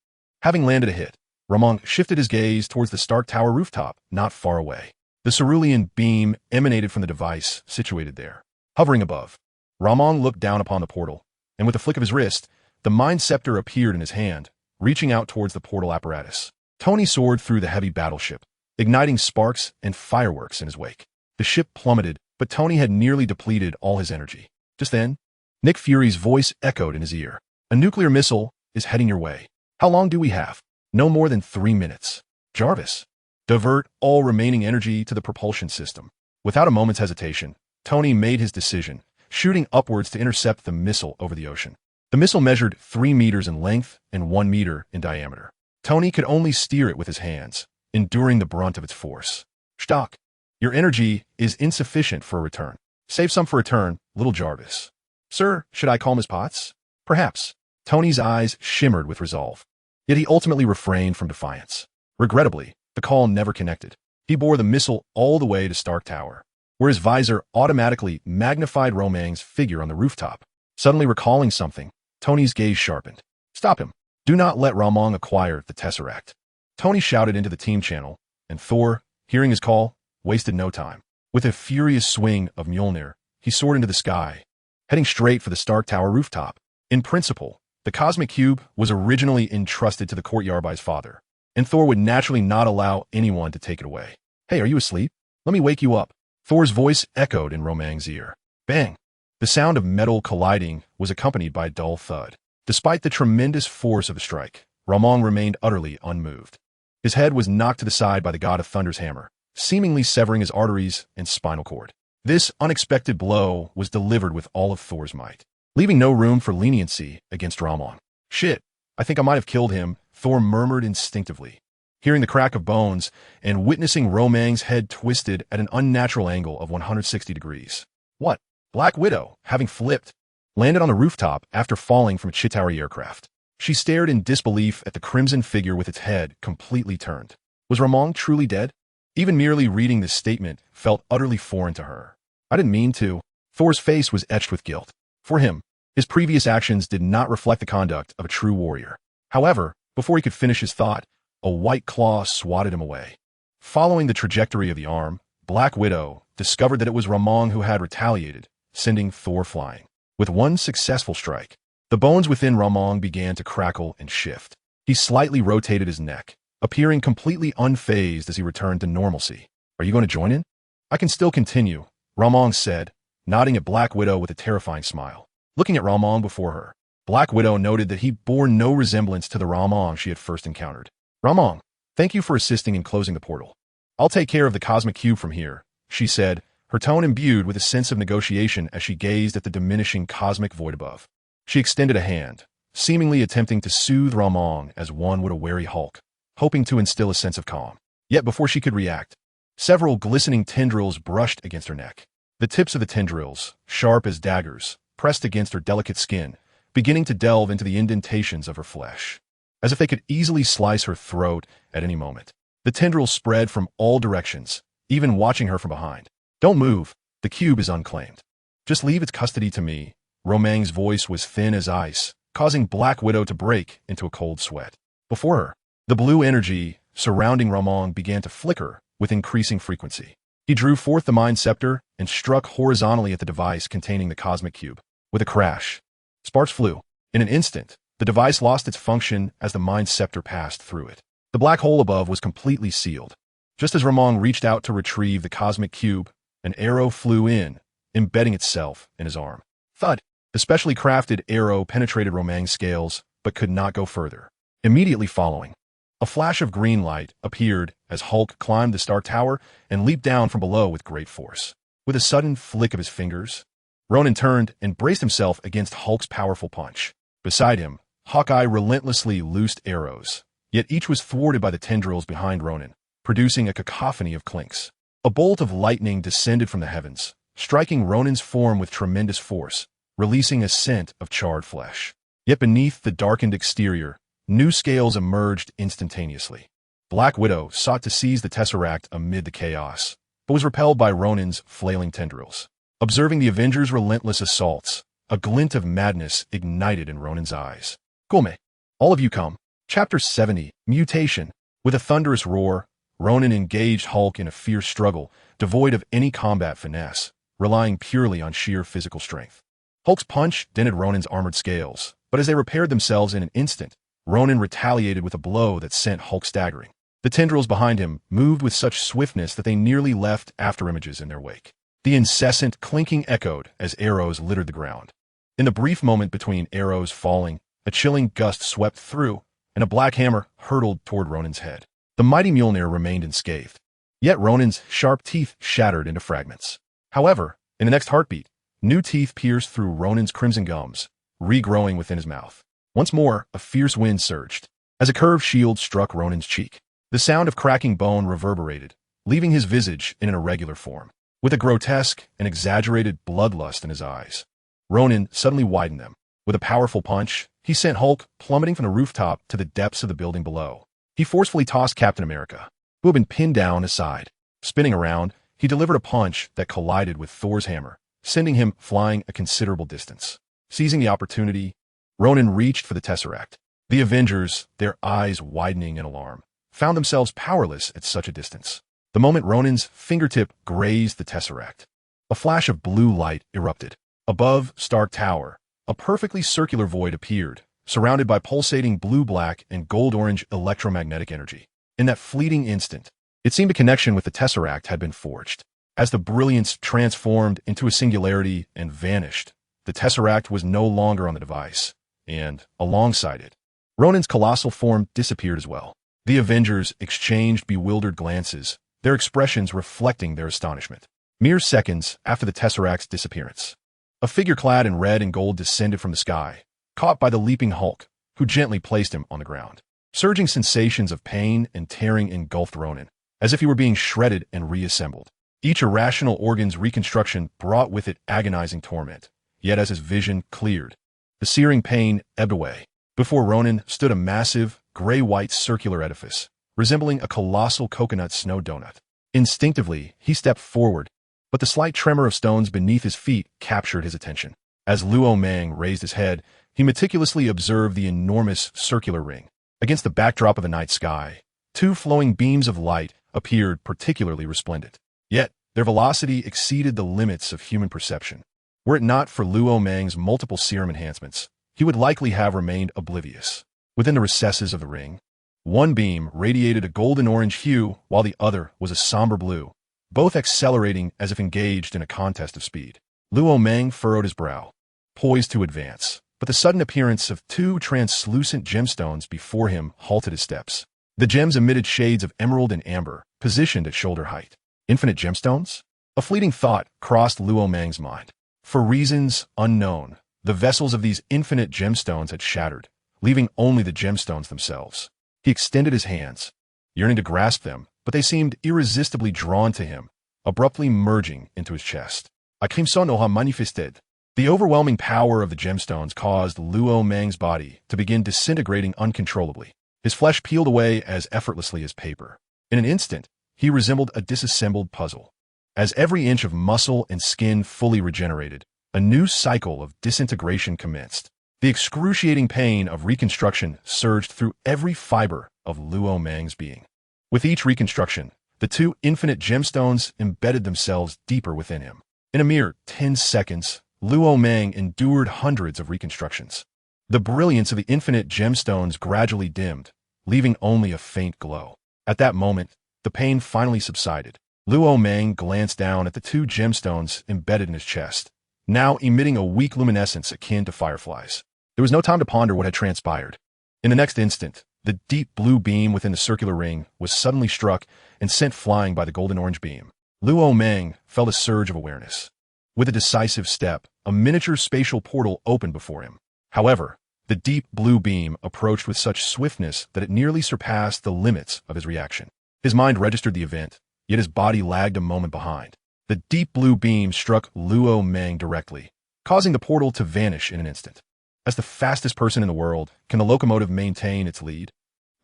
Having landed a hit, Ramong shifted his gaze towards the Stark Tower rooftop, not far away. The cerulean beam emanated from the device situated there. Hovering above, Ramong looked down upon the portal, and with a flick of his wrist, the Mind Scepter appeared in his hand, reaching out towards the portal apparatus. Tony soared through the heavy battleship, igniting sparks and fireworks in his wake. The ship plummeted, but Tony had nearly depleted all his energy. Just then, Nick Fury's voice echoed in his ear. "A nuclear missile is heading your way. How long do we have?" "No more than 3 minutes. Jarvis, divert all remaining energy to the propulsion system." Without a moment's hesitation, Tony made his decision, shooting upwards to intercept the missile over the ocean. The missile measured 3 meters in length and 1 meter in diameter. Tony could only steer it with his hands, enduring the brunt of its force. "Stock, your energy is insufficient for a return. Save some for return, little Jarvis." "Sir, should I call Miss Potts?" "Perhaps." Tony's eyes shimmered with resolve. Yet he ultimately refrained from defiance. Regrettably, the call never connected. He bore the missile all the way to Stark Tower, where his visor automatically magnified Luo Mang's figure on the rooftop. Suddenly recalling something, Tony's gaze sharpened. "Stop him. Do not let Ramong acquire the Tesseract." Tony shouted into the team channel, and Thor, hearing his call, wasted no time. With a furious swing of Mjolnir, he soared into the sky, heading straight for the Stark Tower rooftop. In principle, the Cosmic Cube was originally entrusted to the courtyard by his father, and Thor would naturally not allow anyone to take it away. "Hey, are you asleep? Let me wake you up." Thor's voice echoed in Luo Mang's ear. Bang! The sound of metal colliding was accompanied by a dull thud. Despite the tremendous force of the strike, Luo Mang remained utterly unmoved. His head was knocked to the side by the God of Thunder's hammer, seemingly severing his arteries and spinal cord. This unexpected blow was delivered with all of Thor's might, leaving no room for leniency against Luo Mang. "Shit, I think I might have killed him," Thor murmured instinctively. Hearing the crack of bones and witnessing Luo Mang's head twisted at an unnatural angle of 160 degrees. What? Black Widow, having flipped, landed on the rooftop after falling from a Chitauri aircraft. She stared in disbelief at the crimson figure with its head completely turned. Was Luo Mang truly dead? Even merely reading this statement felt utterly foreign to her. "I didn't mean to." Thor's face was etched with guilt. For him, his previous actions did not reflect the conduct of a true warrior. However, before he could finish his thought, a white claw swatted him away. Following the trajectory of the arm, Black Widow discovered that it was Luo Mang who had retaliated, sending Thor flying. With one successful strike, the bones within Luo Mang began to crackle and shift. He slightly rotated his neck, appearing completely unfazed as he returned to normalcy. "Are you going to join in?" "I can still continue," Luo Mang said, nodding at Black Widow with a terrifying smile. Looking at Luo Mang before her, Black Widow noted that he bore no resemblance to the Luo Mang she had first encountered. "Luo Mang, thank you for assisting in closing the portal. I'll take care of the Cosmic Cube from here," she said, her tone imbued with a sense of negotiation as she gazed at the diminishing cosmic void above. She extended a hand, seemingly attempting to soothe Luo Mang as one would a wary Hulk, hoping to instill a sense of calm. Yet before she could react, several glistening tendrils brushed against her neck. The tips of the tendrils, sharp as daggers, pressed against her delicate skin, beginning to delve into the indentations of her flesh, as if they could easily slice her throat at any moment. The tendrils spread from all directions, even watching her from behind. "Don't move. The cube is unclaimed. Just leave its custody to me." Luo Mang's voice was thin as ice, causing Black Widow to break into a cold sweat. Before her, the blue energy surrounding Luo Mang began to flicker with increasing frequency. He drew forth the Mind Scepter and struck horizontally at the device containing the Cosmic Cube. With a crash, sparks flew. In an instant, the device lost its function as the Mind Scepter passed through it. The black hole above was completely sealed. Just as Luo Mang reached out to retrieve the Cosmic Cube, an arrow flew in, embedding itself in his arm. Thud! The specially crafted arrow penetrated Luo Mang's scales, but could not go further. Immediately following, a flash of green light appeared as Hulk climbed the Stark Tower and leaped down from below with great force. With a sudden flick of his fingers, Ronan turned and braced himself against Hulk's powerful punch. Beside him, Hawkeye relentlessly loosed arrows, yet each was thwarted by the tendrils behind Ronan, producing a cacophony of clinks. A bolt of lightning descended from the heavens, striking Ronan's form with tremendous force, releasing a scent of charred flesh. Yet beneath the darkened exterior, new scales emerged instantaneously. Black Widow sought to seize the Tesseract amid the chaos, but was repelled by Ronan's flailing tendrils. Observing the Avengers' relentless assaults, a glint of madness ignited in Ronan's eyes. "Gome, all of you come." Chapter 70, Mutation. With a thunderous roar, Ronan engaged Hulk in a fierce struggle, devoid of any combat finesse, relying purely on sheer physical strength. Hulk's punch dented Ronan's armored scales, but as they repaired themselves in an instant, Ronan retaliated with a blow that sent Hulk staggering. The tendrils behind him moved with such swiftness that they nearly left afterimages in their wake. The incessant clinking echoed as arrows littered the ground. In the brief moment between arrows falling, a chilling gust swept through, and a black hammer hurtled toward Ronan's head. The mighty Mjolnir remained unscathed, yet Ronan's sharp teeth shattered into fragments. However, in the next heartbeat, new teeth pierced through Ronan's crimson gums, regrowing within his mouth. Once more, a fierce wind surged, as a curved shield struck Ronan's cheek. The sound of cracking bone reverberated, leaving his visage in an irregular form. With a grotesque and exaggerated bloodlust in his eyes, Ronan suddenly widened them. With a powerful punch, he sent Hulk plummeting from the rooftop to the depths of the building below. He forcefully tossed Captain America, who had been pinned down, aside. Spinning around, he delivered a punch that collided with Thor's hammer, sending him flying a considerable distance. Seizing the opportunity, Ronan reached for the Tesseract. The Avengers, their eyes widening in alarm, found themselves powerless at such a distance. The moment Ronan's fingertip grazed the tesseract, a flash of blue light erupted. Above Stark Tower, a perfectly circular void appeared, surrounded by pulsating blue-black and gold-orange electromagnetic energy. In that fleeting instant, it seemed a connection with the tesseract had been forged. As the brilliance transformed into a singularity and vanished, the tesseract was no longer on the device, and, alongside it, Ronan's colossal form disappeared as well. The Avengers exchanged bewildered glances, their expressions reflecting their astonishment. Mere seconds after the tesseract's disappearance, a figure clad in red and gold descended from the sky, caught by the leaping Hulk, who gently placed him on the ground. Surging sensations of pain and tearing engulfed Ronan, as if he were being shredded and reassembled. Each irrational organ's reconstruction brought with it agonizing torment, yet as his vision cleared, the searing pain ebbed away. Before Ronan stood a massive, gray-white circular edifice, resembling a colossal coconut snow donut. Instinctively, he stepped forward, but the slight tremor of stones beneath his feet captured his attention. As Luo Mang raised his head, he meticulously observed the enormous circular ring. Against the backdrop of the night sky, two flowing beams of light appeared particularly resplendent. Yet, their velocity exceeded the limits of human perception. Were it not for Luo Mang's multiple serum enhancements, he would likely have remained oblivious. Within the recesses of the ring, one beam radiated a golden-orange hue while the other was a somber blue, both accelerating as if engaged in a contest of speed. Luo Mang furrowed his brow, poised to advance, but the sudden appearance of two translucent gemstones before him halted his steps. The gems emitted shades of emerald and amber, positioned at shoulder height. Infinite gemstones? A fleeting thought crossed Luo Mang's mind. For reasons unknown, the vessels of these infinite gemstones had shattered, leaving only the gemstones themselves. He extended his hands, yearning to grasp them, but they seemed irresistibly drawn to him, abruptly merging into his chest. A crimson oha manifested. The overwhelming power of the gemstones caused Luo Mang's body to begin disintegrating uncontrollably. His flesh peeled away as effortlessly as paper. In an instant, he resembled a disassembled puzzle. As every inch of muscle and skin fully regenerated, a new cycle of disintegration commenced. The excruciating pain of reconstruction surged through every fiber of Luo Mang's being. With each reconstruction, the two infinite gemstones embedded themselves deeper within him. In a mere 10 seconds, Luo Mang endured hundreds of reconstructions. The brilliance of the infinite gemstones gradually dimmed, leaving only a faint glow. At that moment, the pain finally subsided. Luo Mang glanced down at the two gemstones embedded in his chest, now emitting a weak luminescence akin to fireflies. There was no time to ponder what had transpired. In the next instant, the deep blue beam within the circular ring was suddenly struck and sent flying by the golden-orange beam. Luo Mang felt a surge of awareness. With a decisive step, a miniature spatial portal opened before him. However, the deep blue beam approached with such swiftness that it nearly surpassed the limits of his reaction. His mind registered the event, yet his body lagged a moment behind. The deep blue beam struck Luo Mang directly, causing the portal to vanish in an instant. As the fastest person in the world, can the locomotive maintain its lead?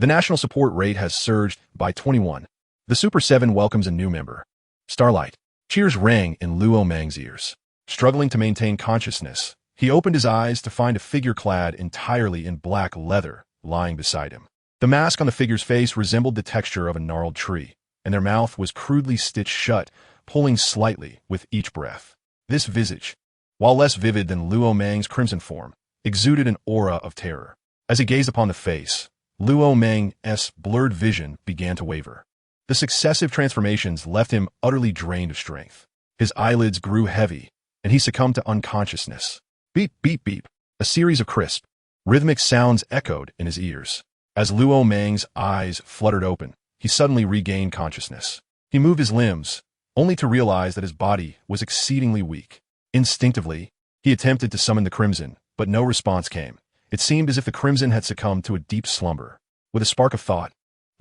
The national support rate has surged by 21. The Super 7 welcomes a new member. Starlight. Cheers rang in Luo Mang's ears. Struggling to maintain consciousness, he opened his eyes to find a figure clad entirely in black leather lying beside him. The mask on the figure's face resembled the texture of a gnarled tree, and their mouth was crudely stitched shut, pulling slightly with each breath. This visage, while less vivid than Luo Mang's crimson form, exuded an aura of terror. As he gazed upon the face, Luo Mang's blurred vision began to waver. The successive transformations left him utterly drained of strength. His eyelids grew heavy, and he succumbed to unconsciousness. Beep, beep, beep. A series of crisp, rhythmic sounds echoed in his ears. As Luo Mang's eyes fluttered open, he suddenly regained consciousness. He moved his limbs, only to realize that his body was exceedingly weak. Instinctively, he attempted to summon the crimson, but no response came. It seemed as if the crimson had succumbed to a deep slumber. With a spark of thought,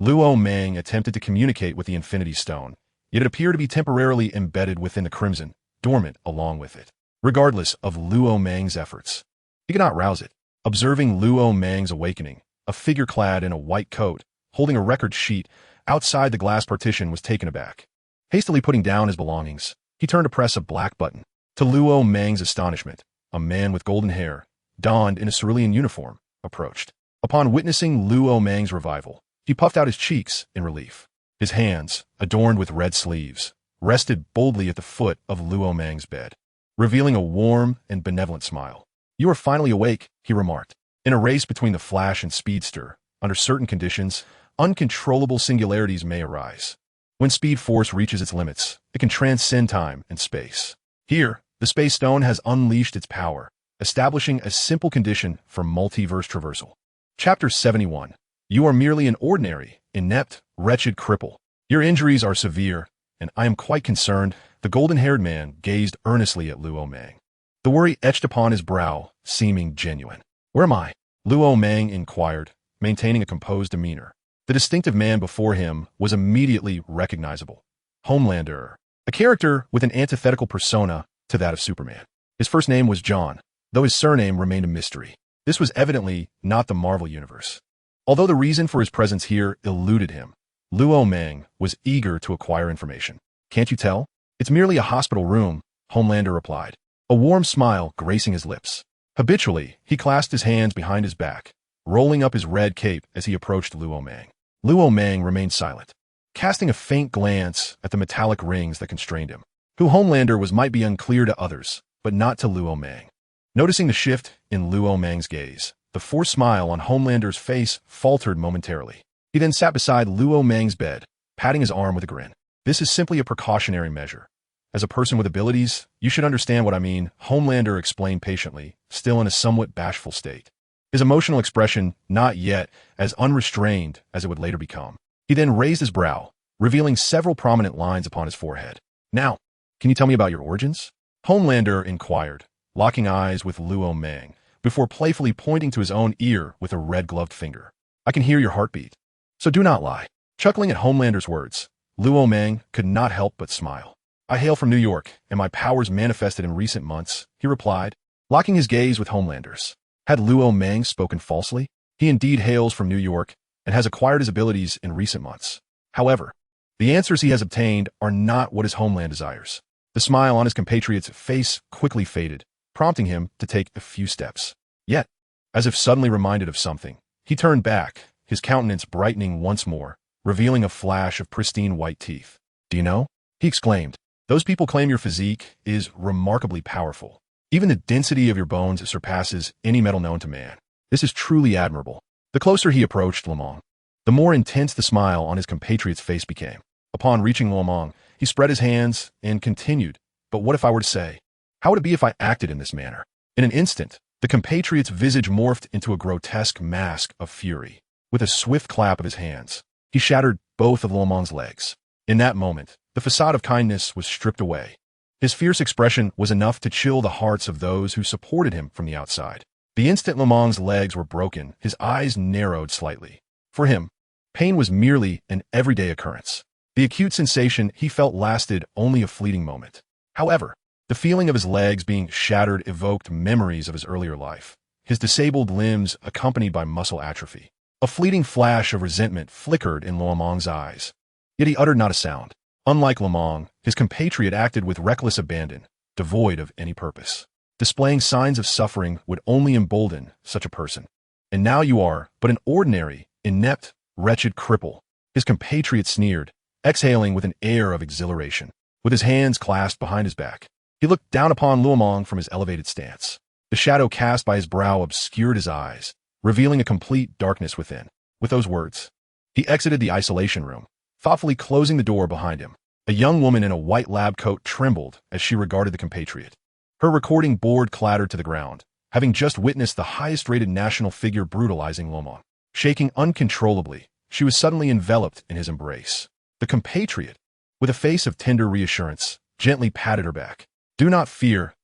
Luo Mang attempted to communicate with the Infinity Stone, yet it appeared to be temporarily embedded within the crimson, dormant along with it. Regardless of Luo Mang's efforts, he could not rouse it. Observing Luo Mang's awakening, a figure clad in a white coat, holding a record sheet outside the glass partition, was taken aback. Hastily putting down his belongings, he turned to press a black button. To Luo Mang's astonishment, a man with golden hair, donned in a cerulean uniform, approached. Upon witnessing Luo Mang's revival, he puffed out his cheeks in relief. His hands, adorned with red sleeves, rested boldly at the foot of Luo Mang's bed, revealing a warm and benevolent smile. "You are finally awake," he remarked. "In a race between the Flash and Speedster, under certain conditions, uncontrollable singularities may arise. When Speed Force reaches its limits, it can transcend time and space. Here, the Space Stone has unleashed its power, establishing a simple condition for multiverse traversal." Chapter 71. You are merely an ordinary, inept, wretched cripple. Your injuries are severe, and I am quite concerned. The golden-haired man gazed earnestly at Luo Mang, the worry etched upon his brow seeming genuine. "Where am I?" Luo Mang inquired, maintaining a composed demeanor. The distinctive man before him was immediately recognizable. Homelander, a character with an antithetical persona to that of Superman. His first name was John, though his surname remained a mystery. This was evidently not the Marvel Universe. Although the reason for his presence here eluded him, Luo Mang was eager to acquire information. "Can't you tell? It's merely a hospital room," Homelander replied, a warm smile gracing his lips. Habitually, he clasped his hands behind his back, rolling up his red cape as he approached Luo Mang. Luo Mang remained silent, casting a faint glance at the metallic rings that constrained him. Who Homelander was might be unclear to others, but not to Luo Mang. Noticing the shift in Luo Mang's gaze, the forced smile on Homelander's face faltered momentarily. He then sat beside Luo Mang's bed, patting his arm with a grin. "This is simply a precautionary measure. As a person with abilities, you should understand what I mean," Homelander explained patiently, still in a somewhat bashful state. His emotional expression not yet as unrestrained as it would later become. He then raised his brow, revealing several prominent lines upon his forehead. "Now, can you tell me about your origins?" Homelander inquired, locking eyes with Luo Mang, before playfully pointing to his own ear with a red-gloved finger. "I can hear your heartbeat, so do not lie." Chuckling at Homelander's words, Luo Mang could not help but smile. "I hail from New York, and my powers manifested in recent months," he replied, locking his gaze with Homelander's. Had Luo Mang spoken falsely? He indeed hails from New York and has acquired his abilities in recent months. However, the answers he has obtained are not what his homeland desires. The smile on his compatriot's face quickly faded, prompting him to take a few steps. Yet, as if suddenly reminded of something, he turned back, his countenance brightening once more, revealing a flash of pristine white teeth. "Do you know?" he exclaimed. "Those people claim your physique is remarkably powerful. Even the density of your bones surpasses any metal known to man. This is truly admirable." The closer he approached Luo Mang, the more intense the smile on his compatriot's face became. Upon reaching Luo Mang, he spread his hands and continued, "But what if I were to say? How would it be if I acted in this manner?" In an instant, the compatriot's visage morphed into a grotesque mask of fury. With a swift clap of his hands, he shattered both of Luo Mang's legs. In that moment, the facade of kindness was stripped away. His fierce expression was enough to chill the hearts of those who supported him from the outside. The instant Luo Mang's legs were broken, his eyes narrowed slightly. For him, pain was merely an everyday occurrence. The acute sensation he felt lasted only a fleeting moment. However, the feeling of his legs being shattered evoked memories of his earlier life, his disabled limbs accompanied by muscle atrophy. A fleeting flash of resentment flickered in Luo Mang's eyes, yet he uttered not a sound. Unlike Luo Mang, his compatriot acted with reckless abandon, devoid of any purpose. Displaying signs of suffering would only embolden such a person. "And now you are but an ordinary, inept, wretched cripple," his compatriot sneered, exhaling with an air of exhilaration. With his hands clasped behind his back, he looked down upon Luo Mang from his elevated stance. The shadow cast by his brow obscured his eyes, revealing a complete darkness within. With those words, he exited the isolation room, thoughtfully closing the door behind him. A young woman in a white lab coat trembled as she regarded the compatriot. Her recording board clattered to the ground, having just witnessed the highest-rated national figure brutalizing Luo Mang. Shaking uncontrollably, she was suddenly enveloped in his embrace. The compatriot, with a face of tender reassurance, gently patted her back. Do not fear,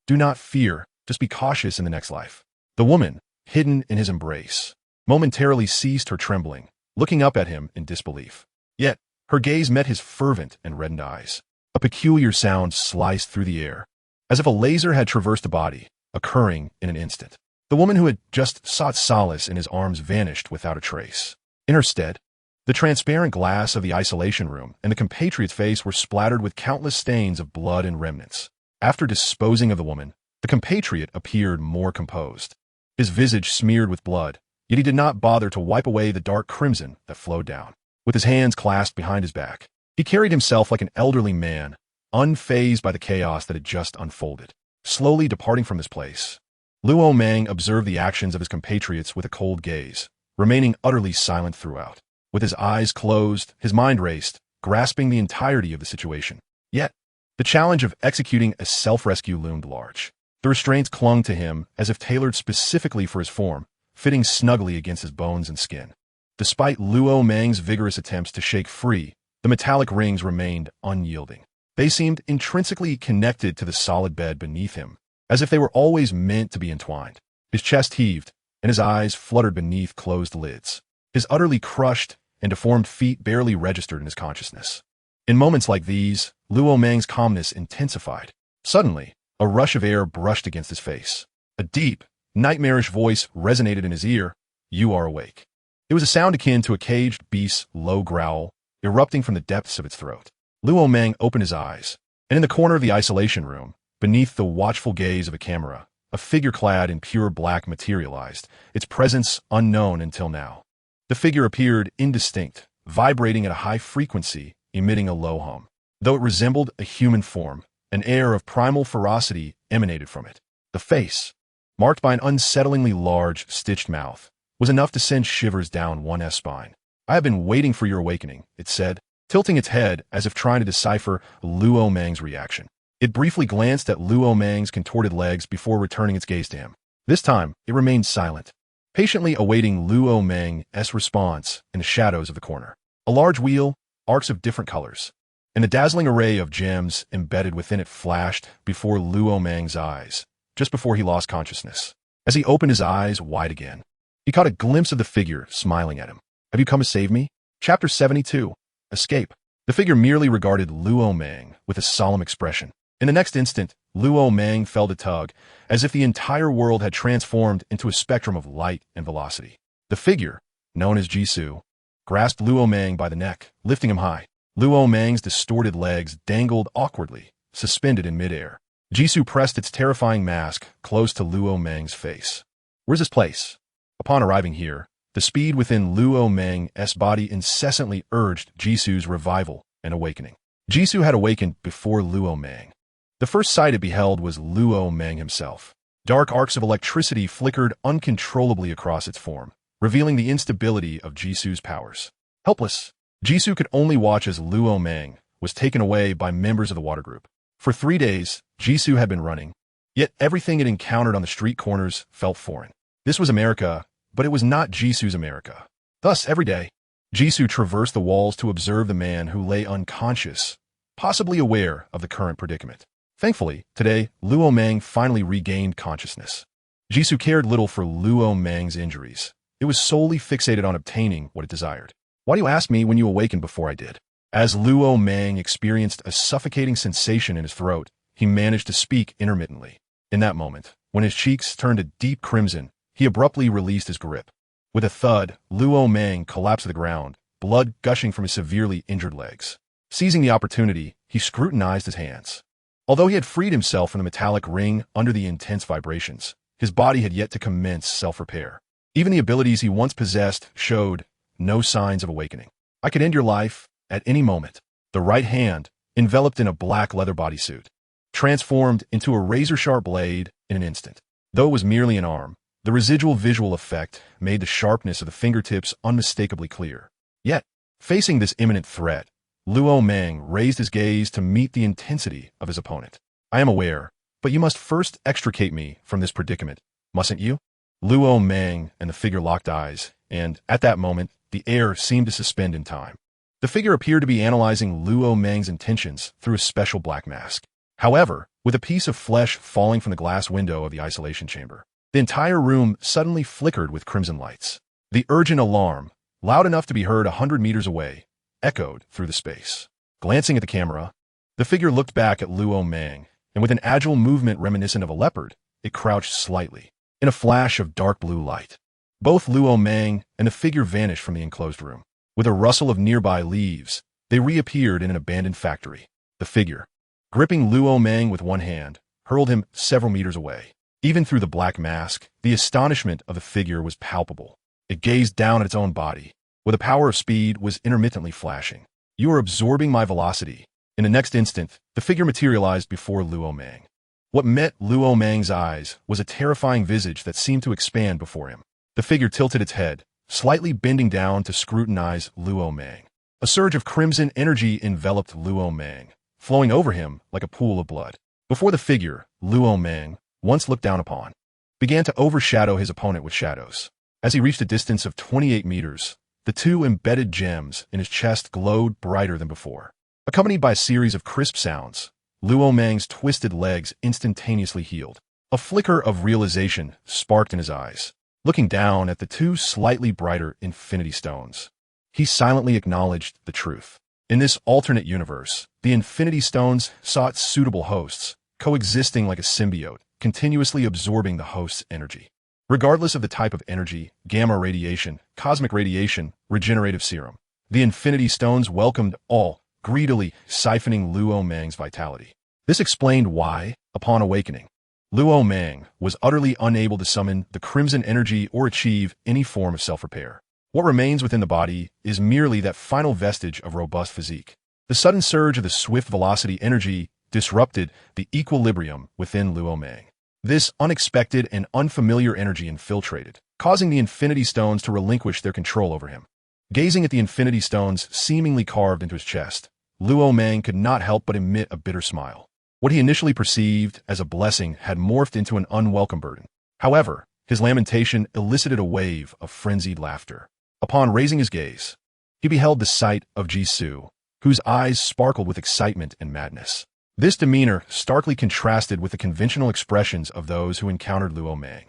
just be cautious in the next life." The woman, hidden in his embrace, momentarily ceased her trembling, looking up at him in disbelief. Yet, her gaze met his fervent and reddened eyes. A peculiar sound sliced through the air, as if a laser had traversed the body, occurring in an instant. The woman who had just sought solace in his arms vanished without a trace. In her stead, the transparent glass of the isolation room and the compatriot's face were splattered with countless stains of blood and remnants. After disposing of the woman, the compatriot appeared more composed. His visage smeared with blood, yet he did not bother to wipe away the dark crimson that flowed down. with his hands clasped behind his back. He carried himself like an elderly man, unfazed by the chaos that had just unfolded. Slowly departing from this place, Luo Mang observed the actions of his compatriots with a cold gaze, remaining utterly silent throughout. With his eyes closed, his mind raced, grasping the entirety of the situation. Yet, the challenge of executing a self-rescue loomed large. The restraints clung to him as if tailored specifically for his form, fitting snugly against his bones and skin. Despite Luo Mang's vigorous attempts to shake free, the metallic rings remained unyielding. They seemed intrinsically connected to the solid bed beneath him, as if they were always meant to be entwined. His chest heaved, and his eyes fluttered beneath closed lids. His utterly crushed and deformed feet barely registered in his consciousness. In moments like these, Luo Mang's calmness intensified. Suddenly, a rush of air brushed against his face. A deep, nightmarish voice resonated in his ear. "You are awake." It was a sound akin to a caged beast's low growl, erupting from the depths of its throat. Luo Mang opened his eyes, and in the corner of the isolation room, beneath the watchful gaze of a camera, a figure clad in pure black materialized, its presence unknown until now. The figure appeared indistinct, vibrating at a high frequency, emitting a low hum. Though it resembled a human form, an air of primal ferocity emanated from it. The face, marked by an unsettlingly large, stitched mouth, was enough to send shivers down one's spine. "I have been waiting for your awakening," it said, tilting its head as if trying to decipher Luo Mang's reaction. It briefly glanced at Luo Mang's contorted legs before returning its gaze to him. This time, it remained silent, patiently awaiting Luo Mang's response in the shadows of the corner. A large wheel, arcs of different colors, and a dazzling array of gems embedded within it flashed before Luo Mang's eyes, just before he lost consciousness. As he opened his eyes wide again, he caught a glimpse of the figure smiling at him. "Have you come to save me?" Chapter 72. Escape. The figure merely regarded Luo Mang with a solemn expression. In the next instant, Luo Mang felt a tug, as if the entire world had transformed into a spectrum of light and velocity. The figure, known as Jisoo, grasped Luo Mang by the neck, lifting him high. Luo Mang's distorted legs dangled awkwardly, suspended in midair. Jisoo pressed its terrifying mask close to Luo Mang's face. "Where's this place?" Upon arriving here, the speed within Luo Mang's body incessantly urged Jisoo's revival and awakening. Jisoo had awakened before Luo Mang. The first sight it beheld was Luo Mang himself. Dark arcs of electricity flickered uncontrollably across its form, revealing the instability of Jisoo's powers. Helpless, Jisoo could only watch as Luo Mang was taken away by members of the water group. For 3 days, Jisoo had been running, yet everything it encountered on the street corners felt foreign. This was America, but it was not Jisoo's America. Thus, every day, Jisoo traversed the walls to observe the man who lay unconscious, possibly aware of the current predicament. Thankfully, today, Luo Mang finally regained consciousness. Jisoo cared little for Luo Mang's injuries. It was solely fixated on obtaining what it desired. "Why do you ask me when you awakened before I did?" As Luo Mang experienced a suffocating sensation in his throat, he managed to speak intermittently. In that moment, when his cheeks turned a deep crimson, he abruptly released his grip. With a thud, Luo Mang collapsed to the ground, blood gushing from his severely injured legs. Seizing the opportunity, he scrutinized his hands. Although he had freed himself from the metallic ring under the intense vibrations, his body had yet to commence self-repair. Even the abilities he once possessed showed no signs of awakening. "I could end your life at any moment." The right hand, enveloped in a black leather bodysuit, transformed into a razor-sharp blade in an instant. Though it was merely an arm, the residual visual effect made the sharpness of the fingertips unmistakably clear. Yet, facing this imminent threat, Luo Mang raised his gaze to meet the intensity of his opponent. "I am aware, but you must first extricate me from this predicament, mustn't you?" Luo Mang and the figure locked eyes, and, at that moment, the air seemed to suspend in time. The figure appeared to be analyzing Luo Mang's intentions through a special black mask. However, with a piece of flesh falling from the glass window of the isolation chamber, the entire room suddenly flickered with crimson lights. The urgent alarm, loud enough to be heard 100 meters away, echoed through the space. Glancing at the camera, the figure looked back at Luo Mang, and with an agile movement reminiscent of a leopard, it crouched slightly. In a flash of dark blue light, both Luo Mang and the figure vanished from the enclosed room. With a rustle of nearby leaves, they reappeared in an abandoned factory. The figure, gripping Luo Mang with one hand, hurled him several meters away. Even through the black mask, the astonishment of the figure was palpable. It gazed down at its own body, with the power of speed, was intermittently flashing. "You are absorbing my velocity." In the next instant, the figure materialized before Luo Mang. What met Luo Mang's eyes was a terrifying visage that seemed to expand before him. The figure tilted its head, slightly bending down to scrutinize Luo Mang. A surge of crimson energy enveloped Luo Mang, flowing over him like a pool of blood. Before the figure, Luo Mang, once looked down upon, began to overshadow his opponent with shadows. As he reached a distance of 28 meters, the two embedded gems in his chest glowed brighter than before. Accompanied by a series of crisp sounds, Luo Mang's twisted legs instantaneously healed. A flicker of realization sparked in his eyes. Looking down at the two slightly brighter infinity stones, he silently acknowledged the truth. In this alternate universe, the infinity stones sought suitable hosts, coexisting like a symbiote, continuously absorbing the host's energy. Regardless of the type of energy, gamma radiation, cosmic radiation, regenerative serum, the infinity stones welcomed all, greedily siphoning Luo Mang's vitality. This explained why, upon awakening, Luo Mang was utterly unable to summon the crimson energy or achieve any form of self-repair. What remains within the body is merely that final vestige of robust physique. The sudden surge of the swift velocity energy disrupted the equilibrium within Luo Mang. This unexpected and unfamiliar energy infiltrated, causing the infinity stones to relinquish their control over him. Gazing at the infinity stones seemingly carved into his chest, Luo Mang could not help but emit a bitter smile. What he initially perceived as a blessing had morphed into an unwelcome burden. However, his lamentation elicited a wave of frenzied laughter. Upon raising his gaze, he beheld the sight of Jisoo, whose eyes sparkled with excitement and madness. This demeanor starkly contrasted with the conventional expressions of those who encountered Luo Mang.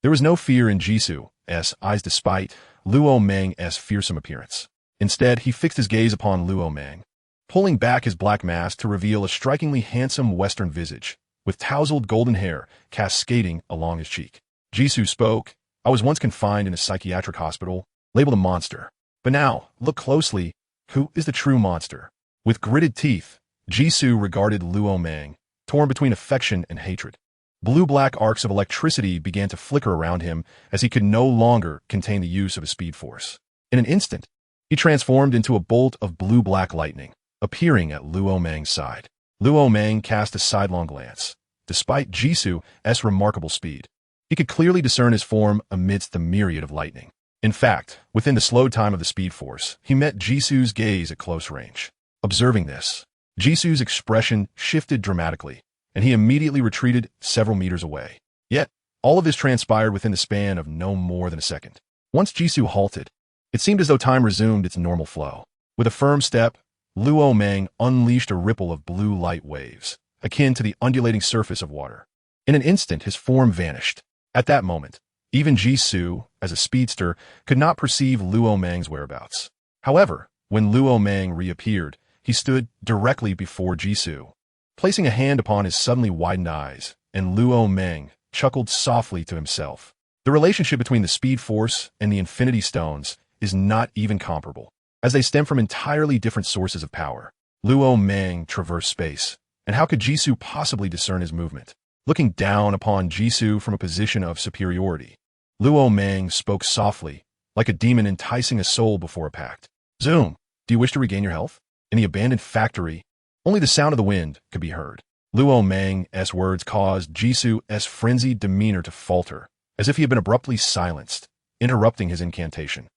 There was no fear in Jisoo's eyes despite Luo Mang's fearsome appearance. Instead, he fixed his gaze upon Luo Mang, pulling back his black mask to reveal a strikingly handsome Western visage, with tousled golden hair cascading along his cheek. Jisoo spoke. "I was once confined in a psychiatric hospital, labeled a monster. But now, look closely. Who is the true monster?" With gritted teeth, Jisoo regarded Luo Mang, torn between affection and hatred. Blue-black arcs of electricity began to flicker around him as he could no longer contain the use of his speed force. In an instant, he transformed into a bolt of blue-black lightning, appearing at Luo Mang's side. Luo Mang cast a sidelong glance. Despite Jisoo's remarkable speed, he could clearly discern his form amidst the myriad of lightning. In fact, within the slow time of the speed force, he met Jisoo's gaze at close range. Observing this, Jisoo's expression shifted dramatically, and he immediately retreated several meters away. Yet, all of this transpired within the span of no more than a second. Once Jisoo halted, it seemed as though time resumed its normal flow. With a firm step, Luo Mang unleashed a ripple of blue light waves, akin to the undulating surface of water. In an instant, his form vanished. At that moment, even Jisoo, as a speedster, could not perceive Luo Mang's whereabouts. However, when Luo Mang reappeared, he stood directly before Jisoo, placing a hand upon his suddenly widened eyes, and Luo Mang chuckled softly to himself. The relationship between the speed force and the infinity stones is not even comparable, as they stem from entirely different sources of power. Luo Mang traversed space, and how could Jisoo possibly discern his movement? Looking down upon Jisoo from a position of superiority, Luo Mang spoke softly, like a demon enticing a soul before a pact. "Zoom, do you wish to regain your health?" In the abandoned factory, only the sound of the wind could be heard. Luo Mang's words caused Jisoo's frenzied demeanor to falter, as if he had been abruptly silenced, interrupting his incantation.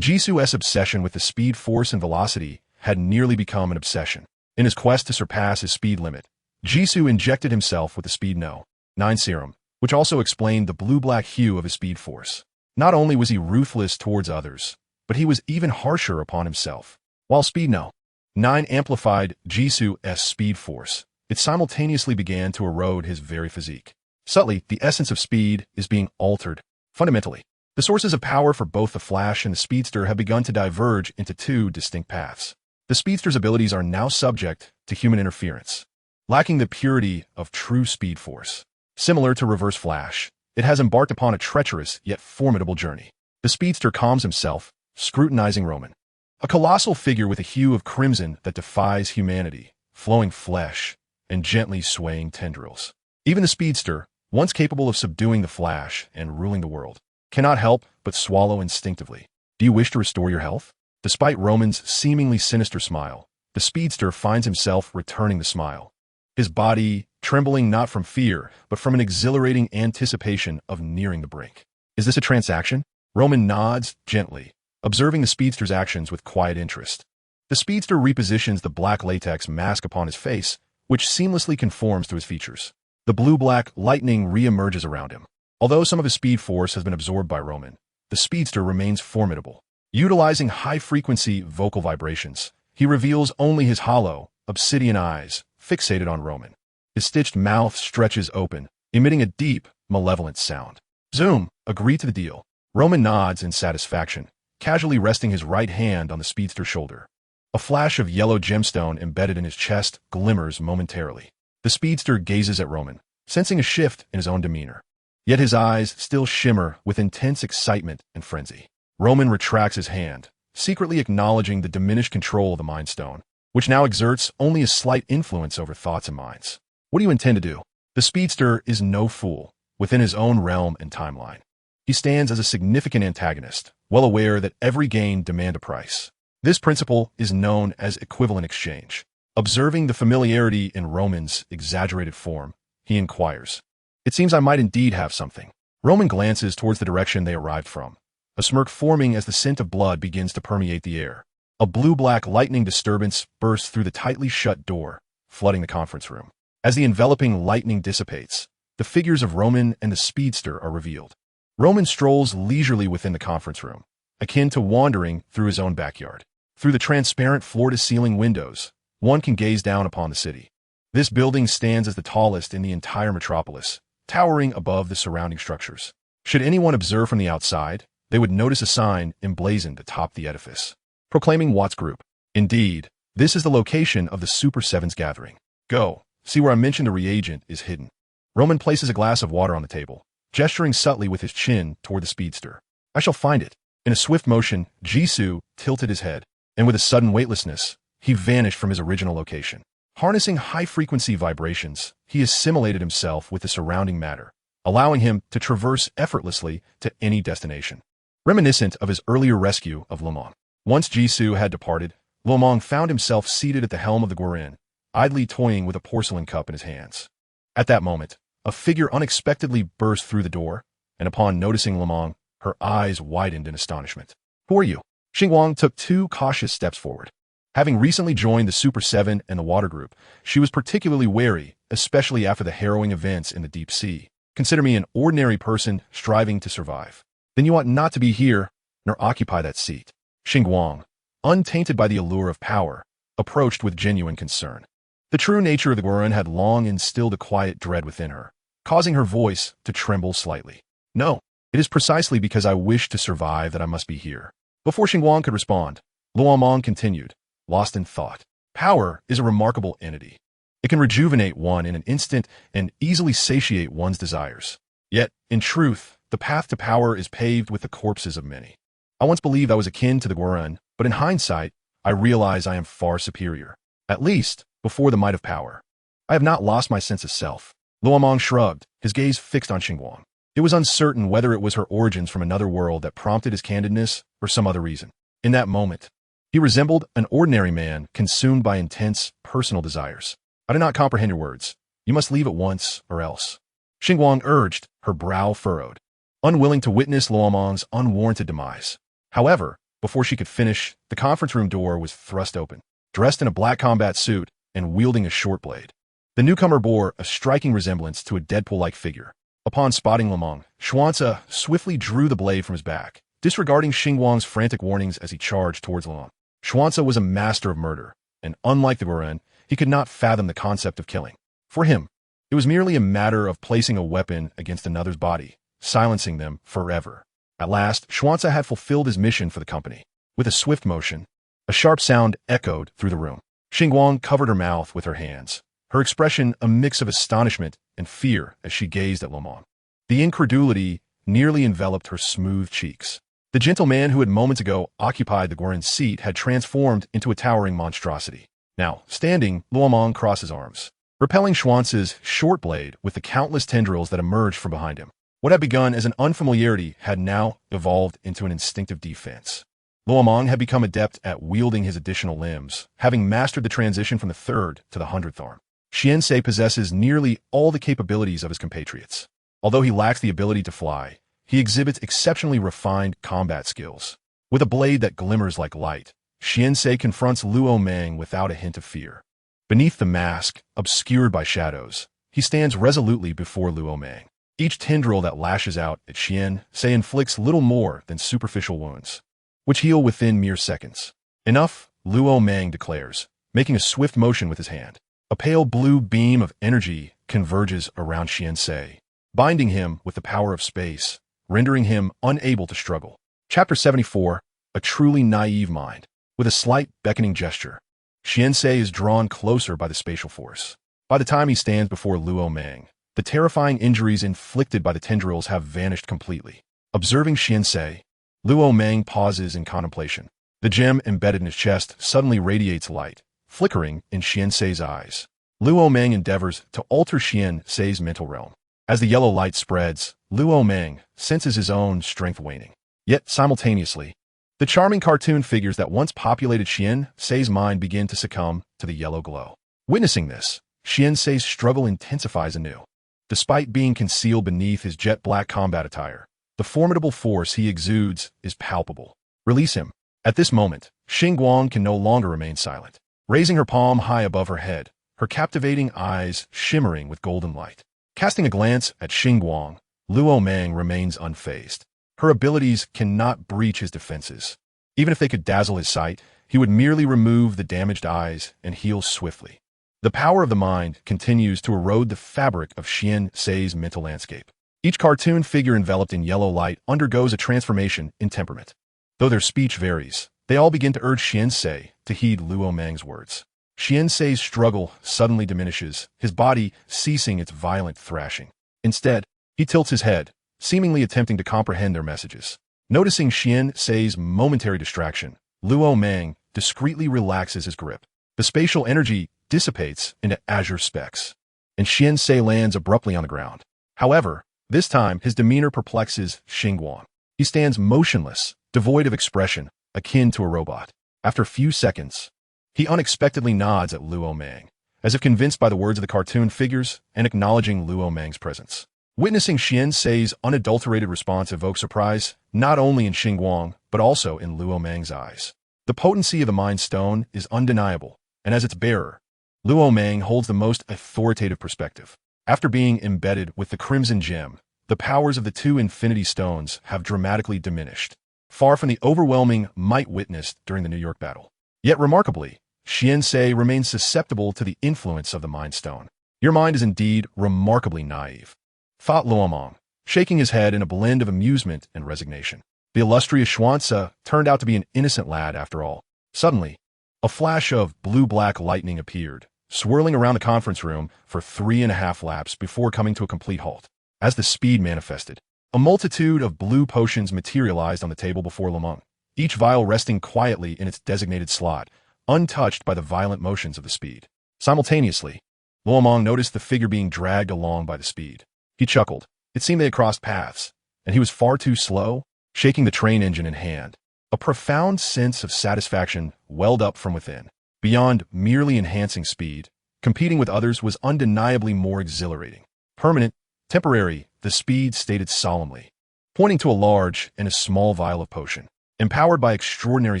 Jisoo's obsession with the speed force and velocity had nearly become an obsession. In his quest to surpass his speed limit, Jisoo injected himself with the Speed No. 9 serum, which also explained the blue-black hue of his speed force. Not only was he ruthless towards others, but he was even harsher upon himself. While Speed No. 9 amplified Jisoo's speed force, it simultaneously began to erode his very physique. Subtly, the essence of speed is being altered. Fundamentally, the sources of power for both the Flash and the Speedster have begun to diverge into two distinct paths. The Speedster's abilities are now subject to human interference, lacking the purity of true speed force. Similar to Reverse Flash, it has embarked upon a treacherous yet formidable journey. The Speedster calms himself, scrutinizing Roman, a colossal figure with a hue of crimson that defies humanity, flowing flesh, and gently swaying tendrils. Even the Speedster, once capable of subduing the Flash and ruling the world, cannot help but swallow instinctively. "Do you wish to restore your health?" Despite Roman's seemingly sinister smile, the speedster finds himself returning the smile. His body trembling not from fear, but from an exhilarating anticipation of nearing the brink. Is this a transaction? Roman nods gently, observing the speedster's actions with quiet interest. The speedster repositions the black latex mask upon his face, which seamlessly conforms to his features. The blue-black lightning re-emerges around him. Although some of his speed force has been absorbed by Roman, the speedster remains formidable. Utilizing high-frequency vocal vibrations, he reveals only his hollow, obsidian eyes, fixated on Roman. His stitched mouth stretches open, emitting a deep, malevolent sound. Zoom, agree to the deal. Roman nods in satisfaction, casually resting his right hand on the speedster's shoulder. A flash of yellow gemstone embedded in his chest glimmers momentarily. The speedster gazes at Roman, sensing a shift in his own demeanor. Yet his eyes still shimmer with intense excitement and frenzy. Roman retracts his hand, secretly acknowledging the diminished control of the Mind Stone, which now exerts only a slight influence over thoughts and minds. What do you intend to do? The speedster is no fool, within his own realm and timeline. He stands as a significant antagonist, well aware that every gain demands a price. This principle is known as equivalent exchange. Observing the familiarity in Roman's exaggerated form, he inquires, "It seems I might indeed have something." Roman glances towards the direction they arrived from, a smirk forming as the scent of blood begins to permeate the air. A blue-black lightning disturbance bursts through the tightly shut door, flooding the conference room. As the enveloping lightning dissipates, the figures of Roman and the speedster are revealed. Roman strolls leisurely within the conference room, akin to wandering through his own backyard. Through the transparent floor-to-ceiling windows, one can gaze down upon the city. This building stands as the tallest in the entire metropolis, towering above the surrounding structures. Should anyone observe from the outside, they would notice a sign emblazoned atop the edifice, proclaiming Watt's group. Indeed, this is the location of the Super Seven's gathering. Go, see where I mentioned a reagent is hidden. Roman places a glass of water on the table, gesturing subtly with his chin toward the speedster. I shall find it. In a swift motion, Jisoo tilted his head, and with a sudden weightlessness, he vanished from his original location. Harnessing high-frequency vibrations, he assimilated himself with the surrounding matter, allowing him to traverse effortlessly to any destination. Reminiscent of his earlier rescue of Luo Mang. Once Jisoo had departed, Luo Mang found himself seated at the helm of the Guoren, idly toying with a porcelain cup in his hands. At that moment, a figure unexpectedly burst through the door, and upon noticing Luo Mang, her eyes widened in astonishment. Who are you? Xinguang took 2 cautious steps forward. Having recently joined the Super 7 and the Water Group, she was particularly wary, especially after the harrowing events in the deep sea. Consider me an ordinary person striving to survive. Then you ought not to be here, nor occupy that seat. Xinguang, untainted by the allure of power, approached with genuine concern. The true nature of the Guoren had long instilled a quiet dread within her, causing her voice to tremble slightly. No, it is precisely because I wish to survive that I must be here. Before Xinguang could respond, Luo Mang continued, lost in thought. Power is a remarkable entity. It can rejuvenate one in an instant and easily satiate one's desires. Yet, in truth, the path to power is paved with the corpses of many. I once believed I was akin to the Guoren, but in hindsight, I realize I am far superior. At least, before the might of power. I have not lost my sense of self. Luo Mang shrugged, his gaze fixed on Xinguang. It was uncertain whether it was her origins from another world that prompted his candidness or some other reason. In that moment, he resembled an ordinary man consumed by intense, personal desires. I do not comprehend your words. You must leave at once, or else. Xinguang urged, her brow furrowed, unwilling to witness Luo Mang's unwarranted demise. However, before she could finish, the conference room door was thrust open. Dressed in a black combat suit and wielding a short blade, the newcomer bore a striking resemblance to a Deadpool-like figure. Upon spotting Luo Mang, Xuanzi swiftly drew the blade from his back, disregarding Xinguang's frantic warnings as he charged towards Luo Mang. Xuanzi was a master of murder, and unlike the Guoren, he could not fathom the concept of killing. For him, it was merely a matter of placing a weapon against another's body, silencing them forever. At last, Xuanzi had fulfilled his mission for the company. With a swift motion, a sharp sound echoed through the room. Xinguang covered her mouth with her hands, her expression a mix of astonishment and fear as she gazed at Luo Mang. The incredulity nearly enveloped her smooth cheeks. The gentle man who had moments ago occupied the Guoren's seat had transformed into a towering monstrosity. Now, standing, Luo Mang crossed his arms, repelling Xuanzi's short blade with the countless tendrils that emerged from behind him. What had begun as an unfamiliarity had now evolved into an instinctive defense. Luo Mang had become adept at wielding his additional limbs, having mastered the transition from the third to the 100th arm. Xiansei possesses nearly all the capabilities of his compatriots. Although he lacks the ability to fly, he exhibits exceptionally refined combat skills. With a blade that glimmers like light, Xiansei confronts Luo Mang without a hint of fear. Beneath the mask, obscured by shadows, he stands resolutely before Luo Mang. Each tendril that lashes out at Xiansei inflicts little more than superficial wounds, which heal within mere seconds. Enough, Luo Mang declares, making a swift motion with his hand. A pale blue beam of energy converges around Xiansei, binding him with the power of space, rendering him unable to struggle. Chapter 74, A Truly Naive Mind. With a slight beckoning gesture, Xiansei is drawn closer by the spatial force. By the time he stands before Luo Mang, the terrifying injuries inflicted by the tendrils have vanished completely. Observing Xiansei, Luo Mang pauses in contemplation. The gem embedded in his chest suddenly radiates light, flickering in Xiansei's eyes. Luo Mang endeavors to alter Xiansei's mental realm. As the yellow light spreads, Luo Mang senses his own strength waning. Yet, simultaneously, the charming cartoon figures that once populated Xiansei's mind begin to succumb to the yellow glow. Witnessing this, Xiansei's struggle intensifies anew. Despite being concealed beneath his jet-black combat attire, the formidable force he exudes is palpable. Release him. At this moment, Xingguang can no longer remain silent. Raising her palm high above her head, her captivating eyes shimmering with golden light. Casting a glance at Xingguang, Luo Mang remains unfazed. Her abilities cannot breach his defenses. Even if they could dazzle his sight, he would merely remove the damaged eyes and heal swiftly. The power of the mind continues to erode the fabric of Xiansei's mental landscape. Each cartoon figure enveloped in yellow light undergoes a transformation in temperament. Though their speech varies, they all begin to urge Xiansei to heed Luo Mang's words. Xiansei's struggle suddenly diminishes, his body ceasing its violent thrashing. Instead, he tilts his head, seemingly attempting to comprehend their messages. Noticing Xiansei's momentary distraction, Luo Mang discreetly relaxes his grip. The spatial energy dissipates into azure specks, and Xiansei lands abruptly on the ground. However, this time his demeanor perplexes Xingguang. He stands motionless, devoid of expression, akin to a robot. After a few seconds, he unexpectedly nods at Luo Mang, as if convinced by the words of the cartoon figures and acknowledging Luo Mang's presence. Witnessing Xiansei's unadulterated response evokes surprise, not only in Xingguang, but also in Luo Mang's eyes. The potency of the Mind Stone is undeniable, and as its bearer, Luo Mang holds the most authoritative perspective. After being embedded with the Crimson Gem, the powers of the two Infinity Stones have dramatically diminished, far from the overwhelming might witnessed during the New York battle. Yet remarkably, Xiansei remains susceptible to the influence of the Mind Stone. Your mind is indeed remarkably naive, thought Luo Mang, shaking his head in a blend of amusement and resignation. The illustrious Xuanzi turned out to be an innocent lad after all. Suddenly, a flash of blue-black lightning appeared, swirling around the conference room for 3.5 laps before coming to a complete halt. As the speed manifested, a multitude of blue potions materialized on the table before Luo Mang, each vial resting quietly in its designated slot, untouched by the violent motions of the speed. Simultaneously, Luo Mang noticed the figure being dragged along by the speed. He chuckled. It seemed they had crossed paths, and he was far too slow, shaking the train engine in hand. A profound sense of satisfaction welled up from within. Beyond merely enhancing speed, competing with others was undeniably more exhilarating. Permanent, temporary, the speed stated solemnly, pointing to a large and a small vial of potion. Empowered by extraordinary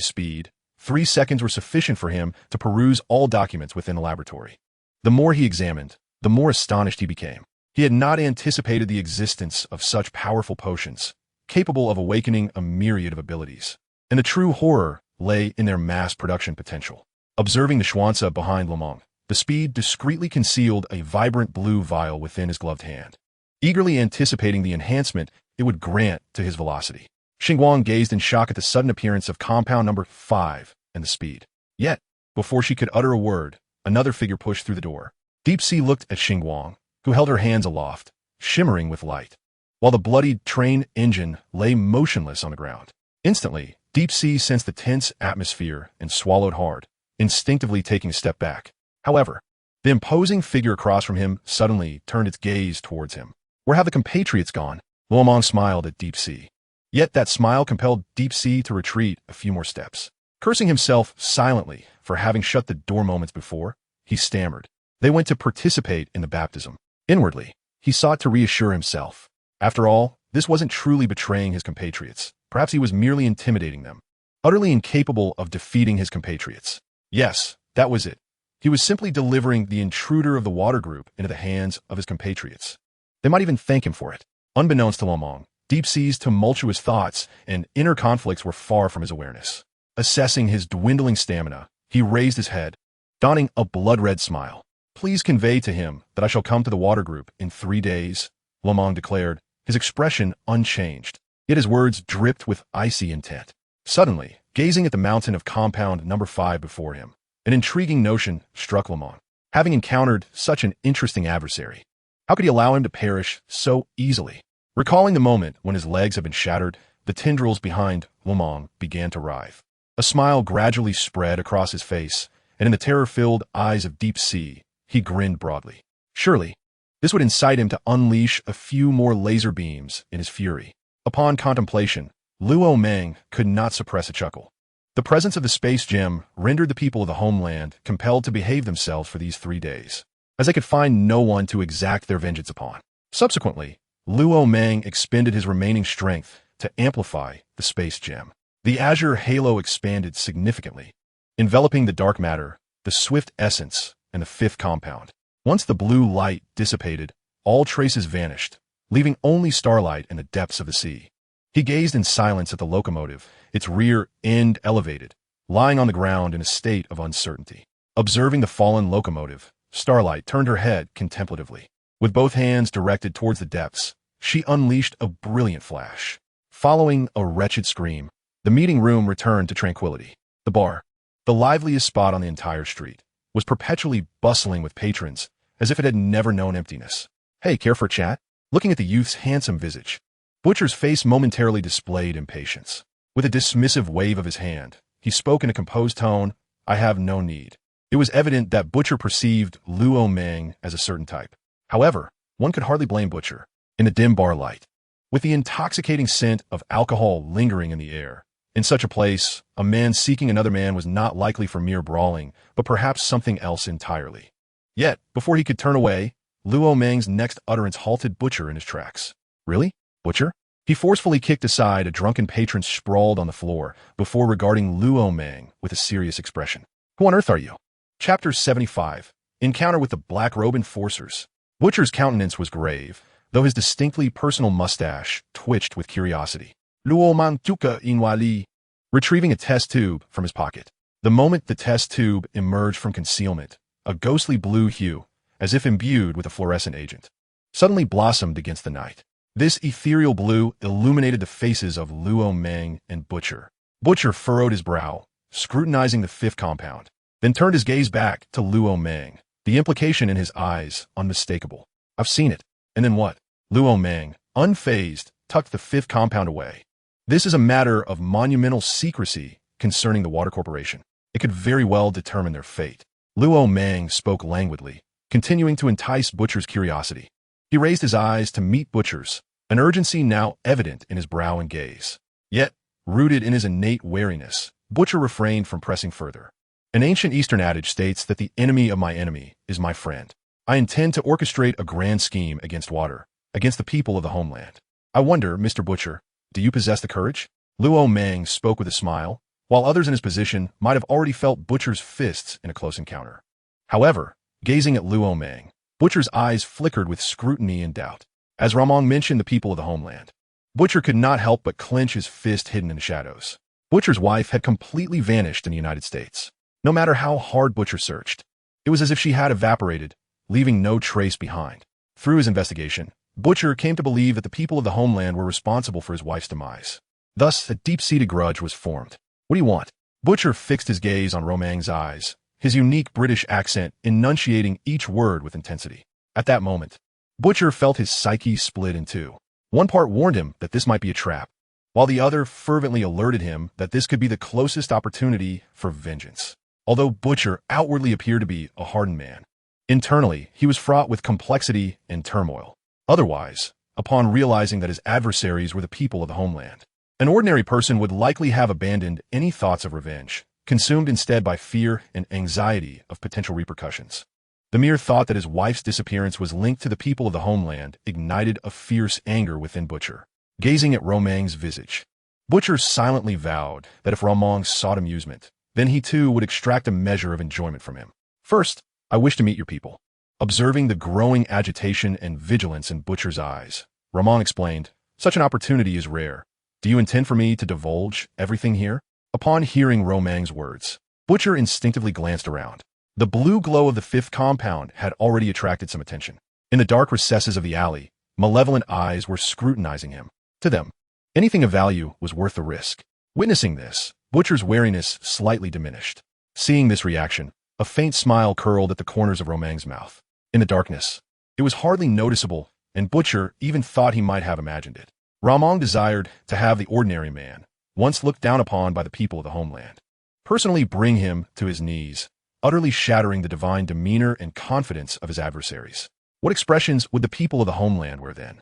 speed, 3 seconds were sufficient for him to peruse all documents within the laboratory. The more he examined, the more astonished he became. He had not anticipated the existence of such powerful potions, capable of awakening a myriad of abilities. And the true horror lay in their mass production potential. Observing the Xuanzi behind Luo Mang, the speed discreetly concealed a vibrant blue vial within his gloved hand, eagerly anticipating the enhancement it would grant to his velocity. Xingguang gazed in shock at the sudden appearance of compound number 5 and the speed. Yet, before she could utter a word, another figure pushed through the door. Deep Sea looked at Xingguang, who held her hands aloft, shimmering with light, while the bloodied train engine lay motionless on the ground. Instantly, Deep Sea sensed the tense atmosphere and swallowed hard, instinctively taking a step back. However, the imposing figure across from him suddenly turned its gaze towards him. Where have the compatriots gone? Luo Mang smiled at Deep Sea. Yet that smile compelled Deep Sea to retreat a few more steps. Cursing himself silently for having shut the door moments before, he stammered. They went to participate in the baptism. Inwardly, he sought to reassure himself. After all, this wasn't truly betraying his compatriots. Perhaps he was merely intimidating them. Utterly incapable of defeating his compatriots. Yes, that was it. He was simply delivering the intruder of the water group into the hands of his compatriots. They might even thank him for it. Unbeknownst to Luo Mang, Deep Sea's tumultuous thoughts and inner conflicts were far from his awareness. Assessing his dwindling stamina, he raised his head, donning a blood-red smile. Please convey to him that I shall come to the water group in 3 days, Luo Mang declared, his expression unchanged. Yet his words dripped with icy intent. Suddenly, gazing at the mountain of compound number 5 before him, an intriguing notion struck Luo Mang. Having encountered such an interesting adversary, how could he allow him to perish so easily? Recalling the moment when his legs had been shattered, the tendrils behind Luo Mang began to writhe. A smile gradually spread across his face, and in the terror-filled eyes of Deep Sea, he grinned broadly. Surely, this would incite him to unleash a few more laser beams in his fury. Upon contemplation, Luo Mang could not suppress a chuckle. The presence of the space gem rendered the people of the homeland compelled to behave themselves for these 3 days, as they could find no one to exact their vengeance upon. Subsequently, Luo Mang expended his remaining strength to amplify the space gem. The azure halo expanded significantly, enveloping the dark matter, the swift essence, and the 5th compound. Once the blue light dissipated, all traces vanished, leaving only starlight in the depths of the sea. He gazed in silence at the locomotive, its rear end elevated, lying on the ground in a state of uncertainty. Observing the fallen locomotive, Starlight turned her head contemplatively. With both hands directed towards the depths, she unleashed a brilliant flash. Following a wretched scream, the meeting room returned to tranquility. The bar, the liveliest spot on the entire street, was perpetually bustling with patrons, as if it had never known emptiness. Hey, care for a chat? Looking at the youth's handsome visage, Butcher's face momentarily displayed impatience. With a dismissive wave of his hand, he spoke in a composed tone, I have no need. It was evident that Butcher perceived Luo Mang as a certain type. However, one could hardly blame Butcher. In the dim bar light, with the intoxicating scent of alcohol lingering in the air, in such a place, a man seeking another man was not likely for mere brawling, but perhaps something else entirely. Yet, before he could turn away, Luo Mang's next utterance halted Butcher in his tracks. Really? Butcher? He forcefully kicked aside a drunken patron sprawled on the floor before regarding Luo Mang with a serious expression. Who on earth are you? Chapter 75. Encounter with the Black Robe Enforcers. Butcher's countenance was grave, though his distinctly personal mustache twitched with curiosity. Luo Mang tuka inwali. Retrieving a test tube from his pocket. The moment the test tube emerged from concealment, a ghostly blue hue, as if imbued with a fluorescent agent, suddenly blossomed against the night. This ethereal blue illuminated the faces of Luo Mang and Butcher. Butcher furrowed his brow, scrutinizing the 5th compound, then turned his gaze back to Luo Mang, the implication in his eyes unmistakable. I've seen it. And then what? Luo Mang, unfazed, tucked the 5th compound away. This is a matter of monumental secrecy concerning the Water Corporation. It could very well determine their fate. Luo Mang spoke languidly, continuing to entice Butcher's curiosity. He raised his eyes to meet Butcher's, an urgency now evident in his brow and gaze. Yet, rooted in his innate wariness, Butcher refrained from pressing further. An ancient Eastern adage states that the enemy of my enemy is my friend. I intend to orchestrate a grand scheme against water, against the people of the homeland. I wonder, Mr. Butcher, do you possess the courage? Luo Mang spoke with a smile, while others in his position might have already felt Butcher's fists in a close encounter. However, gazing at Luo Mang, Butcher's eyes flickered with scrutiny and doubt. As Ramong mentioned the people of the homeland, Butcher could not help but clench his fist hidden in the shadows. Butcher's wife had completely vanished in the United States. No matter how hard Butcher searched, it was as if she had evaporated, leaving no trace behind. Through his investigation, Butcher came to believe that the people of the homeland were responsible for his wife's demise. Thus, a deep-seated grudge was formed. What do you want? Butcher fixed his gaze on Romang's eyes, his unique British accent enunciating each word with intensity. At that moment, Butcher felt his psyche split in two. One part warned him that this might be a trap, while the other fervently alerted him that this could be the closest opportunity for vengeance. Although Butcher outwardly appeared to be a hardened man, internally he was fraught with complexity and turmoil. Otherwise, upon realizing that his adversaries were the people of the homeland, An ordinary person would likely have abandoned any thoughts of revenge, consumed instead by fear and anxiety of potential repercussions. The mere thought that his wife's disappearance was linked to the people of the homeland ignited a fierce anger within Butcher. Gazing at Luo Mang's visage, Butcher silently vowed that if Luo Mang sought amusement, then he too would extract a measure of enjoyment from him. First, I wish to meet your people. Observing the growing agitation and vigilance in Butcher's eyes, Luo Mang explained, such an opportunity is rare. Do you intend for me to divulge everything here? Upon hearing Luo Mang's words, Butcher instinctively glanced around. The blue glow of the fifth compound had already attracted some attention. In the dark recesses of the alley, malevolent eyes were scrutinizing him. To them, anything of value was worth the risk. Witnessing this, Butcher's wariness slightly diminished. Seeing this reaction, a faint smile curled at the corners of Luo Mang's mouth. In the darkness, it was hardly noticeable, and Butcher even thought he might have imagined it. Luo Mang desired to have the ordinary man, once looked down upon by the people of the homeland, personally bring him to his knees, utterly shattering the divine demeanor and confidence of his adversaries. What expressions would the people of the homeland wear then?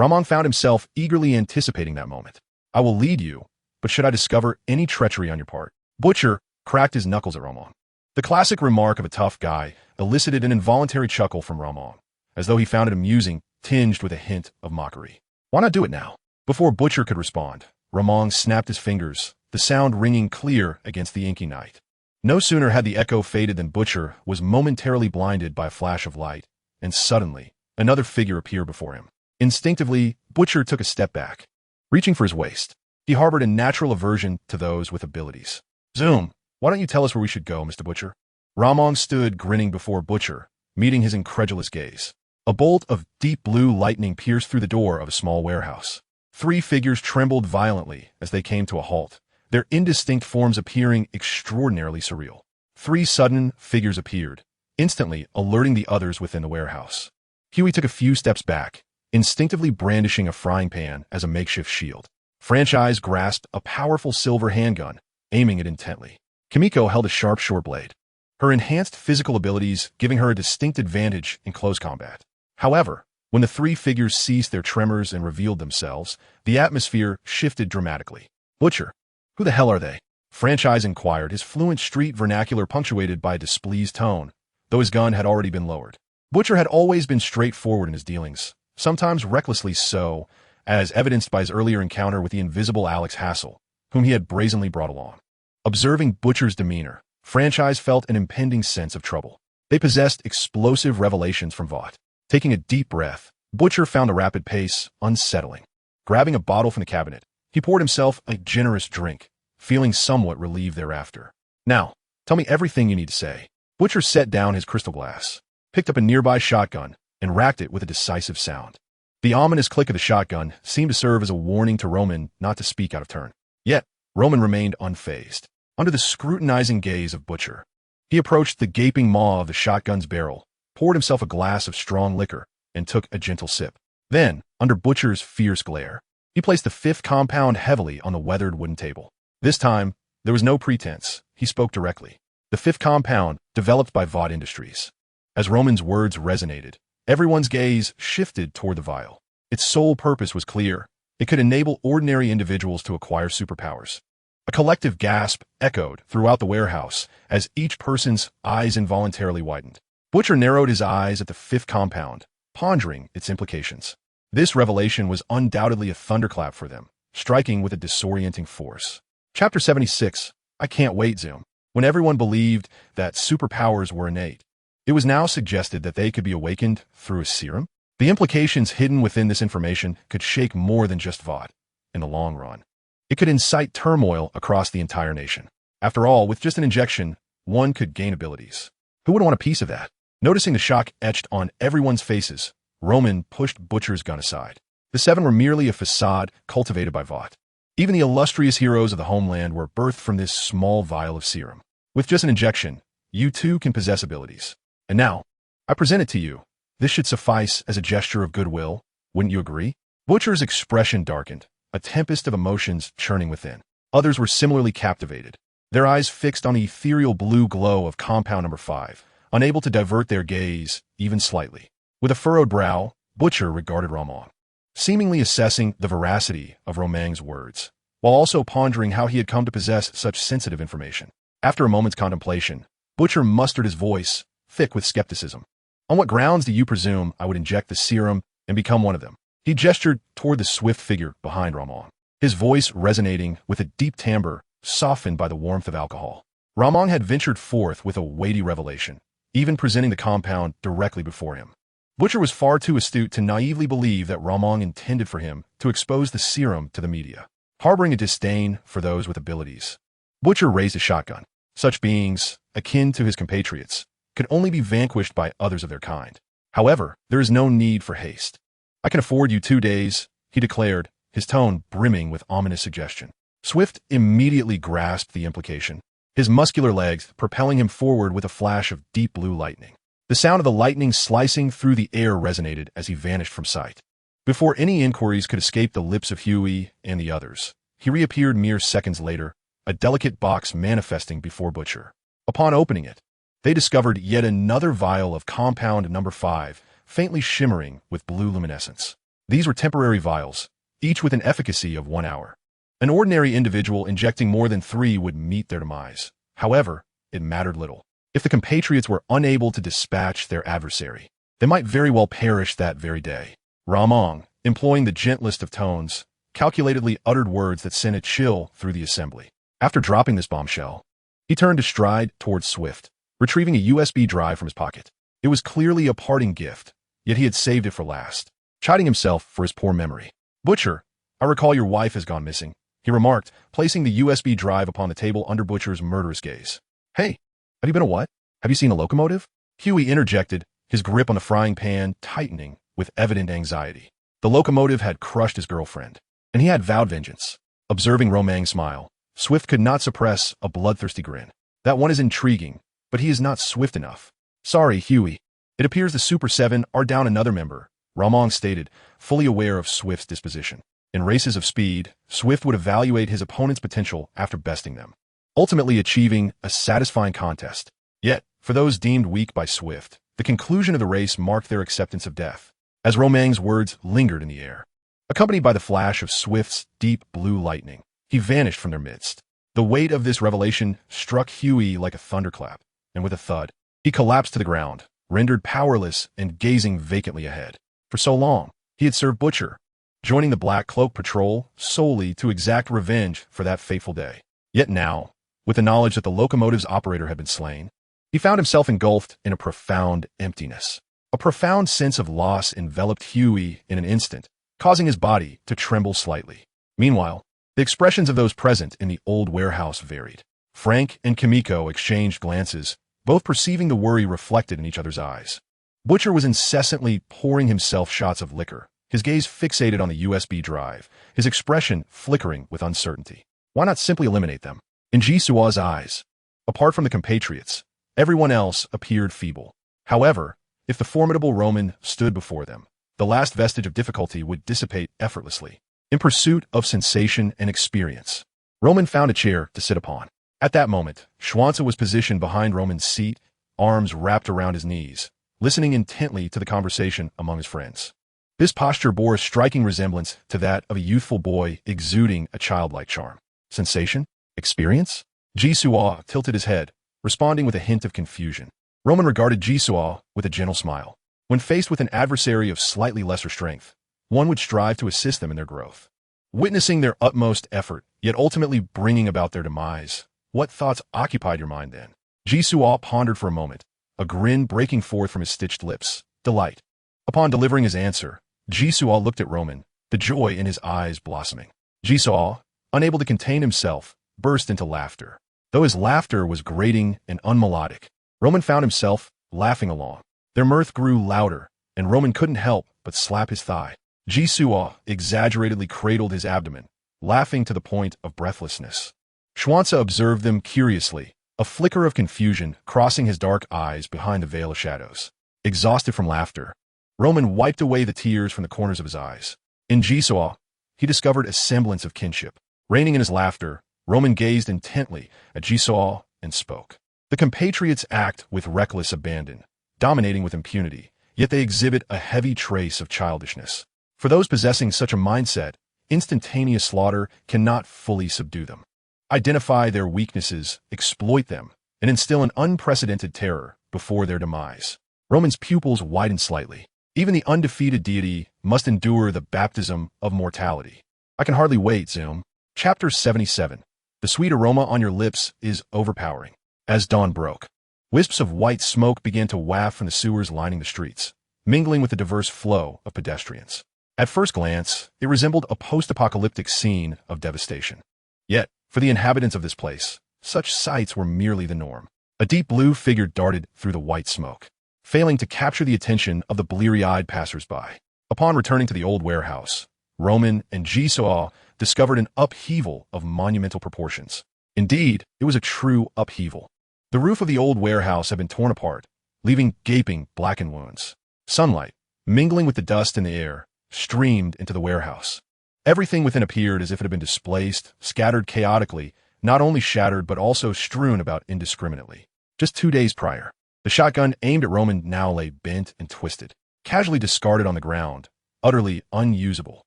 Luo Mang found himself eagerly anticipating that moment. I will lead you, but should I discover any treachery on your part? Butcher cracked his knuckles at Luo Mang. The classic remark of a tough guy elicited an involuntary chuckle from Luo Mang, as though he found it amusing, tinged with a hint of mockery. Why not do it now? Before Butcher could respond, Luo Mang snapped his fingers, the sound ringing clear against the inky night. No sooner had the echo faded than Butcher was momentarily blinded by a flash of light, and suddenly, another figure appeared before him. Instinctively, Butcher took a step back. Reaching for his waist, he harbored a natural aversion to those with abilities. Zoom, why don't you tell us where we should go, Mr. Butcher? Luo Mang stood grinning before Butcher, meeting his incredulous gaze. A bolt of deep blue lightning pierced through the door of a small warehouse. Three figures trembled violently as they came to a halt, their indistinct forms appearing extraordinarily surreal. Three sudden figures appeared, instantly alerting the others within the warehouse. Huey took a few steps back, instinctively brandishing a frying pan as a makeshift shield. Franchise grasped a powerful silver handgun, aiming it intently. Kimiko held a sharp short blade, her enhanced physical abilities giving her a distinct advantage in close combat. However, when the three figures ceased their tremors and revealed themselves, the atmosphere shifted dramatically. Butcher, who the hell are they? Franchise inquired, his fluent street vernacular punctuated by a displeased tone, though his gun had already been lowered. Butcher had always been straightforward in his dealings, sometimes recklessly so, as evidenced by his earlier encounter with the invisible Alex Hassel, whom he had brazenly brought along. Observing Butcher's demeanor, Franchise felt an impending sense of trouble. They possessed explosive revelations from Vought. Taking a deep breath, Butcher found the rapid pace unsettling. Grabbing a bottle from the cabinet, he poured himself a generous drink, feeling somewhat relieved thereafter. Now, tell me everything you need to say. Butcher set down his crystal glass, picked up a nearby shotgun, and racked it with a decisive sound. The ominous click of the shotgun seemed to serve as a warning to Roman not to speak out of turn. Yet, Roman remained unfazed. Under the scrutinizing gaze of Butcher, he approached the gaping maw of the shotgun's barrel, poured himself a glass of strong liquor, and took a gentle sip. Then, under Butcher's fierce glare, he placed the fifth compound heavily on the weathered wooden table. This time, there was no pretense. He spoke directly. The fifth compound, developed by Vought Industries. As Roman's words resonated, everyone's gaze shifted toward the vial. Its sole purpose was clear. It could enable ordinary individuals to acquire superpowers. A collective gasp echoed throughout the warehouse as each person's eyes involuntarily widened. Butcher narrowed his eyes at the fifth compound, pondering its implications. This revelation was undoubtedly a thunderclap for them, striking with a disorienting force. Chapter 76, I Can't Wait Zoom. When everyone believed that superpowers were innate, it was now suggested that they could be awakened through a serum. The implications hidden within this information could shake more than just Vought. In the long run, it could incite turmoil across the entire nation. After all, with just an injection, one could gain abilities. Who would want a piece of that? Noticing the shock etched on everyone's faces, Roman pushed Butcher's gun aside. The seven were merely a facade cultivated by Vought. Even the illustrious heroes of the homeland were birthed from this small vial of serum. With just an injection, you too can possess abilities. And now, I present it to you. This should suffice as a gesture of goodwill, wouldn't you agree? Butcher's expression darkened, a tempest of emotions churning within. Others were similarly captivated, their eyes fixed on the ethereal blue glow of compound number 5, unable to divert their gaze even slightly. With a furrowed brow, Butcher regarded Luo Mang. Seemingly assessing the veracity of Luo Mang's words, while also pondering how he had come to possess such sensitive information. After a moment's contemplation, Butcher mustered his voice, thick with skepticism. On what grounds do you presume I would inject the serum and become one of them? He gestured toward the swift figure behind Ramon, his voice resonating with a deep timbre softened by the warmth of alcohol. Ramon had ventured forth with a weighty revelation, even presenting the compound directly before him. Butcher was far too astute to naively believe that Ramon intended for him to expose the serum to the media, harboring a disdain for those with abilities. Butcher raised a shotgun. Such beings, akin to his compatriots, could only be vanquished by others of their kind. However, there is no need for haste. I can afford you 2 days, he declared, his tone brimming with ominous suggestion. Swift immediately grasped the implication, his muscular legs propelling him forward with a flash of deep blue lightning. The sound of the lightning slicing through the air resonated as he vanished from sight. Before any inquiries could escape the lips of Huey and the others, he reappeared mere seconds later, a delicate box manifesting before Butcher. Upon opening it, they discovered yet another vial of compound number 5, faintly shimmering with blue luminescence. These were temporary vials, each with an efficacy of 1 hour. An ordinary individual injecting more than 3 would meet their demise. However, it mattered little. If the compatriots were unable to dispatch their adversary, they might very well perish that very day. Ramon, employing the gentlest of tones, calculatedly uttered words that sent a chill through the assembly. After dropping this bombshell, he turned to stride towards Swift, retrieving a USB drive from his pocket. It was clearly a parting gift, yet he had saved it for last, chiding himself for his poor memory. Butcher, I recall your wife has gone missing, he remarked, placing the USB drive upon the table under Butcher's murderous gaze. Hey, have you been a what? Have you seen a locomotive? Huey interjected, his grip on the frying pan tightening with evident anxiety. The locomotive had crushed his girlfriend, and he had vowed vengeance. Observing Luo Mang smile, Swift could not suppress a bloodthirsty grin. That one is intriguing, but he is not swift enough. Sorry, Huey. It appears the Super 7 are down another member, Ramon stated, fully aware of Swift's disposition. In races of speed, Swift would evaluate his opponent's potential after besting them, ultimately achieving a satisfying contest. Yet, for those deemed weak by Swift, the conclusion of the race marked their acceptance of death, as Luo Mang's words lingered in the air. Accompanied by the flash of Swift's deep blue lightning, he vanished from their midst. The weight of this revelation struck Huey like a thunderclap, and with a thud, he collapsed to the ground, rendered powerless and gazing vacantly ahead. For so long, he had served Butcher, joining the Black Cloak Patrol solely to exact revenge for that fateful day. Yet now, with the knowledge that the locomotive's operator had been slain, he found himself engulfed in a profound emptiness. A profound sense of loss enveloped Huey in an instant, causing his body to tremble slightly. Meanwhile, the expressions of those present in the old warehouse varied. Frank and Kimiko exchanged glances, both perceiving the worry reflected in each other's eyes. Butcher was incessantly pouring himself shots of liquor, his gaze fixated on the USB drive, his expression flickering with uncertainty. Why not simply eliminate them? In Jisua's eyes, apart from the compatriots, everyone else appeared feeble. However, if the formidable Roman stood before them, the last vestige of difficulty would dissipate effortlessly. In pursuit of sensation and experience, Roman found a chair to sit upon. At that moment, Schwanza was positioned behind Roman's seat, arms wrapped around his knees, listening intently to the conversation among his friends. This posture bore a striking resemblance to that of a youthful boy exuding a childlike charm. Sensation? Experience? Jisua tilted his head, responding with a hint of confusion. Roman regarded Jisua with a gentle smile. When faced with an adversary of slightly lesser strength, one would strive to assist them in their growth. Witnessing their utmost effort, yet ultimately bringing about their demise, what thoughts occupied your mind then? Jisua pondered for a moment, a grin breaking forth from his stitched lips. Delight. Upon delivering his answer, Jisua looked at Roman, the joy in his eyes blossoming. Jisua, unable to contain himself, burst into laughter. Though his laughter was grating and unmelodic, Roman found himself laughing along. Their mirth grew louder, and Roman couldn't help but slap his thigh. Jisua exaggeratedly cradled his abdomen, laughing to the point of breathlessness. Schwanza observed them curiously, a flicker of confusion crossing his dark eyes behind the veil of shadows. Exhausted from laughter, Roman wiped away the tears from the corners of his eyes. In Jisua, he discovered a semblance of kinship. Reining in his laughter, Roman gazed intently at Jisua and spoke. The compatriots act with reckless abandon, dominating with impunity, yet they exhibit a heavy trace of childishness. For those possessing such a mindset, instantaneous slaughter cannot fully subdue them. Identify their weaknesses, exploit them, and instill an unprecedented terror before their demise. Roman's pupils widened slightly. Even the undefeated deity must endure the baptism of mortality. I can hardly wait, Zoom. Chapter 77. The sweet aroma on your lips is overpowering. As dawn broke, wisps of white smoke began to waft from the sewers lining the streets, mingling with the diverse flow of pedestrians. At first glance, it resembled a post-apocalyptic scene of devastation. Yet, for the inhabitants of this place, such sights were merely the norm. A deep blue figure darted through the white smoke, failing to capture the attention of the bleary-eyed passers-by. Upon returning to the old warehouse, Roman and Jisoo discovered an upheaval of monumental proportions. Indeed, it was a true upheaval. The roof of the old warehouse had been torn apart, leaving gaping, blackened wounds. Sunlight, mingling with the dust in the air, streamed into the warehouse. Everything within appeared as if it had been displaced, scattered chaotically, not only shattered but also strewn about indiscriminately. Just 2 days prior, the shotgun aimed at Roman now lay bent and twisted, casually discarded on the ground, utterly unusable.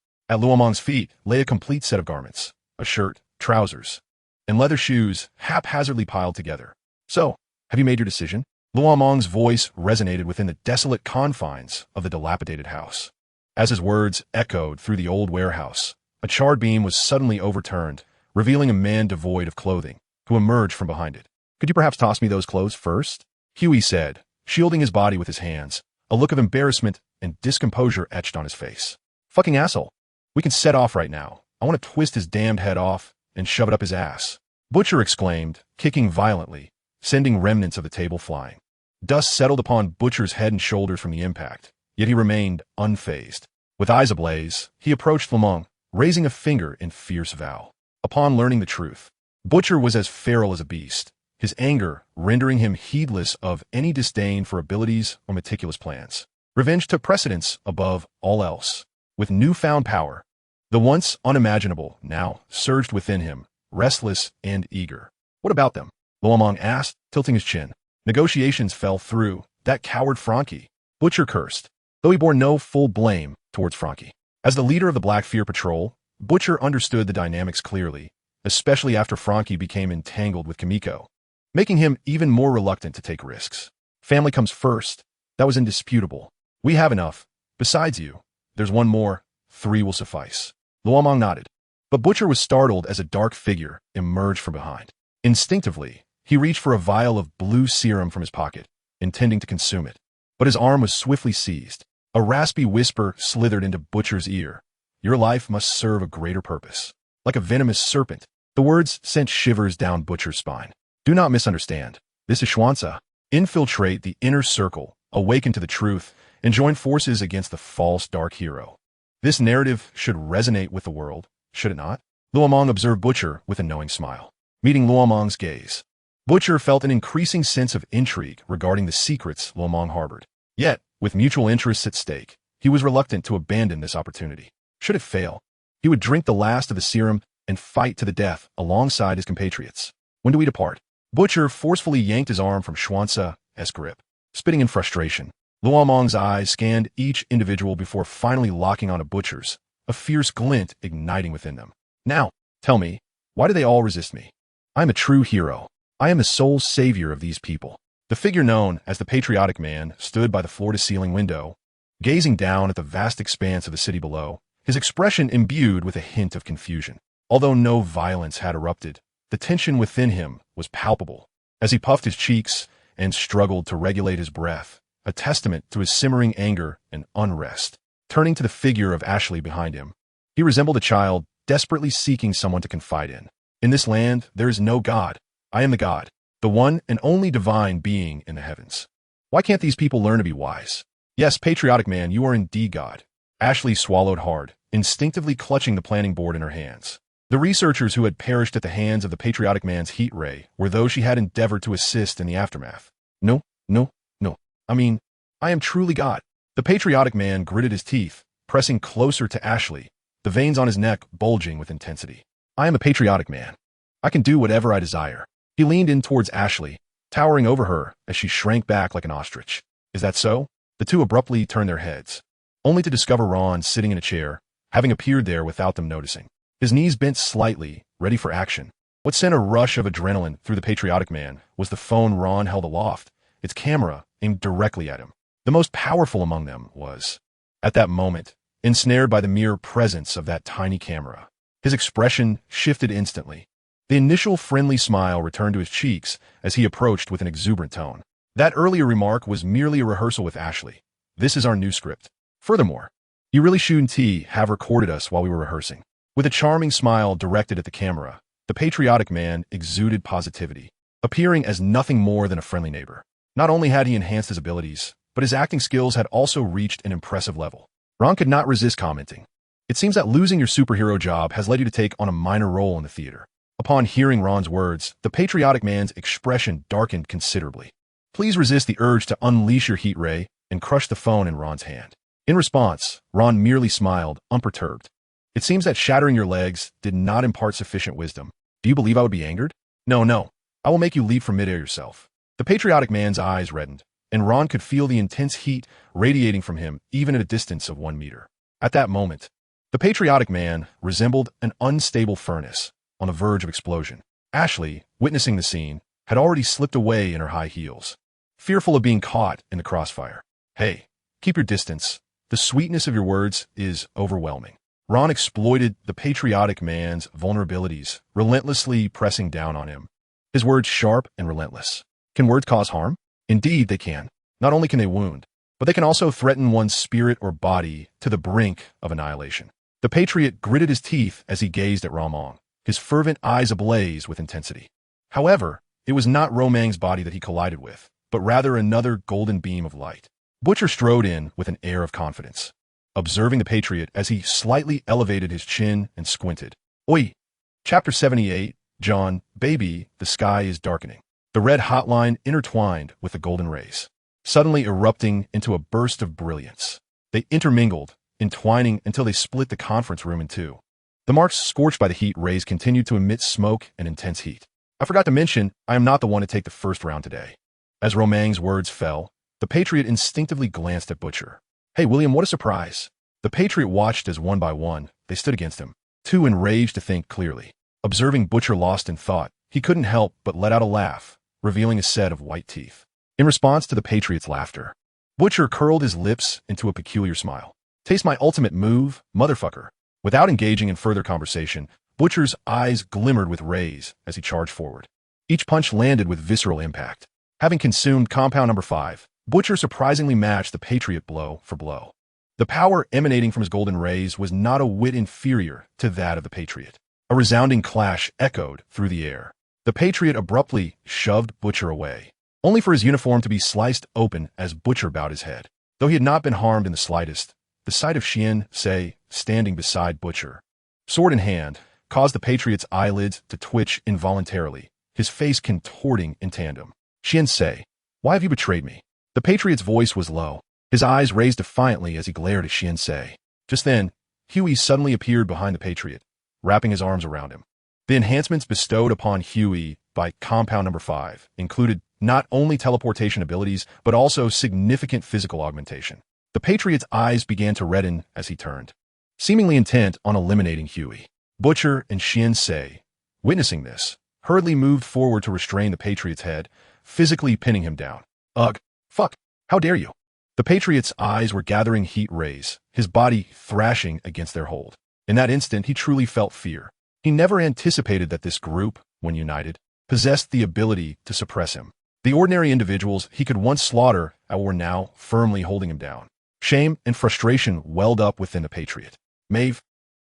At Luo Mang's feet lay a complete set of garments, a shirt, trousers, and leather shoes haphazardly piled together. So, have you made your decision? Luo Mang's voice resonated within the desolate confines of the dilapidated house. As his words echoed through the old warehouse, a charred beam was suddenly overturned, revealing a man devoid of clothing, who emerged from behind it. Could you perhaps toss me those clothes first? Huey said, shielding his body with his hands, a look of embarrassment and discomposure etched on his face. Fucking asshole. We can set off right now. I want to twist his damned head off and shove it up his ass. Butcher exclaimed, kicking violently, sending remnants of the table flying. Dust settled upon Butcher's head and shoulders from the impact, yet he remained unfazed. With eyes ablaze, he approached Luo Mang, raising a finger in fierce vow. Upon learning the truth, Butcher was as feral as a beast, his anger rendering him heedless of any disdain for abilities or meticulous plans. Revenge took precedence above all else. With newfound power, the once unimaginable now surged within him, restless and eager. What about them? Luo Mang asked, tilting his chin. Negotiations fell through. That coward Frankie. Butcher cursed, though he bore no full blame towards Frankie. As the leader of the Black Fear Patrol, Butcher understood the dynamics clearly, especially after Frankie became entangled with Kimiko, making him even more reluctant to take risks. Family comes first. That was indisputable. We have enough. Besides you, there's one more. 3 will suffice. Luo Mang nodded, but Butcher was startled as a dark figure emerged from behind. Instinctively, he reached for a vial of blue serum from his pocket, intending to consume it. But his arm was swiftly seized. A raspy whisper slithered into Butcher's ear. Your life must serve a greater purpose. Like a venomous serpent, the words sent shivers down Butcher's spine. Do not misunderstand. This is Schwanza. Infiltrate the inner circle, awaken to the truth, and join forces against the false dark hero. This narrative should resonate with the world, should it not? Luo Mang observed Butcher with a knowing smile. Meeting Luo Mang's gaze, Butcher felt an increasing sense of intrigue regarding the secrets Luo Mang harbored. Yet, with mutual interests at stake, he was reluctant to abandon this opportunity. Should it fail, he would drink the last of the serum and fight to the death alongside his compatriots. When do we depart? Butcher forcefully yanked his arm from Schwanza's grip. Spitting in frustration, Luo Mang's eyes scanned each individual before finally locking onto Butcher's, a fierce glint igniting within them. Now, tell me, why do they all resist me? I am a true hero. I am the sole savior of these people. The figure known as the Patriotic Man stood by the floor-to-ceiling window, gazing down at the vast expanse of the city below, his expression imbued with a hint of confusion. Although no violence had erupted, the tension within him was palpable. As he puffed his cheeks and struggled to regulate his breath, a testament to his simmering anger and unrest. Turning to the figure of Ashley behind him, he resembled a child desperately seeking someone to confide in. In this land, there is no God. I am the God, the one and only divine being in the heavens. Why can't these people learn to be wise? Yes, Patriotic Man, you are indeed God. Ashley swallowed hard, instinctively clutching the planning board in her hands. The researchers who had perished at the hands of the Patriotic Man's heat ray were those she had endeavored to assist in the aftermath. No. I mean, I am truly God. The Patriotic Man gritted his teeth, pressing closer to Ashley, the veins on his neck bulging with intensity. I am a patriotic man. I can do whatever I desire. He leaned in towards Ashley, towering over her as she shrank back like an ostrich. Is that so? The two abruptly turned their heads, only to discover Ron sitting in a chair, having appeared there without them noticing. His knees bent slightly, ready for action. What sent a rush of adrenaline through the patriotic man was the phone Ron held aloft, its camera aimed directly at him. The most powerful among them was, at that moment, ensnared by the mere presence of that tiny camera. His expression shifted instantly. The initial friendly smile returned to his cheeks as he approached with an exuberant tone. That earlier remark was merely a rehearsal with Ashley. This is our new script. Furthermore, you really shouldn't have recorded us while we were rehearsing. With a charming smile directed at the camera, the patriotic man exuded positivity, appearing as nothing more than a friendly neighbor. Not only had he enhanced his abilities, but his acting skills had also reached an impressive level. Ron could not resist commenting. It seems that losing your superhero job has led you to take on a minor role in the theater. Upon hearing Ron's words, the patriotic man's expression darkened considerably. Please resist the urge to unleash your heat ray and crush the phone in Ron's hand. In response, Ron merely smiled, unperturbed. It seems that shattering your legs did not impart sufficient wisdom. Do you believe I would be angered? No. I will make you leap from midair yourself. The patriotic man's eyes reddened, and Ron could feel the intense heat radiating from him even at a distance of 1 meter. At that moment, the patriotic man resembled an unstable furnace on the verge of explosion. Ashley, witnessing the scene, had already slipped away in her high heels, fearful of being caught in the crossfire. Hey, keep your distance. The sweetness of your words is overwhelming. Ron exploited the patriotic man's vulnerabilities, relentlessly pressing down on him. His words sharp and relentless. Can words cause harm? Indeed, they can. Not only can they wound, but they can also threaten one's spirit or body to the brink of annihilation. The patriot gritted his teeth as he gazed at Luo Mang, his fervent eyes ablaze with intensity. However, it was not Luo Mang's body that he collided with, but rather another golden beam of light. Butcher strode in with an air of confidence, observing the patriot as he slightly elevated his chin and squinted. Oi! Chapter 78, John, baby, the sky is darkening. The red hotline intertwined with the golden rays, suddenly erupting into a burst of brilliance. They intermingled, entwining until they split the conference room in two. The marks scorched by the heat rays continued to emit smoke and intense heat. I forgot to mention, I am not the one to take the first round today. As Luo Mang's words fell, the patriot instinctively glanced at Butcher. Hey, William, what a surprise. The patriot watched as one by one, they stood against him, too enraged to think clearly. Observing Butcher lost in thought, he couldn't help but let out a laugh, revealing a set of white teeth. In response to the patriot's laughter, Butcher curled his lips into a peculiar smile. Taste my ultimate move, motherfucker. Without engaging in further conversation, Butcher's eyes glimmered with rays as he charged forward. Each punch landed with visceral impact. Having consumed compound number 5, Butcher surprisingly matched the patriot blow for blow. The power emanating from his golden rays was not a whit inferior to that of the patriot. A resounding clash echoed through the air. The patriot abruptly shoved Butcher away, only for his uniform to be sliced open as Butcher bowed his head. Though he had not been harmed in the slightest, the sight of Xian Sei standing beside Butcher, sword in hand, caused the patriot's eyelids to twitch involuntarily, his face contorting in tandem. Xian Sei, why have you betrayed me? The patriot's voice was low, his eyes raised defiantly as he glared at Xian Sei. Just then, Huey suddenly appeared behind the patriot, wrapping his arms around him. The enhancements bestowed upon Huey by compound number 5 included not only teleportation abilities, but also significant physical augmentation. The patriot's eyes began to redden as he turned, seemingly intent on eliminating Huey. Butcher and Xian Sei, witnessing this, hurriedly moved forward to restrain the patriot's head, physically pinning him down. Ugh, fuck, how dare you? The patriot's eyes were gathering heat rays, his body thrashing against their hold. In that instant, he truly felt fear. He never anticipated that this group, when united, possessed the ability to suppress him. The ordinary individuals he could once slaughter were now firmly holding him down. Shame and frustration welled up within the patriot. Maeve,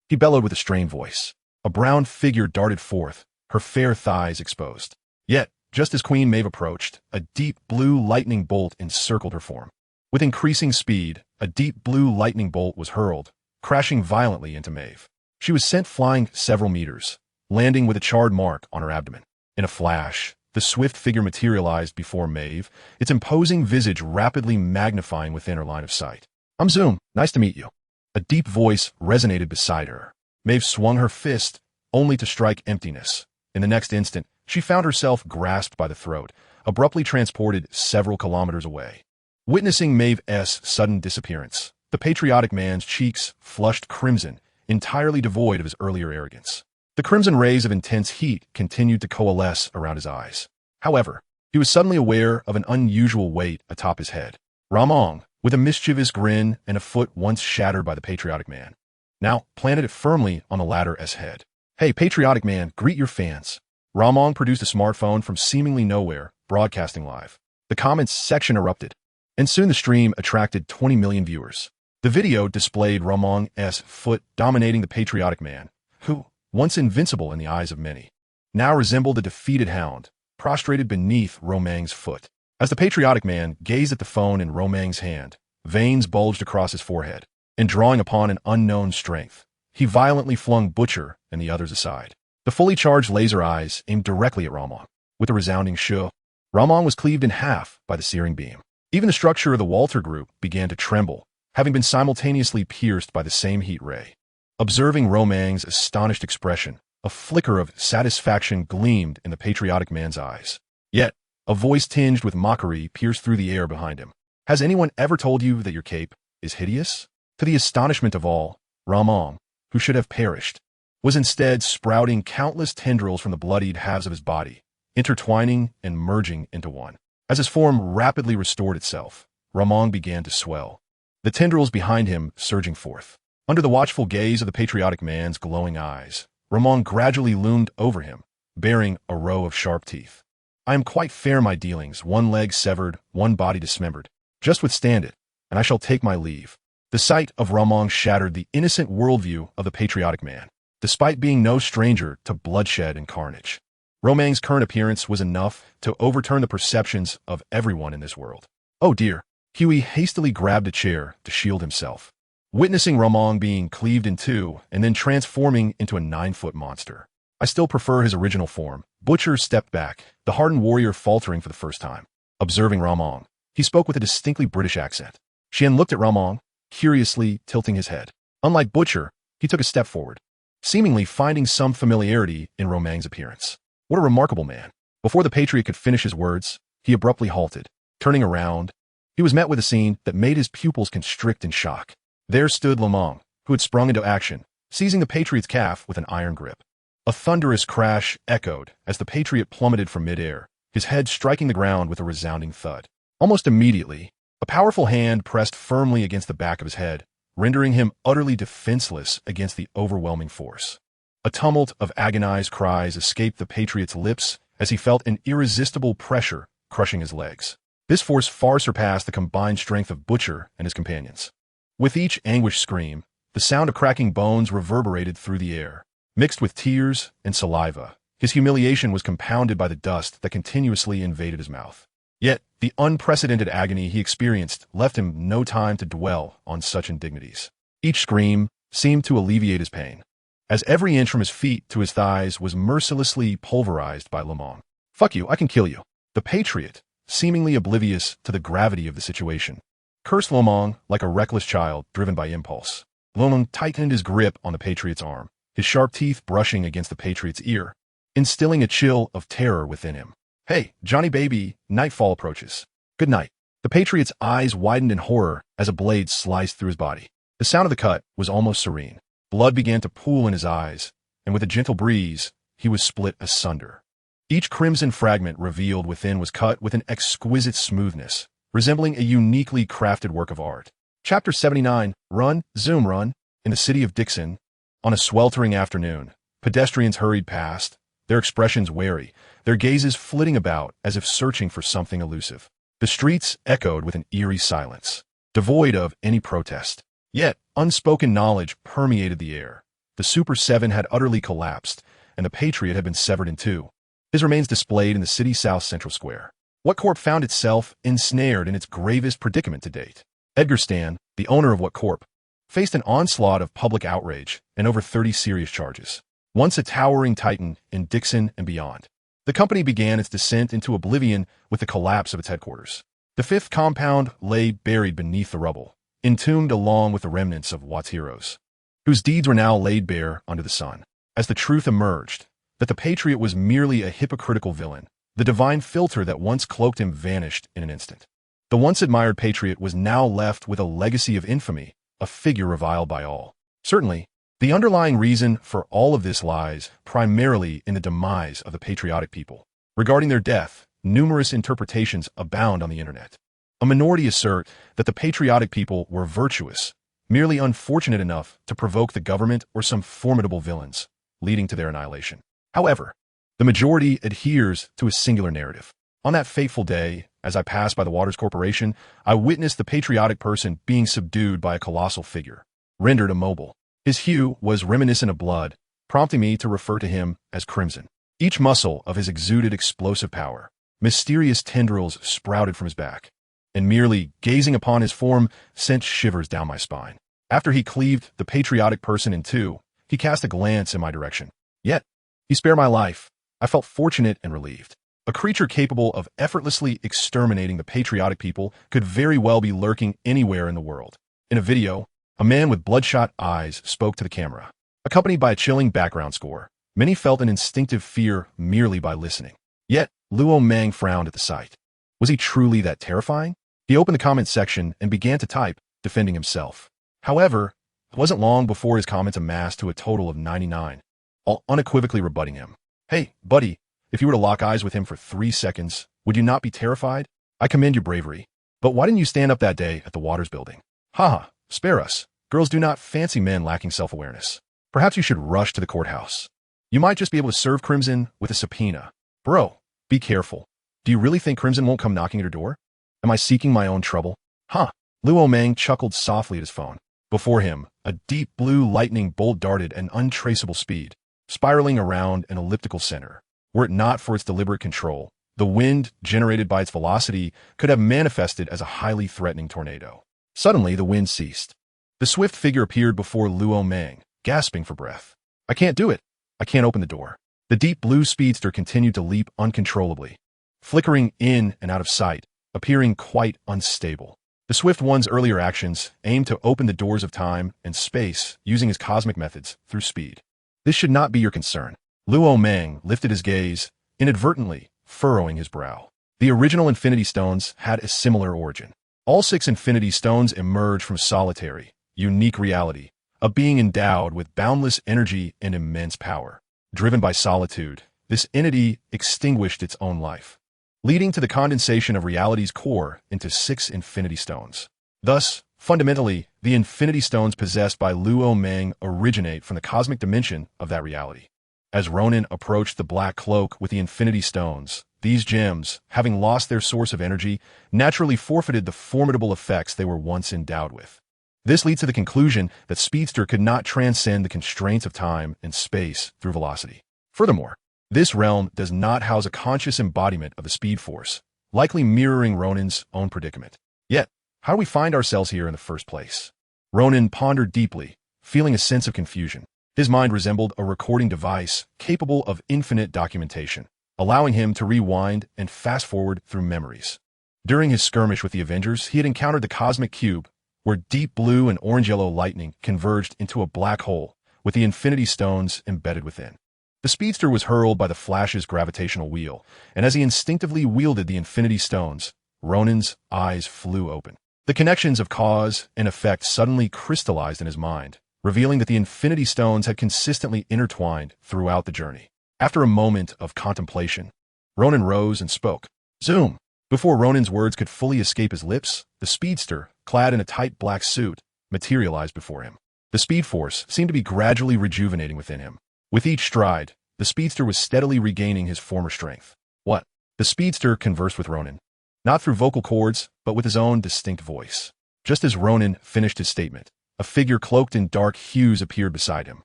he bellowed with a strained voice. A brown figure darted forth, her fair thighs exposed. Yet, just as Queen Maeve approached, a deep blue lightning bolt encircled her form. With increasing speed, a deep blue lightning bolt was hurled, crashing violently into Maeve. She was sent flying several meters, landing with a charred mark on her abdomen. In a flash, the swift figure materialized before Maeve, its imposing visage rapidly magnifying within her line of sight. I'm Zoom, nice to meet you. A deep voice resonated beside her. Maeve swung her fist, only to strike emptiness. In the next instant, she found herself grasped by the throat, abruptly transported several kilometers away. Witnessing Maeve's sudden disappearance, the patriotic man's cheeks flushed crimson, entirely devoid of his earlier arrogance. The crimson rays of intense heat continued to coalesce around his eyes. However, he was suddenly aware of an unusual weight atop his head. Ramong, with a mischievous grin and a foot once shattered by the patriotic man, now planted it firmly on the latter's head. "Hey, patriotic man, greet your fans." Ramong produced a smartphone from seemingly nowhere, broadcasting live. The comments section erupted, and soon the stream attracted 20 million viewers. The video displayed Ramong's foot dominating the patriotic man, who, once invincible in the eyes of many, now resembled a defeated hound, prostrated beneath Romang's foot. As the patriotic man gazed at the phone in Romang's hand, veins bulged across his forehead, and drawing upon an unknown strength, he violently flung Butcher and the others aside. The fully charged laser eyes aimed directly at Ramong. With a resounding shoo, Ramong was cleaved in half by the searing beam. Even the structure of the Walter Group began to tremble, having been simultaneously pierced by the same heat ray. Observing Romang's astonished expression, a flicker of satisfaction gleamed in the patriotic man's eyes. Yet, a voice tinged with mockery pierced through the air behind him. "Has anyone ever told you that your cape is hideous?" To the astonishment of all, Ramong, who should have perished, was instead sprouting countless tendrils from the bloodied halves of his body, intertwining and merging into one. As his form rapidly restored itself, Ramong began to swell, the tendrils behind him surging forth. Under the watchful gaze of the patriotic man's glowing eyes, Ramong gradually loomed over him, bearing a row of sharp teeth. "I am quite fair in my dealings, one leg severed, one body dismembered. Just withstand it, and I shall take my leave." The sight of Ramong shattered the innocent worldview of the patriotic man, despite being no stranger to bloodshed and carnage. Romang's current appearance was enough to overturn the perceptions of everyone in this world. "Oh dear." Huey hastily grabbed a chair to shield himself, witnessing Ramong being cleaved in two and then transforming into a 9-foot monster. "I still prefer his original form." Butcher stepped back, the hardened warrior faltering for the first time. Observing Ramong, he spoke with a distinctly British accent. Xian looked at Ramong, curiously tilting his head. Unlike Butcher, he took a step forward, seemingly finding some familiarity in Romang's appearance. "What a remarkable man." Before the patriot could finish his words, he abruptly halted. Turning around, he was met with a scene that made his pupils constrict in shock. There stood Luo Mang, who had sprung into action, seizing the patriot's calf with an iron grip. A thunderous crash echoed as the patriot plummeted from midair, his head striking the ground with a resounding thud. Almost immediately, a powerful hand pressed firmly against the back of his head, rendering him utterly defenseless against the overwhelming force. A tumult of agonized cries escaped the patriot's lips as he felt an irresistible pressure crushing his legs. This force far surpassed the combined strength of Butcher and his companions. With each anguished scream, the sound of cracking bones reverberated through the air. Mixed with tears and saliva, his humiliation was compounded by the dust that continuously invaded his mouth. Yet, the unprecedented agony he experienced left him no time to dwell on such indignities. Each scream seemed to alleviate his pain, as every inch from his feet to his thighs was mercilessly pulverized by Luo Mang. "Fuck you, I can kill you." The patriot, seemingly oblivious to the gravity of the situation, cursed Luo Mang like a reckless child driven by impulse. Luo Mang tightened his grip on the patriot's arm, his sharp teeth brushing against the patriot's ear, instilling a chill of terror within him. "Hey, Johnny baby, nightfall approaches. Good night." The patriot's eyes widened in horror as a blade sliced through his body. The sound of the cut was almost serene. Blood began to pool in his eyes, and with a gentle breeze, he was split asunder. Each crimson fragment revealed within was cut with an exquisite smoothness, resembling a uniquely crafted work of art. Chapter 79, Run, Zoom Run. In the city of Dixon, on a sweltering afternoon, pedestrians hurried past, their expressions wary, their gazes flitting about as if searching for something elusive. The streets echoed with an eerie silence, devoid of any protest. Yet, unspoken knowledge permeated the air. The Super 7 had utterly collapsed, and the Patriot had been severed in two. His remains displayed in the city's South Central Square. What Corp found itself ensnared in its gravest predicament to date. Edgar Stan, the owner of What Corp, faced an onslaught of public outrage and over 30 serious charges. Once a towering titan in Dixon and beyond, the company began its descent into oblivion with the collapse of its headquarters. The fifth compound lay buried beneath the rubble, entombed along with the remnants of Watt's heroes, whose deeds were now laid bare under the sun. As the truth emerged, that the Patriot was merely a hypocritical villain, the divine filter that once cloaked him vanished in an instant. The once admired Patriot was now left with a legacy of infamy, a figure reviled by all. Certainly, The underlying reason for all of this lies primarily in the demise of the patriotic people. Regarding their death, numerous interpretations abound on the internet. A minority assert that the patriotic people were virtuous, merely unfortunate enough to provoke the government or some formidable villains, leading to their annihilation. However, the majority adheres to a singular narrative. On that fateful day, as I passed by the Waters Corporation, I witnessed the patriotic person being subdued by a colossal figure, rendered immobile. His hue was reminiscent of blood, prompting me to refer to him as Crimson. Each muscle of his exuded explosive power. Mysterious tendrils sprouted from his back, and merely gazing upon his form sent shivers down my spine. After he cleaved the patriotic person in two, he cast a glance in my direction. Yet, he spared my life. I felt fortunate and relieved. A creature capable of effortlessly exterminating the patriotic people could very well be lurking anywhere in the world. In a video, a man with bloodshot eyes spoke to the camera. Accompanied by a chilling background score, many felt an instinctive fear merely by listening. Yet, Luo Mang frowned at the sight. Was he truly that terrifying? He opened the comment section and began to type, defending himself. However, it wasn't long before his comments amassed to a total of 99, all unequivocally rebutting him. Hey, buddy, if you were to lock eyes with him for 3 seconds, would you not be terrified? I commend your bravery. But why didn't you stand up that day at the Waters building? Haha, spare us. Girls do not fancy men lacking self-awareness. Perhaps you should rush to the courthouse. You might just be able to serve Crimson with a subpoena. Bro, be careful. Do you really think Crimson won't come knocking at your door? Am I seeking my own trouble? Huh. Luo Mang chuckled softly at his phone. Before him, a deep blue lightning bolt darted at an untraceable speed, spiraling around an elliptical center. Were it not for its deliberate control, the wind generated by its velocity could have manifested as a highly threatening tornado. Suddenly, the wind ceased. The swift figure appeared before Luo Mang, gasping for breath. I can't do it. I can't open the door. The deep blue speedster continued to leap uncontrollably, flickering in and out of sight, appearing quite unstable. The Swift One's earlier actions aimed to open the doors of time and space using his cosmic methods through speed. This should not be your concern. Luo Mang lifted his gaze, inadvertently furrowing his brow. The original Infinity Stones had a similar origin. All 6 Infinity Stones emerged from solitary, unique reality, a being endowed with boundless energy and immense power. Driven by solitude, this entity extinguished its own life, leading to the condensation of reality's core into 6 Infinity Stones. Thus, fundamentally, the Infinity Stones possessed by Luo Mang originate from the cosmic dimension of that reality. As Ronan approached the black cloak with the Infinity Stones, these gems, having lost their source of energy, naturally forfeited the formidable effects they were once endowed with. This leads to the conclusion that Speedster could not transcend the constraints of time and space through velocity. Furthermore, this realm does not house a conscious embodiment of the Speed Force, likely mirroring Ronan's own predicament. Yet, how do we find ourselves here in the first place? Ronan pondered deeply, feeling a sense of confusion. His mind resembled a recording device capable of infinite documentation, allowing him to rewind and fast-forward through memories. During his skirmish with the Avengers, he had encountered the Cosmic Cube, where deep blue and orange-yellow lightning converged into a black hole, with the Infinity Stones embedded within. The speedster was hurled by the Flash's gravitational wheel, and as he instinctively wielded the Infinity Stones, Ronan's eyes flew open. The connections of cause and effect suddenly crystallized in his mind, revealing that the Infinity Stones had consistently intertwined throughout the journey. After a moment of contemplation, Ronan rose and spoke. Zoom! Before Ronan's words could fully escape his lips, the speedster, clad in a tight black suit, materialized before him. The speed force seemed to be gradually rejuvenating within him. With each stride, the speedster was steadily regaining his former strength. What? The speedster conversed with Ronan, not through vocal cords, but with his own distinct voice. Just as Ronan finished his statement, a figure cloaked in dark hues appeared beside him,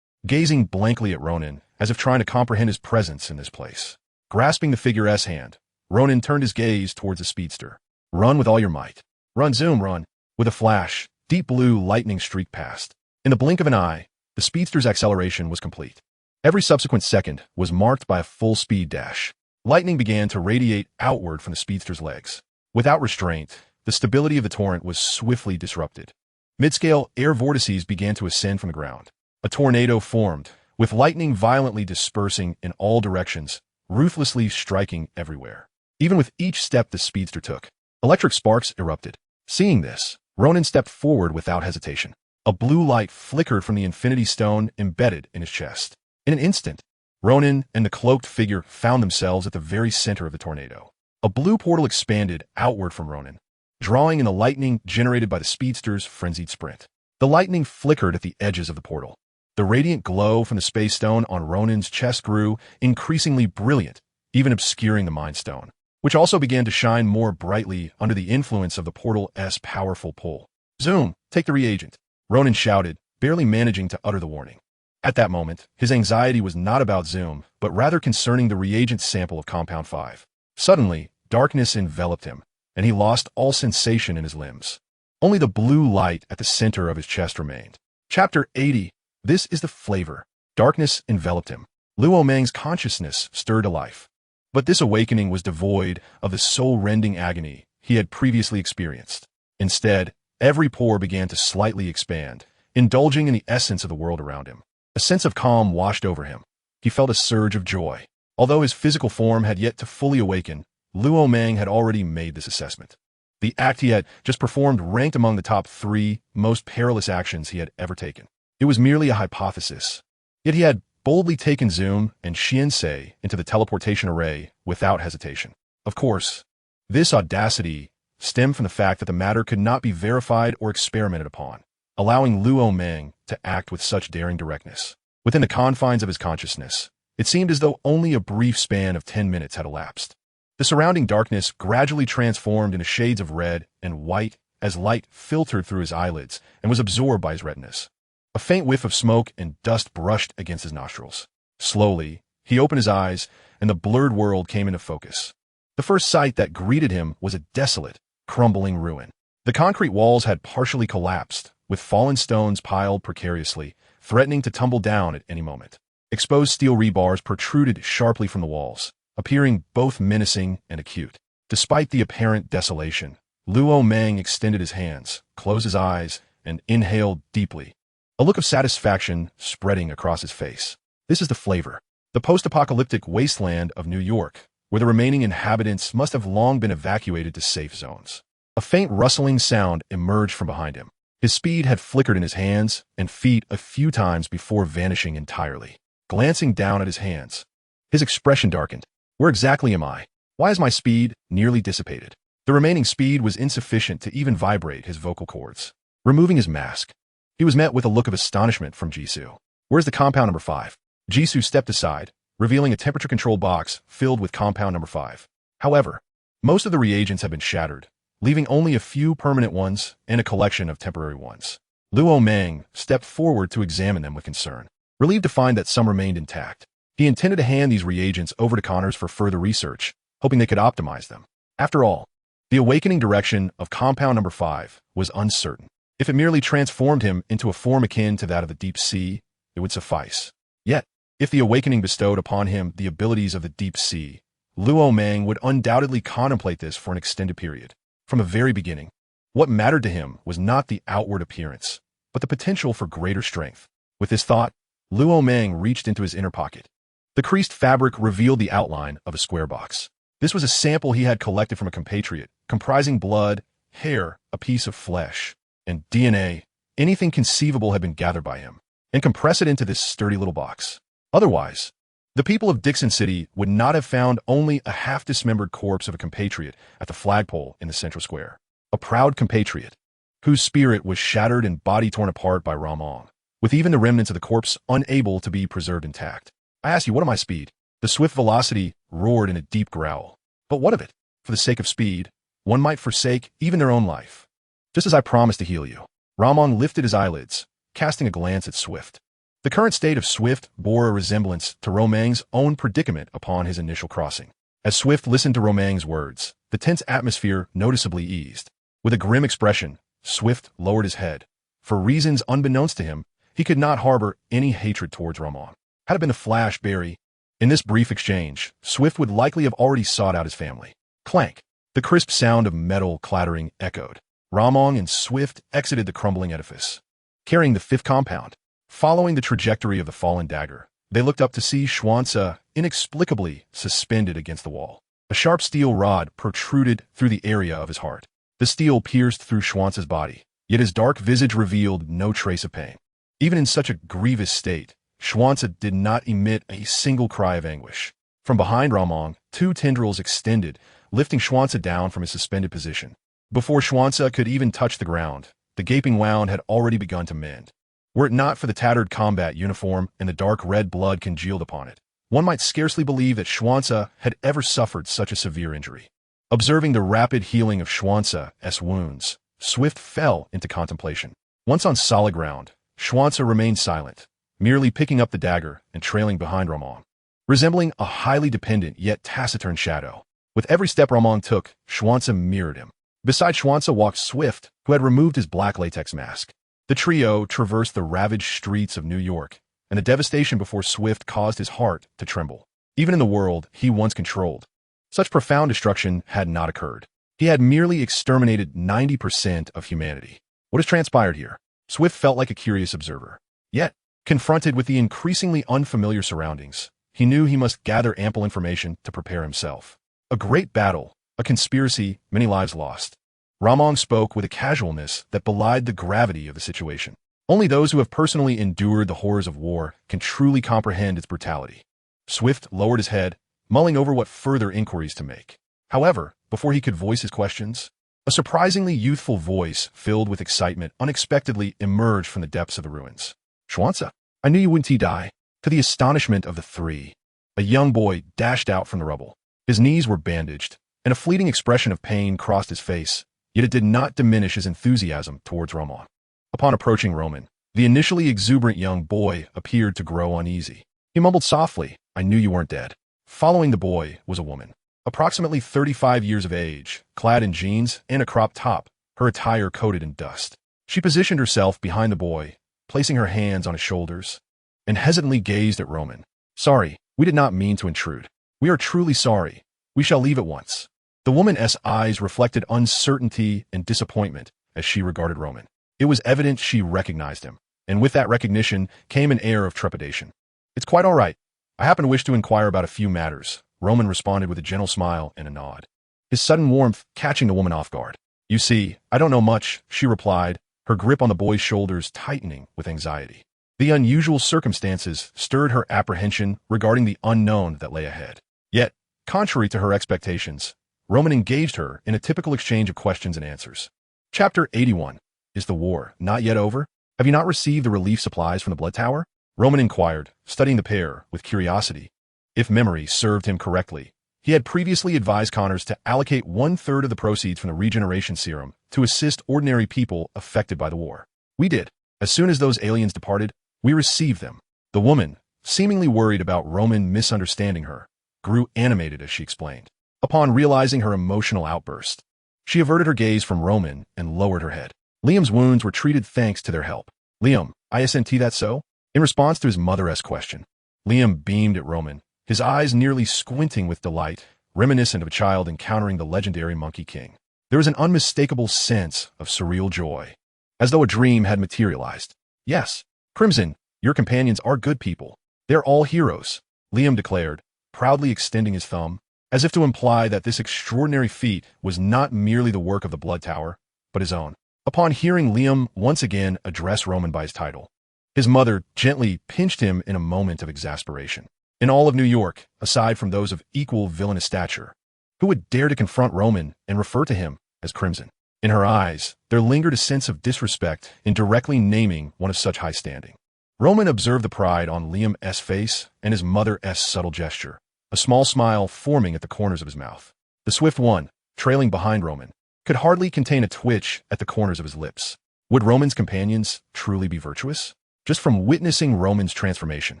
gazing blankly at Ronan, as if trying to comprehend his presence in this place. Grasping the figure's hand, Ronan turned his gaze towards the speedster. Run with all your might. Run, Zoom, run. With a flash, deep blue lightning streaked past. In the blink of an eye, the speedster's acceleration was complete. Every subsequent second was marked by a full-speed dash. Lightning began to radiate outward from the speedster's legs. Without restraint, the stability of the torrent was swiftly disrupted. Mid-scale air vortices began to ascend from the ground. A tornado formed, with lightning violently dispersing in all directions, ruthlessly striking everywhere. Even with each step the speedster took, electric sparks erupted. Seeing this, Ronan stepped forward without hesitation. A blue light flickered from the Infinity Stone embedded in his chest. In an instant, Ronan and the cloaked figure found themselves at the very center of the tornado. A blue portal expanded outward from Ronan, drawing in the lightning generated by the speedster's frenzied sprint. The lightning flickered at the edges of the portal. The radiant glow from the space stone on Ronan's chest grew increasingly brilliant, even obscuring the Mind Stone, which also began to shine more brightly under the influence of the portal's powerful pull. "Zoom, take the reagent," Ronan shouted, barely managing to utter the warning. At that moment, his anxiety was not about Zoom, but rather concerning the reagent sample of Compound 5. Suddenly, darkness enveloped him, and he lost all sensation in his limbs. Only the blue light at the center of his chest remained. Chapter 80. This is the flavor. Darkness enveloped him. Luo Mang's consciousness stirred to life. But this awakening was devoid of the soul-rending agony he had previously experienced. Instead, every pore began to slightly expand, indulging in the essence of the world around him. A sense of calm washed over him. He felt a surge of joy. Although his physical form had yet to fully awaken, Luo Mang had already made this assessment. The act he had just performed ranked among the top 3 most perilous actions he had ever taken. It was merely a hypothesis. Yet he had boldly taken Zoom and Xiansei into the teleportation array without hesitation. Of course, this audacity stemmed from the fact that the matter could not be verified or experimented upon, allowing Luo Mang to act with such daring directness. Within the confines of his consciousness, it seemed as though only a brief span of 10 minutes had elapsed. The surrounding darkness gradually transformed into shades of red and white as light filtered through his eyelids and was absorbed by his retinas. A faint whiff of smoke and dust brushed against his nostrils. Slowly, he opened his eyes, and the blurred world came into focus. The first sight that greeted him was a desolate, crumbling ruin. The concrete walls had partially collapsed, with fallen stones piled precariously, threatening to tumble down at any moment. Exposed steel rebars protruded sharply from the walls, appearing both menacing and acute. Despite the apparent desolation, Luo Mang extended his hands, closed his eyes, and inhaled deeply, a look of satisfaction spreading across his face. This is the flavor. The post-apocalyptic wasteland of New York, where the remaining inhabitants must have long been evacuated to safe zones. A faint rustling sound emerged from behind him. His speed had flickered in his hands and feet a few times before vanishing entirely. Glancing down at his hands, his expression darkened. Where exactly am I? Why is my speed nearly dissipated? The remaining speed was insufficient to even vibrate his vocal cords. Removing his mask, he was met with a look of astonishment from Jisoo. "Where's the compound number 5? Jisoo stepped aside, revealing a temperature-controlled box filled with compound number 5. However, most of the reagents had been shattered, leaving only a few permanent ones and a collection of temporary ones. Luo Mang stepped forward to examine them with concern, relieved to find that some remained intact. He intended to hand these reagents over to Connors for further research, hoping they could optimize them. After all, the awakening direction of compound number 5 was uncertain. If it merely transformed him into a form akin to that of the deep sea, it would suffice. Yet, if the awakening bestowed upon him the abilities of the deep sea, Luo Mang would undoubtedly contemplate this for an extended period. From the very beginning, what mattered to him was not the outward appearance, but the potential for greater strength. With this thought, Luo Mang reached into his inner pocket. The creased fabric revealed the outline of a square box. This was a sample he had collected from a compatriot, comprising blood, hair, a piece of flesh, and DNA. Anything conceivable had been gathered by him, and compressed it into this sturdy little box. Otherwise, the people of Dixon City would not have found only a half-dismembered corpse of a compatriot at the flagpole in the central square. A proud compatriot, whose spirit was shattered and body torn apart by Ramong, with even the remnants of the corpse unable to be preserved intact. "I ask you, what am I speed?" The swift velocity roared in a deep growl. "But what of it? For the sake of speed, one might forsake even their own life. Just as I promised to heal you." Ramong lifted his eyelids, casting a glance at Swift. The current state of Swift bore a resemblance to Romang's own predicament upon his initial crossing. As Swift listened to Romang's words, the tense atmosphere noticeably eased. With a grim expression, Swift lowered his head. For reasons unbeknownst to him, he could not harbor any hatred towards Ramong. Had it been a flash, Barry, in this brief exchange, Swift would likely have already sought out his family. Clank. The crisp sound of metal clattering echoed. Ramong and Swift exited the crumbling edifice, carrying the 5th compound. Following the trajectory of the fallen dagger, they looked up to see Schwanza inexplicably suspended against the wall. A sharp steel rod protruded through the area of his heart. The steel pierced through Schwanza's body, yet his dark visage revealed no trace of pain. Even in such a grievous state, Schwanza did not emit a single cry of anguish. From behind Ramong, two tendrils extended, lifting Schwanza down from his suspended position. Before Schwanza could even touch the ground, the gaping wound had already begun to mend. Were it not for the tattered combat uniform and the dark red blood congealed upon it, one might scarcely believe that Schwanza had ever suffered such a severe injury. Observing the rapid healing of Schwanza's wounds, Swift fell into contemplation. Once on solid ground, Schwanza remained silent, merely picking up the dagger and trailing behind Ramong, resembling a highly dependent yet taciturn shadow. With every step Ramong took, Schwanza mirrored him. Beside Schwanza walked Swift, who had removed his black latex mask. The trio traversed the ravaged streets of New York, and the devastation before Swift caused his heart to tremble. Even in the world he once controlled, such profound destruction had not occurred. He had merely exterminated 90% of humanity. What has transpired here? Swift felt like a curious observer. Yet, confronted with the increasingly unfamiliar surroundings, he knew he must gather ample information to prepare himself. A great battle, a conspiracy, many lives lost. Ramong spoke with a casualness that belied the gravity of the situation. Only those who have personally endured the horrors of war can truly comprehend its brutality. Swift lowered his head, mulling over what further inquiries to make. However, before he could voice his questions, a surprisingly youthful voice filled with excitement unexpectedly emerged from the depths of the ruins. Schwanza, I knew you wouldn't die. To the astonishment of the three, a young boy dashed out from the rubble. His knees were bandaged, and a fleeting expression of pain crossed his face, yet it did not diminish his enthusiasm towards Ramong. Upon approaching Roman, the initially exuberant young boy appeared to grow uneasy. He mumbled softly, I knew you weren't dead. Following the boy was a woman, approximately 35 years of age, clad in jeans and a cropped top, her attire coated in dust. She positioned herself behind the boy, placing her hands on his shoulders, and hesitantly gazed at Roman. Sorry, we did not mean to intrude. We are truly sorry. We shall leave at once. The woman's eyes reflected uncertainty and disappointment as she regarded Roman. It was evident she recognized him, and with that recognition came an air of trepidation. It's quite all right. I happen to wish to inquire about a few matters, Roman responded with a gentle smile and a nod, his sudden warmth catching the woman off guard. You see, I don't know much, she replied, her grip on the boy's shoulders tightening with anxiety. The unusual circumstances stirred her apprehension regarding the unknown that lay ahead. Yet, contrary to her expectations, Roman engaged her in a typical exchange of questions and answers. Chapter 81. Is the war not yet over? Have you not received the relief supplies from the Blood Tower? Roman inquired, studying the pair with curiosity. If memory served him correctly, he had previously advised Connors to allocate 1/3 of the proceeds from the Regeneration Serum to assist ordinary people affected by the war. We did. As soon as those aliens departed, we received them. The woman, seemingly worried about Roman misunderstanding her, grew animated as she explained. Upon realizing her emotional outburst, she averted her gaze from Roman and lowered her head. Liam's wounds were treated thanks to their help. Liam, ISNT that so? In response to his mother-esque question, Liam beamed at Roman, his eyes nearly squinting with delight, reminiscent of a child encountering the legendary Monkey King. There was an unmistakable sense of surreal joy, as though a dream had materialized. Yes, Crimson, your companions are good people. They're all heroes, Liam declared, proudly extending his thumb, as if to imply that this extraordinary feat was not merely the work of the Blood Tower, but his own. Upon hearing Liam once again address Roman by his title, his mother gently pinched him in a moment of exasperation. In all of New York, aside from those of equal villainous stature, who would dare to confront Roman and refer to him as Crimson? In her eyes, there lingered a sense of disrespect in directly naming one of such high standing. Roman observed the pride on Liam's face and his mother's subtle gesture, a small smile forming at the corners of his mouth. The swift one, trailing behind Roman, could hardly contain a twitch at the corners of his lips. Would Roman's companions truly be virtuous? Just from witnessing Roman's transformation,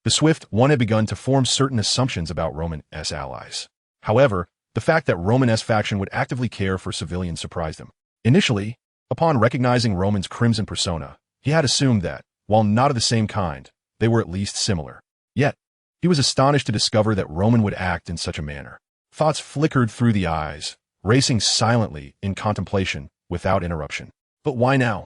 the swift one had begun to form certain assumptions about Roman's allies. However, the fact that Roman's faction would actively care for civilians surprised him. Initially, upon recognizing Roman's crimson persona, he had assumed that, while not of the same kind, they were at least similar. Yet, he was astonished to discover that Roman would act in such a manner. Thoughts flickered through the eyes, racing silently in contemplation without interruption. But why now?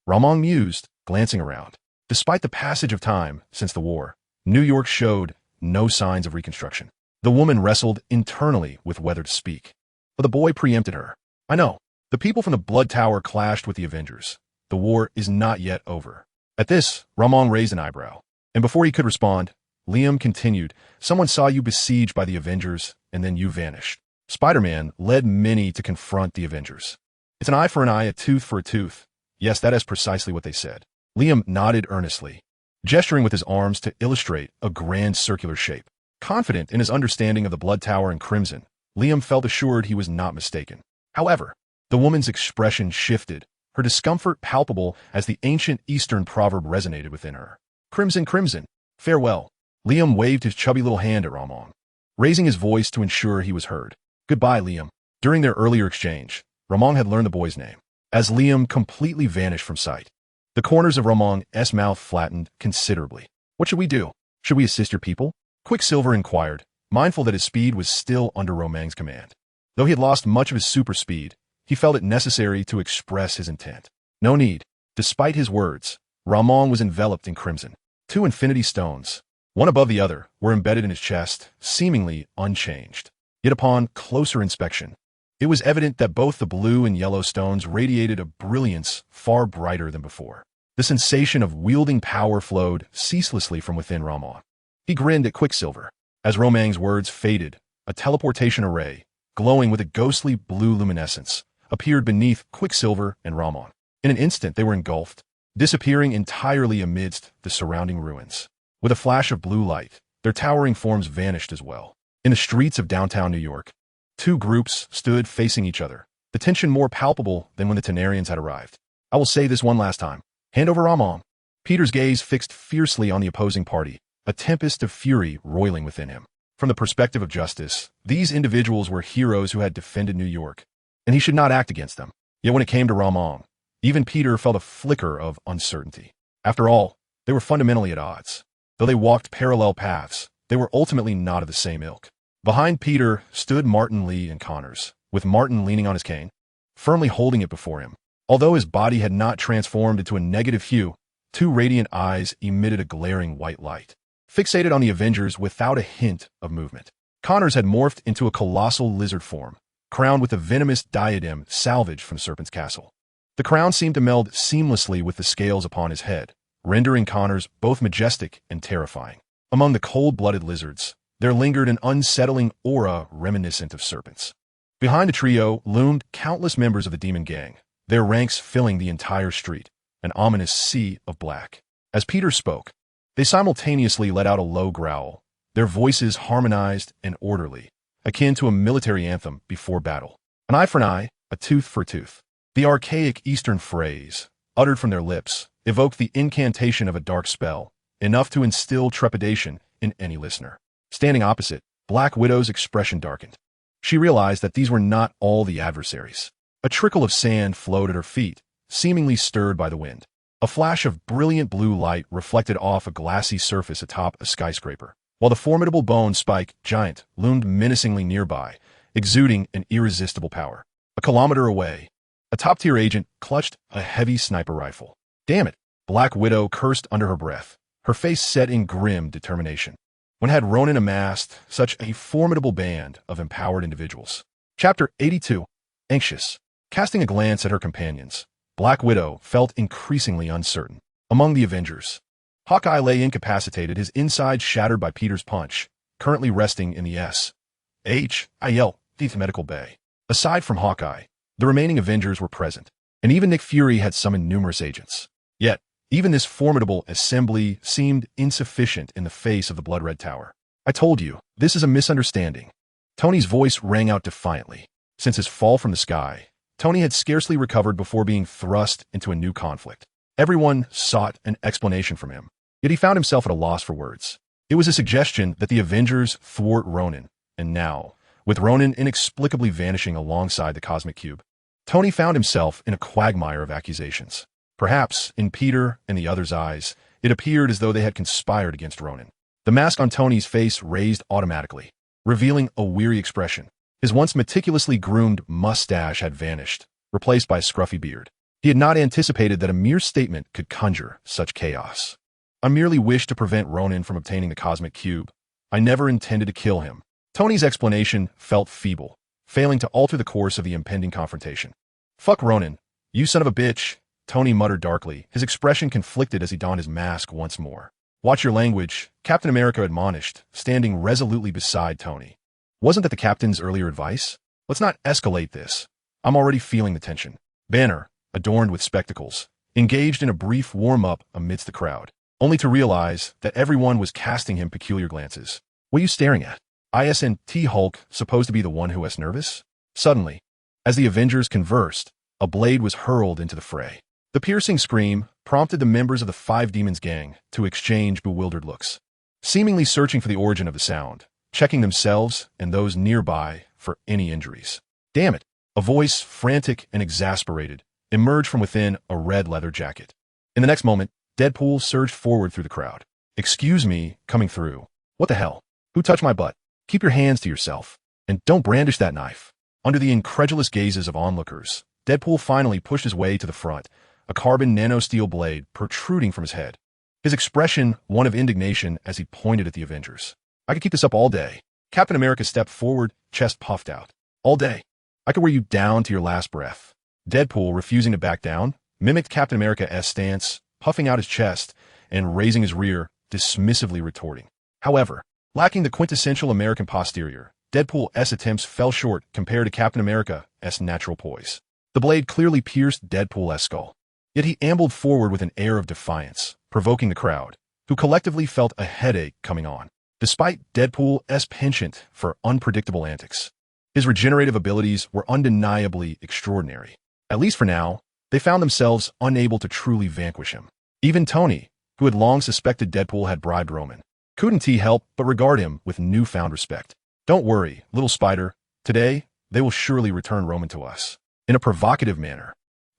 Ramong mused, glancing around. Despite the passage of time since the war, New York showed no signs of reconstruction. The woman wrestled internally with whether to speak, but the boy preempted her. I know. The people from the Blood Tower clashed with the Avengers. the war is not yet over. At this, Ramong raised an eyebrow. And before he could respond, Liam continued, someone saw you besieged by the Avengers, and then you vanished. Spider-Man led many to confront the Avengers. It's an eye for an eye, a tooth for a tooth. Yes, that is precisely what they said. Liam nodded earnestly, gesturing with his arms to illustrate a grand circular shape. Confident in his understanding of the Blood Tower and Crimson, Liam felt assured he was not mistaken. However, the woman's expression shifted, her discomfort palpable as the ancient Eastern proverb resonated within her. Crimson, crimson, farewell. Liam waved his chubby little hand at Ramong, raising his voice to ensure he was heard. Goodbye, Liam. During their earlier exchange, Ramong had learned the boy's name. As Liam completely vanished from sight, the corners of Ramong's mouth flattened considerably. What should we do? Should we assist your people? Quicksilver inquired, mindful that his speed was still under Romang's command. Though he had lost much of his super speed, he felt it necessary to express his intent. No need. Despite his words, Ramong was enveloped in crimson. 2 infinity stones, one above the other, were embedded in his chest, seemingly unchanged. Yet upon closer inspection, it was evident that both the blue and yellow stones radiated a brilliance far brighter than before. The sensation of wielding power flowed ceaselessly from within Ramong. He grinned at Quicksilver. As Romang's words faded, a teleportation array, glowing with a ghostly blue luminescence, appeared beneath Quicksilver and Ramong. In an instant they were engulfed, disappearing entirely amidst the surrounding ruins. With a flash of blue light, their towering forms vanished as well. In the streets of downtown New York, 2 groups stood facing each other, the tension more palpable than when the Tenarians had arrived. I will say this one last time. Hand over Ramong. Peter's gaze fixed fiercely on the opposing party, a tempest of fury roiling within him. From the perspective of justice, these individuals were heroes who had defended New York, and he should not act against them. Yet when it came to Ramong, even Peter felt a flicker of uncertainty. After all, they were fundamentally at odds. Though they walked parallel paths, they were ultimately not of the same ilk. Behind Peter stood Martin Lee and Connors, with Martin leaning on his cane, firmly holding it before him. Although his body had not transformed into a negative hue, 2 radiant eyes emitted a glaring white light, fixated on the Avengers without a hint of movement. Connors had morphed into a colossal lizard form, crowned with a venomous diadem salvaged from Serpent's Castle. The crown seemed to meld seamlessly with the scales upon his head, rendering Connors both majestic and terrifying. Among the cold-blooded lizards, there lingered an unsettling aura reminiscent of serpents. Behind the trio loomed countless members of the demon gang, their ranks filling the entire street, an ominous sea of black. As Peter spoke, they simultaneously let out a low growl, their voices harmonized and orderly, akin to a military anthem before battle. An eye for an eye, a tooth for a tooth. The archaic Eastern phrase, uttered from their lips, evoked the incantation of a dark spell, enough to instill trepidation in any listener. Standing opposite, Black Widow's expression darkened. She realized that these were not all the adversaries. A trickle of sand flowed at her feet, seemingly stirred by the wind. A flash of brilliant blue light reflected off a glassy surface atop a skyscraper, while the formidable bone spike giant loomed menacingly nearby, exuding an irresistible power. A kilometer away, a top-tier agent clutched a heavy sniper rifle. Damn it, Black Widow cursed under her breath, her face set in grim determination. When had Ronan amassed such a formidable band of empowered individuals? Chapter 82. Anxious. Casting a glance at her companions, Black Widow felt increasingly uncertain. Among the Avengers, Hawkeye lay incapacitated, his inside shattered by Peter's punch, currently resting in the S.H.I.L. medical bay. Aside from Hawkeye, the remaining Avengers were present, and even Nick Fury had summoned numerous agents. Yet, even this formidable assembly seemed insufficient in the face of the Blood Red Tower. I told you, this is a misunderstanding. Tony's voice rang out defiantly. Since his fall from the sky, Tony had scarcely recovered before being thrust into a new conflict. Everyone sought an explanation from him, yet he found himself at a loss for words. It was a suggestion that the Avengers thwart Ronan, and now, with Ronan inexplicably vanishing alongside the Cosmic Cube, Tony found himself in a quagmire of accusations. Perhaps, in Peter and the others' eyes, it appeared as though they had conspired against Ronan. The mask on Tony's face raised automatically, revealing a weary expression. His once meticulously groomed mustache had vanished, replaced by a scruffy beard. He had not anticipated that a mere statement could conjure such chaos. I merely wished to prevent Ronan from obtaining the Cosmic Cube. I never intended to kill him. Tony's explanation felt feeble, failing to alter the course of the impending confrontation. Fuck Ronan, you son of a bitch. Tony muttered darkly, his expression conflicted as he donned his mask once more. Watch your language, Captain America admonished, standing resolutely beside Tony. Wasn't that the captain's earlier advice? Let's not escalate this. I'm already feeling the tension. Banner, adorned with spectacles, engaged in a brief warm-up amidst the crowd, only to realize that everyone was casting him peculiar glances. What are you staring at? ISNT Hulk supposed to be the one who was nervous? Suddenly, as the Avengers conversed, a blade was hurled into the fray. The piercing scream prompted the members of the Five Demons gang to exchange bewildered looks, seemingly searching for the origin of the sound, checking themselves and those nearby for any injuries. Damn it! A voice, frantic and exasperated, emerged from within a red leather jacket. In the next moment, Deadpool surged forward through the crowd. Excuse me, coming through. What the hell? Who touched my butt? Keep your hands to yourself. And don't brandish that knife. Under the incredulous gazes of onlookers, Deadpool finally pushed his way to the front, a carbon nanosteel blade protruding from his head. His expression one of indignation as he pointed at the Avengers. I could keep this up all day. Captain America stepped forward, chest puffed out. All day. I could wear you down to your last breath. Deadpool, refusing to back down, mimicked Captain America's stance, puffing out his chest and raising his rear, dismissively retorting. However, lacking the quintessential American posterior, Deadpool's attempts fell short compared to Captain America's natural poise. The blade clearly pierced Deadpool's skull. Yet he ambled forward with an air of defiance, provoking the crowd, who collectively felt a headache coming on. Despite Deadpool's penchant for unpredictable antics, his regenerative abilities were undeniably extraordinary. At least for now, they found themselves unable to truly vanquish him. Even Tony, who had long suspected Deadpool had bribed Roman, couldn't help but regard him with newfound respect. Don't worry, little spider. Today, they will surely return Roman to us. In a provocative manner,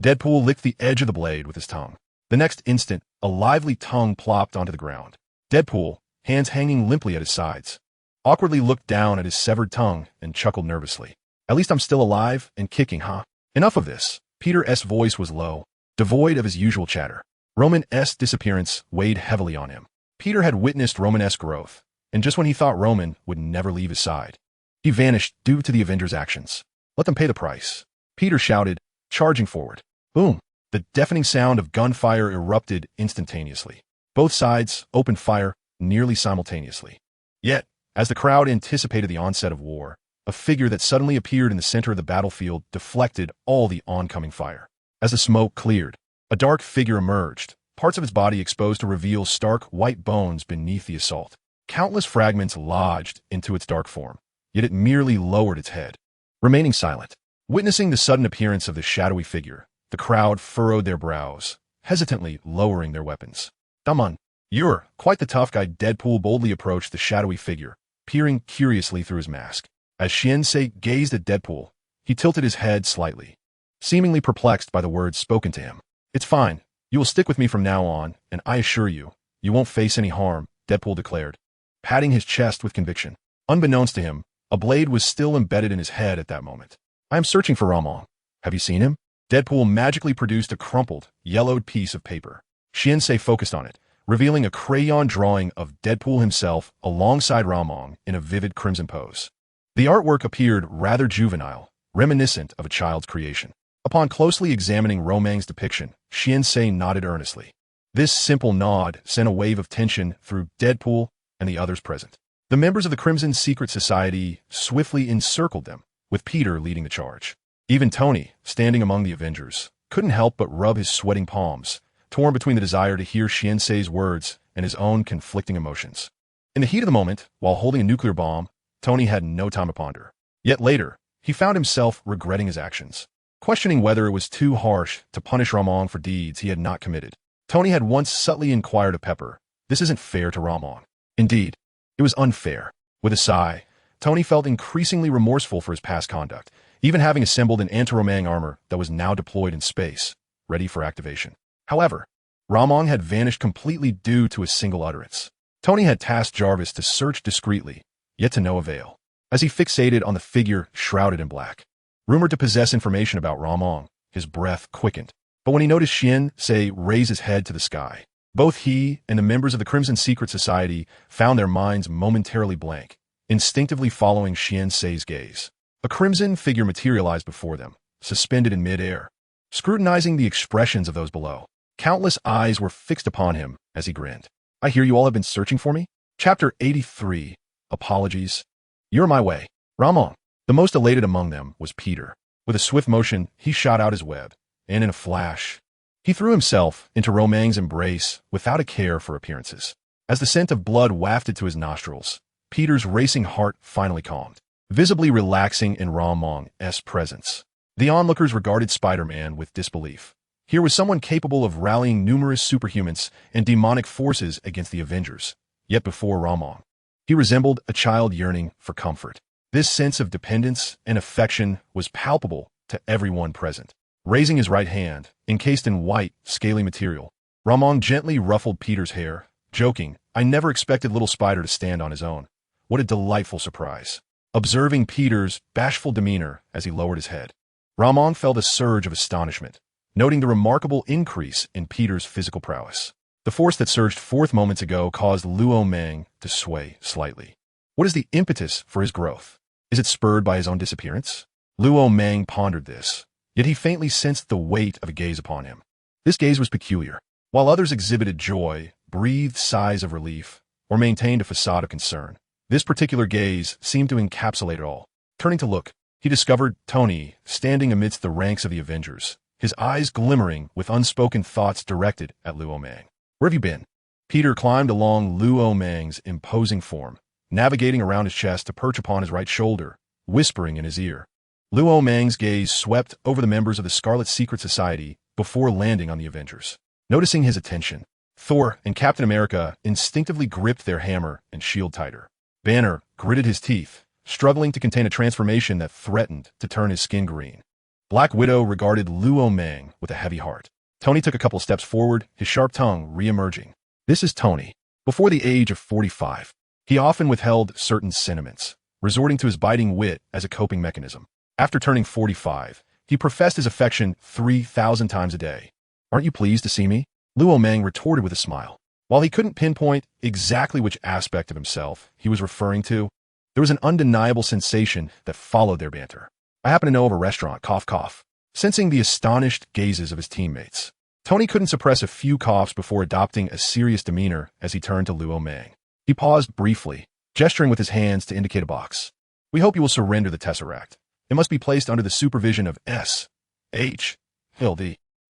Deadpool licked the edge of the blade with his tongue. The next instant, a lively tongue plopped onto the ground. Deadpool, hands hanging limply at his sides, awkwardly looked down at his severed tongue and chuckled nervously. At least I'm still alive and kicking, huh? Enough of this. Peter's voice was low, devoid of his usual chatter. Roman's disappearance weighed heavily on him. Peter had witnessed Roman's growth, and just when he thought Roman would never leave his side, he vanished due to the Avengers' actions. Let them pay the price. Peter shouted, charging forward. Boom! The deafening sound of gunfire erupted instantaneously. Both sides opened fire nearly simultaneously. Yet, as the crowd anticipated the onset of war, a figure that suddenly appeared in the center of the battlefield deflected all the oncoming fire. As the smoke cleared, a dark figure emerged, parts of its body exposed to reveal stark white bones beneath the assault. Countless fragments lodged into its dark form, yet it merely lowered its head, remaining silent. Witnessing the sudden appearance of the shadowy figure, the crowd furrowed their brows, hesitantly lowering their weapons. Daman, you're quite the tough guy. Deadpool boldly approached the shadowy figure, peering curiously through his mask. As Shinsei gazed at Deadpool, he tilted his head slightly, seemingly perplexed by the words spoken to him. It's fine. You will stick with me from now on, and I assure you, you won't face any harm, Deadpool declared, patting his chest with conviction. Unbeknownst to him, a blade was still embedded in his head at that moment. I am searching for Ramon. Have you seen him? Deadpool magically produced a crumpled, yellowed piece of paper. Shinsei focused on it, revealing a crayon drawing of Deadpool himself alongside Ramon in a vivid crimson pose. The artwork appeared rather juvenile, reminiscent of a child's creation. Upon closely examining Romang's depiction, Shinsei nodded earnestly. This simple nod sent a wave of tension through Deadpool and the others present. The members of the Crimson Secret Society swiftly encircled them, with Peter leading the charge. Even Tony, standing among the Avengers, couldn't help but rub his sweating palms, torn between the desire to hear Shinsei's words and his own conflicting emotions. In the heat of the moment, while holding a nuclear bomb, Tony had no time to ponder. Yet later, he found himself regretting his actions, questioning whether it was too harsh to punish Ramon for deeds he had not committed. Tony had once subtly inquired of Pepper, "This isn't fair to Ramon." Indeed, it was unfair. With a sigh, Tony felt increasingly remorseful for his past conduct, even having assembled an anti-Luo Mang armor that was now deployed in space, ready for activation. However, Ramon had vanished completely due to a single utterance. Tony had tasked Jarvis to search discreetly, yet to no avail, as he fixated on the figure shrouded in black. Rumored to possess information about Ramon, his breath quickened. But when he noticed Shinsei raise his head to the sky, both he and the members of the Crimson Secret Society found their minds momentarily blank, instinctively following Shinsei's gaze. A crimson figure materialized before them, suspended in mid-air. scrutinizing the expressions of those below. Countless eyes were fixed upon him as he grinned. I hear you all have been searching for me? Chapter 83. Apologies. You're my way. Ramon. The most elated among them was Peter. With a swift motion, he shot out his web, and in a flash, he threw himself into Luo Mang's embrace without a care for appearances. As the scent of blood wafted to his nostrils, Peter's racing heart finally calmed, visibly relaxing in Luo Mang's presence. The onlookers regarded Spider-Man with disbelief. Here was someone capable of rallying numerous superhumans and demonic forces against the Avengers. Yet before Luo Mang, he resembled a child yearning for comfort. This sense of dependence and affection was palpable to everyone present. Raising his right hand, encased in white, scaly material, Luo Mang gently ruffled Peter's hair, joking, I never expected little Spider to stand on his own. What a delightful surprise. Observing Peter's bashful demeanor as he lowered his head, Luo Mang felt a surge of astonishment, noting the remarkable increase in Peter's physical prowess. The force that surged forth moments ago caused Luo Mang to sway slightly. What is the impetus for his growth? Is it spurred by his own disappearance? Luo Mang pondered this, yet he faintly sensed the weight of a gaze upon him. This gaze was peculiar. While others exhibited joy, breathed sighs of relief, or maintained a facade of concern, this particular gaze seemed to encapsulate it all. Turning to look, he discovered Tony standing amidst the ranks of the Avengers, his eyes glimmering with unspoken thoughts directed at Luo Mang. Where have you been? Peter climbed along Luo Mang's imposing form, navigating around his chest to perch upon his right shoulder, whispering in his ear. Luo Mang's gaze swept over the members of the Scarlet Secret Society before landing on the Avengers. Noticing his attention, Thor and Captain America instinctively gripped their hammer and shield tighter. Banner gritted his teeth, struggling to contain a transformation that threatened to turn his skin green. Black Widow regarded Luo Mang with a heavy heart. Tony took a couple steps forward, his sharp tongue re-emerging. This is Tony. Before the age of 45, he often withheld certain sentiments, resorting to his biting wit as a coping mechanism. After turning 45, he professed his affection 3,000 times a day. Aren't you pleased to see me? Luo Mang retorted with a smile. While he couldn't pinpoint exactly which aspect of himself he was referring to, there was an undeniable sensation that followed their banter. I happen to know of a restaurant, cough cough. Sensing the astonished gazes of his teammates, Tony couldn't suppress a few coughs before adopting a serious demeanor as he turned to Luo Mang. He paused briefly, gesturing with his hands to indicate a box. We hope you will surrender the Tesseract. It must be placed under the supervision of S.H.L.D.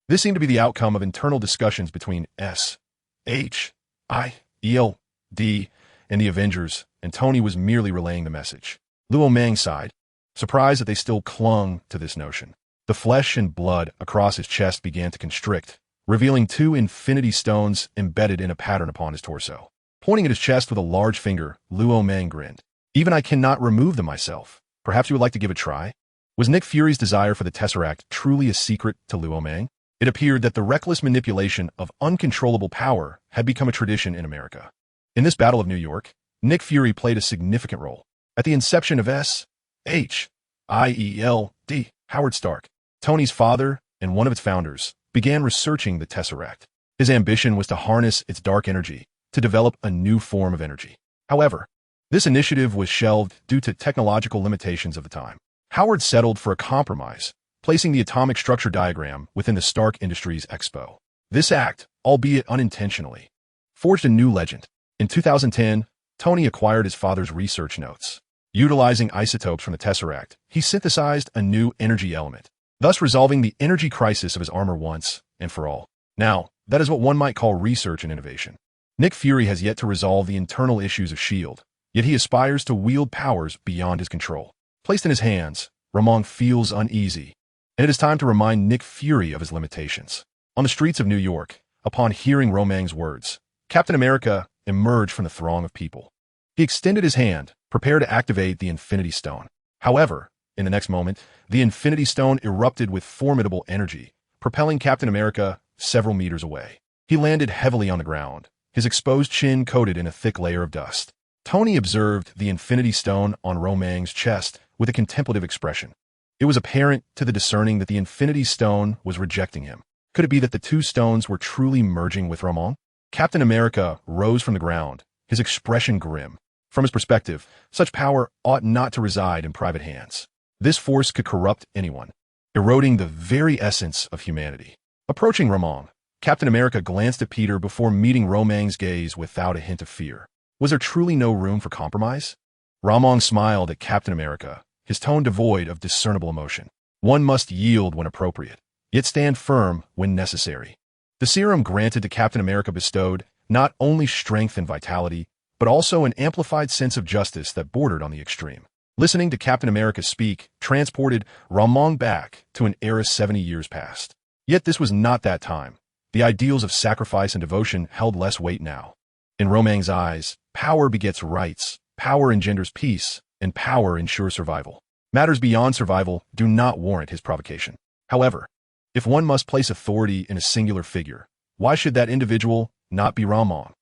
This seemed to be the outcome of internal discussions between S.H.I.E.L.D. and the Avengers, and Tony was merely relaying the message. Luo Mang sighed, surprised that they still clung to this notion. The flesh and blood across his chest began to constrict, revealing 2 infinity stones embedded in a pattern upon his torso. Pointing at his chest with a large finger, Luo Mang grinned. Even I cannot remove them myself. Perhaps you would like to give it a try? Was Nick Fury's desire for the Tesseract truly a secret to Luo Mang? It appeared that the reckless manipulation of uncontrollable power had become a tradition in America. In this Battle of New York, Nick Fury played a significant role. At the inception of S.H.I.E.L.D., Howard Stark, Tony's father and one of its founders, began researching the Tesseract. His ambition was to harness its dark energy to develop a new form of energy. However, this initiative was shelved due to technological limitations of the time. Howard settled for a compromise, placing the atomic structure diagram within the Stark Industries Expo. This act, albeit unintentionally, forged a new legend. In 2010, Tony acquired his father's research notes. Utilizing isotopes from the Tesseract, he synthesized a new energy element, thus resolving the energy crisis of his armor once and for all. Now, that is what one might call research and innovation. Nick Fury has yet to resolve the internal issues of S.H.I.E.L.D., yet he aspires to wield powers beyond his control. Placed in his hands, Luo Mang feels uneasy, and it is time to remind Nick Fury of his limitations. On the streets of New York, upon hearing Luo Mang's words, Captain America emerged from the throng of people. He extended his hand, prepared to activate the Infinity Stone. However, in the next moment, the Infinity Stone erupted with formidable energy, propelling Captain America several meters away. He landed heavily on the ground, his exposed chin coated in a thick layer of dust. Tony observed the Infinity Stone on Luo Mang's chest with a contemplative expression. It was apparent to the discerning that the Infinity Stone was rejecting him. Could it be that the 2 stones were truly merging with Luo Mang? Captain America rose from the ground, his expression grim. From his perspective, such power ought not to reside in private hands. This force could corrupt anyone. eroding the very essence of humanity. Approaching Ramon, Captain America glanced at Peter before meeting Luo Mang's gaze without a hint of fear. Was there truly no room for compromise? Ramon smiled at Captain America, his tone devoid of discernible emotion. One must yield when appropriate, yet stand firm when necessary. The serum granted to Captain America bestowed not only strength and vitality, but also an amplified sense of justice that bordered on the extreme. Listening to Captain America speak transported Ramon back to an era 70 years past. Yet this was not that time. The ideals of sacrifice and devotion held less weight now. In Luo Mang's eyes, power begets rights, power engenders peace, and power ensures survival. Matters beyond survival do not warrant his provocation. However, if one must place authority in a singular figure, why should that individual not be Ramon?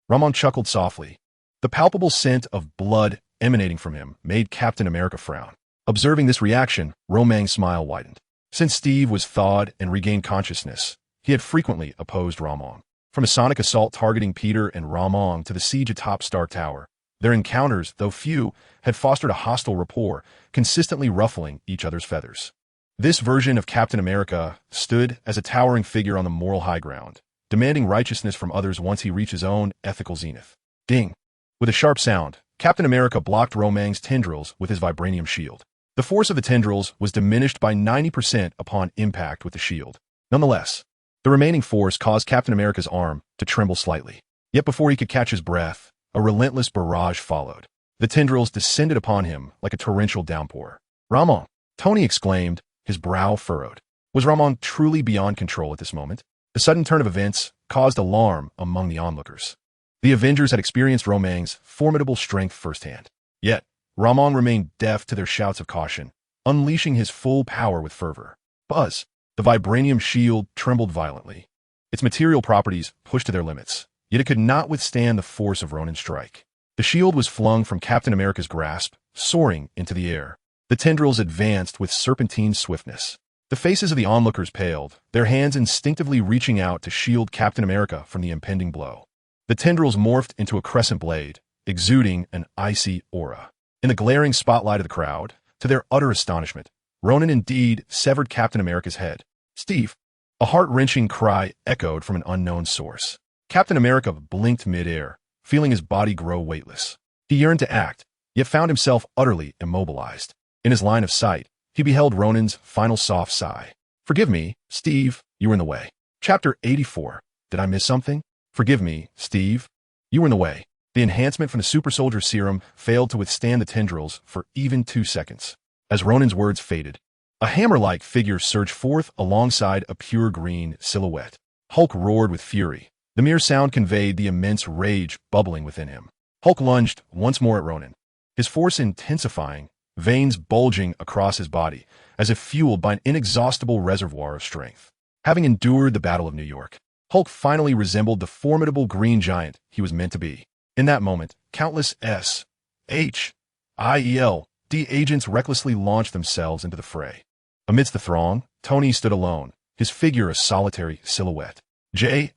Ramon chuckled softly. The palpable scent of blood emanating from him made Captain America frown. Observing this reaction, Luo Mang's smile widened. Since Steve was thawed and regained consciousness, he had frequently opposed Ramon. From a sonic assault targeting Peter and Ramon to the siege atop Stark Tower, their encounters, though few, had fostered a hostile rapport, consistently ruffling each other's feathers. This version of Captain America stood as a towering figure on the moral high ground, demanding righteousness from others once he reached his own ethical zenith. Ding! With a sharp sound, Captain America blocked Luo Mang's tendrils with his vibranium shield. The force of the tendrils was diminished by 90% upon impact with the shield. Nonetheless, the remaining force caused Captain America's arm to tremble slightly. Yet before he could catch his breath, a relentless barrage followed. The tendrils descended upon him like a torrential downpour. Ramon! Tony exclaimed, his brow furrowed. Was Ramon truly beyond control at this moment? The sudden turn of events caused alarm among the onlookers. The Avengers had experienced Luo Mang's formidable strength firsthand. Yet, Ramon remained deaf to their shouts of caution, unleashing his full power with fervor. Buzz! The vibranium shield trembled violently. Its material properties pushed to their limits, yet it could not withstand the force of Ronin's strike. The shield was flung from Captain America's grasp, soaring into the air. The tendrils advanced with serpentine swiftness. The faces of the onlookers paled, their hands instinctively reaching out to shield Captain America from the impending blow. The tendrils morphed into a crescent blade, exuding an icy aura. In the glaring spotlight of the crowd, to their utter astonishment, Ronin indeed severed Captain America's head. Steve! A heart-wrenching cry echoed from an unknown source. Captain America blinked mid-air, feeling his body grow weightless. He yearned to act, yet found himself utterly immobilized. In his line of sight, he beheld Ronin's final soft sigh. Forgive me, Steve, you were in the way. Chapter 84. Did I miss something? Forgive me, Steve. You were in the way. The enhancement from the super soldier serum failed to withstand the tendrils for even 2 seconds. As Ronin's words faded, a hammer-like figure surged forth alongside a pure green silhouette. Hulk roared with fury. The mere sound conveyed the immense rage bubbling within him. Hulk lunged once more at Ronin, his force intensifying, veins bulging across his body, as if fueled by an inexhaustible reservoir of strength. Having endured the Battle of New York, Hulk finally resembled the formidable green giant he was meant to be. In that moment, countless S.H.I.E.L.D. agents recklessly launched themselves into the fray. Amidst the throng, Tony stood alone, his figure a solitary silhouette. J.A.R.V.I.S.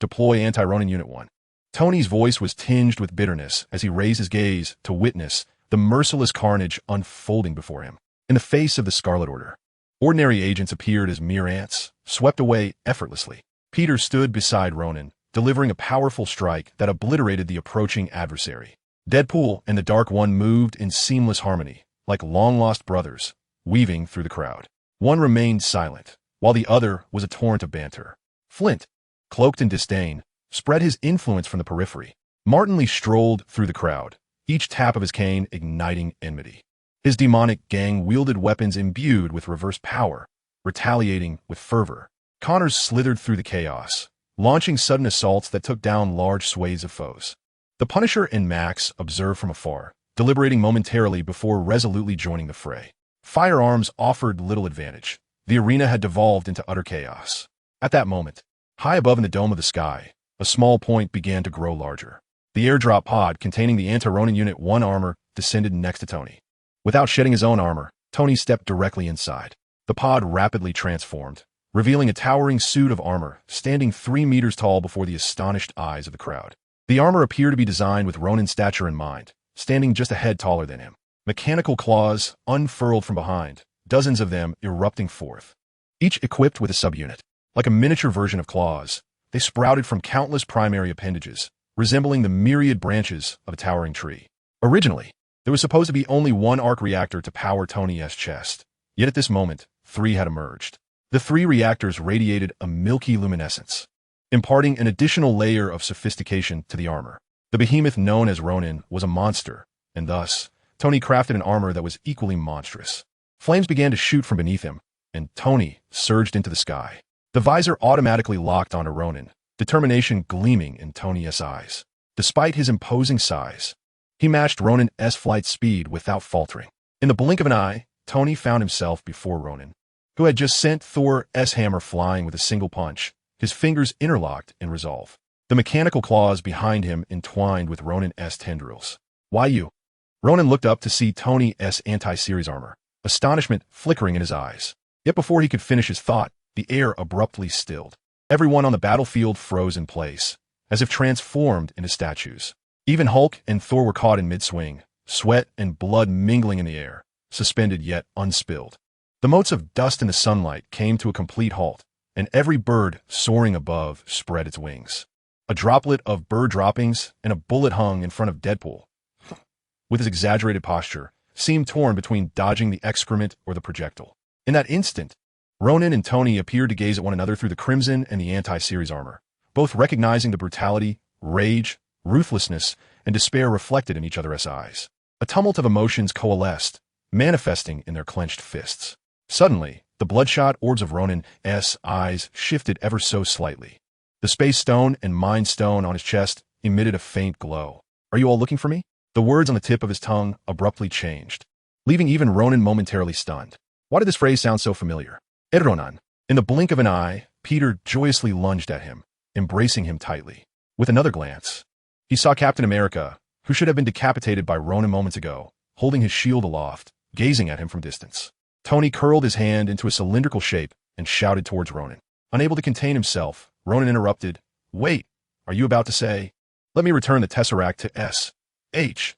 Deploy Anti-Ronin Unit 1. Tony's voice was tinged with bitterness as he raised his gaze to witness the merciless carnage unfolding before him. In the face of the Scarlet Order, ordinary agents appeared as mere ants, swept away effortlessly. Peter stood beside Ronin, delivering a powerful strike that obliterated the approaching adversary. Deadpool and the Dark One moved in seamless harmony, like long-lost brothers, weaving through the crowd. One remained silent, while the other was a torrent of banter. Flint, cloaked in disdain, spread his influence from the periphery. Martin Lee strolled through the crowd, each tap of his cane igniting enmity. His demonic gang wielded weapons imbued with reverse power, retaliating with fervor. Connors slithered through the chaos, launching sudden assaults that took down large swathes of foes. The Punisher and Max observed from afar, deliberating momentarily before resolutely joining the fray. Firearms offered little advantage. The arena had devolved into utter chaos. At that moment, high above in the dome of the sky, a small point began to grow larger. The airdrop pod containing the Anti-Ronin Unit 1 armor descended next to Tony. Without shedding his own armor, Tony stepped directly inside. The pod rapidly transformed, revealing a towering suit of armor standing 3 meters tall before the astonished eyes of the crowd. The armor appeared to be designed with Ronin's stature in mind, standing just a head taller than him. mechanical claws unfurled from behind, dozens of them erupting forth, each equipped with a subunit. Like a miniature version of claws, they sprouted from countless primary appendages, resembling the myriad branches of a towering tree. Originally, there was supposed to be only one arc reactor to power Tony's chest, yet at this moment, 3 had emerged. The 3 reactors radiated a milky luminescence, imparting an additional layer of sophistication to the armor. The behemoth known as Ronin was a monster, and thus, Tony crafted an armor that was equally monstrous. Flames began to shoot from beneath him, and Tony surged into the sky. The visor automatically locked onto Ronin, determination gleaming in Tony's eyes. Despite his imposing size, he matched Ronin's flight speed without faltering. In the blink of an eye, Tony found himself before Ronin, who had just sent Thor's hammer flying with a single punch, his fingers interlocked in resolve. The mechanical claws behind him entwined with Ronin's tendrils. "Why you?" Ronin looked up to see Tony's anti-series armor, astonishment flickering in his eyes. Yet before he could finish his thought, the air abruptly stilled. Everyone on the battlefield froze in place, as if transformed into statues. Even Hulk and Thor were caught in mid-swing, sweat and blood mingling in the air, suspended yet unspilled. The motes of dust in the sunlight came to a complete halt, and every bird soaring above spread its wings. A droplet of bird droppings and a bullet hung in front of Deadpool, with his exaggerated posture, seemed torn between dodging the excrement or the projectile. In that instant, Ronin and Tony appeared to gaze at one another through the crimson and the anti-series armor, both recognizing the brutality, rage, ruthlessness, and despair reflected in each other's eyes. A tumult of emotions coalesced, manifesting in their clenched fists. Suddenly, the bloodshot orbs of Ronin's eyes shifted ever so slightly. The space stone and mind stone on his chest emitted a faint glow. "Are you all looking for me?" The words on the tip of his tongue abruptly changed, leaving even Ronin momentarily stunned. Why did this phrase sound so familiar? Ronan. In the blink of an eye, Peter joyously lunged at him, embracing him tightly. With another glance, he saw Captain America, who should have been decapitated by Ronin moments ago, holding his shield aloft, gazing at him from distance. Tony curled his hand into a cylindrical shape and shouted towards Ronin. Unable to contain himself, Ronin interrupted. "Wait, are you about to say, 'Let me return the Tesseract to S-H-I-E-L-D'?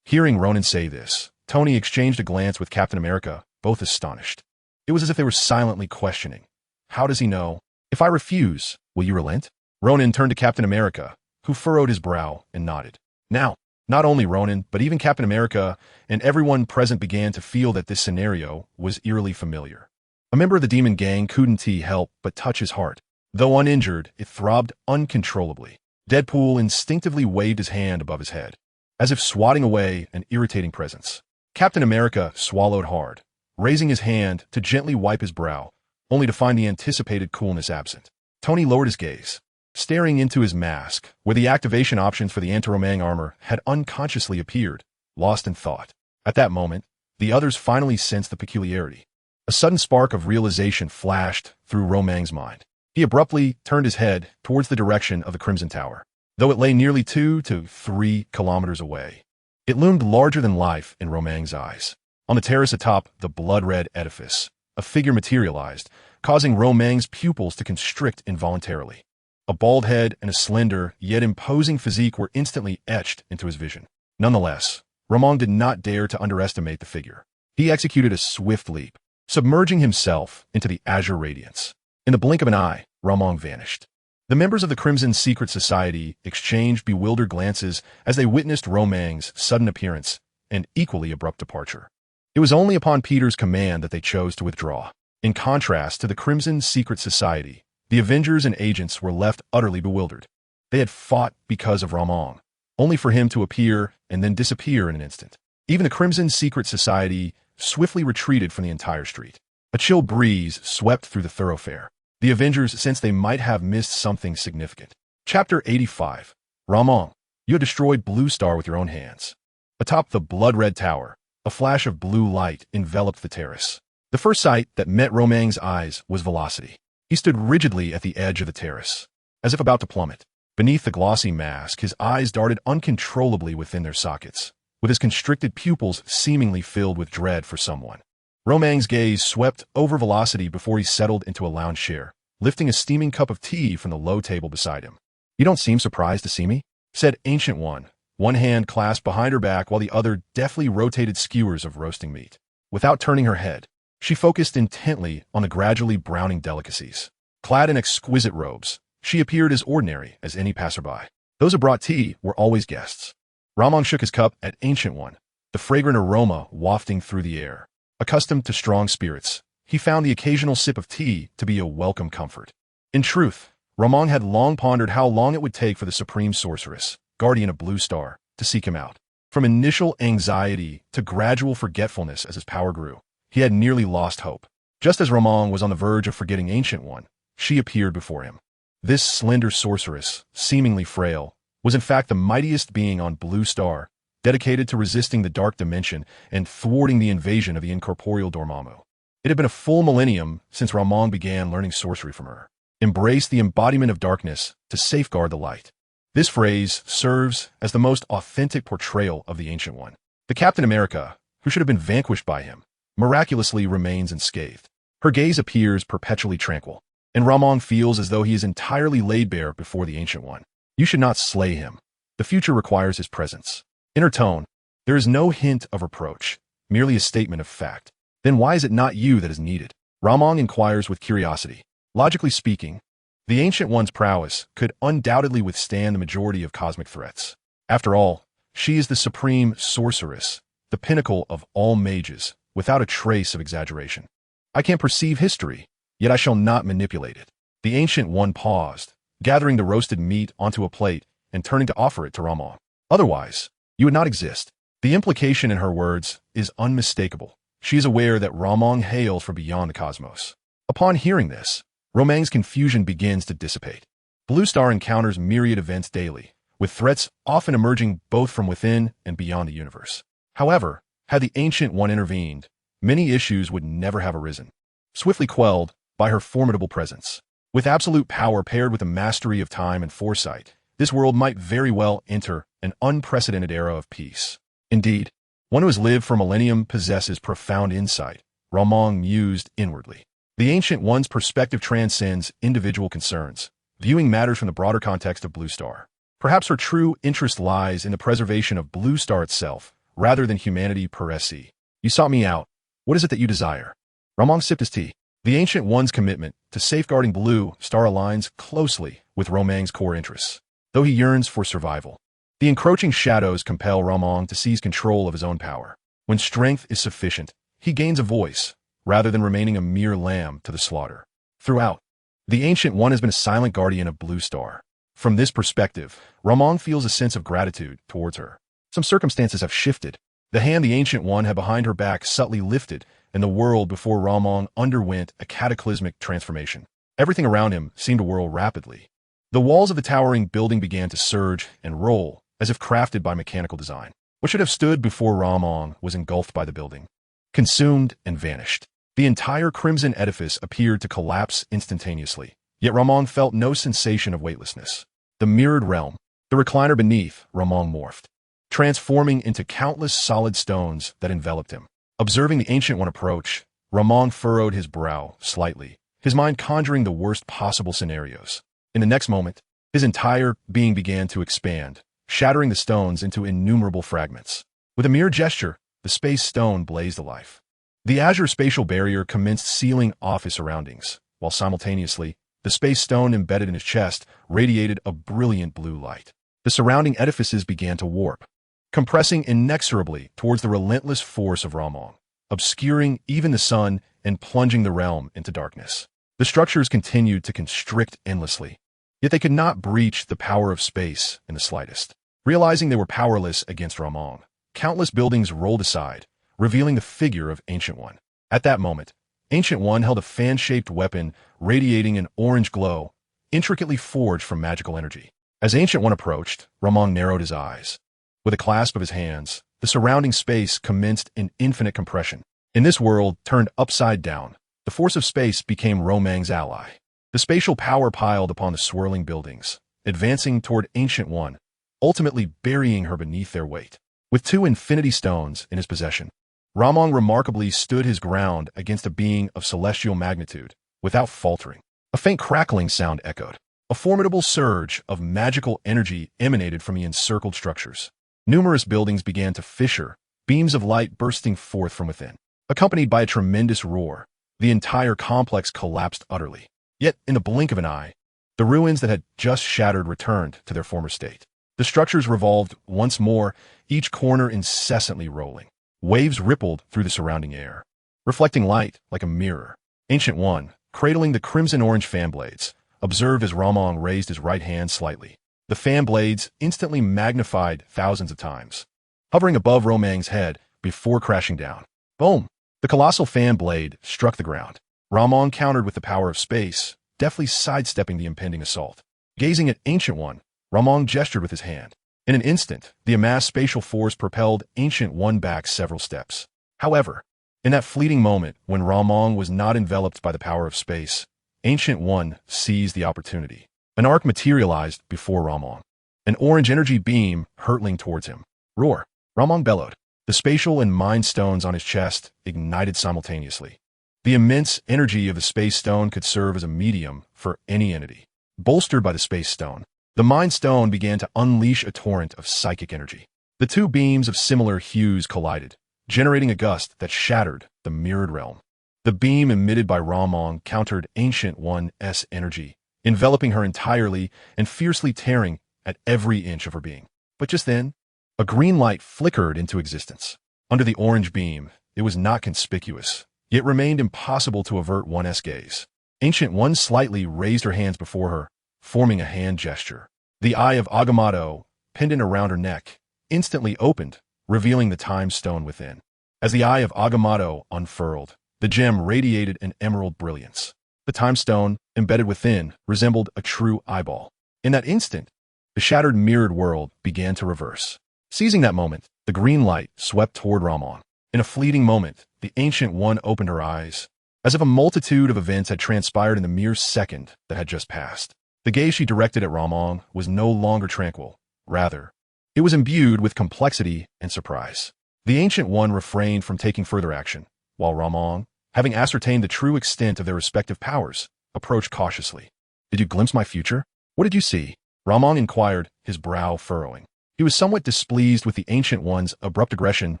Hearing Ronin say this, Tony exchanged a glance with Captain America, both astonished. It was as if they were silently questioning. How does he know? "If I refuse, will you relent?" Ronin turned to Captain America, who furrowed his brow and nodded. Now, not only Ronin, but even Captain America and everyone present began to feel that this scenario was eerily familiar. A member of the demon gang couldn't help but touch his heart. Though uninjured, it throbbed uncontrollably. Deadpool instinctively waved his hand above his head, as if swatting away an irritating presence. Captain America swallowed hard, raising his hand to gently wipe his brow, only to find the anticipated coolness absent. Tony lowered his gaze, staring into his mask, where the activation options for the Luo Mang armor had unconsciously appeared, lost in thought. At that moment, the others finally sensed the peculiarity. A sudden spark of realization flashed through Luo Mang's mind. He abruptly turned his head towards the direction of the Crimson Tower. Though it lay nearly 2 to 3 kilometers away, it loomed larger than life in Luo Mang's eyes. On the terrace atop the blood-red edifice, a figure materialized, causing Luo Mang's pupils to constrict involuntarily. A bald head and a slender, yet imposing physique were instantly etched into his vision. Nonetheless, Luo Mang did not dare to underestimate the figure. He executed a swift leap, submerging himself into the azure radiance. In the blink of an eye, Luo Mang vanished. The members of the Crimson Secret Society exchanged bewildered glances as they witnessed Luo Mang's sudden appearance and equally abrupt departure. It was only upon Peter's command that they chose to withdraw. In contrast to the Crimson Secret Society, the Avengers and agents were left utterly bewildered. They had fought because of Luo Mang, only for him to appear and then disappear in an instant. Even the Crimson Secret Society swiftly retreated from the entire street. A chill breeze swept through the thoroughfare. The Avengers sensed they might have missed something significant. Chapter 85. Luo Mang, you had destroyed Blue Star with your own hands. Atop the blood-red tower, a flash of blue light enveloped the terrace. The first sight that met Luo Mang's eyes was velocity. He stood rigidly at the edge of the terrace, as if about to plummet. Beneath the glossy mask, his eyes darted uncontrollably within their sockets, with his constricted pupils seemingly filled with dread for someone. Luo Mang's gaze swept over velocity before he settled into a lounge chair, lifting a steaming cup of tea from the low table beside him. "You don't seem surprised to see me," said Ancient One, one hand clasped behind her back while the other deftly rotated skewers of roasting meat. Without turning her head, she focused intently on the gradually browning delicacies. Clad in exquisite robes, she appeared as ordinary as any passerby. Those who brought tea were always guests. Ramon shook his cup at Ancient One, the fragrant aroma wafting through the air. Accustomed to strong spirits, he found the occasional sip of tea to be a welcome comfort. In truth, Ramon had long pondered how long it would take for the Supreme Sorceress, Guardian of Blue Star, to seek him out. From initial anxiety to gradual forgetfulness as his power grew, he had nearly lost hope. Just as Ramon was on the verge of forgetting Ancient One, she appeared before him. This slender sorceress, seemingly frail, was in fact the mightiest being on Blue Star, dedicated to resisting the dark dimension and thwarting the invasion of the incorporeal Dormammu. It had been a full millennium since Ramon began learning sorcery from her. Embrace the embodiment of darkness to safeguard the light. This phrase serves as the most authentic portrayal of the Ancient One. The Captain America, who should have been vanquished by him, miraculously remains unscathed. Her gaze appears perpetually tranquil, and Ramon feels as though he is entirely laid bare before the Ancient One. You should not slay him. The future requires his presence. In her tone, there is no hint of reproach, merely a statement of fact. Then why is it not you that is needed? Ramon inquires with curiosity. Logically speaking, the Ancient One's prowess could undoubtedly withstand the majority of cosmic threats. After all, she is the supreme sorceress, the pinnacle of all mages, without a trace of exaggeration. I can perceive history, yet I shall not manipulate it. The Ancient One paused, gathering the roasted meat onto a plate and turning to offer it to Ramon. Otherwise, you would not exist. The implication in her words is unmistakable. She is aware that Ramon hails from beyond the cosmos. Upon hearing this, Romang's confusion begins to dissipate. Blue Star encounters myriad events daily, with threats often emerging both from within and beyond the universe. However, had the Ancient One intervened, many issues would never have arisen, swiftly quelled by her formidable presence. With absolute power paired with a mastery of time and foresight, this world might very well enter an unprecedented era of peace. Indeed, one who has lived for a millennium possesses profound insight, Ramon mused inwardly. The Ancient One's perspective transcends individual concerns, viewing matters from the broader context of Blue Star. Perhaps her true interest lies in the preservation of Blue Star itself, rather than humanity per se. You sought me out. What is it that you desire? Ramon sipped his tea. The Ancient One's commitment to safeguarding Blue Star aligns closely with Romang's core interests, though he yearns for survival. The encroaching shadows compel Ramon to seize control of his own power. When strength is sufficient, he gains a voice, rather than remaining a mere lamb to the slaughter. Throughout, the Ancient One has been a silent guardian of Blue Star. From this perspective, Ramon feels a sense of gratitude towards her. Some circumstances have shifted. The hand the Ancient One had behind her back subtly lifted, and the world before Ramon underwent a cataclysmic transformation. Everything around him seemed to whirl rapidly. The walls of the towering building began to surge and roll, as if crafted by mechanical design. What should have stood before Ramon was engulfed by the building, consumed and vanished. The entire crimson edifice appeared to collapse instantaneously, yet Ramon felt no sensation of weightlessness. The mirrored realm, the recliner beneath, Ramon morphed, transforming into countless solid stones that enveloped him. Observing the Ancient One approach, Ramon furrowed his brow slightly, his mind conjuring the worst possible scenarios. In the next moment, his entire being began to expand, shattering the stones into innumerable fragments. With a mere gesture, the space stone blazed alive. The azure spatial barrier commenced sealing off his surroundings, while simultaneously, the space stone embedded in his chest radiated a brilliant blue light. The surrounding edifices began to warp, compressing inexorably towards the relentless force of Ramon, obscuring even the sun and plunging the realm into darkness. The structures continued to constrict endlessly, yet they could not breach the power of space in the slightest. Realizing they were powerless against Ramon, countless buildings rolled aside, revealing the figure of Ancient One. At that moment, Ancient One held a fan-shaped weapon radiating an orange glow, intricately forged from magical energy. As Ancient One approached, Ramon narrowed his eyes. With a clasp of his hands, the surrounding space commenced an infinite compression. In this world turned upside down, the force of space became Romang's ally. The spatial power piled upon the swirling buildings, advancing toward Ancient One, ultimately burying her beneath their weight. With 2 infinity stones in his possession, Ramon remarkably stood his ground against a being of celestial magnitude, without faltering. A faint crackling sound echoed. A formidable surge of magical energy emanated from the encircled structures. Numerous buildings began to fissure, beams of light bursting forth from within. Accompanied by a tremendous roar, the entire complex collapsed utterly. Yet, in the blink of an eye, the ruins that had just shattered returned to their former state. The structures revolved once more, each corner incessantly rolling. Waves rippled through the surrounding air, reflecting light like a mirror. Ancient One, cradling the crimson-orange fan blades, observed as Luo Mang raised his right hand slightly. The fan blades instantly magnified thousands of times, hovering above Luo Mang's head before crashing down. Boom! The colossal fan blade struck the ground. Luo Mang countered with the power of space, deftly sidestepping the impending assault. Gazing at Ancient One, Luo Mang gestured with his hand. In an instant, the amassed spatial force propelled Ancient One back several steps. However, in that fleeting moment when Luo Mang was not enveloped by the power of space, Ancient One seized the opportunity. An arc materialized before Luo Mang, an orange energy beam hurtling towards him. Roar! Luo Mang bellowed. The spatial and mind stones on his chest ignited simultaneously. The immense energy of the space stone could serve as a medium for any entity. Bolstered by the space stone, the mind stone began to unleash a torrent of psychic energy. The two beams of similar hues collided, generating a gust that shattered the mirrored realm. The beam emitted by Luo Mang countered Ancient One's energy, enveloping her entirely and fiercely tearing at every inch of her being. But just then, a green light flickered into existence. Under the orange beam, it was not conspicuous, yet remained impossible to avert one's gaze. Ancient One slightly raised her hands before her, forming a hand gesture. The eye of Agamotto, pendant around her neck, instantly opened, revealing the time stone within. As the eye of Agamotto unfurled, the gem radiated an emerald brilliance. The time stone, embedded within, resembled a true eyeball. In that instant, the shattered mirrored world began to reverse. Seizing that moment, the green light swept toward Luo Mang. In a fleeting moment, the Ancient One opened her eyes, as if a multitude of events had transpired in the mere second that had just passed. The gaze she directed at Luo Mang was no longer tranquil. Rather, it was imbued with complexity and surprise. The Ancient One refrained from taking further action, while Luo Mang, having ascertained the true extent of their respective powers, approached cautiously. "Did you glimpse my future? What did you see?" Luo Mang inquired, his brow furrowing. He was somewhat displeased with the Ancient One's abrupt aggression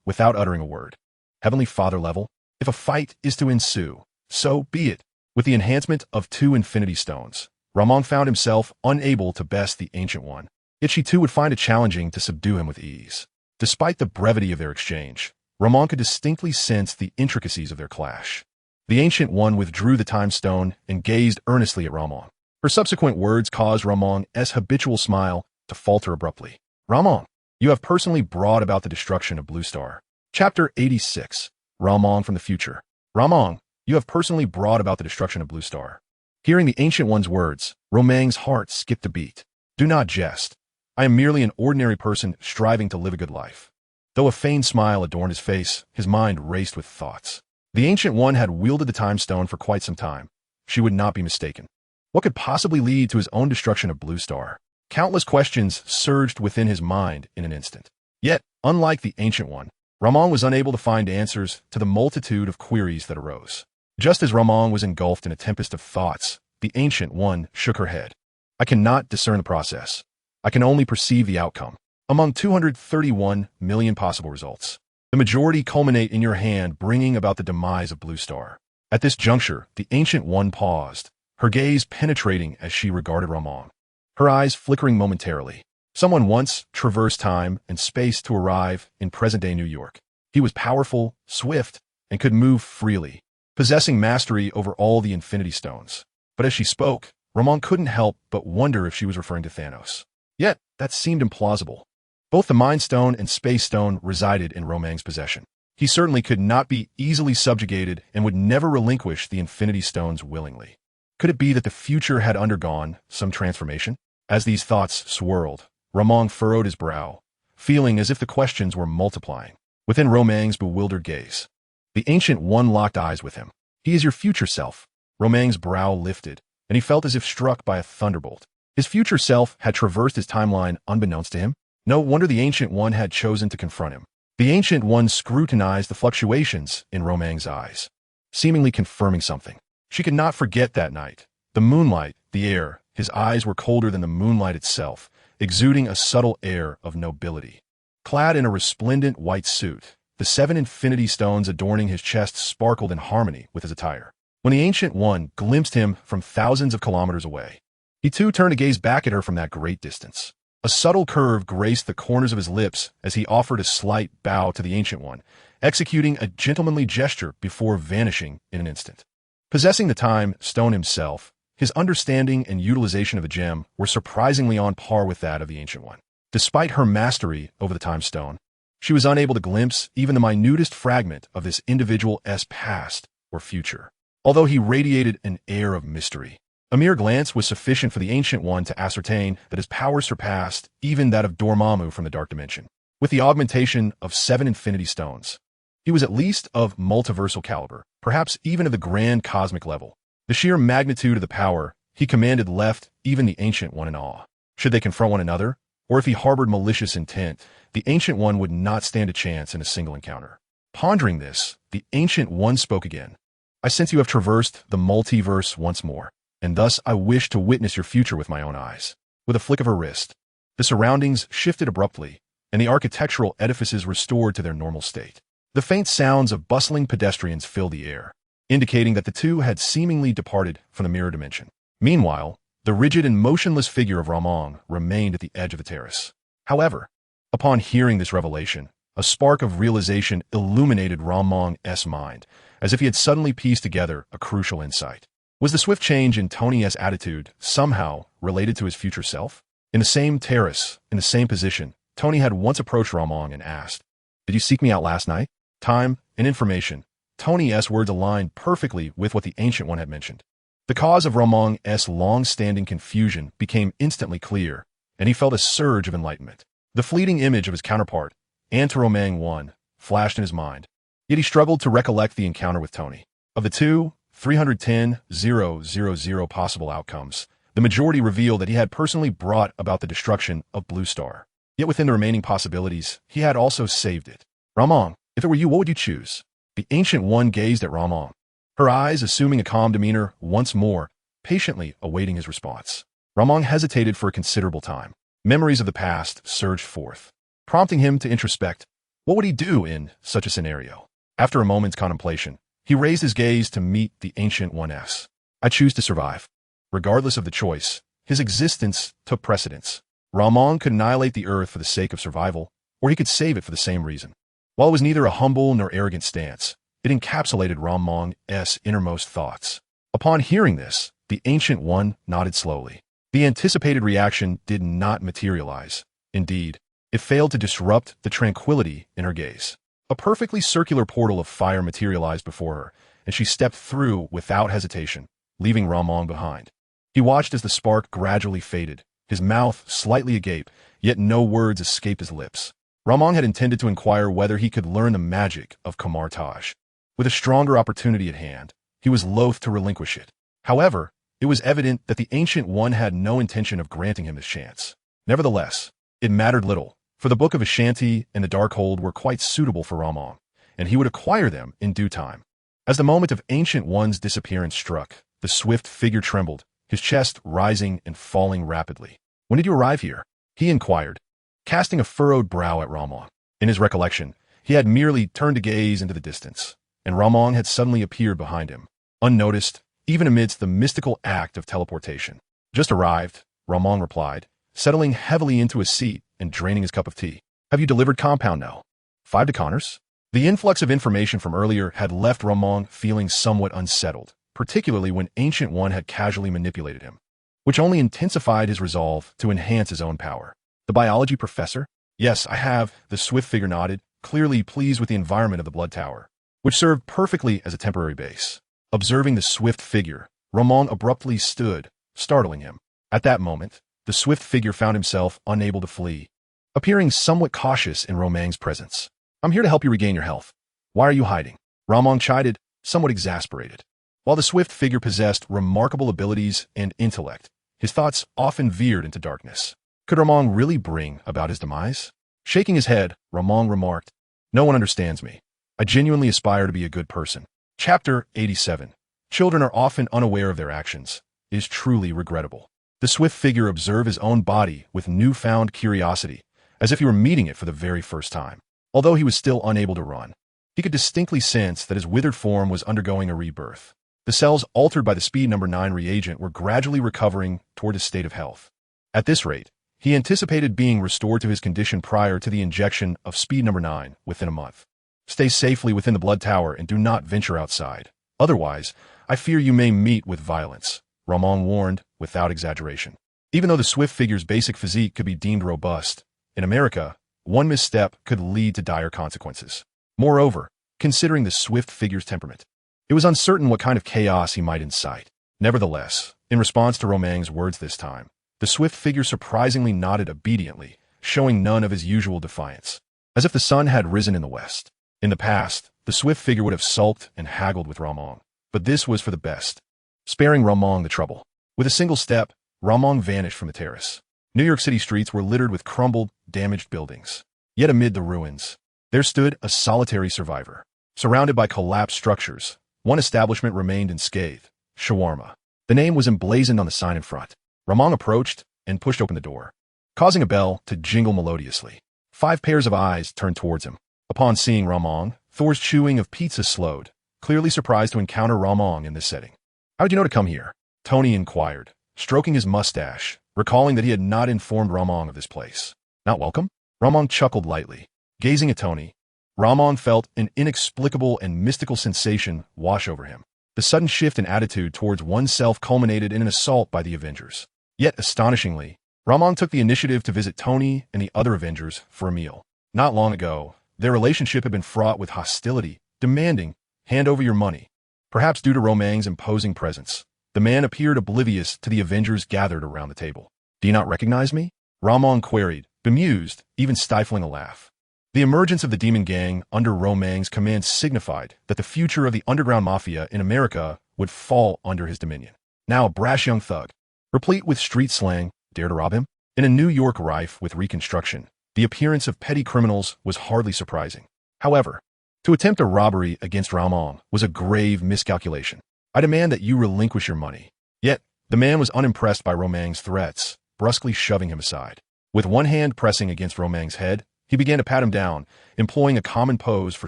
without uttering a word. Heavenly Father level, if a fight is to ensue, so be it. With the enhancement of 2 Infinity Stones, Luo Mang found himself unable to best the Ancient One, yet she too would find it challenging to subdue him with ease. Despite the brevity of their exchange, Luo Mang could distinctly sense the intricacies of their clash. The Ancient One withdrew the Time Stone and gazed earnestly at Luo Mang. Her subsequent words caused Luo Mang's habitual smile to falter abruptly. "Luo Mang, you have personally brought about the destruction of Blue Star." Chapter 86. Luo Mang from the Future. "Luo Mang, you have personally brought about the destruction of Blue Star." Hearing the Ancient One's words, Luo Mang's heart skipped a beat. "Do not jest. I am merely an ordinary person striving to live a good life." Though a feigned smile adorned his face, his mind raced with thoughts. The Ancient One had wielded the Time Stone for quite some time. She would not be mistaken. What could possibly lead to his own destruction of Blue Star? Countless questions surged within his mind in an instant. Yet, unlike the Ancient One, Luo Mang was unable to find answers to the multitude of queries that arose. Just as Luo Mang was engulfed in a tempest of thoughts, the Ancient One shook her head. "I cannot discern the process. I can only perceive the outcome. Among 231 million possible results, the majority culminate in your hand bringing about the demise of Blue Star." At this juncture, the Ancient One paused, her gaze penetrating as she regarded Luo Mang. Her eyes flickering momentarily. Someone once traversed time and space to arrive in present-day New York. He was powerful, swift, and could move freely, possessing mastery over all the Infinity Stones. But as she spoke, Luo Mang couldn't help but wonder if she was referring to Thanos. Yet, that seemed implausible. Both the Mind Stone and Space Stone resided in Luo Mang's possession. He certainly could not be easily subjugated and would never relinquish the Infinity Stones willingly. Could it be that the future had undergone some transformation? As these thoughts swirled, Luo Mang furrowed his brow, feeling as if the questions were multiplying. Within Luo Mang's bewildered gaze, the Ancient One locked eyes with him. "He is your future self." Luo Mang's brow lifted, and he felt as if struck by a thunderbolt. His future self had traversed his timeline unbeknownst to him. No wonder the Ancient One had chosen to confront him. The Ancient One scrutinized the fluctuations in Luo Mang's eyes, seemingly confirming something. She could not forget that night. The moonlight, the air, his eyes were colder than the moonlight itself, exuding a subtle air of nobility. Clad in a resplendent white suit, the 7 infinity stones adorning his chest sparkled in harmony with his attire. When the Ancient One glimpsed him from thousands of kilometers away, he too turned to gaze back at her from that great distance. A subtle curve graced the corners of his lips as he offered a slight bow to the Ancient One, executing a gentlemanly gesture before vanishing in an instant. Possessing the Time Stone himself, his understanding and utilization of the gem were surprisingly on par with that of the Ancient One. Despite her mastery over the Time Stone, she was unable to glimpse even the minutest fragment of this individual's past or future. Although he radiated an air of mystery, a mere glance was sufficient for the Ancient One to ascertain that his power surpassed even that of Dormammu from the Dark Dimension. With the augmentation of 7 infinity stones, he was at least of multiversal caliber, perhaps even of the grand cosmic level. The sheer magnitude of the power he commanded left even the Ancient One in awe. Should they confront one another, or if he harbored malicious intent, the Ancient One would not stand a chance in a single encounter. Pondering this, the Ancient One spoke again. I sense you have traversed the multiverse once more, and thus I wish to witness your future with my own eyes. With a flick of her wrist, the surroundings shifted abruptly, and the architectural edifices restored to their normal state. The faint sounds of bustling pedestrians filled the air, indicating that the two had seemingly departed from the mirror dimension. Meanwhile, the rigid and motionless figure of Luo Mang remained at the edge of the terrace. However, upon hearing this revelation, a spark of realization illuminated Luo Mang's mind, as if he had suddenly pieced together a crucial insight. Was the swift change in Tony's attitude somehow related to his future self? In the same terrace, in the same position, Tony had once approached Luo Mang and asked, "Did you seek me out last night?" Time and information. Tony's words aligned perfectly with what the Ancient One had mentioned. The cause of Luo Mang's long-standing confusion became instantly clear, and he felt a surge of enlightenment. The fleeting image of his counterpart, Luo Mang 1, flashed in his mind, yet he struggled to recollect the encounter with Tony. Of the 310,000 possible outcomes, the majority revealed that he had personally brought about the destruction of Blue Star. Yet within the remaining possibilities, he had also saved it. Luo Mang, if it were you, what would you choose? The Ancient One gazed at Luo Mang, her eyes assuming a calm demeanor once more, patiently awaiting his response. Luo Mang hesitated for a considerable time. Memories of the past surged forth, prompting him to introspect. What would he do in such a scenario? After a moment's contemplation, he raised his gaze to meet the Ancient One's. I choose to survive. Regardless of the choice, his existence took precedence. Luo Mang could annihilate the Earth for the sake of survival, or he could save it for the same reason. While it was neither a humble nor arrogant stance, it encapsulated Luo Mang's innermost thoughts. Upon hearing this, the Ancient One nodded slowly. The anticipated reaction did not materialize. Indeed, it failed to disrupt the tranquility in her gaze. A perfectly circular portal of fire materialized before her, and she stepped through without hesitation, leaving Luo Mang behind. He watched as the spark gradually faded, his mouth slightly agape, yet no words escaped his lips. Luo Mang had intended to inquire whether he could learn the magic of Kamartaj. With a stronger opportunity at hand, he was loath to relinquish it. However, it was evident that the Ancient One had no intention of granting him this chance. Nevertheless, it mattered little, for the Book of Ashanti and the Darkhold were quite suitable for Luo Mang, and he would acquire them in due time. As the moment of Ancient One's disappearance struck, the swift figure trembled, his chest rising and falling rapidly. When did you arrive here? He inquired, casting a furrowed brow at Luo Mang. In his recollection, he had merely turned to gaze into the distance, and Luo Mang had suddenly appeared behind him, unnoticed, even amidst the mystical act of teleportation. Just arrived, Luo Mang replied, settling heavily into a seat and draining his cup of tea. Have you delivered compound now? 5 to Connors? The influx of information from earlier had left Luo Mang feeling somewhat unsettled, particularly when Ancient One had casually manipulated him, which only intensified his resolve to enhance his own power. The biology professor? Yes, I have, the swift figure nodded, clearly pleased with the environment of the blood tower, which served perfectly as a temporary base. Observing the swift figure, Luo Mang abruptly stood, startling him. At that moment, the swift figure found himself unable to flee, appearing somewhat cautious in Luo Mang's presence. I'm here to help you regain your health. Why are you hiding? Luo Mang chided, somewhat exasperated. While the swift figure possessed remarkable abilities and intellect, his thoughts often veered into darkness. Could Luo Mang really bring about his demise? Shaking his head, Luo Mang remarked, No one understands me. I genuinely aspire to be a good person. Chapter 87. Children are often unaware of their actions. It is truly regrettable. The swift figure observed his own body with newfound curiosity, as if he were meeting it for the very first time. Although he was still unable to run, he could distinctly sense that his withered form was undergoing a rebirth. The cells altered by the Speed No. 9 reagent were gradually recovering toward his state of health. At this rate, he anticipated being restored to his condition prior to the injection of Speed No. 9 within a month. Stay safely within the blood tower and do not venture outside. Otherwise, I fear you may meet with violence, Luo Mang warned without exaggeration. Even though the Swift figure's basic physique could be deemed robust, in America, one misstep could lead to dire consequences. Moreover, considering the Swift figure's temperament, it was uncertain what kind of chaos he might incite. Nevertheless, in response to Luo Mang's words this time, the Swift figure surprisingly nodded obediently, showing none of his usual defiance, as if the sun had risen in the west. In the past, the Swift figure would have sulked and haggled with Luo Mang, but this was for the best, sparing Luo Mang the trouble. With a single step, Luo Mang vanished from the terrace. New York City streets were littered with crumbled, damaged buildings. Yet amid the ruins, there stood a solitary survivor. Surrounded by collapsed structures, one establishment remained unscathed, shawarma. The name was emblazoned on the sign in front. Luo Mang approached and pushed open the door, causing a bell to jingle melodiously. 5 pairs of eyes turned towards him. Upon seeing Luo Mang, Thor's chewing of pizza slowed, clearly surprised to encounter Luo Mang in this setting. "How did you know to come here?" Tony inquired, stroking his mustache, recalling that he had not informed Luo Mang of this place. "Not welcome?" Luo Mang chuckled lightly. Gazing at Tony, Luo Mang felt an inexplicable and mystical sensation wash over him. The sudden shift in attitude towards oneself culminated in an assault by the Avengers. Yet, astonishingly, Luo Mang took the initiative to visit Tony and the other Avengers for a meal. Not long ago, their relationship had been fraught with hostility, demanding, "Hand over your money." Perhaps due to Luo Mang's imposing presence, the man appeared oblivious to the Avengers gathered around the table. "Do you not recognize me?" Luo Mang queried, bemused, even stifling a laugh. The emergence of the Demon Gang under Luo Mang's command signified that the future of the underground mafia in America would fall under his dominion. Now a brash young thug, replete with street slang, dare to rob him? In a New York rife with reconstruction, the appearance of petty criminals was hardly surprising. However, to attempt a robbery against Luo Mang was a grave miscalculation. "I demand that you relinquish your money." Yet, the man was unimpressed by Luo Mang's threats, brusquely shoving him aside. With one hand pressing against Luo Mang's head, he began to pat him down, employing a common pose for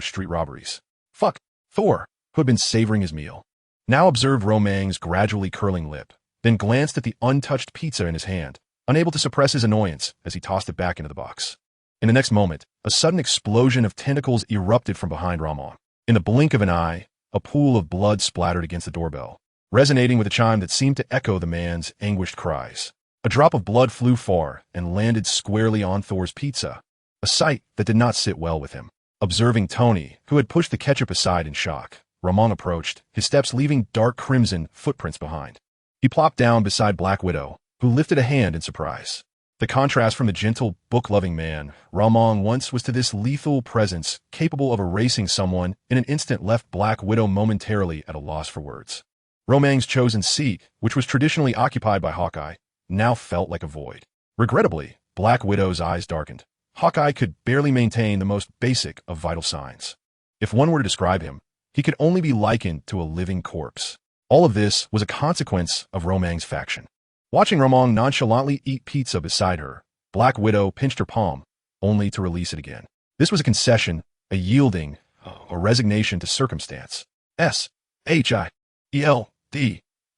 street robberies. "Fuck!" Thor, who had been savoring his meal, now observed Luo Mang's gradually curling lip, then glanced at the untouched pizza in his hand, unable to suppress his annoyance as he tossed it back into the box. In the next moment, a sudden explosion of tentacles erupted from behind Luo Mang. In the blink of an eye, a pool of blood splattered against the doorbell, resonating with a chime that seemed to echo the man's anguished cries. A drop of blood flew far and landed squarely on Thor's pizza, a sight that did not sit well with him. Observing Tony, who had pushed the ketchup aside in shock, Luo Mang approached, his steps leaving dark crimson footprints behind. He plopped down beside Black Widow, who lifted a hand in surprise. The contrast from the gentle, book-loving man Luo Mang once was to this lethal presence capable of erasing someone in an instant left Black Widow momentarily at a loss for words. Luo Mang's chosen seat, which was traditionally occupied by Hawkeye, now felt like a void. Regrettably, Black Widow's eyes darkened. Hawkeye could barely maintain the most basic of vital signs. If one were to describe him, he could only be likened to a living corpse. All of this was a consequence of Luo Mang's faction. Watching Luo Mang nonchalantly eat pizza beside her, Black Widow pinched her palm, only to release it again. This was a concession, a yielding, a resignation to circumstance. Shield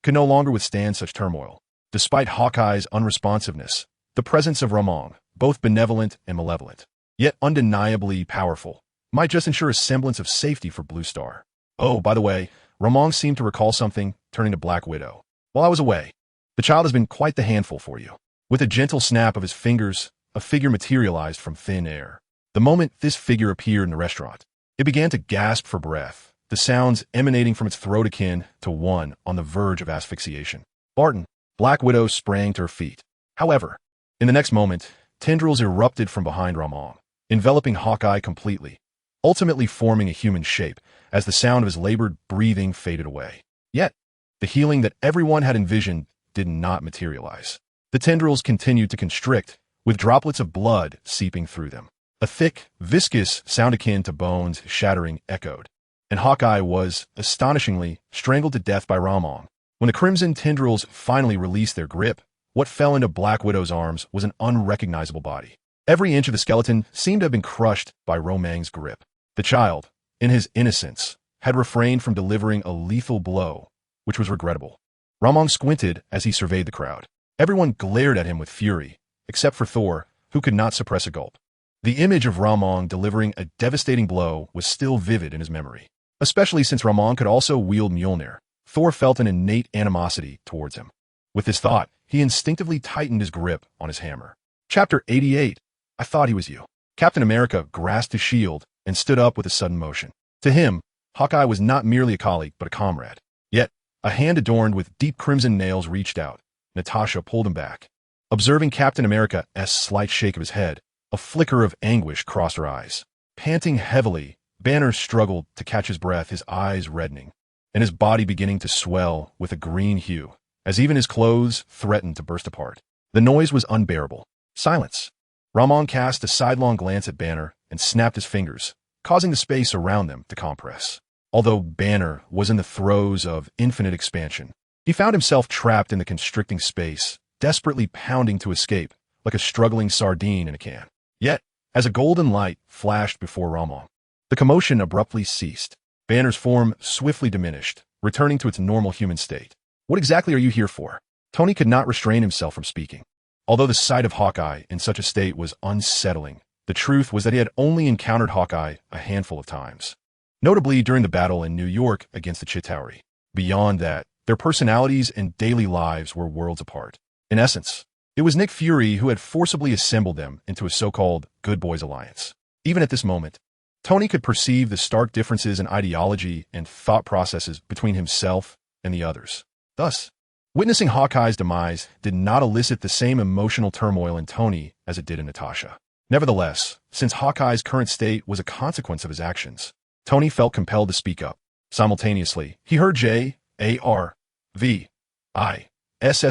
could no longer withstand such turmoil. Despite Hawkeye's unresponsiveness, the presence of Luo Mang, both benevolent and malevolent, yet undeniably powerful, might just ensure a semblance of safety for Blue Star. "Oh, by the way," Luo Mang seemed to recall something, turning to Black Widow. "While I was away, the child has been quite the handful for you." With a gentle snap of his fingers, a figure materialized from thin air. The moment this figure appeared in the restaurant, it began to gasp for breath, the sounds emanating from its throat akin to one on the verge of asphyxiation. "Barton," Black Widow sprang to her feet. However, in the next moment, tendrils erupted from behind Luo Mang, enveloping Hawkeye completely, ultimately forming a human shape as the sound of his labored breathing faded away. Yet, the healing that everyone had envisioned did not materialize. The tendrils continued to constrict, with droplets of blood seeping through them. A thick, viscous sound akin to bones shattering echoed, and Hawkeye was, astonishingly, strangled to death by Luo Mang. When the crimson tendrils finally released their grip, what fell into Black Widow's arms was an unrecognizable body. Every inch of the skeleton seemed to have been crushed by Luo Mang's grip. The child, in his innocence, had refrained from delivering a lethal blow, which was regrettable. Luo Mang squinted as he surveyed the crowd. Everyone glared at him with fury, except for Thor, who could not suppress a gulp. The image of Luo Mang delivering a devastating blow was still vivid in his memory. Especially since Luo Mang could also wield Mjolnir, Thor felt an innate animosity towards him. With this thought, he instinctively tightened his grip on his hammer. Chapter 88. I thought he was you. Captain America grasped his shield and stood up with a sudden motion. To him, Hawkeye was not merely a colleague, but a comrade. Yet, a hand adorned with deep crimson nails reached out. Natasha pulled him back. Observing Captain America's slight shake of his head, a flicker of anguish crossed her eyes. Panting heavily, Banner struggled to catch his breath, his eyes reddening, and his body beginning to swell with a green hue, as even his clothes threatened to burst apart. The noise was unbearable. Silence. Luo Mang cast a sidelong glance at Banner and snapped his fingers, causing the space around them to compress. Although Banner was in the throes of infinite expansion, he found himself trapped in the constricting space, desperately pounding to escape, like a struggling sardine in a can. Yet, as a golden light flashed before Luo Mang, the commotion abruptly ceased. Banner's form swiftly diminished, returning to its normal human state. What exactly are you here for? Tony could not restrain himself from speaking. Although the sight of Hawkeye in such a state was unsettling, the truth was that he had only encountered Hawkeye a handful of times. Notably during the battle in New York against the Chitauri. Beyond that, their personalities and daily lives were worlds apart. In essence, it was Nick Fury who had forcibly assembled them into a so-called Good Boys Alliance. Even at this moment, Tony could perceive the stark differences in ideology and thought processes between himself and the others. Thus, witnessing Hawkeye's demise did not elicit the same emotional turmoil in Tony as it did in Natasha. Nevertheless, since Hawkeye's current state was a consequence of his actions, Tony felt compelled to speak up. Simultaneously, he heard J.A.R.V.I.S.S.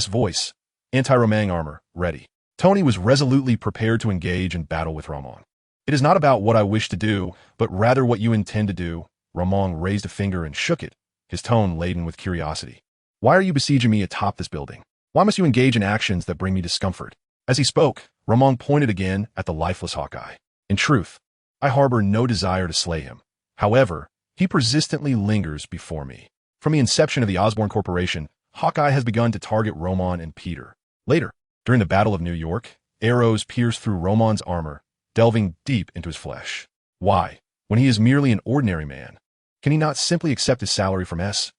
voice, anti-Luo Mang armor, ready. Tony was resolutely prepared to engage in battle with Luo Mang. It is not about what I wish to do, but rather what you intend to do. Luo Mang raised a finger and shook it, his tone laden with curiosity. Why are you besieging me atop this building? Why must you engage in actions that bring me discomfort? As he spoke, Luo Mang pointed again at the lifeless Hawkeye. In truth, I harbor no desire to slay him. However, he persistently lingers before me. From the inception of the Osborn Corporation, Hawkeye has begun to target Luo Mang and Peter. Later, during the Battle of New York, arrows pierced through Luo Mang's armor, delving deep into his flesh. Why, when he is merely an ordinary man, can he not simply accept his salary from S.H.I.L.D.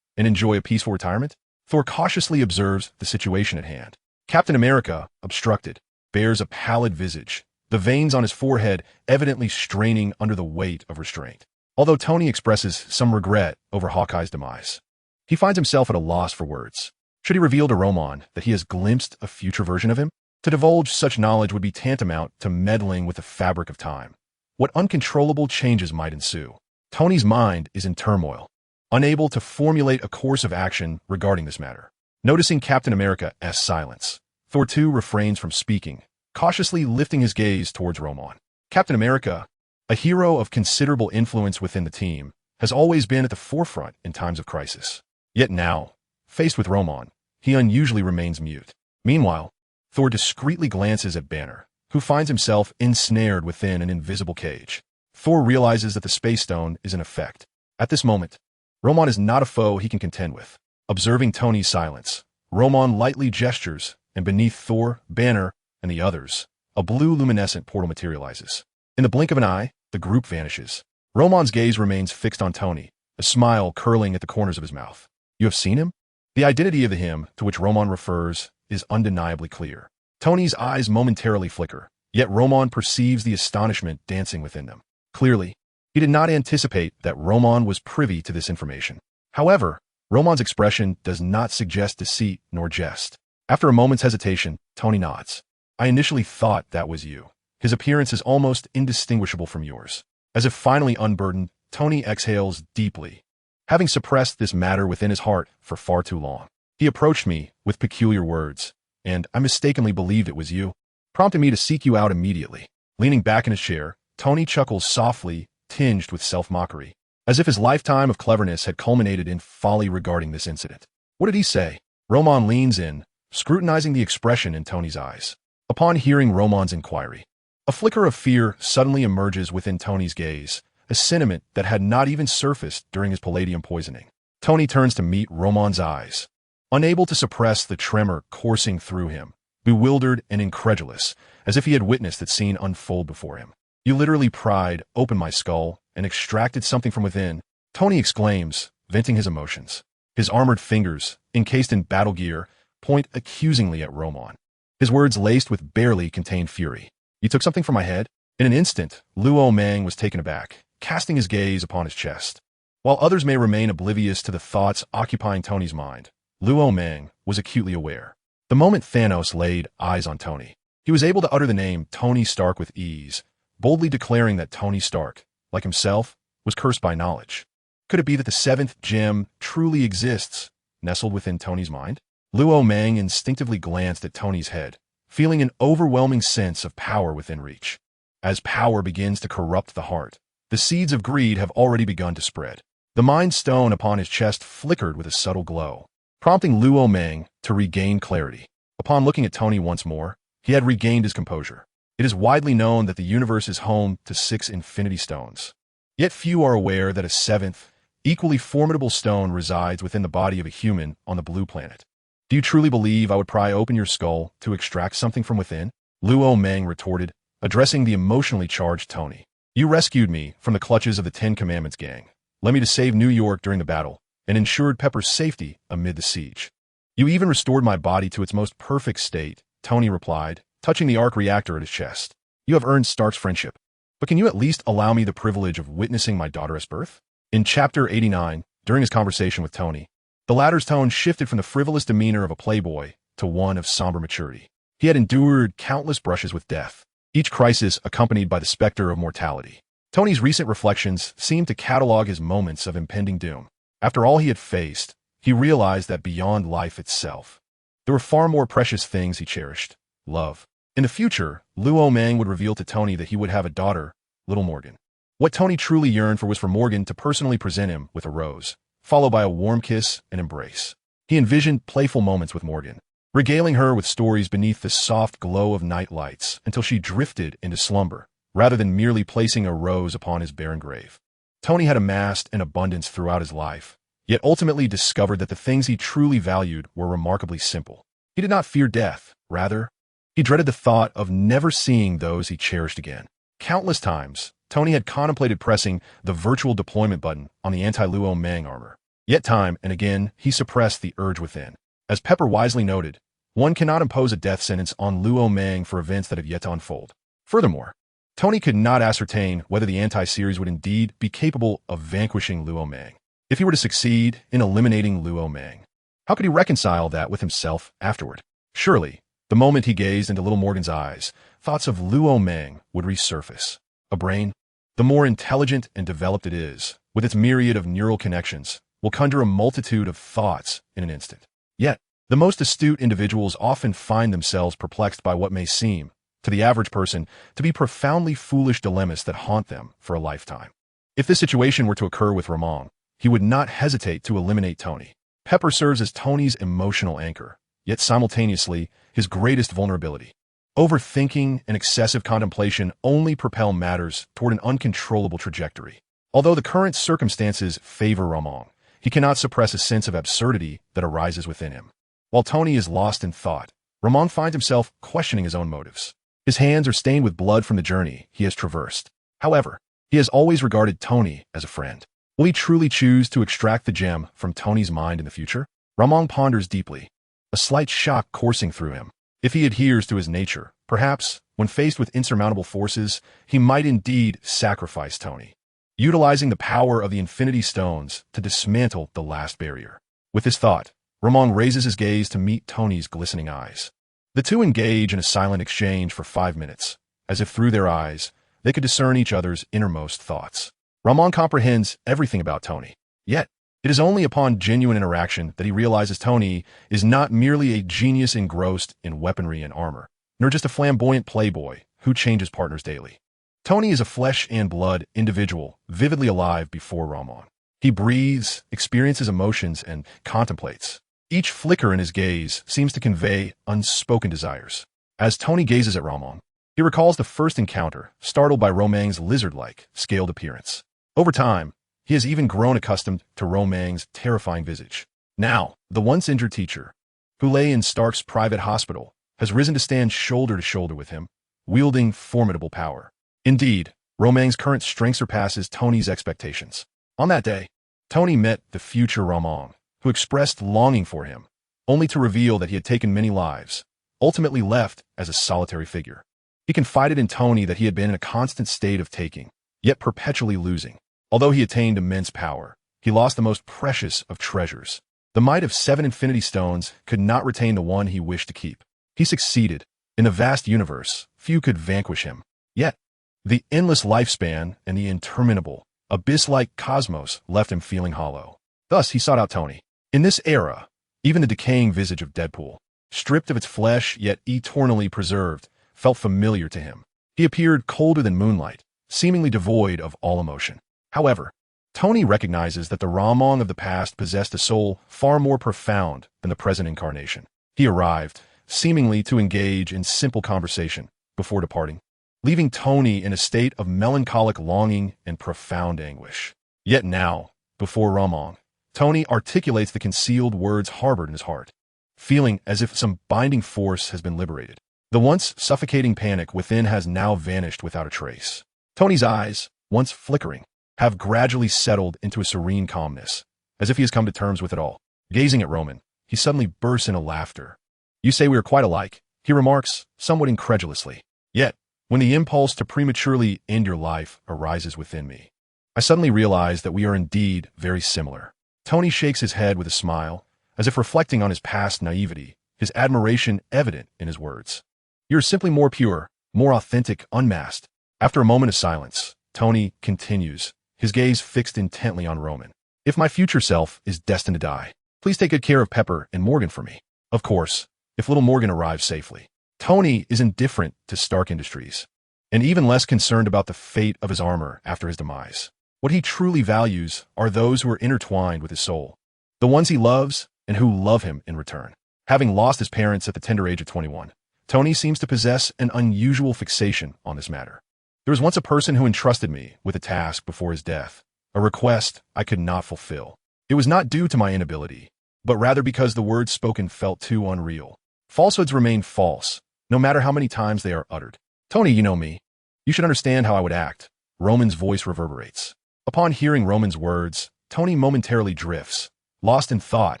and enjoy a peaceful retirement? Thor cautiously observes the situation at hand. Captain America, obstructed, bears a pallid visage, the veins on his forehead evidently straining under the weight of restraint. Although Tony expresses some regret over Hawkeye's demise, he finds himself at a loss for words. Should he reveal to Luo Mang that he has glimpsed a future version of him? To divulge such knowledge would be tantamount to meddling with the fabric of time. What uncontrollable changes might ensue? Tony's mind is in turmoil, unable to formulate a course of action regarding this matter. Noticing Captain America's silence, Thor too refrains from speaking, cautiously lifting his gaze towards Luo Mang. Captain America, a hero of considerable influence within the team, has always been at the forefront in times of crisis. Yet now, faced with Luo Mang, he unusually remains mute. Meanwhile, Thor discreetly glances at Banner, who finds himself ensnared within an invisible cage. Thor realizes that the Space Stone is in effect. At this moment, Luo Mang is not a foe he can contend with. Observing Tony's silence, Luo Mang lightly gestures, and beneath Thor, Banner, and the others, a blue luminescent portal materializes. In the blink of an eye, the group vanishes. Luo Mang's gaze remains fixed on Tony, a smile curling at the corners of his mouth. You have seen him? The identity of the him to which Luo Mang refers is undeniably clear. Tony's eyes momentarily flicker, yet Luo Mang perceives the astonishment dancing within them. Clearly, he did not anticipate that Luo Mang was privy to this information. However, Luo Mang's expression does not suggest deceit nor jest. After a moment's hesitation, Tony nods. I initially thought that was you. His appearance is almost indistinguishable from yours. As if finally unburdened, Tony exhales deeply, having suppressed this matter within his heart for far too long. He approached me with peculiar words, and I mistakenly believed it was you, prompting me to seek you out immediately. Leaning back in his chair, Tony chuckles softly, tinged with self-mockery, as if his lifetime of cleverness had culminated in folly regarding this incident. What did he say? Luo Mang leans in, scrutinizing the expression in Tony's eyes. Upon hearing Roman's inquiry, a flicker of fear suddenly emerges within Tony's gaze, a sentiment that had not even surfaced during his palladium poisoning. Tony turns to meet Roman's eyes, unable to suppress the tremor coursing through him, bewildered and incredulous, as if he had witnessed that scene unfold before him. "You literally pried open my skull and extracted something from within," Tony exclaims, venting his emotions. His armored fingers, encased in battle gear, point accusingly at Roman. His words laced with barely contained fury. "You took something from my head?" In an instant, Luo Mang was taken aback, casting his gaze upon his chest. While others may remain oblivious to the thoughts occupying Tony's mind, Luo Mang was acutely aware. The moment Thanos laid eyes on Tony, he was able to utter the name Tony Stark with ease, boldly declaring that Tony Stark, like himself, was cursed by knowledge. Could it be that the seventh gem truly exists, nestled within Tony's mind? Luo Mang instinctively glanced at Tony's head, feeling an overwhelming sense of power within reach. As power begins to corrupt the heart, the seeds of greed have already begun to spread. The Mind Stone upon his chest flickered with a subtle glow, prompting Luo Mang to regain clarity. Upon looking at Tony once more, he had regained his composure. It is widely known that the universe is home to 6 Infinity Stones. Yet few are aware that a 7th, equally formidable stone resides within the body of a human on the blue planet. "Do you truly believe I would pry open your skull to extract something from within?" Luo Mang retorted, addressing the emotionally charged Tony. "You rescued me from the clutches of the Ten Commandments gang, led me to save New York during the battle, and ensured Pepper's safety amid the siege. You even restored my body to its most perfect state," Tony replied, touching the arc reactor at his chest. "You have earned Stark's friendship, but can you at least allow me the privilege of witnessing my daughter's birth?" In Chapter 89, during his conversation with Tony, the latter's tone shifted from the frivolous demeanor of a playboy to one of somber maturity. He had endured countless brushes with death, each crisis accompanied by the specter of mortality. Tony's recent reflections seemed to catalog his moments of impending doom. After all he had faced, he realized that beyond life itself, there were far more precious things he cherished: love. In the future, Luo Mang would reveal to Tony that he would have a daughter, little Morgan. What Tony truly yearned for was for Morgan to personally present him with a rose, followed by a warm kiss and embrace. He envisioned playful moments with Morgan, regaling her with stories beneath the soft glow of night lights until she drifted into slumber, rather than merely placing a rose upon his barren grave. Tony had amassed an abundance throughout his life, yet ultimately discovered that the things he truly valued were remarkably simple. He did not fear death; rather, he dreaded the thought of never seeing those he cherished again. Countless times, Tony had contemplated pressing the virtual deployment button on the anti-Luo Mang armor. Yet time and again, he suppressed the urge within. As Pepper wisely noted, one cannot impose a death sentence on Luo Mang for events that have yet to unfold. Furthermore, Tony could not ascertain whether the anti-series would indeed be capable of vanquishing Luo Mang. If he were to succeed in eliminating Luo Mang, how could he reconcile that with himself afterward? Surely, the moment he gazed into little Morgan's eyes, thoughts of Luo Mang would resurface. A brain, the more intelligent and developed it is, with its myriad of neural connections, will conjure a multitude of thoughts in an instant. Yet, the most astute individuals often find themselves perplexed by what may seem, to the average person, to be profoundly foolish dilemmas that haunt them for a lifetime. If this situation were to occur with Ramon, he would not hesitate to eliminate Tony. Pepper serves as Tony's emotional anchor, yet simultaneously his greatest vulnerability. Overthinking and excessive contemplation only propel matters toward an uncontrollable trajectory. Although the current circumstances favor Ramon, he cannot suppress a sense of absurdity that arises within him. While Tony is lost in thought, Ramon finds himself questioning his own motives. His hands are stained with blood from the journey he has traversed. However, he has always regarded Tony as a friend. Will he truly choose to extract the gem from Tony's mind in the future? Ramon ponders deeply, a slight shock coursing through him. If he adheres to his nature, perhaps, when faced with insurmountable forces, he might indeed sacrifice Tony, utilizing the power of the Infinity Stones to dismantle the last barrier. With this thought, Ramon raises his gaze to meet Tony's glistening eyes. The two engage in a silent exchange for 5 minutes, as if through their eyes, they could discern each other's innermost thoughts. Ramon comprehends everything about Tony, yet it is only upon genuine interaction that he realizes Tony is not merely a genius engrossed in weaponry and armor, nor just a flamboyant playboy who changes partners daily. Tony is a flesh and blood individual, vividly alive before Ramon. He breathes, experiences emotions, and contemplates. Each flicker in his gaze seems to convey unspoken desires. As Tony gazes at Ramon, he recalls the first encounter, startled by Romang's lizard-like, scaled appearance. Over time, he has even grown accustomed to Romang's terrifying visage. Now, the once injured teacher, who lay in Stark's private hospital, has risen to stand shoulder to shoulder with him, wielding formidable power. Indeed, Romang's current strength surpasses Tony's expectations. On that day, Tony met the future Ramon, who expressed longing for him, only to reveal that he had taken many lives, ultimately left as a solitary figure. He confided in Tony that he had been in a constant state of taking, yet perpetually losing. Although he attained immense power, he lost the most precious of treasures. The might of 7 Infinity Stones could not retain the one he wished to keep. He succeeded. In the vast universe, few could vanquish him. Yet, the endless lifespan and the interminable, abyss-like cosmos left him feeling hollow. Thus, he sought out Tony. In this era, even the decaying visage of Deadpool, stripped of its flesh yet eternally preserved, felt familiar to him. He appeared colder than moonlight, seemingly devoid of all emotion. However, Tony recognizes that the Ramon of the past possessed a soul far more profound than the present incarnation. He arrived, seemingly to engage in simple conversation before departing, leaving Tony in a state of melancholic longing and profound anguish. Yet now, before Ramon, Tony articulates the concealed words harbored in his heart, feeling as if some binding force has been liberated. The once suffocating panic within has now vanished without a trace. Tony's eyes, once flickering, have gradually settled into a serene calmness, as if he has come to terms with it all. Gazing at Roman, he suddenly bursts into laughter. "You say we are quite alike," he remarks, somewhat incredulously. "Yet, when the impulse to prematurely end your life arises within me, I suddenly realize that we are indeed very similar." Tony shakes his head with a smile, as if reflecting on his past naivety, his admiration evident in his words. "You're simply more pure, more authentic, unmasked." After a moment of silence, Tony continues, his gaze fixed intently on Roman. "If my future self is destined to die, please take good care of Pepper and Morgan for me. Of course, if little Morgan arrives safely." Tony is indifferent to Stark Industries, and even less concerned about the fate of his armor after his demise. What he truly values are those who are intertwined with his soul, the ones he loves and who love him in return. Having lost his parents at the tender age of 21, Tony seems to possess an unusual fixation on this matter. "There was once a person who entrusted me with a task before his death, a request I could not fulfill. It was not due to my inability, but rather because the words spoken felt too unreal. Falsehoods remain false, no matter how many times they are uttered. Tony, you know me. You should understand how I would act." Roman's voice reverberates. Upon hearing Roman's words, Tony momentarily drifts, lost in thought,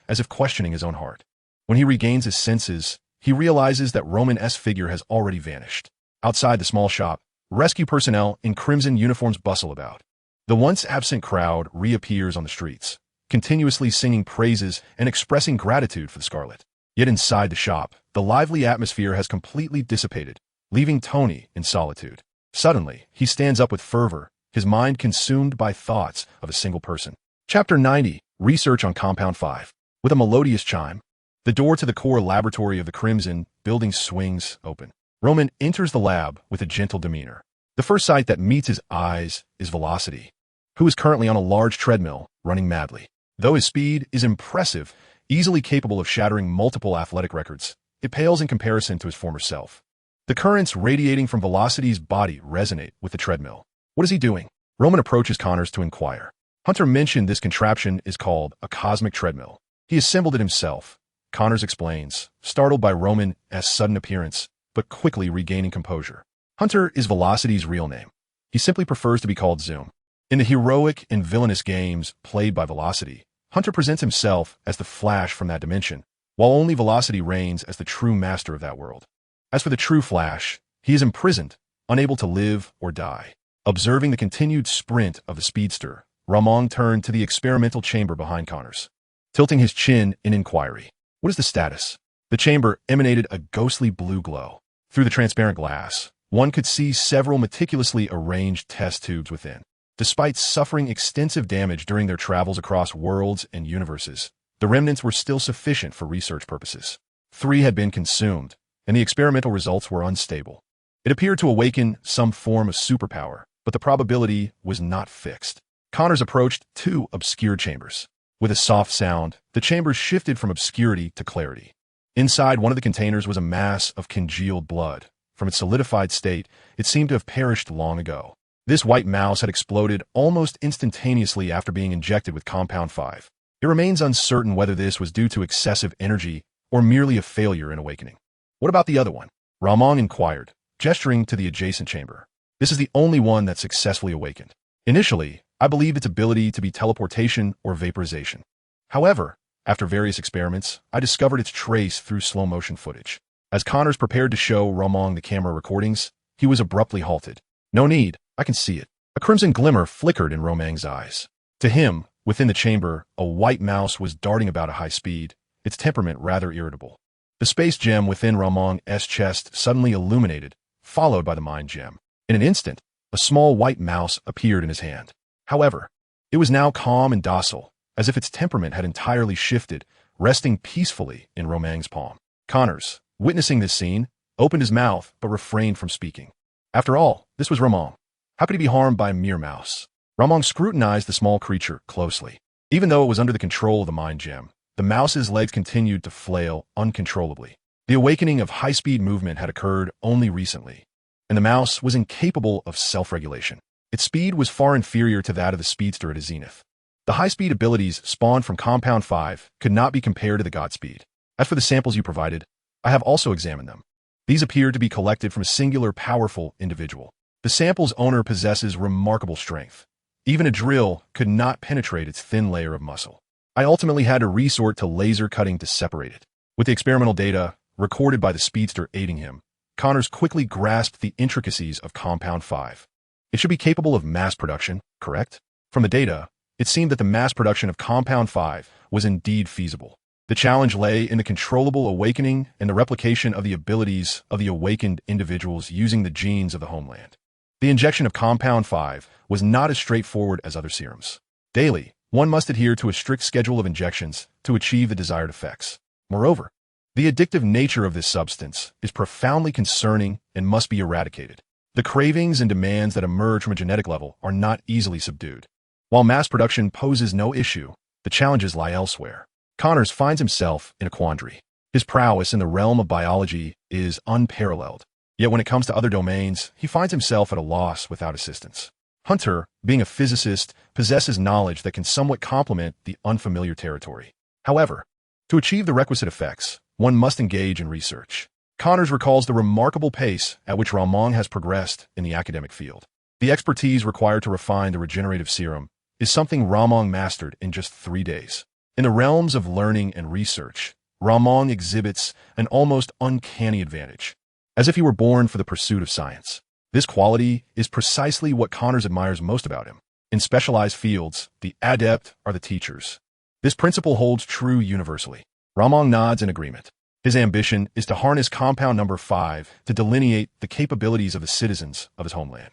as if questioning his own heart. When he regains his senses, he realizes that Roman's figure has already vanished. Outside the small shop, rescue personnel in crimson uniforms bustle about. The once absent crowd reappears on the streets, continuously singing praises and expressing gratitude for the Scarlet. Yet inside the shop, the lively atmosphere has completely dissipated, leaving Tony in solitude. Suddenly, he stands up with fervor, his mind consumed by thoughts of a single person. Chapter 90, Research on Compound 5. With a melodious chime, the door to the core laboratory of the Crimson building swings open. Roman enters the lab with a gentle demeanor. The first sight that meets his eyes is Velocity, who is currently on a large treadmill, running madly. Though his speed is impressive, easily capable of shattering multiple athletic records, it pales in comparison to his former self. The currents radiating from Velocity's body resonate with the treadmill. What is he doing? Roman approaches Connors to inquire. Hunter mentioned this contraption is called a cosmic treadmill. He assembled it himself. Connors explains, startled by Roman's sudden appearance, but quickly regaining composure. Hunter is Velocity's real name. He simply prefers to be called Zoom. In the heroic and villainous games played by Velocity, Hunter presents himself as the Flash from that dimension, while only Velocity reigns as the true master of that world. As for the true Flash, he is imprisoned, unable to live or die. Observing the continued sprint of the speedster, Ramon turned to the experimental chamber behind Connors, tilting his chin in inquiry. "What is the status?" The chamber emanated a ghostly blue glow. Through the transparent glass, one could see several meticulously arranged test tubes within. Despite suffering extensive damage during their travels across worlds and universes, the remnants were still sufficient for research purposes. 3 had been consumed, and the experimental results were unstable. It appeared to awaken some form of superpower, but the probability was not fixed. Connors approached 2 obscure chambers. With a soft sound, the chamber shifted from obscurity to clarity. Inside one of the containers was a mass of congealed blood. From its solidified state, it seemed to have perished long ago. This white mouse had exploded almost instantaneously after being injected with Compound 5. It remains uncertain whether this was due to excessive energy or merely a failure in awakening. What about the other one? Luo Mang inquired, gesturing to the adjacent chamber. This is the only one that successfully awakened. Initially, I believed its ability to be teleportation or vaporization. However, after various experiments, I discovered its trace through slow-motion footage. As Connors prepared to show Luo Mang the camera recordings, he was abruptly halted. No need, I can see it. A crimson glimmer flickered in Luo Mang's eyes. To him, within the chamber, a white mouse was darting about at high speed, its temperament rather irritable. The space gem within Luo Mang's chest suddenly illuminated, followed by the mind gem. In an instant, a small white mouse appeared in his hand. However, it was now calm and docile, as if its temperament had entirely shifted, resting peacefully in Luo Mang's palm. Connors, witnessing this scene, opened his mouth but refrained from speaking. After all, this was Luo Mang. How could he be harmed by a mere mouse? Luo Mang scrutinized the small creature closely. Even though it was under the control of the mind gem, the mouse's legs continued to flail uncontrollably. The awakening of high-speed movement had occurred only recently, and the mouse was incapable of self-regulation. Its speed was far inferior to that of the speedster at his zenith. The high-speed abilities spawned from Compound 5 could not be compared to the Godspeed. As for the samples you provided, I have also examined them. These appeared to be collected from a singular powerful individual. The sample's owner possesses remarkable strength. Even a drill could not penetrate its thin layer of muscle. I ultimately had to resort to laser cutting to separate it. With the experimental data recorded by the speedster aiding him, Connors quickly grasped the intricacies of Compound 5. It should be capable of mass production, correct? From the data, it seemed that the mass production of Compound 5 was indeed feasible. The challenge lay in the controllable awakening and the replication of the abilities of the awakened individuals using the genes of the homeland. The injection of Compound 5 was not as straightforward as other serums. Daily, one must adhere to a strict schedule of injections to achieve the desired effects. Moreover, the addictive nature of this substance is profoundly concerning and must be eradicated. The cravings and demands that emerge from a genetic level are not easily subdued. While mass production poses no issue, the challenges lie elsewhere. Connors finds himself in a quandary. His prowess in the realm of biology is unparalleled. Yet when it comes to other domains, he finds himself at a loss without assistance. Hunter, being a physicist, possesses knowledge that can somewhat complement the unfamiliar territory. However, to achieve the requisite effects, one must engage in research. Connors recalls the remarkable pace at which Luo Mang has progressed in the academic field. The expertise required to refine the regenerative serum is something Luo Mang mastered in just 3 days. In the realms of learning and research, Luo Mang exhibits an almost uncanny advantage, as if he were born for the pursuit of science. This quality is precisely what Connors admires most about him. In specialized fields, the adept are the teachers. This principle holds true universally. Luo Mang nods in agreement. His ambition is to harness Compound Number 5 to delineate the capabilities of the citizens of his homeland.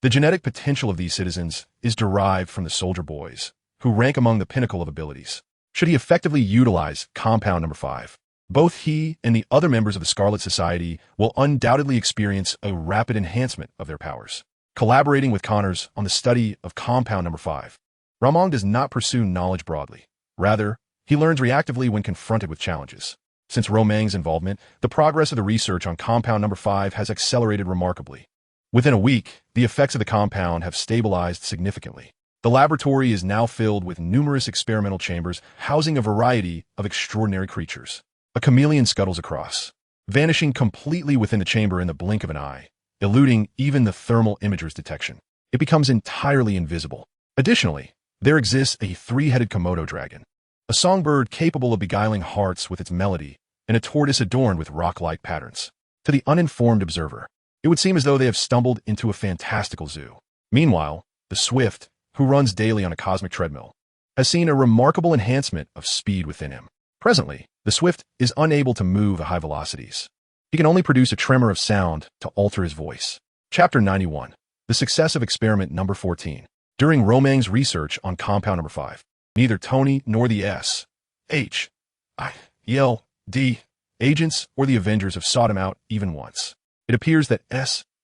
The genetic potential of these citizens is derived from the soldier boys, who rank among the pinnacle of abilities. Should he effectively utilize Compound Number 5, both he and the other members of the Scarlet Society will undoubtedly experience a rapid enhancement of their powers. Collaborating with Connors on the study of Compound Number 5, Luo Mang does not pursue knowledge broadly. Rather, he learns reactively when confronted with challenges. Since Luo Mang's involvement, the progress of the research on Compound Number 5 has accelerated remarkably. Within a week, the effects of the compound have stabilized significantly. The laboratory is now filled with numerous experimental chambers housing a variety of extraordinary creatures. A chameleon scuttles across, vanishing completely within the chamber in the blink of an eye, eluding even the thermal imager's detection. It becomes entirely invisible. Additionally, there exists a 3-headed Komodo dragon, a songbird capable of beguiling hearts with its melody, and a tortoise adorned with rock-like patterns. To the uninformed observer, it would seem as though they have stumbled into a fantastical zoo. Meanwhile, the Swift, who runs daily on a cosmic treadmill, has seen a remarkable enhancement of speed within him. Presently, the Swift is unable to move at high velocities. He can only produce a tremor of sound to alter his voice. Chapter 91. The Success of Experiment Number 14. During Luo Mang's research on Compound Number 5, neither Tony nor the S.H.I.E.L.D. agents or the Avengers have sought him out even once. It appears that S.H.I.E.L.D.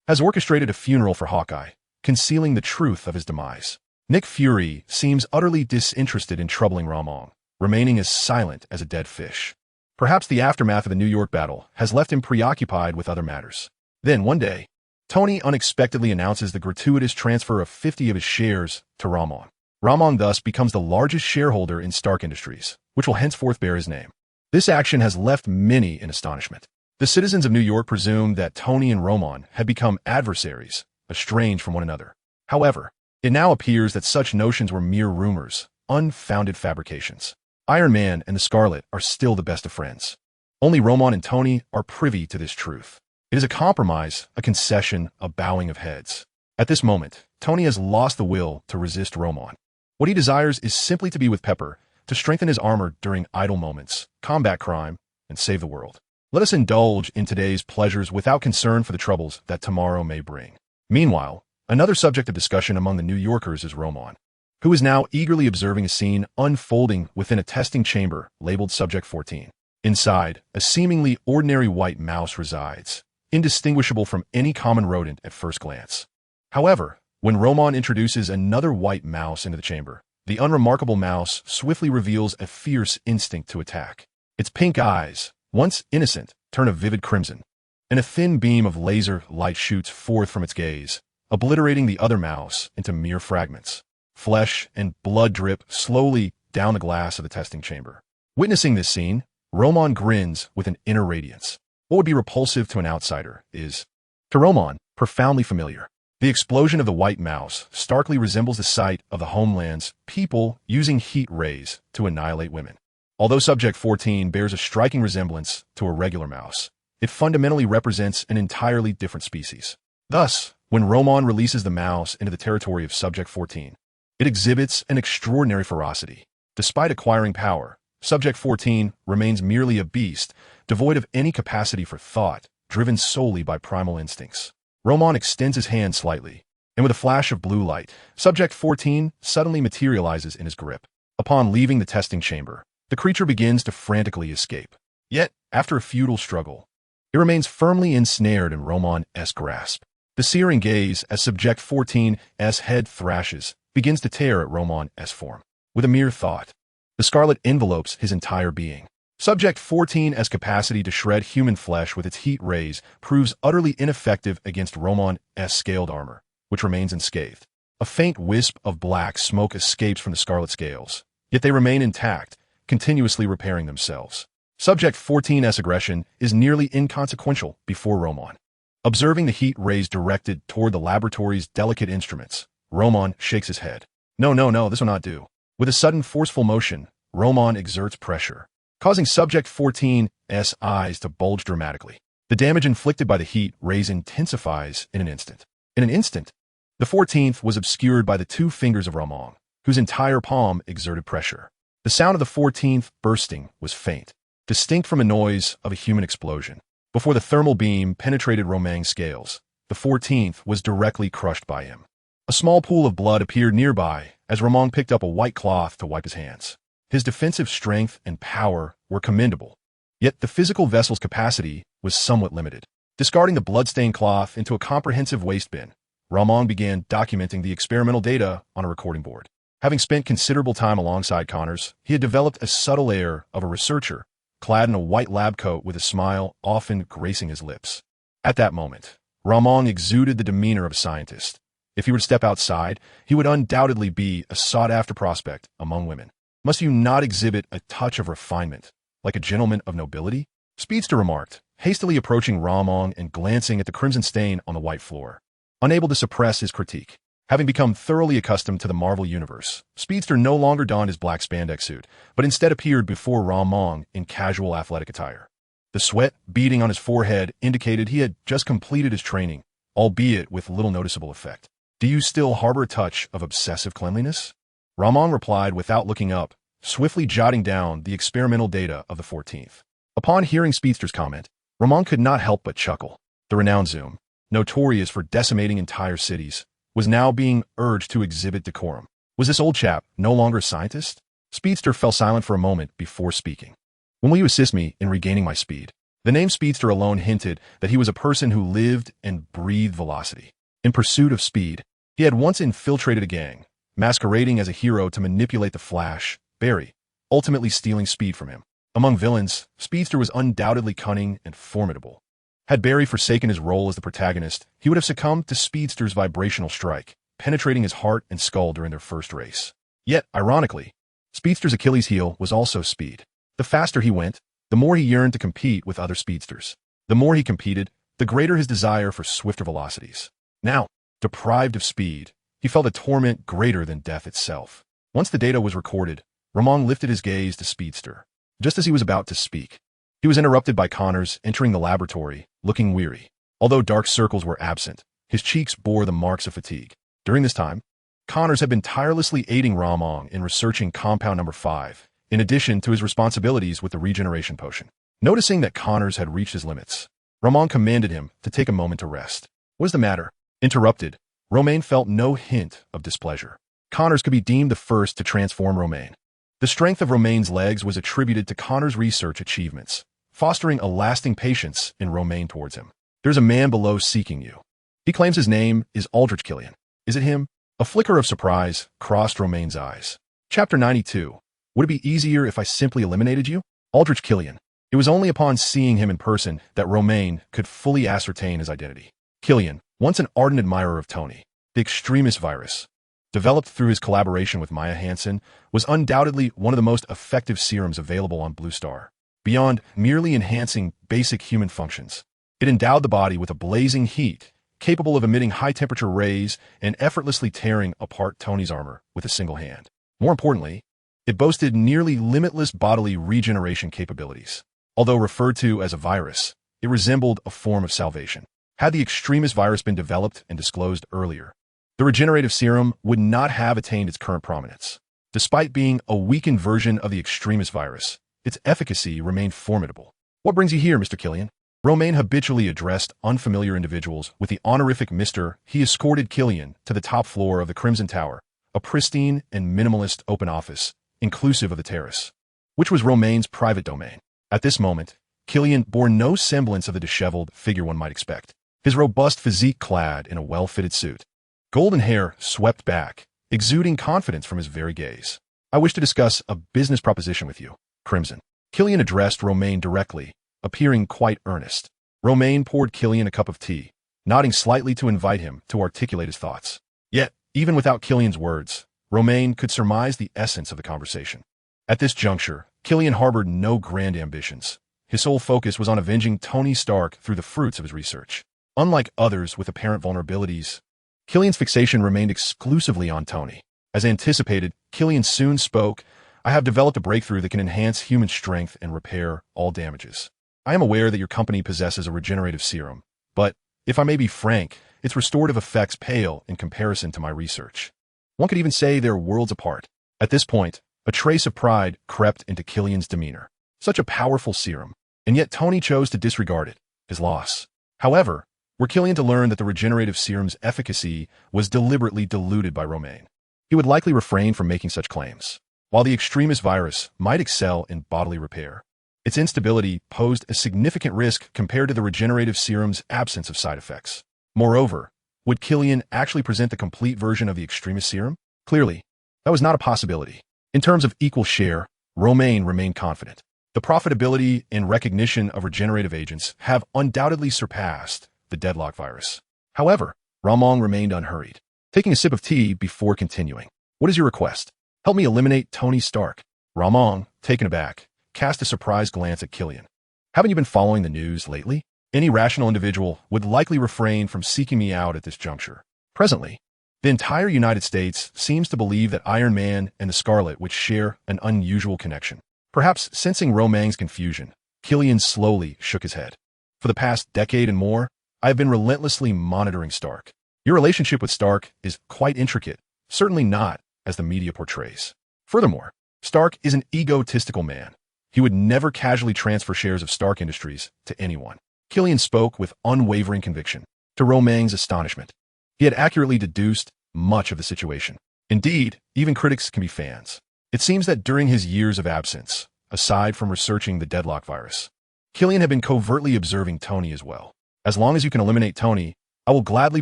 has orchestrated a funeral for Hawkeye, concealing the truth of his demise. Nick Fury seems utterly disinterested in troubling Luo Mang, remaining as silent as a dead fish. Perhaps the aftermath of the New York battle has left him preoccupied with other matters. Then, one day, Tony unexpectedly announces the gratuitous transfer of 50 of his shares to Luo Mang. Luo Mang thus becomes the largest shareholder in Stark Industries, which will henceforth bear his name. This action has left many in astonishment. The citizens of New York presumed that Tony and Luo Mang had become adversaries, estranged from one another. However, it now appears that such notions were mere rumors, unfounded fabrications. Iron Man and the Scarlet are still the best of friends. Only Luo Mang and Tony are privy to this truth. It is a compromise, a concession, a bowing of heads. At this moment, Tony has lost the will to resist Luo Mang. What he desires is simply to be with Pepper, to strengthen his armor during idle moments, combat crime, and save the world. Let us indulge in today's pleasures without concern for the troubles that tomorrow may bring. Meanwhile, another subject of discussion among the New Yorkers is Luo Mang, who is now eagerly observing a scene unfolding within a testing chamber labeled Subject 14. Inside, a seemingly ordinary white mouse resides, indistinguishable from any common rodent at first glance. However, when Luo Mang introduces another white mouse into the chamber, the unremarkable mouse swiftly reveals a fierce instinct to attack. Its pink eyes, once innocent, turn a vivid crimson, and a thin beam of laser light shoots forth from its gaze, obliterating the other mouse into mere fragments. Flesh and blood drip slowly down the glass of the testing chamber. Witnessing this scene, Luo Mang grins with an inner radiance. What would be repulsive to an outsider is, to Luo Mang, profoundly familiar. The explosion of the white mouse starkly resembles the sight of the homeland's people using heat rays to annihilate women. Although Subject 14 bears a striking resemblance to a regular mouse, it fundamentally represents an entirely different species. Thus, when Luo Mang releases the mouse into the territory of Subject 14, it exhibits an extraordinary ferocity. Despite acquiring power, Subject 14 remains merely a beast, devoid of any capacity for thought, driven solely by primal instincts. Luo Mang extends his hand slightly, and with a flash of blue light, Subject 14 suddenly materializes in his grip. Upon leaving the testing chamber, the creature begins to frantically escape. Yet, after a futile struggle, it remains firmly ensnared in Luo Mang's grasp. The searing gaze as Subject 14's head thrashes begins to tear at Luo Mang's form. With a mere thought, the scarlet envelopes his entire being. Subject 14's capacity to shred human flesh with its heat rays proves utterly ineffective against Luo Mang's scaled armor, which remains unscathed. A faint wisp of black smoke escapes from the scarlet scales, yet they remain intact, continuously repairing themselves. Subject 14's aggression is nearly inconsequential before Luo Mang. Observing the heat rays directed toward the laboratory's delicate instruments, Luo Mang shakes his head. No, this will not do. With a sudden forceful motion, Luo Mang exerts pressure, causing Subject 14's eyes to bulge dramatically. The damage inflicted by the heat rays intensifies in an instant. In an instant, the 14th was obscured by the 2 fingers of Luo Mang, whose entire palm exerted pressure. The sound of the 14th bursting was faint, distinct from a noise of a human explosion. Before the thermal beam penetrated Luo Mang's scales, the 14th was directly crushed by him. A small pool of blood appeared nearby as Luo Mang picked up a white cloth to wipe his hands. His defensive strength and power were commendable, yet the physical vessel's capacity was somewhat limited. Discarding the blood-stained cloth into a comprehensive waste bin, Luo Mang began documenting the experimental data on a recording board. Having spent considerable time alongside Connors, he had developed a subtle air of a researcher, clad in a white lab coat with a smile often gracing his lips. At that moment, Luo Mang exuded the demeanor of a scientist. If he were to step outside, he would undoubtedly be a sought-after prospect among women. Must you not exhibit a touch of refinement, like a gentleman of nobility? Speedster remarked, hastily approaching Luo Mang and glancing at the crimson stain on the white floor. Unable to suppress his critique, having become thoroughly accustomed to the Marvel Universe, Speedster no longer donned his black spandex suit, but instead appeared before Luo Mang in casual athletic attire. The sweat beading on his forehead indicated he had just completed his training, albeit with little noticeable effect. Do you still harbor a touch of obsessive cleanliness? Luo Mang replied without looking up, swiftly jotting down the experimental data of the 14th. Upon hearing Speedster's comment, Luo Mang could not help but chuckle. The renowned Zoom, notorious for decimating entire cities, was now being urged to exhibit decorum. Was this old chap no longer a scientist? Speedster fell silent for a moment before speaking. When will you assist me in regaining my speed? The name Speedster alone hinted that he was a person who lived and breathed velocity. In pursuit of speed, he had once infiltrated a gang, masquerading as a hero to manipulate the Flash, Barry, ultimately stealing speed from him. Among villains, Speedster was undoubtedly cunning and formidable. Had Barry forsaken his role as the protagonist, he would have succumbed to Speedster's vibrational strike, penetrating his heart and skull during their first race. Yet, ironically, Speedster's Achilles heel was also speed. The faster he went, the more he yearned to compete with other speedsters. The more he competed, the greater his desire for swifter velocities. Now, deprived of speed, he felt a torment greater than death itself. Once the data was recorded, Ramon lifted his gaze to Speedster. Just as he was about to speak, he was interrupted by Connors entering the laboratory, looking weary. Although dark circles were absent, his cheeks bore the marks of fatigue. During this time, Connors had been tirelessly aiding Ramon in researching compound number 5, in addition to his responsibilities with the regeneration potion. Noticing that Connors had reached his limits, Ramon commanded him to take a moment to rest. What is the matter? Interrupted, Romain felt no hint of displeasure. Connors could be deemed the first to transform Romain. The strength of Romain's legs was attributed to Connors' research achievements, fostering a lasting patience in Romain towards him. There's a man below seeking you. He claims his name is Aldrich Killian. Is it him? A flicker of surprise crossed Romain's eyes. Chapter 92. Would it be easier if I simply eliminated you? Aldrich Killian. It was only upon seeing him in person that Romain could fully ascertain his identity. Killian, once an ardent admirer of Tony, the extremist virus, developed through his collaboration with Maya Hansen, was undoubtedly one of the most effective serums available on Blue Star. Beyond merely enhancing basic human functions, it endowed the body with a blazing heat, capable of emitting high-temperature rays and effortlessly tearing apart Tony's armor with a single hand. More importantly, it boasted nearly limitless bodily regeneration capabilities. Although referred to as a virus, it resembled a form of salvation. Had the extremist virus been developed and disclosed earlier, the regenerative serum would not have attained its current prominence. Despite being a weakened version of the extremist virus, its efficacy remained formidable. What brings you here, Mr. Killian? Romain habitually addressed unfamiliar individuals with the honorific Mr. He escorted Killian to the top floor of the Crimson Tower, a pristine and minimalist open office, inclusive of the terrace, which was Romain's private domain. At this moment, Killian bore no semblance of the disheveled figure one might expect. His robust physique clad in a well-fitted suit, golden hair swept back, exuding confidence from his very gaze. I wish to discuss a business proposition with you, Crimson. Killian addressed Romain directly, appearing quite earnest. Romain poured Killian a cup of tea, nodding slightly to invite him to articulate his thoughts. Yet, even without Killian's words, Romain could surmise the essence of the conversation. At this juncture, Killian harbored no grand ambitions. His sole focus was on avenging Tony Stark through the fruits of his research. Unlike others with apparent vulnerabilities, Killian's fixation remained exclusively on Tony. As anticipated, Killian soon spoke. I have developed a breakthrough that can enhance human strength and repair all damages. I am aware that your company possesses a regenerative serum, but, if I may be frank, its restorative effects pale in comparison to my research. One could even say they're worlds apart. At this point, a trace of pride crept into Killian's demeanor. Such a powerful serum, and yet Tony chose to disregard it, his loss. However, were Killian to learn that the regenerative serum's efficacy was deliberately diluted by Romain, he would likely refrain from making such claims. While the extremist virus might excel in bodily repair, its instability posed a significant risk compared to the regenerative serum's absence of side effects. Moreover, would Killian actually present the complete version of the extremist serum? Clearly, that was not a possibility. In terms of equal share, Romain remained confident. The profitability and recognition of regenerative agents have undoubtedly surpassed the deadlock virus. However, Ramon remained unhurried, taking a sip of tea before continuing. What is your request? Help me eliminate Tony Stark. Ramon, taken aback, cast a surprised glance at Killian. Haven't you been following the news lately? Any rational individual would likely refrain from seeking me out at this juncture. Presently, the entire United States seems to believe that Iron Man and the Scarlet Witch share an unusual connection. Perhaps sensing Romang's confusion, Killian slowly shook his head. For the past decade and more, I have been relentlessly monitoring Stark. Your relationship with Stark is quite intricate, certainly not as the media portrays. Furthermore, Stark is an egotistical man. He would never casually transfer shares of Stark Industries to anyone. Killian spoke with unwavering conviction. To Romang's astonishment, he had accurately deduced much of the situation. Indeed, even critics can be fans. It seems that during his years of absence, aside from researching the deadlock virus, Killian had been covertly observing Tony as well. As long as you can eliminate Tony, I will gladly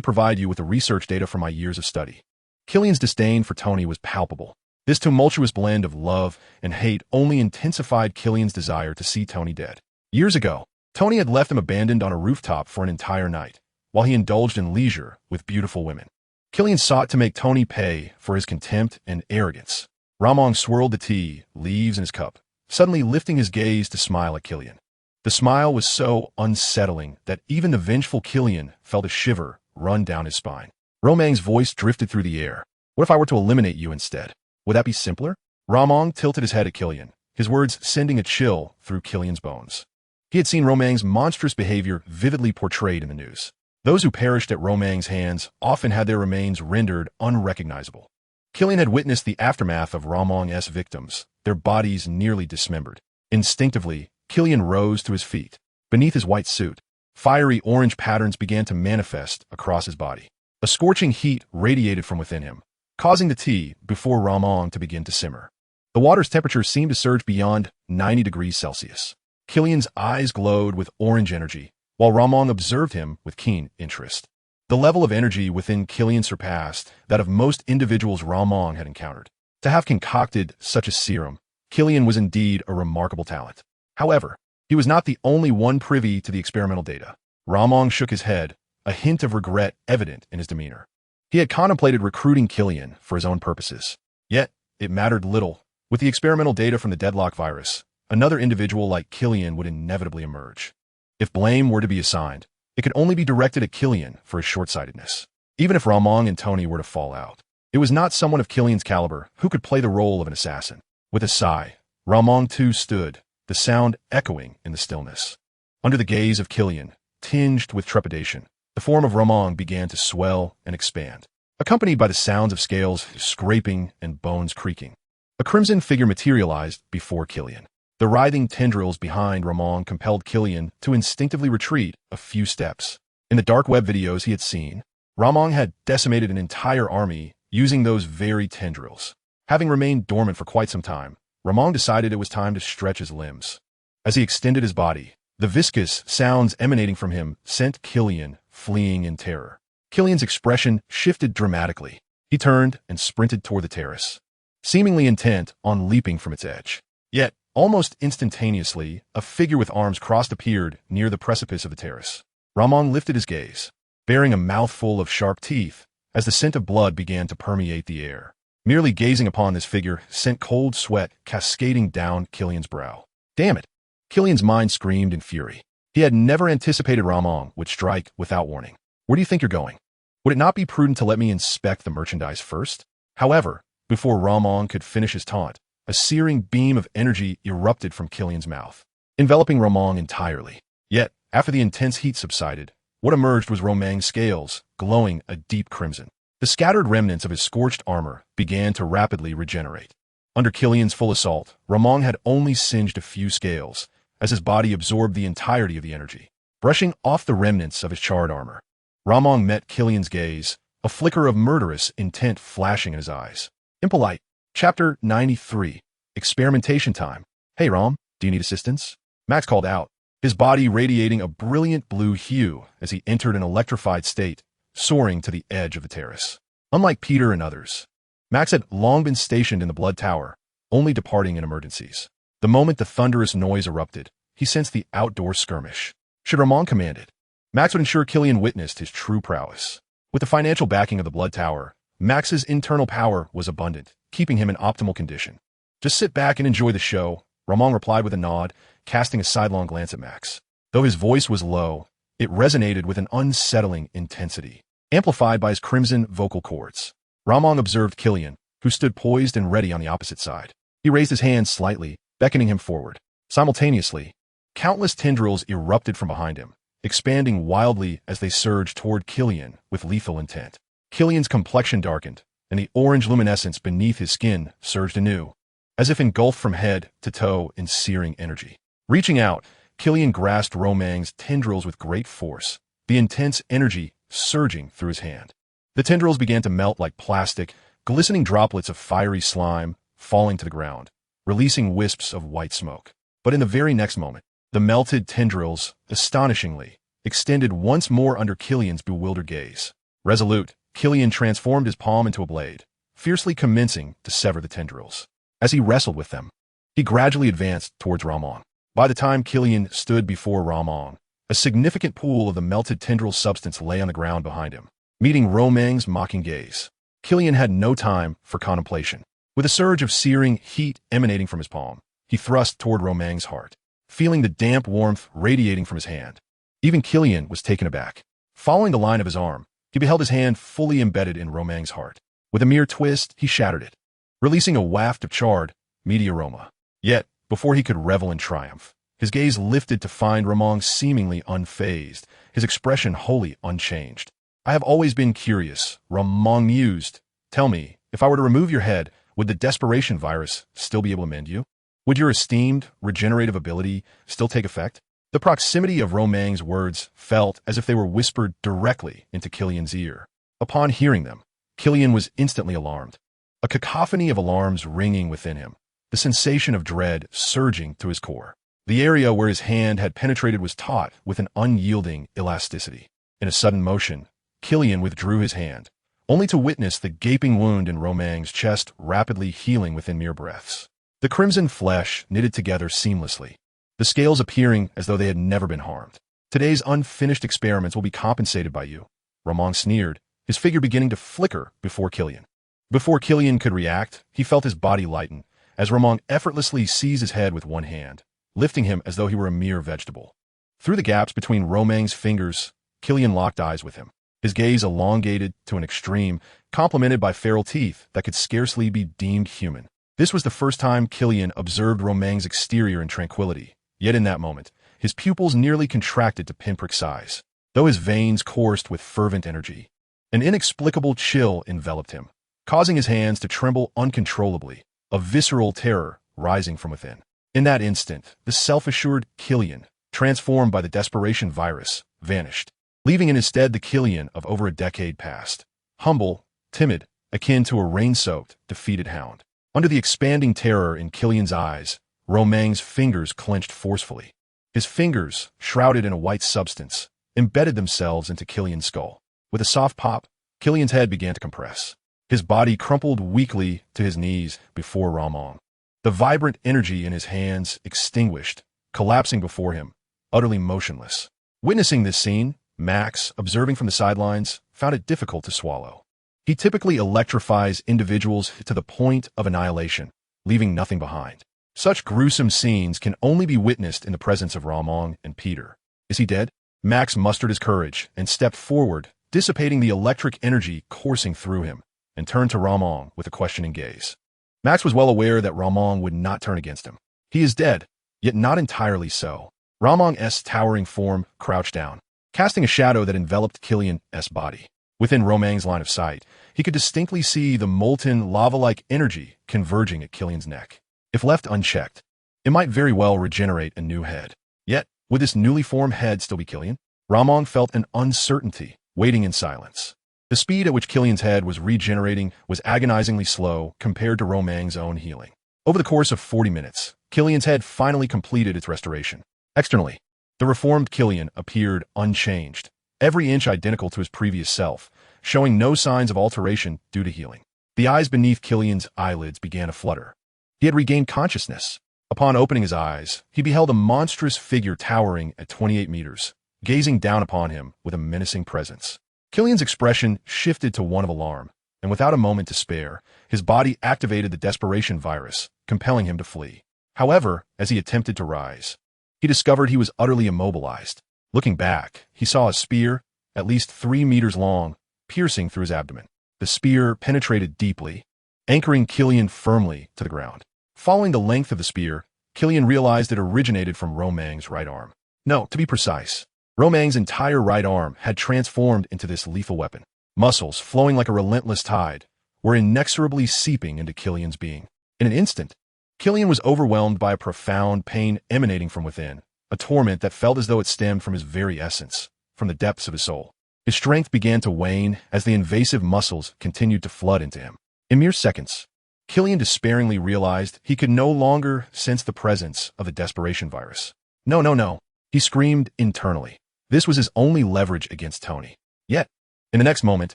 provide you with the research data from my years of study. Killian's disdain for Tony was palpable. This tumultuous blend of love and hate only intensified Killian's desire to see Tony dead. Years ago, Tony had left him abandoned on a rooftop for an entire night, while he indulged in leisure with beautiful women. Killian sought to make Tony pay for his contempt and arrogance. Luo Mang swirled the tea, leaves in his cup, suddenly lifting his gaze to smile at Killian. The smile was so unsettling that even the vengeful Killian felt a shiver run down his spine. Luo Mang's voice drifted through the air. What if I were to eliminate you instead? Would that be simpler? Luo Mang tilted his head at Killian, his words sending a chill through Killian's bones. He had seen Luo Mang's monstrous behavior vividly portrayed in the news. Those who perished at Luo Mang's hands often had their remains rendered unrecognizable. Killian had witnessed the aftermath of Luo Mang's victims, their bodies nearly dismembered. Instinctively, Killian rose to his feet. Beneath his white suit, fiery orange patterns began to manifest across his body. A scorching heat radiated from within him, causing the tea before Luo Mang to begin to simmer. The water's temperature seemed to surge beyond 90 degrees Celsius. Killian's eyes glowed with orange energy, while Luo Mang observed him with keen interest. The level of energy within Killian surpassed that of most individuals Luo Mang had encountered. To have concocted such a serum, Killian was indeed a remarkable talent. However, he was not the only one privy to the experimental data. Luo Mang shook his head, a hint of regret evident in his demeanor. He had contemplated recruiting Killian for his own purposes. Yet, it mattered little. With the experimental data from the deadlock virus, another individual like Killian would inevitably emerge. If blame were to be assigned, it could only be directed at Killian for his short-sightedness. Even if Luo Mang and Tony were to fall out, it was not someone of Killian's caliber who could play the role of an assassin. With a sigh, Luo Mang too stood, the sound echoing in the stillness. Under the gaze of Killian, tinged with trepidation, the form of Luo Mang began to swell and expand, accompanied by the sounds of scales scraping and bones creaking. A crimson figure materialized before Killian. The writhing tendrils behind Luo Mang compelled Killian to instinctively retreat a few steps. In the dark web videos he had seen, Luo Mang had decimated an entire army using those very tendrils. Having remained dormant for quite some time, Luo Mang decided it was time to stretch his limbs. As he extended his body, the viscous sounds emanating from him sent Killian fleeing in terror. Killian's expression shifted dramatically. He turned and sprinted toward the terrace, seemingly intent on leaping from its edge. Yet, almost instantaneously, a figure with arms crossed appeared near the precipice of the terrace. Luo Mang lifted his gaze, bearing a mouthful of sharp teeth, as the scent of blood began to permeate the air. Merely gazing upon this figure sent cold sweat cascading down Killian's brow. Damn it! Killian's mind screamed in fury. He had never anticipated Luo Mang would strike without warning. Where do you think you're going? Would it not be prudent to let me inspect the merchandise first? However, before Luo Mang could finish his taunt, a searing beam of energy erupted from Killian's mouth, enveloping Luo Mang entirely. Yet, after the intense heat subsided, what emerged was Luo Mang's scales, glowing a deep crimson. The scattered remnants of his scorched armor began to rapidly regenerate. Under Killian's full assault, Luo Mang had only singed a few scales, as his body absorbed the entirety of the energy, brushing off the remnants of his charred armor. Luo Mang met Killian's gaze, a flicker of murderous intent flashing in his eyes. Impolite. Chapter 93. Experimentation time. Hey Rom, do you need assistance? Max called out, his body radiating a brilliant blue hue as he entered an electrified state, soaring to the edge of the terrace. Unlike Peter and others, Max had long been stationed in the Blood Tower, only departing in emergencies. The moment the thunderous noise erupted, he sensed the outdoor skirmish. Should Luo Mang command it, Max would ensure Killian witnessed his true prowess. With the financial backing of the Blood Tower, Max's internal power was abundant, keeping him in optimal condition. Just sit back and enjoy the show, Luo Mang replied with a nod, casting a sidelong glance at Max. Though his voice was low, it resonated with an unsettling intensity, amplified by his crimson vocal cords. Luo Mang observed Killian, who stood poised and ready on the opposite side. He raised his hand slightly, beckoning him forward. Simultaneously, countless tendrils erupted from behind him, expanding wildly as they surged toward Killian with lethal intent. Killian's complexion darkened, and the orange luminescence beneath his skin surged anew, as if engulfed from head to toe in searing energy. Reaching out, Killian grasped Luo Mang's tendrils with great force, the intense energy surging through his hand. The tendrils began to melt like plastic, glistening droplets of fiery slime falling to the ground, releasing wisps of white smoke. But in the very next moment, the melted tendrils, astonishingly, extended once more under Killian's bewildered gaze. Resolute, Killian transformed his palm into a blade, fiercely commencing to sever the tendrils. As he wrestled with them, he gradually advanced towards Luo Mang. By the time Killian stood before Luo Mang, a significant pool of the melted tendril substance lay on the ground behind him. Meeting Luo Mang's mocking gaze, Killian had no time for contemplation. With a surge of searing heat emanating from his palm, he thrust toward Luo Mang's heart, feeling the damp warmth radiating from his hand. Even Killian was taken aback. Following the line of his arm, he beheld his hand fully embedded in Luo Mang's heart. With a mere twist, he shattered it, releasing a waft of charred, meaty aroma. Yet, before he could revel in triumph, his gaze lifted to find Luo Mang seemingly unfazed, his expression wholly unchanged. I have always been curious, Luo Mang mused. Tell me, if I were to remove your head, would the desperation virus still be able to mend you? Would your esteemed, regenerative ability still take effect? The proximity of Luo Mang's words felt as if they were whispered directly into Killian's ear. Upon hearing them, Killian was instantly alarmed. A cacophony of alarms ringing within him, the sensation of dread surging through his core. The area where his hand had penetrated was taut with an unyielding elasticity. In a sudden motion, Killian withdrew his hand, only to witness the gaping wound in Luo Mang's chest rapidly healing within mere breaths. The crimson flesh knitted together seamlessly, the scales appearing as though they had never been harmed. Today's unfinished experiments will be compensated by you, Luo Mang sneered, his figure beginning to flicker before Killian. Before Killian could react, he felt his body lighten, as Luo Mang effortlessly seized his head with one hand, lifting him as though he were a mere vegetable. Through the gaps between Luo Mang's fingers, Killian locked eyes with him, his gaze elongated to an extreme, complemented by feral teeth that could scarcely be deemed human. This was the first time Killian observed Luo Mang's exterior in tranquility, yet in that moment, his pupils nearly contracted to pinprick size, though his veins coursed with fervent energy. An inexplicable chill enveloped him, causing his hands to tremble uncontrollably, a visceral terror rising from within. In that instant, the self-assured Killian, transformed by the desperation virus, vanished, leaving in his stead the Killian of over a decade past, humble, timid, akin to a rain-soaked, defeated hound. Under the expanding terror in Killian's eyes, Luo Mang's fingers clenched forcefully. His fingers, shrouded in a white substance, embedded themselves into Killian's skull. With a soft pop, Killian's head began to compress. His body crumpled weakly to his knees before Luo Mang. The vibrant energy in his hands extinguished, collapsing before him, utterly motionless. Witnessing this scene, Max, observing from the sidelines, found it difficult to swallow. He typically electrifies individuals to the point of annihilation, leaving nothing behind. Such gruesome scenes can only be witnessed in the presence of Luo Mang and Peter. Is he dead? Max mustered his courage and stepped forward, dissipating the electric energy coursing through him, and turned to Luo Mang with a questioning gaze. Max was well aware that Luo Mang would not turn against him. He is dead, yet not entirely so. Luo Mang's towering form crouched down, casting a shadow that enveloped Killian's body. Within Luo Mang's line of sight, he could distinctly see the molten, lava-like energy converging at Killian's neck. If left unchecked, it might very well regenerate a new head. Yet, would this newly formed head still be Killian? Luo Mang felt an uncertainty, waiting in silence. The speed at which Killian's head was regenerating was agonizingly slow compared to Luo Mang's own healing. Over the course of 40 minutes, Killian's head finally completed its restoration. Externally, the reformed Killian appeared unchanged, every inch identical to his previous self, showing no signs of alteration due to healing. The eyes beneath Killian's eyelids began to flutter. He had regained consciousness. Upon opening his eyes, he beheld a monstrous figure towering at 28 meters, gazing down upon him with a menacing presence. Killian's expression shifted to one of alarm, and without a moment to spare, his body activated the desperation virus, compelling him to flee. However, as he attempted to rise, he discovered he was utterly immobilized. Looking back, he saw a spear, at least 3 meters long, piercing through his abdomen. The spear penetrated deeply, anchoring Killian firmly to the ground. Following the length of the spear, Killian realized it originated from Luo Mang's right arm. No, to be precise, Luo Mang's entire right arm had transformed into this lethal weapon. Muscles, flowing like a relentless tide, were inexorably seeping into Killian's being. In an instant, Killian was overwhelmed by a profound pain emanating from within, a torment that felt as though it stemmed from his very essence, from the depths of his soul. His strength began to wane as the invasive muscles continued to flood into him. In mere seconds, Killian despairingly realized he could no longer sense the presence of the desperation virus. No, no, no, he screamed internally. This was his only leverage against Tony. Yet, in the next moment,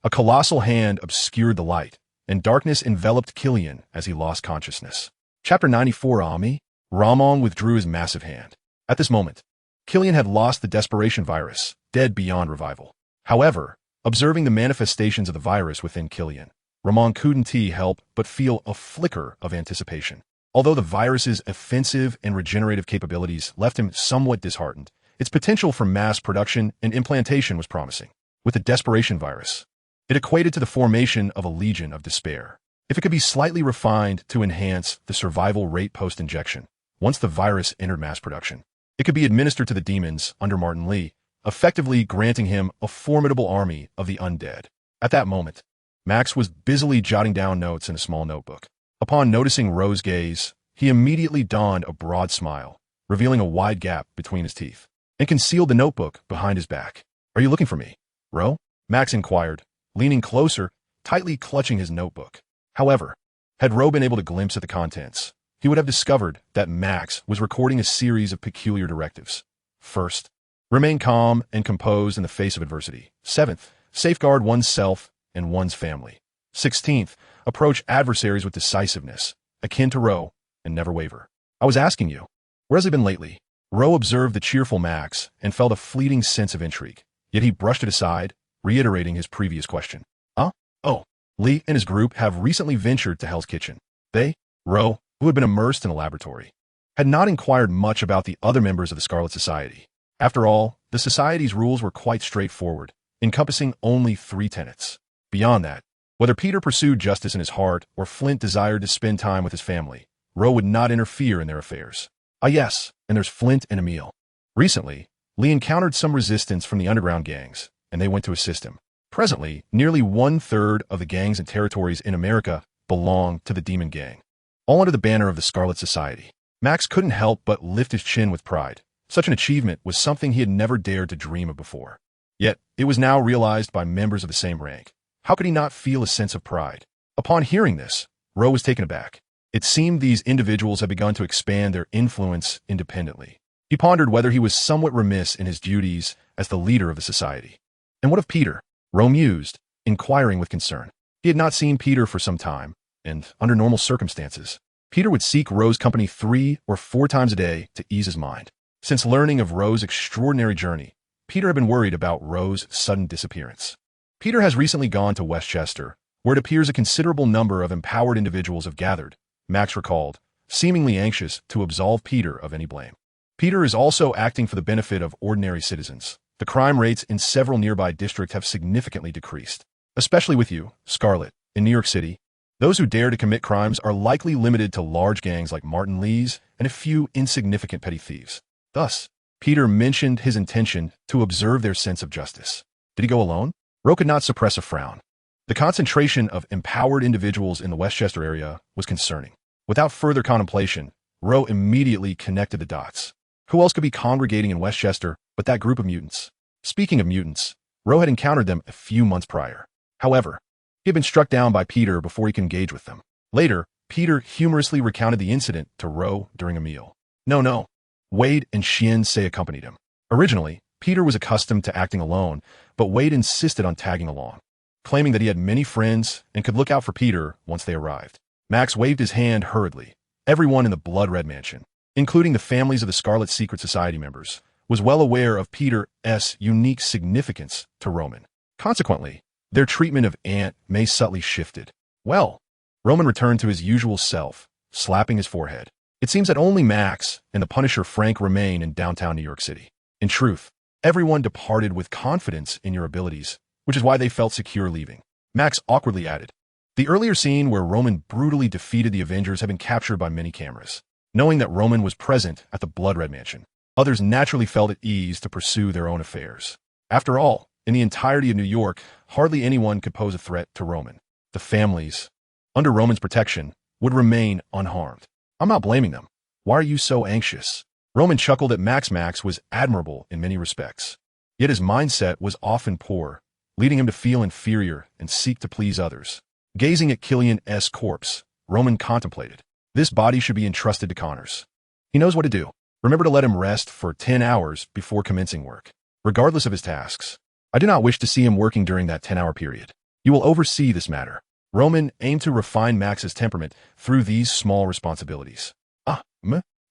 A colossal hand obscured the light, and darkness enveloped Killian as he lost consciousness. Chapter 94 Ami. Ramon withdrew his massive hand. At this moment, Killian had lost the desperation virus, dead beyond revival. However, observing the manifestations of the virus within Killian, Ramon couldn't help but feel a flicker of anticipation. Although the virus's offensive and regenerative capabilities left him somewhat disheartened, its potential for mass production and implantation was promising. With the desperation virus, it equated to the formation of a legion of despair. If it could be slightly refined to enhance the survival rate post-injection, once the virus entered mass production, it could be administered to the demons under Martin Lee, effectively granting him a formidable army of the undead. At that moment, Max was busily jotting down notes in a small notebook. Upon noticing Ro's gaze, he immediately donned a broad smile, revealing a wide gap between his teeth, and concealed the notebook behind his back. "Are you looking for me, Ro?" Max inquired, leaning closer, tightly clutching his notebook. However, had Ro been able to glimpse at the contents, he would have discovered that Max was recording a series of peculiar directives. First, remain calm and composed in the face of adversity. 7th, safeguard one's self and one's family. 16th, approach adversaries with decisiveness, akin to Ro, and never waver. "I was asking you, where has it been lately?" Ro observed the cheerful Max and felt a fleeting sense of intrigue, yet he brushed it aside, reiterating his previous question. Oh, Lee and his group have recently ventured to Hell's Kitchen. They, Ro, who had been immersed in a laboratory, had not inquired much about the other members of the Scarlet Society. After all, the Society's rules were quite straightforward, encompassing only 3 tenets. Beyond that, whether Peter pursued justice in his heart or Flint desired to spend time with his family, Ro would not interfere in their affairs. Yes, and there's Flint and Emil. Recently, Lee encountered some resistance from the underground gangs, and they went to assist him. Presently, nearly 1/3 of the gangs and territories in America belong to the Demon Gang, all under the banner of the Scarlet Society. Max couldn't help but lift his chin with pride. Such an achievement was something he had never dared to dream of before. Yet, it was now realized by members of the same rank. How could he not feel a sense of pride? Upon hearing this, Ro was taken aback. It seemed these individuals had begun to expand their influence independently. He pondered whether he was somewhat remiss in his duties as the leader of the society. And what of Peter? Ro mused, inquiring with concern. He had not seen Peter for some time, and under normal circumstances, Peter would seek Ro's company 3 or 4 times a day to ease his mind. Since learning of Ro's extraordinary journey, Peter had been worried about Ro's sudden disappearance. Peter has recently gone to Westchester, where it appears a considerable number of empowered individuals have gathered, Max recalled, seemingly anxious to absolve Peter of any blame. Peter is also acting for the benefit of ordinary citizens. The crime rates in several nearby districts have significantly decreased, especially with you, Scarlet, in New York City. Those who dare to commit crimes are likely limited to large gangs like Martin Lee's and a few insignificant petty thieves. Thus, Peter mentioned his intention to observe their sense of justice. Did he go alone? Ro could not suppress a frown. The concentration of empowered individuals in the Westchester area was concerning. Without further contemplation, Ro immediately connected the dots. Who else could be congregating in Westchester but that group of mutants? Speaking of mutants, Ro had encountered them a few months prior. However, he had been struck down by Peter before he could engage with them. Later, Peter humorously recounted the incident to Ro during a meal. No. Wade and Xian-Se accompanied him. Originally, Peter was accustomed to acting alone, but Wade insisted on tagging along, claiming that he had many friends and could look out for Peter once they arrived. Max waved his hand hurriedly. Everyone in the Blood Red Mansion, including the families of the Scarlet Secret Society members, was well aware of Peter's unique significance to Roman. Consequently, their treatment of Aunt May subtly shifted. Well, Roman returned to his usual self, slapping his forehead. It seems that only Max and the Punisher Frank remain in downtown New York City. In truth, everyone departed with confidence in your abilities, which is why they felt secure leaving. Max awkwardly added, the earlier scene where Roman brutally defeated the Avengers had been captured by many cameras. Knowing that Roman was present at the Blood Red Mansion, others naturally felt at ease to pursue their own affairs. After all, in the entirety of New York, hardly anyone could pose a threat to Roman. The families, under Roman's protection, would remain unharmed. I'm not blaming them. Why are you so anxious? Roman chuckled that Max was admirable in many respects. Yet his mindset was often poor, leading him to feel inferior and seek to please others. Gazing at Killian's corpse, Roman contemplated. This body should be entrusted to Connors. He knows what to do. Remember to let him rest for 10 hours before commencing work, regardless of his tasks. I do not wish to see him working during that 10-hour period. You will oversee this matter. Roman aimed to refine Max's temperament through these small responsibilities.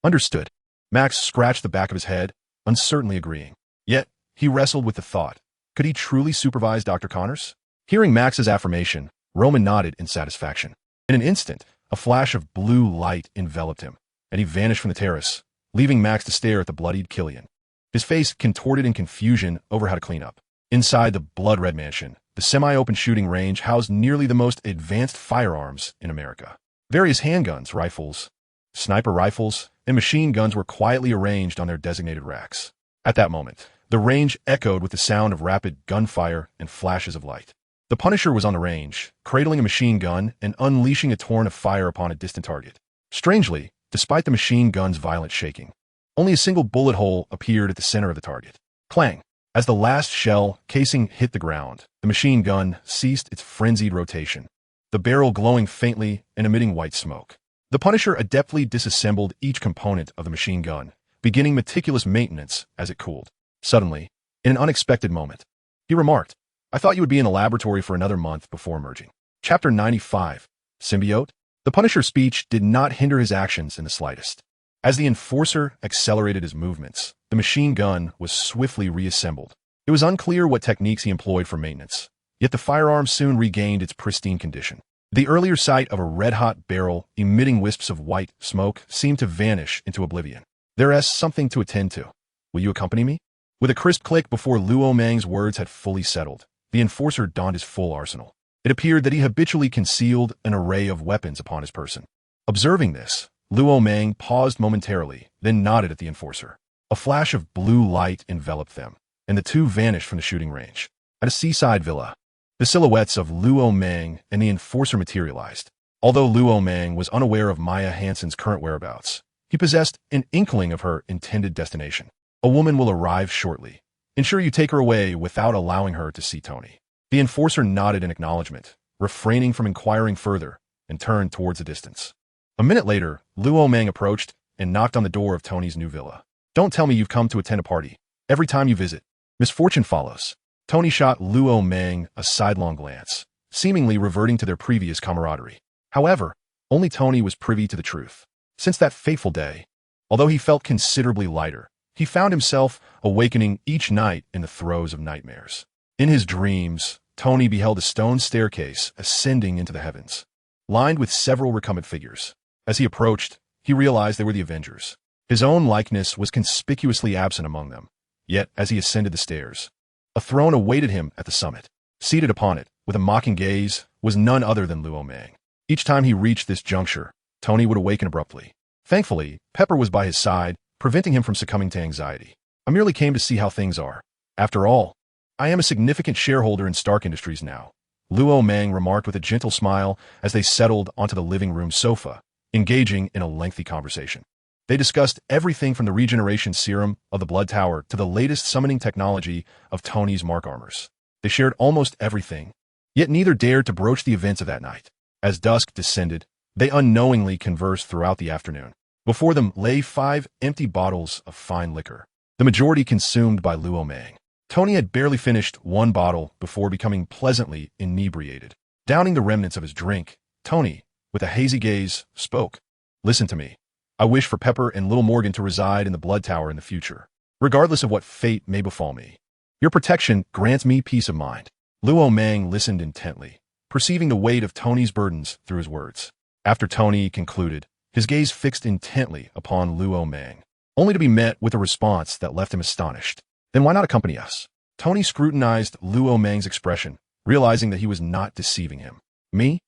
Understood. Max scratched the back of his head, uncertainly agreeing. Yet, he wrestled with the thought. Could he truly supervise Dr. Connors? Hearing Max's affirmation, Roman nodded in satisfaction. In an instant, a flash of blue light enveloped him, and he vanished from the terrace, leaving Max to stare at the bloodied Killian. His face contorted in confusion over how to clean up. Inside the blood-red mansion, the semi-open shooting range housed nearly the most advanced firearms in America. Various handguns, rifles, sniper rifles, and machine guns were quietly arranged on their designated racks. At that moment, the range echoed with the sound of rapid gunfire and flashes of light. The Punisher was on the range, cradling a machine gun and unleashing a torrent of fire upon a distant target. Strangely, despite the machine gun's violent shaking, only a single bullet hole appeared at the center of the target. Clang! As the last shell casing hit the ground, the machine gun ceased its frenzied rotation, the barrel glowing faintly and emitting white smoke. The Punisher adeptly disassembled each component of the machine gun, beginning meticulous maintenance as it cooled. Suddenly, in an unexpected moment, he remarked, "I thought you would be in the laboratory for another month before emerging." Chapter 95, Symbiote? The Punisher's speech did not hinder his actions in the slightest. As the Enforcer accelerated his movements, the machine gun was swiftly reassembled. It was unclear what techniques he employed for maintenance, yet the firearm soon regained its pristine condition. The earlier sight of a red-hot barrel emitting wisps of white smoke seemed to vanish into oblivion. "There's something to attend to. Will you accompany me?" With a crisp click before Luo Mang's words had fully settled, the Enforcer donned his full arsenal. It appeared that he habitually concealed an array of weapons upon his person. Observing this, Luo Mang paused momentarily, then nodded at the Enforcer. A flash of blue light enveloped them, and the two vanished from the shooting range. At a seaside villa, the silhouettes of Luo Mang and the Enforcer materialized. Although Luo Mang was unaware of Maya Hansen's current whereabouts, he possessed an inkling of her intended destination. "A woman will arrive shortly. Ensure you take her away without allowing her to see Tony." The Enforcer nodded in acknowledgement, refraining from inquiring further, and turned towards the distance. A minute later, Luo Mang approached and knocked on the door of Tony's new villa. "Don't tell me you've come to attend a party. Every time you visit, misfortune follows." Tony shot Luo Mang a sidelong glance, seemingly reverting to their previous camaraderie. However, only Tony was privy to the truth. Since that fateful day, although he felt considerably lighter, he found himself awakening each night in the throes of nightmares. In his dreams, Tony beheld a stone staircase ascending into the heavens, lined with several recumbent figures. As he approached, he realized they were the Avengers. His own likeness was conspicuously absent among them. Yet, as he ascended the stairs, a throne awaited him at the summit. Seated upon it, with a mocking gaze, was none other than Luo Mang. Each time he reached this juncture, Tony would awaken abruptly. Thankfully, Pepper was by his side, preventing him from succumbing to anxiety. "I merely came to see how things are. After all, I am a significant shareholder in Stark Industries now," Luo Mang remarked with a gentle smile as they settled onto the living room sofa, engaging in a lengthy conversation. They discussed everything from the regeneration serum of the Blood Tower to the latest summoning technology of Tony's Mark armors. They shared almost everything, yet neither dared to broach the events of that night. As dusk descended, they unknowingly conversed throughout the afternoon. Before them lay 5 empty bottles of fine liquor, the majority consumed by Luo Mang. Tony had barely finished one bottle before becoming pleasantly inebriated. Downing the remnants of his drink, Tony, with a hazy gaze, spoke. "Listen to me. I wish for Pepper and little Morgan to reside in the Blood Tower in the future, regardless of what fate may befall me. Your protection grants me peace of mind." Luo Mang listened intently, perceiving the weight of Tony's burdens through his words. After Tony concluded, his gaze fixed intently upon Luo Mang, only to be met with a response that left him astonished. "Then why not accompany us?" Tony scrutinized Luo Mang's expression, realizing that he was not deceiving him. "Me?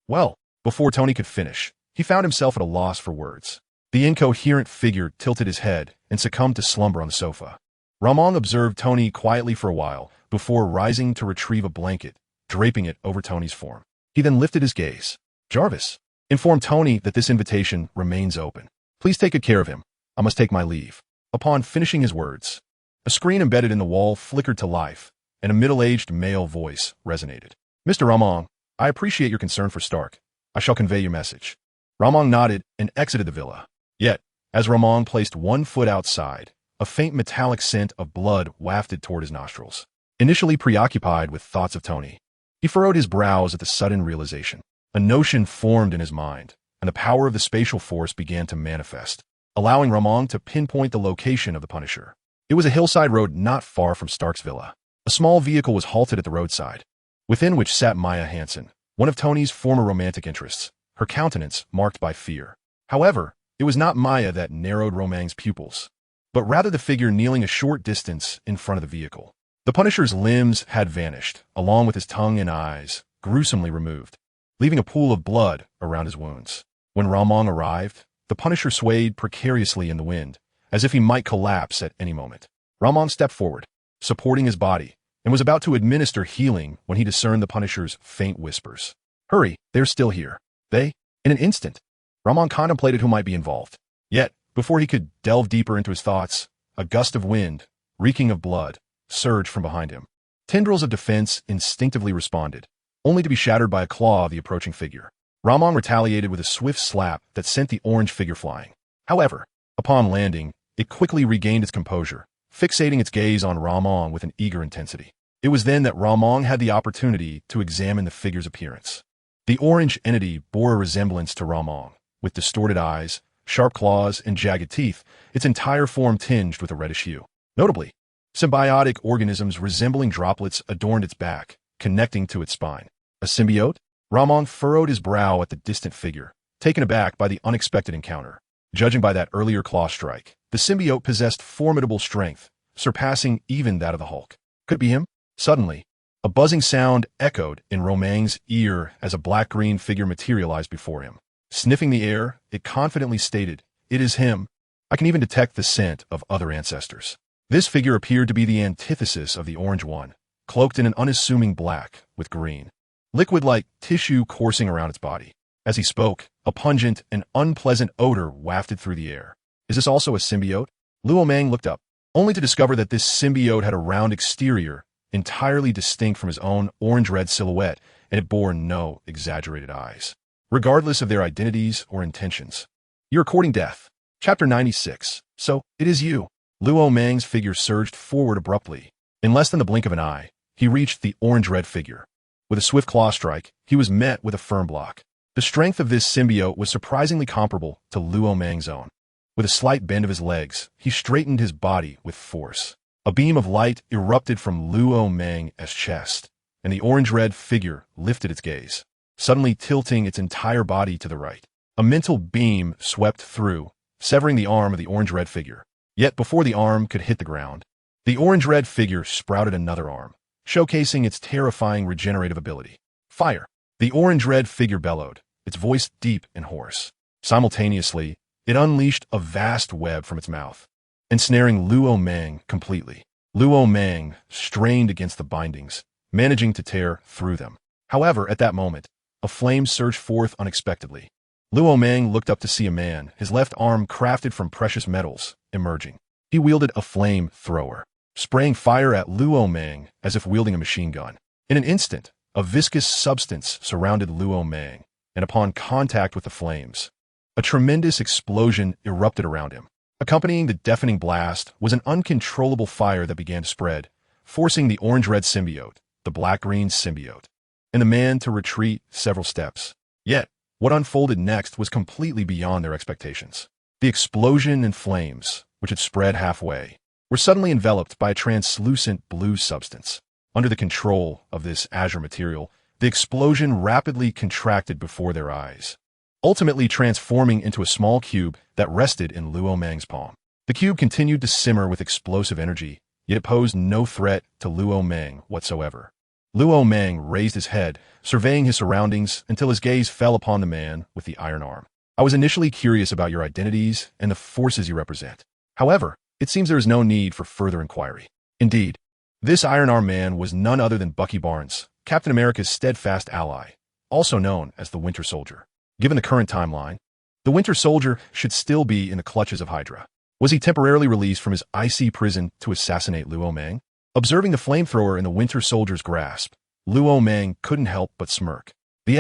Well." Before Tony could finish, he found himself at a loss for words. The incoherent figure tilted his head and succumbed to slumber on the sofa. Ramon observed Tony quietly for a while before rising to retrieve a blanket, draping it over Tony's form. He then lifted his gaze. "Jarvis, inform Tony that this invitation remains open. Please take good care of him. I must take my leave." Upon finishing his words, a screen embedded in the wall flickered to life, and a middle-aged male voice resonated. "Mr. Ramon, I appreciate your concern for Stark. I shall convey your message." Ramon nodded and exited the villa. Yet, as Ramon placed one foot outside, a faint metallic scent of blood wafted toward his nostrils. Initially preoccupied with thoughts of Tony, He furrowed his brows at the sudden realization. A notion formed in his mind, and the power of the spatial force began to manifest, allowing Ramon to pinpoint the location of the Punisher. It was a hillside road not far from Stark's villa. A small vehicle was halted at the roadside, within which sat Maya Hansen, one of Tony's former romantic interests, her countenance marked by fear. However, it was not Maya that narrowed Romang's pupils, but rather the figure kneeling a short distance in front of the vehicle. The Punisher's limbs had vanished, along with his tongue and eyes, gruesomely removed, leaving a pool of blood around his wounds. When Ramon arrived, the Punisher swayed precariously in the wind, as if he might collapse at any moment. Ramon stepped forward, supporting his body, and was about to administer healing when he discerned the Punisher's faint whispers. "Hurry, they're still here." They? In an instant, Ramon contemplated who might be involved. Yet, before he could delve deeper into his thoughts, a gust of wind, reeking of blood, surged from behind him. Tendrils of defense instinctively responded, only to be shattered by a claw of the approaching figure. Ramon retaliated with a swift slap that sent the orange figure flying. However, upon landing, it quickly regained its composure, fixating its gaze on Ramon with an eager intensity. It was then that Ramon had the opportunity to examine the figure's appearance. The orange entity bore a resemblance to Ramon, with distorted eyes, sharp claws, and jagged teeth, its entire form tinged with a reddish hue. Notably, symbiotic organisms resembling droplets adorned its back, connecting to its spine. A symbiote? Ramon furrowed his brow at the distant figure, taken aback by the unexpected encounter. Judging by that earlier claw strike, the symbiote possessed formidable strength, surpassing even that of the Hulk. Could it be him? Suddenly, a buzzing sound echoed in Romang's ear as a black-green figure materialized before him. Sniffing the air, it confidently stated, "It is him. I can even detect the scent of other ancestors." This figure appeared to be the antithesis of the orange one, cloaked in an unassuming black with green, liquid-like tissue coursing around its body. As he spoke, a pungent and unpleasant odor wafted through the air. Is this also a symbiote? Luo Mang looked up, only to discover that this symbiote had a round exterior, entirely distinct from his own orange-red silhouette, and it bore no exaggerated eyes. Regardless of their identities or intentions. "You're courting death." Chapter 96. "So, it is you." Luo Mang's figure surged forward abruptly. In less than the blink of an eye, he reached the orange-red figure. With a swift claw strike, he was met with a firm block. The strength of this symbiote was surprisingly comparable to Luo Mang's own. With a slight bend of his legs, he straightened his body with force. A beam of light erupted from Luo Mang's chest, and the orange-red figure lifted its gaze, suddenly tilting its entire body to the right. A mental beam swept through, severing the arm of the orange-red figure. Yet before the arm could hit the ground, the orange-red figure sprouted another arm, showcasing its terrifying regenerative ability. "Fire!" The orange-red figure bellowed, its voice deep and hoarse. Simultaneously, it unleashed a vast web from its mouth, ensnaring Luo Mang completely. Luo Mang strained against the bindings, managing to tear through them. However, at that moment, a flame surged forth unexpectedly. Luo Mang looked up to see a man, his left arm crafted from precious metals, emerging. He wielded a flame thrower, spraying fire at Luo Mang as if wielding a machine gun. In an instant, a viscous substance surrounded Luo Mang, and upon contact with the flames, a tremendous explosion erupted around him. Accompanying the deafening blast was an uncontrollable fire that began to spread, forcing the orange-red symbiote, the black-green symbiote, and the man to retreat several steps. Yet, what unfolded next was completely beyond their expectations. The explosion and flames, which had spread halfway, were suddenly enveloped by a translucent blue substance. Under the control of this azure material, the explosion rapidly contracted before their eyes, ultimately transforming into a small cube that rested in Luo Mang's palm. The cube continued to simmer with explosive energy, yet it posed no threat to Luo Mang whatsoever. Luo Mang raised his head, surveying his surroundings until his gaze fell upon the man with the iron arm. "I was initially curious about your identities and the forces you represent. However, it seems there is no need for further inquiry." Indeed, this iron arm man was none other than Bucky Barnes, Captain America's steadfast ally, also known as the Winter Soldier. Given the current timeline, the Winter Soldier should still be in the clutches of Hydra. Was he temporarily released from his icy prison to assassinate Luo Mang? Observing the flamethrower in the Winter Soldier's grasp, Luo Mang couldn't help but smirk. The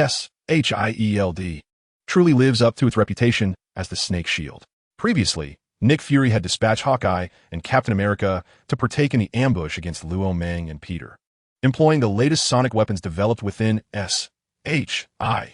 SHIELD truly lives up to its reputation as the Snake Shield. Previously, Nick Fury had dispatched Hawkeye and Captain America to partake in the ambush against Luo Mang and Peter. employing the latest sonic weapons developed within SHIELD.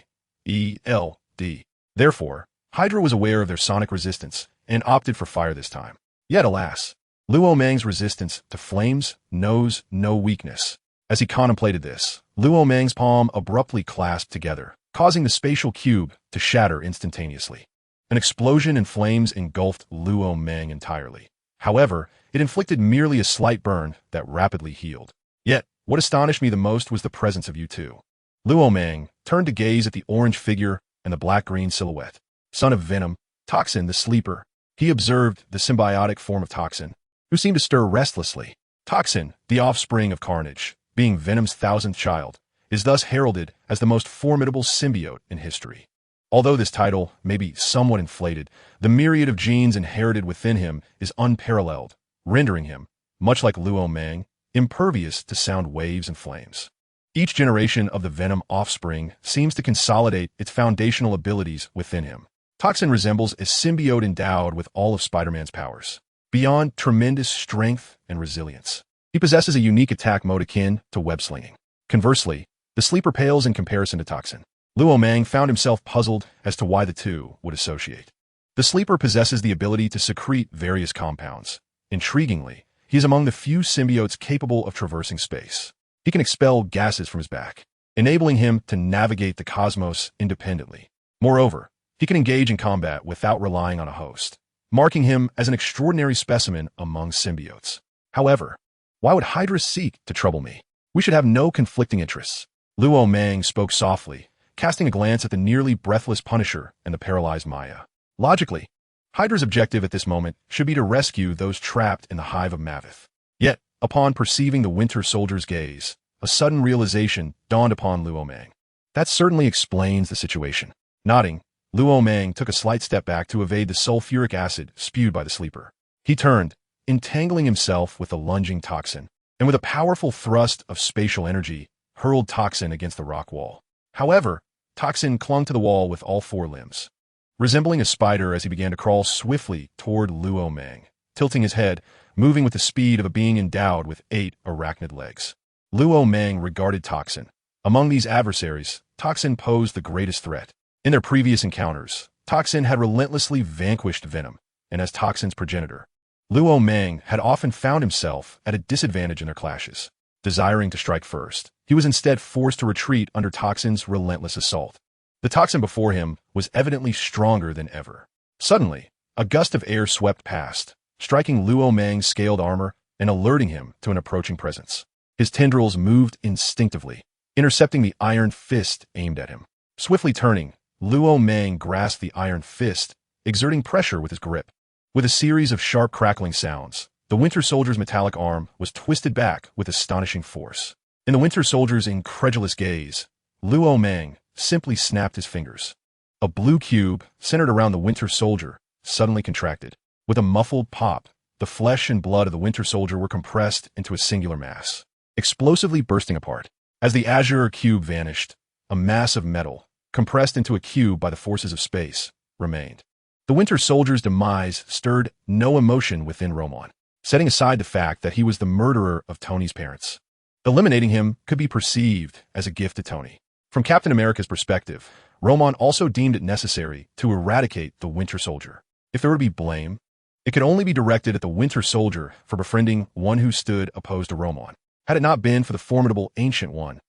Therefore, Hydra was aware of their sonic resistance and opted for fire this time. Yet alas, Luo Mang's resistance to flames knows no weakness. As he contemplated this, Luo Mang's palm abruptly clasped together, causing the spatial cube to shatter instantaneously. An explosion in flames engulfed Luo Mang entirely. However, it inflicted merely a slight burn that rapidly healed. Yet, what astonished me the most was the presence of you two. Luo Mang turned to gaze at the orange figure and the black-green silhouette. Son of Venom, Toxin the Sleeper. He observed the symbiotic form of Toxin, who seemed to stir restlessly. Toxin, the offspring of Carnage, being Venom's 1000th child, is thus heralded as the most formidable symbiote in history. Although this title may be somewhat inflated, the myriad of genes inherited within him is unparalleled, rendering him, much like Luo Mang, impervious to sound waves and flames. Each generation of the Venom offspring seems to consolidate its foundational abilities within him. Toxin resembles a symbiote endowed with all of Spider-Man's powers. Beyond tremendous strength and resilience, he possesses a unique attack mode akin to web-slinging. Conversely, the Sleeper pales in comparison to Toxin. Luo Mang found himself puzzled as to why the two would associate. The Sleeper possesses the ability to secrete various compounds. Intriguingly, he is among the few symbiotes capable of traversing space. He can expel gases from his back, enabling him to navigate the cosmos independently. Moreover, he can engage in combat without relying on a host, marking him as an extraordinary specimen among symbiotes. However, why would Hydra seek to trouble me? We should have no conflicting interests. Luo Mang spoke softly, casting a glance at the nearly breathless Punisher and the paralyzed Maya. Logically, Hydra's objective at this moment should be to rescue those trapped in the hive of Maveth. Yet, upon perceiving the Winter Soldier's gaze, a sudden realization dawned upon Luo Mang. That certainly explains the situation. Nodding, Luo Mang took a slight step back to evade the sulfuric acid spewed by the Sleeper. He turned, entangling himself with the lunging Toxin, and with a powerful thrust of spatial energy, hurled Toxin against the rock wall. However, Toxin clung to the wall with all four limbs, resembling a spider as he began to crawl swiftly toward Luo Mang, tilting his head, moving with the speed of a being endowed with 8 arachnid legs. Luo Mang regarded Toxin. Among these adversaries, Toxin posed the greatest threat. In their previous encounters, Toxin had relentlessly vanquished Venom, and as Toxin's progenitor, Luo Mang had often found himself at a disadvantage in their clashes. Desiring to strike first, he was instead forced to retreat under Toxin's relentless assault. The Toxin before him was evidently stronger than ever. Suddenly, a gust of air swept past, striking Luo Mang's scaled armor and alerting him to an approaching presence. His tendrils moved instinctively, intercepting the iron fist aimed at him. Swiftly turning, Luo Mang grasped the iron fist, exerting pressure with his grip. With a series of sharp crackling sounds, the Winter Soldier's metallic arm was twisted back with astonishing force. In the Winter Soldier's incredulous gaze, Luo Mang simply snapped his fingers. A blue cube, centered around the Winter Soldier, suddenly contracted. With a muffled pop, the flesh and blood of the Winter Soldier were compressed into a singular mass, explosively bursting apart. As the azure cube vanished, a mass of metal, compressed into a cube by the forces of space, remained. The Winter Soldier's demise stirred no emotion within Romon, setting aside the fact that he was the murderer of Tony's parents. Eliminating him could be perceived as a gift to Tony. From Captain America's perspective, Romon also deemed it necessary to eradicate the Winter Soldier. If there were to be blame, it could only be directed at the Winter Soldier for befriending one who stood opposed to Romon. Had it not been for the formidable Ancient One,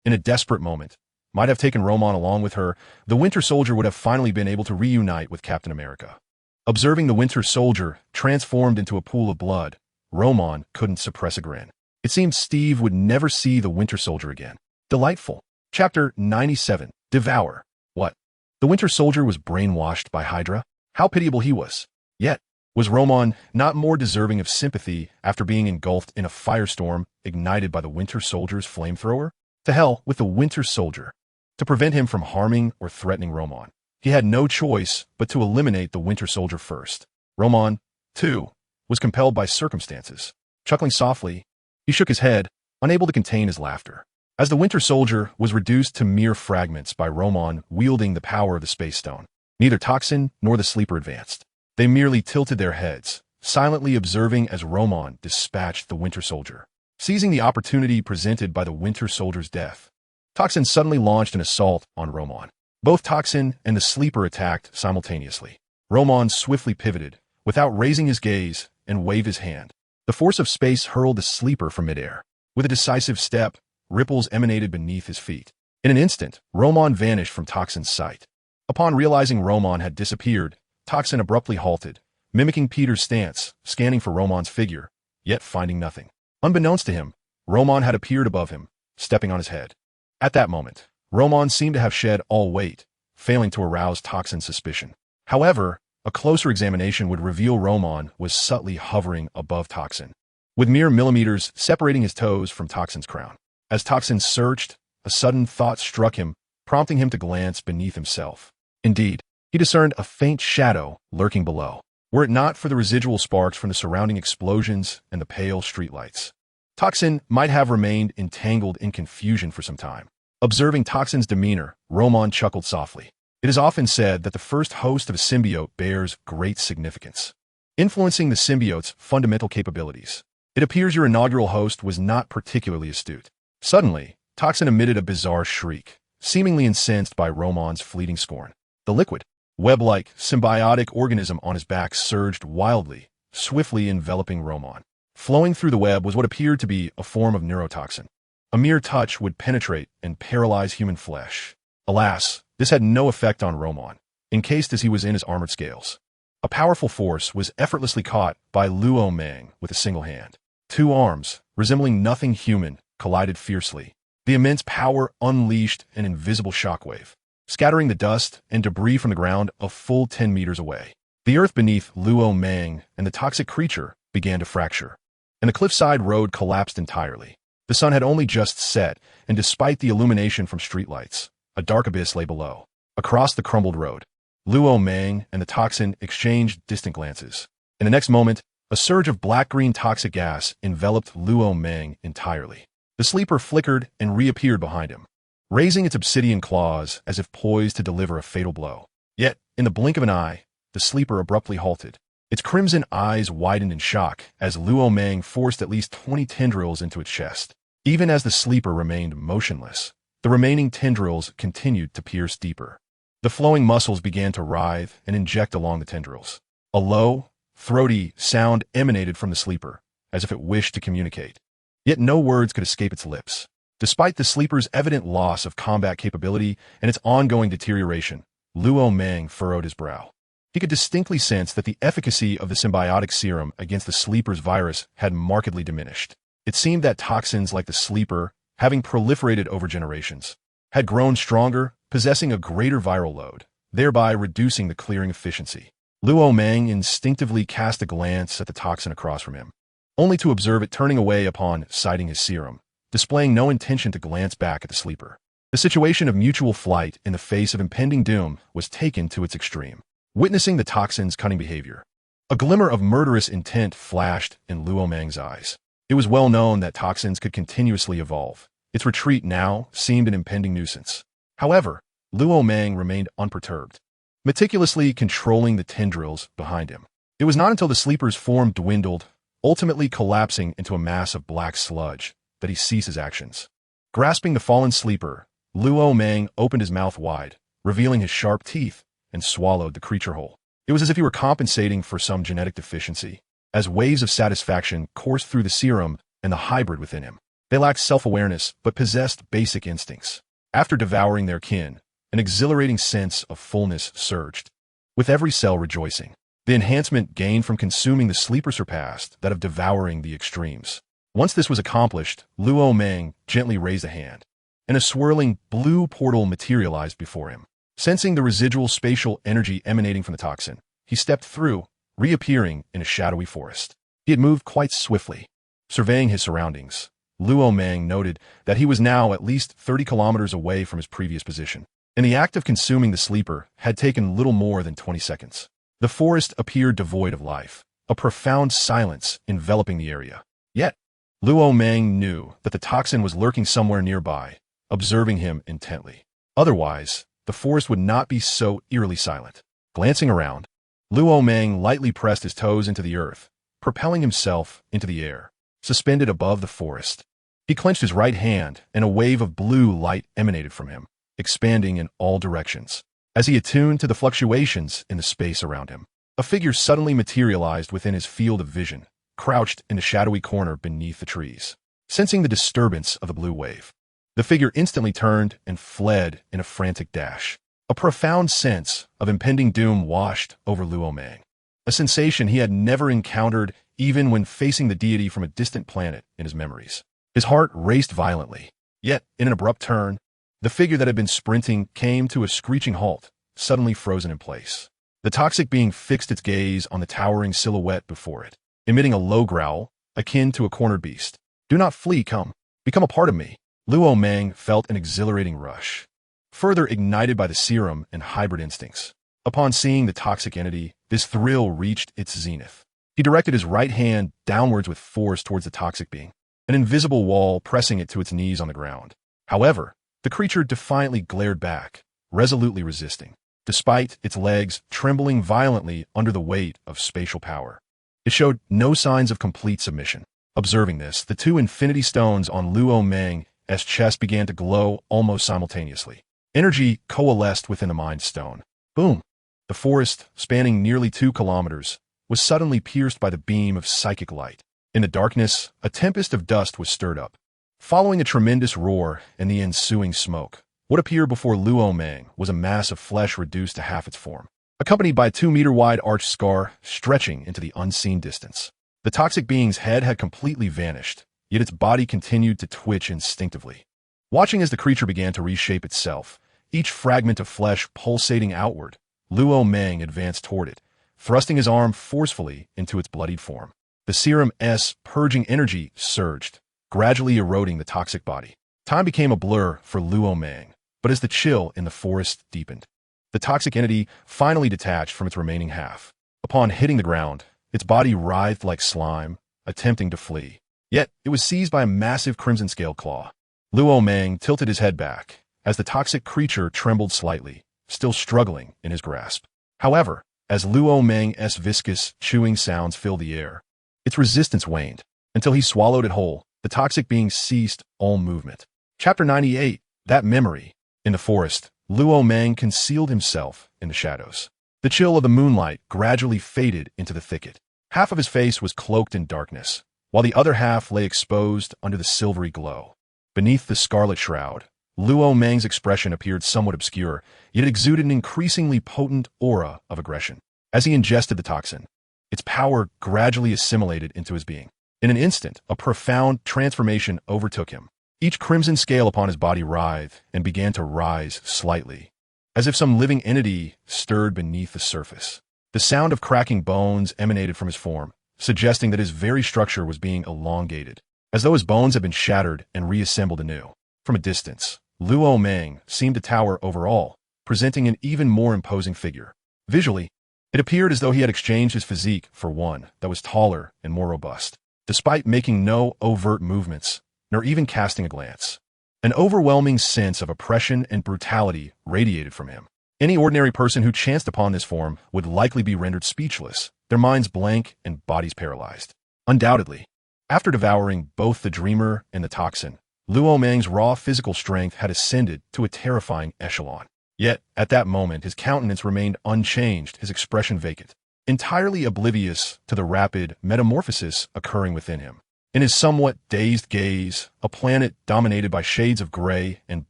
in a desperate moment, might have taken Romon along with her, the Winter Soldier would have finally been able to reunite with Captain America. Observing the Winter Soldier transformed into a pool of blood, Romon couldn't suppress a grin. It seemed Steve would never see the Winter Soldier again. Delightful. Chapter 97. Devour. What? The Winter Soldier was brainwashed by Hydra? How pitiable he was. Yet, was Romon not more deserving of sympathy after being engulfed in a firestorm ignited by the Winter Soldier's flamethrower? To hell with the Winter Soldier. To prevent him from harming or threatening Romon, he had no choice but to eliminate the Winter Soldier first. Romon, too, was compelled by circumstances. Chuckling softly, he shook his head, unable to contain his laughter. As the Winter Soldier was reduced to mere fragments by Romon wielding the power of the Space Stone, neither Toxin nor the Sleeper advanced. They merely tilted their heads, silently observing as Romon dispatched the Winter Soldier. Seizing the opportunity presented by the Winter Soldier's death, Toxin suddenly launched an assault on Romon. Both Toxin and the Sleeper attacked simultaneously. Romon swiftly pivoted, without raising his gaze, and waved his hand. The force of space hurled the Sleeper from midair. With a decisive step, ripples emanated beneath his feet. In an instant, Romon vanished from Toxin's sight. Upon realizing Romon had disappeared, Toxin abruptly halted, mimicking Peter's stance, scanning for Romon's figure, yet finding nothing. Unbeknownst to him, Romon had appeared above him, stepping on his head. At that moment, Romon seemed to have shed all weight, failing to arouse Toxin's suspicion. However, a closer examination would reveal Romon was subtly hovering above Toxin, with mere millimeters separating his toes from Toxin's crown. As Toxin searched, a sudden thought struck him, prompting him to glance beneath himself. Indeed, he discerned a faint shadow lurking below. Were it not for the residual sparks from the surrounding explosions and the pale streetlights, Toxin might have remained entangled in confusion for some time. Observing Toxin's demeanor, Romon chuckled softly. It is often said that the first host of a symbiote bears great significance, influencing the symbiote's fundamental capabilities. It appears your inaugural host was not particularly astute. Suddenly, Toxin emitted a bizarre shriek, seemingly incensed by Romon's fleeting scorn. The liquid, web-like, symbiotic organism on his back surged wildly, swiftly enveloping Romon. Flowing through the web was what appeared to be a form of neurotoxin. A mere touch would penetrate and paralyze human flesh. Alas, this had no effect on Romon, encased as he was in his armored scales. A powerful force was effortlessly caught by Luo Mang with a single hand. Two arms, resembling nothing human, collided fiercely. The immense power unleashed an invisible shockwave, scattering the dust and debris from the ground a full 10 meters away. The earth beneath Luo Mang and the toxic creature began to fracture, and the cliffside road collapsed entirely. The sun had only just set, and despite the illumination from streetlights, a dark abyss lay below. Across the crumbled road, Luo Mang and the Toxin exchanged distant glances. In the next moment, a surge of black-green toxic gas enveloped Luo Mang entirely. The Sleeper flickered and reappeared behind him, raising its obsidian claws as if poised to deliver a fatal blow. Yet, in the blink of an eye, the Sleeper abruptly halted. Its crimson eyes widened in shock as Luo Mang forced at least 20 tendrils into its chest. Even as the Sleeper remained motionless, the remaining tendrils continued to pierce deeper. The flowing muscles began to writhe and inject along the tendrils. A low, throaty sound emanated from the Sleeper, as if it wished to communicate. Yet no words could escape its lips. Despite the Sleeper's evident loss of combat capability and its ongoing deterioration, Luo Mang furrowed his brow. He could distinctly sense that the efficacy of the symbiotic serum against the Sleeper's virus had markedly diminished. It seemed that toxins like the Sleeper, having proliferated over generations, had grown stronger, possessing a greater viral load, thereby reducing the clearing efficiency. Luo Mang instinctively cast a glance at the toxin across from him, only to observe it turning away upon sighting his serum, displaying no intention to glance back at the Sleeper. The situation of mutual flight in the face of impending doom was taken to its extreme. Witnessing the toxin's cunning behavior, a glimmer of murderous intent flashed in Luo Mang's eyes. It was well known that toxins could continuously evolve. Its retreat now seemed an impending nuisance. However, Luo Mang remained unperturbed, meticulously controlling the tendrils behind him. It was not until the Sleeper's form dwindled, ultimately collapsing into a mass of black sludge, that he ceased his actions. Grasping the fallen Sleeper, Luo Mang opened his mouth wide, revealing his sharp teeth, and swallowed the creature whole. It was as if he were compensating for some genetic deficiency, as waves of satisfaction coursed through the serum and the hybrid within him. They lacked self-awareness, but possessed basic instincts. After devouring their kin, an exhilarating sense of fullness surged, with every cell rejoicing. The enhancement gained from consuming the Sleeper surpassed that of devouring the extremes. Once this was accomplished, Luo Mang gently raised a hand, and a swirling blue portal materialized before him. Sensing the residual spatial energy emanating from the toxin, he stepped through, reappearing in a shadowy forest. He had moved quite swiftly. Surveying his surroundings, Luo Mang noted that he was now at least 30 kilometers away from his previous position. And the act of consuming the Sleeper had taken little more than 20 seconds. The forest appeared devoid of life, a profound silence enveloping the area. Yet, Luo Mang knew that the toxin was lurking somewhere nearby, observing him intently. Otherwise, the forest would not be so eerily silent. Glancing around, Luo Mang lightly pressed his toes into the earth, propelling himself into the air. suspended above the forest. He clenched his right hand, and a wave of blue light emanated from him, expanding in all directions. As he attuned to the fluctuations in the space around him, a figure suddenly materialized within his field of vision, crouched in a shadowy corner beneath the trees. Sensing the disturbance of the blue wave, the figure instantly turned and fled in a frantic dash. A profound sense of impending doom washed over Luo Mang, a sensation he had never encountered even when facing the deity from a distant planet in his memories. His heart raced violently, yet in an abrupt turn, the figure that had been sprinting came to a screeching halt, suddenly frozen in place. The toxic being fixed its gaze on the towering silhouette before it, emitting a low growl, akin to a cornered beast. "Do not flee, come. Become a part of me." Luo Mang felt an exhilarating rush, further ignited by the serum and hybrid instincts. Upon seeing the toxic entity, this thrill reached its zenith. He directed his right hand downwards with force towards the toxic being, an invisible wall pressing it to its knees on the ground. However, the creature defiantly glared back, resolutely resisting, despite its legs trembling violently under the weight of spatial power. It showed no signs of complete submission. Observing this, the two infinity stones on Luo Mang's chest began to glow almost simultaneously. Energy coalesced within the Mind Stone. Boom! The forest, spanning nearly 2 kilometers, was suddenly pierced by the beam of psychic light. In the darkness, a tempest of dust was stirred up. Following a tremendous roar and the ensuing smoke, what appeared before Luo Mang was a mass of flesh reduced to half its form, accompanied by a 2-meter-wide arched scar stretching into the unseen distance. The toxic being's head had completely vanished, yet its body continued to twitch instinctively. Watching as the creature began to reshape itself, each fragment of flesh pulsating outward, Luo Mang advanced toward it, thrusting his arm forcefully into its bloodied form. The serum's purging energy surged, gradually eroding the toxic body. Time became a blur for Luo Mang, but as the chill in the forest deepened, the toxic entity finally detached from its remaining half. Upon hitting the ground, its body writhed like slime, attempting to flee. Yet, it was seized by a massive crimson-scaled claw. Luo Mang tilted his head back, as the toxic creature trembled slightly, still struggling in his grasp. However, as Luo Mang's viscous, chewing sounds filled the air, its resistance waned. Until he swallowed it whole, the toxic being ceased all movement. Chapter 98, That Memory. In the forest, Luo Mang concealed himself in the shadows. The chill of the moonlight gradually faded into the thicket. Half of his face was cloaked in darkness, while the other half lay exposed under the silvery glow. Beneath the scarlet shroud, Luo Mang's expression appeared somewhat obscure, yet exuded an increasingly potent aura of aggression. As he ingested the toxin, its power gradually assimilated into his being. In an instant, a profound transformation overtook him. Each crimson scale upon his body writhed and began to rise slightly, as if some living entity stirred beneath the surface. The sound of cracking bones emanated from his form, suggesting that his very structure was being elongated, as though his bones had been shattered and reassembled anew. From a distance, Luo Mang seemed to tower over all, presenting an even more imposing figure. Visually, it appeared as though he had exchanged his physique for one that was taller and more robust. Despite making no overt movements, nor even casting a glance, an overwhelming sense of oppression and brutality radiated from him. Any ordinary person who chanced upon this form would likely be rendered speechless, their minds blank and bodies paralyzed. Undoubtedly, after devouring both the dreamer and the toxin, Luo Mang's raw physical strength had ascended to a terrifying echelon. Yet, at that moment, his countenance remained unchanged, his expression vacant, entirely oblivious to the rapid metamorphosis occurring within him. In his somewhat dazed gaze, a planet dominated by shades of gray and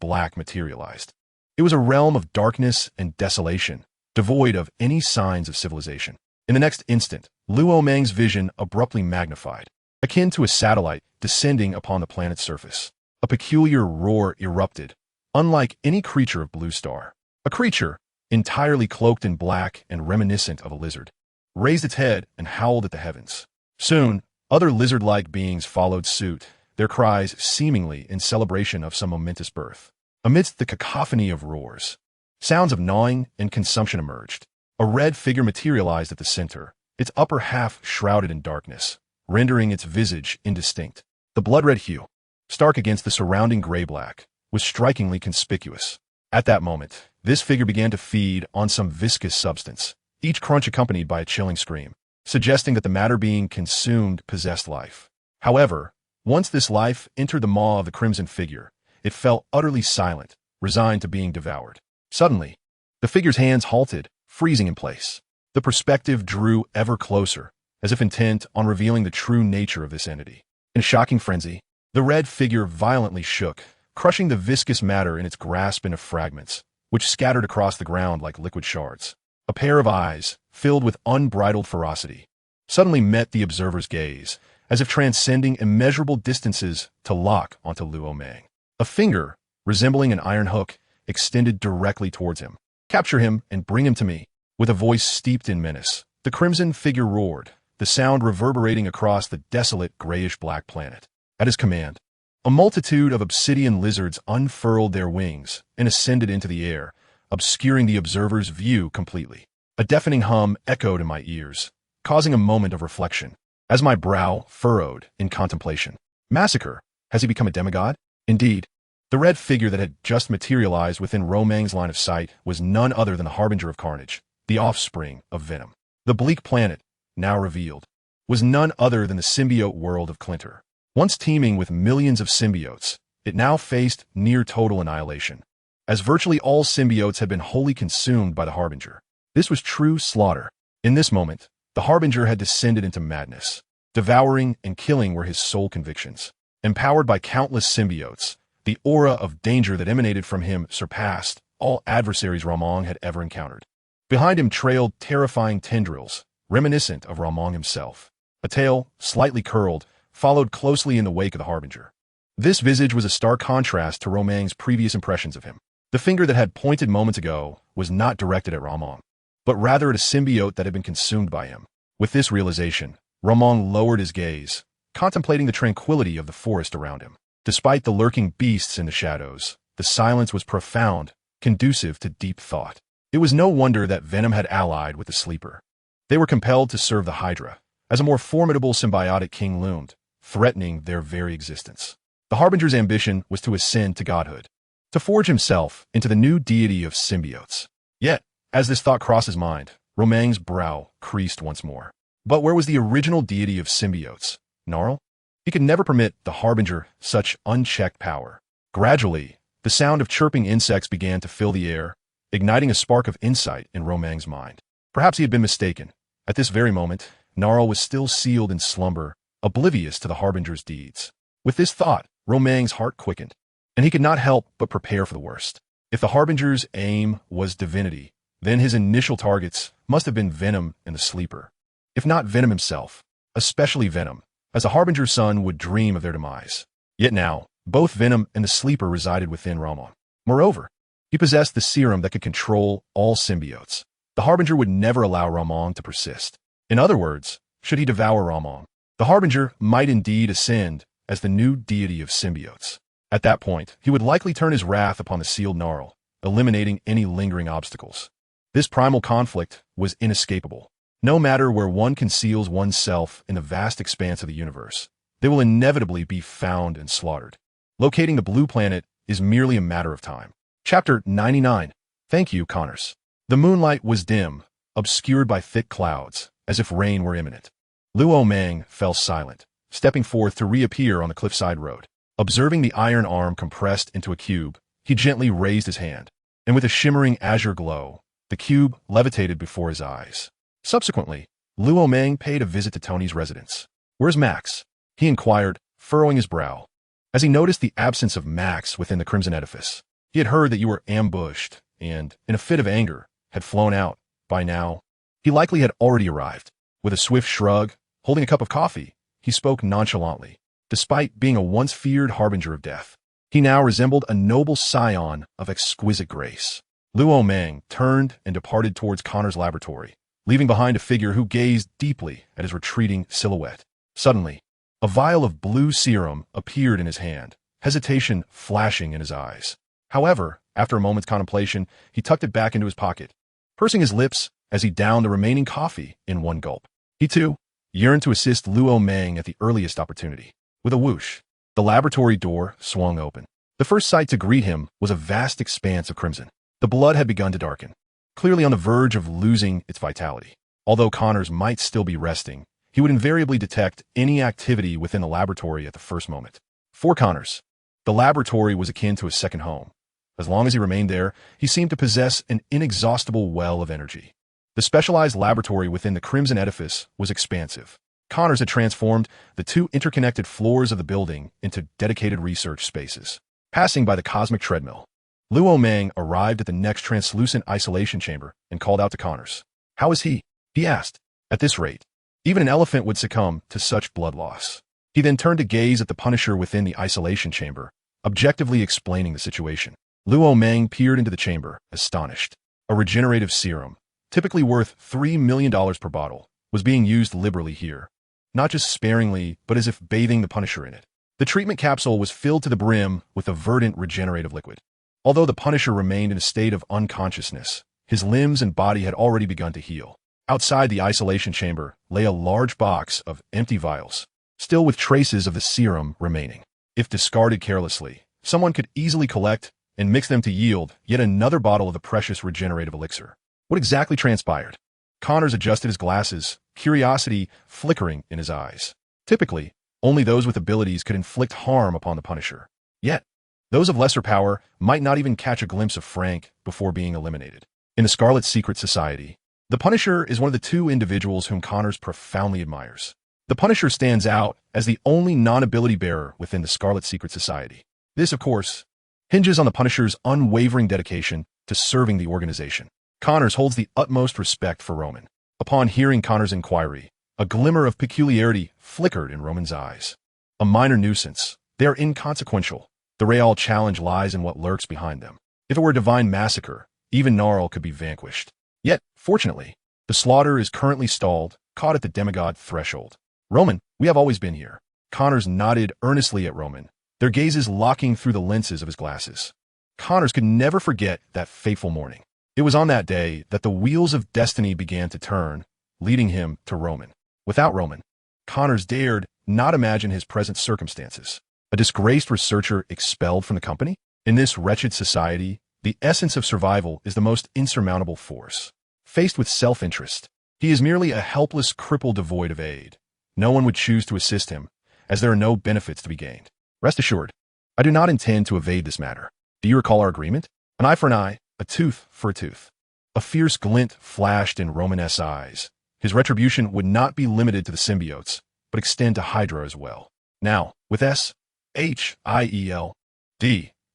black materialized. It was a realm of darkness and desolation, devoid of any signs of civilization. In the next instant, Luo Mang's vision abruptly magnified, akin to a satellite descending upon the planet's surface. A peculiar roar erupted, unlike any creature of Blue Star. A creature, entirely cloaked in black and reminiscent of a lizard, raised its head and howled at the heavens. Soon, other lizard-like beings followed suit, their cries seemingly in celebration of some momentous birth. Amidst the cacophony of roars, sounds of gnawing and consumption emerged. A red figure materialized at the center, its upper half shrouded in darkness, rendering its visage indistinct. The blood-red hue, stark against the surrounding gray-black, was strikingly conspicuous. At that moment, this figure began to feed on some viscous substance, each crunch accompanied by a chilling scream, suggesting that the matter being consumed possessed life. However, once this life entered the maw of the crimson figure, it fell utterly silent, resigned to being devoured. Suddenly, the figure's hands halted, freezing in place. The perspective drew ever closer, as if intent on revealing the true nature of this entity. In a shocking frenzy, the red figure violently shook, crushing the viscous matter in its grasp into fragments, which scattered across the ground like liquid shards. A pair of eyes, filled with unbridled ferocity, suddenly met the observer's gaze, as if transcending immeasurable distances to lock onto Luo Mang. A finger, resembling an iron hook, extended directly towards him. "Capture him and bring him to me." With a voice steeped in menace, the crimson figure roared, the sound reverberating across the desolate grayish-black planet. At his command, a multitude of obsidian lizards unfurled their wings and ascended into the air, obscuring the observer's view completely. A deafening hum echoed in my ears, causing a moment of reflection, as my brow furrowed in contemplation. Massacre? Has he become a demigod? Indeed, the red figure that had just materialized within Luo Mang's line of sight was none other than the harbinger of carnage, the offspring of Venom. The bleak planet, now revealed, was none other than the symbiote world of Clinter. Once teeming with millions of symbiotes, it now faced near total annihilation, as virtually all symbiotes had been wholly consumed by the harbinger. This was true slaughter. In this moment, the harbinger had descended into madness. Devouring and killing were his sole convictions. Empowered by countless symbiotes, the aura of danger that emanated from him surpassed all adversaries Luo Mang had ever encountered. Behind him trailed terrifying tendrils, reminiscent of Luo Mang himself. A tail, slightly curled, followed closely in the wake of the harbinger. This visage was a stark contrast to Luo Mang's previous impressions of him. The finger that had pointed moments ago was not directed at Luo Mang, but rather at a symbiote that had been consumed by him. With this realization, Luo Mang lowered his gaze, contemplating the tranquility of the forest around him. Despite the lurking beasts in the shadows, the silence was profound, conducive to deep thought. It was no wonder that Venom had allied with the Sleeper. They were compelled to serve the Hydra, as a more formidable symbiotic king loomed, threatening their very existence. The Harbinger's ambition was to ascend to godhood, to forge himself into the new deity of symbiotes. Yet, as this thought crossed his mind, Luo Mang's brow creased once more. But where was the original deity of symbiotes? Gnarl? He could never permit the Harbinger such unchecked power. Gradually, the sound of chirping insects began to fill the air, igniting a spark of insight in Luo Mang's mind. Perhaps he had been mistaken. At this very moment, Gnarl was still sealed in slumber, oblivious to the Harbinger's deeds. With this thought, Luo Mang's heart quickened, and he could not help but prepare for the worst. If the Harbinger's aim was divinity, then his initial targets must have been Venom and the Sleeper. If not Venom himself, especially Venom, as the Harbinger's son would dream of their demise. Yet now, both Venom and the Sleeper resided within Luo Mang. Moreover, he possessed the serum that could control all symbiotes. The Harbinger would never allow Luo Mang to persist. In other words, should he devour Luo Mang, the Harbinger might indeed ascend as the new deity of symbiotes. At that point, he would likely turn his wrath upon the sealed Gnarl, eliminating any lingering obstacles. This primal conflict was inescapable. No matter where one conceals oneself in the vast expanse of the universe, they will inevitably be found and slaughtered. Locating the blue planet is merely a matter of time. Chapter 99. Thank you, Connors. The moonlight was dim, obscured by thick clouds, as if rain were imminent. Luo Mang fell silent, stepping forth to reappear on the cliffside road. Observing the iron arm compressed into a cube, he gently raised his hand, and with a shimmering azure glow, the cube levitated before his eyes. Subsequently, Luo Mang paid a visit to Tony's residence. "Where's Max?" he inquired, furrowing his brow. As he noticed the absence of Max within the Crimson Edifice, he had heard that you were ambushed and, in a fit of anger, had flown out. By now, he likely had already arrived. With a swift shrug, holding a cup of coffee, he spoke nonchalantly. Despite being a once feared harbinger of death, he now resembled a noble scion of exquisite grace. Luo Mang turned and departed towards Connor's laboratory, leaving behind a figure who gazed deeply at his retreating silhouette. Suddenly, a vial of blue serum appeared in his hand, hesitation flashing in his eyes. However, after a moment's contemplation, he tucked it back into his pocket, pursing his lips as he downed the remaining coffee in one gulp. He, too, yearned to assist Luo Mang at the earliest opportunity. With a whoosh, the laboratory door swung open. The first sight to greet him was a vast expanse of crimson. The blood had begun to darken, clearly on the verge of losing its vitality. Although Connors might still be resting, he would invariably detect any activity within the laboratory at the first moment. For Connors, the laboratory was akin to a second home. As long as he remained there, he seemed to possess an inexhaustible well of energy. The specialized laboratory within the Crimson Edifice was expansive. Connors had transformed the two interconnected floors of the building into dedicated research spaces. Passing by the cosmic treadmill, Luo Mang arrived at the next translucent isolation chamber and called out to Connors. "How is he?" he asked. At this rate, even an elephant would succumb to such blood loss. He then turned to gaze at the Punisher within the isolation chamber, objectively explaining the situation. Luo Mang peered into the chamber, astonished. A regenerative serum, typically worth $3 million per bottle, was being used liberally here. Not just sparingly, but as if bathing the Punisher in it. The treatment capsule was filled to the brim with a verdant regenerative liquid. Although the Punisher remained in a state of unconsciousness, his limbs and body had already begun to heal. Outside the isolation chamber lay a large box of empty vials, still with traces of the serum remaining. If discarded carelessly, someone could easily collect and mix them to yield yet another bottle of the precious regenerative elixir. What exactly transpired? Connors adjusted his glasses, curiosity flickering in his eyes. Typically, only those with abilities could inflict harm upon the Punisher. Yet, those of lesser power might not even catch a glimpse of Frank before being eliminated. In the Scarlet Secret Society, the Punisher is one of the two individuals whom Connors profoundly admires. The Punisher stands out as the only non-ability bearer within the Scarlet Secret Society. This, of course, hinges on the Punisher's unwavering dedication to serving the organization. Connors holds the utmost respect for Roman. Upon hearing Connors' inquiry, a glimmer of peculiarity flickered in Roman's eyes. A minor nuisance. They are inconsequential. The real challenge lies in what lurks behind them. If it were a divine massacre, even Gnarl could be vanquished. Yet, fortunately, the slaughter is currently stalled, caught at the demigod threshold. "Roman, we have always been here." Connors nodded earnestly at Roman, their gazes locking through the lenses of his glasses. Connors could never forget that fateful morning. It was on that day that the wheels of destiny began to turn, leading him to Roman. Without Roman, Connors dared not imagine his present circumstances. A disgraced researcher expelled from the company? In this wretched society, the essence of survival is the most insurmountable force. Faced with self-interest, he is merely a helpless cripple devoid of aid. No one would choose to assist him, as there are no benefits to be gained. Rest assured, I do not intend to evade this matter. Do you recall our agreement? An eye for an eye, a tooth for a tooth. A fierce glint flashed in Romanes's eyes. His retribution would not be limited to the symbiotes, but extend to Hydra as well. Now, with S-H-I-E-L-D,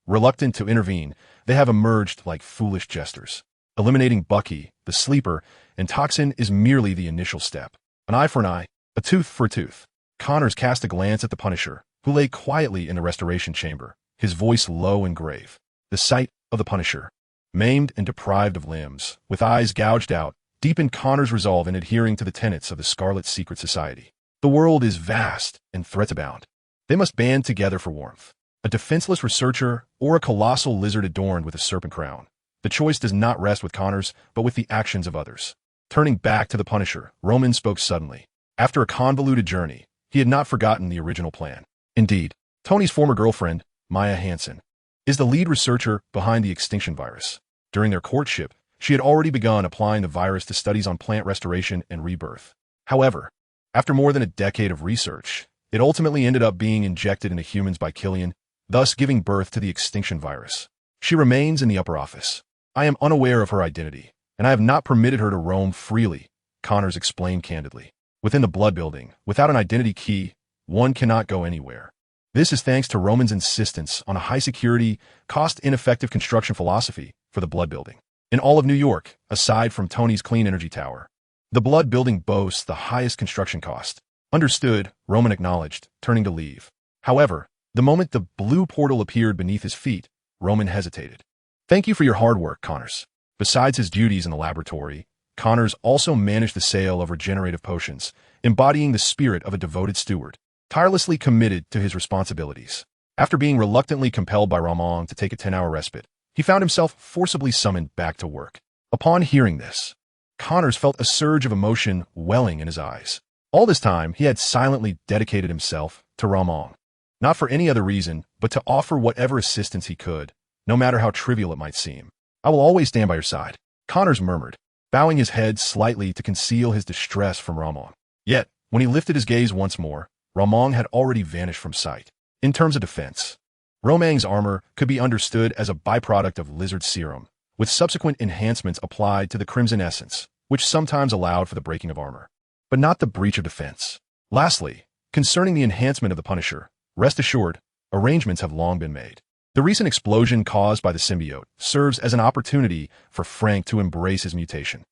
reluctant to intervene, they have emerged like foolish jesters. Eliminating Bucky, the sleeper, and Toxin is merely the initial step. An eye for an eye, a tooth for a tooth. Connors cast a glance at the Punisher, who lay quietly in the restoration chamber, his voice low and grave. The sight of the Punisher, maimed and deprived of limbs, with eyes gouged out, deepened Connors' resolve in adhering to the tenets of the Scarlet Secret Society. The world is vast and threats abound. They must band together for warmth. A defenseless researcher or a colossal lizard adorned with a serpent crown. The choice does not rest with Connors, but with the actions of others. Turning back to the Punisher, Roman spoke suddenly. After a convoluted journey, he had not forgotten the original plan. Indeed, Tony's former girlfriend, Maya Hansen, is the lead researcher behind the extinction virus. During their courtship, she had already begun applying the virus to studies on plant restoration and rebirth. However, after more than a decade of research, it ultimately ended up being injected into humans by Killian, thus giving birth to the extinction virus. She remains in the upper office. I am unaware of her identity, and I have not permitted her to roam freely, Connors explained candidly. Within the blood building, without an identity key, one cannot go anywhere. This is thanks to Roman's insistence on a high-security, cost-ineffective construction philosophy for the blood building. In all of New York, aside from Tony's Clean Energy Tower, the blood building boasts the highest construction cost. Understood, Roman acknowledged, turning to leave. However, the moment the blue portal appeared beneath his feet, Roman hesitated. Thank you for your hard work, Connors. Besides his duties in the laboratory, Connors also managed the sale of regenerative potions, embodying the spirit of a devoted steward, tirelessly committed to his responsibilities. After being reluctantly compelled by Luo Mang to take a 10-hour respite, he found himself forcibly summoned back to work. Upon hearing this, Connors felt a surge of emotion welling in his eyes. All this time, he had silently dedicated himself to Luo Mang, not for any other reason, but to offer whatever assistance he could, no matter how trivial it might seem. I will always stand by your side, Connors murmured, bowing his head slightly to conceal his distress from Luo Mang. Yet, When he lifted his gaze once more, Luo Mang had already vanished from sight. In terms of defense, Luo Mang's armor could be understood as a byproduct of Lizard Serum, with subsequent enhancements applied to the Crimson Essence, which sometimes allowed for the breaking of armor, but not the breach of defense. Lastly, concerning the enhancement of the Punisher, rest assured, arrangements have long been made. The recent explosion caused by the symbiote serves as an opportunity for Frank to embrace his mutation.